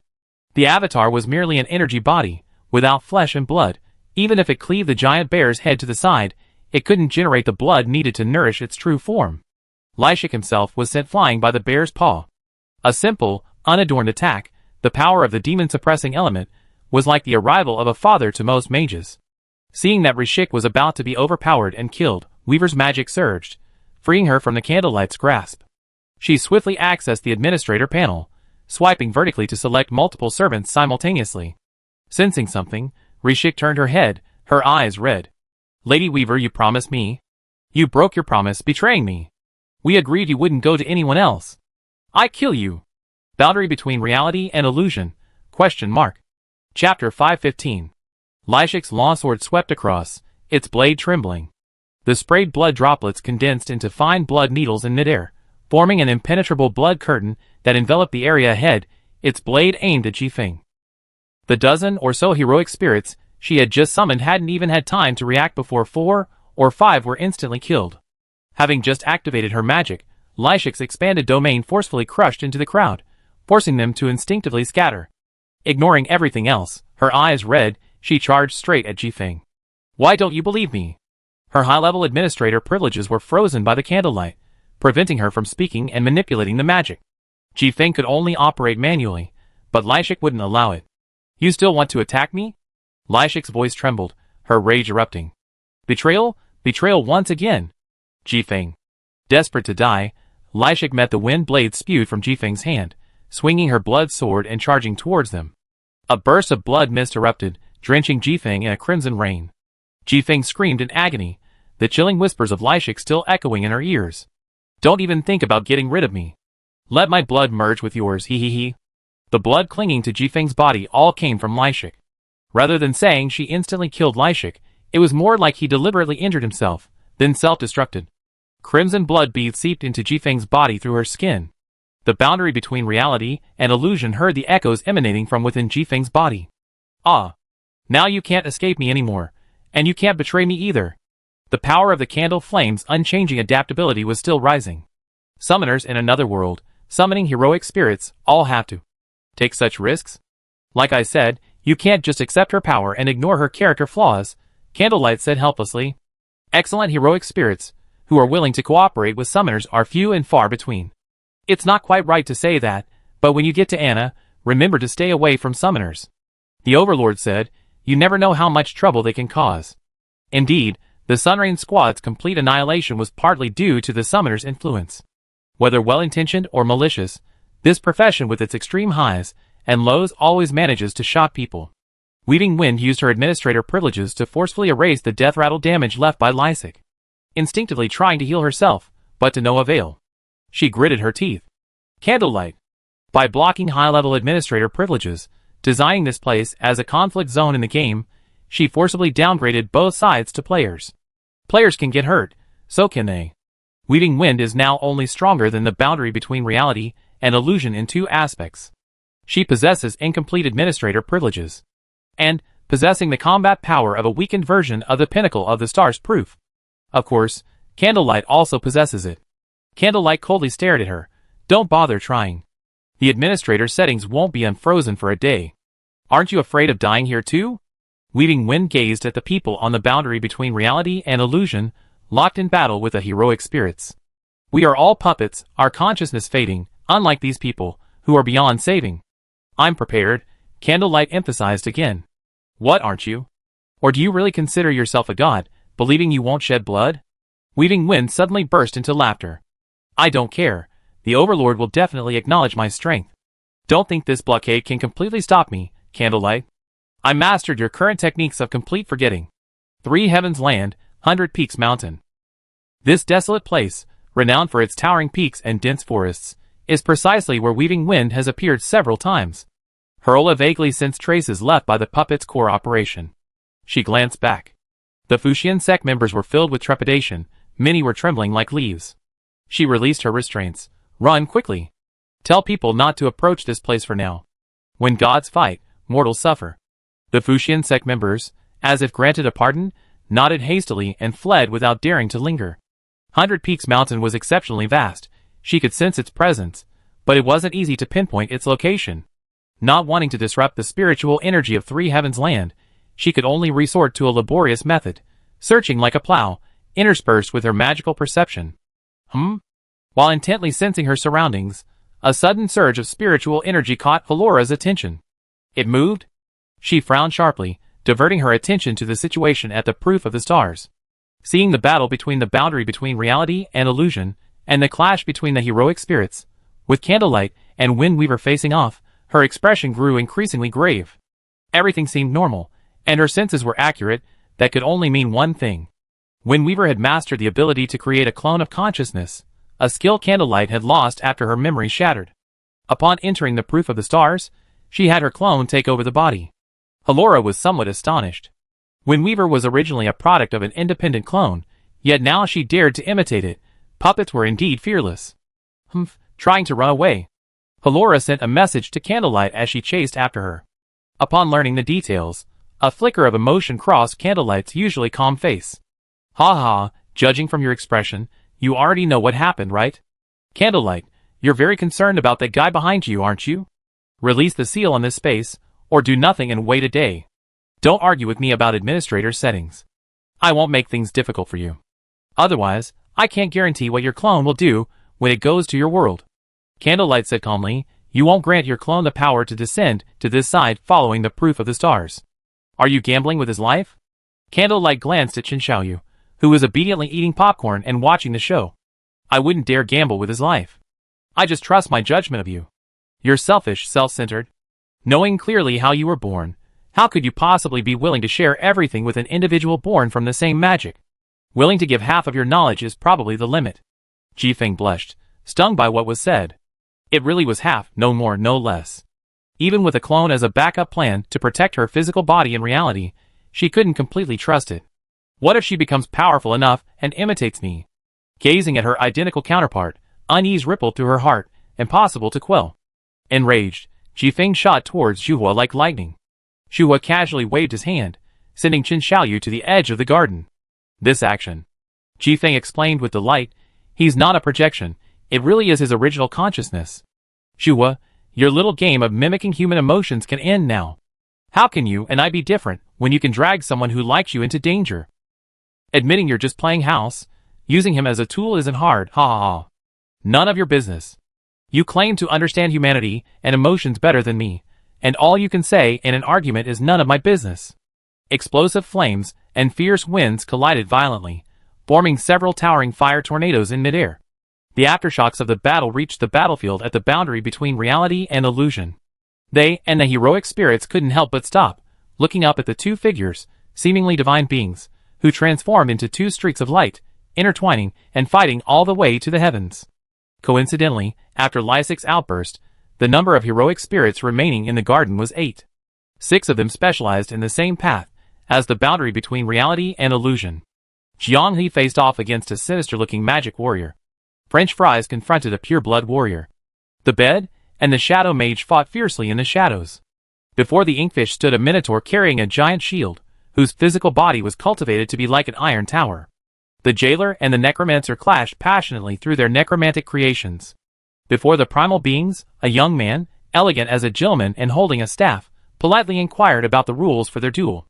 [SPEAKER 1] The avatar was merely an energy body, without flesh and blood. Even if it cleaved the giant bear's head to the side, it couldn't generate the blood needed to nourish its true form. Lyshik himself was sent flying by the bear's paw. A simple, unadorned attack, the power of the demon-suppressing element, was like the arrival of a father to most mages. Seeing that Rishik was about to be overpowered and killed, Weaver's magic surged, freeing her from the candlelight's grasp. She swiftly accessed the administrator panel, swiping vertically to select multiple servants simultaneously. Sensing something, Rishik turned her head, her eyes red. Lady Weaver, you promised me. You broke your promise, betraying me. We agreed you wouldn't go to anyone else. I kill you. Boundary between reality and illusion? ? Chapter 515. Lyshik's longsword swept across, its blade trembling. The sprayed blood droplets condensed into fine blood needles in midair, forming an impenetrable blood curtain that enveloped the area ahead, its blade aimed at Jifeng. The dozen or so heroic spirits she had just summoned hadn't even had time to react before 4 or 5 were instantly killed. Having just activated her magic, Lyshik's expanded domain forcefully crushed into the crowd, forcing them to instinctively scatter. Ignoring everything else, her eyes red, she charged straight at Jifeng. Why don't you believe me? Her high-level administrator privileges were frozen by the candlelight, preventing her from speaking and manipulating the magic. Jifeng could only operate manually, but Lyshik wouldn't allow it. You still want to attack me? Lyshik's voice trembled, her rage erupting. Betrayal? Betrayal once again. Jifeng. Desperate to die, Lyshik met the wind blade spewed from Jifeng's hand, swinging her blood sword and charging towards them. A burst of blood mist erupted, drenching Jifeng in a crimson rain. Jifeng screamed in agony, the chilling whispers of Lyshik still echoing in her ears. Don't even think about getting rid of me. Let my blood merge with yours, he. The blood clinging to Jifeng's body all came from Lyshik. Rather than saying she instantly killed Lyshik, it was more like he deliberately injured himself, then self-destructed. Crimson blood beads seeped into Jifeng's body through her skin. The boundary between reality and illusion heard the echoes emanating from within Jifeng's body. Ah. Now you can't escape me anymore, and you can't betray me either. The power of the candle flame's unchanging adaptability was still rising. Summoners in another world, summoning heroic spirits, all have to take such risks. Like I said, you can't just accept her power and ignore her character flaws, Candlelight said helplessly. Excellent heroic spirits, who are willing to cooperate with summoners are few and far between. It's not quite right to say that, but when you get to Anna, remember to stay away from summoners. The Overlord said, you never know how much trouble they can cause. Indeed, the Sunrain squad's complete annihilation was partly due to the summoner's influence. Whether well-intentioned or malicious, this profession with its extreme highs and lows always manages to shock people. Weaving Wind used her administrator privileges to forcefully erase the death-rattle damage left by Lyshik. Instinctively trying to heal herself, but to no avail. She gritted her teeth. Candlelight. By blocking high-level administrator privileges, designing this place as a conflict zone in the game, she forcibly downgraded both sides to players. Players can get hurt, so can they. Weaving Wind is now only stronger than the boundary between reality and illusion in two aspects. She possesses incomplete administrator privileges. And, possessing the combat power of a weakened version of the Pinnacle of the Stars proof. Of course, Candlelight also possesses it. Candlelight coldly stared at her. Don't bother trying. The administrator settings won't be unfrozen for a day. Aren't you afraid of dying here too? Weaving Wind gazed at the people on the boundary between reality and illusion, locked in battle with the heroic spirits. We are all puppets, our consciousness fading, unlike these people, who are beyond saving. I'm prepared, Candlelight emphasized again. What aren't you? Or do you really consider yourself a god, believing you won't shed blood? Weaving Wind suddenly burst into laughter. I don't care. The Overlord will definitely acknowledge my strength. Don't think this blockade can completely stop me, Candlelight. I mastered your current techniques of complete forgetting. 3 Heavens Land, 100 Peaks Mountain. This desolate place, renowned for its towering peaks and dense forests, is precisely where Weaving Wind has appeared several times. Hurla vaguely sensed traces left by the puppet's core operation. She glanced back. The Fuxian sect members were filled with trepidation, many were trembling like leaves. She released her restraints. Run quickly. Tell people not to approach this place for now. When gods fight, mortals suffer. The Fuxian sect members, as if granted a pardon, nodded hastily and fled without daring to linger. 100 Peaks Mountain was exceptionally vast. She could sense its presence, but it wasn't easy to pinpoint its location. Not wanting to disrupt the spiritual energy of Three Heavens Land, she could only resort to a laborious method, searching like a plow, interspersed with her magical perception. While intently sensing her surroundings, a sudden surge of spiritual energy caught Halora's attention. It moved? She frowned sharply, diverting her attention to the situation at the Proof of the Stars. Seeing the battle between the boundary between reality and illusion, and the clash between the heroic spirits, with Candlelight and Windweaver facing off, her expression grew increasingly grave. Everything seemed normal, and her senses were accurate. That could only mean one thing. Windweaver had mastered the ability to create a clone of consciousness, a skill Candlelight had lost after her memory shattered. Upon entering the Proof of the Stars, she had her clone take over the body. Halora was somewhat astonished. Windweaver was originally a product of an independent clone, yet now she dared to imitate it. Puppets were indeed fearless. Trying to run away. Halora sent a message to Candlelight as she chased after her. Upon learning the details, a flicker of emotion crossed Candlelight's usually calm face. Ha, judging from your expression, you already know what happened, right? Candlelight, you're very concerned about that guy behind you, aren't you? Release the seal on this space, or do nothing and wait a day. Don't argue with me about administrator settings. I won't make things difficult for you. Otherwise, I can't guarantee what your clone will do when it goes to your world. Candlelight said calmly, you won't grant your clone the power to descend to this side following the Proof of the Stars. Are you gambling with his life? Candlelight glanced at Qinshaoyu, who was obediently eating popcorn and watching the show. I wouldn't dare gamble with his life. I just trust my judgment of you. You're selfish, self-centered. Knowing clearly how you were born, how could you possibly be willing to share everything with an individual born from the same magic? Willing to give half of your knowledge is probably the limit. Jifeng blushed, stung by what was said. It really was half, no more, no less. Even with a clone as a backup plan to protect her physical body in reality, she couldn't completely trust it. What if she becomes powerful enough and imitates me? Gazing at her identical counterpart, unease rippled through her heart, impossible to quell. Enraged, Jifeng shot towards Zhuhua like lightning. Zhuhua casually waved his hand, sending Qinshaoyu to the edge of the garden. This action, Jifeng explained with delight, he's not a projection, it really is his original consciousness. Zhuhua, your little game of mimicking human emotions can end now. How can you and I be different when you can drag someone who likes you into danger? Admitting you're just playing house, using him as a tool isn't hard, ha. None of your business. You claim to understand humanity and emotions better than me, and all you can say in an argument is none of my business. Explosive flames and fierce winds collided violently, forming several towering fire tornadoes in midair. The aftershocks of the battle reached the battlefield at the boundary between reality and illusion. They and the heroic spirits couldn't help but stop, looking up at the two figures, seemingly divine beings, who transformed into two streaks of light, intertwining and fighting all the way to the heavens. Coincidentally, after Lysic's outburst, the number of heroic spirits remaining in the garden was 8. 6 of them specialized in the same path as the boundary between reality and illusion. Jianghe faced off against a sinister-looking magic warrior. French fries confronted a pure-blood warrior. The bed and the shadow mage fought fiercely in the shadows. Before the inkfish stood a minotaur carrying a giant shield, whose physical body was cultivated to be like an iron tower. The jailer and the necromancer clashed passionately through their necromantic creations. Before the primal beings, a young man, elegant as a gentleman and holding a staff, politely inquired about the rules for their duel.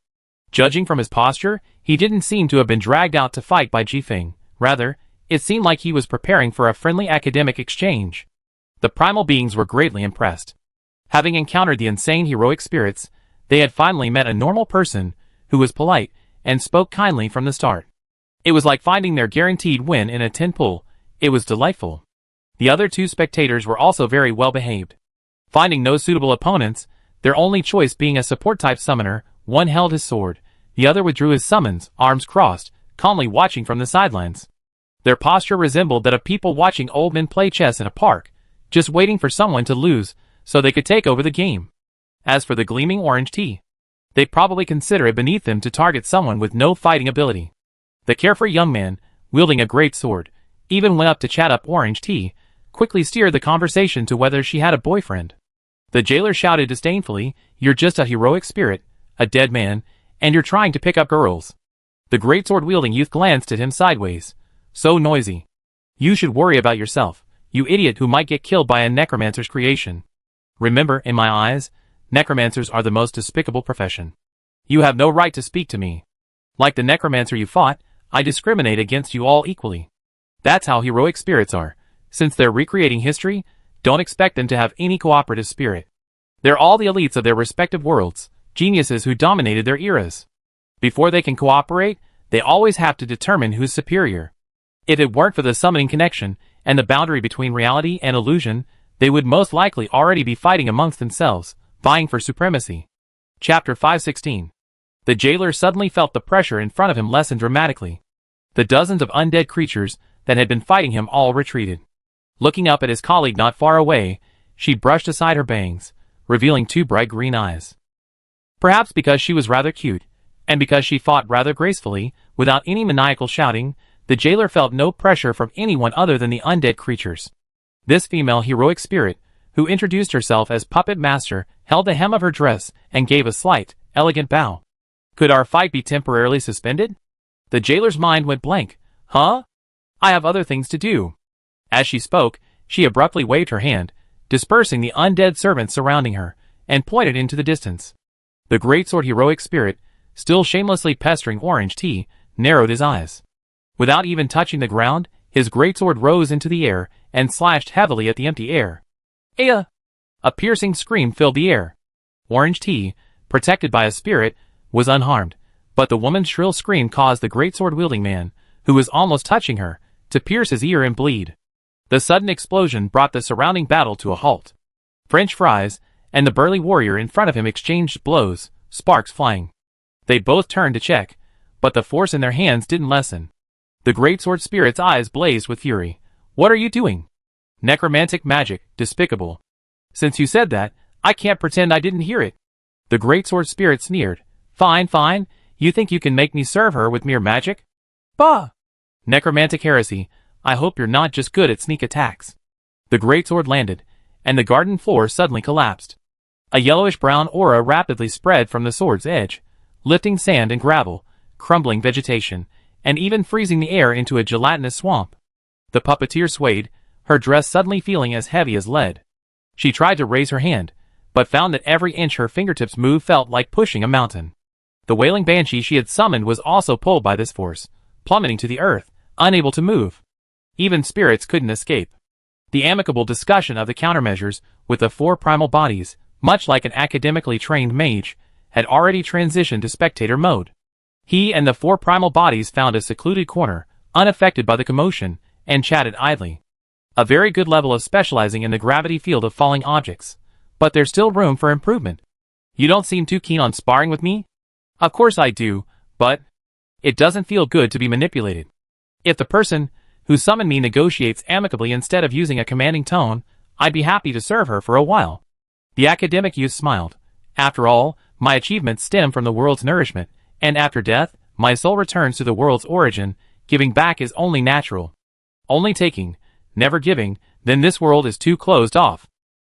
[SPEAKER 1] Judging from his posture, he didn't seem to have been dragged out to fight by Jifeng. Rather, it seemed like he was preparing for a friendly academic exchange. The primal beings were greatly impressed. Having encountered the insane heroic spirits, they had finally met a normal person who was polite and spoke kindly from the start. It was like finding their guaranteed win in a tin pool. It was delightful. The other two spectators were also very well behaved. Finding no suitable opponents, their only choice being a support-type summoner, one held his sword, the other withdrew his summons, arms crossed, calmly watching from the sidelines. Their posture resembled that of people watching old men play chess in a park, just waiting for someone to lose so they could take over the game. As for the gleaming orange tea, they'd probably consider it beneath them to target someone with no fighting ability. The carefree young man, wielding a great sword, even went up to chat up Orange Tea, quickly steered the conversation to whether she had a boyfriend. The jailer shouted disdainfully, "You're just a heroic spirit, a dead man, and you're trying to pick up girls." The greatsword-wielding youth glanced at him sideways. "So noisy. You should worry about yourself, you idiot who might get killed by a necromancer's creation. Remember, in my eyes, necromancers are the most despicable profession. You have no right to speak to me. Like the necromancer you fought, I discriminate against you all equally." That's how heroic spirits are. Since they're recreating history, don't expect them to have any cooperative spirit. They're all the elites of their respective worlds, geniuses who dominated their eras. Before they can cooperate, they always have to determine who's superior. If it weren't for the summoning connection and the boundary between reality and illusion, they would most likely already be fighting amongst themselves, vying for supremacy. Chapter 516. The jailer suddenly felt the pressure in front of him lessen dramatically. The dozens of undead creatures that had been fighting him all retreated. Looking up at his colleague not far away, she brushed aside her bangs, revealing two bright green eyes. Perhaps because she was rather cute, and because she fought rather gracefully, without any maniacal shouting, the jailer felt no pressure from anyone other than the undead creatures. This female heroic spirit, who introduced herself as Puppet Master, held the hem of her dress and gave a slight, elegant bow. Could our fight be temporarily suspended? The jailer's mind went blank. Huh? I have other things to do. As she spoke, she abruptly waved her hand, dispersing the undead servants surrounding her, and pointed into the distance. The greatsword heroic spirit, still shamelessly pestering Orange Tea, narrowed his eyes. Without even touching the ground, his greatsword rose into the air and slashed heavily at the empty air. Aya! A piercing scream filled the air. Orange Tea, protected by a spirit, was unharmed, but the woman's shrill scream caused the greatsword-wielding man, who was almost touching her, to pierce his ear and bleed. The sudden explosion brought the surrounding battle to a halt. French fries and the burly warrior in front of him exchanged blows, sparks flying. They both turned to check, but the force in their hands didn't lessen. The greatsword spirit's eyes blazed with fury. "What are you doing? Necromantic magic, despicable. Since you said that, I can't pretend I didn't hear it." The greatsword spirit sneered. Fine, fine, you think you can make me serve her with mere magic? Bah! Necromantic heresy, I hope you're not just good at sneak attacks. The greatsword landed, and the garden floor suddenly collapsed. A yellowish-brown aura rapidly spread from the sword's edge, lifting sand and gravel, crumbling vegetation, and even freezing the air into a gelatinous swamp. The puppeteer swayed, her dress suddenly feeling as heavy as lead. She tried to raise her hand, but found that every inch her fingertips moved felt like pushing a mountain. The wailing banshee she had summoned was also pulled by this force, plummeting to the earth, unable to move. Even spirits couldn't escape. The amicable discussion of the countermeasures with the four primal bodies, much like an academically trained mage, had already transitioned to spectator mode. He and the four primal bodies found a secluded corner, unaffected by the commotion, and chatted idly. A very good level of specializing in the gravity field of falling objects. But there's still room for improvement. You don't seem too keen on sparring with me? Of course I do, but it doesn't feel good to be manipulated. If the person who summoned me negotiates amicably instead of using a commanding tone, I'd be happy to serve her for a while. The academic youth smiled. After all, my achievements stem from the world's nourishment, and after death, my soul returns to the world's origin. Giving back is only natural. Only taking, never giving, then this world is too closed off.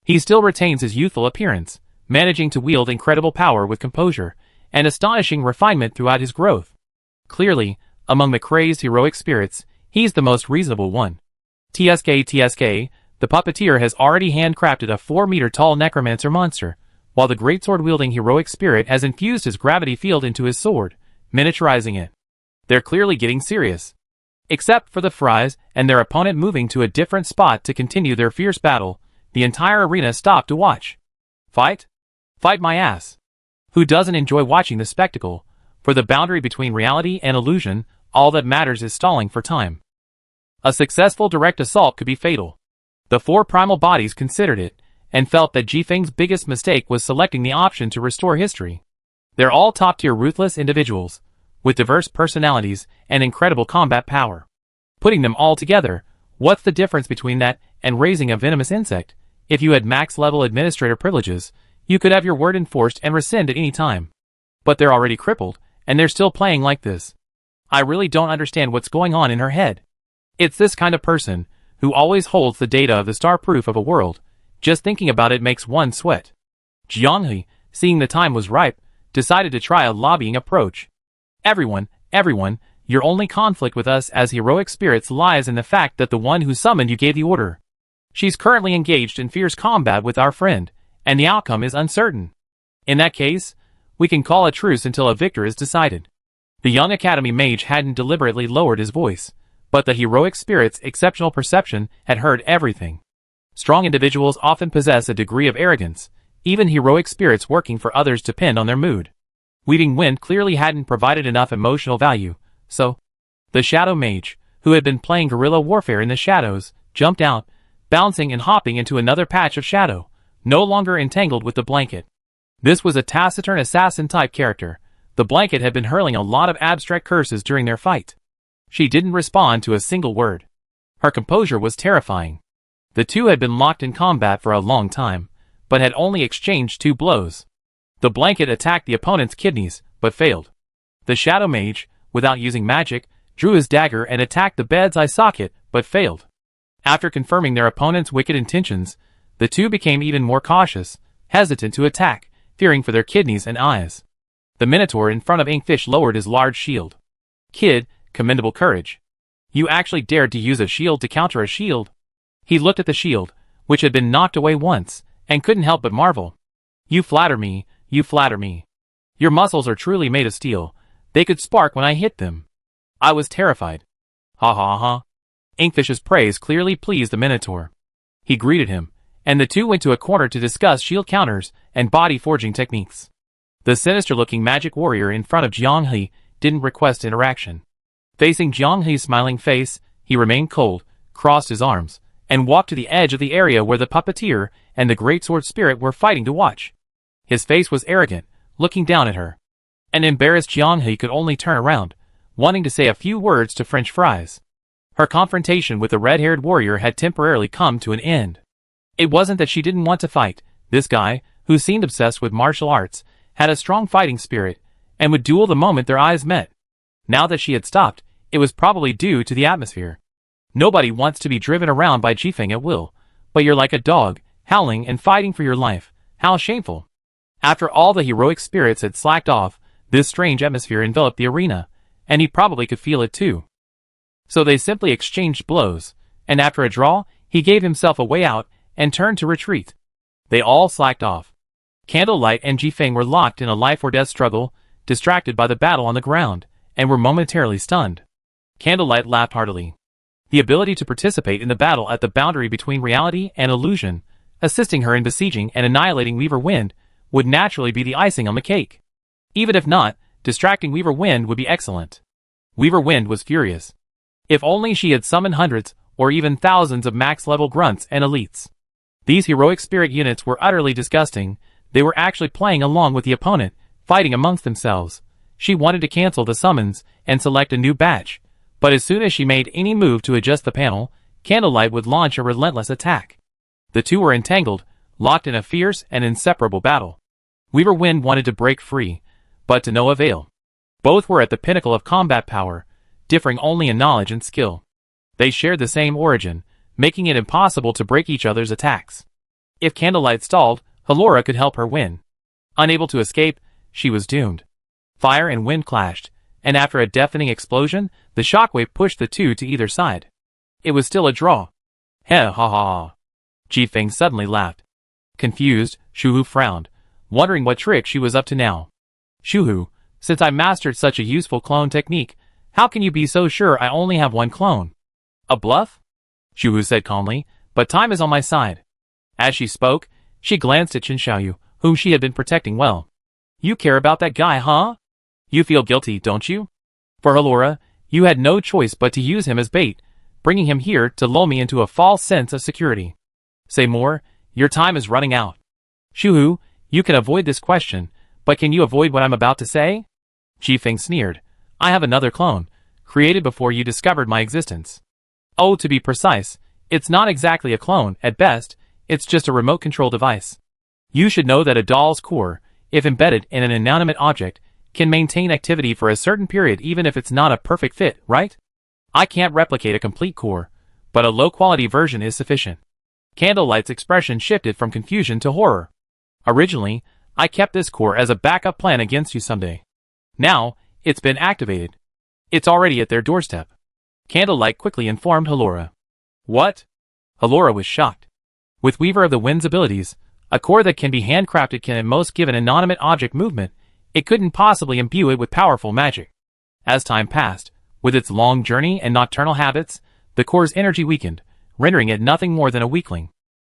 [SPEAKER 1] He still retains his youthful appearance, managing to wield incredible power with composure and astonishing refinement throughout his growth. Clearly, among the crazed heroic spirits, he's the most reasonable one. TSK, the puppeteer has already handcrafted a 4-meter-tall necromancer monster, while the greatsword-wielding heroic spirit has infused his gravity field into his sword, miniaturizing it. They're clearly getting serious. Except for the fries and their opponent moving to a different spot to continue their fierce battle, the entire arena stopped to watch. Fight? Fight my ass. Who doesn't enjoy watching the spectacle? For the boundary between reality and illusion, all that matters is stalling for time. A successful direct assault could be fatal. The four primal bodies considered it, and felt that Jifeng's biggest mistake was selecting the option to restore history. They're all top-tier ruthless individuals, with diverse personalities and incredible combat power. Putting them all together, what's the difference between that and raising a venomous insect? If you had max-level administrator privileges, you could have your word enforced and rescind at any time. But they're already crippled, and they're still playing like this. I really don't understand what's going on in her head. It's this kind of person, who always holds the data of the star proof of a world, Just thinking about it makes one sweat. Jianghe, seeing the time was ripe, decided to try a lobbying approach. Everyone, your only conflict with us as heroic spirits lies in the fact that the one who summoned you gave the order. She's currently engaged in fierce combat with our friend, and the outcome is uncertain. In that case, we can call a truce until a victor is decided. The young academy mage hadn't deliberately lowered his voice, but the heroic spirit's exceptional perception had heard everything. Strong individuals often possess a degree of arrogance. Even heroic spirits working for others depend on their mood. Weaving Wind clearly hadn't provided enough emotional value, so the Shadow Mage, who had been playing guerrilla warfare in the shadows, jumped out, bouncing and hopping into another patch of shadow, no longer entangled with the blanket. This was a taciturn assassin-type character. The blanket had been hurling a lot of abstract curses during their fight. She didn't respond to a single word. Her composure was terrifying. The two had been locked in combat for a long time, but had only exchanged 2 blows. The blanket attacked the opponent's kidneys, but failed. The Shadow Mage, without using magic, drew his dagger and attacked the bed's eye socket, but failed. After confirming their opponent's wicked intentions, the two became even more cautious, hesitant to attack, fearing for their kidneys and eyes. The Minotaur in front of Inkfish lowered his large shield. Kid, commendable courage. You actually dared to use a shield to counter a shield. He looked at the shield, which had been knocked away once, and couldn't help but marvel. You flatter me, you flatter me. Your muscles are truly made of steel. They could spark when I hit them. I was terrified. Ha ha ha. Inkfish's praise clearly pleased the Minotaur. He greeted him, and the two went to a corner to discuss shield counters and body forging techniques. The sinister-looking magic warrior in front of Jianghe didn't request interaction. Facing Jianghe's smiling face, he remained cold, crossed his arms, and walked to the edge of the area where the puppeteer and the greatsword spirit were fighting to watch. His face was arrogant, looking down at her. An embarrassed Jianghe could only turn around, wanting to say a few words to French fries. Her confrontation with the red-haired warrior had temporarily come to an end. It wasn't that she didn't want to fight. This guy, who seemed obsessed with martial arts, had a strong fighting spirit, and would duel the moment their eyes met. Now that she had stopped, it was probably due to the atmosphere. Nobody wants to be driven around by Jifeng at will, but you're like a dog, howling and fighting for your life. How shameful. After all the heroic spirits had slacked off, this strange atmosphere enveloped the arena, and he probably could feel it too. So they simply exchanged blows, and after a draw, he gave himself a way out and turned to retreat. They all slacked off. Candlelight and Jifeng were locked in a life-or-death struggle, distracted by the battle on the ground, and were momentarily stunned. Candlelight laughed heartily. The ability to participate in the battle at the boundary between reality and illusion, assisting her in besieging and annihilating Weaver Wind, would naturally be the icing on the cake. Even if not, distracting Weaver Wind would be excellent. Weaver Wind was furious. If only she had summoned hundreds, or even thousands of max-level grunts and elites. These heroic spirit units were utterly disgusting. They were actually playing along with the opponent, fighting amongst themselves. She wanted to cancel the summons and select a new batch, but as soon as she made any move to adjust the panel, Candlelight would launch a relentless attack. The two were entangled, locked in a fierce and inseparable battle. Weaver Wind wanted to break free, but to no avail. Both were at the pinnacle of combat power, differing only in knowledge and skill. They shared the same origin, making it impossible to break each other's attacks. If Candlelight stalled, Halora could help her win. Unable to escape, she was doomed. Fire and wind clashed, and after a deafening explosion, the shockwave pushed the two to either side. It was still a draw. Heh ha ha. Jifeng suddenly laughed. Confused, Shuhu frowned, wondering what trick she was up to now. Shuhu, since I mastered such a useful clone technique, how can you be so sure I only have one clone? A bluff? Shuhu said calmly, but time is on my side. As she spoke, she glanced at Qinshaoyu, whom she had been protecting well. You care about that guy, huh? You feel guilty, don't you? For Halora, you had no choice but to use him as bait, bringing him here to lull me into a false sense of security. Say more, your time is running out. Shuhu, you can avoid this question, but can you avoid what I'm about to say? Jifeng sneered. I have another clone, created before you discovered my existence. Oh, to be precise, it's not exactly a clone, at best, it's just a remote control device. You should know that a doll's core, if embedded in an inanimate object, can maintain activity for a certain period even if it's not a perfect fit, right? I can't replicate a complete core, but a low-quality version is sufficient. Candlelight's expression shifted from confusion to horror. Originally, I kept this core as a backup plan against you someday. Now, it's been activated. It's already at their doorstep. Candlelight quickly informed Halora. What? Halora was shocked. With Weaver of the Wind's abilities, a core that can be handcrafted can at most give an inanimate object movement. It couldn't possibly imbue it with powerful magic. As time passed, with its long journey and nocturnal habits, the core's energy weakened, rendering it nothing more than a weakling.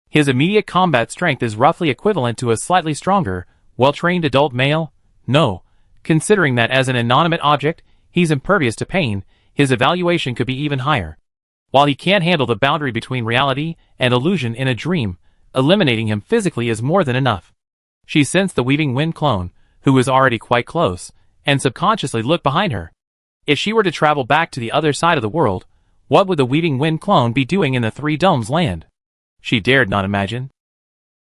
[SPEAKER 1] His immediate combat strength is roughly equivalent to a slightly stronger, well-trained adult male. No, considering that as an inanimate object, he's impervious to pain, his evaluation could be even higher. While he can't handle the boundary between reality and illusion in a dream, eliminating him physically is more than enough. She sensed the Weaving Wind clone, who was already quite close, and subconsciously looked behind her. If she were to travel back to the other side of the world, what would the Weaving Wind clone be doing in the Three Domes land? She dared not imagine.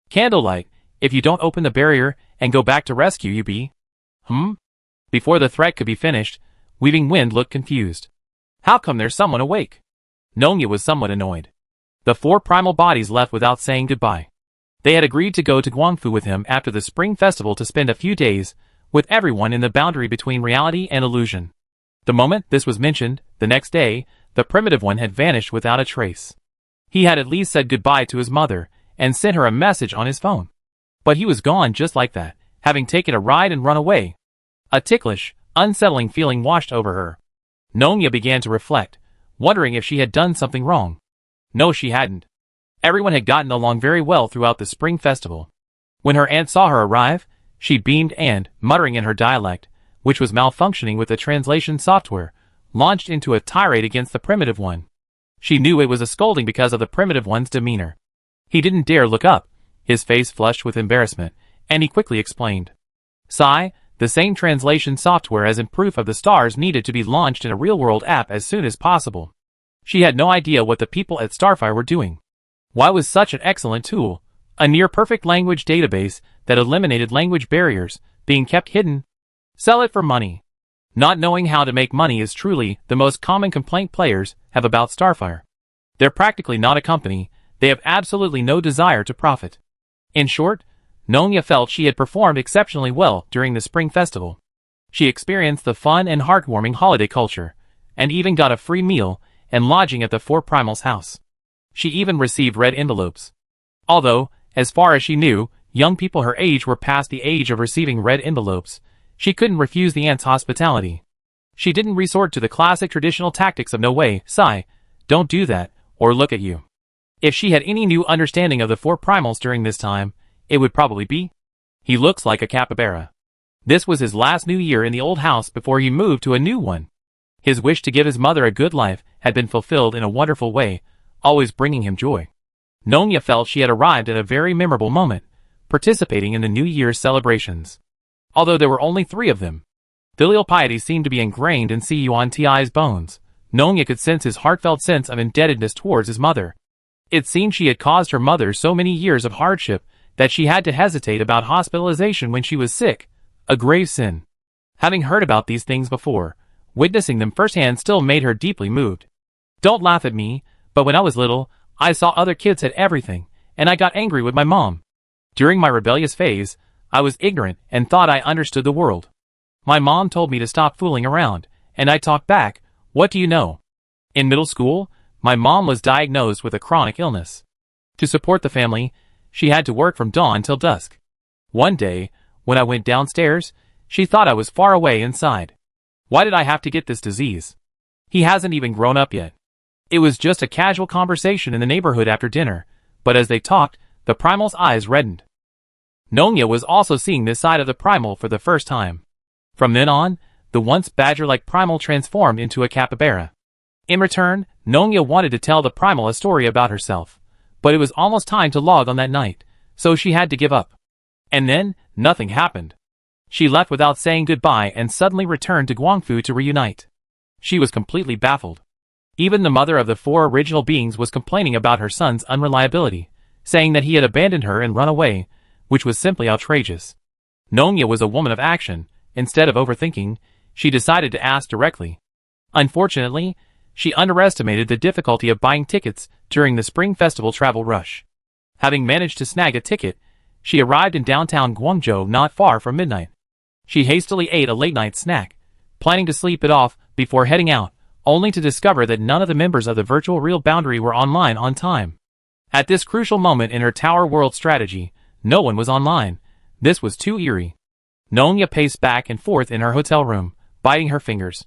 [SPEAKER 1] Candlelight, if you don't open the barrier and go back to rescue you be. Before the threat could be finished, Weaving Wind looked confused. How come there's someone awake? Nongya was somewhat annoyed. The four primal bodies left without saying goodbye. They had agreed to go to Guangfu with him after the Spring Festival to spend a few days with everyone in the boundary between reality and illusion. The moment this was mentioned, the next day, the primitive one had vanished without a trace. He had at least said goodbye to his mother and sent her a message on his phone. But he was gone just like that, having taken a ride and run away. A ticklish, unsettling feeling washed over her. Nongya began to reflect, wondering if she had done something wrong. No, she hadn't. Everyone had gotten along very well throughout the Spring Festival. When her aunt saw her arrive, she beamed and, muttering in her dialect, which was malfunctioning with the translation software, launched into a tirade against the primitive one. She knew it was a scolding because of the primitive one's demeanor. He didn't dare look up, his face flushed with embarrassment, and he quickly explained. Sigh, the same translation software as in Proof of the Stars needed to be launched in a real-world app as soon as possible. She had no idea what the people at Starfire were doing. Why was such an excellent tool, a near-perfect language database that eliminated language barriers, being kept hidden? Sell it for money. Not knowing how to make money is truly the most common complaint players have about Starfire. They're practically not a company, they have absolutely no desire to profit. In short, Nongya felt she had performed exceptionally well during the Spring Festival. She experienced the fun and heartwarming holiday culture, and even got a free meal and lodging at the Four Primals' house. She even received red envelopes. Although, as far as she knew, young people her age were past the age of receiving red envelopes, she couldn't refuse the aunt's hospitality. She didn't resort to the classic traditional tactics of no way, sigh, don't do that, or look at you. If she had any new understanding of the Four Primals during this time, it would probably be, he looks like a capybara. This was his last New Year in the old house before he moved to a new one. His wish to give his mother a good life had been fulfilled in a wonderful way, always bringing him joy. Nongya felt she had arrived at a very memorable moment, participating in the New Year's celebrations. Although there were only 3 of them. Filial piety seemed to be ingrained in Yuan Ti's bones. Nongya could sense his heartfelt sense of indebtedness towards his mother. It seemed she had caused her mother so many years of hardship that she had to hesitate about hospitalization when she was sick, a grave sin. Having heard about these things before, witnessing them firsthand still made her deeply moved. Don't laugh at me, but when I was little, I saw other kids had everything, and I got angry with my mom. During my rebellious phase, I was ignorant and thought I understood the world. My mom told me to stop fooling around, and I talked back, what do you know? In middle school, my mom was diagnosed with a chronic illness. To support the family, she had to work from dawn till dusk. One day, when I went downstairs, she thought I was far away inside. Why did I have to get this disease? He hasn't even grown up yet. It was just a casual conversation in the neighborhood after dinner, but as they talked, the primal's eyes reddened. Nongya was also seeing this side of the primal for the first time. From then on, the once badger-like primal transformed into a capybara. In return, Nongya wanted to tell the primal a story about herself, but it was almost time to log on that night, so she had to give up. And then, nothing happened. She left without saying goodbye and suddenly returned to Guangfu to reunite. She was completely baffled. Even the mother of the 4 original beings was complaining about her son's unreliability, saying that he had abandoned her and run away, which was simply outrageous. Nongya was a woman of action. Instead of overthinking, she decided to ask directly. Unfortunately, she underestimated the difficulty of buying tickets during the Spring Festival travel rush. Having managed to snag a ticket, she arrived in downtown Guangzhou not far from midnight. She hastily ate a late-night snack, planning to sleep it off before heading out, only to discover that none of the members of the virtual real boundary were online on time. At this crucial moment in her Tower World strategy, no one was online. This was too eerie. Nonya paced back and forth in her hotel room, biting her fingers.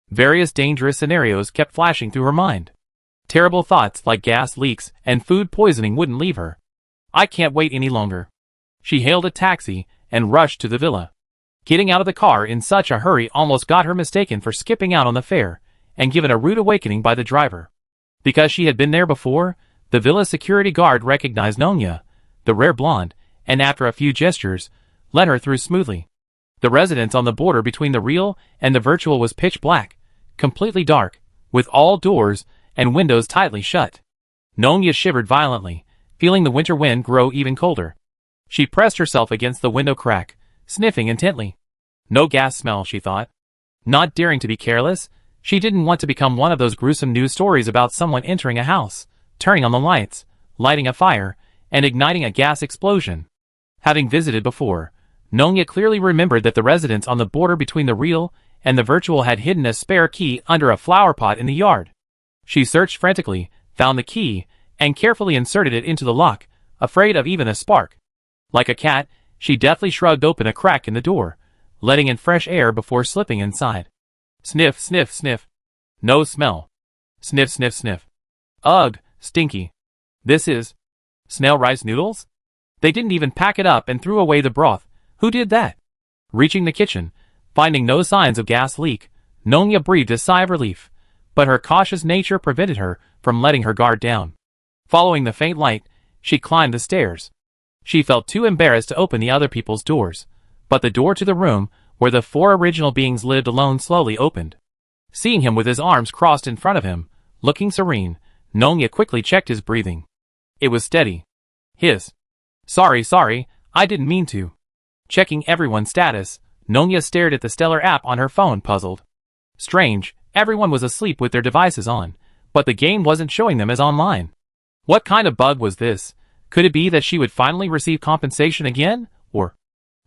[SPEAKER 1] Various dangerous scenarios kept flashing through her mind. Terrible thoughts like gas leaks and food poisoning wouldn't leave her. I can't wait any longer. She hailed a taxi and rushed to the villa. Getting out of the car in such a hurry almost got her mistaken for skipping out on the fare and given a rude awakening by the driver. Because she had been there before, the villa's security guard recognized Nonya, the rare blonde, and after a few gestures, let her through smoothly. The residence on the border between the real and the virtual was pitch black, completely dark, with all doors and windows tightly shut. Nonya shivered violently, feeling the winter wind grow even colder. She pressed herself against the window crack, sniffing intently. No gas smell, she thought. Not daring to be careless, she didn't want to become one of those gruesome news stories about someone entering a house, turning on the lights, lighting a fire, and igniting a gas explosion. Having visited before, Nonya clearly remembered that the residence on the border between the real and the virtual had hidden a spare key under a flower pot in the yard. She searched frantically, found the key, and carefully inserted it into the lock, afraid of even a spark. Like a cat, she deftly shrugged open a crack in the door, letting in fresh air before slipping inside. Sniff, sniff, sniff. No smell. Sniff, sniff, sniff. Ugh, stinky. This is snail rice noodles? They didn't even pack it up and threw away the broth. Who did that? Reaching the kitchen, finding no signs of gas leak, Nonya breathed a sigh of relief, but her cautious nature prevented her from letting her guard down. Following the faint light, she climbed the stairs. She felt too embarrassed to open the other people's doors, but the door to the room where the four original beings lived alone slowly opened. Seeing him with his arms crossed in front of him, looking serene, Nonya quickly checked his breathing. It was steady. His. Sorry, I didn't mean to. Checking everyone's status, Nonya stared at the Stellar app on her phone, puzzled. Strange, everyone was asleep with their devices on, but the game wasn't showing them as online. What kind of bug was this? Could it be that she would finally receive compensation again, or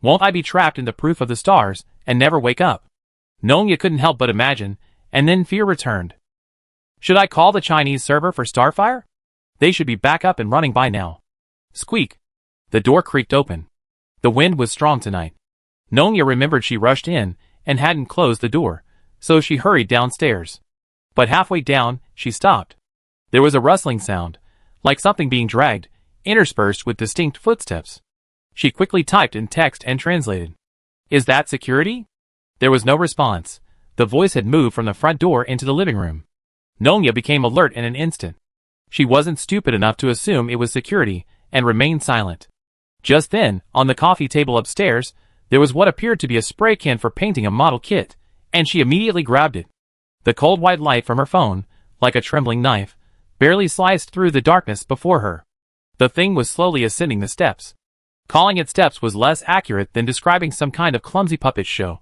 [SPEAKER 1] won't I be trapped in the proof of the stars and never wake up? Nonya couldn't help but imagine, and then fear returned. Should I call the Chinese server for Starfire? They should be back up and running by now. Squeak. The door creaked open. The wind was strong tonight. Nonya remembered she rushed in and hadn't closed the door, so she hurried downstairs. But halfway down, she stopped. There was a rustling sound, like something being dragged, interspersed with distinct footsteps. She quickly typed in text and translated. Is that security? There was no response. The voice had moved from the front door into the living room. Nonya became alert in an instant. She wasn't stupid enough to assume it was security and remained silent. Just then, on the coffee table upstairs, there was what appeared to be a spray can for painting a model kit, and she immediately grabbed it. The cold white light from her phone, like a trembling knife, barely sliced through the darkness before her. The thing was slowly ascending the steps. Calling it steps was less accurate than describing some kind of clumsy puppet show.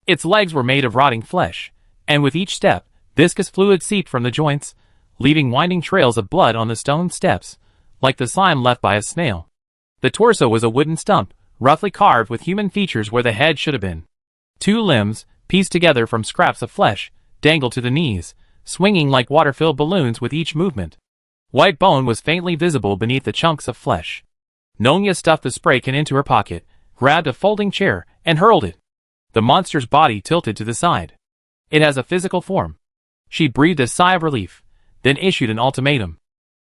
[SPEAKER 1] Its legs were made of rotting flesh, and with each step, viscous fluid seeped from the joints, leaving winding trails of blood on the stone steps, like the slime left by a snail. The torso was a wooden stump, roughly carved with human features where the head should have been. Two limbs, pieced together from scraps of flesh, dangled to the knees, swinging like water-filled balloons with each movement. White bone was faintly visible beneath the chunks of flesh. Nonya stuffed the spray can into her pocket, grabbed a folding chair, and hurled it. The monster's body tilted to the side. It has a physical form. She breathed a sigh of relief, then issued an ultimatum.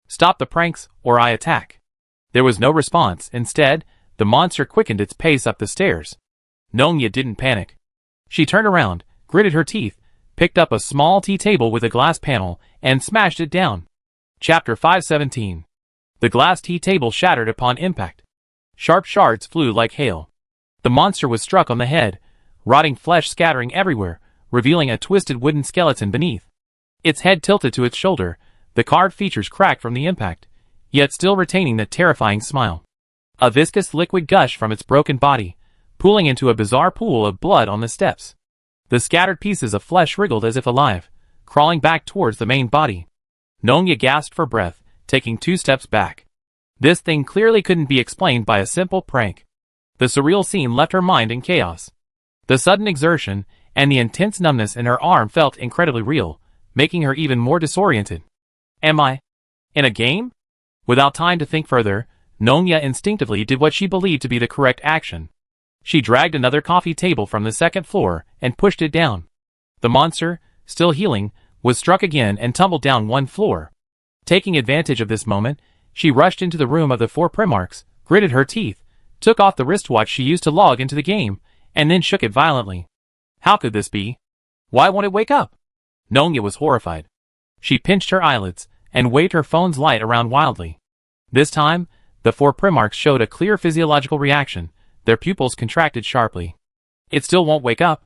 [SPEAKER 1] Stop the pranks, or I attack. There was no response. Instead, the monster quickened its pace up the stairs. Nonya didn't panic. She turned around, gritted her teeth, picked up a small tea table with a glass panel, and smashed it down. Chapter 517. The glass tea table shattered upon impact. Sharp shards flew like hail. The monster was struck on the head, rotting flesh scattering everywhere, revealing a twisted wooden skeleton beneath. Its head tilted to its shoulder, the carved features cracked from the impact, yet still retaining the terrifying smile. A viscous liquid gushed from its broken body, pooling into a bizarre pool of blood on the steps. The scattered pieces of flesh wriggled as if alive, crawling back towards the main body. Nonya gasped for breath, taking 2 steps back. This thing clearly couldn't be explained by a simple prank. The surreal scene left her mind in chaos. The sudden exertion and the intense numbness in her arm felt incredibly real, making her even more disoriented. Am I in a game? Without time to think further, Nongya instinctively did what she believed to be the correct action. She dragged another coffee table from the second floor and pushed it down. The monster, still healing, was struck again and tumbled down one floor. Taking advantage of this moment, she rushed into the room of the four Primarchs, gritted her teeth, took off the wristwatch she used to log into the game, and then shook it violently. How could this be? Why won't it wake up? Nongya was horrified. She pinched her eyelids and waved her phone's light around wildly. This time, the four Primarchs showed a clear physiological reaction. Their pupils contracted sharply. It still won't wake up.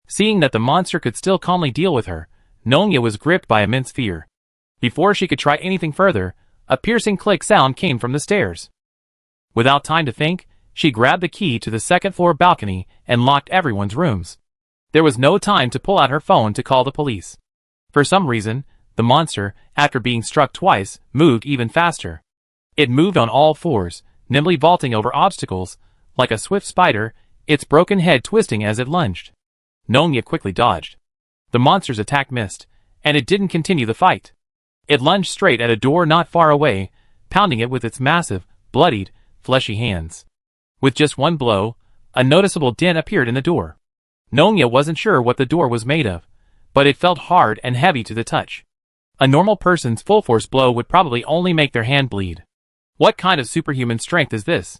[SPEAKER 1] Seeing that the monster could still calmly deal with her, Nongya was gripped by immense fear. Before she could try anything further, a piercing click sound came from the stairs. Without time to think, she grabbed the key to the second-floor balcony and locked everyone's rooms. There was no time to pull out her phone to call the police. For some reason, the monster, after being struck twice, moved even faster. It moved on all fours, nimbly vaulting over obstacles, like a swift spider, its broken head twisting as it lunged. Nongya quickly dodged. The monster's attack missed, and it didn't continue the fight. It lunged straight at a door not far away, pounding it with its massive, bloodied, fleshy hands. With just one blow, a noticeable dent appeared in the door. Nongya wasn't sure what the door was made of, but it felt hard and heavy to the touch. A normal person's full-force blow would probably only make their hand bleed. What kind of superhuman strength is this?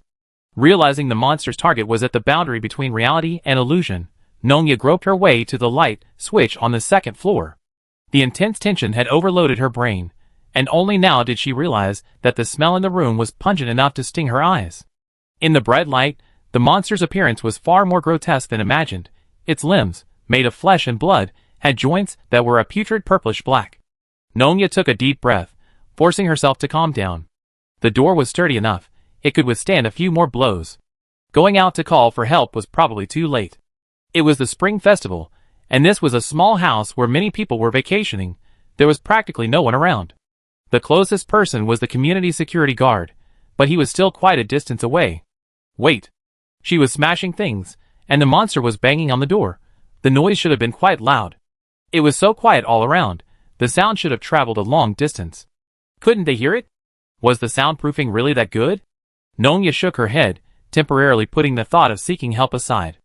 [SPEAKER 1] Realizing the monster's target was at the boundary between reality and illusion, Nongya groped her way to the light switch on the second floor. The intense tension had overloaded her brain, and only now did she realize that the smell in the room was pungent enough to sting her eyes. In the bright light, the monster's appearance was far more grotesque than imagined. Its limbs, made of flesh and blood, had joints that were a putrid purplish black. Nongya took a deep breath, forcing herself to calm down. The door was sturdy enough, it could withstand a few more blows. Going out to call for help was probably too late. It was the spring festival, and this was a small house where many people were vacationing. There was practically no one around. The closest person was the community security guard, but he was still quite a distance away. Wait. She was smashing things, and the monster was banging on the door. The noise should have been quite loud. It was so quiet all around, the sound should have traveled a long distance. Couldn't they hear it? Was the soundproofing really that good? Nongya shook her head, temporarily putting the thought of seeking help aside.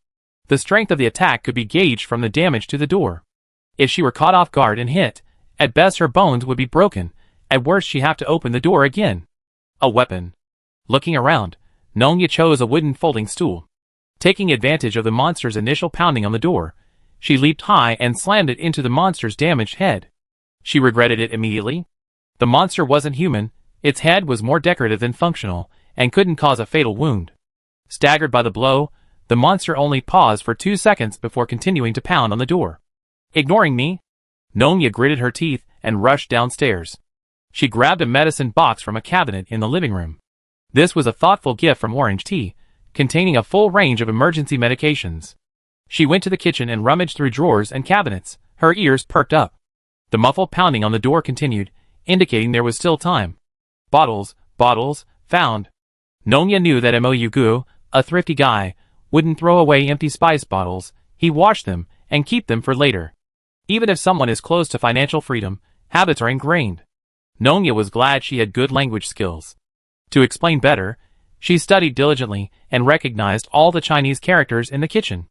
[SPEAKER 1] The strength of the attack could be gauged from the damage to the door. If she were caught off guard and hit, at best her bones would be broken, at worst she'd have to open the door again. A weapon. Looking around, Nongya chose a wooden folding stool. Taking advantage of the monster's initial pounding on the door, she leaped high and slammed it into the monster's damaged head. She regretted it immediately. The monster wasn't human, its head was more decorative than functional, and couldn't cause a fatal wound. Staggered by the blow, the monster only paused for 2 seconds before continuing to pound on the door. Ignoring me? Nongya gritted her teeth and rushed downstairs. She grabbed a medicine box from a cabinet in the living room. This was a thoughtful gift from Orange Tea, containing a full range of emergency medications. She went to the kitchen and rummaged through drawers and cabinets, her ears perked up. The muffled pounding on the door continued, indicating there was still time. Bottles, found. Nongya knew that Moyugu, a thrifty guy, wouldn't throw away empty spice bottles. He washed them and keep them for later. Even if someone is close to financial freedom, habits are ingrained. Nongya was glad she had good language skills. To explain better, she studied diligently and recognized all the Chinese characters in the kitchen.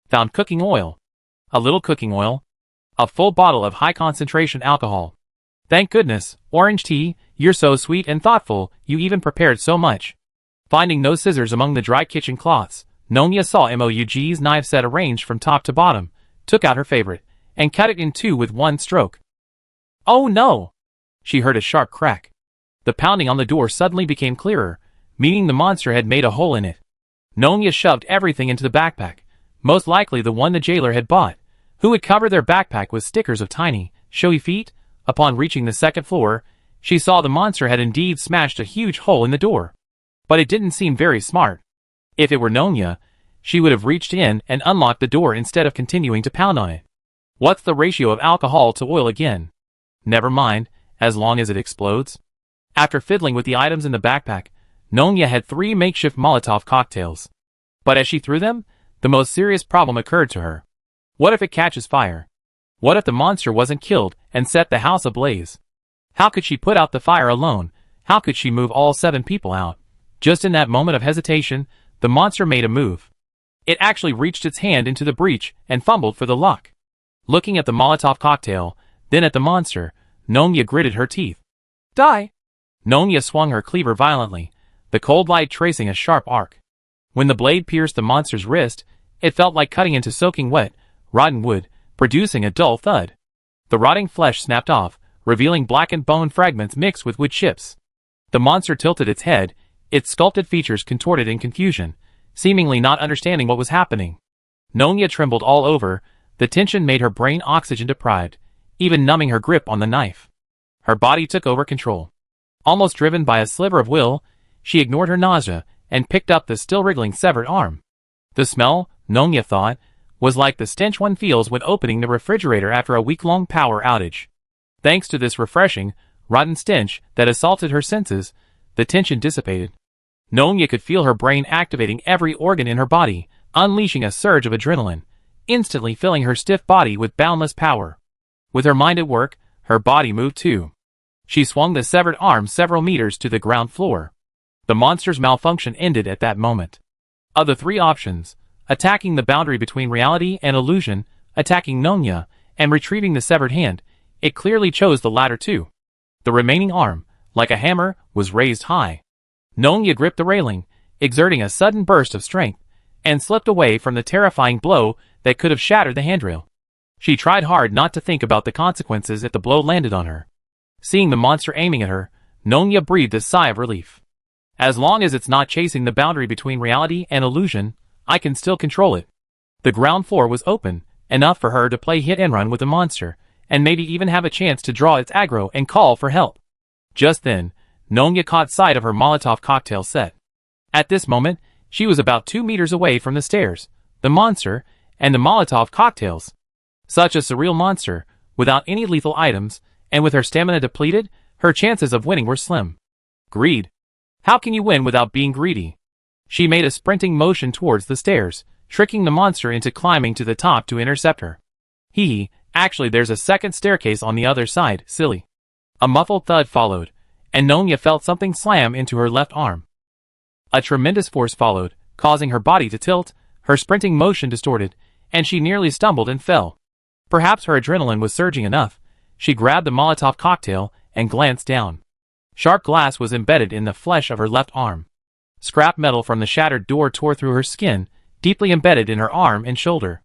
[SPEAKER 1] Found cooking oil. A little cooking oil. A full bottle of high-concentration alcohol. Thank goodness, Orange Tea, you're so sweet and thoughtful, you even prepared so much. Finding no scissors among the dry kitchen cloths, Nongya saw Moug's knife set arranged from top to bottom, took out her favorite, and cut it in two with one stroke. Oh no! She heard a sharp crack. The pounding on the door suddenly became clearer, meaning the monster had made a hole in it. Nongya shoved everything into the backpack, most likely the one the jailer had bought, who had covered their backpack with stickers of tiny, showy feet. Upon reaching the second floor, she saw the monster had indeed smashed a huge hole in the door. But it didn't seem very smart. If it were Nongya, she would have reached in and unlocked the door instead of continuing to pound on it. What's the ratio of alcohol to oil again? Never mind, as long as it explodes. After fiddling with the items in the backpack, Nonya had 3 makeshift Molotov cocktails. But as she threw them, the most serious problem occurred to her. What if it catches fire? What if the monster wasn't killed and set the house ablaze? How could she put out the fire alone? How could she move all 7 people out? Just in that moment of hesitation, the monster made a move. It actually reached its hand into the breach and fumbled for the lock. Looking at the Molotov cocktail, then at the monster, Nonya gritted her teeth. Die! Nonya swung her cleaver violently, the cold light tracing a sharp arc. When the blade pierced the monster's wrist, it felt like cutting into soaking wet, rotten wood, producing a dull thud. The rotting flesh snapped off, revealing blackened bone fragments mixed with wood chips. The monster tilted its head, its sculpted features contorted in confusion, seemingly not understanding what was happening. Nonya trembled all over, the tension made her brain oxygen-deprived, even numbing her grip on the knife. Her body took over control. Almost driven by a sliver of will, she ignored her nausea and picked up the still wriggling severed arm. The smell, Nonya thought, was like the stench one feels when opening the refrigerator after a week-long power outage. Thanks to this refreshing, rotten stench that assaulted her senses, the tension dissipated. Nonya could feel her brain activating every organ in her body, unleashing a surge of adrenaline, instantly filling her stiff body with boundless power. With her mind at work, her body moved too. She swung the severed arm several meters to the ground floor. The monster's malfunction ended at that moment. Of the 3 options, attacking the boundary between reality and illusion, attacking Nonya, and retrieving the severed hand, it clearly chose the latter 2. The remaining arm, like a hammer, was raised high. Nonya gripped the railing, exerting a sudden burst of strength, and slipped away from the terrifying blow that could have shattered the handrail. She tried hard not to think about the consequences if the blow landed on her. Seeing the monster aiming at her, Nonya breathed a sigh of relief. As long as it's not chasing the boundary between reality and illusion, I can still control it. The ground floor was open, enough for her to play hit and run with the monster, and maybe even have a chance to draw its aggro and call for help. Just then, Nonya caught sight of her Molotov cocktail set. At this moment, she was about 2 meters away from the stairs, the monster, and the Molotov cocktails. Such a surreal monster, without any lethal items, and with her stamina depleted, her chances of winning were slim. Greed. How can you win without being greedy? She made a sprinting motion towards the stairs, tricking the monster into climbing to the top to intercept her. Actually there's a second staircase on the other side, silly. A muffled thud followed, and Nonya felt something slam into her left arm. A tremendous force followed, causing her body to tilt, her sprinting motion distorted, and she nearly stumbled and fell. Perhaps her adrenaline was surging enough. She grabbed the Molotov cocktail and glanced down. Sharp glass was embedded in the flesh of her left arm. Scrap metal from the shattered door tore through her skin, deeply embedded in her arm and shoulder.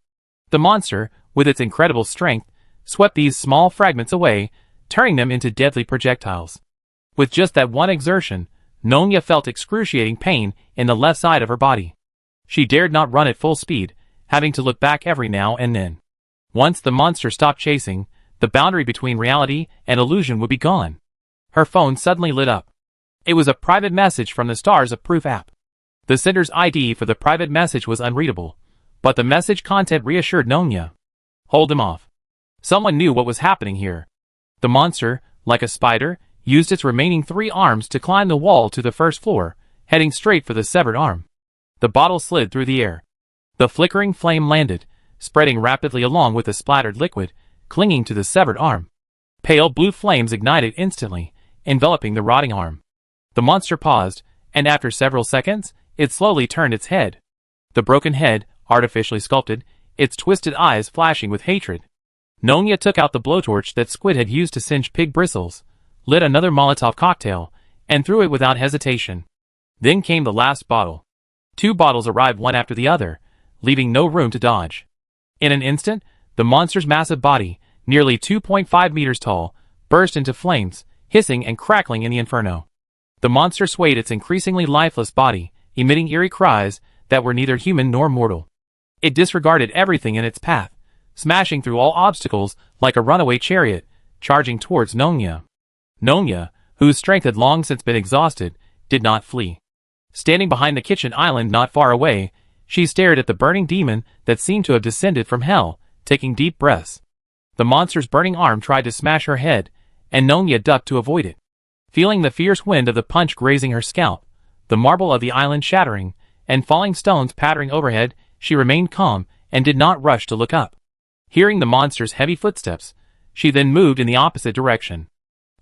[SPEAKER 1] The monster, with its incredible strength, swept these small fragments away, turning them into deadly projectiles. With just that one exertion, Nonya felt excruciating pain in the left side of her body. She dared not run at full speed, having to look back every now and then. Once the monster stopped chasing, the boundary between reality and illusion would be gone. Her phone suddenly lit up. It was a private message from the Stars of Proof app. The sender's ID for the private message was unreadable, but the message content reassured Nonya. Hold him off. Someone knew what was happening here. The monster, like a spider, used its remaining 3 arms to climb the wall to the first floor, heading straight for the severed arm. The bottle slid through the air. The flickering flame landed, spreading rapidly along with the splattered liquid, clinging to the severed arm. Pale blue flames ignited instantly, enveloping the rotting arm. The monster paused, and after several seconds, it slowly turned its head. The broken head, artificially sculpted, its twisted eyes flashing with hatred. Nonya took out the blowtorch that Squid had used to singe pig bristles, lit another Molotov cocktail, and threw it without hesitation. Then came the last bottle. 2 bottles arrived one after the other, leaving no room to dodge. In an instant, the monster's massive body, nearly 2.5 meters tall, burst into flames, hissing and crackling in the inferno. The monster swayed its increasingly lifeless body, emitting eerie cries that were neither human nor mortal. It disregarded everything in its path, smashing through all obstacles like a runaway chariot, charging towards Nonya. Nonya, whose strength had long since been exhausted, did not flee. Standing behind the kitchen island not far away, she stared at the burning demon that seemed to have descended from hell, taking deep breaths. The monster's burning arm tried to smash her head, and Nonya ducked to avoid it. Feeling the fierce wind of the punch grazing her scalp, the marble of the island shattering, and falling stones pattering overhead. She remained calm and did not rush to look up. Hearing the monster's heavy footsteps, she then moved in the opposite direction.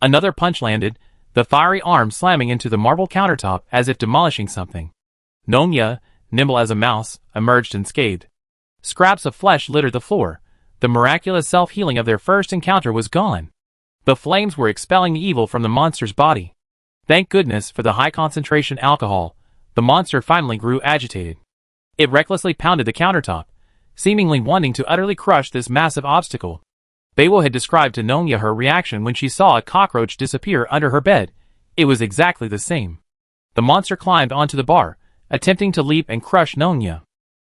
[SPEAKER 1] Another punch landed, the fiery arm slamming into the marble countertop as if demolishing something. Nonya, nimble as a mouse, emerged unscathed. Scraps of flesh littered the floor. The miraculous self-healing of their first encounter was gone. The flames were expelling the evil from the monster's body. Thank goodness for the high-concentration alcohol. The monster finally grew agitated. It recklessly pounded the countertop, seemingly wanting to utterly crush this massive obstacle. Bewo had described to Nonya her reaction when she saw a cockroach disappear under her bed. It was exactly the same. The monster climbed onto the bar, attempting to leap and crush Nonya.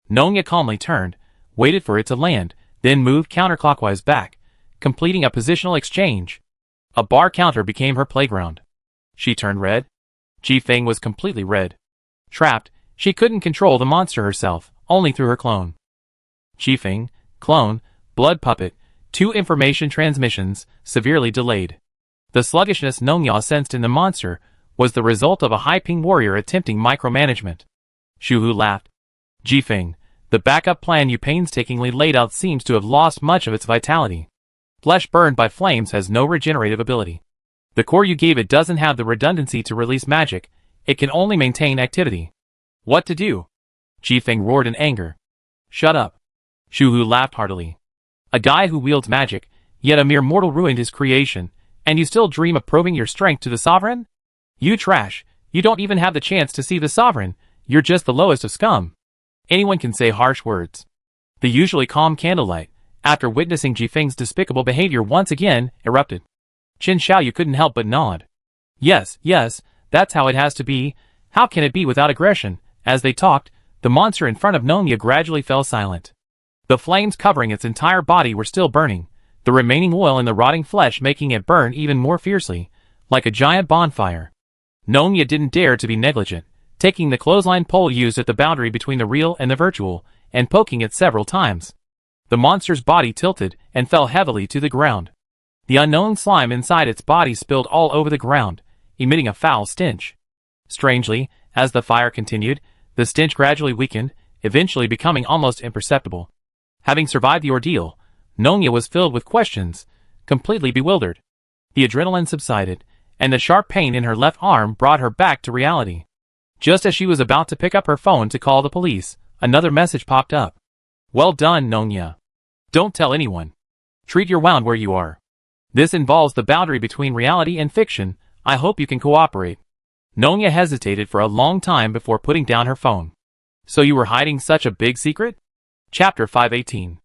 [SPEAKER 1] Nonya calmly turned, waited for it to land, then moved counterclockwise back, completing a positional exchange. A bar counter became her playground. She turned red. Ji-Feng was completely red. Trapped, she couldn't control the monster herself, only through her clone. Ji-Feng, clone, blood puppet, 2 information transmissions, severely delayed. The sluggishness Nonya sensed in the monster was the result of a high-ping warrior attempting micromanagement. Shuhu laughed. Ji-Feng, the backup plan you painstakingly laid out seems to have lost much of its vitality. Flesh burned by flames has no regenerative ability. The core you gave it doesn't have the redundancy to release magic, it can only maintain activity. What to do? Ji-Feng roared in anger. Shut up. Shuhu laughed heartily. A guy who wields magic, yet a mere mortal ruined his creation, and you still dream of proving your strength to the sovereign? You trash, you don't even have the chance to see the sovereign, you're just the lowest of scum. Anyone can say harsh words. The usually calm Candlelight, after witnessing Ji-Feng's despicable behavior once again, erupted. Qin Xiaoyu couldn't help but nod. Yes, that's how it has to be. How can it be without aggression? As they talked, the monster in front of Nonya gradually fell silent. The flames covering its entire body were still burning, the remaining oil in the rotting flesh making it burn even more fiercely, like a giant bonfire. Nonya didn't dare to be negligent, taking the clothesline pole used at the boundary between the real and the virtual, and poking it several times. The monster's body tilted and fell heavily to the ground. The unknown slime inside its body spilled all over the ground, emitting a foul stench. Strangely, as the fire continued, the stench gradually weakened, eventually becoming almost imperceptible. Having survived the ordeal, Nonya was filled with questions, completely bewildered. The adrenaline subsided, and the sharp pain in her left arm brought her back to reality. Just as she was about to pick up her phone to call the police, another message popped up. Well done, Nonya. Don't tell anyone. Treat your wound where you are. This involves the boundary between reality and fiction. I hope you can cooperate. Nonya hesitated for a long time before putting down her phone. So you were hiding such a big secret? Chapter 518.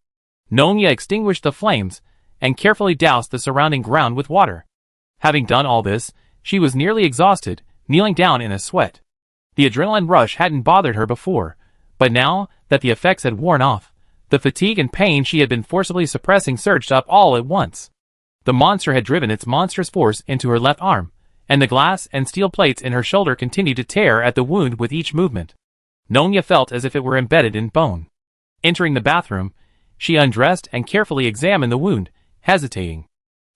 [SPEAKER 1] Nonya extinguished the flames and carefully doused the surrounding ground with water. Having done all this, she was nearly exhausted, kneeling down in a sweat. The adrenaline rush hadn't bothered her before, but now that the effects had worn off, the fatigue and pain she had been forcibly suppressing surged up all at once. The monster had driven its monstrous force into her left arm, and the glass and steel plates in her shoulder continued to tear at the wound with each movement. Nonya felt as if it were embedded in bone. Entering the bathroom, she undressed and carefully examined the wound, hesitating.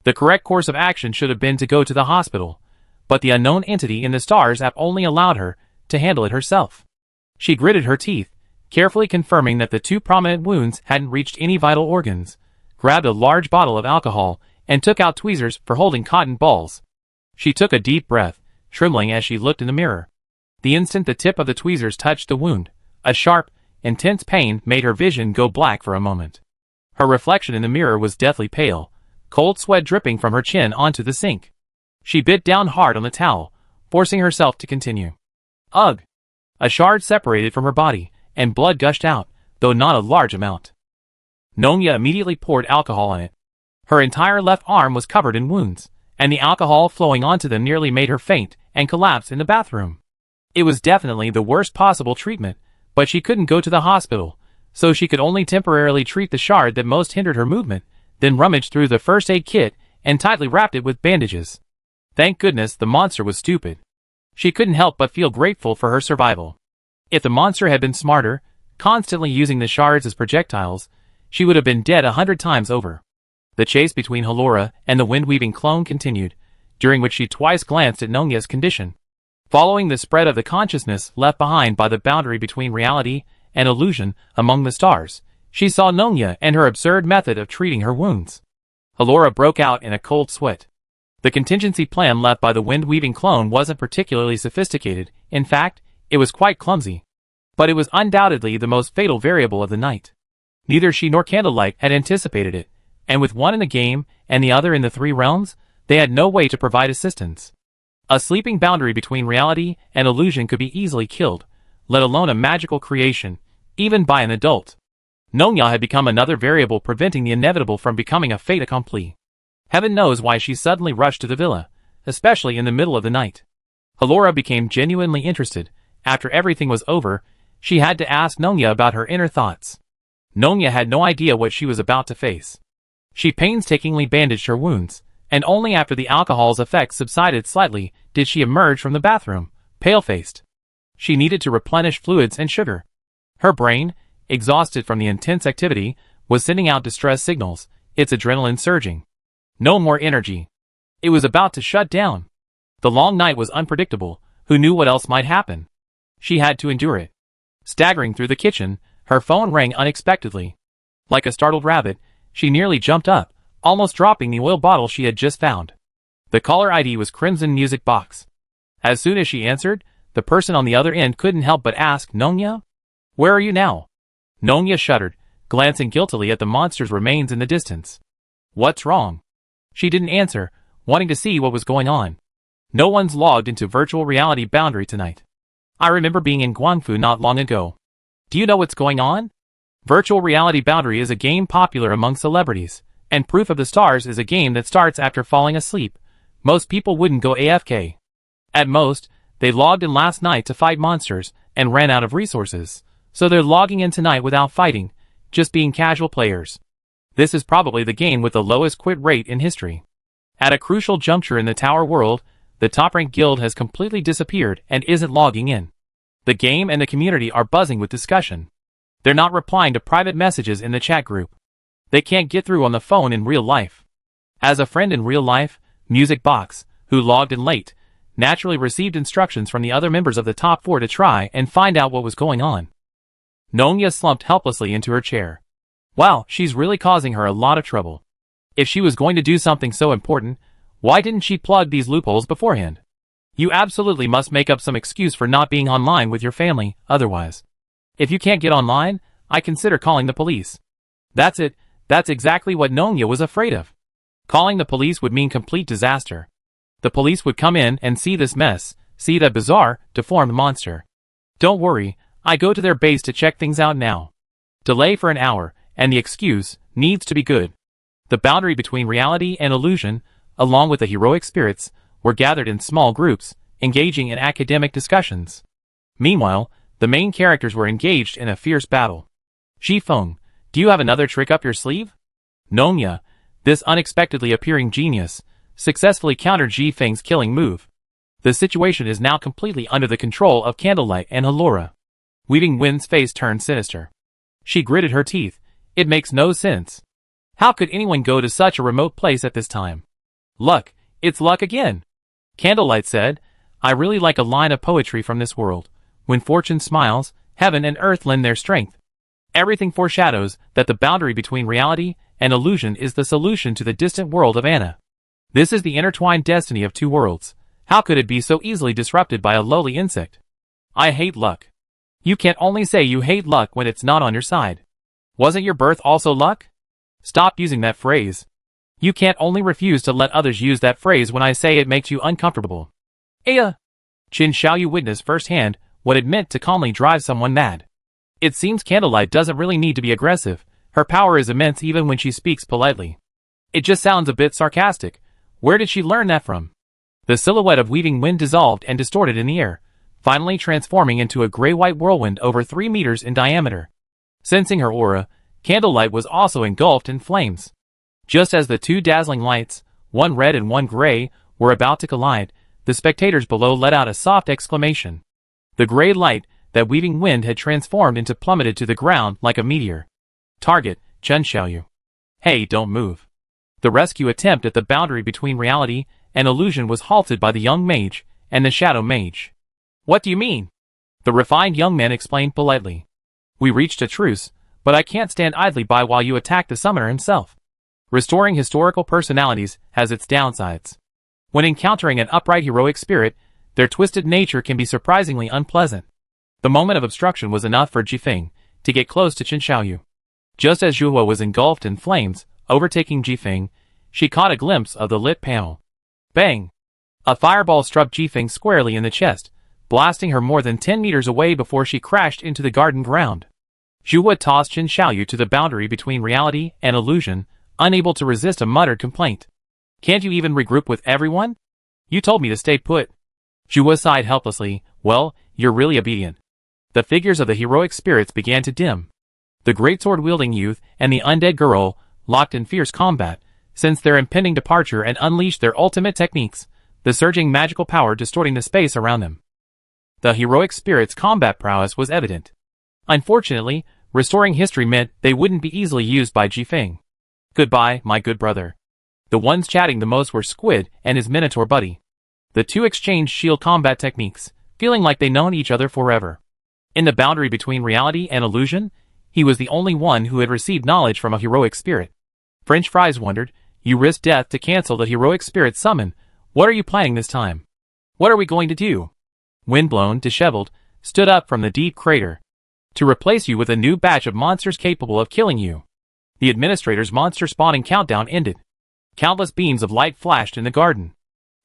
[SPEAKER 1] The correct course of action should have been to go to the hospital, but the unknown entity in the stars app only allowed her to handle it herself. She gritted her teeth, carefully confirming that the 2 prominent wounds hadn't reached any vital organs, grabbed a large bottle of alcohol, and took out tweezers for holding cotton balls. She took a deep breath, trembling as she looked in the mirror. The instant the tip of the tweezers touched the wound, a sharp, intense pain made her vision go black for a moment. Her reflection in the mirror was deathly pale, cold sweat dripping from her chin onto the sink. She bit down hard on the towel, forcing herself to continue. Ugh! A shard separated from her body, and blood gushed out, though not a large amount. Nonya immediately poured alcohol on it. Her entire left arm was covered in wounds, and the alcohol flowing onto them nearly made her faint and collapse in the bathroom. It was definitely the worst possible treatment, but she couldn't go to the hospital, so she could only temporarily treat the shard that most hindered her movement, then rummaged through the first aid kit and tightly wrapped it with bandages. Thank goodness the monster was stupid. She couldn't help but feel grateful for her survival. If the monster had been smarter, constantly using the shards as projectiles, she would have been dead 100 times over. The chase between Halora and the wind-weaving clone continued, during which she twice glanced at Nonya's condition. Following the spread of the consciousness left behind by the boundary between reality and illusion among the stars, she saw Nonya and her absurd method of treating her wounds. Allura broke out in a cold sweat. The contingency plan left by the wind-weaving clone wasn't particularly sophisticated. In fact, it was quite clumsy. But it was undoubtedly the most fatal variable of the night. Neither she nor Candlelight had anticipated it, and with one in the game and the other in the three realms, they had no way to provide assistance. A sleeping boundary between reality and illusion could be easily killed, let alone a magical creation, even by an adult. Nonya had become another variable preventing the inevitable from becoming a fait accompli. Heaven knows why she suddenly rushed to the villa, especially in the middle of the night. Allura became genuinely interested. After everything was over, she had to ask Nonya about her inner thoughts. Nonya had no idea what she was about to face. She painstakingly bandaged her wounds, and only after the alcohol's effects subsided slightly did she emerge from the bathroom, pale-faced. She needed to replenish fluids and sugar. Her brain, exhausted from the intense activity, was sending out distress signals, its adrenaline surging. No more energy. It was about to shut down. The long night was unpredictable. Who knew what else might happen? She had to endure it. Staggering through the kitchen, her phone rang unexpectedly. Like a startled rabbit, she nearly jumped up, almost dropping the oil bottle she had just found. The caller ID was Crimson Music Box. As soon as she answered, the person on the other end couldn't help but ask, "Nonya? Where are you now?" Nonya shuddered, glancing guiltily at the monster's remains in the distance. "What's wrong?" She didn't answer, wanting to see what was going on. "No one's logged into virtual reality boundary tonight. I remember being in Guangfu not long ago. Do you know what's going on? Virtual reality boundary is a game popular among celebrities, and Proof of the Stars is a game that starts after falling asleep. Most people wouldn't go AFK. At most, they logged in last night to fight monsters, and ran out of resources, so they're logging in tonight without fighting, just being casual players. This is probably the game with the lowest quit rate in history. At a crucial juncture in the Tower world, the top-ranked guild has completely disappeared and isn't logging in. The game and the community are buzzing with discussion. They're not replying to private messages in the chat group. They can't get through on the phone in real life. As a friend in real life, Music Box, who logged in late, naturally received instructions from the other members of the top four to try and find out what was going on. Nonya slumped helplessly into her chair. Wow, she's really causing her a lot of trouble. If she was going to do something so important, why didn't she plug these loopholes beforehand? You absolutely must make up some excuse for not being online with your family, otherwise. If you can't get online, I consider calling the police. That's it, that's exactly what Nonya was afraid of. Calling the police would mean complete disaster. The police would come in and see this mess, see that bizarre, deformed monster. Don't worry, I go to their base to check things out now. Delay for an hour, and the excuse needs to be good. The boundary between reality and illusion, along with the heroic spirits, were gathered in small groups, engaging in academic discussions. Meanwhile, the main characters were engaged in a fierce battle. Jifeng, do you have another trick up your sleeve? Nonya, this unexpectedly appearing genius, successfully countered Jifeng's killing move. The situation is now completely under the control of Candlelight and Allura. Weaving Wind's face turned sinister. She gritted her teeth. It makes no sense. How could anyone go to such a remote place at this time? Luck, it's luck again. Candlelight said, I really like a line of poetry from this world. When fortune smiles, heaven and earth lend their strength. Everything foreshadows that the boundary between reality and illusion is the solution to the distant world of Anna. This is the intertwined destiny of two worlds. How could it be so easily disrupted by a lowly insect? I hate luck. You can't only say you hate luck when it's not on your side. Wasn't your birth also luck? Stop using that phrase. You can't only refuse to let others use that phrase when I say it makes you uncomfortable. Aya! Qin Xiaoyu witnessed firsthand what it meant to calmly drive someone mad. It seems Candlelight doesn't really need to be aggressive. Her power is immense even when she speaks politely. It just sounds a bit sarcastic. Where did she learn that from? The silhouette of Weaving Wind dissolved and distorted in the air, finally transforming into a gray-white whirlwind over 3 meters in diameter. Sensing her aura, Candlelight was also engulfed in flames. Just as the two dazzling lights, one red and one gray, were about to collide, the spectators below let out a soft exclamation. The gray light that Weaving Wind had transformed into plummeted to the ground like a meteor. Target, Qin Xiaoyu. Hey, don't move. The rescue attempt at the boundary between reality and illusion was halted by the young mage and the shadow mage. What do you mean? The refined young man explained politely. We reached a truce, but I can't stand idly by while you attack the summoner himself. Restoring historical personalities has its downsides. When encountering an upright heroic spirit, their twisted nature can be surprisingly unpleasant. The moment of obstruction was enough for Jifeng to get close to Chen Xiaoyu. Just as Zhuhua was engulfed in flames, overtaking Jifeng, she caught a glimpse of the lit panel. Bang! A fireball struck Jifeng squarely in the chest, blasting her more than 10 meters away before she crashed into the garden ground. Zhuhua tossed Chen Xiaoyu to the boundary between reality and illusion, unable to resist a muttered complaint. Can't you even regroup with everyone? You told me to stay put. Zhuhua sighed helplessly. Well, you're really obedient. The figures of the heroic spirits began to dim. The greatsword-wielding youth and the undead girl locked in fierce combat, sensed their impending departure and unleashed their ultimate techniques, the surging magical power distorting the space around them. The heroic spirit's combat prowess was evident. Unfortunately, restoring history meant they wouldn't be easily used by Jifeng. Goodbye, my good brother. The ones chatting the most were Squid and his Minotaur buddy. The two exchanged shield combat techniques, feeling like they'd known each other forever. In the boundary between reality and illusion, he was the only one who had received knowledge from a heroic spirit. French Fries wondered, you risked death to cancel the heroic spirit summon. What are you planning this time? What are we going to do? Windblown, disheveled, stood up from the deep crater. To replace you with a new batch of monsters capable of killing you. The administrator's monster spawning countdown ended. Countless beams of light flashed in the garden.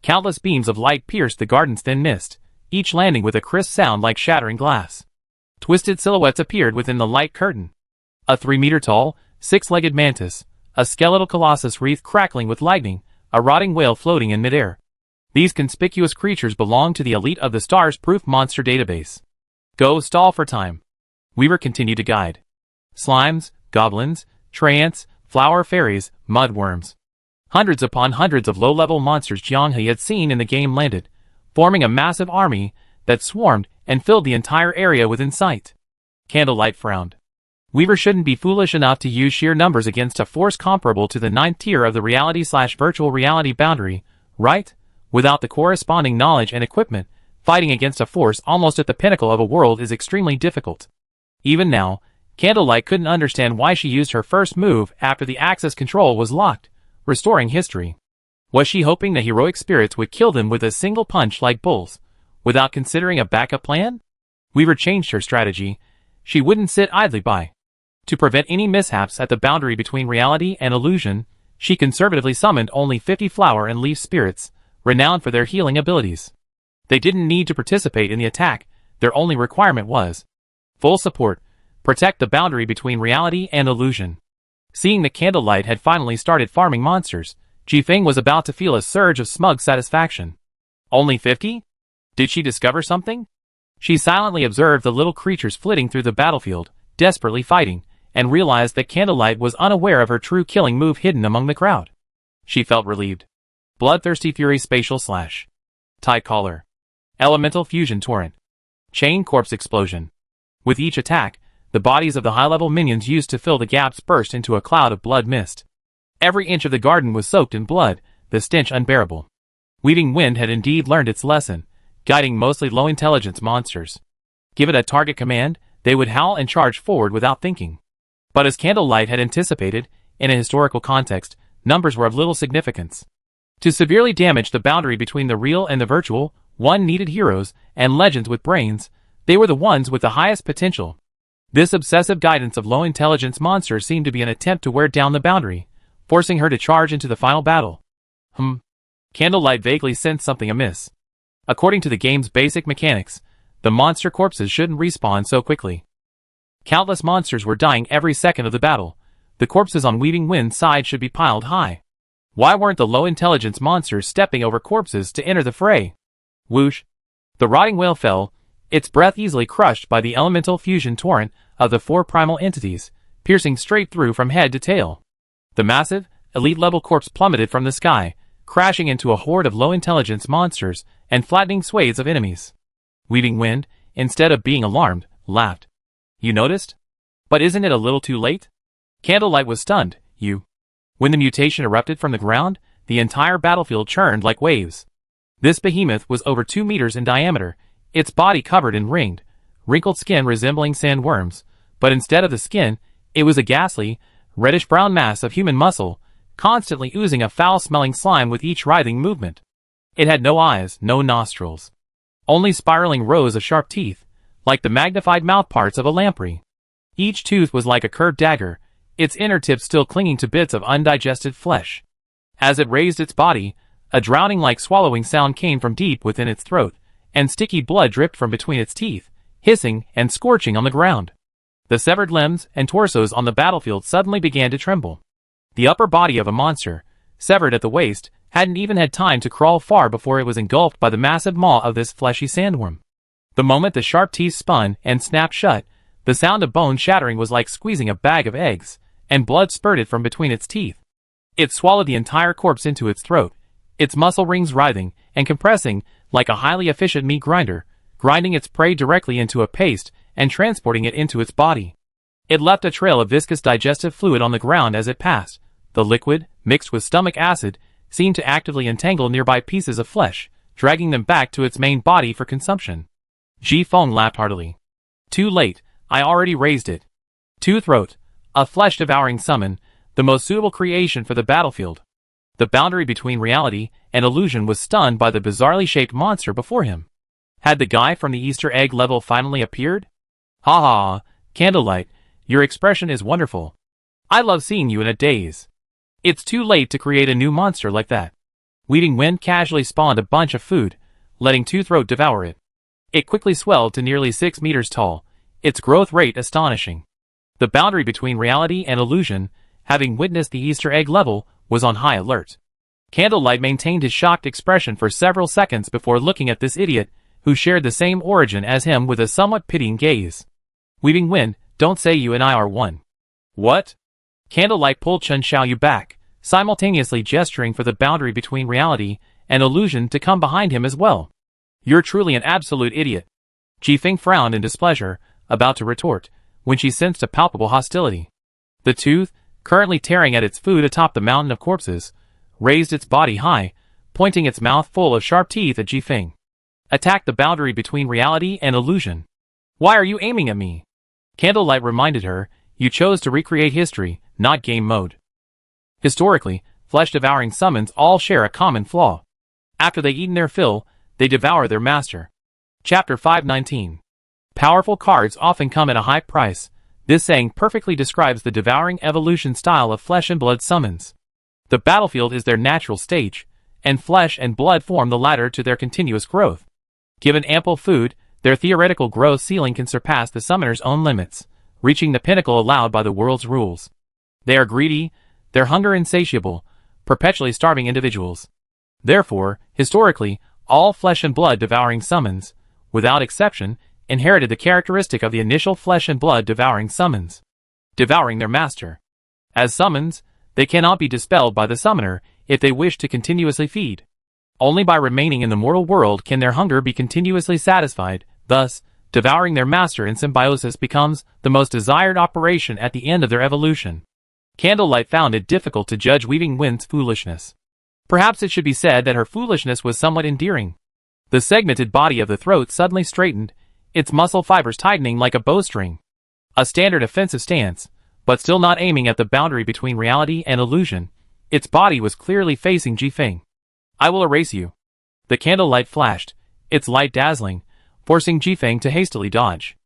[SPEAKER 1] Countless beams of light pierced the garden's thin mist, each landing with a crisp sound like shattering glass. Twisted silhouettes appeared within the light curtain. A 3-meter-tall, 6-legged mantis, a skeletal colossus wreathed crackling with lightning, a rotting whale floating in midair. These conspicuous creatures belonged to the elite of the Stars-proof monster database. Go stall for time. Weaver continued to guide. Slimes, goblins, treants, flower fairies, mudworms. Hundreds upon hundreds of low-level monsters Jianghe had seen in the game landed, forming a massive army that swarmed and filled the entire area within sight. Candlelight frowned. Weaver shouldn't be foolish enough to use sheer numbers against a force comparable to the 9th tier of the reality/virtual reality boundary, right? Without the corresponding knowledge and equipment, fighting against a force almost at the pinnacle of a world is extremely difficult. Even now, Candlelight couldn't understand why she used her first move after the access control was locked, restoring history. Was she hoping the heroic spirits would kill them with a single punch like bulls, without considering a backup plan? Weaver changed her strategy. She wouldn't sit idly by. To prevent any mishaps at the boundary between reality and illusion, she conservatively summoned only 50 flower and leaf spirits, renowned for their healing abilities. They didn't need to participate in the attack, their only requirement was full support, protect the boundary between reality and illusion. Seeing that Candlelight had finally started farming monsters, Jifeng was about to feel a surge of smug satisfaction. Only 50? Did she discover something? She silently observed the little creatures flitting through the battlefield, desperately fighting, and realized that Candlelight was unaware of her true killing move hidden among the crowd. She felt relieved. Bloodthirsty Fury Spatial Slash. Tight Collar. Elemental Fusion Torrent. Chain Corpse Explosion. With each attack, the bodies of the high-level minions used to fill the gaps burst into a cloud of blood mist. Every inch of the garden was soaked in blood, the stench unbearable. Weaving Wind had indeed learned its lesson, guiding mostly low-intelligence monsters. Give it a target command, they would howl and charge forward without thinking. But as Candlelight had anticipated, in a historical context, numbers were of little significance. To severely damage the boundary between the real and the virtual, one needed heroes and legends with brains. They were the ones with the highest potential. This obsessive guidance of low-intelligence monsters seemed to be an attempt to wear down the boundary, forcing her to charge into the final battle. Candlelight vaguely sensed something amiss. According to the game's basic mechanics, the monster corpses shouldn't respawn so quickly. Countless monsters were dying every second of the battle. The corpses on Weaving Wind's side should be piled high. Why weren't the low-intelligence monsters stepping over corpses to enter the fray? Whoosh! The rotting whale fell, its breath easily crushed by the elemental fusion torrent of the 4 primal entities, piercing straight through from head to tail. The massive, elite-level corpse plummeted from the sky, crashing into a horde of low-intelligence monsters and flattening swathes of enemies. Weaving Wind, instead of being alarmed, laughed. You noticed? But isn't it a little too late? Candlelight was stunned. When the mutation erupted from the ground, the entire battlefield churned like waves. This behemoth was over 2 meters in diameter, its body covered in ringed, wrinkled skin resembling sandworms, but instead of the skin, it was a ghastly, reddish-brown mass of human muscle, constantly oozing a foul-smelling slime with each writhing movement. It had no eyes, no nostrils. Only spiraling rows of sharp teeth, like the magnified mouthparts of a lamprey. Each tooth was like a curved dagger, its inner tips still clinging to bits of undigested flesh. As it raised its body, a drowning-like swallowing sound came from deep within its throat, and sticky blood dripped from between its teeth, hissing and scorching on the ground. The severed limbs and torsos on the battlefield suddenly began to tremble. The upper body of a monster, severed at the waist, hadn't even had time to crawl far before it was engulfed by the massive maw of this fleshy sandworm. The moment the sharp teeth spun and snapped shut, the sound of bone shattering was like squeezing a bag of eggs, and blood spurted from between its teeth. It swallowed the entire corpse into its throat, its muscle rings writhing and compressing like a highly efficient meat grinder, grinding its prey directly into a paste and transporting it into its body. It left a trail of viscous digestive fluid on the ground as it passed. The liquid, mixed with stomach acid, seemed to actively entangle nearby pieces of flesh, dragging them back to its main body for consumption. Ji Feng laughed heartily. Too late, I already raised it. Two-throat, a flesh-devouring summon, the most suitable creation for the battlefield. The boundary between reality and illusion was stunned by the bizarrely shaped monster before him. Had the guy from the Easter egg level finally appeared? Ha ha, Candlelight, your expression is wonderful. I love seeing you in a daze. It's too late to create a new monster like that. Weaving Wind casually spawned a bunch of food, letting Two-Throat devour it. It quickly swelled to nearly 6 meters tall, its growth rate astonishing. The boundary between reality and illusion, having witnessed the Easter egg level, was on high alert. Candlelight maintained his shocked expression for several seconds before looking at this idiot, who shared the same origin as him with a somewhat pitying gaze. Weaving Wind, don't say you and I are one. What? Candlelight pulled Chen Xiaoyu back, simultaneously gesturing for the boundary between reality and illusion to come behind him as well. You're truly an absolute idiot. Jifeng frowned in displeasure, about to retort, when she sensed a palpable hostility. The tooth, currently tearing at its food atop the mountain of corpses, raised its body high, pointing its mouth full of sharp teeth at Jifeng. Attack the boundary between reality and illusion. Why are you aiming at me? Candlelight reminded her, you chose to recreate history, not game mode. Historically, flesh-devouring summons all share a common flaw. After they've eaten their fill, they devour their master. Chapter 519. Powerful cards often come at a high price. This saying perfectly describes the devouring evolution style of flesh and blood summons. The battlefield is their natural stage, and flesh and blood form the ladder to their continuous growth. Given ample food, their theoretical growth ceiling can surpass the summoner's own limits, reaching the pinnacle allowed by the world's rules. They are greedy, their hunger insatiable, perpetually starving individuals. Therefore, historically, all flesh and blood devouring summons, without exception, inherited the characteristic of the initial flesh and blood devouring summons. Devouring their master. As summons, they cannot be dispelled by the summoner if they wish to continuously feed. Only by remaining in the mortal world can their hunger be continuously satisfied. Thus, devouring their master in symbiosis becomes the most desired operation at the end of their evolution. Candlelight found it difficult to judge Weaving Wind's foolishness. Perhaps it should be said that her foolishness was somewhat endearing. The segmented body of the throat suddenly straightened, its muscle fibers tightening like a bowstring. A standard offensive stance, but still not aiming at the boundary between reality and illusion. Its body was clearly facing Jifeng. I will erase you. The candlelight flashed, its light dazzling, forcing Jifeng to hastily dodge.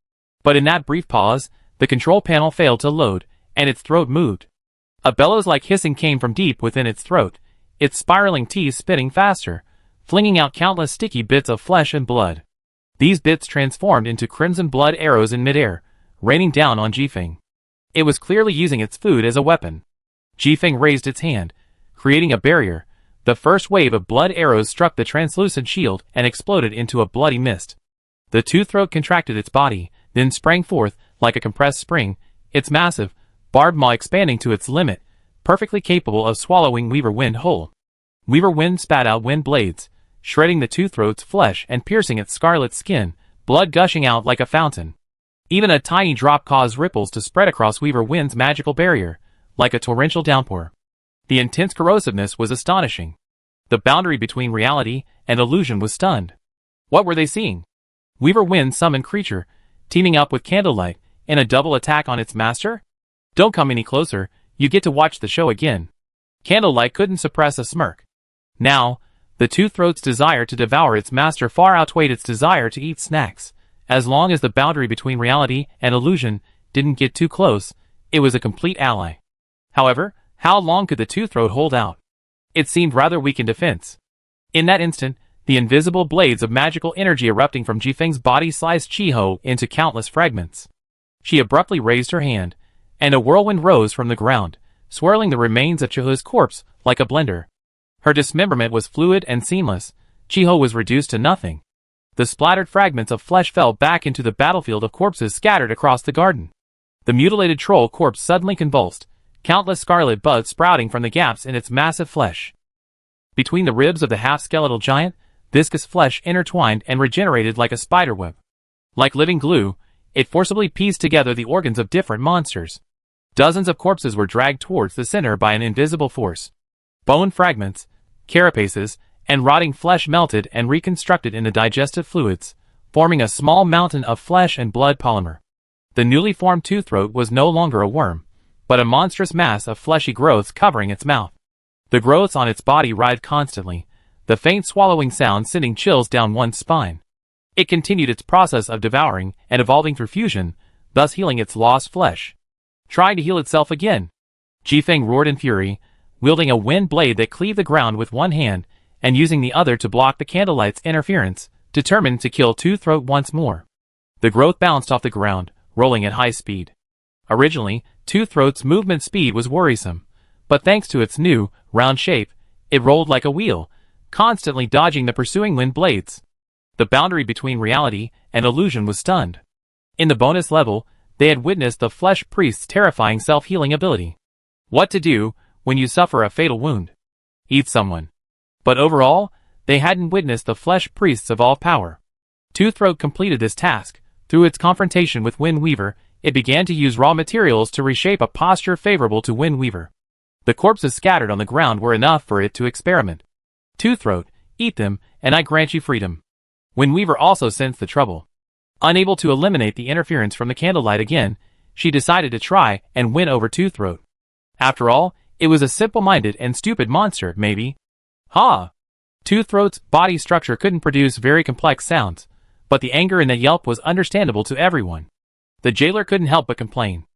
[SPEAKER 1] But in that brief pause, the control panel failed to load, and its throat moved. A bellows-like hissing came from deep within its throat, its spiraling teeth spitting faster, flinging out countless sticky bits of flesh and blood. These bits transformed into crimson blood arrows in midair, raining down on Jifeng. It was clearly using its food as a weapon. Jifeng raised its hand, creating a barrier. The first wave of blood arrows struck the translucent shield and exploded into a bloody mist. The two-throat contracted its body, then sprang forth like a compressed spring, its massive, barbed maw expanding to its limit, perfectly capable of swallowing Weaver Wind whole. Weaver Wind spat out wind blades, shredding the two-throat's flesh and piercing its scarlet skin, blood gushing out like a fountain. Even a tiny drop caused ripples to spread across Weaver Wind's magical barrier, like a torrential downpour. The intense corrosiveness was astonishing. The boundary between reality and illusion was stunned. What were they seeing? Weaver Wind summoned creature, teaming up with Candlelight, in a double attack on its master? Don't come any closer, you get to watch the show again. Candlelight couldn't suppress a smirk. Now, the Two-Throat's desire to devour its master far outweighed its desire to eat snacks. As long as the boundary between reality and illusion didn't get too close, it was a complete ally. However, how long could the Two-Throat hold out? It seemed rather weak in defense. In that instant, the invisible blades of magical energy erupting from Jifeng's body sliced Chiho into countless fragments. She abruptly raised her hand, and a whirlwind rose from the ground, swirling the remains of Chiho's corpse like a blender. Her dismemberment was fluid and seamless. Chiho was reduced to nothing. The splattered fragments of flesh fell back into the battlefield of corpses scattered across the garden. The mutilated troll corpse suddenly convulsed, countless scarlet buds sprouting from the gaps in its massive flesh. Between the ribs of the half-skeletal giant, viscous flesh intertwined and regenerated like a spiderweb. Like living glue, it forcibly pieced together the organs of different monsters. Dozens of corpses were dragged towards the center by an invisible force. Bone fragments, carapaces, and rotting flesh melted and reconstructed in the digestive fluids, forming a small mountain of flesh and blood polymer. The newly formed Two-Throat was no longer a worm, but a monstrous mass of fleshy growths covering its mouth. The growths on its body writhed constantly, the faint swallowing sound sending chills down one's spine. It continued its process of devouring and evolving through fusion, thus healing its lost flesh. Trying to heal itself again. Jifeng roared in fury, wielding a wind blade that cleaved the ground with one hand and using the other to block the Candlelight's interference, determined to kill Two-Throat once more. The growth bounced off the ground, rolling at high speed. Originally, Two-Throat's movement speed was worrisome, but thanks to its new, round shape, it rolled like a wheel, constantly dodging the pursuing wind blades. The boundary between reality and illusion was stunned. In the bonus level, they had witnessed the Flesh Priest's terrifying self-healing ability. What to do when you suffer a fatal wound? Eat someone. But overall, they hadn't witnessed the Flesh Priest's evolved power. Two-Throat completed this task. Through its confrontation with Wind Weaver, it began to use raw materials to reshape a posture favorable to Wind Weaver. The corpses scattered on the ground were enough for it to experiment. Two-Throat, eat them, and I grant you freedom. Wind Weaver also sensed the trouble. Unable to eliminate the interference from the Candlelight again, she decided to try and win over Two-Throat. After all, it was a simple-minded and stupid monster, maybe. Ha! Two-Throat's body structure couldn't produce very complex sounds, but the anger in the yelp was understandable to everyone. The jailer couldn't help but complain.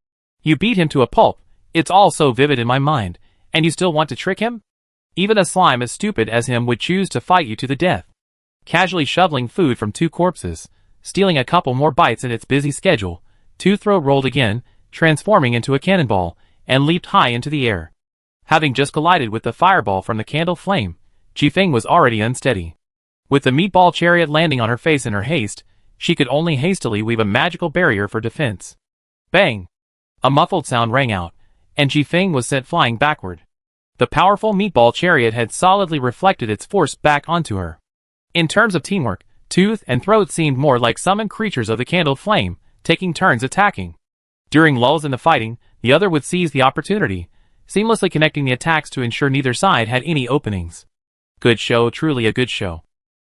[SPEAKER 1] You beat him to a pulp, it's all so vivid in my mind, and you still want to trick him? Even a slime as stupid as him would choose to fight you to the death. Casually shoveling food from two corpses, stealing a couple more bites in its busy schedule, Two-Throat rolled again, transforming into a cannonball, and leaped high into the air. Having just collided with the fireball from the candle flame, Jifeng was already unsteady. With the meatball chariot landing on her face in her haste, she could only hastily weave a magical barrier for defense. Bang! A muffled sound rang out, and Jifeng was sent flying backward. The powerful meatball chariot had solidly reflected its force back onto her. In terms of teamwork, Tooth and Throat seemed more like summoned creatures of the candle flame, taking turns attacking. During lulls in the fighting, the other would seize the opportunity, seamlessly connecting the attacks to ensure neither side had any openings. Good show, truly a good show.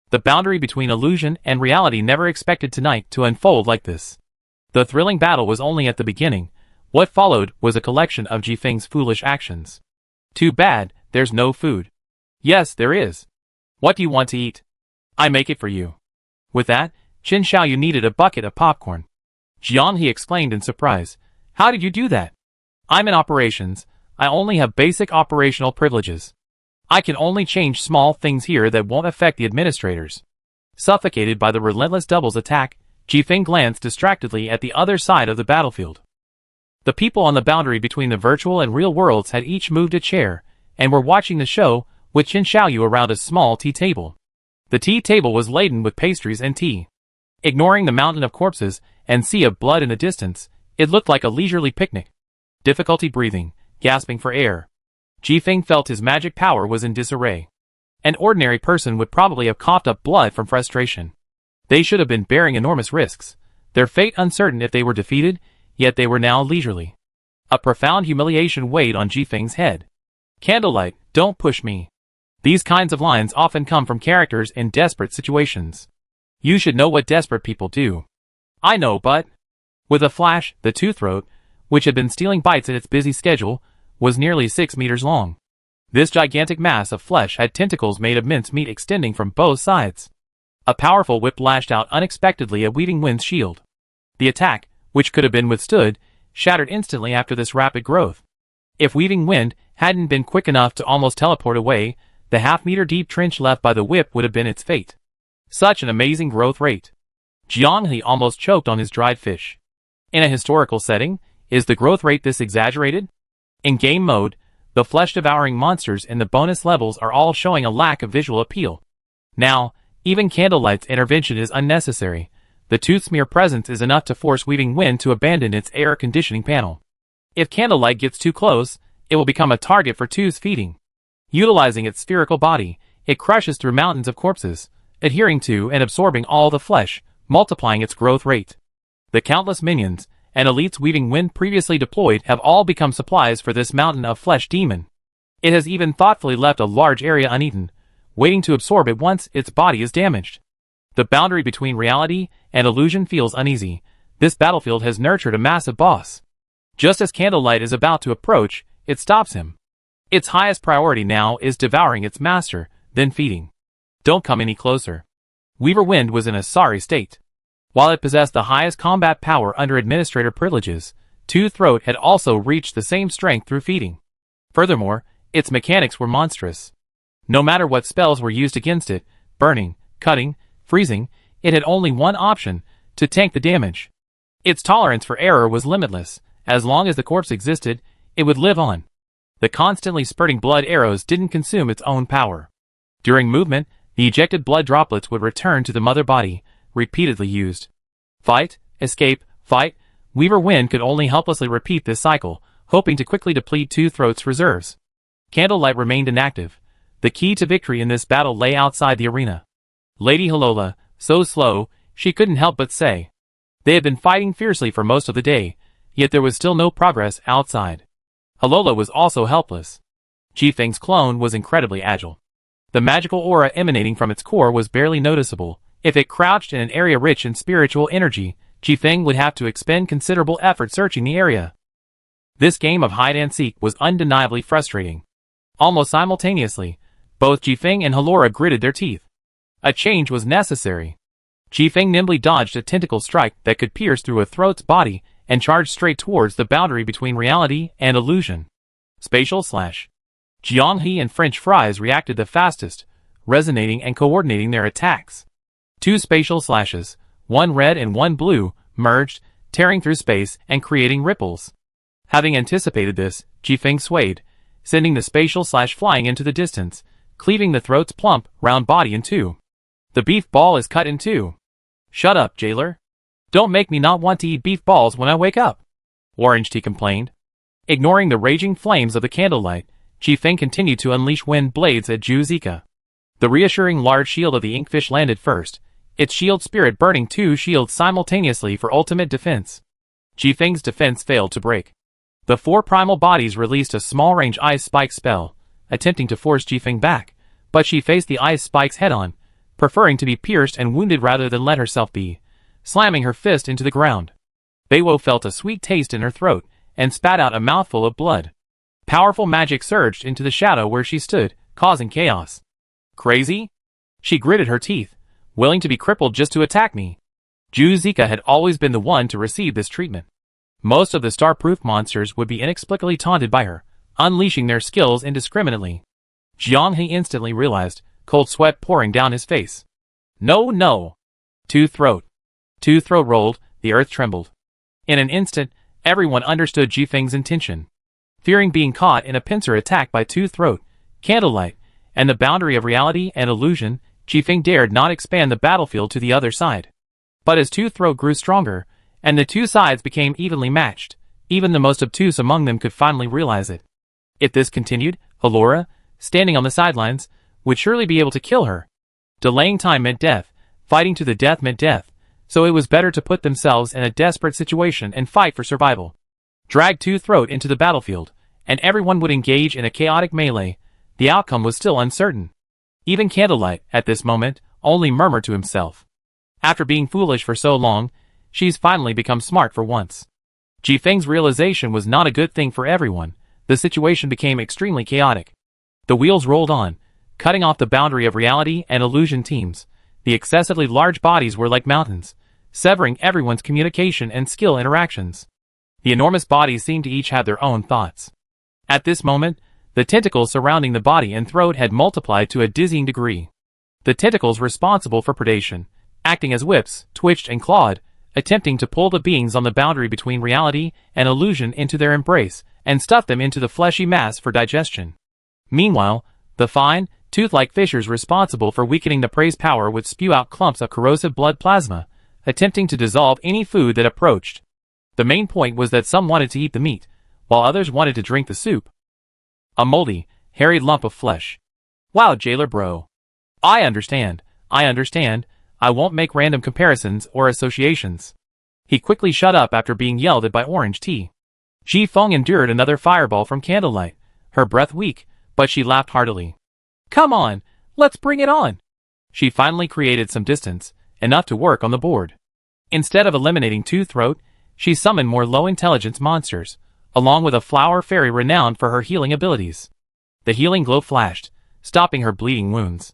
[SPEAKER 1] The boundary between illusion and reality never expected tonight to unfold like this. The thrilling battle was only at the beginning. What followed was a collection of Jifeng's foolish actions. Too bad, there's no food. Yes, there is. What do you want to eat? I make it for you. With that, Qin Xiaoyu needed a bucket of popcorn. Jiang, he exclaimed in surprise. How did you do that? I'm in operations. I only have basic operational privileges. I can only change small things here that won't affect the administrators. Suffocated by the relentless doubles attack, Jifeng glanced distractedly at the other side of the battlefield. The people on the boundary between the virtual and real worlds had each moved a chair, and were watching the show, with Qin Xiaoyu around a small tea table. The tea table was laden with pastries and tea. Ignoring the mountain of corpses and sea of blood in the distance, it looked like a leisurely picnic. Difficulty breathing, gasping for air. Jifeng felt his magic power was in disarray. An ordinary person would probably have coughed up blood from frustration. They should have been bearing enormous risks, their fate uncertain if they were defeated, yet they were now leisurely. A profound humiliation weighed on Jifeng's head. Candlelight, don't push me. These kinds of lines often come from characters in desperate situations. You should know what desperate people do. I know, but... With a flash, the two-throat, which had been stealing bites in its busy schedule, was nearly 6 meters long. This gigantic mass of flesh had tentacles made of mincemeat extending from both sides. A powerful whip lashed out unexpectedly at Weaving Wind's shield. The attack, which could have been withstood, shattered instantly after this rapid growth. If Weaving Wind hadn't been quick enough to almost teleport away, the half-meter deep trench left by the whip would have been its fate. Such an amazing growth rate. Jianghe almost choked on his dried fish. In a historical setting, is the growth rate this exaggerated? In game mode, the flesh-devouring monsters in the bonus levels are all showing a lack of visual appeal. Now, even Candlelight's intervention is unnecessary. The tooth's mere presence is enough to force Weaving Wind to abandon its air conditioning panel. If Candlelight gets too close, it will become a target for Two's feeding. Utilizing its spherical body, it crushes through mountains of corpses, adhering to and absorbing all the flesh, multiplying its growth rate. The countless minions and elites Weaving Wind previously deployed have all become supplies for this mountain of flesh demon. It has even thoughtfully left a large area uneaten, waiting to absorb it once its body is damaged. The boundary between reality and illusion feels uneasy. This battlefield has nurtured a massive boss. Just as Candlelight is about to approach, it stops him. Its highest priority now is devouring its master, then feeding. Don't come any closer. Weaver Wind was in a sorry state. While it possessed the highest combat power under administrator privileges, Two-Throat had also reached the same strength through feeding. Furthermore, its mechanics were monstrous. No matter what spells were used against it, burning, cutting, freezing, it had only one option, to tank the damage. Its tolerance for error was limitless. As long as the corpse existed, it would live on. The constantly spurting blood arrows didn't consume its own power. During movement, the ejected blood droplets would return to the mother body, repeatedly used. Fight, escape, fight. Weaver Wind could only helplessly repeat this cycle, hoping to quickly deplete Two-Throat's reserves. Candlelight remained inactive. The key to victory in this battle lay outside the arena. Lady Halola, so slow, she couldn't help but say. They had been fighting fiercely for most of the day, yet there was still no progress outside. Halola was also helpless. Jifeng's clone was incredibly agile. The magical aura emanating from its core was barely noticeable. If it crouched in an area rich in spiritual energy, Jifeng would have to expend considerable effort searching the area. This game of hide-and-seek was undeniably frustrating. Almost simultaneously, both Jifeng and Halora gritted their teeth. A change was necessary. Jifeng nimbly dodged a tentacle strike that could pierce through a throat's body and charged straight towards the boundary between reality and illusion. Spatial slash. Jianghe and French fries reacted the fastest, resonating and coordinating their attacks. Two spatial slashes, one red and one blue, merged, tearing through space and creating ripples. Having anticipated this, Jifeng swayed, sending the spatial slash flying into the distance, cleaving the throat's plump, round body in two. The beef ball is cut in two. Shut up, jailer. Don't make me not want to eat beef balls when I wake up. Orange Tea complained. Ignoring the raging flames of the candlelight, Jifeng continued to unleash wind blades at Zika. The reassuring large shield of the inkfish landed first, its shield spirit burning two shields simultaneously for ultimate defense. Jifeng's defense failed to break. The four primal bodies released a small-range ice spike spell, attempting to force Jifeng back, but she faced the ice spikes head-on, preferring to be pierced and wounded rather than let herself be, slamming her fist into the ground. Beiwo felt a sweet taste in her throat and spat out a mouthful of blood. Powerful magic surged into the shadow where she stood, causing chaos. Crazy? She gritted her teeth, willing to be crippled just to attack me. Zika had always been the one to receive this treatment. Most of the star-proof monsters would be inexplicably taunted by her, unleashing their skills indiscriminately. Jianghe instantly realized, cold sweat pouring down his face. No, no. Two-Throat. Two-Throat rolled, the earth trembled. In an instant, everyone understood Jifeng's intention. Fearing being caught in a pincer attack by Two-Throat, Candlelight, and the boundary of reality and illusion, Jifeng dared not expand the battlefield to the other side. But as Two-Throat grew stronger, and the two sides became evenly matched, even the most obtuse among them could finally realize it. If this continued, Halora, standing on the sidelines, would surely be able to kill her. Delaying time meant death, fighting to the death meant death, so it was better to put themselves in a desperate situation and fight for survival. Drag Two-Throat into the battlefield, and everyone would engage in a chaotic melee. The outcome was still uncertain. Even Candlelight, at this moment, only murmured to himself. After being foolish for so long, she's finally become smart for once. Jifeng's realization was not a good thing for everyone. The situation became extremely chaotic. The wheels rolled on, cutting off the boundary of reality and illusion teams. The excessively large bodies were like mountains, severing everyone's communication and skill interactions. The enormous bodies seemed to each have their own thoughts. At this moment, the tentacles surrounding the body and throat had multiplied to a dizzying degree. The tentacles responsible for predation, acting as whips, twitched and clawed, attempting to pull the beings on the boundary between reality and illusion into their embrace and stuff them into the fleshy mass for digestion. Meanwhile, the fine, tooth-like fissures responsible for weakening the prey's power would spew out clumps of corrosive blood plasma, attempting to dissolve any food that approached. The main point was that some wanted to eat the meat, while others wanted to drink the soup. A moldy, hairy lump of flesh. Wow, jailer bro. I understand. I won't make random comparisons or associations. He quickly shut up after being yelled at by Orange Tea. Ji Feng endured another fireball from Candlelight, her breath weak, but she laughed heartily. Come on, let's bring it on. She finally created some distance, enough to work on the board. Instead of eliminating Two Throat, she summoned more low-intelligence monsters, along with a flower fairy renowned for her healing abilities. The healing glow flashed, stopping her bleeding wounds.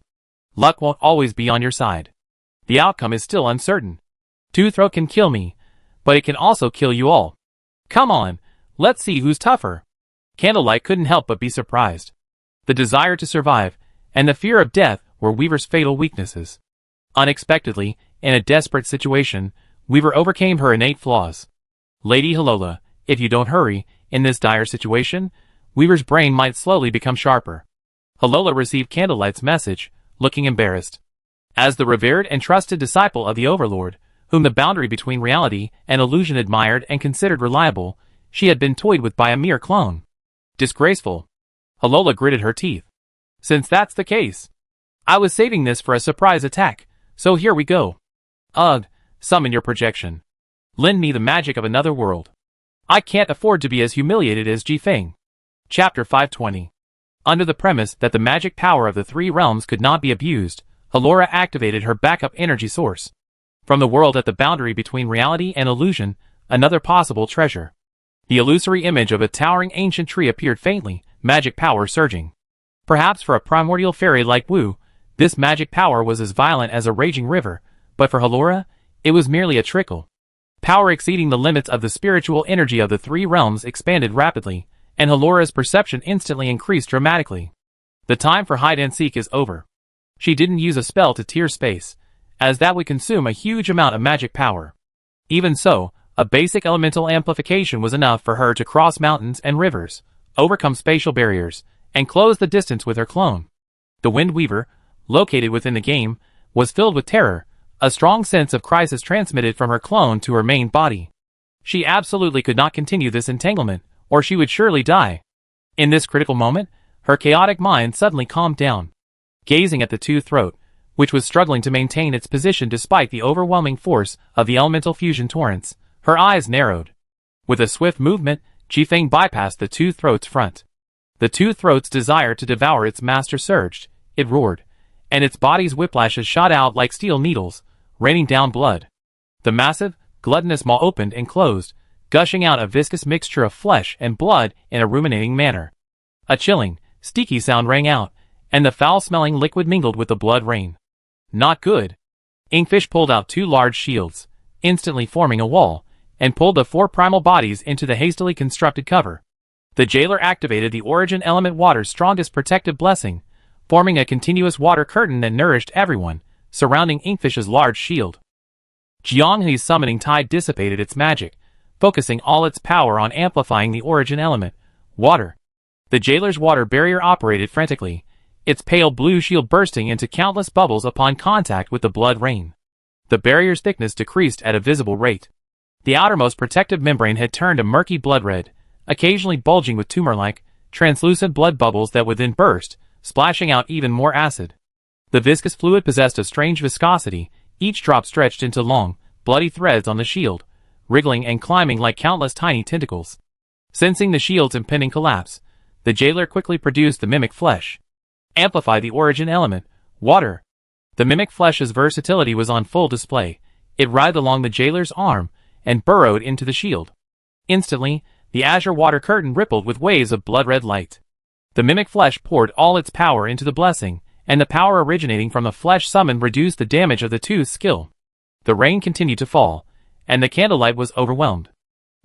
[SPEAKER 1] Luck won't always be on your side. The outcome is still uncertain. Two Throat can kill me, but it can also kill you all. Come on, let's see who's tougher. Candlelight couldn't help but be surprised. The desire to survive and the fear of death were Weaver's fatal weaknesses. Unexpectedly, in a desperate situation, Weaver overcame her innate flaws. Lady Halola, if you don't hurry, in this dire situation, Weaver's brain might slowly become sharper. Halola received Candlelight's message, looking embarrassed. As the revered and trusted disciple of the Overlord, whom the boundary between reality and illusion admired and considered reliable, she had been toyed with by a mere clone. Disgraceful. Halola gritted her teeth. Since that's the case, I was saving this for a surprise attack, so here we go. Ugh, summon your projection. Lend me the magic of another world. I can't afford to be as humiliated as Jifeng. Chapter 520. Under the premise that the magic power of the three realms could not be abused, Halora activated her backup energy source. From the world at the boundary between reality and illusion, another possible treasure. The illusory image of a towering ancient tree appeared faintly, magic power surging. Perhaps for a primordial fairy like Wu, this magic power was as violent as a raging river, but for Halora, it was merely a trickle. Power exceeding the limits of the spiritual energy of the three realms expanded rapidly, and Halora's perception instantly increased dramatically. The time for hide-and-seek is over. She didn't use a spell to tear space, as that would consume a huge amount of magic power. Even so, a basic elemental amplification was enough for her to cross mountains and rivers, overcome spatial barriers, and close the distance with her clone. The Wind Weaver, located within the game, was filled with terror, a strong sense of crisis transmitted from her clone to her main body. She absolutely could not continue this entanglement, or she would surely die. In this critical moment, her chaotic mind suddenly calmed down. Gazing at the Two Throat, which was struggling to maintain its position despite the overwhelming force of the elemental fusion torrents, her eyes narrowed. With a swift movement, Jifeng bypassed the Two Throat's front. The Two Throat's desire to devour its master surged, it roared, and its body's whiplashes shot out like steel needles, raining down blood. The massive, gluttonous maw opened and closed, gushing out a viscous mixture of flesh and blood in a ruminating manner. A chilling, sticky sound rang out, and the foul-smelling liquid mingled with the blood rain. Not good. Inkfish pulled out two large shields, instantly forming a wall, and pulled the four primal bodies into the hastily constructed cover. The jailer activated the origin element water's strongest protective blessing, forming a continuous water curtain that nourished everyone, surrounding Inkfish's large shield. Jianghe's summoning tide dissipated its magic, focusing all its power on amplifying the origin element, water. The jailer's water barrier operated frantically, its pale blue shield bursting into countless bubbles upon contact with the blood rain. The barrier's thickness decreased at a visible rate. The outermost protective membrane had turned a murky blood red, occasionally bulging with tumor-like, translucent blood bubbles that would then burst, splashing out even more acid. The viscous fluid possessed a strange viscosity, each drop stretched into long, bloody threads on the shield, wriggling and climbing like countless tiny tentacles. Sensing the shield's impending collapse, the jailer quickly produced the mimic flesh. Amplify the origin element, water. The mimic flesh's versatility was on full display. It writhed along the jailer's arm and burrowed into the shield. Instantly, the azure water curtain rippled with waves of blood-red light. The mimic flesh poured all its power into the blessing, and the power originating from the flesh summoned reduced the damage of the two's skill. The rain continued to fall, and the candlelight was overwhelmed.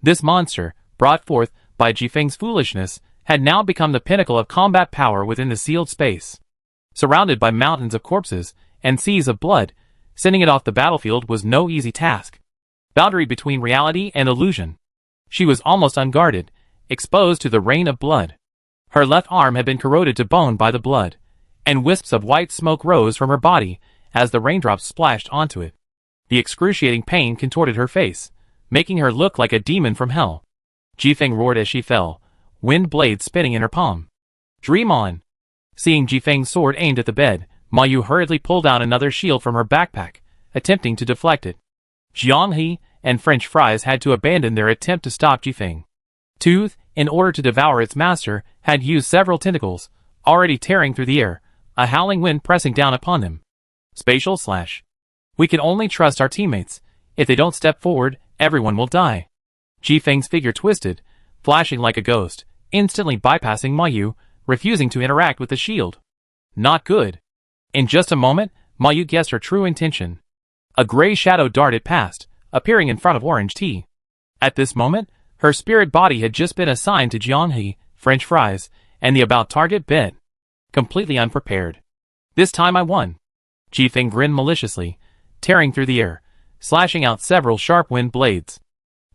[SPEAKER 1] This monster, brought forth by Jifeng's foolishness, had now become the pinnacle of combat power within the sealed space. Surrounded by mountains of corpses and seas of blood, sending it off the battlefield was no easy task. Boundary between reality and illusion. She was almost unguarded, exposed to the rain of blood. Her left arm had been corroded to bone by the blood, and wisps of white smoke rose from her body as the raindrops splashed onto it. The excruciating pain contorted her face, making her look like a demon from hell. Jifeng roared as she fell, wind blades spinning in her palm. "Dream on!" Seeing Jifeng's sword aimed at the bed, Ma Yu hurriedly pulled out another shield from her backpack, attempting to deflect it. Jiang He and French Fries had to abandon their attempt to stop Jifeng. Tooth, in order to devour its master, had used several tentacles, already tearing through the air, a howling wind pressing down upon them. Spatial slash. We can only trust our teammates. If they don't step forward, everyone will die. Jifeng's figure twisted, flashing like a ghost, instantly bypassing Ma Yu, refusing to interact with the shield. Not good. In just a moment, Ma Yu guessed her true intention. A gray shadow darted past, appearing in front of Orange Tea. At this moment, her spirit body had just been assigned to Jiang He, French Fries, and the about-target bed. Completely unprepared. This time I won. Jifeng grinned maliciously, tearing through the air, slashing out several sharp wind blades.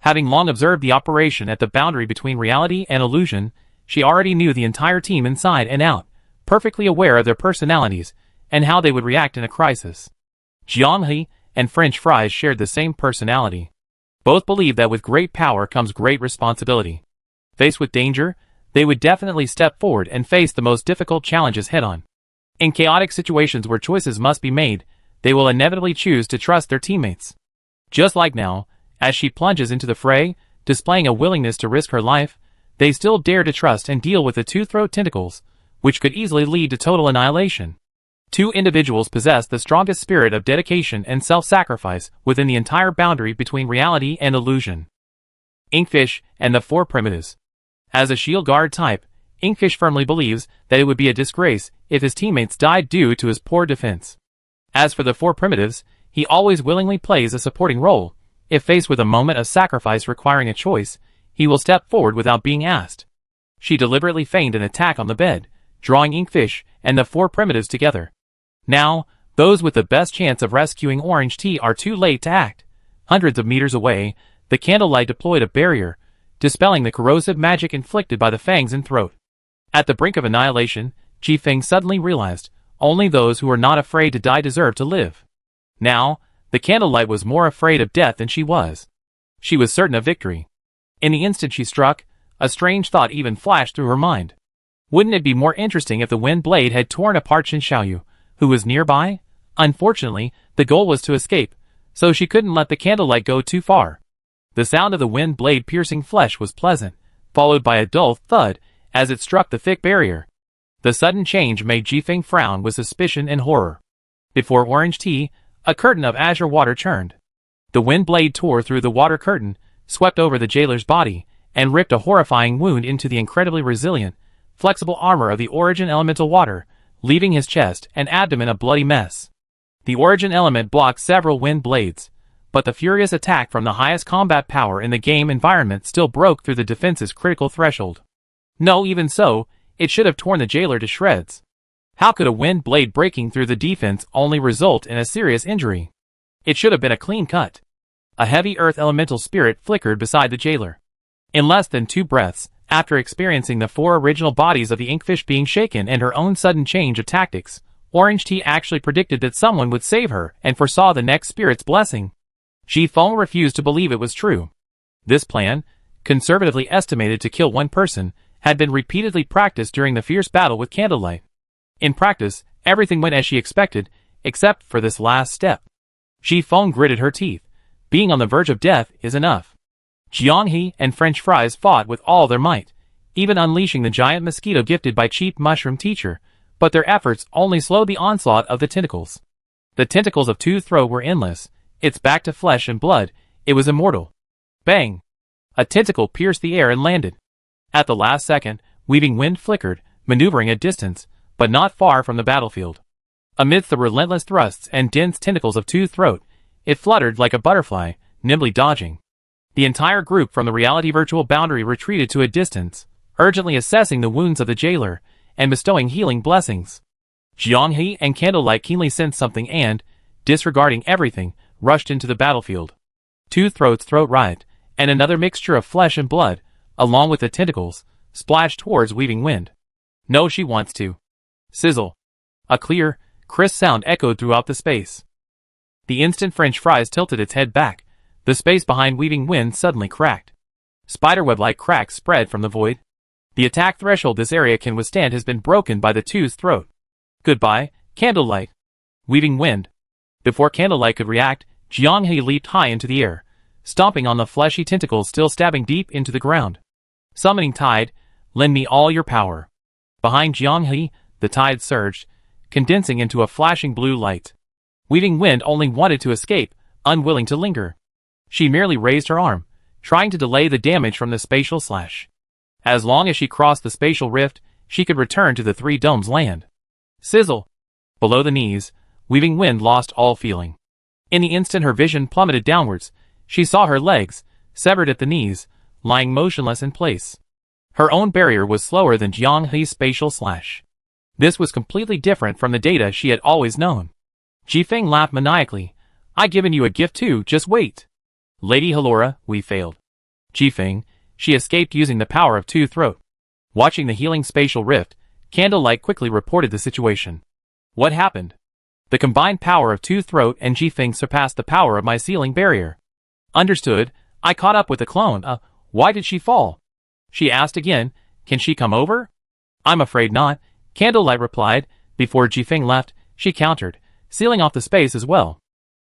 [SPEAKER 1] Having long observed the operation at the boundary between reality and illusion, she already knew the entire team inside and out, perfectly aware of their personalities and how they would react in a crisis. Jiang He and French Fries shared the same personality. Both believed that with great power comes great responsibility. Faced with danger, they would definitely step forward and face the most difficult challenges head-on. In chaotic situations where choices must be made, they will inevitably choose to trust their teammates. Just like now, as she plunges into the fray, displaying a willingness to risk her life, they still dare to trust and deal with the two-throat tentacles, which could easily lead to total annihilation. Two individuals possess the strongest spirit of dedication and self-sacrifice within the entire boundary between reality and illusion. Inkfish and the Four Primitives. As a shield guard type, Inkfish firmly believes that it would be a disgrace if his teammates died due to his poor defense. As for the Four Primitives, he always willingly plays a supporting role. If faced with a moment of sacrifice requiring a choice, he will step forward without being asked. She deliberately feigned an attack on the bed, drawing Inkfish and the Four Primitives together. Now, those with the best chance of rescuing Orange Tea are too late to act. Hundreds of meters away, the candlelight deployed a barrier, dispelling the corrosive magic inflicted by the fangs and throat. At the brink of annihilation, Jifeng suddenly realized, only those who are not afraid to die deserve to live. Now, the candlelight was more afraid of death than she was. She was certain of victory. In the instant she struck, a strange thought even flashed through her mind. Wouldn't it be more interesting if the wind blade had torn apart Chen Xiaoyu, who was nearby? Unfortunately, the goal was to escape, so she couldn't let the candlelight go too far. The sound of the wind blade piercing flesh was pleasant, followed by a dull thud as it struck the thick barrier. The sudden change made Jifeng frown with suspicion and horror. Before Orange Tea, a curtain of azure water churned. The wind blade tore through the water curtain, swept over the jailer's body, and ripped a horrifying wound into the incredibly resilient, flexible armor of the Origin Elemental Water, leaving his chest and abdomen a bloody mess. The Origin Element blocked several wind blades, but the furious attack from the highest combat power in the game environment still broke through the defense's critical threshold. No, even so, it should have torn the jailer to shreds. How could a wind blade breaking through the defense only result in a serious injury? It should have been a clean cut. A heavy earth elemental spirit flickered beside the jailer. In less than 2 breaths, after experiencing the 4 original bodies of the Inkfish being shaken and her own sudden change of tactics, Orange Tea actually predicted that someone would save her and foresaw the next spirit's blessing. Jifeng refused to believe it was true. This plan, conservatively estimated to kill 1 person, had been repeatedly practiced during the fierce battle with candlelight. In practice, everything went as she expected, except for this last step. Jifeng gritted her teeth. Being on the verge of death is enough. Jiang He and French Fries fought with all their might, even unleashing the giant mosquito gifted by Cheap Mushroom Teacher, but their efforts only slowed the onslaught of the tentacles. The tentacles of Two-Throat were endless, its back to flesh and blood, it was immortal. Bang! A tentacle pierced the air and landed. At the last second, Weaving Wind flickered, maneuvering a distance, but not far from the battlefield. Amidst the relentless thrusts and dense tentacles of Two-Throat, it fluttered like a butterfly, nimbly dodging. The entire group from the reality virtual boundary retreated to a distance, urgently assessing the wounds of the jailer, and bestowing healing blessings. Jianghe and Candlelight keenly sensed something and, disregarding everything, rushed into the battlefield. Two-Throat's throat writhed, and another mixture of flesh and blood, along with the tentacles, splashed towards Weaving Wind. No, she wants to. Sizzle. A clear, crisp sound echoed throughout the space. The instant French fries tilted its head back, the space behind Weaving Wind suddenly cracked. Spiderweb-like cracks spread from the void. The attack threshold this area can withstand has been broken by the two's throat. Goodbye, Candlelight. Weaving Wind. Before Candlelight could react, Jianghe leaped high into the air, stomping on the fleshy tentacles still stabbing deep into the ground. Summoning Tide, lend me all your power. Behind Jianghe, the tide surged, condensing into a flashing blue light. Weaving Wind only wanted to escape, unwilling to linger. She merely raised her arm, trying to delay the damage from the spatial slash. As long as she crossed the spatial rift, she could return to the Three Domes land. Sizzle! Below the knees, Weaving Wind lost all feeling. In the instant her vision plummeted downwards, she saw her legs, severed at the knees, lying motionless in place. Her own barrier was slower than Jianghe's spatial slash. This was completely different from the data she had always known. Jifeng laughed maniacally. "I've given you a gift too, just wait." "Lady Halora, we failed." Jifeng, she escaped using the power of Two-Throat. Watching the healing spatial rift, Candlelight quickly reported the situation. "What happened?" "The combined power of Two-Throat and Jifeng surpassed the power of my sealing barrier." "Understood. I caught up with the clone. Why did she fall?" She asked again, "Can she come over?" "I'm afraid not," Candlelight replied. Before Jifeng left, she countered, sealing off the space as well.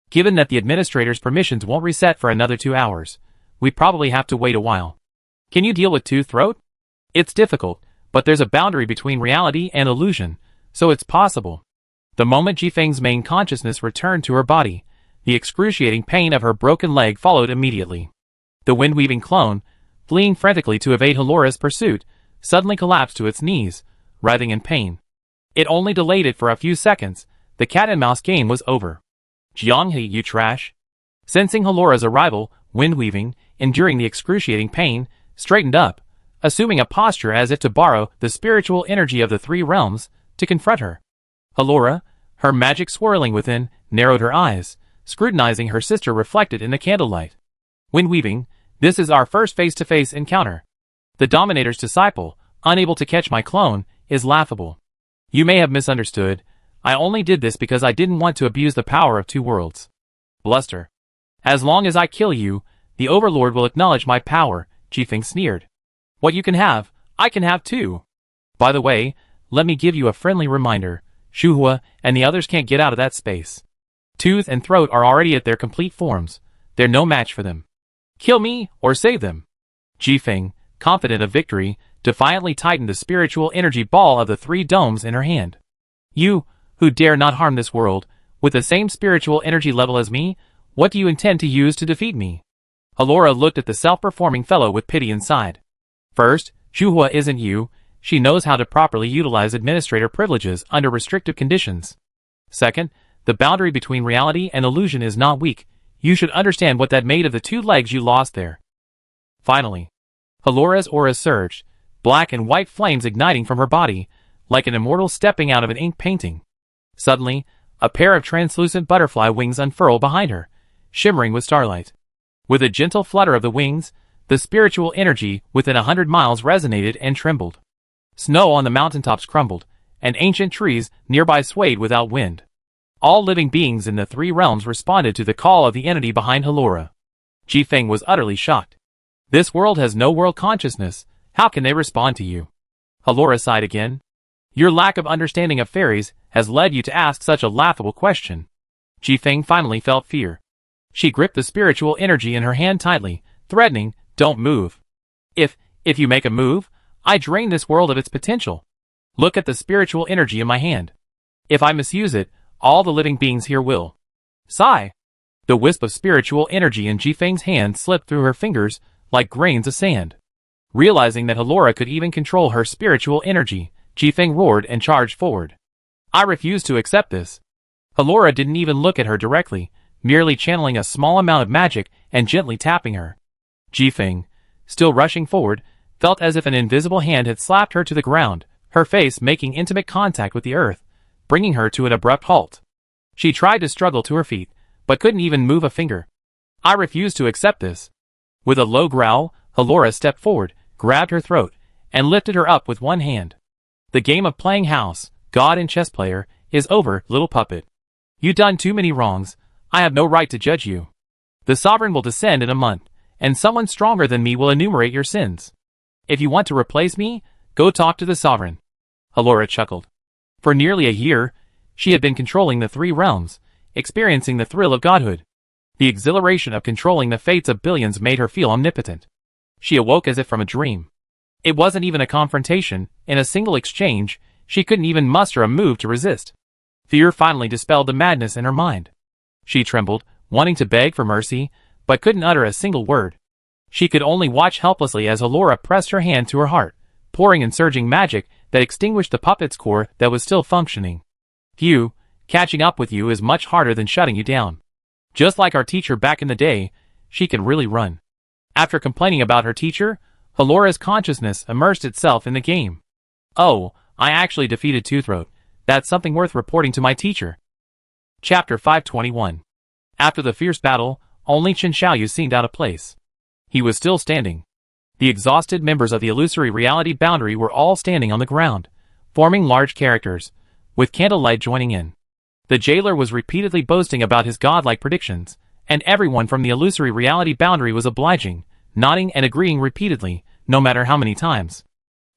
[SPEAKER 1] "Given that the administrator's permissions won't reset for another 2 hours, we probably have to wait a while." "Can you deal with Two-Throat?" "It's difficult, but there's a boundary between reality and illusion, so it's possible." The moment Jifeng's main consciousness returned to her body, the excruciating pain of her broken leg followed immediately. The wind-weaving clone, fleeing frantically to evade Halora's pursuit, suddenly collapsed to its knees, writhing in pain. It only delayed it for a few seconds. The cat-and-mouse game was over. "Jianghe, you trash." Sensing Halora's arrival, wind-weaving, enduring the excruciating pain, straightened up, assuming a posture as if to borrow the spiritual energy of the Three Realms to confront her. Halora, her magic swirling within, narrowed her eyes, scrutinizing her sister reflected in the candlelight. "Wind-weaving, this is our first face-to-face encounter. The Dominator's disciple, unable to catch my clone, is laughable. You may have misunderstood. I only did this because I didn't want to abuse the power of two worlds." "Bluster. As long as I kill you, the Overlord will acknowledge my power," Jifeng sneered. "What you can have, I can have too. By the way, let me give you a friendly reminder. Shuhua and the others can't get out of that space. Tooth and Throat are already at their complete forms. They're no match for them. Kill me or save them." Jifeng, confident of victory, defiantly tightened the spiritual energy ball of the Three Domes in her hand. "You, who dare not harm this world, with the same spiritual energy level as me, what do you intend to use to defeat me?" Halora looked at the self-performing fellow with pity and sighed. "First, Shuhua isn't you. She knows how to properly utilize administrator privileges under restrictive conditions. Second, the boundary between reality and illusion is not weak. You should understand what that made of the 2 legs you lost there." Finally, Halora's aura surged, black and white flames igniting from her body, like an immortal stepping out of an ink painting. Suddenly, a pair of translucent butterfly wings unfurled behind her, shimmering with starlight. With a gentle flutter of the wings, the spiritual energy within 100 miles resonated and trembled. Snow on the mountaintops crumbled, and ancient trees nearby swayed without wind. All living beings in the Three Realms responded to the call of the entity behind Halora. Jifeng was utterly shocked. "This world has no world consciousness. How can they respond to you?" Halora sighed again. "Your lack of understanding of fairies has led you to ask such a laughable question." Jifeng finally felt fear. She gripped the spiritual energy in her hand tightly, threatening, "Don't move. If you make a move, I drain this world of its potential. Look at the spiritual energy in my hand. If I misuse it, All the living beings here will. Sigh. The wisp of spiritual energy in Jifeng's hand slipped through her fingers like grains of sand. Realizing that Halora could even control her spiritual energy, Jifeng roared and charged forward. I refuse to accept this. Halora didn't even look at her directly, merely channeling a small amount of magic and gently tapping her. Jifeng, still rushing forward, felt as if an invisible hand had slapped her to the ground, her face making intimate contact with the earth, bringing her to an abrupt halt. She tried to struggle to her feet, but couldn't even move a finger. I refuse to accept this. With a low growl, Halora stepped forward, grabbed her throat, and lifted her up with one hand. The game of playing house, god and chess player, is over, little puppet. You've done too many wrongs. I have no right to judge you. The sovereign will descend in a month, and someone stronger than me will enumerate your sins. If you want to replace me, go talk to the sovereign. Halora chuckled. For nearly a year, she had been controlling the three realms, experiencing the thrill of godhood. The exhilaration of controlling the fates of billions made her feel omnipotent. She awoke as if from a dream. It wasn't even a confrontation. In a single exchange, she couldn't even muster a move to resist. Fear finally dispelled the madness in her mind. She trembled, wanting to beg for mercy, but couldn't utter a single word. She could only watch helplessly as Halora pressed her hand to her heart, pouring and surging magic that extinguished the puppet's core that was still functioning. Phew, catching up with you is much harder than shutting you down. Just like our teacher back in the day, she can really run. After complaining about her teacher, Halora's consciousness immersed itself in the game. Oh, I actually defeated Toothroat. That's something worth reporting to my teacher. Chapter 521. After the fierce battle, only Chen Xiaoyu seemed out of place. He was still standing. The exhausted members of the illusory reality boundary were all standing on the ground, forming large characters, with candlelight joining in. The jailer was repeatedly boasting about his godlike predictions, and everyone from the illusory reality boundary was obliging, nodding and agreeing repeatedly, no matter how many times.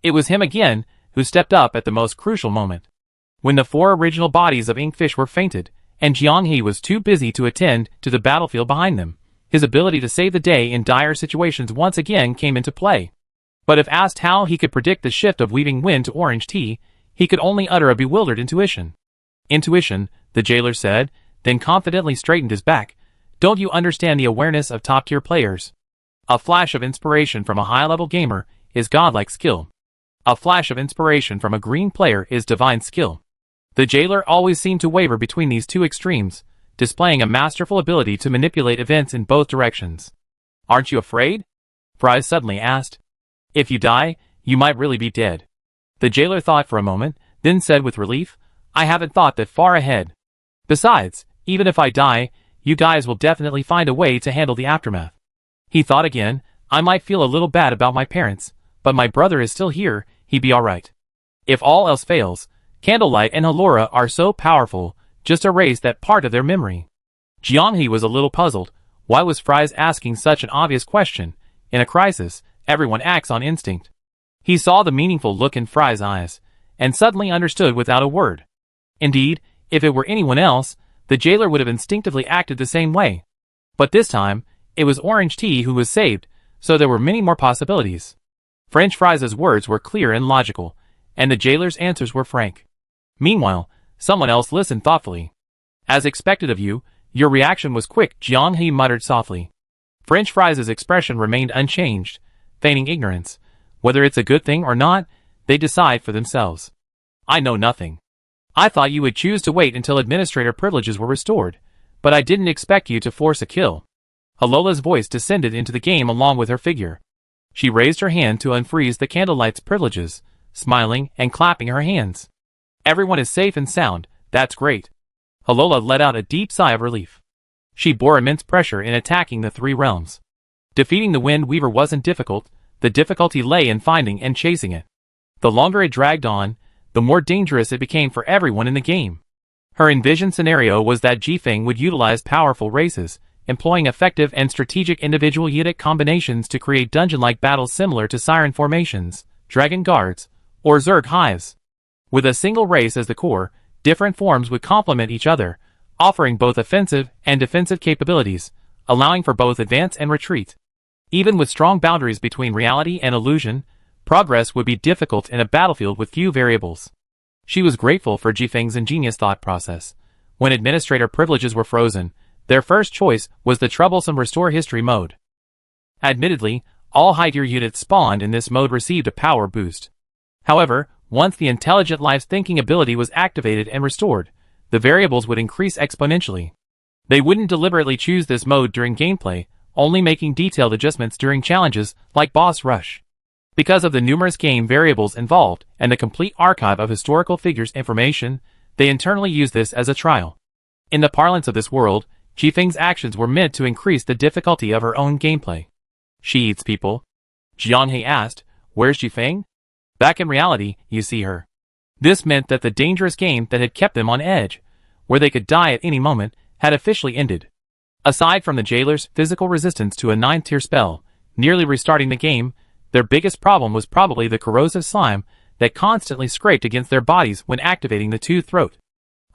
[SPEAKER 1] It was him again who stepped up at the most crucial moment. When the four original bodies of Inkfish were fainted, and Jiang He was too busy to attend to the battlefield behind them, his ability to save the day in dire situations once again came into play. But if asked how he could predict the shift of weaving wind to orange tea, he could only utter a bewildered intuition. Intuition, the jailer said, then confidently straightened his back. Don't you understand the awareness of top-tier players? A flash of inspiration from a high-level gamer is godlike skill. A flash of inspiration from a green player is divine skill. The jailer always seemed to waver between these two extremes, displaying a masterful ability to manipulate events in both directions. Aren't you afraid? Fries suddenly asked. If you die, you might really be dead. The jailer thought for a moment, then said with relief, I haven't thought that far ahead. Besides, even if I die, you guys will definitely find a way to handle the aftermath. He thought again, I might feel a little bad about my parents, but my brother is still here, he'd be alright. If all else fails, Candlelight and Halora are so powerful, just erase that part of their memory. Jianghe was a little puzzled. Why was Fries asking such an obvious question? In a crisis, everyone acts on instinct. He saw the meaningful look in Fries' eyes, and suddenly understood without a word. Indeed, if it were anyone else, the jailer would have instinctively acted the same way. But this time, it was Orange Tea who was saved, so there were many more possibilities. French Fries' words were clear and logical, and the jailer's answers were frank. Meanwhile, someone else listened thoughtfully. As expected of you, your reaction was quick, Jiang He muttered softly. French Fries' expression remained unchanged, feigning ignorance. Whether it's a good thing or not, they decide for themselves. I know nothing. I thought you would choose to wait until administrator privileges were restored, but I didn't expect you to force a kill. Halola's voice descended into the game along with her figure. She raised her hand to unfreeze the candlelight's privileges, smiling and clapping her hands. Everyone is safe and sound, that's great. Halola let out a deep sigh of relief. She bore immense pressure in attacking the three realms. Defeating the Wind Weaver wasn't difficult, the difficulty lay in finding and chasing it. The longer it dragged on, the more dangerous it became for everyone in the game. Her envisioned scenario was that Jifeng would utilize powerful races, employing effective and strategic individual unit combinations to create dungeon-like battles similar to Siren formations, Dragon Guards, or Zerg hives. With a single race as the core, different forms would complement each other, offering both offensive and defensive capabilities, allowing for both advance and retreat. Even with strong boundaries between reality and illusion, progress would be difficult in a battlefield with few variables. She was grateful for Jifeng's ingenious thought process. when administrator privileges were frozen, their first choice was the troublesome Restore History mode. Admittedly, all high-tier units spawned in this mode received a power boost. However, once the Intelligent Life's thinking ability was activated and restored, the variables would increase exponentially. They wouldn't deliberately choose this mode during gameplay, only making detailed adjustments during challenges like Boss Rush. Because of the numerous game variables involved and the complete archive of historical figures information, they internally used this as a trial. In the parlance of this world, Jifeng's actions were meant to increase the difficulty of her own gameplay. She eats people? Jianghe asked. Where's Jifeng? Back in reality, you see her. This meant that the dangerous game that had kept them on edge, where they could die at any moment, had officially ended. Aside from the jailer's physical resistance to a 9th-tier spell, nearly restarting the game, their biggest problem was probably the corrosive slime that constantly scraped against their bodies when activating the Two Throat.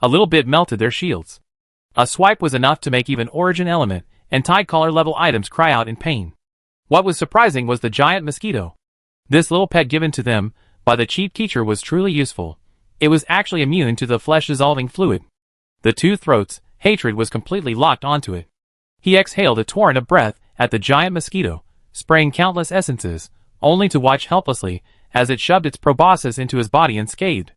[SPEAKER 1] A little bit melted their shields. A swipe was enough to make even Origin Element and Tide Collar level items cry out in pain. What was surprising was the giant mosquito. This little pet given to them by the cheap teacher was truly useful. It was actually immune to the flesh-dissolving fluid. The Two Throat's hatred was completely locked onto it. He exhaled a torrent of breath at the giant mosquito, spraying countless essences, only to watch helplessly as it shoved its proboscis into his body unscathed.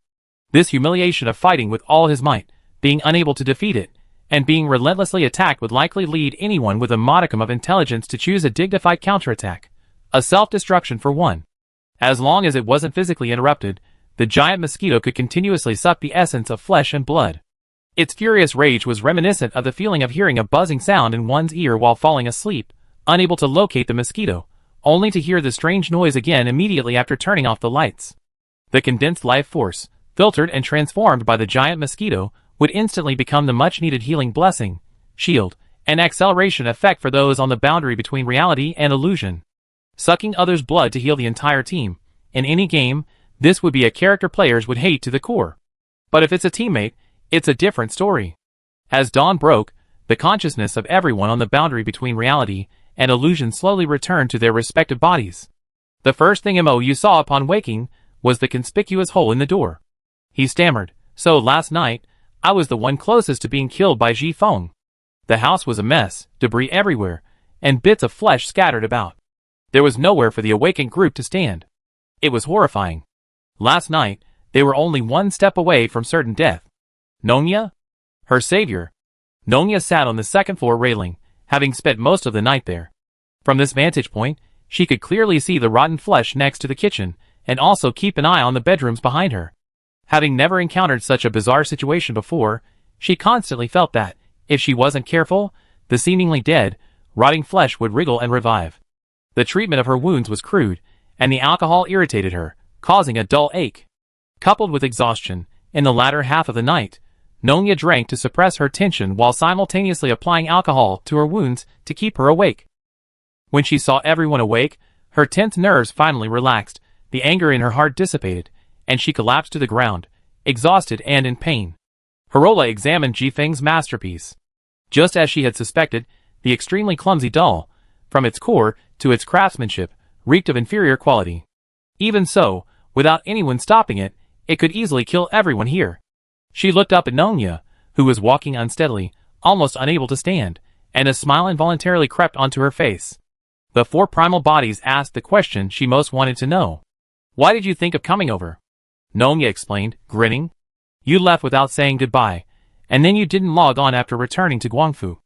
[SPEAKER 1] This humiliation of fighting with all his might, being unable to defeat it, and being relentlessly attacked would likely lead anyone with a modicum of intelligence to choose a dignified counterattack. A self-destruction for one. As long as it wasn't physically interrupted, the giant mosquito could continuously suck the essence of flesh and blood. Its furious rage was reminiscent of the feeling of hearing a buzzing sound in one's ear while falling asleep, unable to locate the mosquito, only to hear the strange noise again immediately after turning off the lights. The condensed life force, filtered and transformed by the giant mosquito, would instantly become the much-needed healing blessing, shield, and acceleration effect for those on the boundary between reality and illusion. Sucking others' blood to heal the entire team. In any game, this would be a character players would hate to the core. But if it's a teammate, it's a different story. As dawn broke, the consciousness of everyone on the boundary between reality and illusion slowly returned to their respective bodies. The first thing Mo saw upon waking was the conspicuous hole in the door. He stammered, "So last night, I was the one closest to being killed by Ji Feng." The house was a mess, debris everywhere, and bits of flesh scattered about. There was nowhere for the awakened group to stand. It was horrifying. Last night, they were only one step away from certain death. Nongya? Her savior. Nongya sat on the second-floor railing, having spent most of the night there. From this vantage point, she could clearly see the rotten flesh next to the kitchen, and also keep an eye on the bedrooms behind her. Having never encountered such a bizarre situation before, she constantly felt that, if she wasn't careful, the seemingly dead, rotting flesh would wriggle and revive. The treatment of her wounds was crude, and the alcohol irritated her, causing a dull ache. Coupled with exhaustion, in the latter half of the night, Nongya drank to suppress her tension while simultaneously applying alcohol to her wounds to keep her awake. When she saw everyone awake, her tense nerves finally relaxed, the anger in her heart dissipated, and she collapsed to the ground, exhausted and in pain. Hirola examined Jifeng's masterpiece. Just as she had suspected, the extremely clumsy doll, from its core to its craftsmanship, reeked of inferior quality. Even so, without anyone stopping it, it could easily kill everyone here. She looked up at Nongya, who was walking unsteadily, almost unable to stand, and a smile involuntarily crept onto her face. The four primal bodies asked the question she most wanted to know. "Why did you think of coming over?" Nongya explained, grinning. "You left without saying goodbye, and then you didn't log on after returning to Guangfu.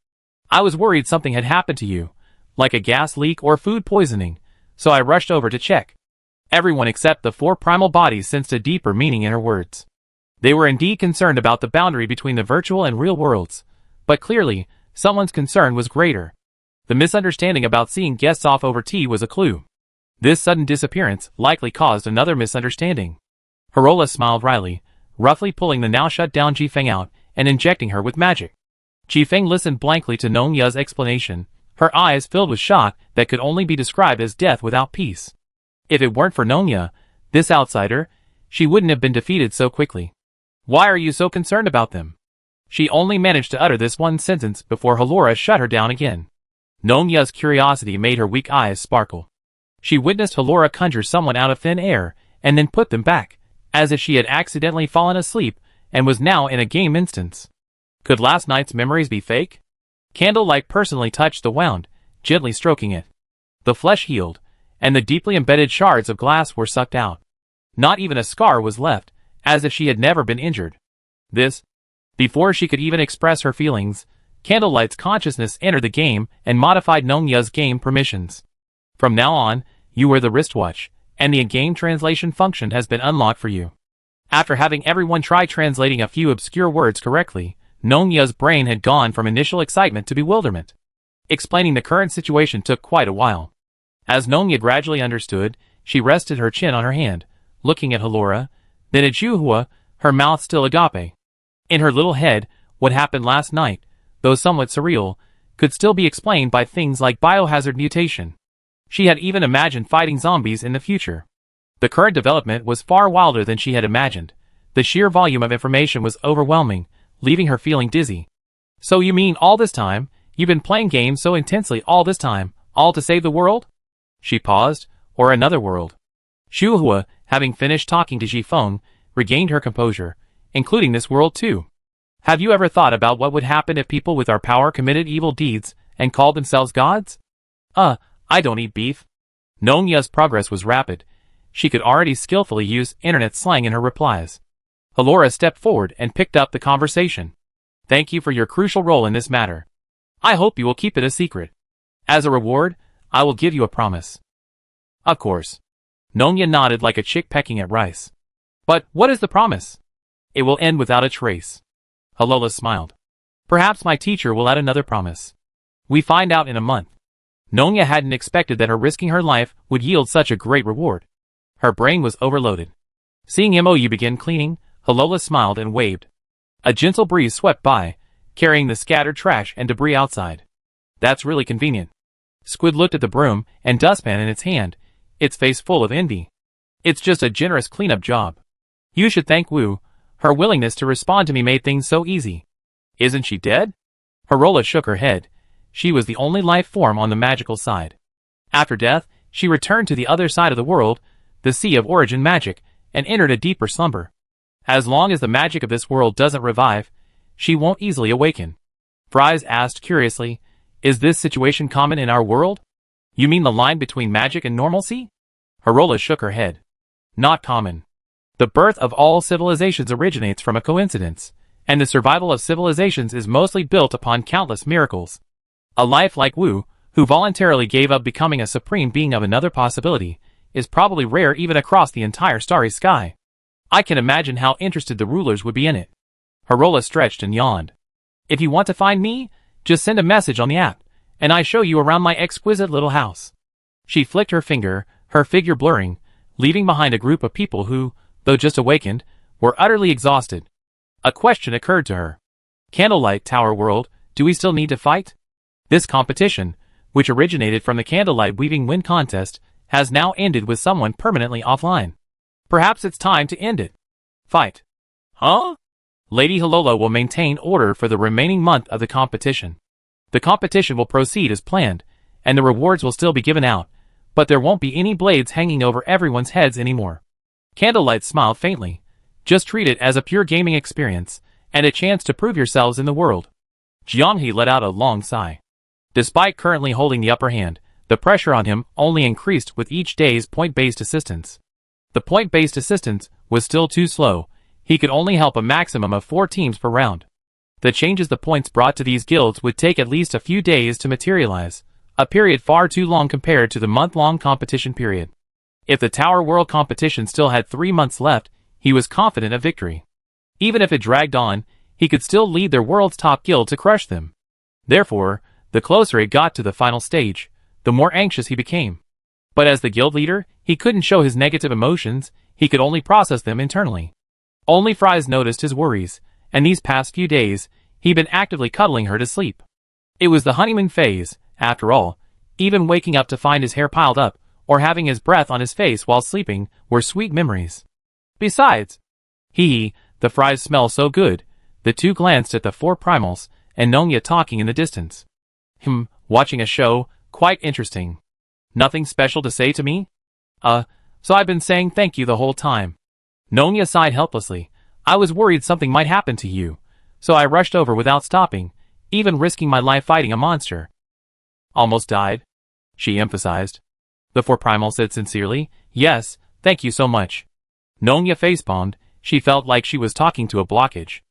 [SPEAKER 1] I was worried something had happened to you, like a gas leak or food poisoning, so I rushed over to check." Everyone except the four primal bodies sensed a deeper meaning in her words. They were indeed concerned about the boundary between the virtual and real worlds, but clearly, someone's concern was greater. The misunderstanding about seeing guests off over tea was a clue. This sudden disappearance likely caused another misunderstanding. Hirola smiled wryly, roughly pulling the now shut down Jifeng out and injecting her with magic. Jifeng listened blankly to Nongya's explanation, her eyes filled with shock that could only be described as death without peace. If it weren't for Nongya, this outsider, she wouldn't have been defeated so quickly. "Why are you so concerned about them?" She only managed to utter this one sentence before Halora shut her down again. Nongya's curiosity made her weak eyes sparkle. She witnessed Halora conjure someone out of thin air, and then put them back, as if she had accidentally fallen asleep, and was now in a game instance. Could last night's memories be fake? Candlelight personally touched the wound, gently stroking it. The flesh healed, and the deeply embedded shards of glass were sucked out. Not even a scar was left, as if she had never been injured. Before she could even express her feelings, Candlelight's consciousness entered the game and modified Nongya's game permissions. From now on, you wear the wristwatch, and the in-game translation function has been unlocked for you. After having everyone try translating a few obscure words correctly, Nongya's brain had gone from initial excitement to bewilderment. Explaining the current situation took quite a while. As Nongya gradually understood, she rested her chin on her hand, looking at Halora, then at Juhua, her mouth still agape. In her little head, what happened last night, though somewhat surreal, could still be explained by things like biohazard mutation. She had even imagined fighting zombies in the future. The current development was far wilder than she had imagined. The sheer volume of information was overwhelming, leaving her feeling dizzy. So you mean all this time, you've been playing games so intensely all this time, all to save the world? She paused, or another world. Shuhua, having finished talking to Jifeng, regained her composure, including this world too. Have you ever thought about what would happen if people with our power committed evil deeds and called themselves gods? I don't eat beef. Nongya's progress was rapid. She could already skillfully use internet slang in her replies. Halora stepped forward and picked up the conversation. Thank you for your crucial role in this matter. I hope you will keep it a secret. As a reward, I will give you a promise. Of course. Nongya nodded like a chick pecking at rice. But what is the promise? It will end without a trace. Halora smiled. Perhaps my teacher will add another promise. We find out in a month. Nongya hadn't expected that her risking her life would yield such a great reward. Her brain was overloaded. Seeing MOU begin cleaning, Halora smiled and waved. A gentle breeze swept by, carrying the scattered trash and debris outside. That's really convenient. Squid looked at the broom and dustpan in its hand, its face full of envy. It's just a generous cleanup job. You should thank Wu. Her willingness to respond to me made things so easy. Isn't she dead? Halora shook her head. She was the only life form on the magical side. After death, she returned to the other side of the world, the sea of origin magic, and entered a deeper slumber. As long as the magic of this world doesn't revive, she won't easily awaken. Fries asked curiously, is this situation common in our world? You mean the line between magic and normalcy? Halora shook her head. Not common. The birth of all civilizations originates from a coincidence, and the survival of civilizations is mostly built upon countless miracles. A life like Wu, who voluntarily gave up becoming a supreme being of another possibility, is probably rare even across the entire starry sky. I can imagine how interested the rulers would be in it. Halora stretched and yawned. If you want to find me, just send a message on the app, and I show you around my exquisite little house. She flicked her finger, her figure blurring, leaving behind a group of people who, though just awakened, were utterly exhausted. A question occurred to her. Candlelight Tower World, do we still need to fight? This competition, which originated from the Candlelight Weaving Win contest, has now ended with someone permanently offline. Perhaps it's time to end it. Fight. Huh? Lady Halora will maintain order for the remaining month of the competition. The competition will proceed as planned, and the rewards will still be given out, but there won't be any blades hanging over everyone's heads anymore. Candlelight smiled faintly. Just treat it as a pure gaming experience, and a chance to prove yourselves in the world. Jianghe let out a long sigh. Despite currently holding the upper hand, the pressure on him only increased with each day's point-based assistance. The point-based assistance was still too slow. He could only help a maximum of 4 teams per round. The changes the points brought to these guilds would take at least a few days to materialize, a period far too long compared to the month-long competition period. If the Tower World competition still had 3 months left, he was confident of victory. Even if it dragged on, he could still lead their world's top guild to crush them. Therefore, the closer it got to the final stage, the more anxious he became. But as the guild leader, he couldn't show his negative emotions, he could only process them internally. Only Fries noticed his worries, and these past few days, he'd been actively cuddling her to sleep. It was the honeymoon phase, after all. Even waking up to find his hair piled up, or having his breath on his face while sleeping, were sweet memories. Besides, the Fries smell so good. The two glanced at the 4 primals, and Nongya talking in the distance. Watching a show, quite interesting. Nothing special to say to me? So I've been saying thank you the whole time. Nongya sighed helplessly. I was worried something might happen to you, so I rushed over without stopping, even risking my life fighting a monster. Almost died? She emphasized. The Four Primal said sincerely, yes, thank you so much. Nongya facepalmed. She felt like she was talking to a blockage.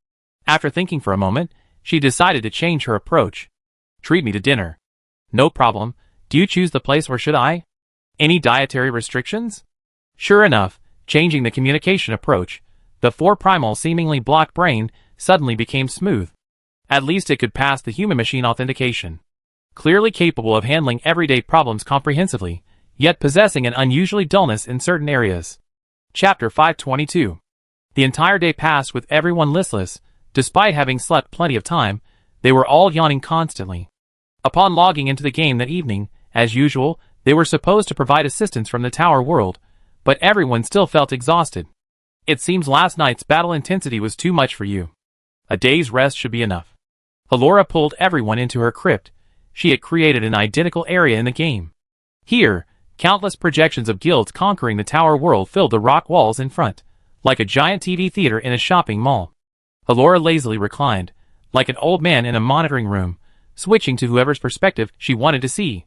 [SPEAKER 1] After thinking for a moment, she decided to change her approach. Treat me to dinner. No problem. Do you choose the place or should I? Any dietary restrictions? Sure enough, changing the communication approach, the Four Primal seemingly blocked brain suddenly became smooth. At least it could pass the human-machine authentication. Clearly capable of handling everyday problems comprehensively, yet possessing an unusually dullness in certain areas. Chapter 522. The entire day passed with everyone listless. Despite having slept plenty of time, they were all yawning constantly. Upon logging into the game that evening, as usual, they were supposed to provide assistance from the tower world, but everyone still felt exhausted. It seems last night's battle intensity was too much for you. A day's rest should be enough. Halora pulled everyone into her crypt. She had created an identical area in the game. Here, countless projections of guilds conquering the tower world filled the rock walls in front, like a giant TV theater in a shopping mall. Halora lazily reclined, like an old man in a monitoring room, switching to whoever's perspective she wanted to see.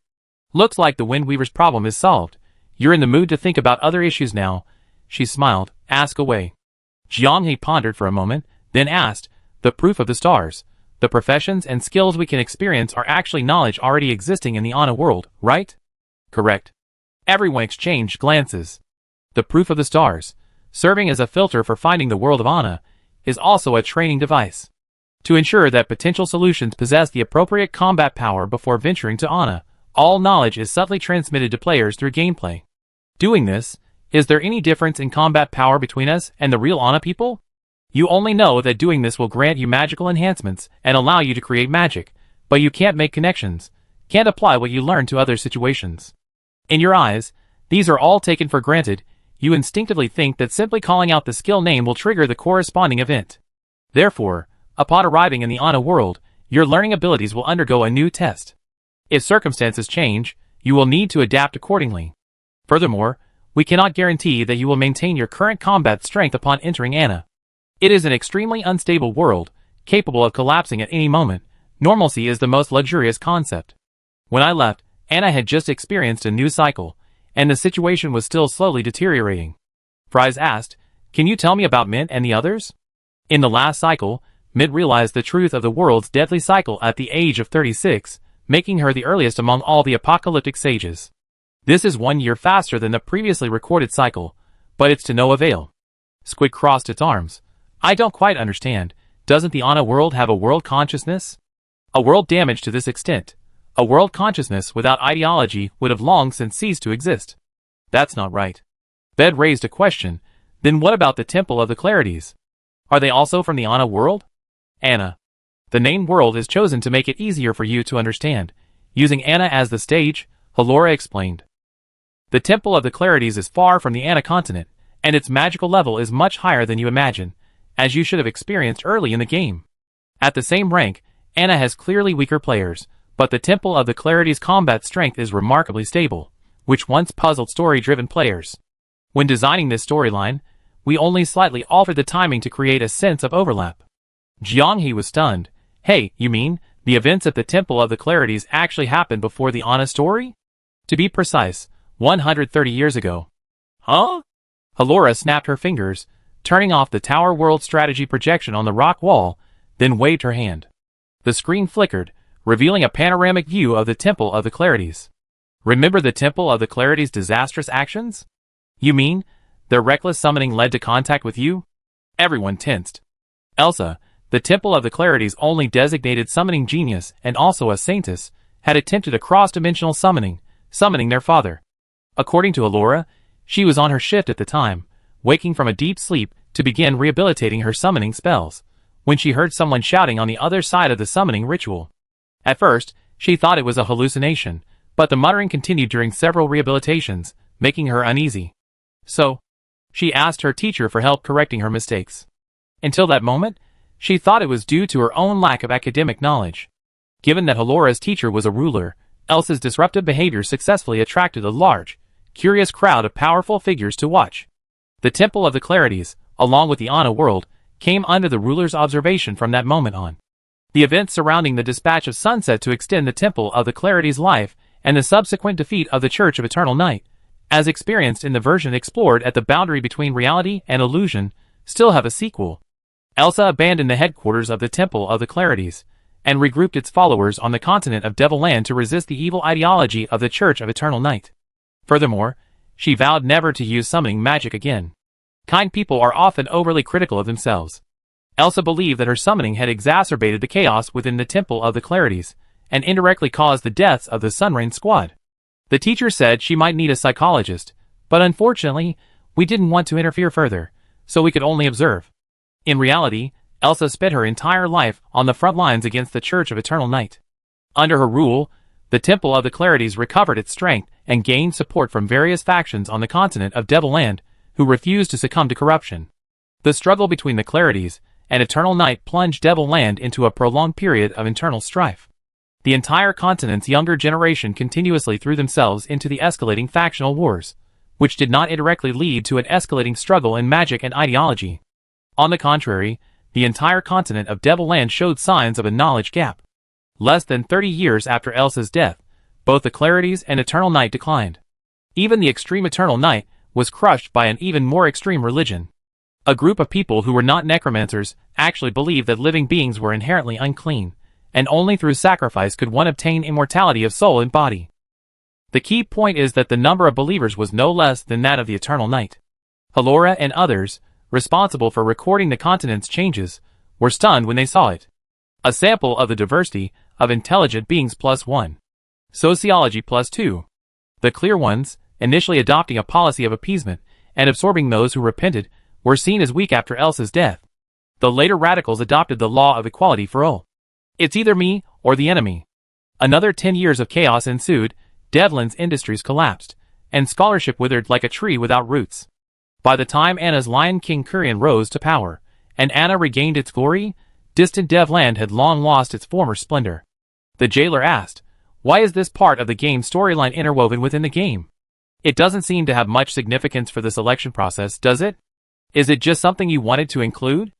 [SPEAKER 1] Looks like the Windweaver's problem is solved. You're in the mood to think about other issues now. She smiled. Ask away. Jianghe pondered for a moment, then asked, the proof of the stars. The professions and skills we can experience are actually knowledge already existing in the Ana world, right? Correct. Everyone exchanged glances. The proof of the stars, serving as a filter for finding the world of Ana, is also a training device. To ensure that potential solutions possess the appropriate combat power before venturing to Ana, all knowledge is subtly transmitted to players through gameplay. Doing this, is there any difference in combat power between us and the real Ana people? You only know that doing this will grant you magical enhancements and allow you to create magic, but you can't make connections, can't apply what you learn to other situations. In your eyes, these are all taken for granted. You instinctively think that simply calling out the skill name will trigger the corresponding event. Therefore, upon arriving in the Ana world, your learning abilities will undergo a new test. If circumstances change, you will need to adapt accordingly. Furthermore, we cannot guarantee that you will maintain your current combat strength upon entering Ana. It is an extremely unstable world, capable of collapsing at any moment. Normalcy is the most luxurious concept. When I left, Ana had just experienced a new cycle, and the situation was still slowly deteriorating. Fries asked, can you tell me about Mint and the others? In the last cycle, Mint realized the truth of the world's deadly cycle at the age of 36, making her the earliest among all the apocalyptic sages. This is 1 year faster than the previously recorded cycle, but it's to no avail. Squid crossed its arms. I don't quite understand. Doesn't the Ana world have a world consciousness? A world damaged to this extent. A world consciousness without ideology would have long since ceased to exist. That's not right. Bed raised a question. Then what about the Temple of the Clarities? Are they also from the Ana world? Ana. The name world is chosen to make it easier for you to understand. Using Ana as the stage, Halora explained. The Temple of the Clarities is far from the Ana continent, and its magical level is much higher than you imagine, as you should have experienced early in the game. At the same rank, Ana has clearly weaker players, but the Temple of the Clarity's combat strength is remarkably stable, which once puzzled story-driven players. When designing this storyline, we only slightly altered the timing to create a sense of overlap. Jianghe was stunned. Hey, you mean, the events at the Temple of the Clarities actually happened before the Ana story? To be precise, 130 years ago. Huh? Halora snapped her fingers, turning off the Tower World strategy projection on the rock wall, then waved her hand. The screen flickered, revealing a panoramic view of the Temple of the Clarities. Remember the Temple of the Clarities' disastrous actions? You mean, their reckless summoning led to contact with you? Everyone tensed. Elsa, the Temple of the Clarities' only designated summoning genius and also a saintess, had attempted a cross-dimensional summoning their father. According to Halora, she was on her shift at the time, waking from a deep sleep to begin rehabilitating her summoning spells, when she heard someone shouting on the other side of the summoning ritual. At first, she thought it was a hallucination, but the muttering continued during several rehabilitations, making her uneasy. So, she asked her teacher for help correcting her mistakes. Until that moment, she thought it was due to her own lack of academic knowledge. Given that Halora's teacher was a ruler, Elsa's disruptive behavior successfully attracted a large, curious crowd of powerful figures to watch. The Temple of the Clarities, along with the Ana world, came under the ruler's observation from that moment on. The events surrounding the dispatch of Sunset to extend the Temple of the Clarity's life and the subsequent defeat of the Church of Eternal Night, as experienced in the version explored at the boundary between reality and illusion, still have a sequel. Elsa abandoned the headquarters of the Temple of the Clarities, and regrouped its followers on the continent of Devilland to resist the evil ideology of the Church of Eternal Night. Furthermore, she vowed never to use summoning magic again. Kind people are often overly critical of themselves. Elsa believed that her summoning had exacerbated the chaos within the Temple of the Clarities, and indirectly caused the deaths of the Sunrain squad. The teacher said she might need a psychologist, but unfortunately, we didn't want to interfere further, so we could only observe. In reality, Elsa spent her entire life on the front lines against the Church of Eternal Night. Under her rule, the Temple of the Clarities recovered its strength and gained support from various factions on the continent of Devilland, who refused to succumb to corruption. The struggle between the Clarities and Eternal Night plunged Devilland into a prolonged period of internal strife. The entire continent's younger generation continuously threw themselves into the escalating factional wars, which did not indirectly lead to an escalating struggle in magic and ideology. On the contrary, the entire continent of Devilland showed signs of a knowledge gap. Less than 30 years after Elsa's death, both the Clarities and Eternal Night declined. Even the extreme Eternal Night was crushed by an even more extreme religion. A group of people who were not necromancers actually believed that living beings were inherently unclean, and only through sacrifice could one obtain immortality of soul and body. The key point is that the number of believers was no less than that of the Eternal Night. Halora and others, responsible for recording the continent's changes, were stunned when they saw it. A sample of the diversity of intelligent beings +1. Sociology +2. The clear ones, initially adopting a policy of appeasement and absorbing those who repented, were seen as weak after Elsa's death. The later radicals adopted the law of equality for all. It's either me or the enemy. Another 10 years of chaos ensued, Devlin's industries collapsed, and scholarship withered like a tree without roots. By the time Anna's Lion King Kurian rose to power, and Anna regained its glory, distant Devland had long lost its former splendor. The jailer asked, "Why is this part of the game storyline interwoven within the game? It doesn't seem to have much significance for the selection process, does it? Is it just something you wanted to include?"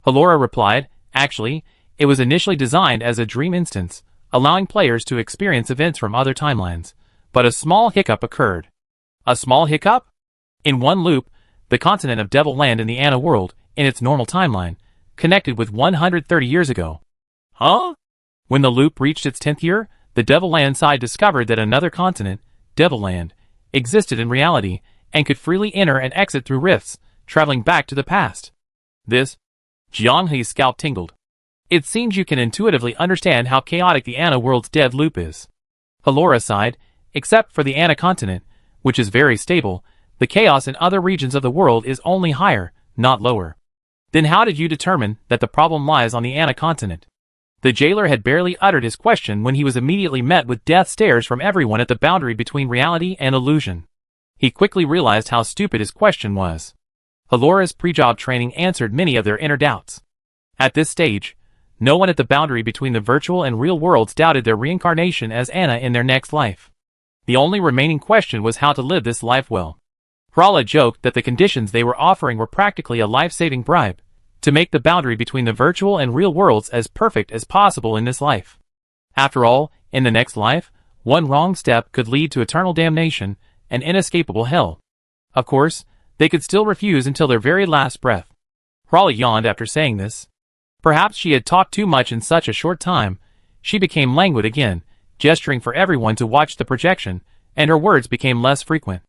[SPEAKER 1] Halora replied, "Actually, it was initially designed as a dream instance, allowing players to experience events from other timelines, but a small hiccup occurred." A small hiccup? In one loop, the continent of Devilland in the Anna world, in its normal timeline, connected with 130 years ago. Huh? When the loop reached its 10th year, the Devilland side discovered that another continent, Devilland, existed in reality, and could freely enter and exit through rifts, traveling back to the past. This? Jianghe's scalp tingled. It seems you can intuitively understand how chaotic the Anna world's dead loop is. Halora sighed, except for the Anna continent, which is very stable, the chaos in other regions of the world is only higher, not lower. Then how did you determine that the problem lies on the Anna continent? The jailer had barely uttered his question when he was immediately met with death stares from everyone at the boundary between reality and illusion. He quickly realized how stupid his question was. Halora's pre-job training answered many of their inner doubts. At this stage, no one at the boundary between the virtual and real worlds doubted their reincarnation as Anna in their next life. The only remaining question was how to live this life well. Hrala joked that the conditions they were offering were practically a life-saving bribe, to make the boundary between the virtual and real worlds as perfect as possible in this life. After all, in the next life, one wrong step could lead to eternal damnation and inescapable hell. Of course, they could still refuse until their very last breath. Hrala yawned after saying this. Perhaps she had talked too much in such a short time. She became languid again, gesturing for everyone to watch the projection, and her words became less frequent.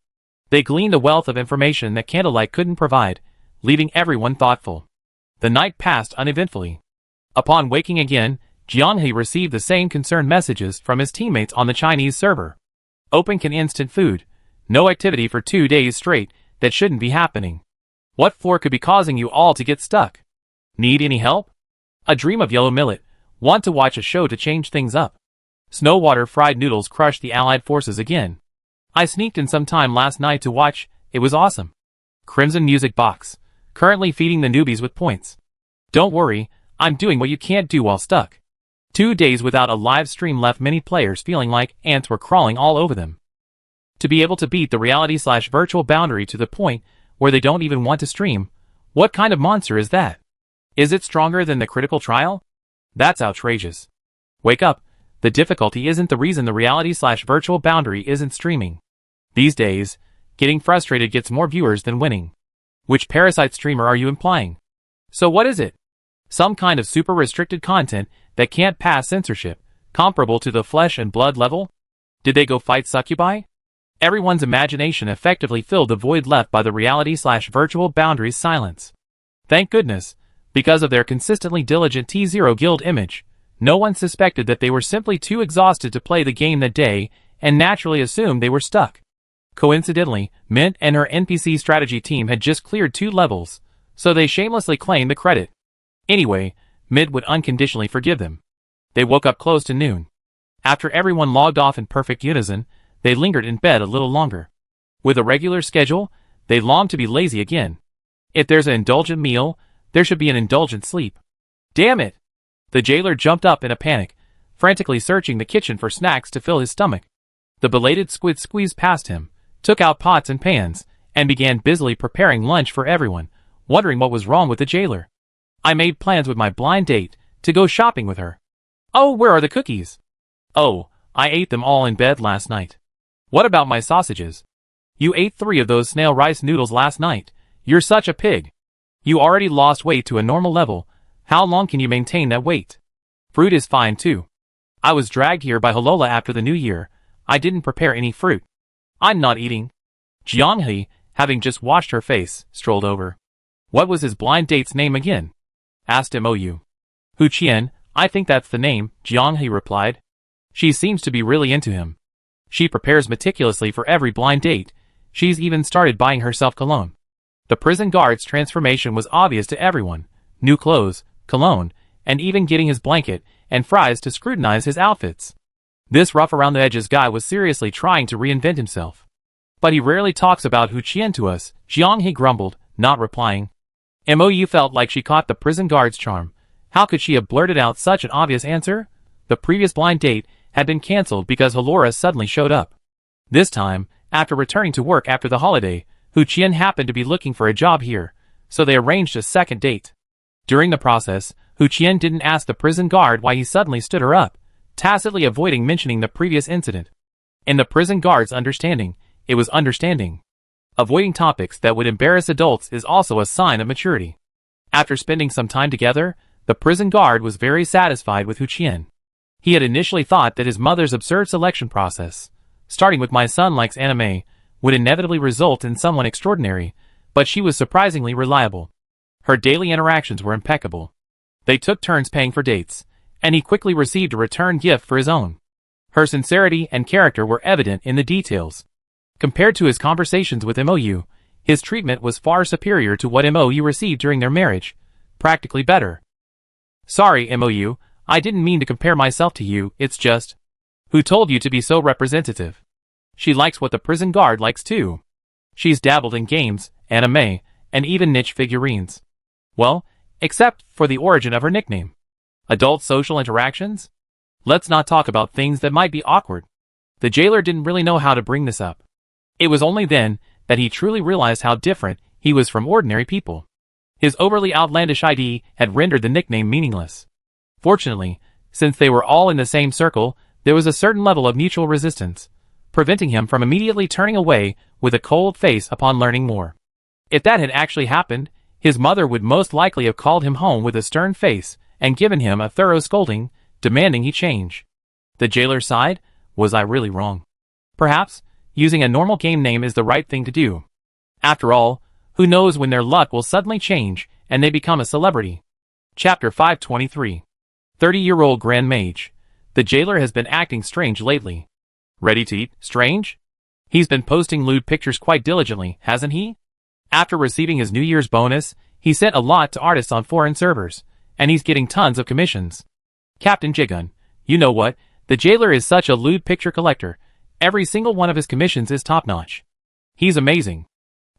[SPEAKER 1] They gleaned a wealth of information that candlelight couldn't provide, leaving everyone thoughtful. The night passed uneventfully. Upon waking again, Jianghe received the same concerned messages from his teammates on the Chinese server. Open can instant food. No activity for 2 days straight. That shouldn't be happening. What floor could be causing you all to get stuck? Need any help? A dream of yellow millet. Want to watch a show to change things up? Snowwater fried noodles crushed the Allied forces again. I sneaked in some time last night to watch. It was awesome. Crimson Music Box. Currently feeding the newbies with points. Don't worry, I'm doing what you can't do while stuck. 2 days without a live stream left many players feeling like ants were crawling all over them. To be able to beat the reality/virtual boundary to the point where they don't even want to stream, what kind of monster is that? Is it stronger than the critical trial? That's outrageous. Wake up. The difficulty isn't the reason the reality/virtual boundary isn't streaming. These days, getting frustrated gets more viewers than winning. Which parasite streamer are you implying? So what is it? Some kind of super restricted content that can't pass censorship, comparable to the flesh and blood level? Did they go fight succubi? Everyone's imagination effectively filled the void left by the reality/virtual boundary's silence. Thank goodness, because of their consistently diligent T0 guild image, no one suspected that they were simply too exhausted to play the game that day and naturally assumed they were stuck. Coincidentally, Mint and her NPC strategy team had just cleared 2 levels, so they shamelessly claimed the credit. Anyway, Mint would unconditionally forgive them. They woke up close to noon. After everyone logged off in perfect unison, they lingered in bed a little longer. With a regular schedule, they longed to be lazy again. If there's an indulgent meal, there should be an indulgent sleep. Damn it! The jailer jumped up in a panic, frantically searching the kitchen for snacks to fill his stomach. The belated squid squeezed past him, took out pots and pans, and began busily preparing lunch for everyone, wondering what was wrong with the jailer. I made plans with my blind date to go shopping with her. Oh, where are the cookies? Oh, I ate them all in bed last night. What about my sausages? You ate 3 of those snail rice noodles last night. You're such a pig. You already lost weight to a normal level. How long can you maintain that weight? Fruit is fine too. I was dragged here by Holola after the new year. I didn't prepare any fruit. I'm not eating. Jianghe, having just washed her face, strolled over. What was his blind date's name again? Asked Mou. Hu Qian, I think that's the name, Jianghe replied. She seems to be really into him. She prepares meticulously for every blind date. She's even started buying herself cologne. The prison guard's transformation was obvious to everyone. New clothes, cologne, and even getting his blanket and fries to scrutinize his outfits. This rough-around-the-edges guy was seriously trying to reinvent himself. But he rarely talks about Hu Qian to us, Jianghe grumbled, not replying. Mou felt like she caught the prison guard's charm. How could she have blurted out such an obvious answer? The previous blind date had been cancelled because Halora suddenly showed up. This time, after returning to work after the holiday, Hu Qian happened to be looking for a job here, so they arranged a second date. During the process, Hu Qian didn't ask the prison guard why he suddenly stood her up, tacitly avoiding mentioning the previous incident. In the prison guard's understanding, it was understanding. Avoiding topics that would embarrass adults is also a sign of maturity. After spending some time together, the prison guard was very satisfied with Hu Qian. He had initially thought that his mother's absurd selection process, starting with "my son likes anime," would inevitably result in someone extraordinary, but she was surprisingly reliable. Her daily interactions were impeccable. They took turns paying for dates, and he quickly received a return gift for his own. Her sincerity and character were evident in the details. Compared to his conversations with Mou, his treatment was far superior to what Mou received during their marriage, practically better. Sorry, Mou, I didn't mean to compare myself to you, it's just... Who told you to be so representative? She likes what the prison guard likes too. She's dabbled in games, anime, and even niche figurines. Well, except for the origin of her nickname. Adult social interactions? Let's not talk about things that might be awkward. The jailer didn't really know how to bring this up. It was only then that he truly realized how different he was from ordinary people. His overly outlandish ID had rendered the nickname meaningless. Fortunately, since they were all in the same circle, there was a certain level of mutual resistance, preventing him from immediately turning away with a cold face upon learning more. If that had actually happened, his mother would most likely have called him home with a stern face and given him a thorough scolding, demanding he change. The jailer sighed. Was I really wrong? Perhaps, using a normal game name is the right thing to do. After all, who knows when their luck will suddenly change and they become a celebrity. Chapter 523. 30-year-old Grand Mage. The jailer has been acting strange lately. Ready to eat strange? He's been posting lewd pictures quite diligently, hasn't he? After receiving his New Year's bonus, he sent a lot to artists on foreign servers, and he's getting tons of commissions. Captain Jigun, you know what? The jailer is such a lewd picture collector. Every single one of his commissions is top-notch. He's amazing.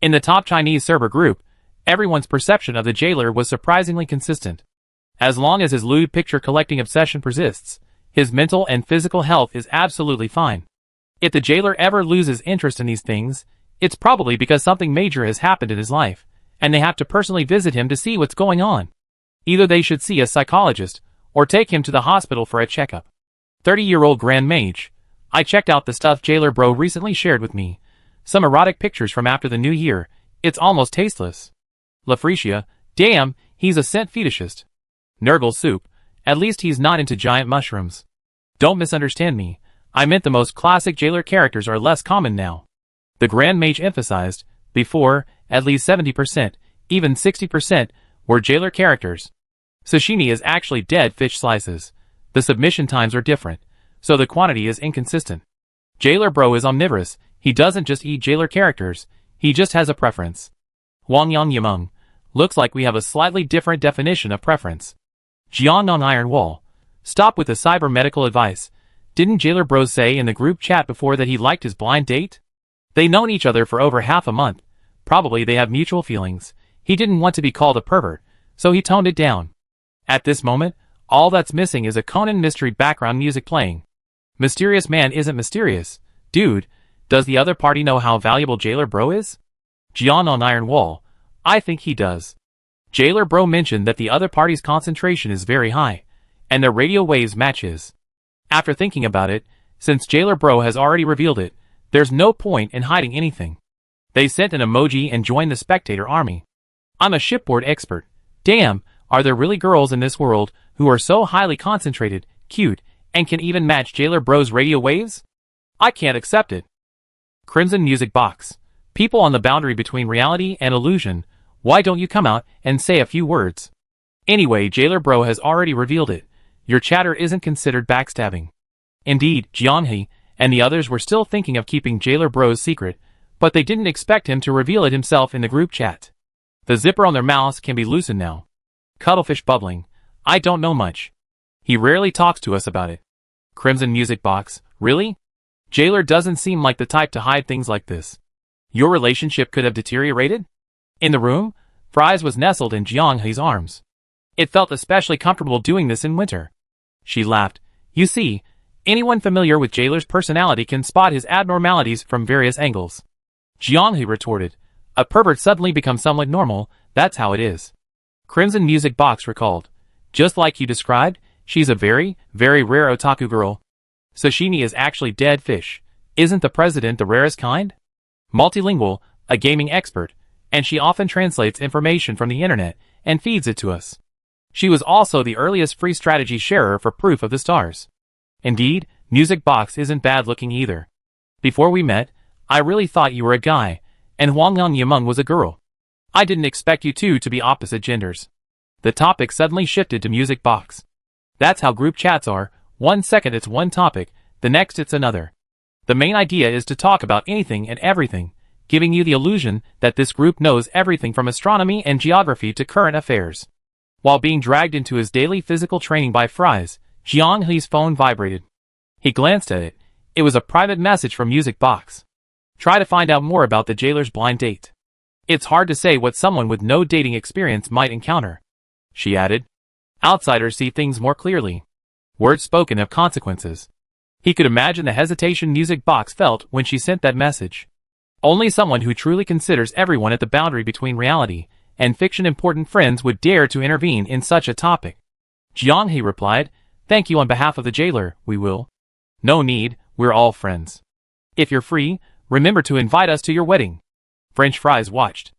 [SPEAKER 1] In the top Chinese server group, everyone's perception of the jailer was surprisingly consistent. As long as his lewd picture collecting obsession persists, his mental and physical health is absolutely fine. If the jailer ever loses interest in these things, it's probably because something major has happened in his life, and they have to personally visit him to see what's going on. Either they should see a psychologist, or take him to the hospital for a checkup. 30-year-old Grand Mage. I checked out the stuff Jailer Bro recently shared with me. Some erotic pictures from after the new year. It's almost tasteless. Lafretia. Damn, he's a scent fetishist. Nurgle Soup. At least he's not into giant mushrooms. Don't misunderstand me. I meant the most classic Jailer characters are less common now. The Grand Mage emphasized, before, at least 70%, even 60%, were Jailer characters. Sashimi is actually dead fish slices. The submission times are different, so the quantity is inconsistent. Jailer Bro is omnivorous. He doesn't just eat Jailer characters, he just has a preference. Wangyang Yameng. Looks like we have a slightly different definition of preference. Jiang on Iron Wall. Stop with the cyber medical advice. Didn't Jailer Bro say in the group chat before that he liked his blind date? They've known each other for over half a month. Probably they have mutual feelings. He didn't want to be called a pervert, so he toned it down. At this moment, all that's missing is a Conan mystery background music playing. Mysterious man isn't mysterious. Dude, does the other party know how valuable Jailer Bro is? Jian on Iron Wall. I think he does. Jailer Bro mentioned that the other party's concentration is very high, and their radio waves match his. After thinking about it, since Jailer Bro has already revealed it, there's no point in hiding anything. They sent an emoji and joined the spectator army. I'm a shipboard expert. Damn, are there really girls in this world who are so highly concentrated, cute, and can even match Jailer Bro's radio waves? I can't accept it. Crimson Music Box. People on the boundary between reality and illusion, why don't you come out and say a few words? Anyway, Jailer Bro has already revealed it. Your chatter isn't considered backstabbing. Indeed, Jianhe and the others were still thinking of keeping Jailer Bro's secret, but they didn't expect him to reveal it himself in the group chat. The zipper on their mouths can be loosened now. Cuttlefish bubbling. I don't know much. He rarely talks to us about it. Crimson Music Box. Really? Jailer doesn't seem like the type to hide things like this. Your relationship could have deteriorated? In the room, Fries was nestled in Jianghe's arms. It felt especially comfortable doing this in winter. She laughed. You see, anyone familiar with Jailer's personality can spot his abnormalities from various angles. Jianghe retorted. A pervert suddenly becomes somewhat normal, that's how it is. Crimson Music Box recalled. Just like you described, she's a very, very rare otaku girl. Sashimi is actually dead fish. Isn't the president the rarest kind? Multilingual, a gaming expert, and she often translates information from the internet and feeds it to us. She was also the earliest free strategy sharer for Proof of the Stars. Indeed, Music Box isn't bad looking either. Before we met, I really thought you were a guy, and Wangyang Yameng was a girl. I didn't expect you two to be opposite genders. The topic suddenly shifted to Music Box. That's how group chats are. 1 second it's one topic, the next it's another. The main idea is to talk about anything and everything, giving you the illusion that this group knows everything from astronomy and geography to current affairs. While being dragged into his daily physical training by Fries, Jianghe's phone vibrated. He glanced at it. It was a private message from Music Box. Try to find out more about the Jailer's blind date. It's hard to say what someone with no dating experience might encounter. She added. Outsiders see things more clearly. Words spoken have consequences. He could imagine the hesitation Music Box felt when she sent that message. Only someone who truly considers everyone at the boundary between reality and fiction important friends would dare to intervene in such a topic. Jianghe replied, Thank you on behalf of the Jailer, we will. No need, we're all friends. If you're free, remember to invite us to your wedding. French Fries watched.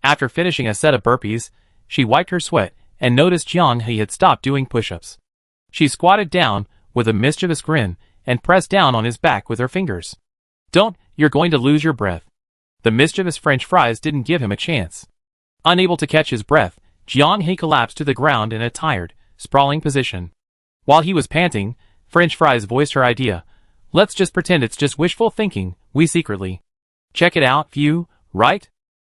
[SPEAKER 1] After finishing a set of burpees, she wiped her sweat and noticed Jianghe had stopped doing push-ups. She squatted down with a mischievous grin and pressed down on his back with her fingers. Don't, you're going to lose your breath. The mischievous French Fries didn't give him a chance. Unable to catch his breath, Jianghe collapsed to the ground in a tired, sprawling position. While he was panting, French Fries voiced her idea. Let's just pretend it's just wishful thinking, we secretly. Check it out, few, right?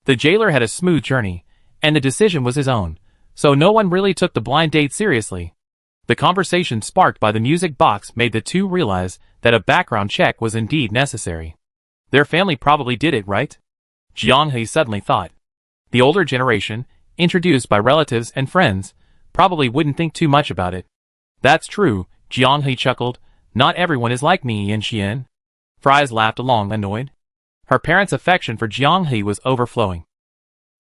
[SPEAKER 1] The Jailer had a smooth journey, and the decision was his own, so no one really took the blind date seriously. The conversation sparked by the Music Box made the two realize that a background check was indeed necessary. Their family probably did it, right? Jianghe suddenly thought. The older generation, introduced by relatives and friends, probably wouldn't think too much about it. That's true, Jianghe chuckled. Not everyone is like me, Yin Xian. Fries laughed along, annoyed. Her parents' affection for Jianghe was overflowing.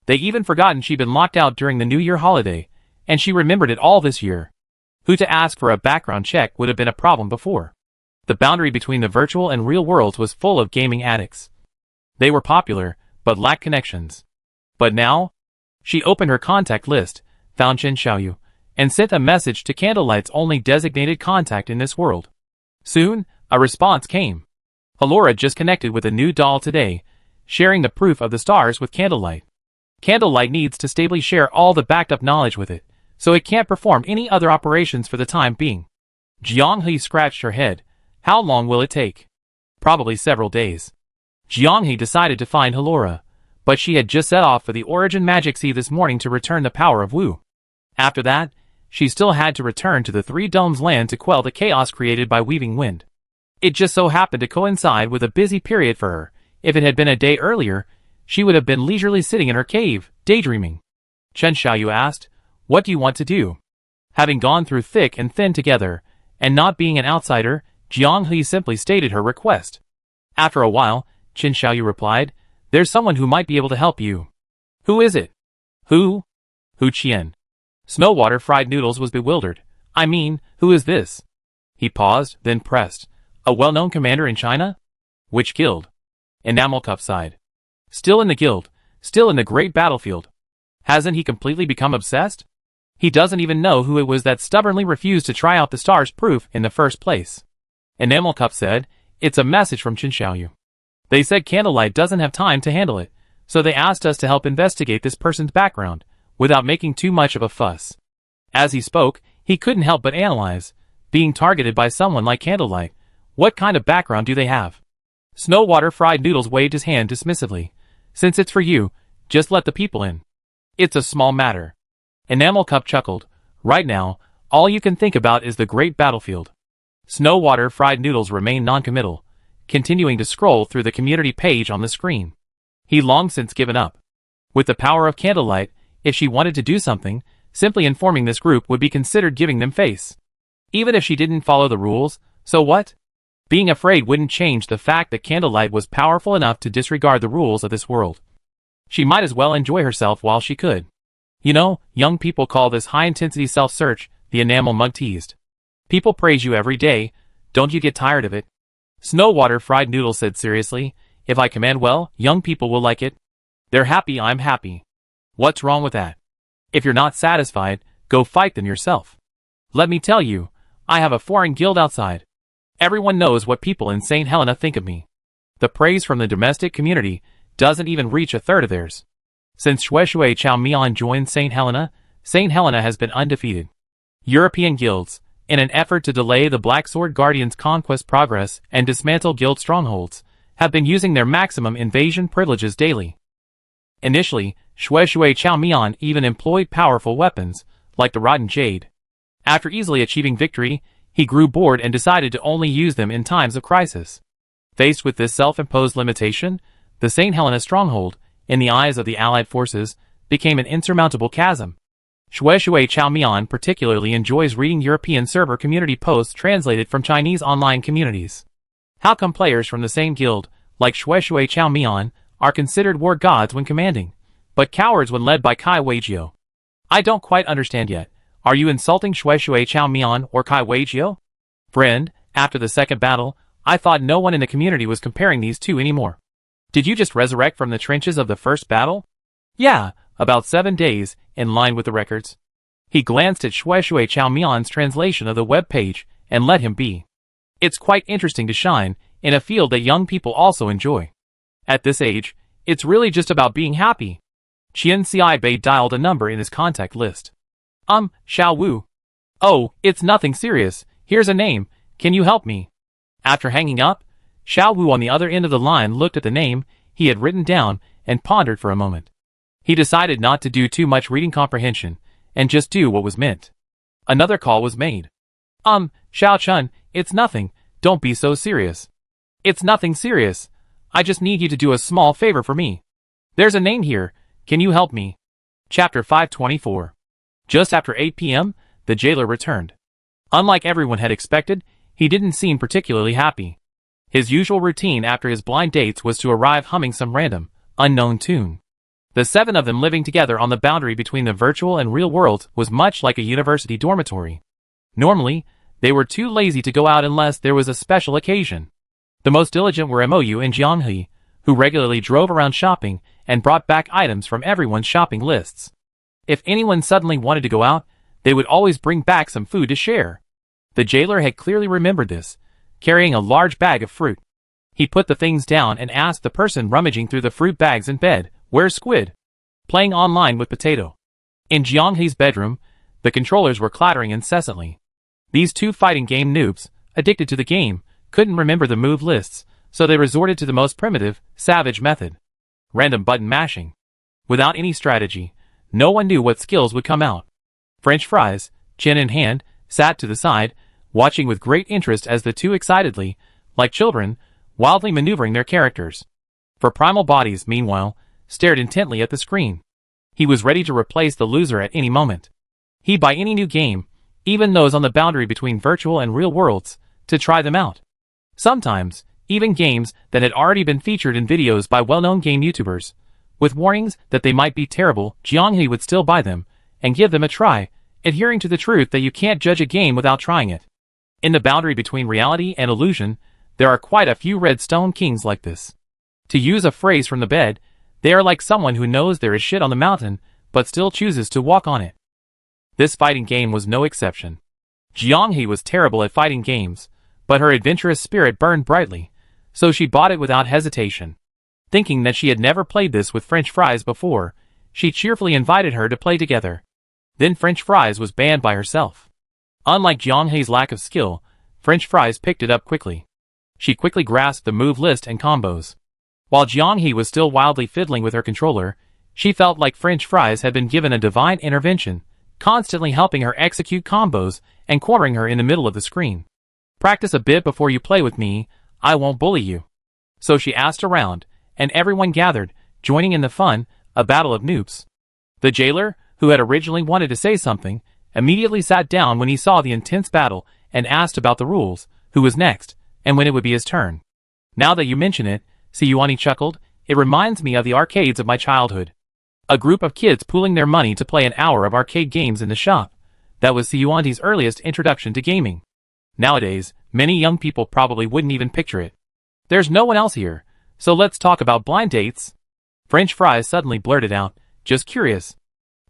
[SPEAKER 1] They'd even forgotten she'd been locked out during the New Year holiday, and she remembered it all this year. Who to ask for a background check would have been a problem before. The boundary between the virtual and real worlds was full of gaming addicts. They were popular, but lacked connections. But now, she opened her contact list, found Chen Xiaoyu, and sent a message to Candlelight's only designated contact in this world. Soon, a response came. Halora just connected with a new doll today, sharing the proof of the stars with Candlelight. Candlelight needs to stably share all the backed-up knowledge with it, so it can't perform any other operations for the time being. Jiang He scratched her head. How long will it take? Probably several days. Jiang He decided to find Halora, but she had just set off for the Origin Magic Sea this morning to return the power of Wu. After that, she still had to return to the Three Domes land to quell the chaos created by Weaving Wind. It just so happened to coincide with a busy period for her. If it had been a day earlier, she would have been leisurely sitting in her cave, daydreaming. Chen Xiaoyu asked, "What do you want to do?" Having gone through thick and thin together, and not being an outsider, Jiang He simply stated her request. After a while, Chen Xiaoyu replied, "There's someone who might be able to help you." "Who is it?" "Who?" "Hu Qian." Snowwater Fried Noodles was bewildered. "I mean, who is this?" He paused, then pressed. "A well-known commander in China?" "Which guild?" Enamel Cup sighed. "Still in the guild, still in the great battlefield. Hasn't he completely become obsessed? He doesn't even know who it was that stubbornly refused to try out the star's proof in the first place." Enamel Cup said, "It's a message from Chen Xiaoyu. They said Candlelight doesn't have time to handle it, so they asked us to help investigate this person's background, without making too much of a fuss." As he spoke, he couldn't help but analyze. Being targeted by someone like Candlelight, what kind of background do they have? Snowwater Fried Noodles waved his hand dismissively. "Since it's for you, just let the people in. It's a small matter." Enamel Cup chuckled. "Right now, all you can think about is the great battlefield." Snowwater Fried Noodles remained non-committal, continuing to scroll through the community page on the screen. He'd long since given up. With the power of Candlelight, if she wanted to do something, simply informing this group would be considered giving them face. Even if she didn't follow the rules, so what? Being afraid wouldn't change the fact that Candlelight was powerful enough to disregard the rules of this world. She might as well enjoy herself while she could. "You know, young people call this high-intensity self-search," the enamel mug teased. "People praise you every day, don't you get tired of it?" Snowwater Fried Noodles said seriously, "If I command well, young people will like it. They're happy, I'm happy. What's wrong with that? If you're not satisfied, go fight them yourself. Let me tell you, I have a foreign guild outside. Everyone knows what people in St. Helena think of me. The praise from the domestic community doesn't even reach a third of theirs. Since Shui Chao Mian joined St. Helena has been undefeated. European guilds, in an effort to delay the Black Sword Guardians' conquest progress and dismantle guild strongholds, have been using their maximum invasion privileges daily. Initially, Shui Chao Mian even employed powerful weapons, like the Rotten Jade. After easily achieving victory, he grew bored and decided to only use them in times of crisis. Faced with this self-imposed limitation, the St. Helena stronghold, in the eyes of the Allied forces, became an insurmountable chasm. Shui Chao Mian particularly enjoys reading European server community posts translated from Chinese online communities. How come players from the same guild, like Shui Chao Mian, are considered war gods when commanding, but cowards when led by Kai Weijiu? I don't quite understand yet. Are you insulting Shui Chao Mian or Kai Weijiu? Friend, after the second battle, I thought no one in the community was comparing these two anymore. Did you just resurrect from the trenches of the first battle? Yeah, about 7 days, in line with the records. He glanced at Shui Chao Mian's translation of the web page and let him be. It's quite interesting to shine in a field that young people also enjoy. At this age, it's really just about being happy. Qian Xiaibei dialed a number in his contact list. Xiao Wu. Oh, it's nothing serious. Here's a name. Can you help me? After hanging up, Xiao Wu on the other end of the line looked at the name he had written down and pondered for a moment. He decided not to do too much reading comprehension and just do what was meant. Another call was made. Xiao Chun, it's nothing. Don't be so serious. It's nothing serious. I just need you to do a small favor for me. There's a name here. Can you help me? Chapter 524. Just after 8 p.m., the jailer returned. Unlike everyone had expected, he didn't seem particularly happy. His usual routine after his blind dates was to arrive humming some random, unknown tune. The 7 of them living together on the boundary between the virtual and real worlds was much like a university dormitory. Normally, they were too lazy to go out unless there was a special occasion. The most diligent were Mou and Jianghe, who regularly drove around shopping and brought back items from everyone's shopping lists. If anyone suddenly wanted to go out, they would always bring back some food to share. The jailer had clearly remembered this, carrying a large bag of fruit. He put the things down and asked the person rummaging through the fruit bags in bed, "Where's Squid?" "Playing online with Potato." In Jianghe's bedroom, the controllers were clattering incessantly. These 2 fighting game noobs, addicted to the game, couldn't remember the move lists, so they resorted to the most primitive, savage method: random button mashing. Without any strategy, no one knew what skills would come out. French Fries, chin in hand, sat to the side, watching with great interest as the 2 excitedly, like children, wildly maneuvering their characters. For Primal Bodies, meanwhile, stared intently at the screen. He was ready to replace the loser at any moment. He'd buy any new game, even those on the boundary between virtual and real worlds, to try them out. Sometimes, even games that had already been featured in videos by well-known game YouTubers. With warnings that they might be terrible, Jianghe would still buy them, and give them a try, adhering to the truth that you can't judge a game without trying it. In the boundary between reality and illusion, there are quite a few redstone kings like this. To use a phrase from the bed, they are like someone who knows there is shit on the mountain, but still chooses to walk on it. This fighting game was no exception. Jianghe was terrible at fighting games, but her adventurous spirit burned brightly, so she bought it without hesitation. Thinking that she had never played this with French Fries before, she cheerfully invited her to play together. Then French Fries was banned by herself. Unlike Jianghe's lack of skill, French Fries picked it up quickly. She quickly grasped the move list and combos. While Jianghe was still wildly fiddling with her controller, she felt like French Fries had been given a divine intervention, constantly helping her execute combos and cornering her in the middle of the screen. "Practice a bit before you play with me, I won't bully you." So she asked around, and everyone gathered, joining in the fun, a battle of noobs. The jailer, who had originally wanted to say something, immediately sat down when he saw the intense battle and asked about the rules, who was next, and when it would be his turn. "Now that you mention it," Siyuani chuckled, "it reminds me of the arcades of my childhood. A group of kids pooling their money to play an hour of arcade games in the shop. That was Siyuani's earliest introduction to gaming. Nowadays, many young people probably wouldn't even picture it. There's no one else here, so let's talk about blind dates." French Fries suddenly blurted out, "Just curious."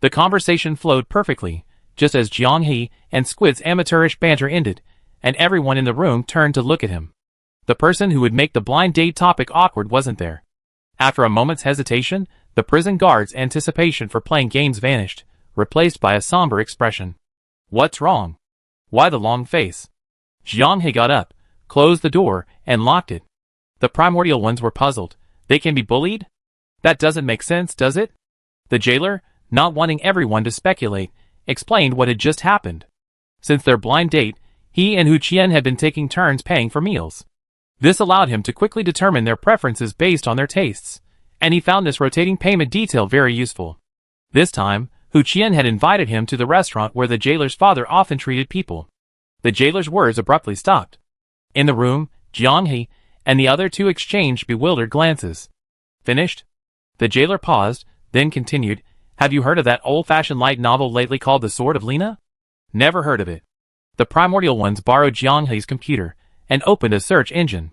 [SPEAKER 1] The conversation flowed perfectly, just as Jianghe and Squid's amateurish banter ended, and everyone in the room turned to look at him. The person who would make the blind date topic awkward wasn't there. After a moment's hesitation, the prison guard's anticipation for playing games vanished, replaced by a somber expression. "What's wrong? Why the long face?" Jianghe got up, closed the door, and locked it. The primordial ones were puzzled. "They can be bullied? That doesn't make sense, does it?" The jailer, not wanting everyone to speculate, explained what had just happened. Since their blind date, he and Hu Qian had been taking turns paying for meals. This allowed him to quickly determine their preferences based on their tastes, and he found this rotating payment detail very useful. This time, Hu Qian had invited him to the restaurant where the jailer's father often treated people. The jailer's words abruptly stopped. In the room, Jianghe and the other 2 exchanged bewildered glances. "Finished?" The jailer paused, then continued, "Have you heard of that old-fashioned light novel lately called The Sword of Lena?" "Never heard of it." The primordial ones borrowed Jianghe's computer and opened a search engine.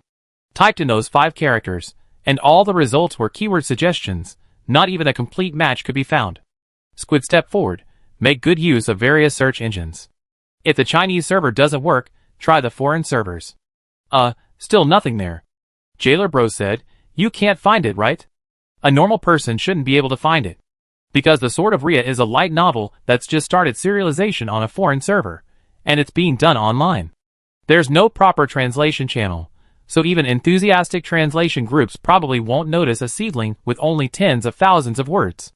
[SPEAKER 1] Typed in those 5 characters, and all the results were keyword suggestions. Not even a complete match could be found. Squid stepped forward, "Make good use of various search engines. If the Chinese server doesn't work, try the foreign servers." Still nothing there. Jailer Bro said, "You can't find it, right? A normal person shouldn't be able to find it. Because The Sword of Rhea is a light novel that's just started serialization on a foreign server, and it's being done online. There's no proper translation channel, so even enthusiastic translation groups probably won't notice a seedling with only tens of thousands of words.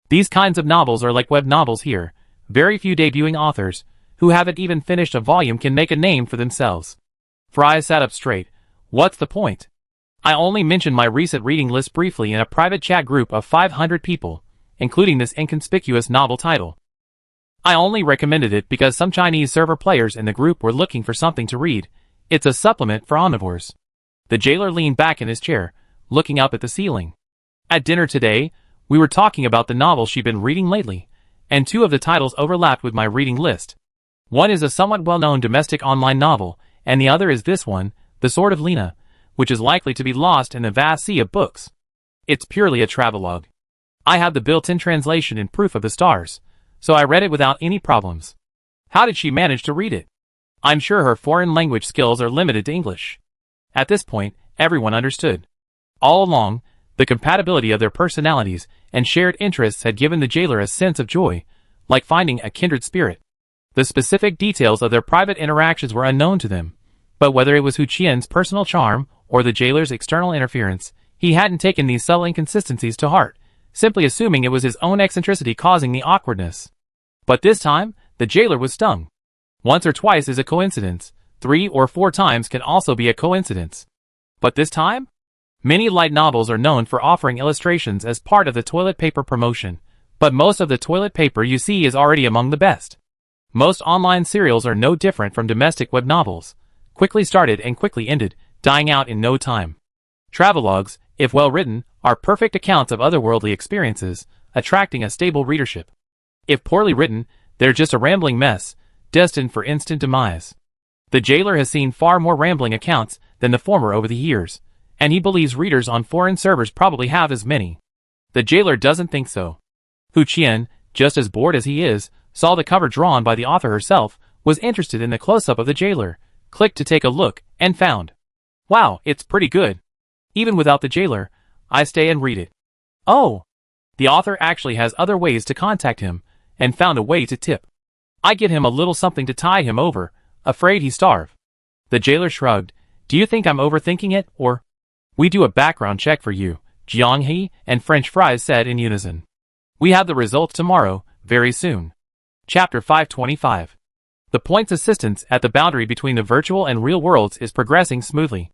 [SPEAKER 1] These kinds of novels are like web novels here. Very few debuting authors, who haven't even finished a volume, can make a name for themselves." Fry sat up straight. "What's the point? I only mentioned my recent reading list briefly in a private chat group of 500 people, including this inconspicuous novel title. I only recommended it because some Chinese server players in the group were looking for something to read. It's a supplement for omnivores." The jailer leaned back in his chair, looking up at the ceiling. "At dinner today, We were talking about the novels she'd been reading lately, and two of the titles overlapped with my reading list. One is a somewhat well-known domestic online novel, and the other is this one, The Sword of Lena, which is likely to be lost in the vast sea of books. It's purely a travelogue. I have the built-in translation in Proof of the Stars, so I read it without any problems. How did she manage to read it? I'm sure her foreign language skills are limited to English. At this point, everyone understood. All along, the compatibility of their personalities and shared interests had given the jailer a sense of joy, like finding a kindred spirit. The specific details of their private interactions were unknown to them, but whether it was Hu Qian's personal charm or the jailer's external interference, he hadn't taken these subtle inconsistencies to heart, simply assuming it was his own eccentricity causing the awkwardness. But this time, the jailer was stung. Once or twice is a coincidence, 3 or 4 times can also be a coincidence. But this time? Many light novels are known for offering illustrations as part of the toilet paper promotion, but most of the toilet paper you see is already among the best. Most online serials are no different from domestic web novels, quickly started and quickly ended, dying out in no time. Travelogues, if well written, are perfect accounts of otherworldly experiences, attracting a stable readership. If poorly written, they're just a rambling mess, destined for instant demise. The jailer has seen far more rambling accounts than the former over the years, and he believes readers on foreign servers probably have as many. The jailer doesn't think so. Hu Qian, just as bored as he is, saw the cover drawn by the author herself, was interested in the close-up of the jailer, clicked to take a look, and found. Wow, it's pretty good. Even without the jailer, I stay and read it. Oh! The author actually has other ways to contact him, and found a way to tip. I get him a little something to tide him over, afraid he'd starve. The jailer shrugged. Do you think I'm overthinking it, or? We do a background check for you, Jiang He and French Fries said in unison. We have the results tomorrow, very soon. Chapter 525. The Point's assistance at the boundary between the virtual and real worlds is progressing smoothly.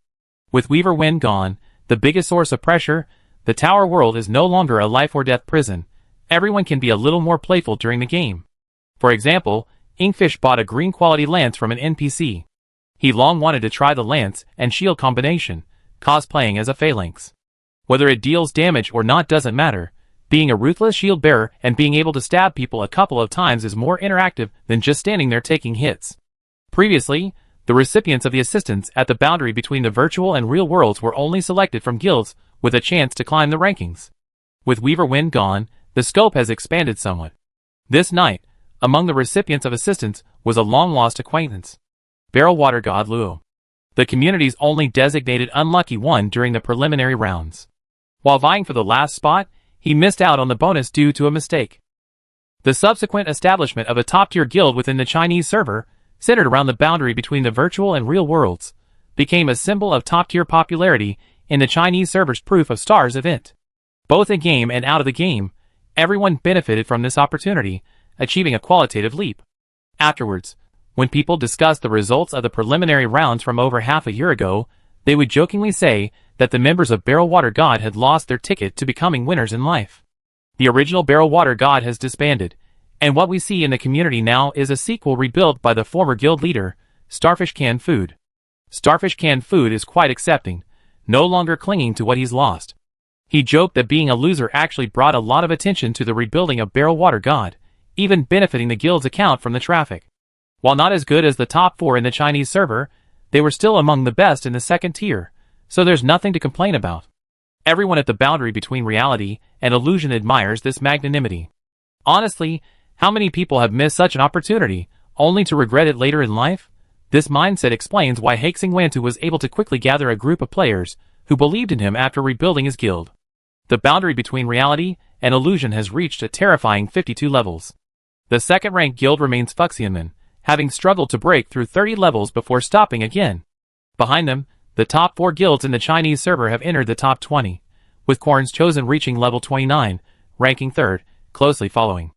[SPEAKER 1] With Weaver Wind gone, the biggest source of pressure, the tower world is no longer a life-or-death prison. Everyone can be a little more playful during the game. For example, Inkfish bought a green quality lance from an NPC. He long wanted to try the lance and shield combination, cosplaying as a phalanx. Whether it deals damage or not doesn't matter. Being a ruthless shield bearer and being able to stab people a couple of times is more interactive than just standing there taking hits. Previously, the recipients of the assistance at the boundary between the virtual and real worlds were only selected from guilds with a chance to climb the rankings. With Weaver Wind gone, the scope has expanded somewhat. This night, among the recipients of assistance was a long-lost acquaintance, Barrel Water God Luo, the community's only designated unlucky one during the preliminary rounds. While vying for the last spot, he missed out on the bonus due to a mistake. The subsequent establishment of a top-tier guild within the Chinese server, centered around the boundary between the virtual and real worlds, became a symbol of top-tier popularity in the Chinese server's Proof of Stars event. Both in-game and out of the game, everyone benefited from this opportunity, achieving a qualitative leap. Afterwards, when people discussed the results of the preliminary rounds from over half a year ago, they would jokingly say that the members of Barrel Water God had lost their ticket to becoming winners in life. The original Barrel Water God has disbanded, and what we see in the community now is a sequel rebuilt by the former guild leader, Starfish Canned Food. Starfish Canned Food is quite accepting, no longer clinging to what he's lost. He joked that being a loser actually brought a lot of attention to the rebuilding of Barrel Water God, even benefiting the guild's account from the traffic. While not as good as the top 4 in the Chinese server, they were still among the best in the second tier, so there's nothing to complain about. Everyone at the boundary between reality and illusion admires this magnanimity. Honestly, how many people have missed such an opportunity, only to regret it later in life? This mindset explains why Haixing Wantu was able to quickly gather a group of players who believed in him after rebuilding his guild. The boundary between reality and illusion has reached a terrifying 52 levels. The second-ranked guild remains Fuxianman, having struggled to break through 30 levels before stopping again. Behind them, the top 4 guilds in the Chinese server have entered the top 20, with Korn's Chosen reaching level 29, ranking 3rd, closely following.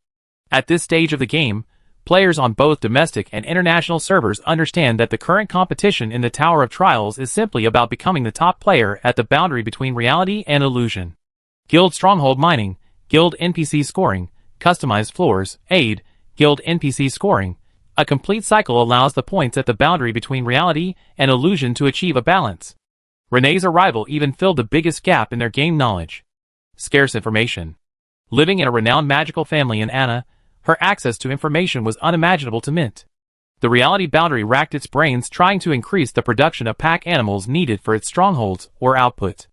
[SPEAKER 1] At this stage of the game, players on both domestic and international servers understand that the current competition in the Tower of Trials is simply about becoming the top player at the boundary between reality and illusion. Guild Stronghold Mining, Guild NPC Scoring, Customized Floors, Aid, Guild NPC Scoring. A complete cycle allows the points at the boundary between reality and illusion to achieve a balance. Renee's arrival even filled the biggest gap in their game knowledge. Scarce information. Living in a renowned magical family in Anna, her access to information was unimaginable to Mint. The reality boundary racked its brains trying to increase the production of pack animals needed for its strongholds or output.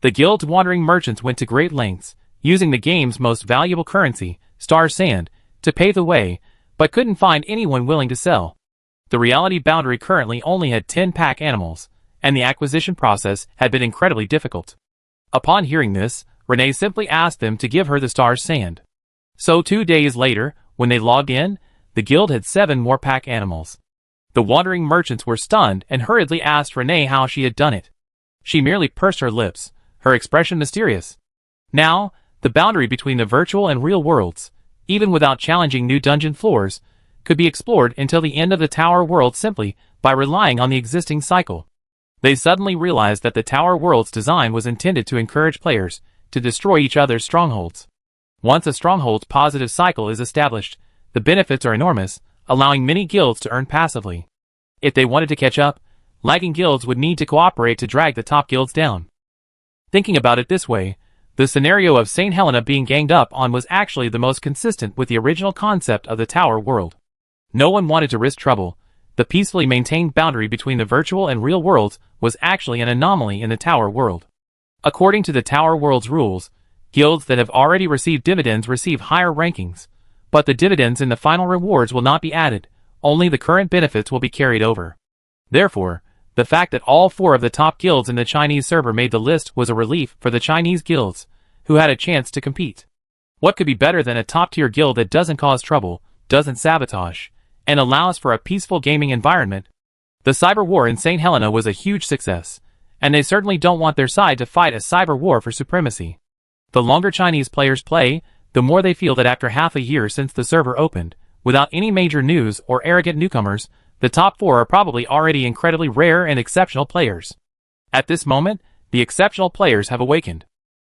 [SPEAKER 1] The guild's wandering merchants went to great lengths, using the game's most valuable currency, star sand, to pave the way, but couldn't find anyone willing to sell. The reality boundary currently only had 10 pack animals, and the acquisition process had been incredibly difficult. Upon hearing this, Renee simply asked them to give her the star sand. So 2 days later, when they logged in, the guild had 7 more pack animals. The wandering merchants were stunned and hurriedly asked Renee how she had done it. She merely pursed her lips, her expression mysterious. Now, the boundary between the virtual and real worlds, even without challenging new dungeon floors, could be explored until the end of the tower world simply by relying on the existing cycle. They suddenly realized that the tower world's design was intended to encourage players to destroy each other's strongholds. Once a stronghold's positive cycle is established, the benefits are enormous, allowing many guilds to earn passively. If they wanted to catch up, lagging guilds would need to cooperate to drag the top guilds down. Thinking about it this way, the scenario of St. Helena being ganged up on was actually the most consistent with the original concept of the tower world. No one wanted to risk trouble. The peacefully maintained boundary between the virtual and real worlds was actually an anomaly in the tower world. According to the tower world's rules, guilds that have already received dividends receive higher rankings, but the dividends in the final rewards will not be added, only the current benefits will be carried over. Therefore, the fact that all 4 of the top guilds in the Chinese server made the list was a relief for the Chinese guilds, who had a chance to compete. What could be better than a top-tier guild that doesn't cause trouble, doesn't sabotage, and allows for a peaceful gaming environment? The cyber war in St. Helena was a huge success, and they certainly don't want their side to fight a cyber war for supremacy. The longer Chinese players play, the more they feel that after half a year since the server opened, without any major news or arrogant newcomers, the top 4 are probably already incredibly rare and exceptional players. At this moment, the exceptional players have awakened.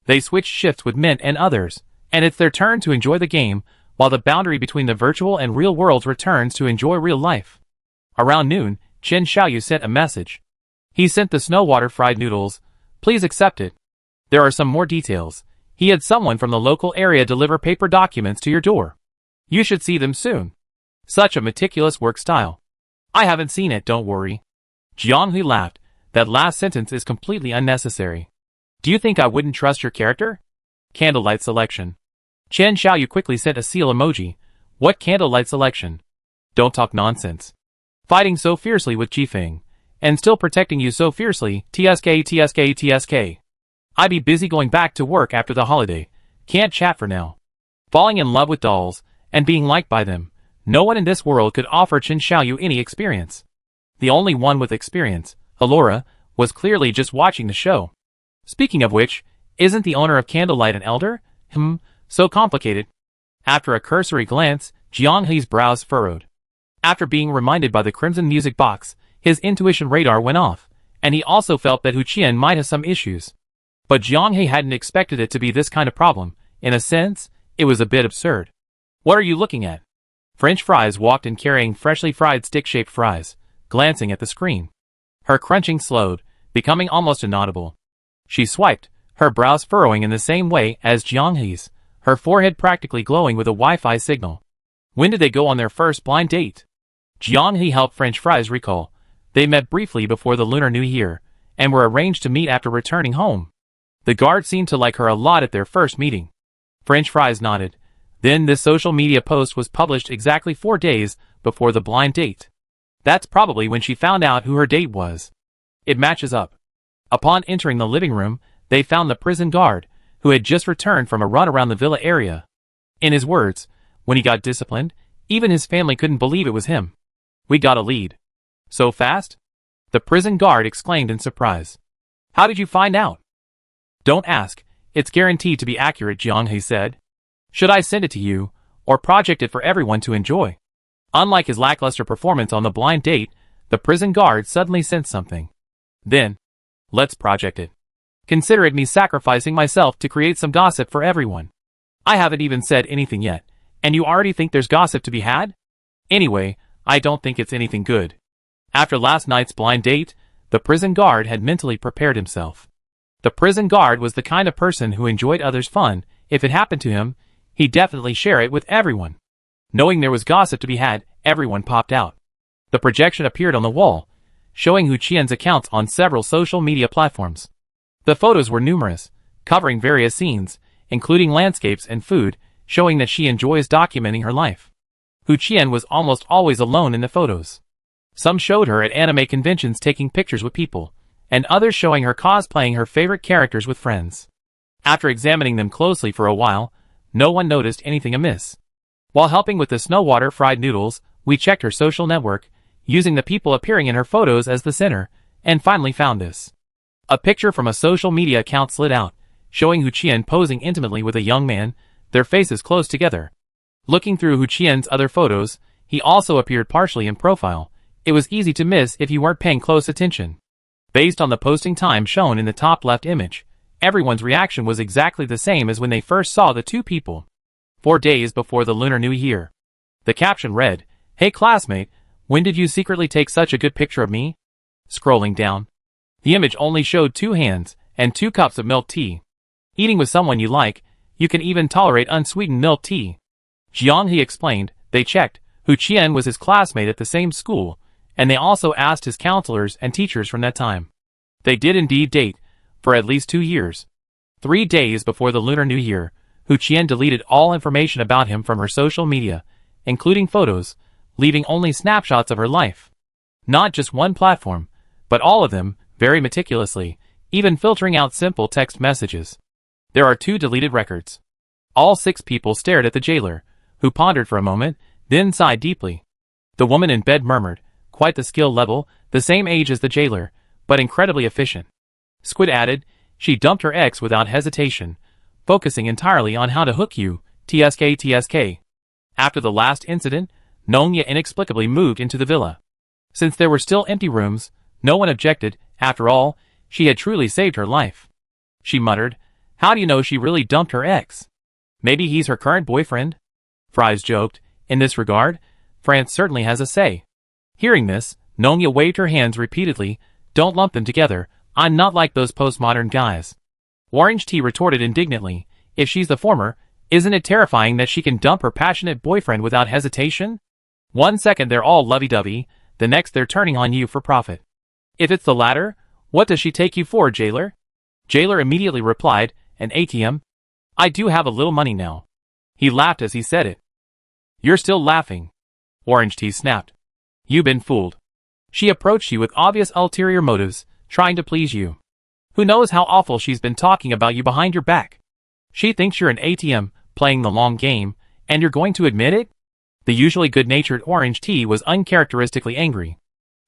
[SPEAKER 1] They switch shifts with Mint and others, and it's their turn to enjoy the game, while the boundary between the virtual and real worlds returns to enjoy real life. Around noon, Chen Xiaoyu sent a message. He sent the snowwater fried noodles. Please accept it. There are some more details. He had someone from the local area deliver paper documents to your door. You should see them soon. Such a meticulous work style. I haven't seen it, don't worry. Jianghe laughed. That last sentence is completely unnecessary. Do you think I wouldn't trust your character? Candlelight selection. Chen Xiaoyu quickly sent a seal emoji. What candlelight selection? Don't talk nonsense. Fighting so fiercely with Jifeng, and still protecting you so fiercely, TSK. I be busy going back to work after the holiday. Can't chat for now. Falling in love with dolls, and being liked by them. No one in this world could offer Chen Xiaoyu any experience. The only one with experience, Alora, was clearly just watching the show. Speaking of which, isn't the owner of Candlelight an elder? So complicated. After a cursory glance, Jianghe's brows furrowed. After being reminded by the crimson music box, his intuition radar went off, and he also felt that Hu Qian might have some issues. But Jianghe hadn't expected it to be this kind of problem. In a sense, it was a bit absurd. What are you looking at? French Fries walked in carrying freshly fried stick-shaped fries, glancing at the screen. Her crunching slowed, becoming almost inaudible. She swiped, her brows furrowing in the same way as Jianghe's, her forehead practically glowing with a Wi-Fi signal. When did they go on their first blind date? Jianghe helped French Fries recall. They met briefly before the Lunar New Year, and were arranged to meet after returning home. The guard seemed to like her a lot at their first meeting. French Fries nodded. Then this social media post was published exactly 4 days before the blind date. That's probably when she found out who her date was. It matches up. Upon entering the living room, they found the prison guard, who had just returned from a run around the villa area. In his words, when he got disciplined, even his family couldn't believe it was him. We got a lead. So fast? The prison guard exclaimed in surprise. How did you find out? Don't ask. It's guaranteed to be accurate, Jianghe said. Should I send it to you, or project it for everyone to enjoy? Unlike his lackluster performance on the blind date, the prison guard suddenly sensed something. Then, let's project it. Consider it me sacrificing myself to create some gossip for everyone. I haven't even said anything yet, and you already think there's gossip to be had? Anyway, I don't think it's anything good. After last night's blind date, the prison guard had mentally prepared himself. The prison guard was the kind of person who enjoyed others' fun, if it happened to him, he'd definitely share it with everyone. Knowing there was gossip to be had, everyone popped out. The projection appeared on the wall, showing Hu Qian's accounts on several social media platforms. The photos were numerous, covering various scenes, including landscapes and food, showing that she enjoys documenting her life. Hu Qian was almost always alone in the photos. Some showed her at anime conventions taking pictures with people, and others showing her cosplaying her favorite characters with friends. After examining them closely for a while, no one noticed anything amiss. While helping with the Snowwater fried noodles, we checked her social network, using the people appearing in her photos as the center, and finally found this. A picture from a social media account slid out, showing Hu Qian posing intimately with a young man, their faces close together. Looking through Hu Qian's other photos, he also appeared partially in profile. It was easy to miss if you weren't paying close attention. Based on the posting time shown in the top left image, everyone's reaction was exactly the same as when they first saw the two people. 4 days before the Lunar New Year. The caption read, "Hey classmate, when did you secretly take such a good picture of me?" Scrolling down, the image only showed 2 hands and 2 cups of milk tea. Eating with someone you like, you can even tolerate unsweetened milk tea. Jiang He explained, they checked, Hu Qian was his classmate at the same school, and they also asked his counselors and teachers from that time. They did indeed date, for at least 2 years. 3 days before the Lunar New Year, Hu Qian deleted all information about him from her social media, including photos, leaving only snapshots of her life. Not just one platform, but all of them, very meticulously, even filtering out simple text messages. There are 2 deleted records. All 6 people stared at the jailer, who pondered for a moment, then sighed deeply. The woman in bed murmured, quite the skill level, the same age as the jailer, but incredibly efficient. Squid added, she dumped her ex without hesitation, focusing entirely on how to hook you, tsk. After the last incident, Nongya inexplicably moved into the villa. Since there were still empty rooms, no one objected. After all, she had truly saved her life. She muttered, how do you know she really dumped her ex? Maybe he's her current boyfriend? Fries joked, in this regard, France certainly has a say. Hearing this, Nongya waved her hands repeatedly, don't lump them together, I'm not like those postmodern guys. Orange Tea retorted indignantly, if she's the former, isn't it terrifying that she can dump her passionate boyfriend without hesitation? 1 second they're all lovey-dovey, the next they're turning on you for profit. If it's the latter, what does she take you for, jailer? Jailer immediately replied, an ATM? I do have a little money now. He laughed as he said it. You're still laughing. Orange Tea snapped. You've been fooled. She approached you with obvious ulterior motives, trying to please you. Who knows how awful she's been talking about you behind your back? She thinks you're an ATM, playing the long game, and you're going to admit it? The usually good-natured Orange Tea was uncharacteristically angry.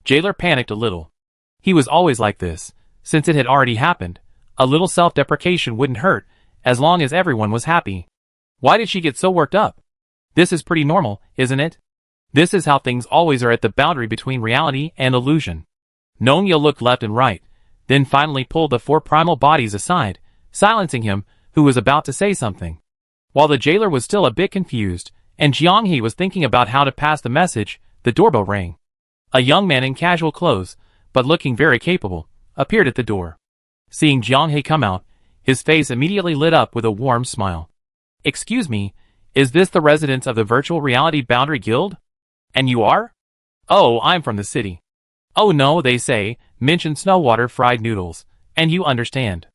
[SPEAKER 1] Jailer panicked a little. He was always like this, since it had already happened. A little self-deprecation wouldn't hurt, as long as everyone was happy. Why did she get so worked up? This is pretty normal, isn't it? This is how things always are at the boundary between reality and illusion. Nongya looked left and right, then finally pulled the 4 primal bodies aside, silencing him, who was about to say something. While the jailer was still a bit confused, and Jiang He was thinking about how to pass the message, the doorbell rang. A young man in casual clothes, but looking very capable, appeared at the door. Seeing Jiang He come out, his face immediately lit up with a warm smile. Excuse me, is this the residence of the Virtual Reality Boundary Guild? And you are? Oh, I'm from the city. Oh no, they say, mention Snowwater fried noodles, and you understand.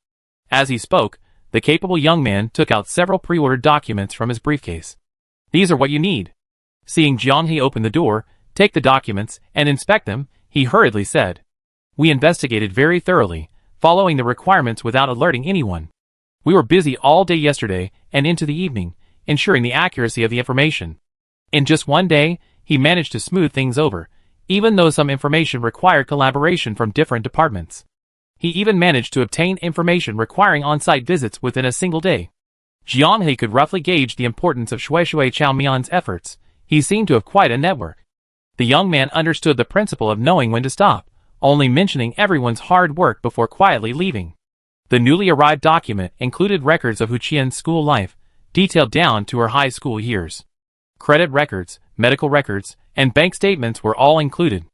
[SPEAKER 1] As he spoke, the capable young man took out several pre-ordered documents from his briefcase. These are what you need. Seeing Jiang He open the door, take the documents, and inspect them, he hurriedly said. We investigated very thoroughly, following the requirements without alerting anyone. We were busy all day yesterday and into the evening, ensuring the accuracy of the information. In just 1 day, he managed to smooth things over, even though some information required collaboration from different departments. He even managed to obtain information requiring on-site visits within a single day. Jiang He could roughly gauge the importance of Shui Chaomian's efforts. He seemed to have quite a network. The young man understood the principle of knowing when to stop, only mentioning everyone's hard work before quietly leaving. The newly arrived document included records of Hu Qian's school life, detailed down to her high school years. Credit records, medical records, and bank statements were all included.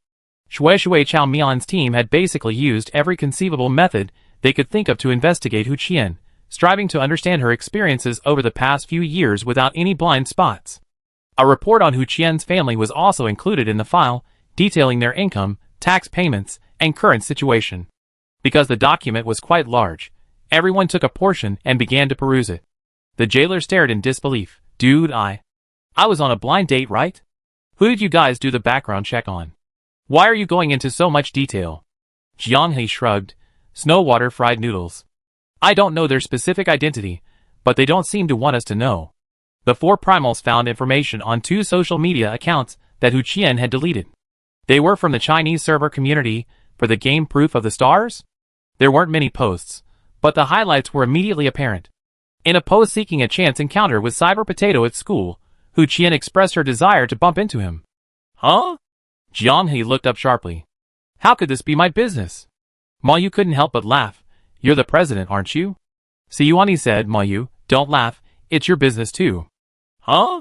[SPEAKER 1] Shui Chaomian's team had basically used every conceivable method they could think of to investigate Hu Qian, striving to understand her experiences over the past few years without any blind spots. A report on Hu Qian's family was also included in the file, detailing their income, tax payments, and current situation. Because the document was quite large, everyone took a portion and began to peruse it. The jailer stared in disbelief. Dude, I was on a blind date, right? Who did you guys do the background check on? Why are you going into so much detail? Jiang He shrugged. Snowwater fried noodles. I don't know their specific identity, but they don't seem to want us to know. The four primals found information on 2 social media accounts that Hu Qian had deleted. They were from the Chinese server community for the game Proof of the Stars. There weren't many posts, but the highlights were immediately apparent. In a post seeking a chance encounter with Cyber Potato at school, Hu Qian expressed her desire to bump into him. Huh? Jiang He looked up sharply. How could this be my business? Ma Yu couldn't help but laugh. You're the president, aren't you? Siyuani said, Ma Yu, don't laugh, it's your business too. Huh?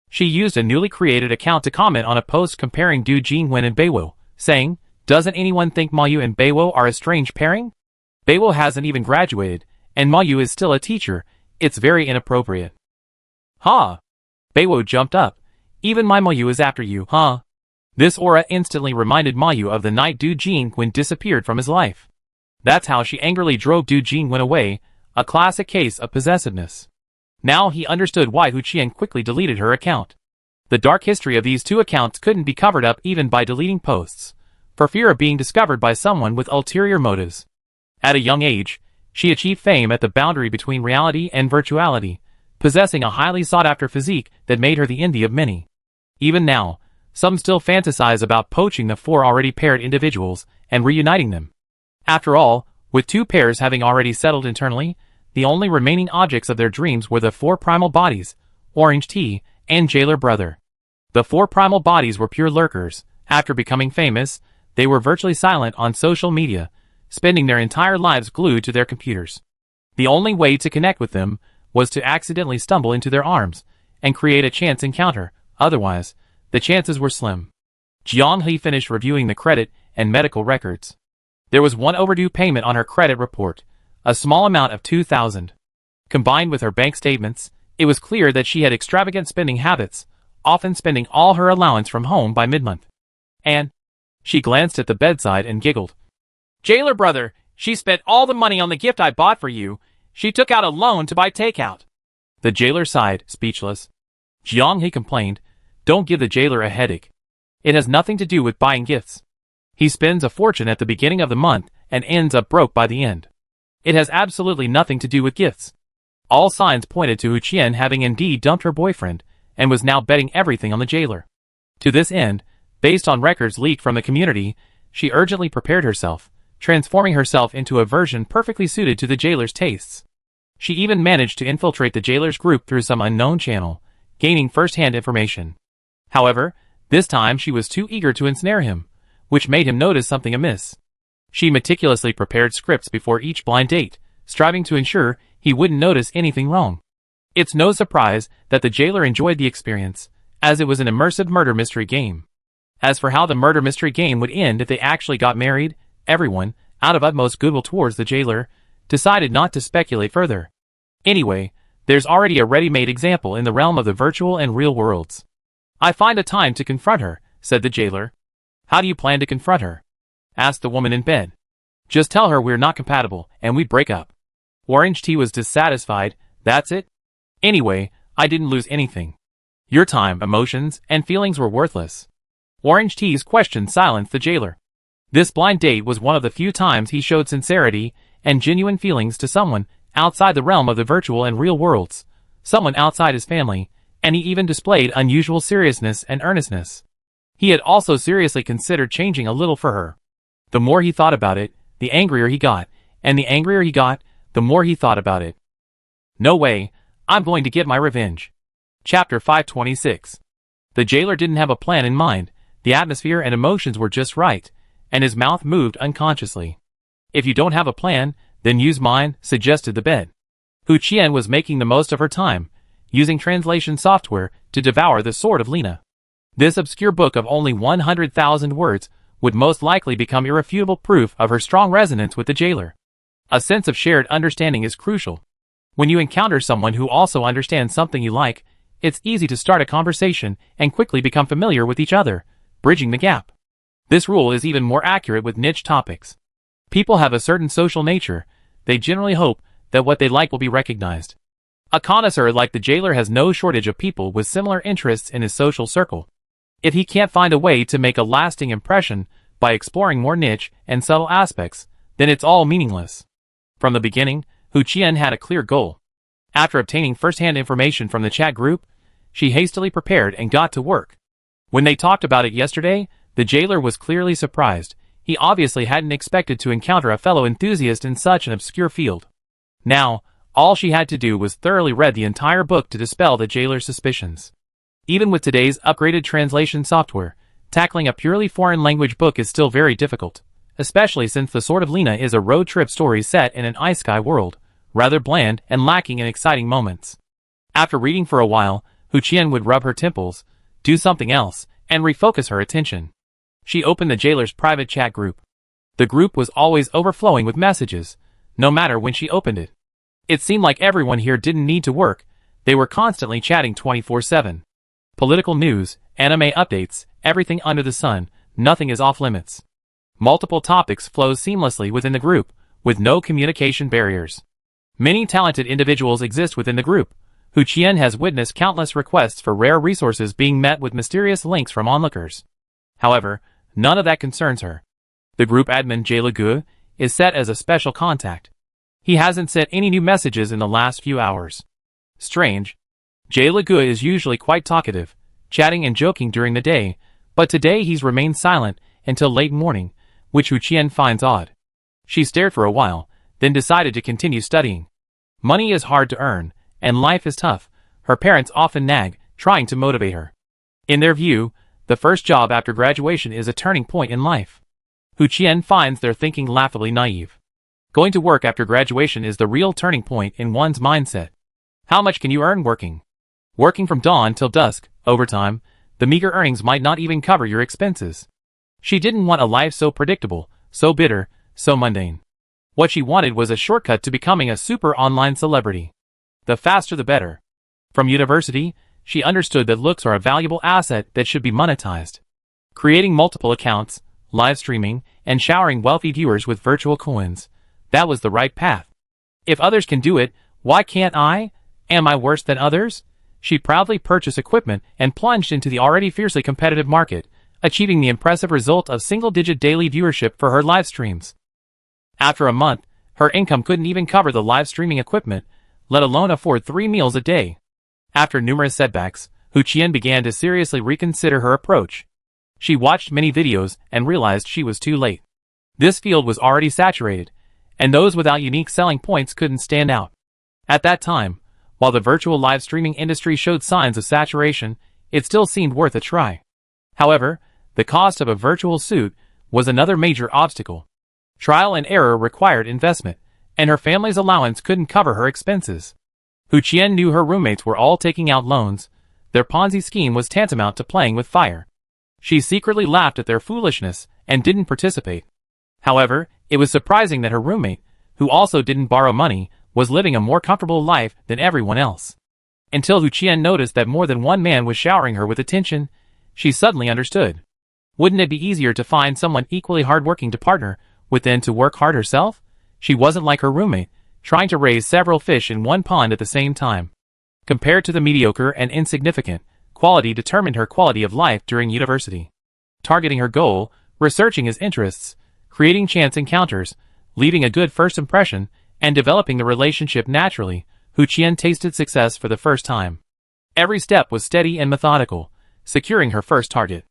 [SPEAKER 1] She used a newly created account to comment on a post comparing Du Jingwen and Beiwo, saying, doesn't anyone think Ma Yu and Beiwo are a strange pairing? Beiwo hasn't even graduated, and Ma Yu is still a teacher. It's very inappropriate. Huh? Beiwo jumped up. Even my Ma Yu is after you, huh? This aura instantly reminded Ma Yu of the night Du Jingwen disappeared from his life. That's how she angrily drove Du Jingwen away, a classic case of possessiveness. Now he understood why Hu Qian quickly deleted her account. The dark history of these 2 accounts couldn't be covered up even by deleting posts, for fear of being discovered by someone with ulterior motives. At a young age, she achieved fame at the boundary between reality and virtuality, possessing a highly sought-after physique that made her the envy of many. Even now, some still fantasize about poaching the 4 already paired individuals and reuniting them. After all, with 2 pairs having already settled internally, the only remaining objects of their dreams were the 4 primal bodies, Orange Tea, and Jailer Brother. The 4 primal bodies were pure lurkers. After becoming famous, they were virtually silent on social media, spending their entire lives glued to their computers. The only way to connect with them was to accidentally stumble into their arms and create a chance encounter. Otherwise, the chances were slim. Jiang He finished reviewing the credit and medical records. There was one overdue payment on her credit report, a small amount of 2,000. Combined with her bank statements, it was clear that she had extravagant spending habits, often spending all her allowance from home by mid-month. And she glanced at the bedside and giggled. Jailer Brother, she spent all the money on the gift I bought for you. She took out a loan to buy takeout. The jailer sighed, speechless. Jiang He complained, don't give the jailer a headache. It has nothing to do with buying gifts. He spends a fortune at the beginning of the month and ends up broke by the end. It has absolutely nothing to do with gifts. All signs pointed to Hu Qian having indeed dumped her boyfriend and was now betting everything on the jailer. To this end, based on records leaked from the community, she urgently prepared herself, transforming herself into a version perfectly suited to the jailer's tastes. She even managed to infiltrate the jailer's group through some unknown channel, gaining first-hand information. However, this time she was too eager to ensnare him, which made him notice something amiss. She meticulously prepared scripts before each blind date, striving to ensure he wouldn't notice anything wrong. It's no surprise that the jailer enjoyed the experience, as it was an immersive murder mystery game. As for how the murder mystery game would end if they actually got married, everyone, out of utmost goodwill towards the jailer, decided not to speculate further. Anyway, there's already a ready-made example in the realm of the virtual and real worlds. I find a time to confront her, said the jailer. How do you plan to confront her? Asked the woman in bed. Just tell her we're not compatible, and we break up. Orange Tea was dissatisfied. That's it? Anyway, I didn't lose anything. Your time, emotions, and feelings were worthless. Orange Tea's question silenced the jailer. This blind date was one of the few times he showed sincerity and genuine feelings to someone outside the realm of the virtual and real worlds, someone outside his family, and he even displayed unusual seriousness and earnestness. He had also seriously considered changing a little for her. The more he thought about it, the angrier he got, and the angrier he got, the more he thought about it. No way, I'm going to get my revenge. Chapter 526. The jailer didn't have a plan in mind, the atmosphere and emotions were just right, and his mouth moved unconsciously. If you don't have a plan, then use mine, suggested the bed. Hu Qian was making the most of her time, using translation software to devour the Sword of Lena. This obscure book of only 100,000 words would most likely become irrefutable proof of her strong resonance with the jailer. A sense of shared understanding is crucial. When you encounter someone who also understands something you like, it's easy to start a conversation and quickly become familiar with each other, bridging the gap. This rule is even more accurate with niche topics. People have a certain social nature. They generally hope that what they like will be recognized. A connoisseur like the jailer has no shortage of people with similar interests in his social circle. If he can't find a way to make a lasting impression by exploring more niche and subtle aspects, then it's all meaningless. From the beginning, Hu Qian had a clear goal. After obtaining first-hand information from the chat group, she hastily prepared and got to work. When they talked about it yesterday, the jailer was clearly surprised. He obviously hadn't expected to encounter a fellow enthusiast in such an obscure field. Now, all she had to do was thoroughly read the entire book to dispel the jailer's suspicions. Even with today's upgraded translation software, tackling a purely foreign language book is still very difficult, especially since The Sword of Lena is a road trip story set in an isekai world, rather bland and lacking in exciting moments. After reading for a while, Hu Qian would rub her temples, do something else, and refocus her attention. She opened the jailer's private chat group. The group was always overflowing with messages, no matter when she opened it. It seemed like everyone here didn't need to work. They were constantly chatting 24/7. Political news, anime updates, everything under the sun, nothing is off limits. Multiple topics flow seamlessly within the group, with no communication barriers. Many talented individuals exist within the group. Hu Qian has witnessed countless requests for rare resources being met with mysterious links from onlookers. However, none of that concerns her. The group admin Jay Gu is set as a special contact. He hasn't sent any new messages in the last few hours. Strange. Jay Gu is usually quite talkative, chatting and joking during the day, but today he's remained silent until late morning, which Hu Qian finds odd. She stared for a while, then decided to continue studying. Money is hard to earn, and life is tough. Her parents often nag, trying to motivate her. In their view, the first job after graduation is a turning point in life. Hu Qian finds their thinking laughably naive. Going to work after graduation is the real turning point in one's mindset. How much can you earn working? Working from dawn till dusk, overtime, the meager earnings might not even cover your expenses. She didn't want a life so predictable, so bitter, so mundane. What she wanted was a shortcut to becoming a super online celebrity. The faster the better. From university, she understood that looks are a valuable asset that should be monetized. Creating multiple accounts, live streaming, and showering wealthy viewers with virtual coins, that was the right path. If others can do it, why can't I? Am I worse than others? She proudly purchased equipment and plunged into the already fiercely competitive market, achieving the impressive result of single-digit daily viewership for her live streams. After a month, her income couldn't even cover the live streaming equipment, let alone afford 3 meals a day. After numerous setbacks, Hu Qian began to seriously reconsider her approach. She watched many videos and realized she was too late. This field was already saturated, and those without unique selling points couldn't stand out. At that time, while the virtual live streaming industry showed signs of saturation, it still seemed worth a try. However, the cost of a virtual suit was another major obstacle. Trial and error required investment, and her family's allowance couldn't cover her expenses. Hu Qian knew her roommates were all taking out loans. Their Ponzi scheme was tantamount to playing with fire. She secretly laughed at their foolishness and didn't participate. However, it was surprising that her roommate, who also didn't borrow money, was living a more comfortable life than everyone else. Until Hu Qian noticed that more than one man was showering her with attention, she suddenly understood. Wouldn't it be easier to find someone equally hardworking to partner with than to work hard herself? She wasn't like her roommate, trying to raise several fish in one pond at the same time. Compared to the mediocre and insignificant, quality determined her quality of life during university. Targeting her goal, researching his interests, creating chance encounters, leaving a good first impression, and developing the relationship naturally, Hu Qian tasted success for the first time. Every step was steady and methodical, securing her first target.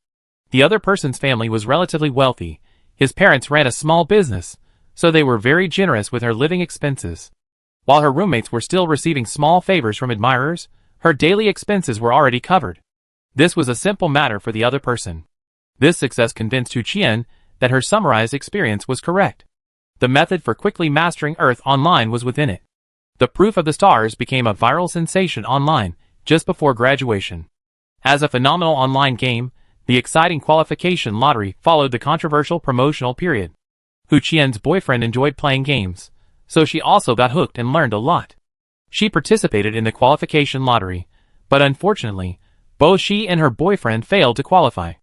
[SPEAKER 1] The other person's family was relatively wealthy. His parents ran a small business, so they were very generous with her living expenses. While her roommates were still receiving small favors from admirers, her daily expenses were already covered. This was a simple matter for the other person. This success convinced Hu Qian that her summarized experience was correct. The method for quickly mastering Earth Online was within it. The Proof of the Stars became a viral sensation online just before graduation. As a phenomenal online game, the exciting qualification lottery followed the controversial promotional period. Hu Qian's boyfriend enjoyed playing games, so she also got hooked and learned a lot. She participated in the qualification lottery, but unfortunately, both she and her boyfriend failed to qualify.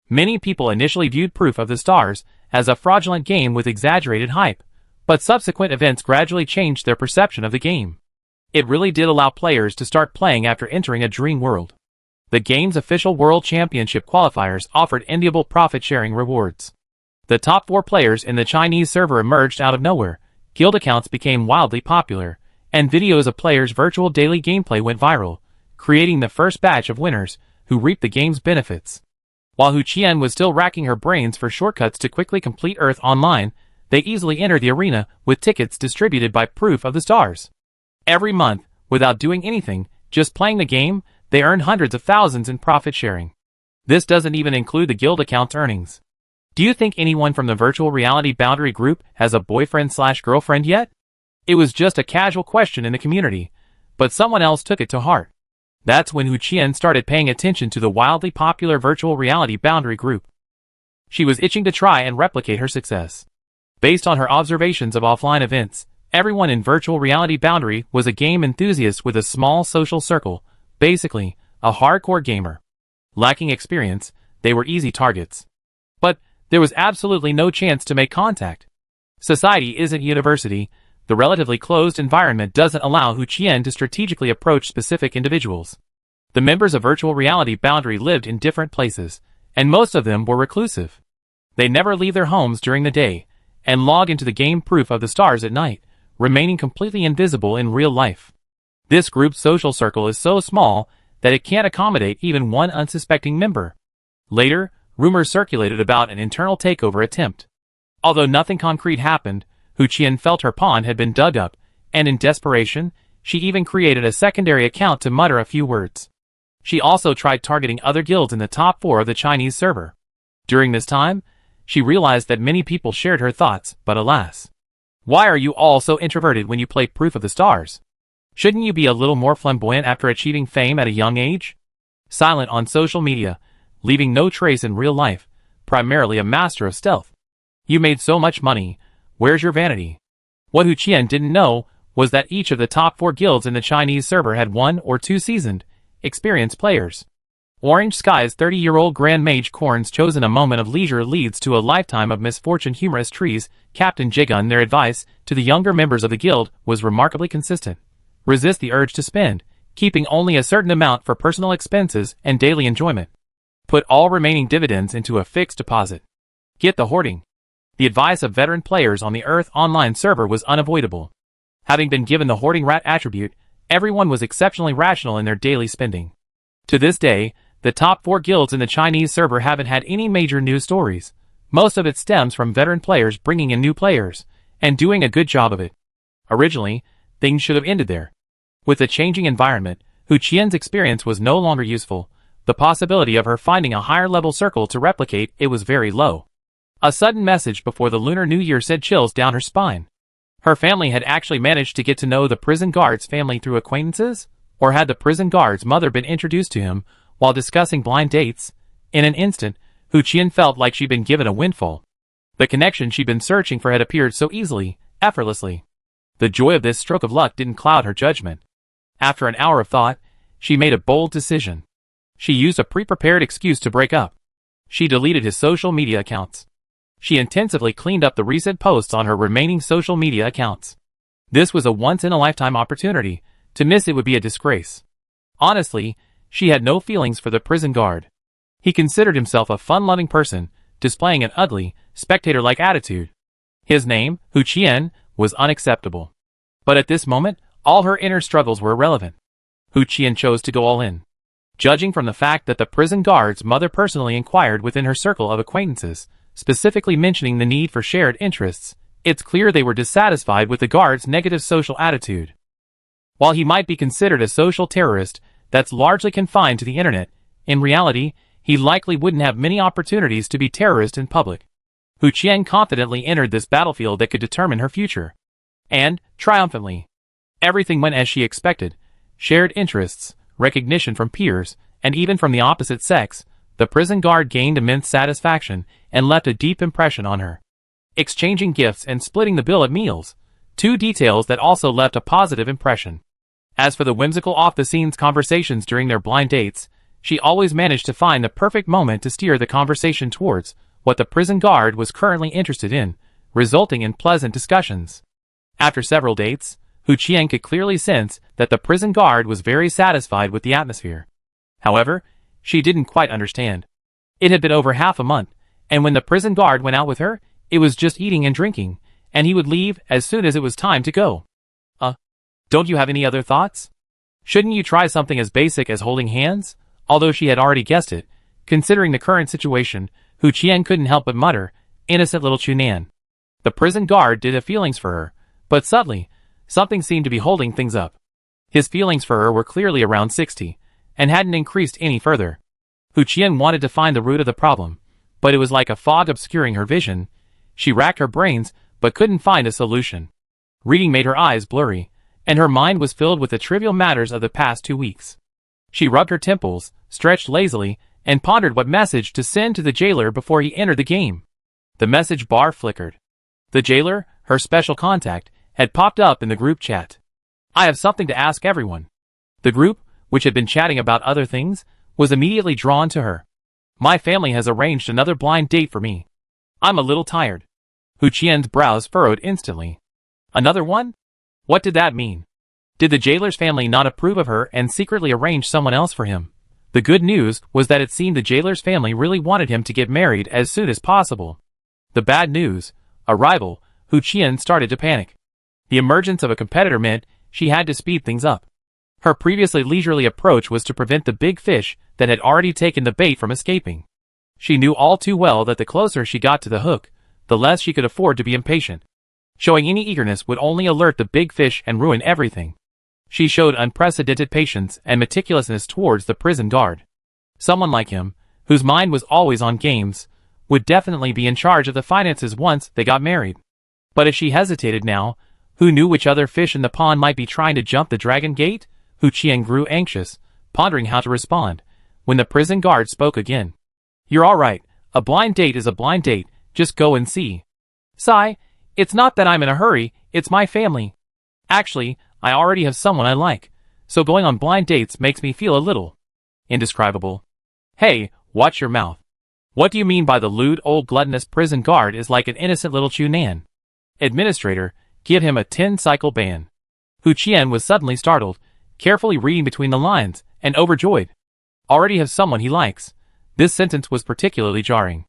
[SPEAKER 1] Many people initially viewed Proof of the Stars as a fraudulent game with exaggerated hype, but subsequent events gradually changed their perception of the game. It really did allow players to start playing after entering a dream world. The game's official World Championship qualifiers offered enviable profit-sharing rewards. The top 4 players in the Chinese server emerged out of nowhere, guild accounts became wildly popular, and videos of players' virtual daily gameplay went viral, creating the first batch of winners who reaped the game's benefits. While Hu Qian was still racking her brains for shortcuts to quickly complete Earth Online, they easily entered the arena with tickets distributed by Proof of the Stars. Every month, without doing anything, just playing the game, they earned hundreds of thousands in profit sharing. This doesn't even include the guild account's earnings. Do you think anyone from the virtual reality boundary group has a boyfriend/girlfriend yet? It was just a casual question in the community, but someone else took it to heart. That's when Hu Qian started paying attention to the wildly popular virtual reality boundary group. She was itching to try and replicate her success. Based on her observations of offline events, everyone in virtual reality boundary was a game enthusiast with a small social circle, basically, a hardcore gamer. Lacking experience, they were easy targets. But there was absolutely no chance to make contact. Society isn't university. The relatively closed environment doesn't allow Hu Qian to strategically approach specific individuals. The members of virtual reality boundary lived in different places, and most of them were reclusive. They never leave their homes during the day, and log into the game Proof of the Stars at night, remaining completely invisible in real life. This group's social circle is so small that it can't accommodate even one unsuspecting member. Later, rumors circulated about an internal takeover attempt. Although nothing concrete happened, Hu Qian felt her pawn had been dug up, and in desperation, she even created a secondary account to mutter a few words. She also tried targeting other guilds in the top 4 of the Chinese server. During this time, she realized that many people shared her thoughts, but alas. Why are you all so introverted when you play Proof of the Stars? Shouldn't you be a little more flamboyant after achieving fame at a young age? Silent on social media, leaving no trace in real life, primarily a master of stealth. You made so much money. Where's your vanity? What Hu Qian didn't know was that each of the top 4 guilds in the Chinese server had 1 or 2 seasoned, experienced players. Orange Sky's 30-year-old Grand Mage Korn's chosen a moment of leisure leads to a lifetime of misfortune. Humorous trees, Captain Jigun. Their advice to the younger members of the guild was remarkably consistent. Resist the urge to spend, keeping only a certain amount for personal expenses and daily enjoyment. Put all remaining dividends into a fixed deposit. Get the hoarding. The advice of veteran players on the Earth Online server was unavoidable. Having been given the hoarding rat attribute, everyone was exceptionally rational in their daily spending. To this day, the top 4 guilds in the Chinese server haven't had any major news stories. Most of it stems from veteran players bringing in new players, and doing a good job of it. Originally, things should have ended there. With the changing environment, Hu Qian's experience was no longer useful. The possibility of her finding a higher-level circle to replicate it was very low. A sudden message before the Lunar New Year sent chills down her spine. Her family had actually managed to get to know the prison guard's family through acquaintances? Or had the prison guard's mother been introduced to him while discussing blind dates? In an instant, Hu Qian felt like she'd been given a windfall. The connection she'd been searching for had appeared so easily, effortlessly. The joy of this stroke of luck didn't cloud her judgment. After an hour of thought, she made a bold decision. She used a pre-prepared excuse to break up. She deleted his social media accounts. She intensively cleaned up the recent posts on her remaining social media accounts. This was a once-in-a-lifetime opportunity. To miss it would be a disgrace. Honestly, she had no feelings for the prison guard. He considered himself a fun-loving person, displaying an ugly, spectator-like attitude. His name, Hu Qian, was unacceptable. But at this moment, all her inner struggles were irrelevant. Hu Qian chose to go all in. Judging from the fact that the prison guard's mother personally inquired within her circle of acquaintances, specifically mentioning the need for shared interests, it's clear they were dissatisfied with the guard's negative social attitude. While he might be considered a social terrorist that's largely confined to the internet, in reality, he likely wouldn't have many opportunities to be terrorist in public. Hu Qian confidently entered this battlefield that could determine her future. And, triumphantly, everything went as she expected. Shared interests, recognition from peers, and even from the opposite sex, the prison guard gained immense satisfaction and left a deep impression on her. Exchanging gifts and splitting the bill at meals, 2 details that also left a positive impression. As for the whimsical off-the-scenes conversations during their blind dates, she always managed to find the perfect moment to steer the conversation towards what the prison guard was currently interested in, resulting in pleasant discussions. After several dates, Hu Qian could clearly sense that the prison guard was very satisfied with the atmosphere. However, she didn't quite understand. It had been over half a month, and when the prison guard went out with her, it was just eating and drinking, and he would leave as soon as it was time to go. Don't you have any other thoughts? Shouldn't you try something as basic as holding hands? Although she had already guessed it, considering the current situation, Hu Qian couldn't help but mutter, innocent little Chunan. The prison guard did have feelings for her, but subtly, something seemed to be holding things up. His feelings for her were clearly around 60, and hadn't increased any further. Hu Qian wanted to find the root of the problem, but it was like a fog obscuring her vision. She racked her brains, but couldn't find a solution. Reading made her eyes blurry, and her mind was filled with the trivial matters of the past 2 weeks. She rubbed her temples, stretched lazily, and pondered what message to send to the jailer before he entered the game. The message bar flickered. The jailer, her special contact, had popped up in the group chat. I have something to ask everyone. The group, which had been chatting about other things, was immediately drawn to her. My family has arranged another blind date for me. I'm a little tired. Hu Qian's brows furrowed instantly. Another one? What did that mean? Did the jailer's family not approve of her and secretly arrange someone else for him? The good news was that it seemed the jailer's family really wanted him to get married as soon as possible. The bad news, a rival, Hu Qian started to panic. The emergence of a competitor meant she had to speed things up. Her previously leisurely approach was to prevent the big fish that had already taken the bait from escaping. She knew all too well that the closer she got to the hook, the less she could afford to be impatient. Showing any eagerness would only alert the big fish and ruin everything. She showed unprecedented patience and meticulousness towards the prison guard. Someone like him, whose mind was always on games, would definitely be in charge of the finances once they got married. But if she hesitated now, who knew which other fish in the pond might be trying to jump the dragon gate? Hu Qian grew anxious, pondering how to respond, when the prison guard spoke again. You're all right. A blind date is a blind date, just go and see. Sigh. It's not that I'm in a hurry, it's my family. Actually, I already have someone I like, so going on blind dates makes me feel a little indescribable. Hey, watch your mouth. What do you mean by the lewd old gluttonous prison guard is like an innocent little Chunan? Administrator, give him a 10-cycle ban. Hu Qian was suddenly startled, carefully reading between the lines, and overjoyed. Already have someone he likes. This sentence was particularly jarring.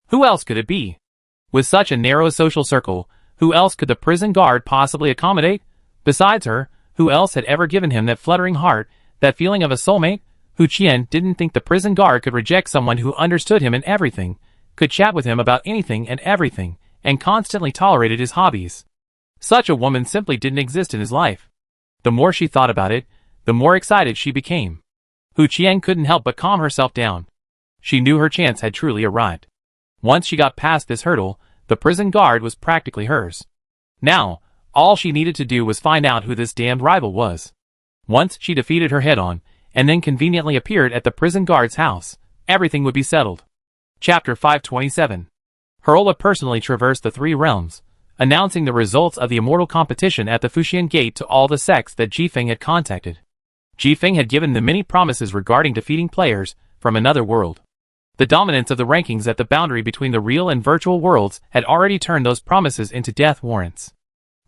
[SPEAKER 1] Who else could it be? With such a narrow social circle, who else could the prison guard possibly accommodate? Besides her, who else had ever given him that fluttering heart, that feeling of a soulmate? Hu Qian didn't think the prison guard could reject someone who understood him in everything, could chat with him about anything and everything, and constantly tolerated his hobbies. Such a woman simply didn't exist in his life. The more she thought about it, the more excited she became. Hu Qian couldn't help but calm herself down. She knew her chance had truly arrived. Once she got past this hurdle, the prison guard was practically hers. Now, all she needed to do was find out who this damned rival was. Once she defeated her head-on, and then conveniently appeared at the prison guard's house, everything would be settled. Chapter 527. Herola personally traversed the 3 realms, announcing the results of the immortal competition at the Fuxian Gate to all the sects that Jifeng had contacted. Jifeng had given them many promises regarding defeating players from another world. The dominance of the rankings at the boundary between the real and virtual worlds had already turned those promises into death warrants.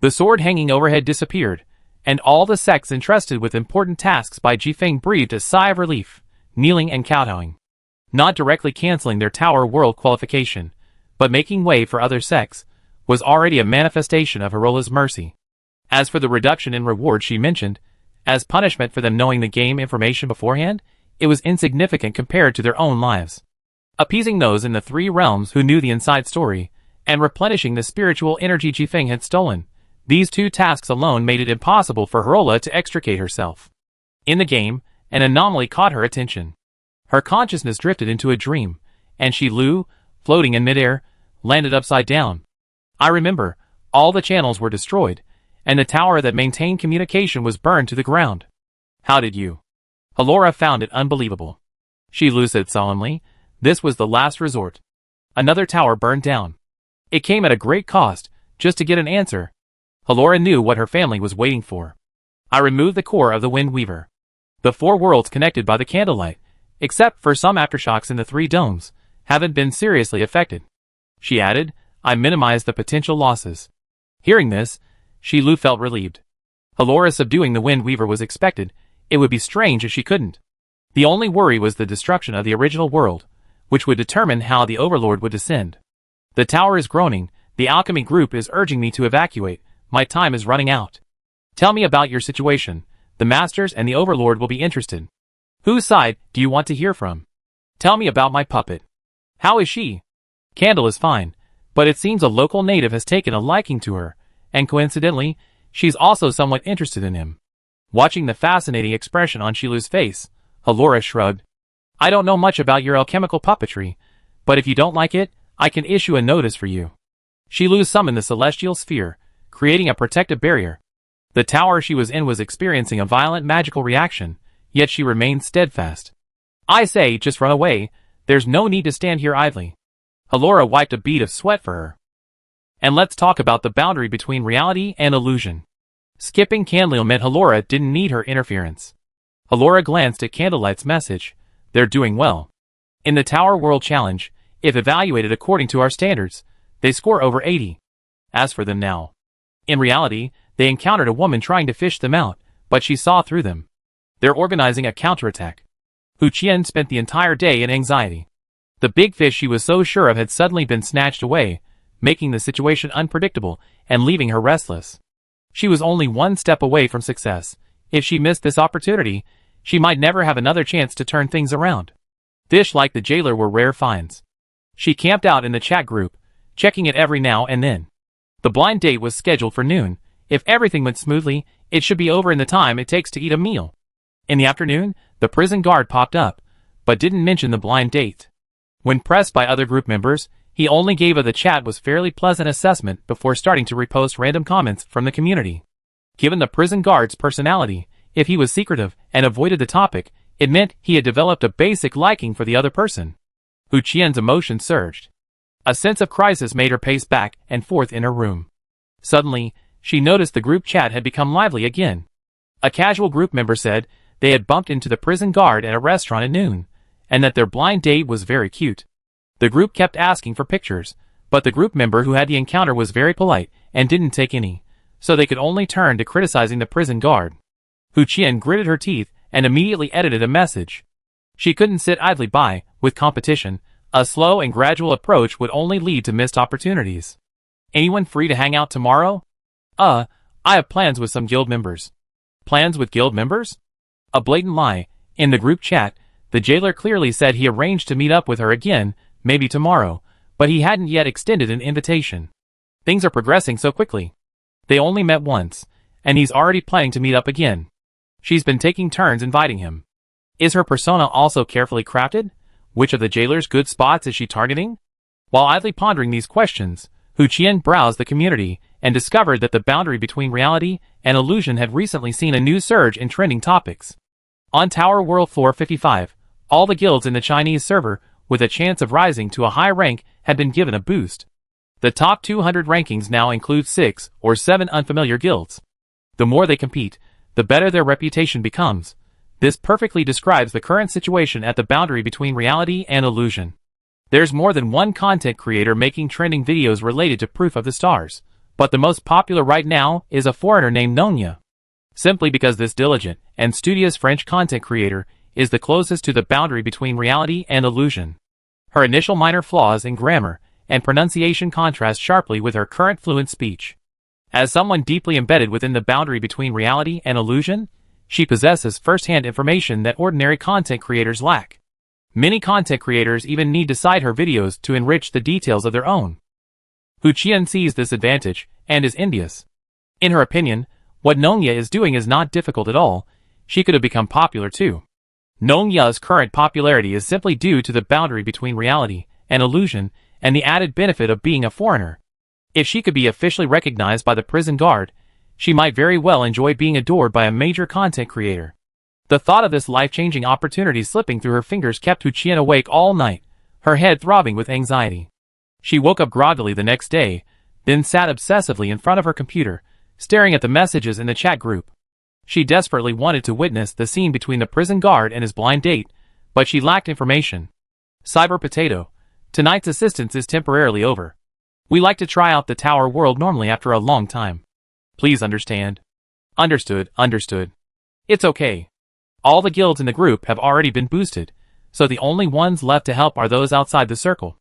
[SPEAKER 1] The sword hanging overhead disappeared, and all the sects entrusted with important tasks by Jifeng breathed a sigh of relief, kneeling and kowtowing. Not directly canceling their tower world qualification, but making way for other sects, was already a manifestation of Herola's mercy. As for the reduction in reward she mentioned, as punishment for them knowing the game information beforehand, it was insignificant compared to their own lives. Appeasing those in the 3 realms who knew the inside story, and replenishing the spiritual energy Jifeng had stolen, these 2 tasks alone made it impossible for Herola to extricate herself. In the game, an anomaly caught her attention. Her consciousness drifted into a dream, and she floating in midair, landed upside down. I remember, all the channels were destroyed, and the tower that maintained communication was burned to the ground. How did you? Halora found it unbelievable. She said solemnly, this was the last resort. Another tower burned down. It came at a great cost, just to get an answer. Halora knew what her family was waiting for. I removed the core of the Wind Weaver. The 4 worlds connected by the candlelight, except for some aftershocks in the 3 domes, haven't been seriously affected. She added, I minimized the potential losses. Hearing this, Shilu felt relieved. Halora subduing the Wind Weaver was expected. It would be strange if she couldn't. The only worry was the destruction of the original world, which would determine how the Overlord would descend. The tower is groaning. The alchemy group is urging me to evacuate. My time is running out. Tell me about your situation. The Masters and the Overlord will be interested. Whose side do you want to hear from? Tell me about my puppet. How is she? Candle is fine, but it seems a local native has taken a liking to her, and coincidentally, she's also somewhat interested in him. Watching the fascinating expression on Shilu's face, Halora shrugged. I don't know much about your alchemical puppetry, but if you don't like it, I can issue a notice for you. Shilu summoned the celestial sphere, creating a protective barrier. The tower she was in was experiencing a violent magical reaction, yet she remained steadfast. I say, just run away. There's no need to stand here idly. Halora wiped a bead of sweat for her. And let's talk about the boundary between reality and illusion. Skipping Candle meant Halora didn't need her interference. Halora glanced at Candlelight's message. They're doing well. In the Tower World Challenge, if evaluated according to our standards, they score over 80. As for them now. In reality, they encountered a woman trying to fish them out, but she saw through them. They're organizing a counterattack. Hu Qian spent the entire day in anxiety. The big fish she was so sure of had suddenly been snatched away, making the situation unpredictable and leaving her restless. She was only one step away from success. If she missed this opportunity, she might never have another chance to turn things around. Fish like the jailer were rare finds. She camped out in the chat group, checking it every now and then. The blind date was scheduled for noon. If everything went smoothly, it should be over in the time it takes to eat a meal. In the afternoon, the prison guard popped up, but didn't mention the blind date. When pressed by other group members, he only gave the chat was fairly pleasant assessment before starting to repost random comments from the community. Given the prison guard's personality, if he was secretive and avoided the topic, it meant he had developed a basic liking for the other person. Hu Qian's emotions surged. A sense of crisis made her pace back and forth in her room. Suddenly, she noticed the group chat had become lively again. A casual group member said they had bumped into the prison guard at a restaurant at noon, and that their blind date was very cute. The group kept asking for pictures, but the group member who had the encounter was very polite and didn't take any, so they could only turn to criticizing the prison guard. Hu Qian gritted her teeth and immediately edited a message. She couldn't sit idly by. With competition, a slow and gradual approach would only lead to missed opportunities. Anyone free to hang out tomorrow? I have plans with some guild members. Plans with guild members? A blatant lie. In the group chat, the jailer clearly said he arranged to meet up with her again, maybe tomorrow, but he hadn't yet extended an invitation. Things are progressing so quickly. They only met once, and he's already planning to meet up again. She's been taking turns inviting him. Is her persona also carefully crafted? Which of the jailer's good spots is she targeting? While idly pondering these questions, Hu Qian browsed the community and discovered that the boundary between reality and illusion had recently seen a new surge in trending topics. On Tower World 455, all the guilds in the Chinese server, with a chance of rising to a high rank, had been given a boost. The top 200 rankings now include 6 or 7 unfamiliar guilds. The more they compete, the better their reputation becomes. This perfectly describes the current situation at the boundary between reality and illusion. There's more than one content creator making trending videos related to Proof of the Stars, but the most popular right now is a foreigner named Nonya. Simply because this diligent and studious French content creator is the closest to the boundary between reality and illusion. Her initial minor flaws in grammar and pronunciation contrast sharply with her current fluent speech. As someone deeply embedded within the boundary between reality and illusion, she possesses first-hand information that ordinary content creators lack. Many content creators even need to cite her videos to enrich the details of their own. Hu Qian sees this advantage and is envious. In her opinion, what Nonya is doing is not difficult at all. She could have become popular too. Nonya's current popularity is simply due to the boundary between reality and illusion and the added benefit of being a foreigner. If she could be officially recognized by the prison guard, she might very well enjoy being adored by a major content creator. The thought of this life-changing opportunity slipping through her fingers kept Hu Qian awake all night, her head throbbing with anxiety. She woke up groggily the next day, then sat obsessively in front of her computer, staring at the messages in the chat group. She desperately wanted to witness the scene between the prison guard and his blind date, but she lacked information. Cyber Potato. Tonight's assistance is temporarily over. We like to try out the tower world normally after a long time. Please understand. Understood. It's okay. All the guilds in the group have already been boosted, so the only ones left to help are those outside the circle.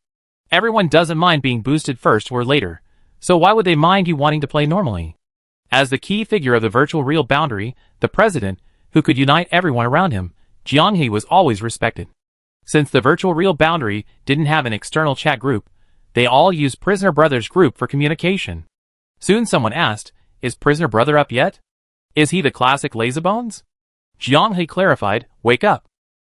[SPEAKER 1] Everyone doesn't mind being boosted first or later, so why would they mind you wanting to play normally? As the key figure of the virtual real boundary, the president, who could unite everyone around him, Jianghe was always respected. Since the virtual real boundary didn't have an external chat group, they all used Prisoner Brother's group for communication. Soon someone asked, "Is Prisoner Brother up yet? Is he the classic lazybones?" Jianghe clarified, "Wake up.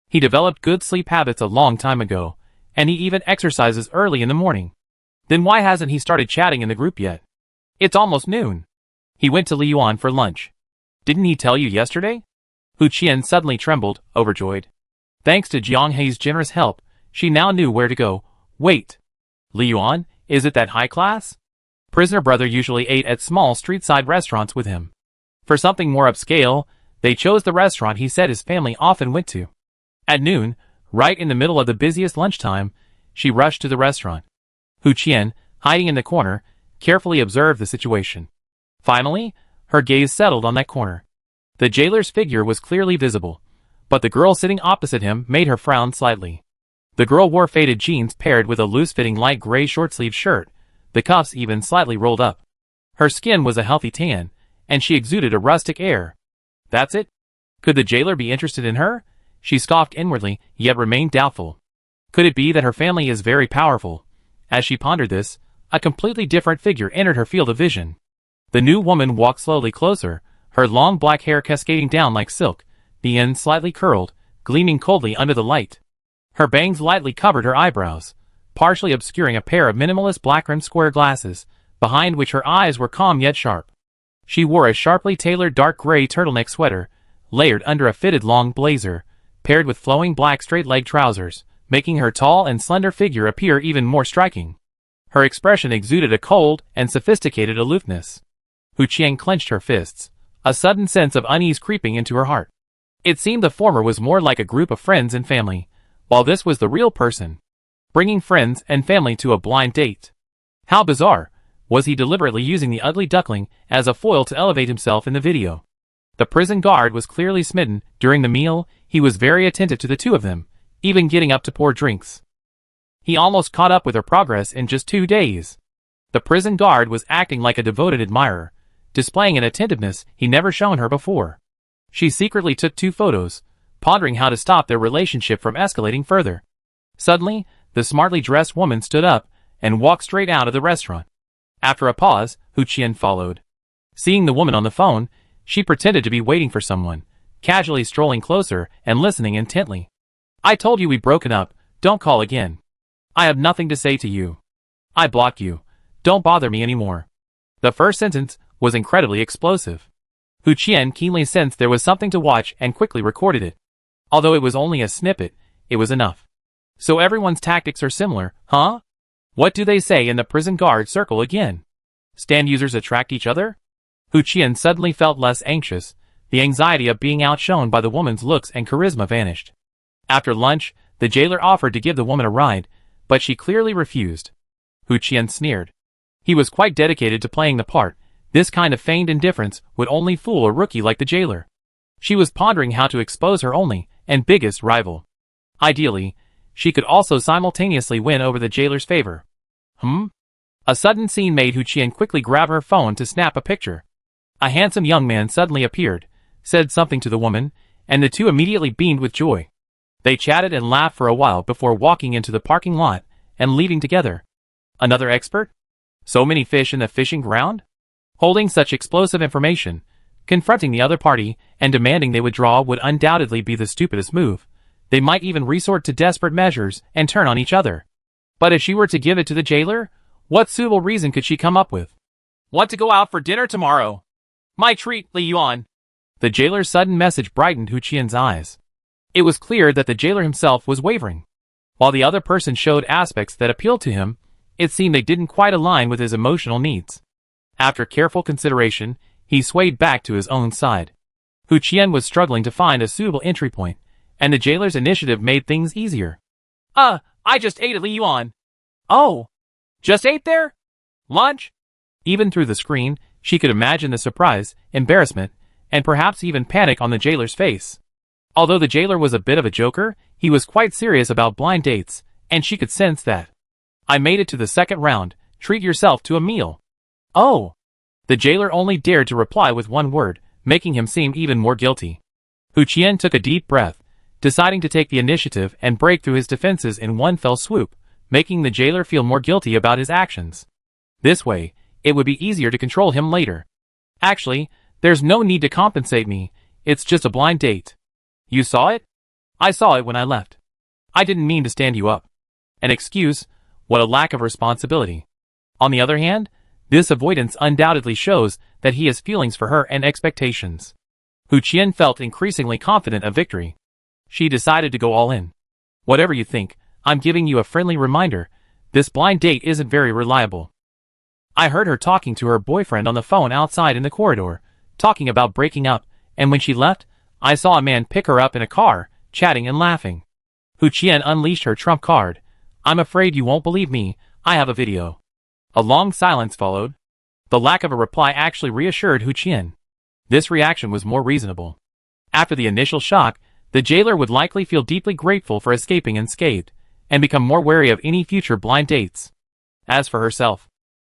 [SPEAKER 1] He developed good sleep habits a long time ago, and he even exercises early in the morning. Then why hasn't he started chatting in the group yet? It's almost noon. He went to Liyuan for lunch. Didn't he tell you yesterday?" Hu Qian suddenly trembled, overjoyed. Thanks to Jianghe's generous help, she now knew where to go. Wait. Liyuan, is it that high class? Prisoner Brother usually ate at small street-side restaurants with him. For something more upscale, they chose the restaurant he said his family often went to. At noon, right in the middle of the busiest lunchtime, she rushed to the restaurant. Hu Qian, hiding in the corner, carefully observed the situation. Finally, her gaze settled on that corner. The jailer's figure was clearly visible, but the girl sitting opposite him made her frown slightly. The girl wore faded jeans paired with a loose-fitting light gray short-sleeved shirt, the cuffs even slightly rolled up. Her skin was a healthy tan, and she exuded a rustic air. That's it? Could the jailer be interested in her? She scoffed inwardly, yet remained doubtful. Could it be that her family is very powerful? As she pondered this, a completely different figure entered her field of vision. The new woman walked slowly closer, her long black hair cascading down like silk, the ends slightly curled, gleaming coldly under the light. Her bangs lightly covered her eyebrows, partially obscuring a pair of minimalist black-rimmed square glasses, behind which her eyes were calm yet sharp. She wore a sharply tailored dark gray turtleneck sweater, layered under a fitted long blazer, paired with flowing black straight-leg trousers, making her tall and slender figure appear even more striking. Her expression exuded a cold and sophisticated aloofness. Hu Qian clenched her fists, a sudden sense of unease creeping into her heart. It seemed the former was more like a group of friends and family, while this was the real person, bringing friends and family to a blind date. How bizarre! Was he deliberately using the ugly duckling as a foil to elevate himself in the video? The prison guard was clearly smitten. During the meal, he was very attentive to the two of them, even getting up to pour drinks. He almost caught up with her progress in just 2 days. The prison guard was acting like a devoted admirer, displaying an attentiveness he never shown her before. She secretly took 2 photos, pondering how to stop their relationship from escalating further. Suddenly, the smartly dressed woman stood up and walked straight out of the restaurant. After a pause, Hu Qian followed. Seeing the woman on the phone, she pretended to be waiting for someone, casually strolling closer and listening intently. "I told you we'd broken up, don't call again. I have nothing to say to you. I blocked you, don't bother me anymore." The first sentence was incredibly explosive. Hu Qian keenly sensed there was something to watch and quickly recorded it. Although it was only a snippet, it was enough. So everyone's tactics are similar, huh? What do they say in the prison guard circle again? Stand users attract each other? Hu Qian suddenly felt less anxious. The anxiety of being outshone by the woman's looks and charisma vanished. After lunch, the jailer offered to give the woman a ride, but she clearly refused. Hu Qian sneered. He was quite dedicated to playing the part. This kind of feigned indifference would only fool a rookie like the jailer. She was pondering how to expose her only and biggest rival. Ideally, she could also simultaneously win over the jailer's favor. A sudden scene made Hu Qian quickly grab her phone to snap a picture. A handsome young man suddenly appeared, said something to the woman, and the two immediately beamed with joy. They chatted and laughed for a while before walking into the parking lot and leaving together. Another expert? So many fish in the fishing ground? Holding such explosive information, confronting the other party and demanding they withdraw would undoubtedly be the stupidest move. They might even resort to desperate measures and turn on each other. But if she were to give it to the jailer, what suitable reason could she come up with? "Want to go out for dinner tomorrow? My treat, Li Yuan." The jailer's sudden message brightened Hu Qian's eyes. It was clear that the jailer himself was wavering. While the other person showed aspects that appealed to him, it seemed they didn't quite align with his emotional needs. After careful consideration, he swayed back to his own side. Hu Qian was struggling to find a suitable entry point, and the jailer's initiative made things easier. I just ate at Li Yuan. Oh, just ate there? Lunch? Even through the screen, she could imagine the surprise, embarrassment, and perhaps even panic on the jailer's face. Although the jailer was a bit of a joker, he was quite serious about blind dates, and she could sense that. I made it to the second round. Treat yourself to a meal. Oh. The jailer only dared to reply with one word, making him seem even more guilty. Hu Qian took a deep breath, deciding to take the initiative and break through his defenses in one fell swoop, making the jailer feel more guilty about his actions. This way, it would be easier to control him later. Actually, there's no need to compensate me, it's just a blind date. You saw it? I saw it when I left. I didn't mean to stand you up. An excuse? What a lack of responsibility. On the other hand, this avoidance undoubtedly shows that he has feelings for her and expectations. Hu Qian felt increasingly confident of victory. She decided to go all in. Whatever you think, I'm giving you a friendly reminder, this blind date isn't very reliable. I heard her talking to her boyfriend on the phone outside in the corridor, talking about breaking up, and when she left, I saw a man pick her up in a car, chatting and laughing. Hu Qian unleashed her trump card. I'm afraid you won't believe me, I have a video. A long silence followed. The lack of a reply actually reassured Hu Qian. This reaction was more reasonable. After the initial shock, the jailer would likely feel deeply grateful for escaping unscathed, and become more wary of any future blind dates. As for herself,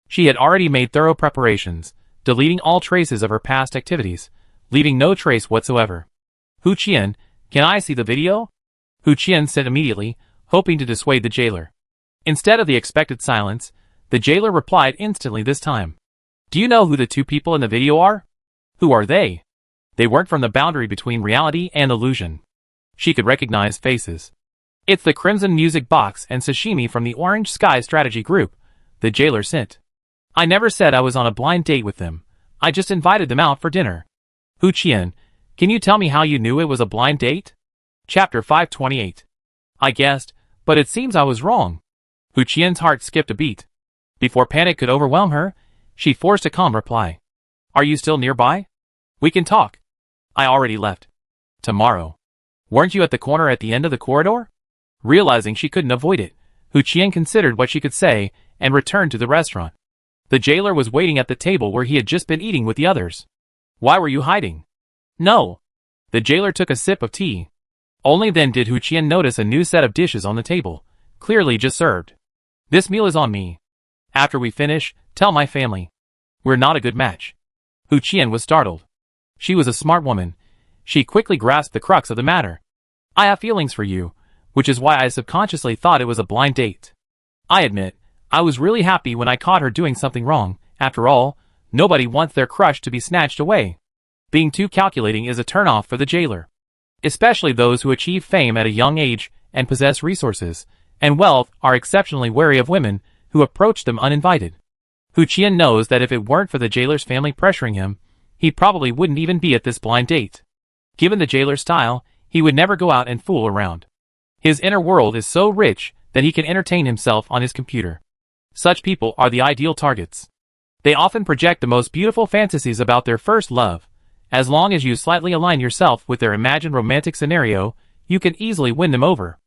[SPEAKER 1] she had already made thorough preparations, deleting all traces of her past activities, leaving no trace whatsoever. Hu Qian, can I see the video? Hu Qian said immediately, hoping to dissuade the jailer. Instead of the expected silence, the jailer replied instantly this time. Do you know who the two people in the video are? Who are they? They weren't from the boundary between reality and illusion. She could recognize faces. It's the Crimson Music Box and Sashimi from the Orange Sky Strategy Group, the jailer sent. I never said I was on a blind date with them. I just invited them out for dinner. Hu Qian, can you tell me how you knew it was a blind date? Chapter 528. I guessed, but it seems I was wrong. Hu Qian's heart skipped a beat. Before panic could overwhelm her, she forced a calm reply. Are you still nearby? We can talk. I already left. Tomorrow. Weren't you at the corner at the end of the corridor? Realizing she couldn't avoid it, Hu Qian considered what she could say and returned to the restaurant. The jailer was waiting at the table where he had just been eating with the others. Why were you hiding? No. The jailer took a sip of tea. Only then did Hu Qian notice a new set of dishes on the table, clearly just served. This meal is on me. After we finish, tell my family. We're not a good match. Hu Qian was startled. She was a smart woman. She quickly grasped the crux of the matter. I have feelings for you, which is why I subconsciously thought it was a blind date. I admit, I was really happy when I caught her doing something wrong. After all, nobody wants their crush to be snatched away. Being too calculating is a turnoff for the jailer. Especially those who achieve fame at a young age and possess resources and wealth are exceptionally wary of women who approach them uninvited. Hu Qian knows that if it weren't for the jailer's family pressuring him, he probably wouldn't even be at this blind date. Given the jailer's style, he would never go out and fool around. His inner world is so rich that he can entertain himself on his computer. Such people are the ideal targets. They often project the most beautiful fantasies about their first love. As long as you slightly align yourself with their imagined romantic scenario, you can easily win them over.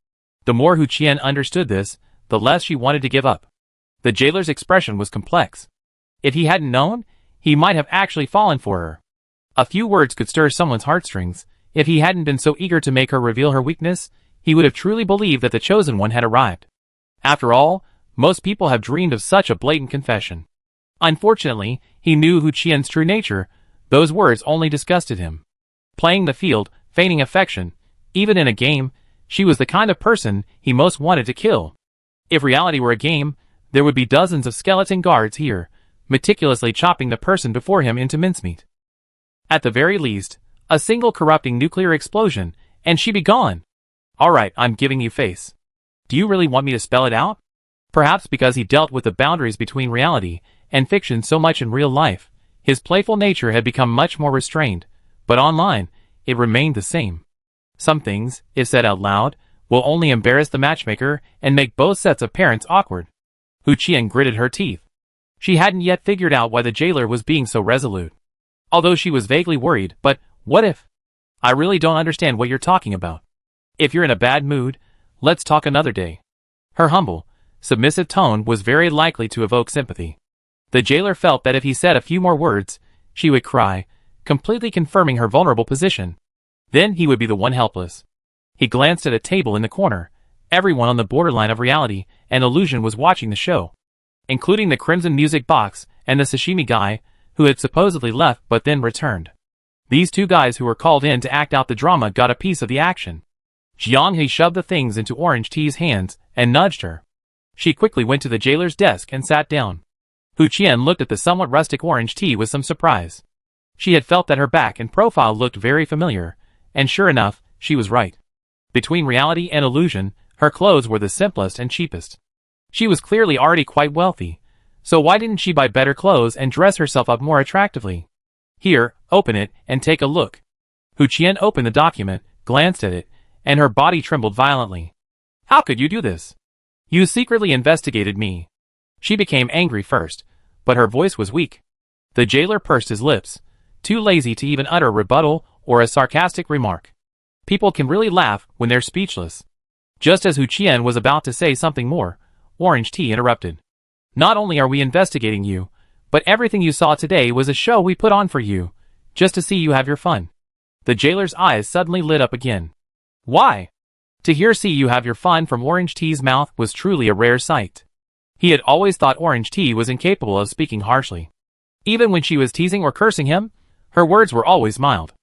[SPEAKER 1] The more Hu Qian understood this, the less she wanted to give up. The jailer's expression was complex. If he hadn't known, he might have actually fallen for her. A few words could stir someone's heartstrings. If he hadn't been so eager to make her reveal her weakness, he would have truly believed that the chosen one had arrived. After all, most people have dreamed of such a blatant confession. Unfortunately, he knew Hu Qian's true nature. Those words only disgusted him. Playing the field, feigning affection, even in a game, she was the kind of person he most wanted to kill. If reality were a game, there would be dozens of skeleton guards here, meticulously chopping the person before him into mincemeat. At the very least, a single corrupting nuclear explosion, and she'd be gone. Alright, I'm giving you face. Do you really want me to spell it out? Perhaps because he dealt with the boundaries between reality and fiction so much in real life, his playful nature had become much more restrained, but online, it remained the same. Some things, if said out loud, will only embarrass the matchmaker and make both sets of parents awkward. Hu Qian gritted her teeth. She hadn't yet figured out why the jailer was being so resolute. Although she was vaguely worried, but what if? I really don't understand what you're talking about. If you're in a bad mood, let's talk another day. Her humble, submissive tone was very likely to evoke sympathy. The jailer felt that if he said a few more words, she would cry, completely confirming her vulnerable position. Then he would be the one helpless. He glanced at a table in the corner. Everyone on the borderline of reality and illusion was watching the show, including the Crimson Music Box and the sashimi guy, who had supposedly left but then returned. These two guys who were called in to act out the drama got a piece of the action. Jiang He shoved the things into Orange T's hands and nudged her. She quickly went to the jailer's desk and sat down. Hu Qian looked at the somewhat rustic Orange Tea with some surprise. She had felt that her back and profile looked very familiar, and sure enough, she was right. Between reality and illusion, her clothes were the simplest and cheapest. She was clearly already quite wealthy, so why didn't she buy better clothes and dress herself up more attractively? Here, open it and take a look. Hu Qian opened the document, glanced at it, and her body trembled violently. How could you do this? You secretly investigated me. She became angry first, but her voice was weak. The jailer pursed his lips, too lazy to even utter a rebuttal or a sarcastic remark. People can really laugh when they're speechless. Just as Hu Qian was about to say something more, Orange Tea interrupted. Not only are we investigating you, but everything you saw today was a show we put on for you, just to see you have your fun. The jailer's eyes suddenly lit up again. Why? To hear "see you have your fun" from Orange Tea's mouth was truly a rare sight. He had always thought Orange Tea was incapable of speaking harshly. Even when she was teasing or cursing him, her words were always mild.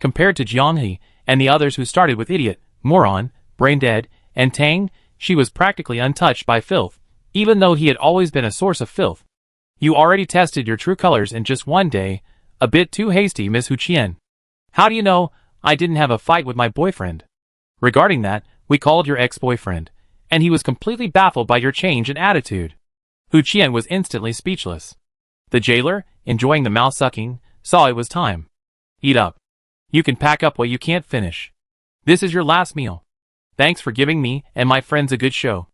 [SPEAKER 1] Compared to Jiang He and the others who started with idiot, moron, brain dead, and tang, she was practically untouched by filth, even though he had always been a source of filth. You already tested your true colors in just one day, a bit too hasty, Miss Hu Qian. How do you know I didn't have a fight with my boyfriend? Regarding that, we called your ex-boyfriend, and he was completely baffled by your change in attitude. Hu Qian was instantly speechless. The jailer, enjoying the mouth-sucking, saw it was time. Eat up. You can pack up what you can't finish. This is your last meal. Thanks for giving me and my friends a good show.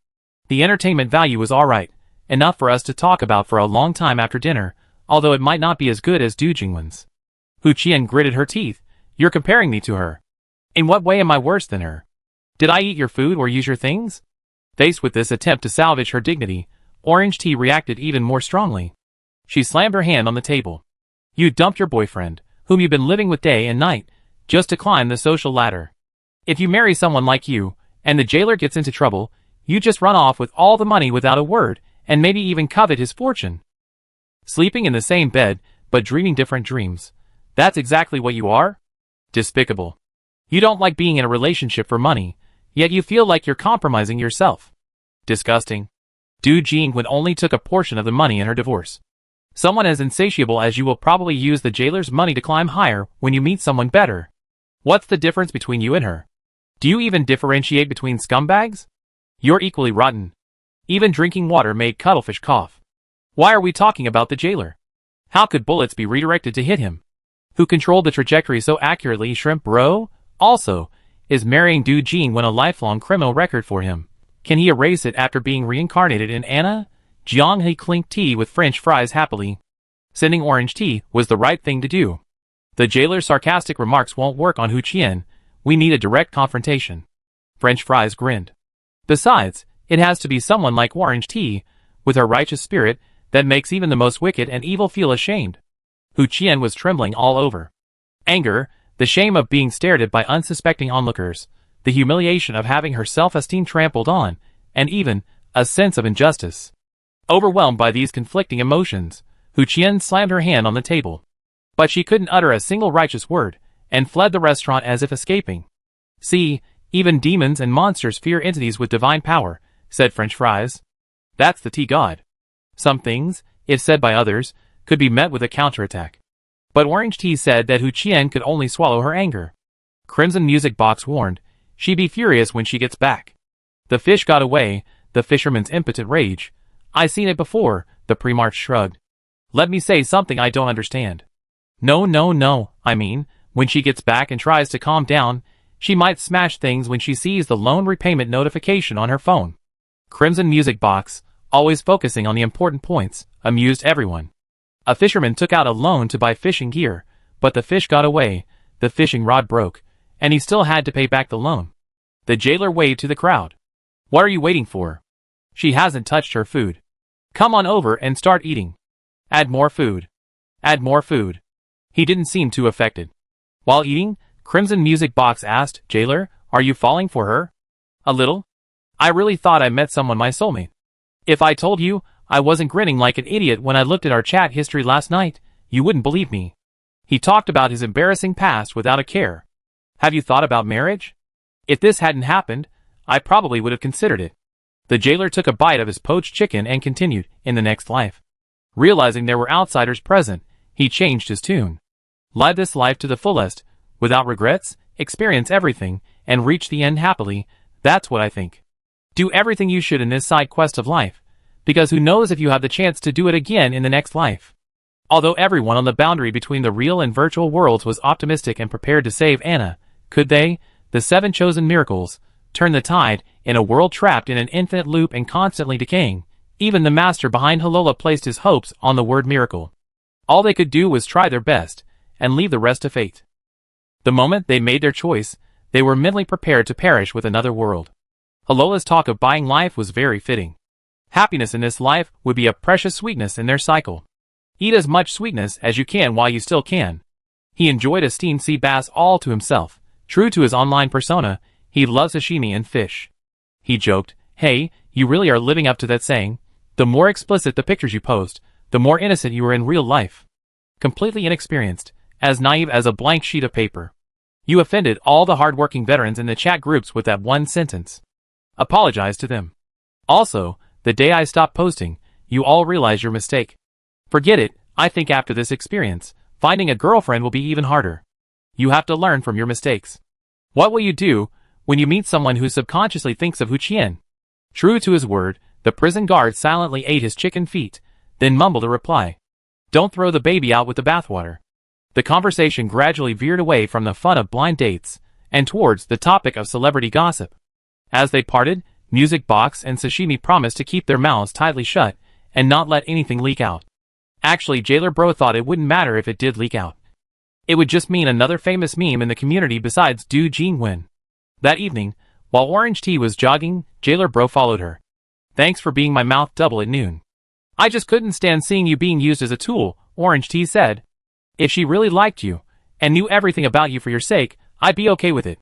[SPEAKER 1] The entertainment value was alright, enough for us to talk about for a long time after dinner, although it might not be as good as Du Jingwen's. Hu Qian gritted her teeth. You're comparing me to her. In what way am I worse than her? Did I eat your food or use your things? Faced with this attempt to salvage her dignity, Orange Tea reacted even more strongly. She slammed her hand on the table. You dumped your boyfriend, whom you've been living with day and night, just to climb the social ladder. If you marry someone like you, and the jailer gets into trouble, you just run off with all the money without a word, and maybe even covet his fortune. Sleeping in the same bed, but dreaming different dreams. That's exactly what you are? Despicable. You don't like being in a relationship for money, yet you feel like you're compromising yourself. Disgusting. Du Jingwen only took a portion of the money in her divorce. Someone as insatiable as you will probably use the jailer's money to climb higher when you meet someone better. What's the difference between you and her? Do you even differentiate between scumbags? You're equally rotten. Even drinking water made Cuttlefish cough. Why are we talking about the jailer? How could bullets be redirected to hit him? Who controlled the trajectory so accurately, Shrimp Bro? Also, is marrying Du Jingwen a lifelong criminal record for him? Can he erase it after being reincarnated in Anna? Jiang He clinked tea with French fries happily. Sending Orange Tea was the right thing to do. The jailer's sarcastic remarks won't work on Hu Qian. We need a direct confrontation. French fries grinned. Besides, it has to be someone like Orange Tea, with her righteous spirit, that makes even the most wicked and evil feel ashamed. Hu Qian was trembling all over. Anger, the shame of being stared at by unsuspecting onlookers, the humiliation of having her self-esteem trampled on, and even a sense of injustice. Overwhelmed by these conflicting emotions, Hu Qian slammed her hand on the table. But she couldn't utter a single righteous word, and fled the restaurant as if escaping. See, even demons and monsters fear entities with divine power, said French Fries. That's the tea god. Some things, if said by others, could be met with a counterattack. But Orange Tea said that Hu Qian could only swallow her anger. Crimson Music Box warned, she'd be furious when she gets back. The fish got away, the fisherman's impotent rage. I seen it before, the Primarch shrugged. Let me say something I don't understand. No, I mean, when she gets back and tries to calm down, she might smash things when she sees the loan repayment notification on her phone. Crimson Music Box, always focusing on the important points, amused everyone. A fisherman took out a loan to buy fishing gear, but the fish got away, the fishing rod broke, and he still had to pay back the loan. The jailer waved to the crowd. What are you waiting for? She hasn't touched her food. Come on over and start eating. Add more food. Add more food. He didn't seem too affected. While eating, Crimson Music Box asked, Jailer, are you falling for her? A little. I really thought I met someone my soulmate. If I told you I wasn't grinning like an idiot when I looked at our chat history last night, you wouldn't believe me. He talked about his embarrassing past without a care. Have you thought about marriage? If this hadn't happened, I probably would have considered it. The jailer took a bite of his poached chicken and continued, in the next life. Realizing there were outsiders present, he changed his tune. Live this life to the fullest, without regrets, experience everything, and reach the end happily. That's what I think. Do everything you should in this side quest of life, because who knows if you have the chance to do it again in the next life. Although everyone on the boundary between the real and virtual worlds was optimistic and prepared to save Anna, could they, the 7 chosen miracles, turn the tide in a world trapped in an infinite loop and constantly decaying? Even the master behind Halola placed his hopes on the word miracle. All they could do was try their best, and leave the rest to fate. The moment they made their choice, they were mentally prepared to perish with another world. Halola's talk of buying life was very fitting. Happiness in this life would be a precious sweetness in their cycle. Eat as much sweetness as you can while you still can. He enjoyed a steamed sea bass all to himself. True to his online persona, he loves sashimi and fish. He joked, hey, you really are living up to that saying. The more explicit the pictures you post, the more innocent you are in real life. Completely inexperienced, as naive as a blank sheet of paper. You offended all the hard-working veterans in the chat groups with that one sentence. Apologize to them. Also, the day I stopped posting, you all realize your mistake. Forget it. I think after this experience, finding a girlfriend will be even harder. You have to learn from your mistakes. What will you do when you meet someone who subconsciously thinks of Hu Qian? True to his word, the prison guard silently ate his chicken feet, then mumbled a reply. Don't throw the baby out with the bathwater. The conversation gradually veered away from the fun of blind dates, and towards the topic of celebrity gossip. As they parted, Music Box and Sashimi promised to keep their mouths tightly shut, and not let anything leak out. Actually, Jailer Bro thought it wouldn't matter if it did leak out. It would just mean another famous meme in the community besides Du Jingwen. That evening, while Orange Tea was jogging, Jailer Bro followed her. Thanks for being my mouth double at noon. I just couldn't stand seeing you being used as a tool, Orange Tea said. If she really liked you, and knew everything about you for your sake, I'd be okay with it.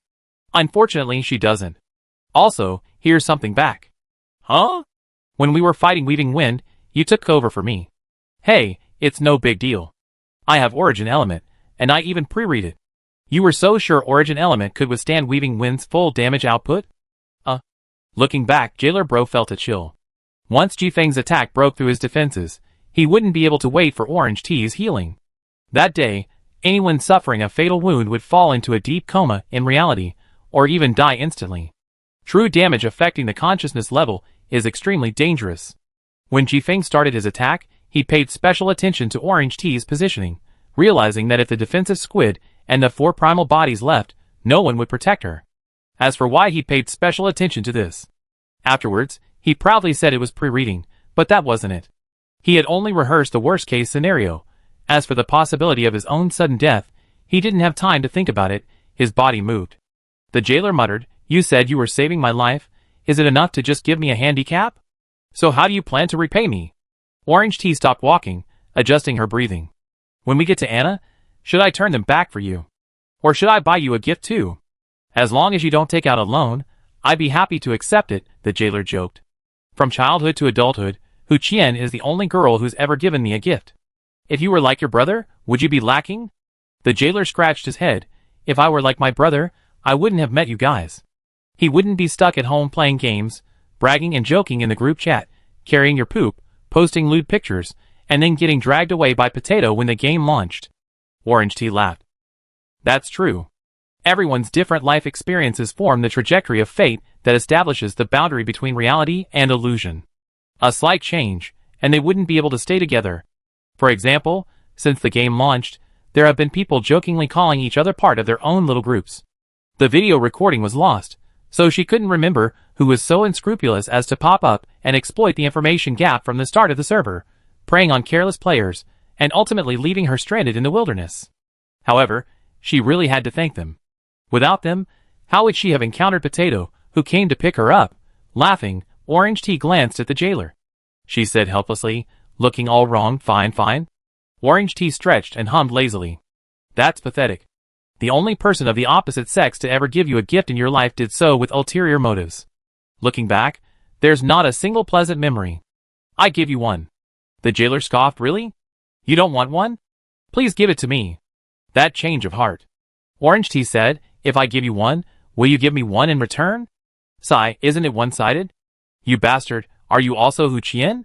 [SPEAKER 1] Unfortunately, she doesn't. Also, here's something back. Huh? When we were fighting Weaving Wind, you took over for me. Hey, it's no big deal. I have Origin Element, and I even pre-read it. You were so sure Origin Element could withstand Weaving Wind's full damage output? Looking back, Jailer Bro felt a chill. Once Jifeng's attack broke through his defenses, he wouldn't be able to wait for Orange Tea's healing. That day, anyone suffering a fatal wound would fall into a deep coma in reality, or even die instantly. True damage affecting the consciousness level is extremely dangerous. When Jifeng started his attack, he paid special attention to Orange Tea's positioning, realizing that if the defensive squid and the 4 primal bodies left, no one would protect her. As for why he paid special attention to this. Afterwards, he proudly said it was pre-reading, but that wasn't it. He had only rehearsed the worst-case scenario. As for the possibility of his own sudden death, he didn't have time to think about it. His body moved. The jailer muttered, you said you were saving my life. Is it enough to just give me a handicap? So how do you plan to repay me? Orange Tea stopped walking, adjusting her breathing. When we get to Anna, should I turn them back for you? Or should I buy you a gift too? As long as you don't take out a loan, I'd be happy to accept it, the jailer joked. From childhood to adulthood, Hu Qian is the only girl who's ever given me a gift. If you were like your brother, would you be lacking? The jailer scratched his head. If I were like my brother, I wouldn't have met you guys. He wouldn't be stuck at home playing games, bragging and joking in the group chat, carrying your poop, posting lewd pictures, and then getting dragged away by Potato when the game launched. Orange Tea laughed. That's true. Everyone's different life experiences form the trajectory of fate that establishes the boundary between reality and illusion. A slight change, and they wouldn't be able to stay together. For example, since the game launched, there have been people jokingly calling each other part of their own little groups. The video recording was lost, so she couldn't remember who was so unscrupulous as to pop up and exploit the information gap from the start of the server, preying on careless players, and ultimately leaving her stranded in the wilderness. However, she really had to thank them. Without them, how would she have encountered Potato, who came to pick her up? Laughing, Orange Tea glanced at the jailer. She said helplessly, looking all wrong. Fine, fine. Orange Tea stretched and hummed lazily. That's pathetic. The only person of the opposite sex to ever give you a gift in your life did so with ulterior motives. Looking back, there's not a single pleasant memory. I give you one. The jailer scoffed. Really? You don't want one? Please give it to me. That change of heart. Orange Tea said, if I give you one, will you give me one in return? Sigh, isn't it one-sided? You bastard, are you also Hu Qian?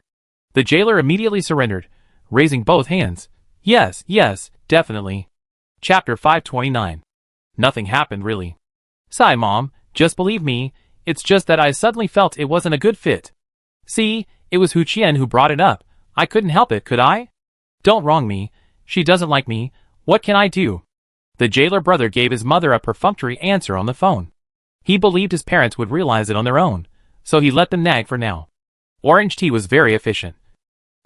[SPEAKER 1] The jailer immediately surrendered, raising both hands. Yes, yes, definitely. Chapter 529. Nothing happened really. Sigh, Mom, just believe me, it's just that I suddenly felt it wasn't a good fit. See, it was Hu Qian who brought it up. I couldn't help it, could I? Don't wrong me. She doesn't like me. What can I do? The jailer brother gave his mother a perfunctory answer on the phone. He believed his parents would realize it on their own, so he let them nag for now. Orange Tea was very efficient.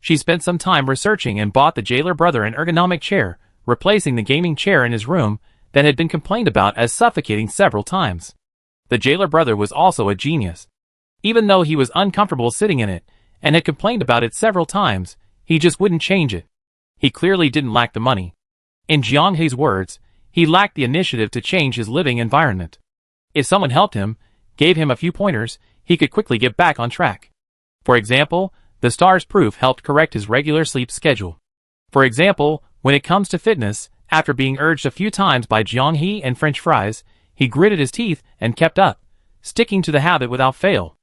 [SPEAKER 1] She spent some time researching and bought the jailer brother an ergonomic chair, replacing the gaming chair in his room that had been complained about as suffocating several times. The jailer brother was also a genius. Even though he was uncomfortable sitting in it, and had complained about it several times, he just wouldn't change it. He clearly didn't lack the money. In Jiang Hei's words, he lacked the initiative to change his living environment. If someone helped him, gave him a few pointers, he could quickly get back on track. For example, the STARS proof helped correct his regular sleep schedule. For example, when it comes to fitness, after being urged a few times by Jiang Hei and French fries, he gritted his teeth and kept up, sticking to the habit without fail.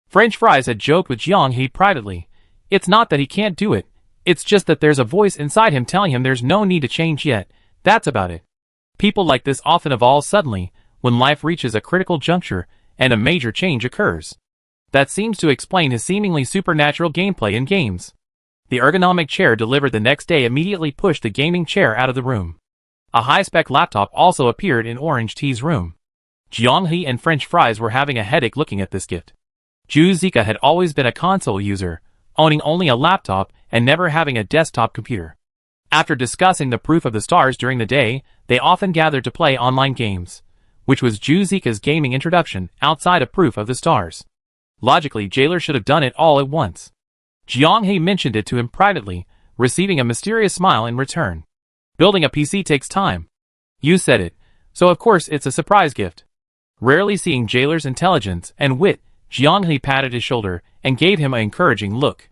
[SPEAKER 1] French fries had joked with Jiang Hei privately. It's not that he can't do it, it's just that there's a voice inside him telling him there's no need to change yet, that's about it. People like this often evolve suddenly, when life reaches a critical juncture and a major change occurs. That seems to explain his seemingly supernatural gameplay in games. The ergonomic chair delivered the next day immediately pushed the gaming chair out of the room. A high-spec laptop also appeared in Orange Tea's room. Jiang Hei and French fries were having a headache looking at this gift. Zhu Zika had always been a console user, owning only a laptop and never having a desktop computer. After discussing the proof of the stars during the day, they often gathered to play online games, which was Zhu Zika's gaming introduction outside of proof of the stars. Logically, Jailer should have done it all at once. Jiang Hei mentioned it to him privately, receiving a mysterious smile in return. Building a PC takes time. You said it, so of course it's a surprise gift. Rarely seeing Jailer's intelligence and wit, Jiang Hei patted his shoulder and gave him an encouraging look.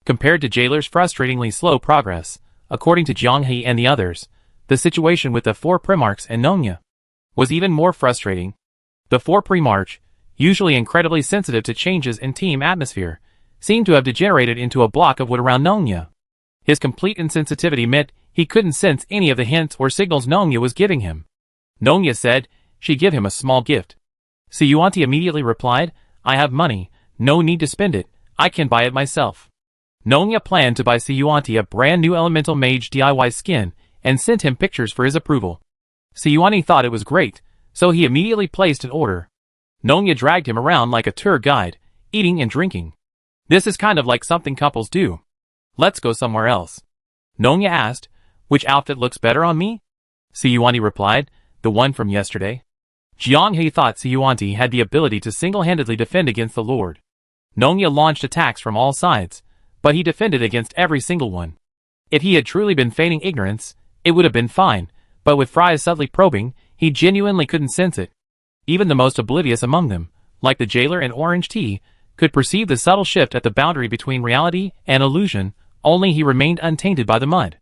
[SPEAKER 1] Compared to Jailer's frustratingly slow progress, according to Jiang Hei and the others, the situation with the 4 Primarchs and Nongya was even more frustrating. The 4 Primarch, usually incredibly sensitive to changes in team atmosphere, seemed to have degenerated into a block of wood around Nongya. His complete insensitivity meant he couldn't sense any of the hints or signals Nongya was giving him. Nongya said she'd give him a small gift. Siyuanti immediately replied, I have money, no need to spend it, I can buy it myself. Nongya planned to buy Siyuanti a brand new Elemental Mage DIY skin and sent him pictures for his approval. Siyuanti thought it was great, so he immediately placed an order. Nongya dragged him around like a tour guide, eating and drinking. This is kind of like something couples do. Let's go somewhere else. Nongya asked, which outfit looks better on me? Siyuanti replied, the one from yesterday. Jiang Hei thought Siyuanti had the ability to single-handedly defend against the Lord. Nongya launched attacks from all sides, but he defended against every single one. If he had truly been feigning ignorance, it would have been fine, but with Fry's subtly probing, he genuinely couldn't sense it. Even the most oblivious among them, like the Jailer and Orange Tea, could perceive the subtle shift at the boundary between reality and illusion, only he remained untainted by the mud.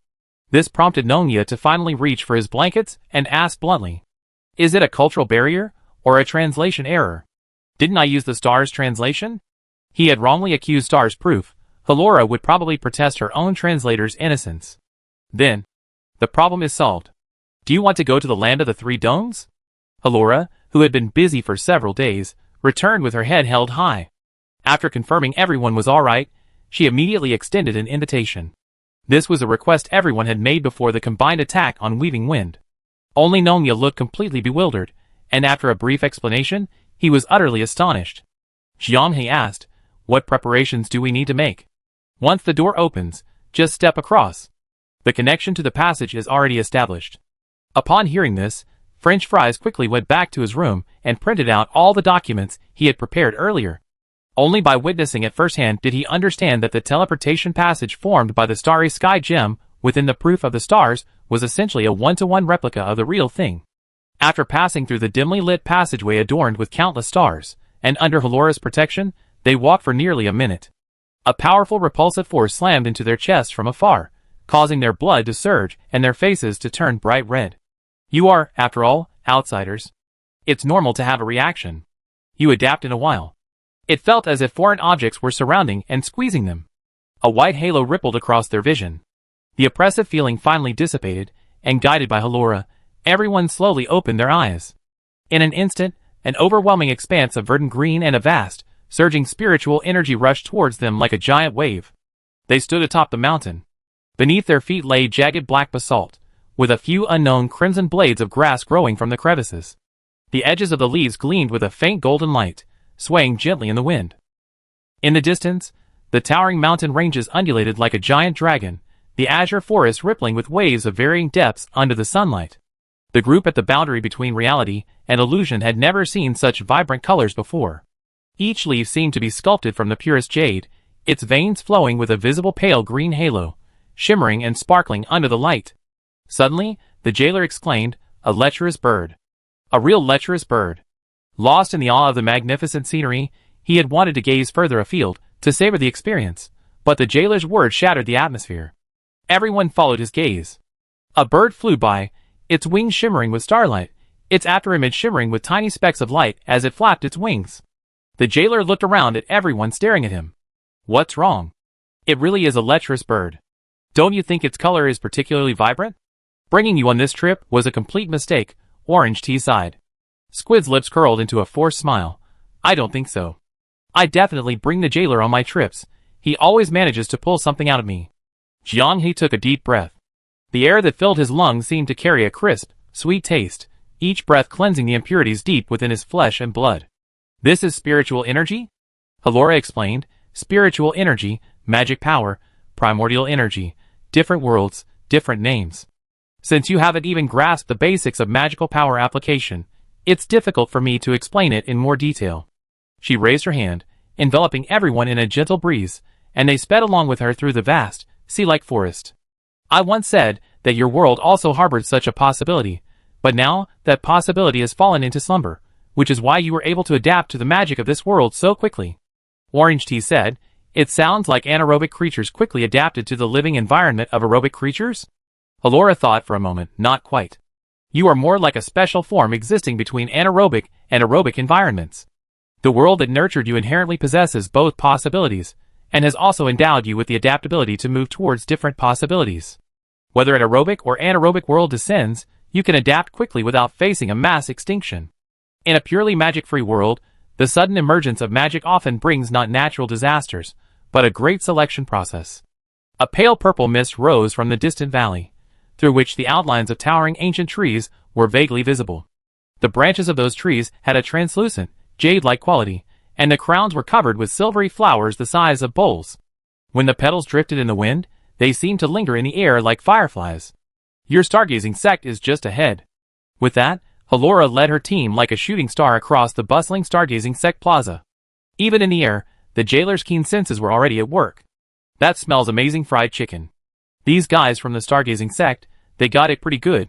[SPEAKER 1] This prompted Nongya to finally reach for his blankets and ask bluntly, is it a cultural barrier, or a translation error? Didn't I use the STARS translation? He had wrongly accused STARS proof. Halora would probably protest her own translator's innocence. Then, the problem is solved. Do you want to go to the land of the 3 domes? Halora, who had been busy for several days, returned with her head held high. After confirming everyone was alright, she immediately extended an invitation. This was a request everyone had made before the combined attack on Weaving Wind. Only Nongya looked completely bewildered, and after a brief explanation, he was utterly astonished. Jiang Hei asked, what preparations do we need to make? Once the door opens, just step across. The connection to the passage is already established. Upon hearing this, French Fries quickly went back to his room and printed out all the documents he had prepared earlier. Only by witnessing it firsthand did he understand that the teleportation passage formed by the starry sky gem within the proof of the stars was essentially a one-to-one replica of the real thing. After passing through the dimly lit passageway adorned with countless stars, and under Halora's protection, they walked for nearly a minute. A powerful repulsive force slammed into their chests from afar, causing their blood to surge and their faces to turn bright red. You are, after all, outsiders. It's normal to have a reaction. You adapt in a while. It felt as if foreign objects were surrounding and squeezing them. A white halo rippled across their vision. The oppressive feeling finally dissipated, and guided by Halora, everyone slowly opened their eyes. In an instant, an overwhelming expanse of verdant green and a vast, surging spiritual energy rushed towards them like a giant wave. They stood atop the mountain. Beneath their feet lay jagged black basalt, with a few unknown crimson blades of grass growing from the crevices. The edges of the leaves gleamed with a faint golden light, swaying gently in the wind. In the distance, the towering mountain ranges undulated like a giant dragon, the azure forest rippling with waves of varying depths under the sunlight. The group at the boundary between reality and illusion had never seen such vibrant colors before. Each leaf seemed to be sculpted from the purest jade, its veins flowing with a visible pale green halo, shimmering and sparkling under the light. Suddenly, the jailer exclaimed, "A lecherous bird. A real lecherous bird." Lost in the awe of the magnificent scenery, he had wanted to gaze further afield, to savor the experience, but the jailer's words shattered the atmosphere. Everyone followed his gaze. A bird flew by, its wings shimmering with starlight, its afterimage shimmering with tiny specks of light as it flapped its wings. The jailer looked around at everyone staring at him. What's wrong? It really is a lecherous bird. Don't you think its color is particularly vibrant? Bringing you on this trip was a complete mistake, Orange Tea sighed. Squid's lips curled into a forced smile. I don't think so. I definitely bring the jailer on my trips. He always manages to pull something out of me. Jiang He took a deep breath. The air that filled his lungs seemed to carry a crisp, sweet taste, each breath cleansing the impurities deep within his flesh and blood. This is spiritual energy? Halora explained. Spiritual energy, magic power, primordial energy, different worlds, different names. Since you haven't even grasped the basics of magical power application, it's difficult for me to explain it in more detail. She raised her hand, enveloping everyone in a gentle breeze, and they sped along with her through the vast, sea-like forest. I once said that your world also harbored such a possibility, but now that possibility has fallen into slumber, which is why you were able to adapt to the magic of this world so quickly. Orange Tea said, It sounds like anaerobic creatures quickly adapted to the living environment of aerobic creatures? Halora thought for a moment, not quite. You are more like a special form existing between anaerobic and aerobic environments. The world that nurtured you inherently possesses both possibilities, and has also endowed you with the adaptability to move towards different possibilities. Whether an aerobic or anaerobic world descends, you can adapt quickly without facing a mass extinction. In a purely magic-free world, the sudden emergence of magic often brings not natural disasters, but a great selection process. A pale purple mist rose from the distant valley, through which the outlines of towering ancient trees were vaguely visible. The branches of those trees had a translucent, jade-like quality, and the crowns were covered with silvery flowers the size of bowls. When the petals drifted in the wind, they seemed to linger in the air like fireflies. Your stargazing sect is just ahead. With that, Halora led her team like a shooting star across the bustling stargazing sect plaza. Even in the air, the jailer's keen senses were already at work. That smells amazing fried chicken. These guys from the stargazing sect, they got it pretty good.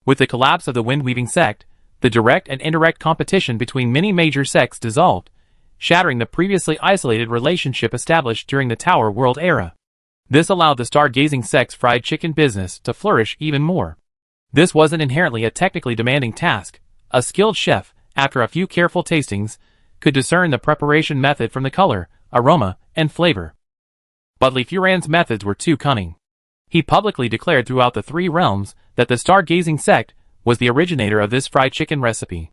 [SPEAKER 1] With the collapse of the wind-weaving sect, the direct and indirect competition between many major sects dissolved, shattering the previously isolated relationship established during the Tower World era. This allowed the stargazing sect's fried chicken business to flourish even more. This wasn't inherently a technically demanding task. A skilled chef, after a few careful tastings, could discern the preparation method from the color, aroma, and flavor. But Li Furan's methods were too cunning. He publicly declared throughout the three realms that the stargazing sect was the originator of this fried chicken recipe.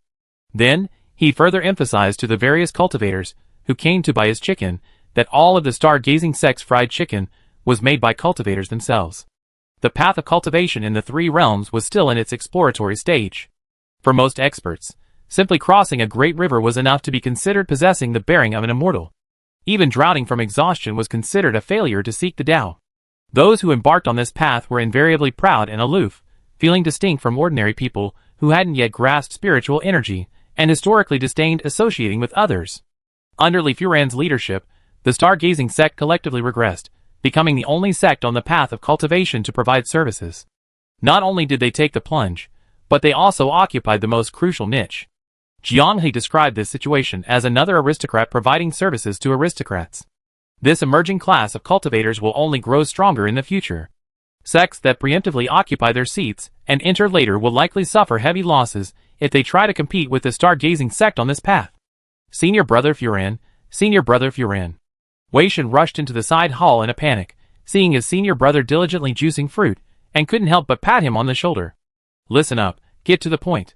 [SPEAKER 1] Then, he further emphasized to the various cultivators who came to buy his chicken that all of the stargazing sect's fried chicken was made by cultivators themselves. The path of cultivation in the three realms was still in its exploratory stage. For most experts, simply crossing a great river was enough to be considered possessing the bearing of an immortal. Even drowning from exhaustion was considered a failure to seek the Tao. Those who embarked on this path were invariably proud and aloof, feeling distinct from ordinary people who hadn't yet grasped spiritual energy, and historically disdained associating with others. Under Li Furan's leadership, the stargazing sect collectively regressed, becoming the only sect on the path of cultivation to provide services. Not only did they take the plunge, but they also occupied the most crucial niche. Jiang He described this situation as another aristocrat providing services to aristocrats. This emerging class of cultivators will only grow stronger in the future. Sects that preemptively occupy their seats and enter later will likely suffer heavy losses if they try to compete with the stargazing sect on this path. Senior Brother Furan, Senior Brother Furan. Wei Shen rushed into the side hall in a panic, seeing his senior brother diligently juicing fruit, and couldn't help but pat him on the shoulder. Listen up, get to the point.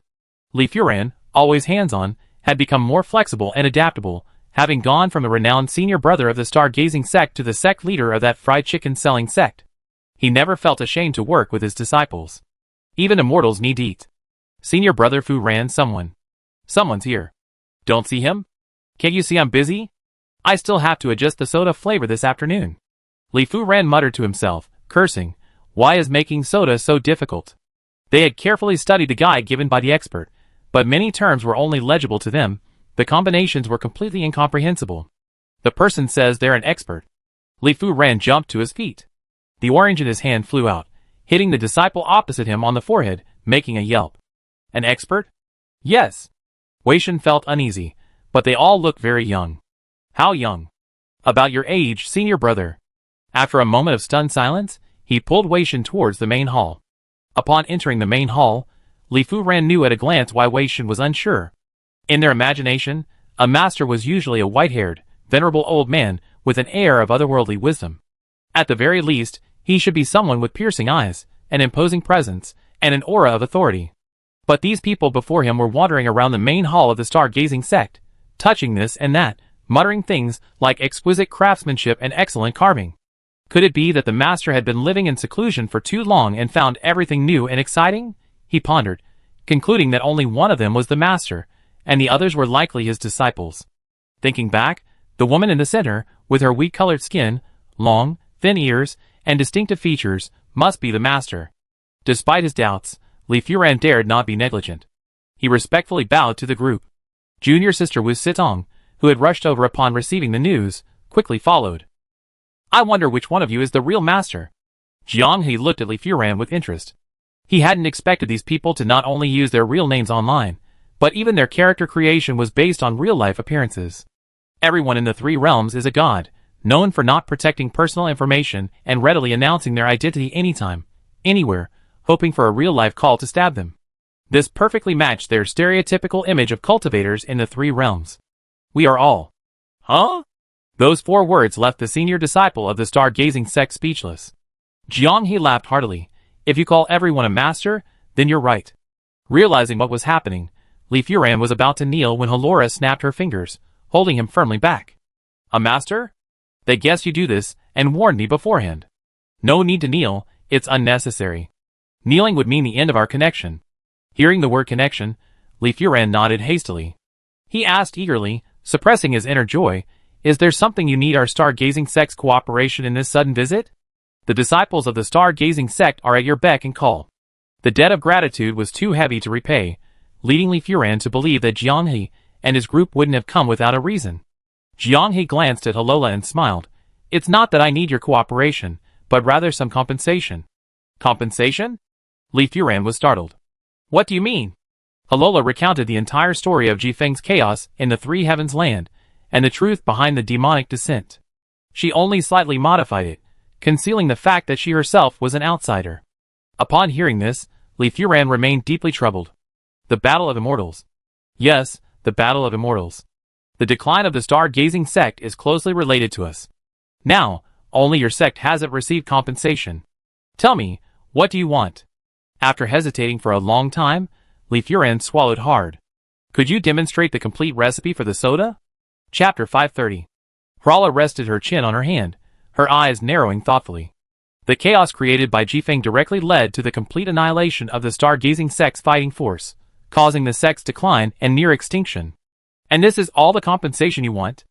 [SPEAKER 1] Li Furan, always hands-on, had become more flexible and adaptable, having gone from the renowned senior brother of the stargazing sect to the sect leader of that fried chicken selling sect. He never felt ashamed to work with his disciples. Even immortals need to eat. Senior Brother Fu ran Someone's here. Don't see him? Can't you see I'm busy? I still have to adjust the soda flavor this afternoon. Li Furan muttered to himself, cursing. Why is making soda so difficult? They had carefully studied the guide given by the expert, but many terms were only legible to them. The combinations were completely incomprehensible. The person says they're an expert. Li Furan jumped to his feet. The orange in his hand flew out, hitting the disciple opposite him on the forehead, making a yelp. An expert? Yes. Wei Shen felt uneasy, but they all looked very young. How young? About your age, senior brother. After a moment of stunned silence, he pulled Wei Shen towards the main hall. Upon entering the main hall, Li Furan knew at a glance why Wei Shen was unsure. In their imagination, a master was usually a white-haired, venerable old man with an air of otherworldly wisdom. At the very least, he should be someone with piercing eyes, an imposing presence, and an aura of authority. But these people before him were wandering around the main hall of the stargazing sect, touching this and that, muttering things like exquisite craftsmanship and excellent carving. Could it be that the master had been living in seclusion for too long and found everything new and exciting? He pondered, concluding that only one of them was the master, and the others were likely his disciples. Thinking back, the woman in the center, with her wheat-colored skin, long, thin ears, and distinctive features, must be the master. Despite his doubts, Li Furan dared not be negligent. He respectfully bowed to the group. Junior sister Wu Sitong, who had rushed over upon receiving the news, quickly followed. I wonder which one of you is the real master. Jiang He looked at Li Furan with interest. He hadn't expected these people to not only use their real names online, but even their character creation was based on real-life appearances. Everyone in the three realms is a god, known for not protecting personal information and readily announcing their identity anytime, anywhere, hoping for a real-life call to stab them. This perfectly matched their stereotypical image of cultivators in the three realms. We are all. Huh? Those 4 words left the senior disciple of the stargazing sect speechless. Jiang He laughed heartily. If you call everyone a master, then you're right. Realizing what was happening, Li Furan was about to kneel when Halora snapped her fingers, holding him firmly back. A master? They guess you do this, and warned me beforehand. No need to kneel, it's unnecessary. Kneeling would mean the end of our connection. Hearing the word connection, Li Furan nodded hastily. He asked eagerly, suppressing his inner joy, is there something you need our stargazing sect's cooperation in this sudden visit? The disciples of the stargazing sect are at your beck and call. The debt of gratitude was too heavy to repay, leading Li Furan to believe that Jiang He and his group wouldn't have come without a reason. Jiang He glanced at Halola and smiled. It's not that I need your cooperation, but rather some compensation. Compensation? Li Furan was startled. What do you mean? Halola recounted the entire story of Jifeng's chaos in the Three Heavens land, and the truth behind the demonic descent. She only slightly modified it, concealing the fact that she herself was an outsider. Upon hearing this, Li Furan remained deeply troubled. The Battle of Immortals. Yes, the Battle of Immortals. The decline of the stargazing sect is closely related to us. Now, only your sect hasn't received compensation. Tell me, what do you want? After hesitating for a long time, Li Furan swallowed hard. Could you demonstrate the complete recipe for the soda? Chapter 530. Hrala rested her chin on her hand, her eyes narrowing thoughtfully. The chaos created by Jifeng directly led to the complete annihilation of the stargazing sect's fighting force, causing the sect's decline and near extinction. And this is all the compensation you want?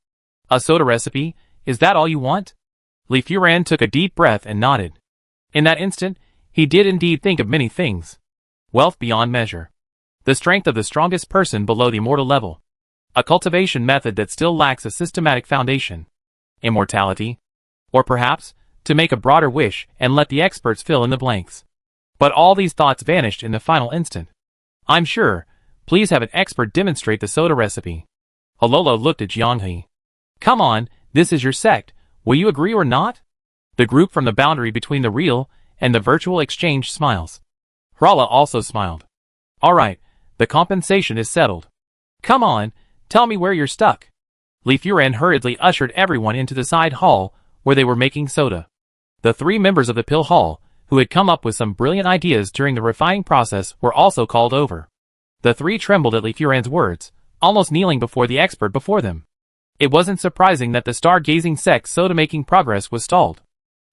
[SPEAKER 1] A soda recipe, is that all you want? Li Furan took a deep breath and nodded. In that instant, he did indeed think of many things. Wealth beyond measure. The strength of the strongest person below the immortal level. A cultivation method that still lacks a systematic foundation. Immortality? Or perhaps, to make a broader wish and let the experts fill in the blanks. But all these thoughts vanished in the final instant. I'm sure. Please have an expert demonstrate the soda recipe. Halola looked at Jianghe. Come on, this is your sect. Will you agree or not? The group from the boundary between the real and the virtual exchanged smiles. Hrala also smiled. Alright, the compensation is settled. Come on, tell me where you're stuck. Li Furan hurriedly ushered everyone into the side hall where they were making soda. The 3 members of the pill hall, who had come up with some brilliant ideas during the refining process, were also called over. The 3 trembled at Li Furan's words, almost kneeling before the expert before them. It wasn't surprising that the star-gazing sect's soda-making progress was stalled.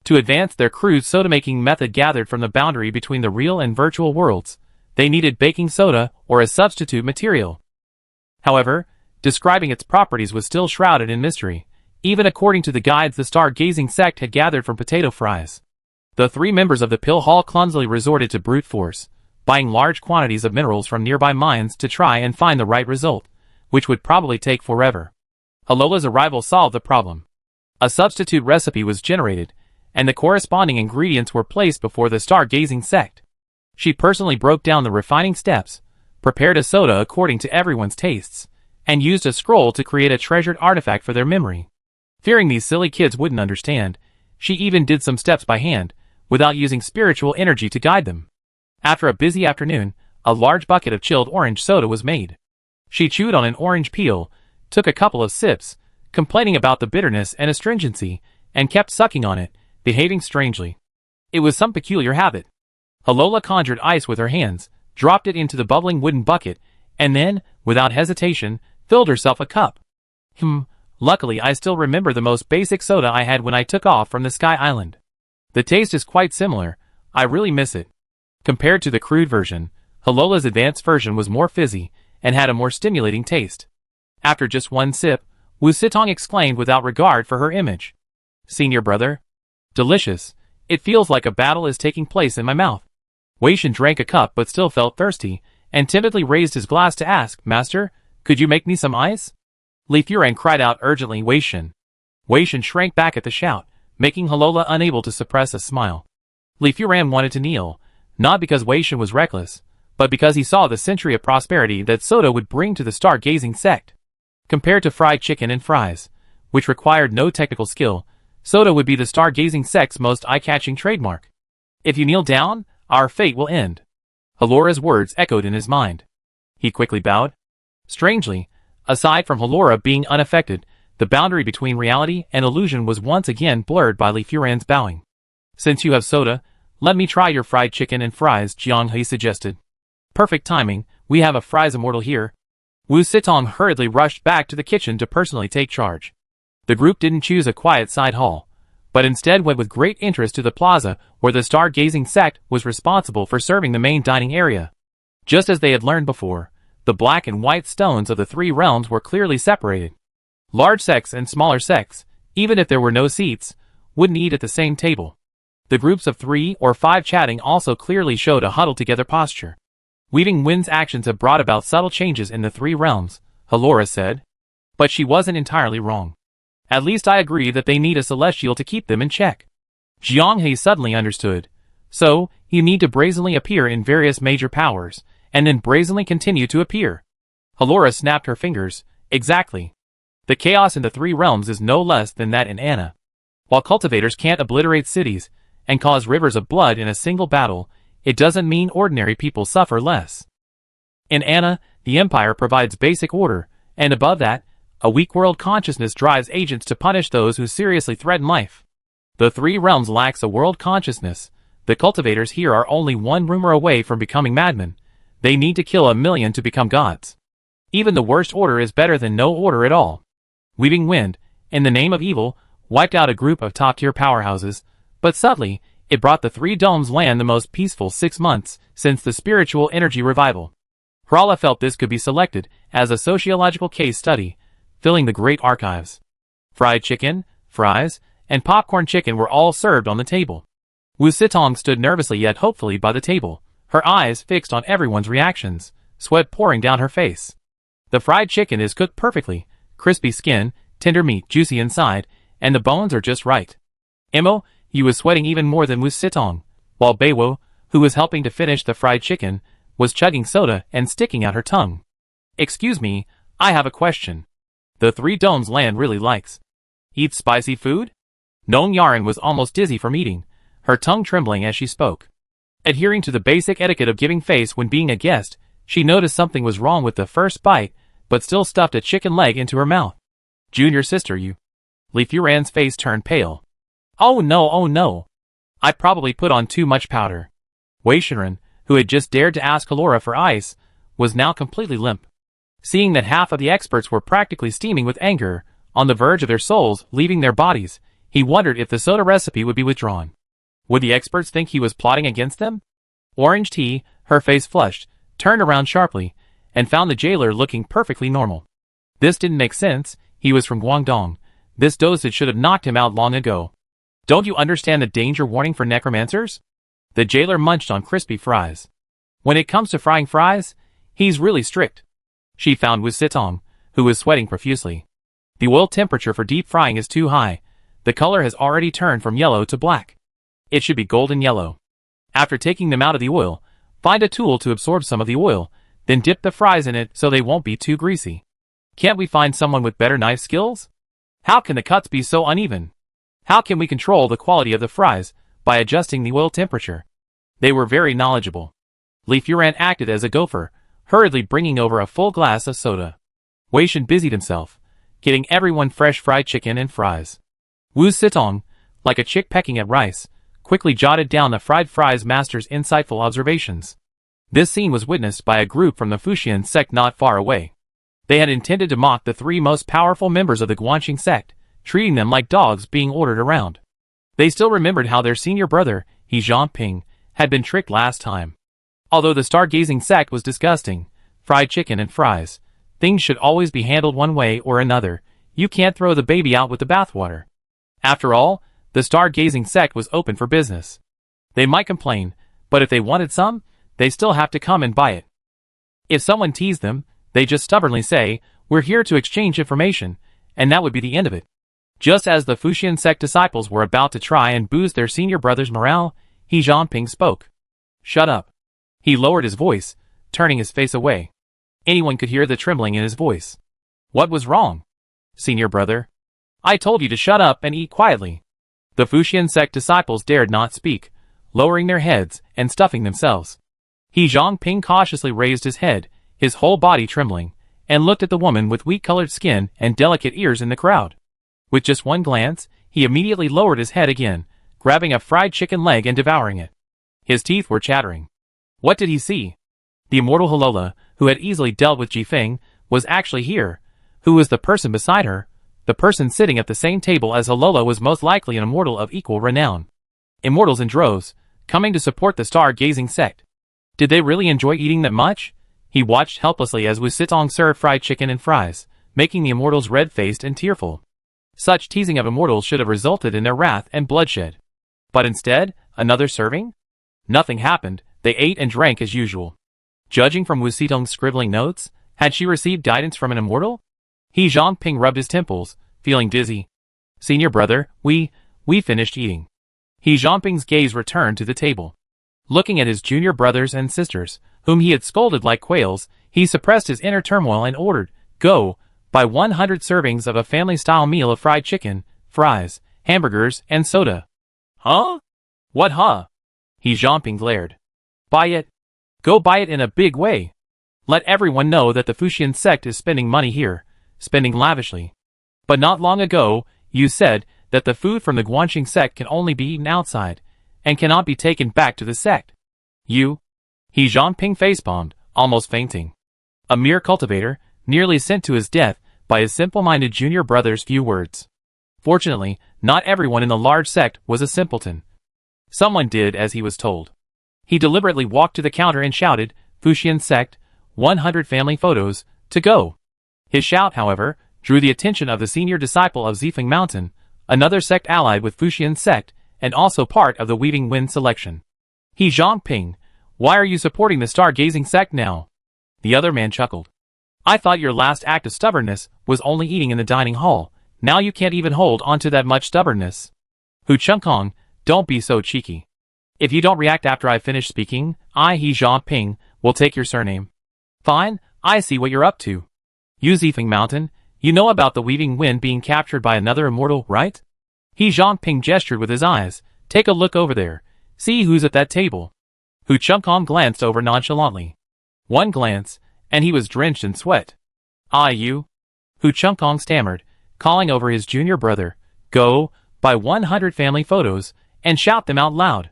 [SPEAKER 1] To advance their crude soda-making method gathered from the boundary between the real and virtual worlds, they needed baking soda or a substitute material. However, describing its properties was still shrouded in mystery, even according to the guides the star-gazing sect had gathered from potato fries. The 3 members of the pill hall clumsily resorted to brute force, buying large quantities of minerals from nearby mines to try and find the right result, which would probably take forever. Halola's arrival solved the problem. A substitute recipe was generated, and the corresponding ingredients were placed before the star-gazing sect. She personally broke down the refining steps, prepared a soda according to everyone's tastes, and used a scroll to create a treasured artifact for their memory. Fearing these silly kids wouldn't understand, she even did some steps by hand, without using spiritual energy to guide them. After a busy afternoon, a large bucket of chilled orange soda was made. She chewed on an orange peel, took a couple of sips, complaining about the bitterness and astringency, and kept sucking on it, behaving strangely. It was some peculiar habit. Halola conjured ice with her hands, dropped it into the bubbling wooden bucket, and then, without hesitation, filled herself a cup. Luckily I still remember the most basic soda I had when I took off from the Sky Island. The taste is quite similar, I really miss it. Compared to the crude version, Halola's advanced version was more fizzy, and had a more stimulating taste. After just one sip, Wu Sitong exclaimed without regard for her image. Senior brother? Delicious, it feels like a battle is taking place in my mouth. Wei Shen drank a cup but still felt thirsty, and timidly raised his glass to ask, Master, could you make me some ice? Li Furan cried out urgently, Wei Shen. Wei Shen shrank back at the shout, making Halola unable to suppress a smile. Li Furan wanted to kneel, not because Wei Shen was reckless, but because he saw the century of prosperity that soda would bring to the star-gazing sect. Compared to fried chicken and fries, which required no technical skill, soda would be the star-gazing sect's most eye-catching trademark. If you kneel down, our fate will end. Halora's words echoed in his mind. He quickly bowed. Strangely, aside from Halora being unaffected, the boundary between reality and illusion was once again blurred by Li Furan's bowing. Since you have soda, let me try your fried chicken and fries, Jianghe suggested. Perfect timing, we have a fries immortal here. Wu Sitong hurriedly rushed back to the kitchen to personally take charge. The group didn't choose a quiet side hall, but instead went with great interest to the plaza where the star-gazing sect was responsible for serving the main dining area. Just as they had learned before, the black and white stones of the 3 realms were clearly separated. Large sects and smaller sects, even if there were no seats, wouldn't eat at the same table. The groups of 3 or 5 chatting also clearly showed a huddled-together posture. Weaving Wind's actions have brought about subtle changes in the 3 realms, Halora said. But she wasn't entirely wrong. At least I agree that they need a celestial to keep them in check. Jianghe suddenly understood. So, you need to brazenly appear in various major powers, and then brazenly continue to appear. Halora snapped her fingers. Exactly. The chaos in the 3 realms is no less than that in Anna. While cultivators can't obliterate cities, and cause rivers of blood in a single battle, it doesn't mean ordinary people suffer less. In Anna, the Empire provides basic order, and above that, a weak world consciousness drives agents to punish those who seriously threaten life. The 3 realms lacks a world consciousness. The cultivators here are only one rumor away from becoming madmen. They need to kill 1 million to become gods. Even the worst order is better than no order at all. Weaving Wind, in the name of evil, wiped out a group of top-tier powerhouses, but subtly, it brought the 3 Domes land the most peaceful 6 months since the spiritual energy revival. Hrala felt this could be selected as a sociological case study, filling the great archives. Fried chicken, fries, and popcorn chicken were all served on the table. Wu Sitong stood nervously yet hopefully by the table, her eyes fixed on everyone's reactions, sweat pouring down her face. The fried chicken is cooked perfectly, crispy skin, tender meat juicy inside, and the bones are just right. Imo, he was sweating even more than Wu Sitong, while Beiwo, who was helping to finish the fried chicken, was chugging soda and sticking out her tongue. Excuse me, I have a question. The three Domes land really likes. Eat spicy food? Nong Yaren was almost dizzy from eating, her tongue trembling as she spoke. Adhering to the basic etiquette of giving face when being a guest, she noticed something was wrong with the first bite, but still stuffed a chicken leg into her mouth. Junior sister, you. Li Furan's face turned pale. Oh no. I probably put on too much powder. Wei Shenren, who had just dared to ask Halora for ice, was now completely limp. Seeing that half of the experts were practically steaming with anger, on the verge of their souls leaving their bodies, he wondered if the soda recipe would be withdrawn. Would the experts think he was plotting against them? Orange Tea, her face flushed, turned around sharply, and found the jailer looking perfectly normal. This didn't make sense, he was from Guangdong. This dosage should have knocked him out long ago. Don't you understand the danger warning for necromancers? The jailer munched on crispy fries. When it comes to frying fries, he's really strict. She found Wu Sitong, who was sweating profusely. The oil temperature for deep frying is too high. The color has already turned from yellow to black. It should be golden yellow. After taking them out of the oil, find a tool to absorb some of the oil, then dip the fries in it so they won't be too greasy. Can't we find someone with better knife skills? How can the cuts be so uneven? How can we control the quality of the fries by adjusting the oil temperature? They were very knowledgeable. Li Furan acted as a gopher, hurriedly bringing over a full glass of soda. Wei Shen busied himself, getting everyone fresh fried chicken and fries. Wu Sitong, like a chick pecking at rice, quickly jotted down the fried fries master's insightful observations. This scene was witnessed by a group from the Fuxian sect not far away. They had intended to mock the three most powerful members of the Guanxing sect, treating them like dogs being ordered around. They still remembered how their senior brother, He Jianping, had been tricked last time. Although the stargazing sect was disgusting, fried chicken and fries, things should always be handled one way or another. You can't throw the baby out with the bathwater. After all, the stargazing sect was open for business. They might complain, but if they wanted some, they still have to come and buy it. If someone teased them, they just stubbornly say, "We're here to exchange information," and that would be the end of it. Just as the Fuxian sect disciples were about to try and boost their senior brother's morale, He Jianping spoke. "Shut up." He lowered his voice, turning his face away. Anyone could hear the trembling in his voice. What was wrong? Senior brother. I told you to shut up and eat quietly. The Fuxian sect disciples dared not speak, lowering their heads and stuffing themselves. He Jianping cautiously raised his head, his whole body trembling, and looked at the woman with wheat-colored skin and delicate ears in the crowd. With just one glance, he immediately lowered his head again, grabbing a fried chicken leg and devouring it. His teeth were chattering. What did he see? The immortal Halola, who had easily dealt with Jifeng, was actually here. Who was the person beside her? The person sitting at the same table as Halola was most likely an immortal of equal renown. Immortals in droves, coming to support the star-gazing sect. Did they really enjoy eating that much? He watched helplessly as Wu Sitong served fried chicken and fries, making the immortals red-faced and tearful. Such teasing of immortals should have resulted in their wrath and bloodshed. But instead, another serving? Nothing happened, they ate and drank as usual. Judging from Wu Sitong's scribbling notes, had she received guidance from an immortal? He Jianping rubbed his temples, feeling dizzy. Senior brother, we finished eating. He Jianping's gaze returned to the table. Looking at his junior brothers and sisters, whom he had scolded like quails, he suppressed his inner turmoil and ordered, "Go, buy 100 servings of a family-style meal of fried chicken, fries, hamburgers, and soda." Huh? What huh? He Jianping glared. Buy it. Go buy it in a big way. Let everyone know that the Fuxian sect is spending money here, spending lavishly. But not long ago, you said that the food from the Guanxing sect can only be eaten outside, and cannot be taken back to the sect. You? He Jianping facepalmed, almost fainting. A mere cultivator, nearly sent to his death by his simple-minded junior brother's few words. Fortunately, not everyone in the large sect was a simpleton. Someone did as he was told. He deliberately walked to the counter and shouted, "Fuxian sect, 100 family photos, to go." His shout, however, drew the attention of the senior disciple of Zifeng Mountain, another sect allied with Fuxian sect, and also part of the Weaving Wind selection. He Jianping, why are you supporting the star-gazing sect now? The other man chuckled. I thought your last act of stubbornness was only eating in the dining hall. Now you can't even hold on to that much stubbornness. Hu Chengkong, don't be so cheeky. If you don't react after I finish speaking, I, He Zhongping, will take your surname. Fine, I see what you're up to. You Zifeng Mountain, you know about the weaving wind being captured by another immortal, right? He Zhongping gestured with his eyes. Take a look over there. See who's at that table. Hu Chengkong glanced over nonchalantly. One glance, and he was drenched in sweat. Ah, you? Hu Chengkong stammered, calling over his junior brother. Go, buy 100 family photos, and shout them out loud.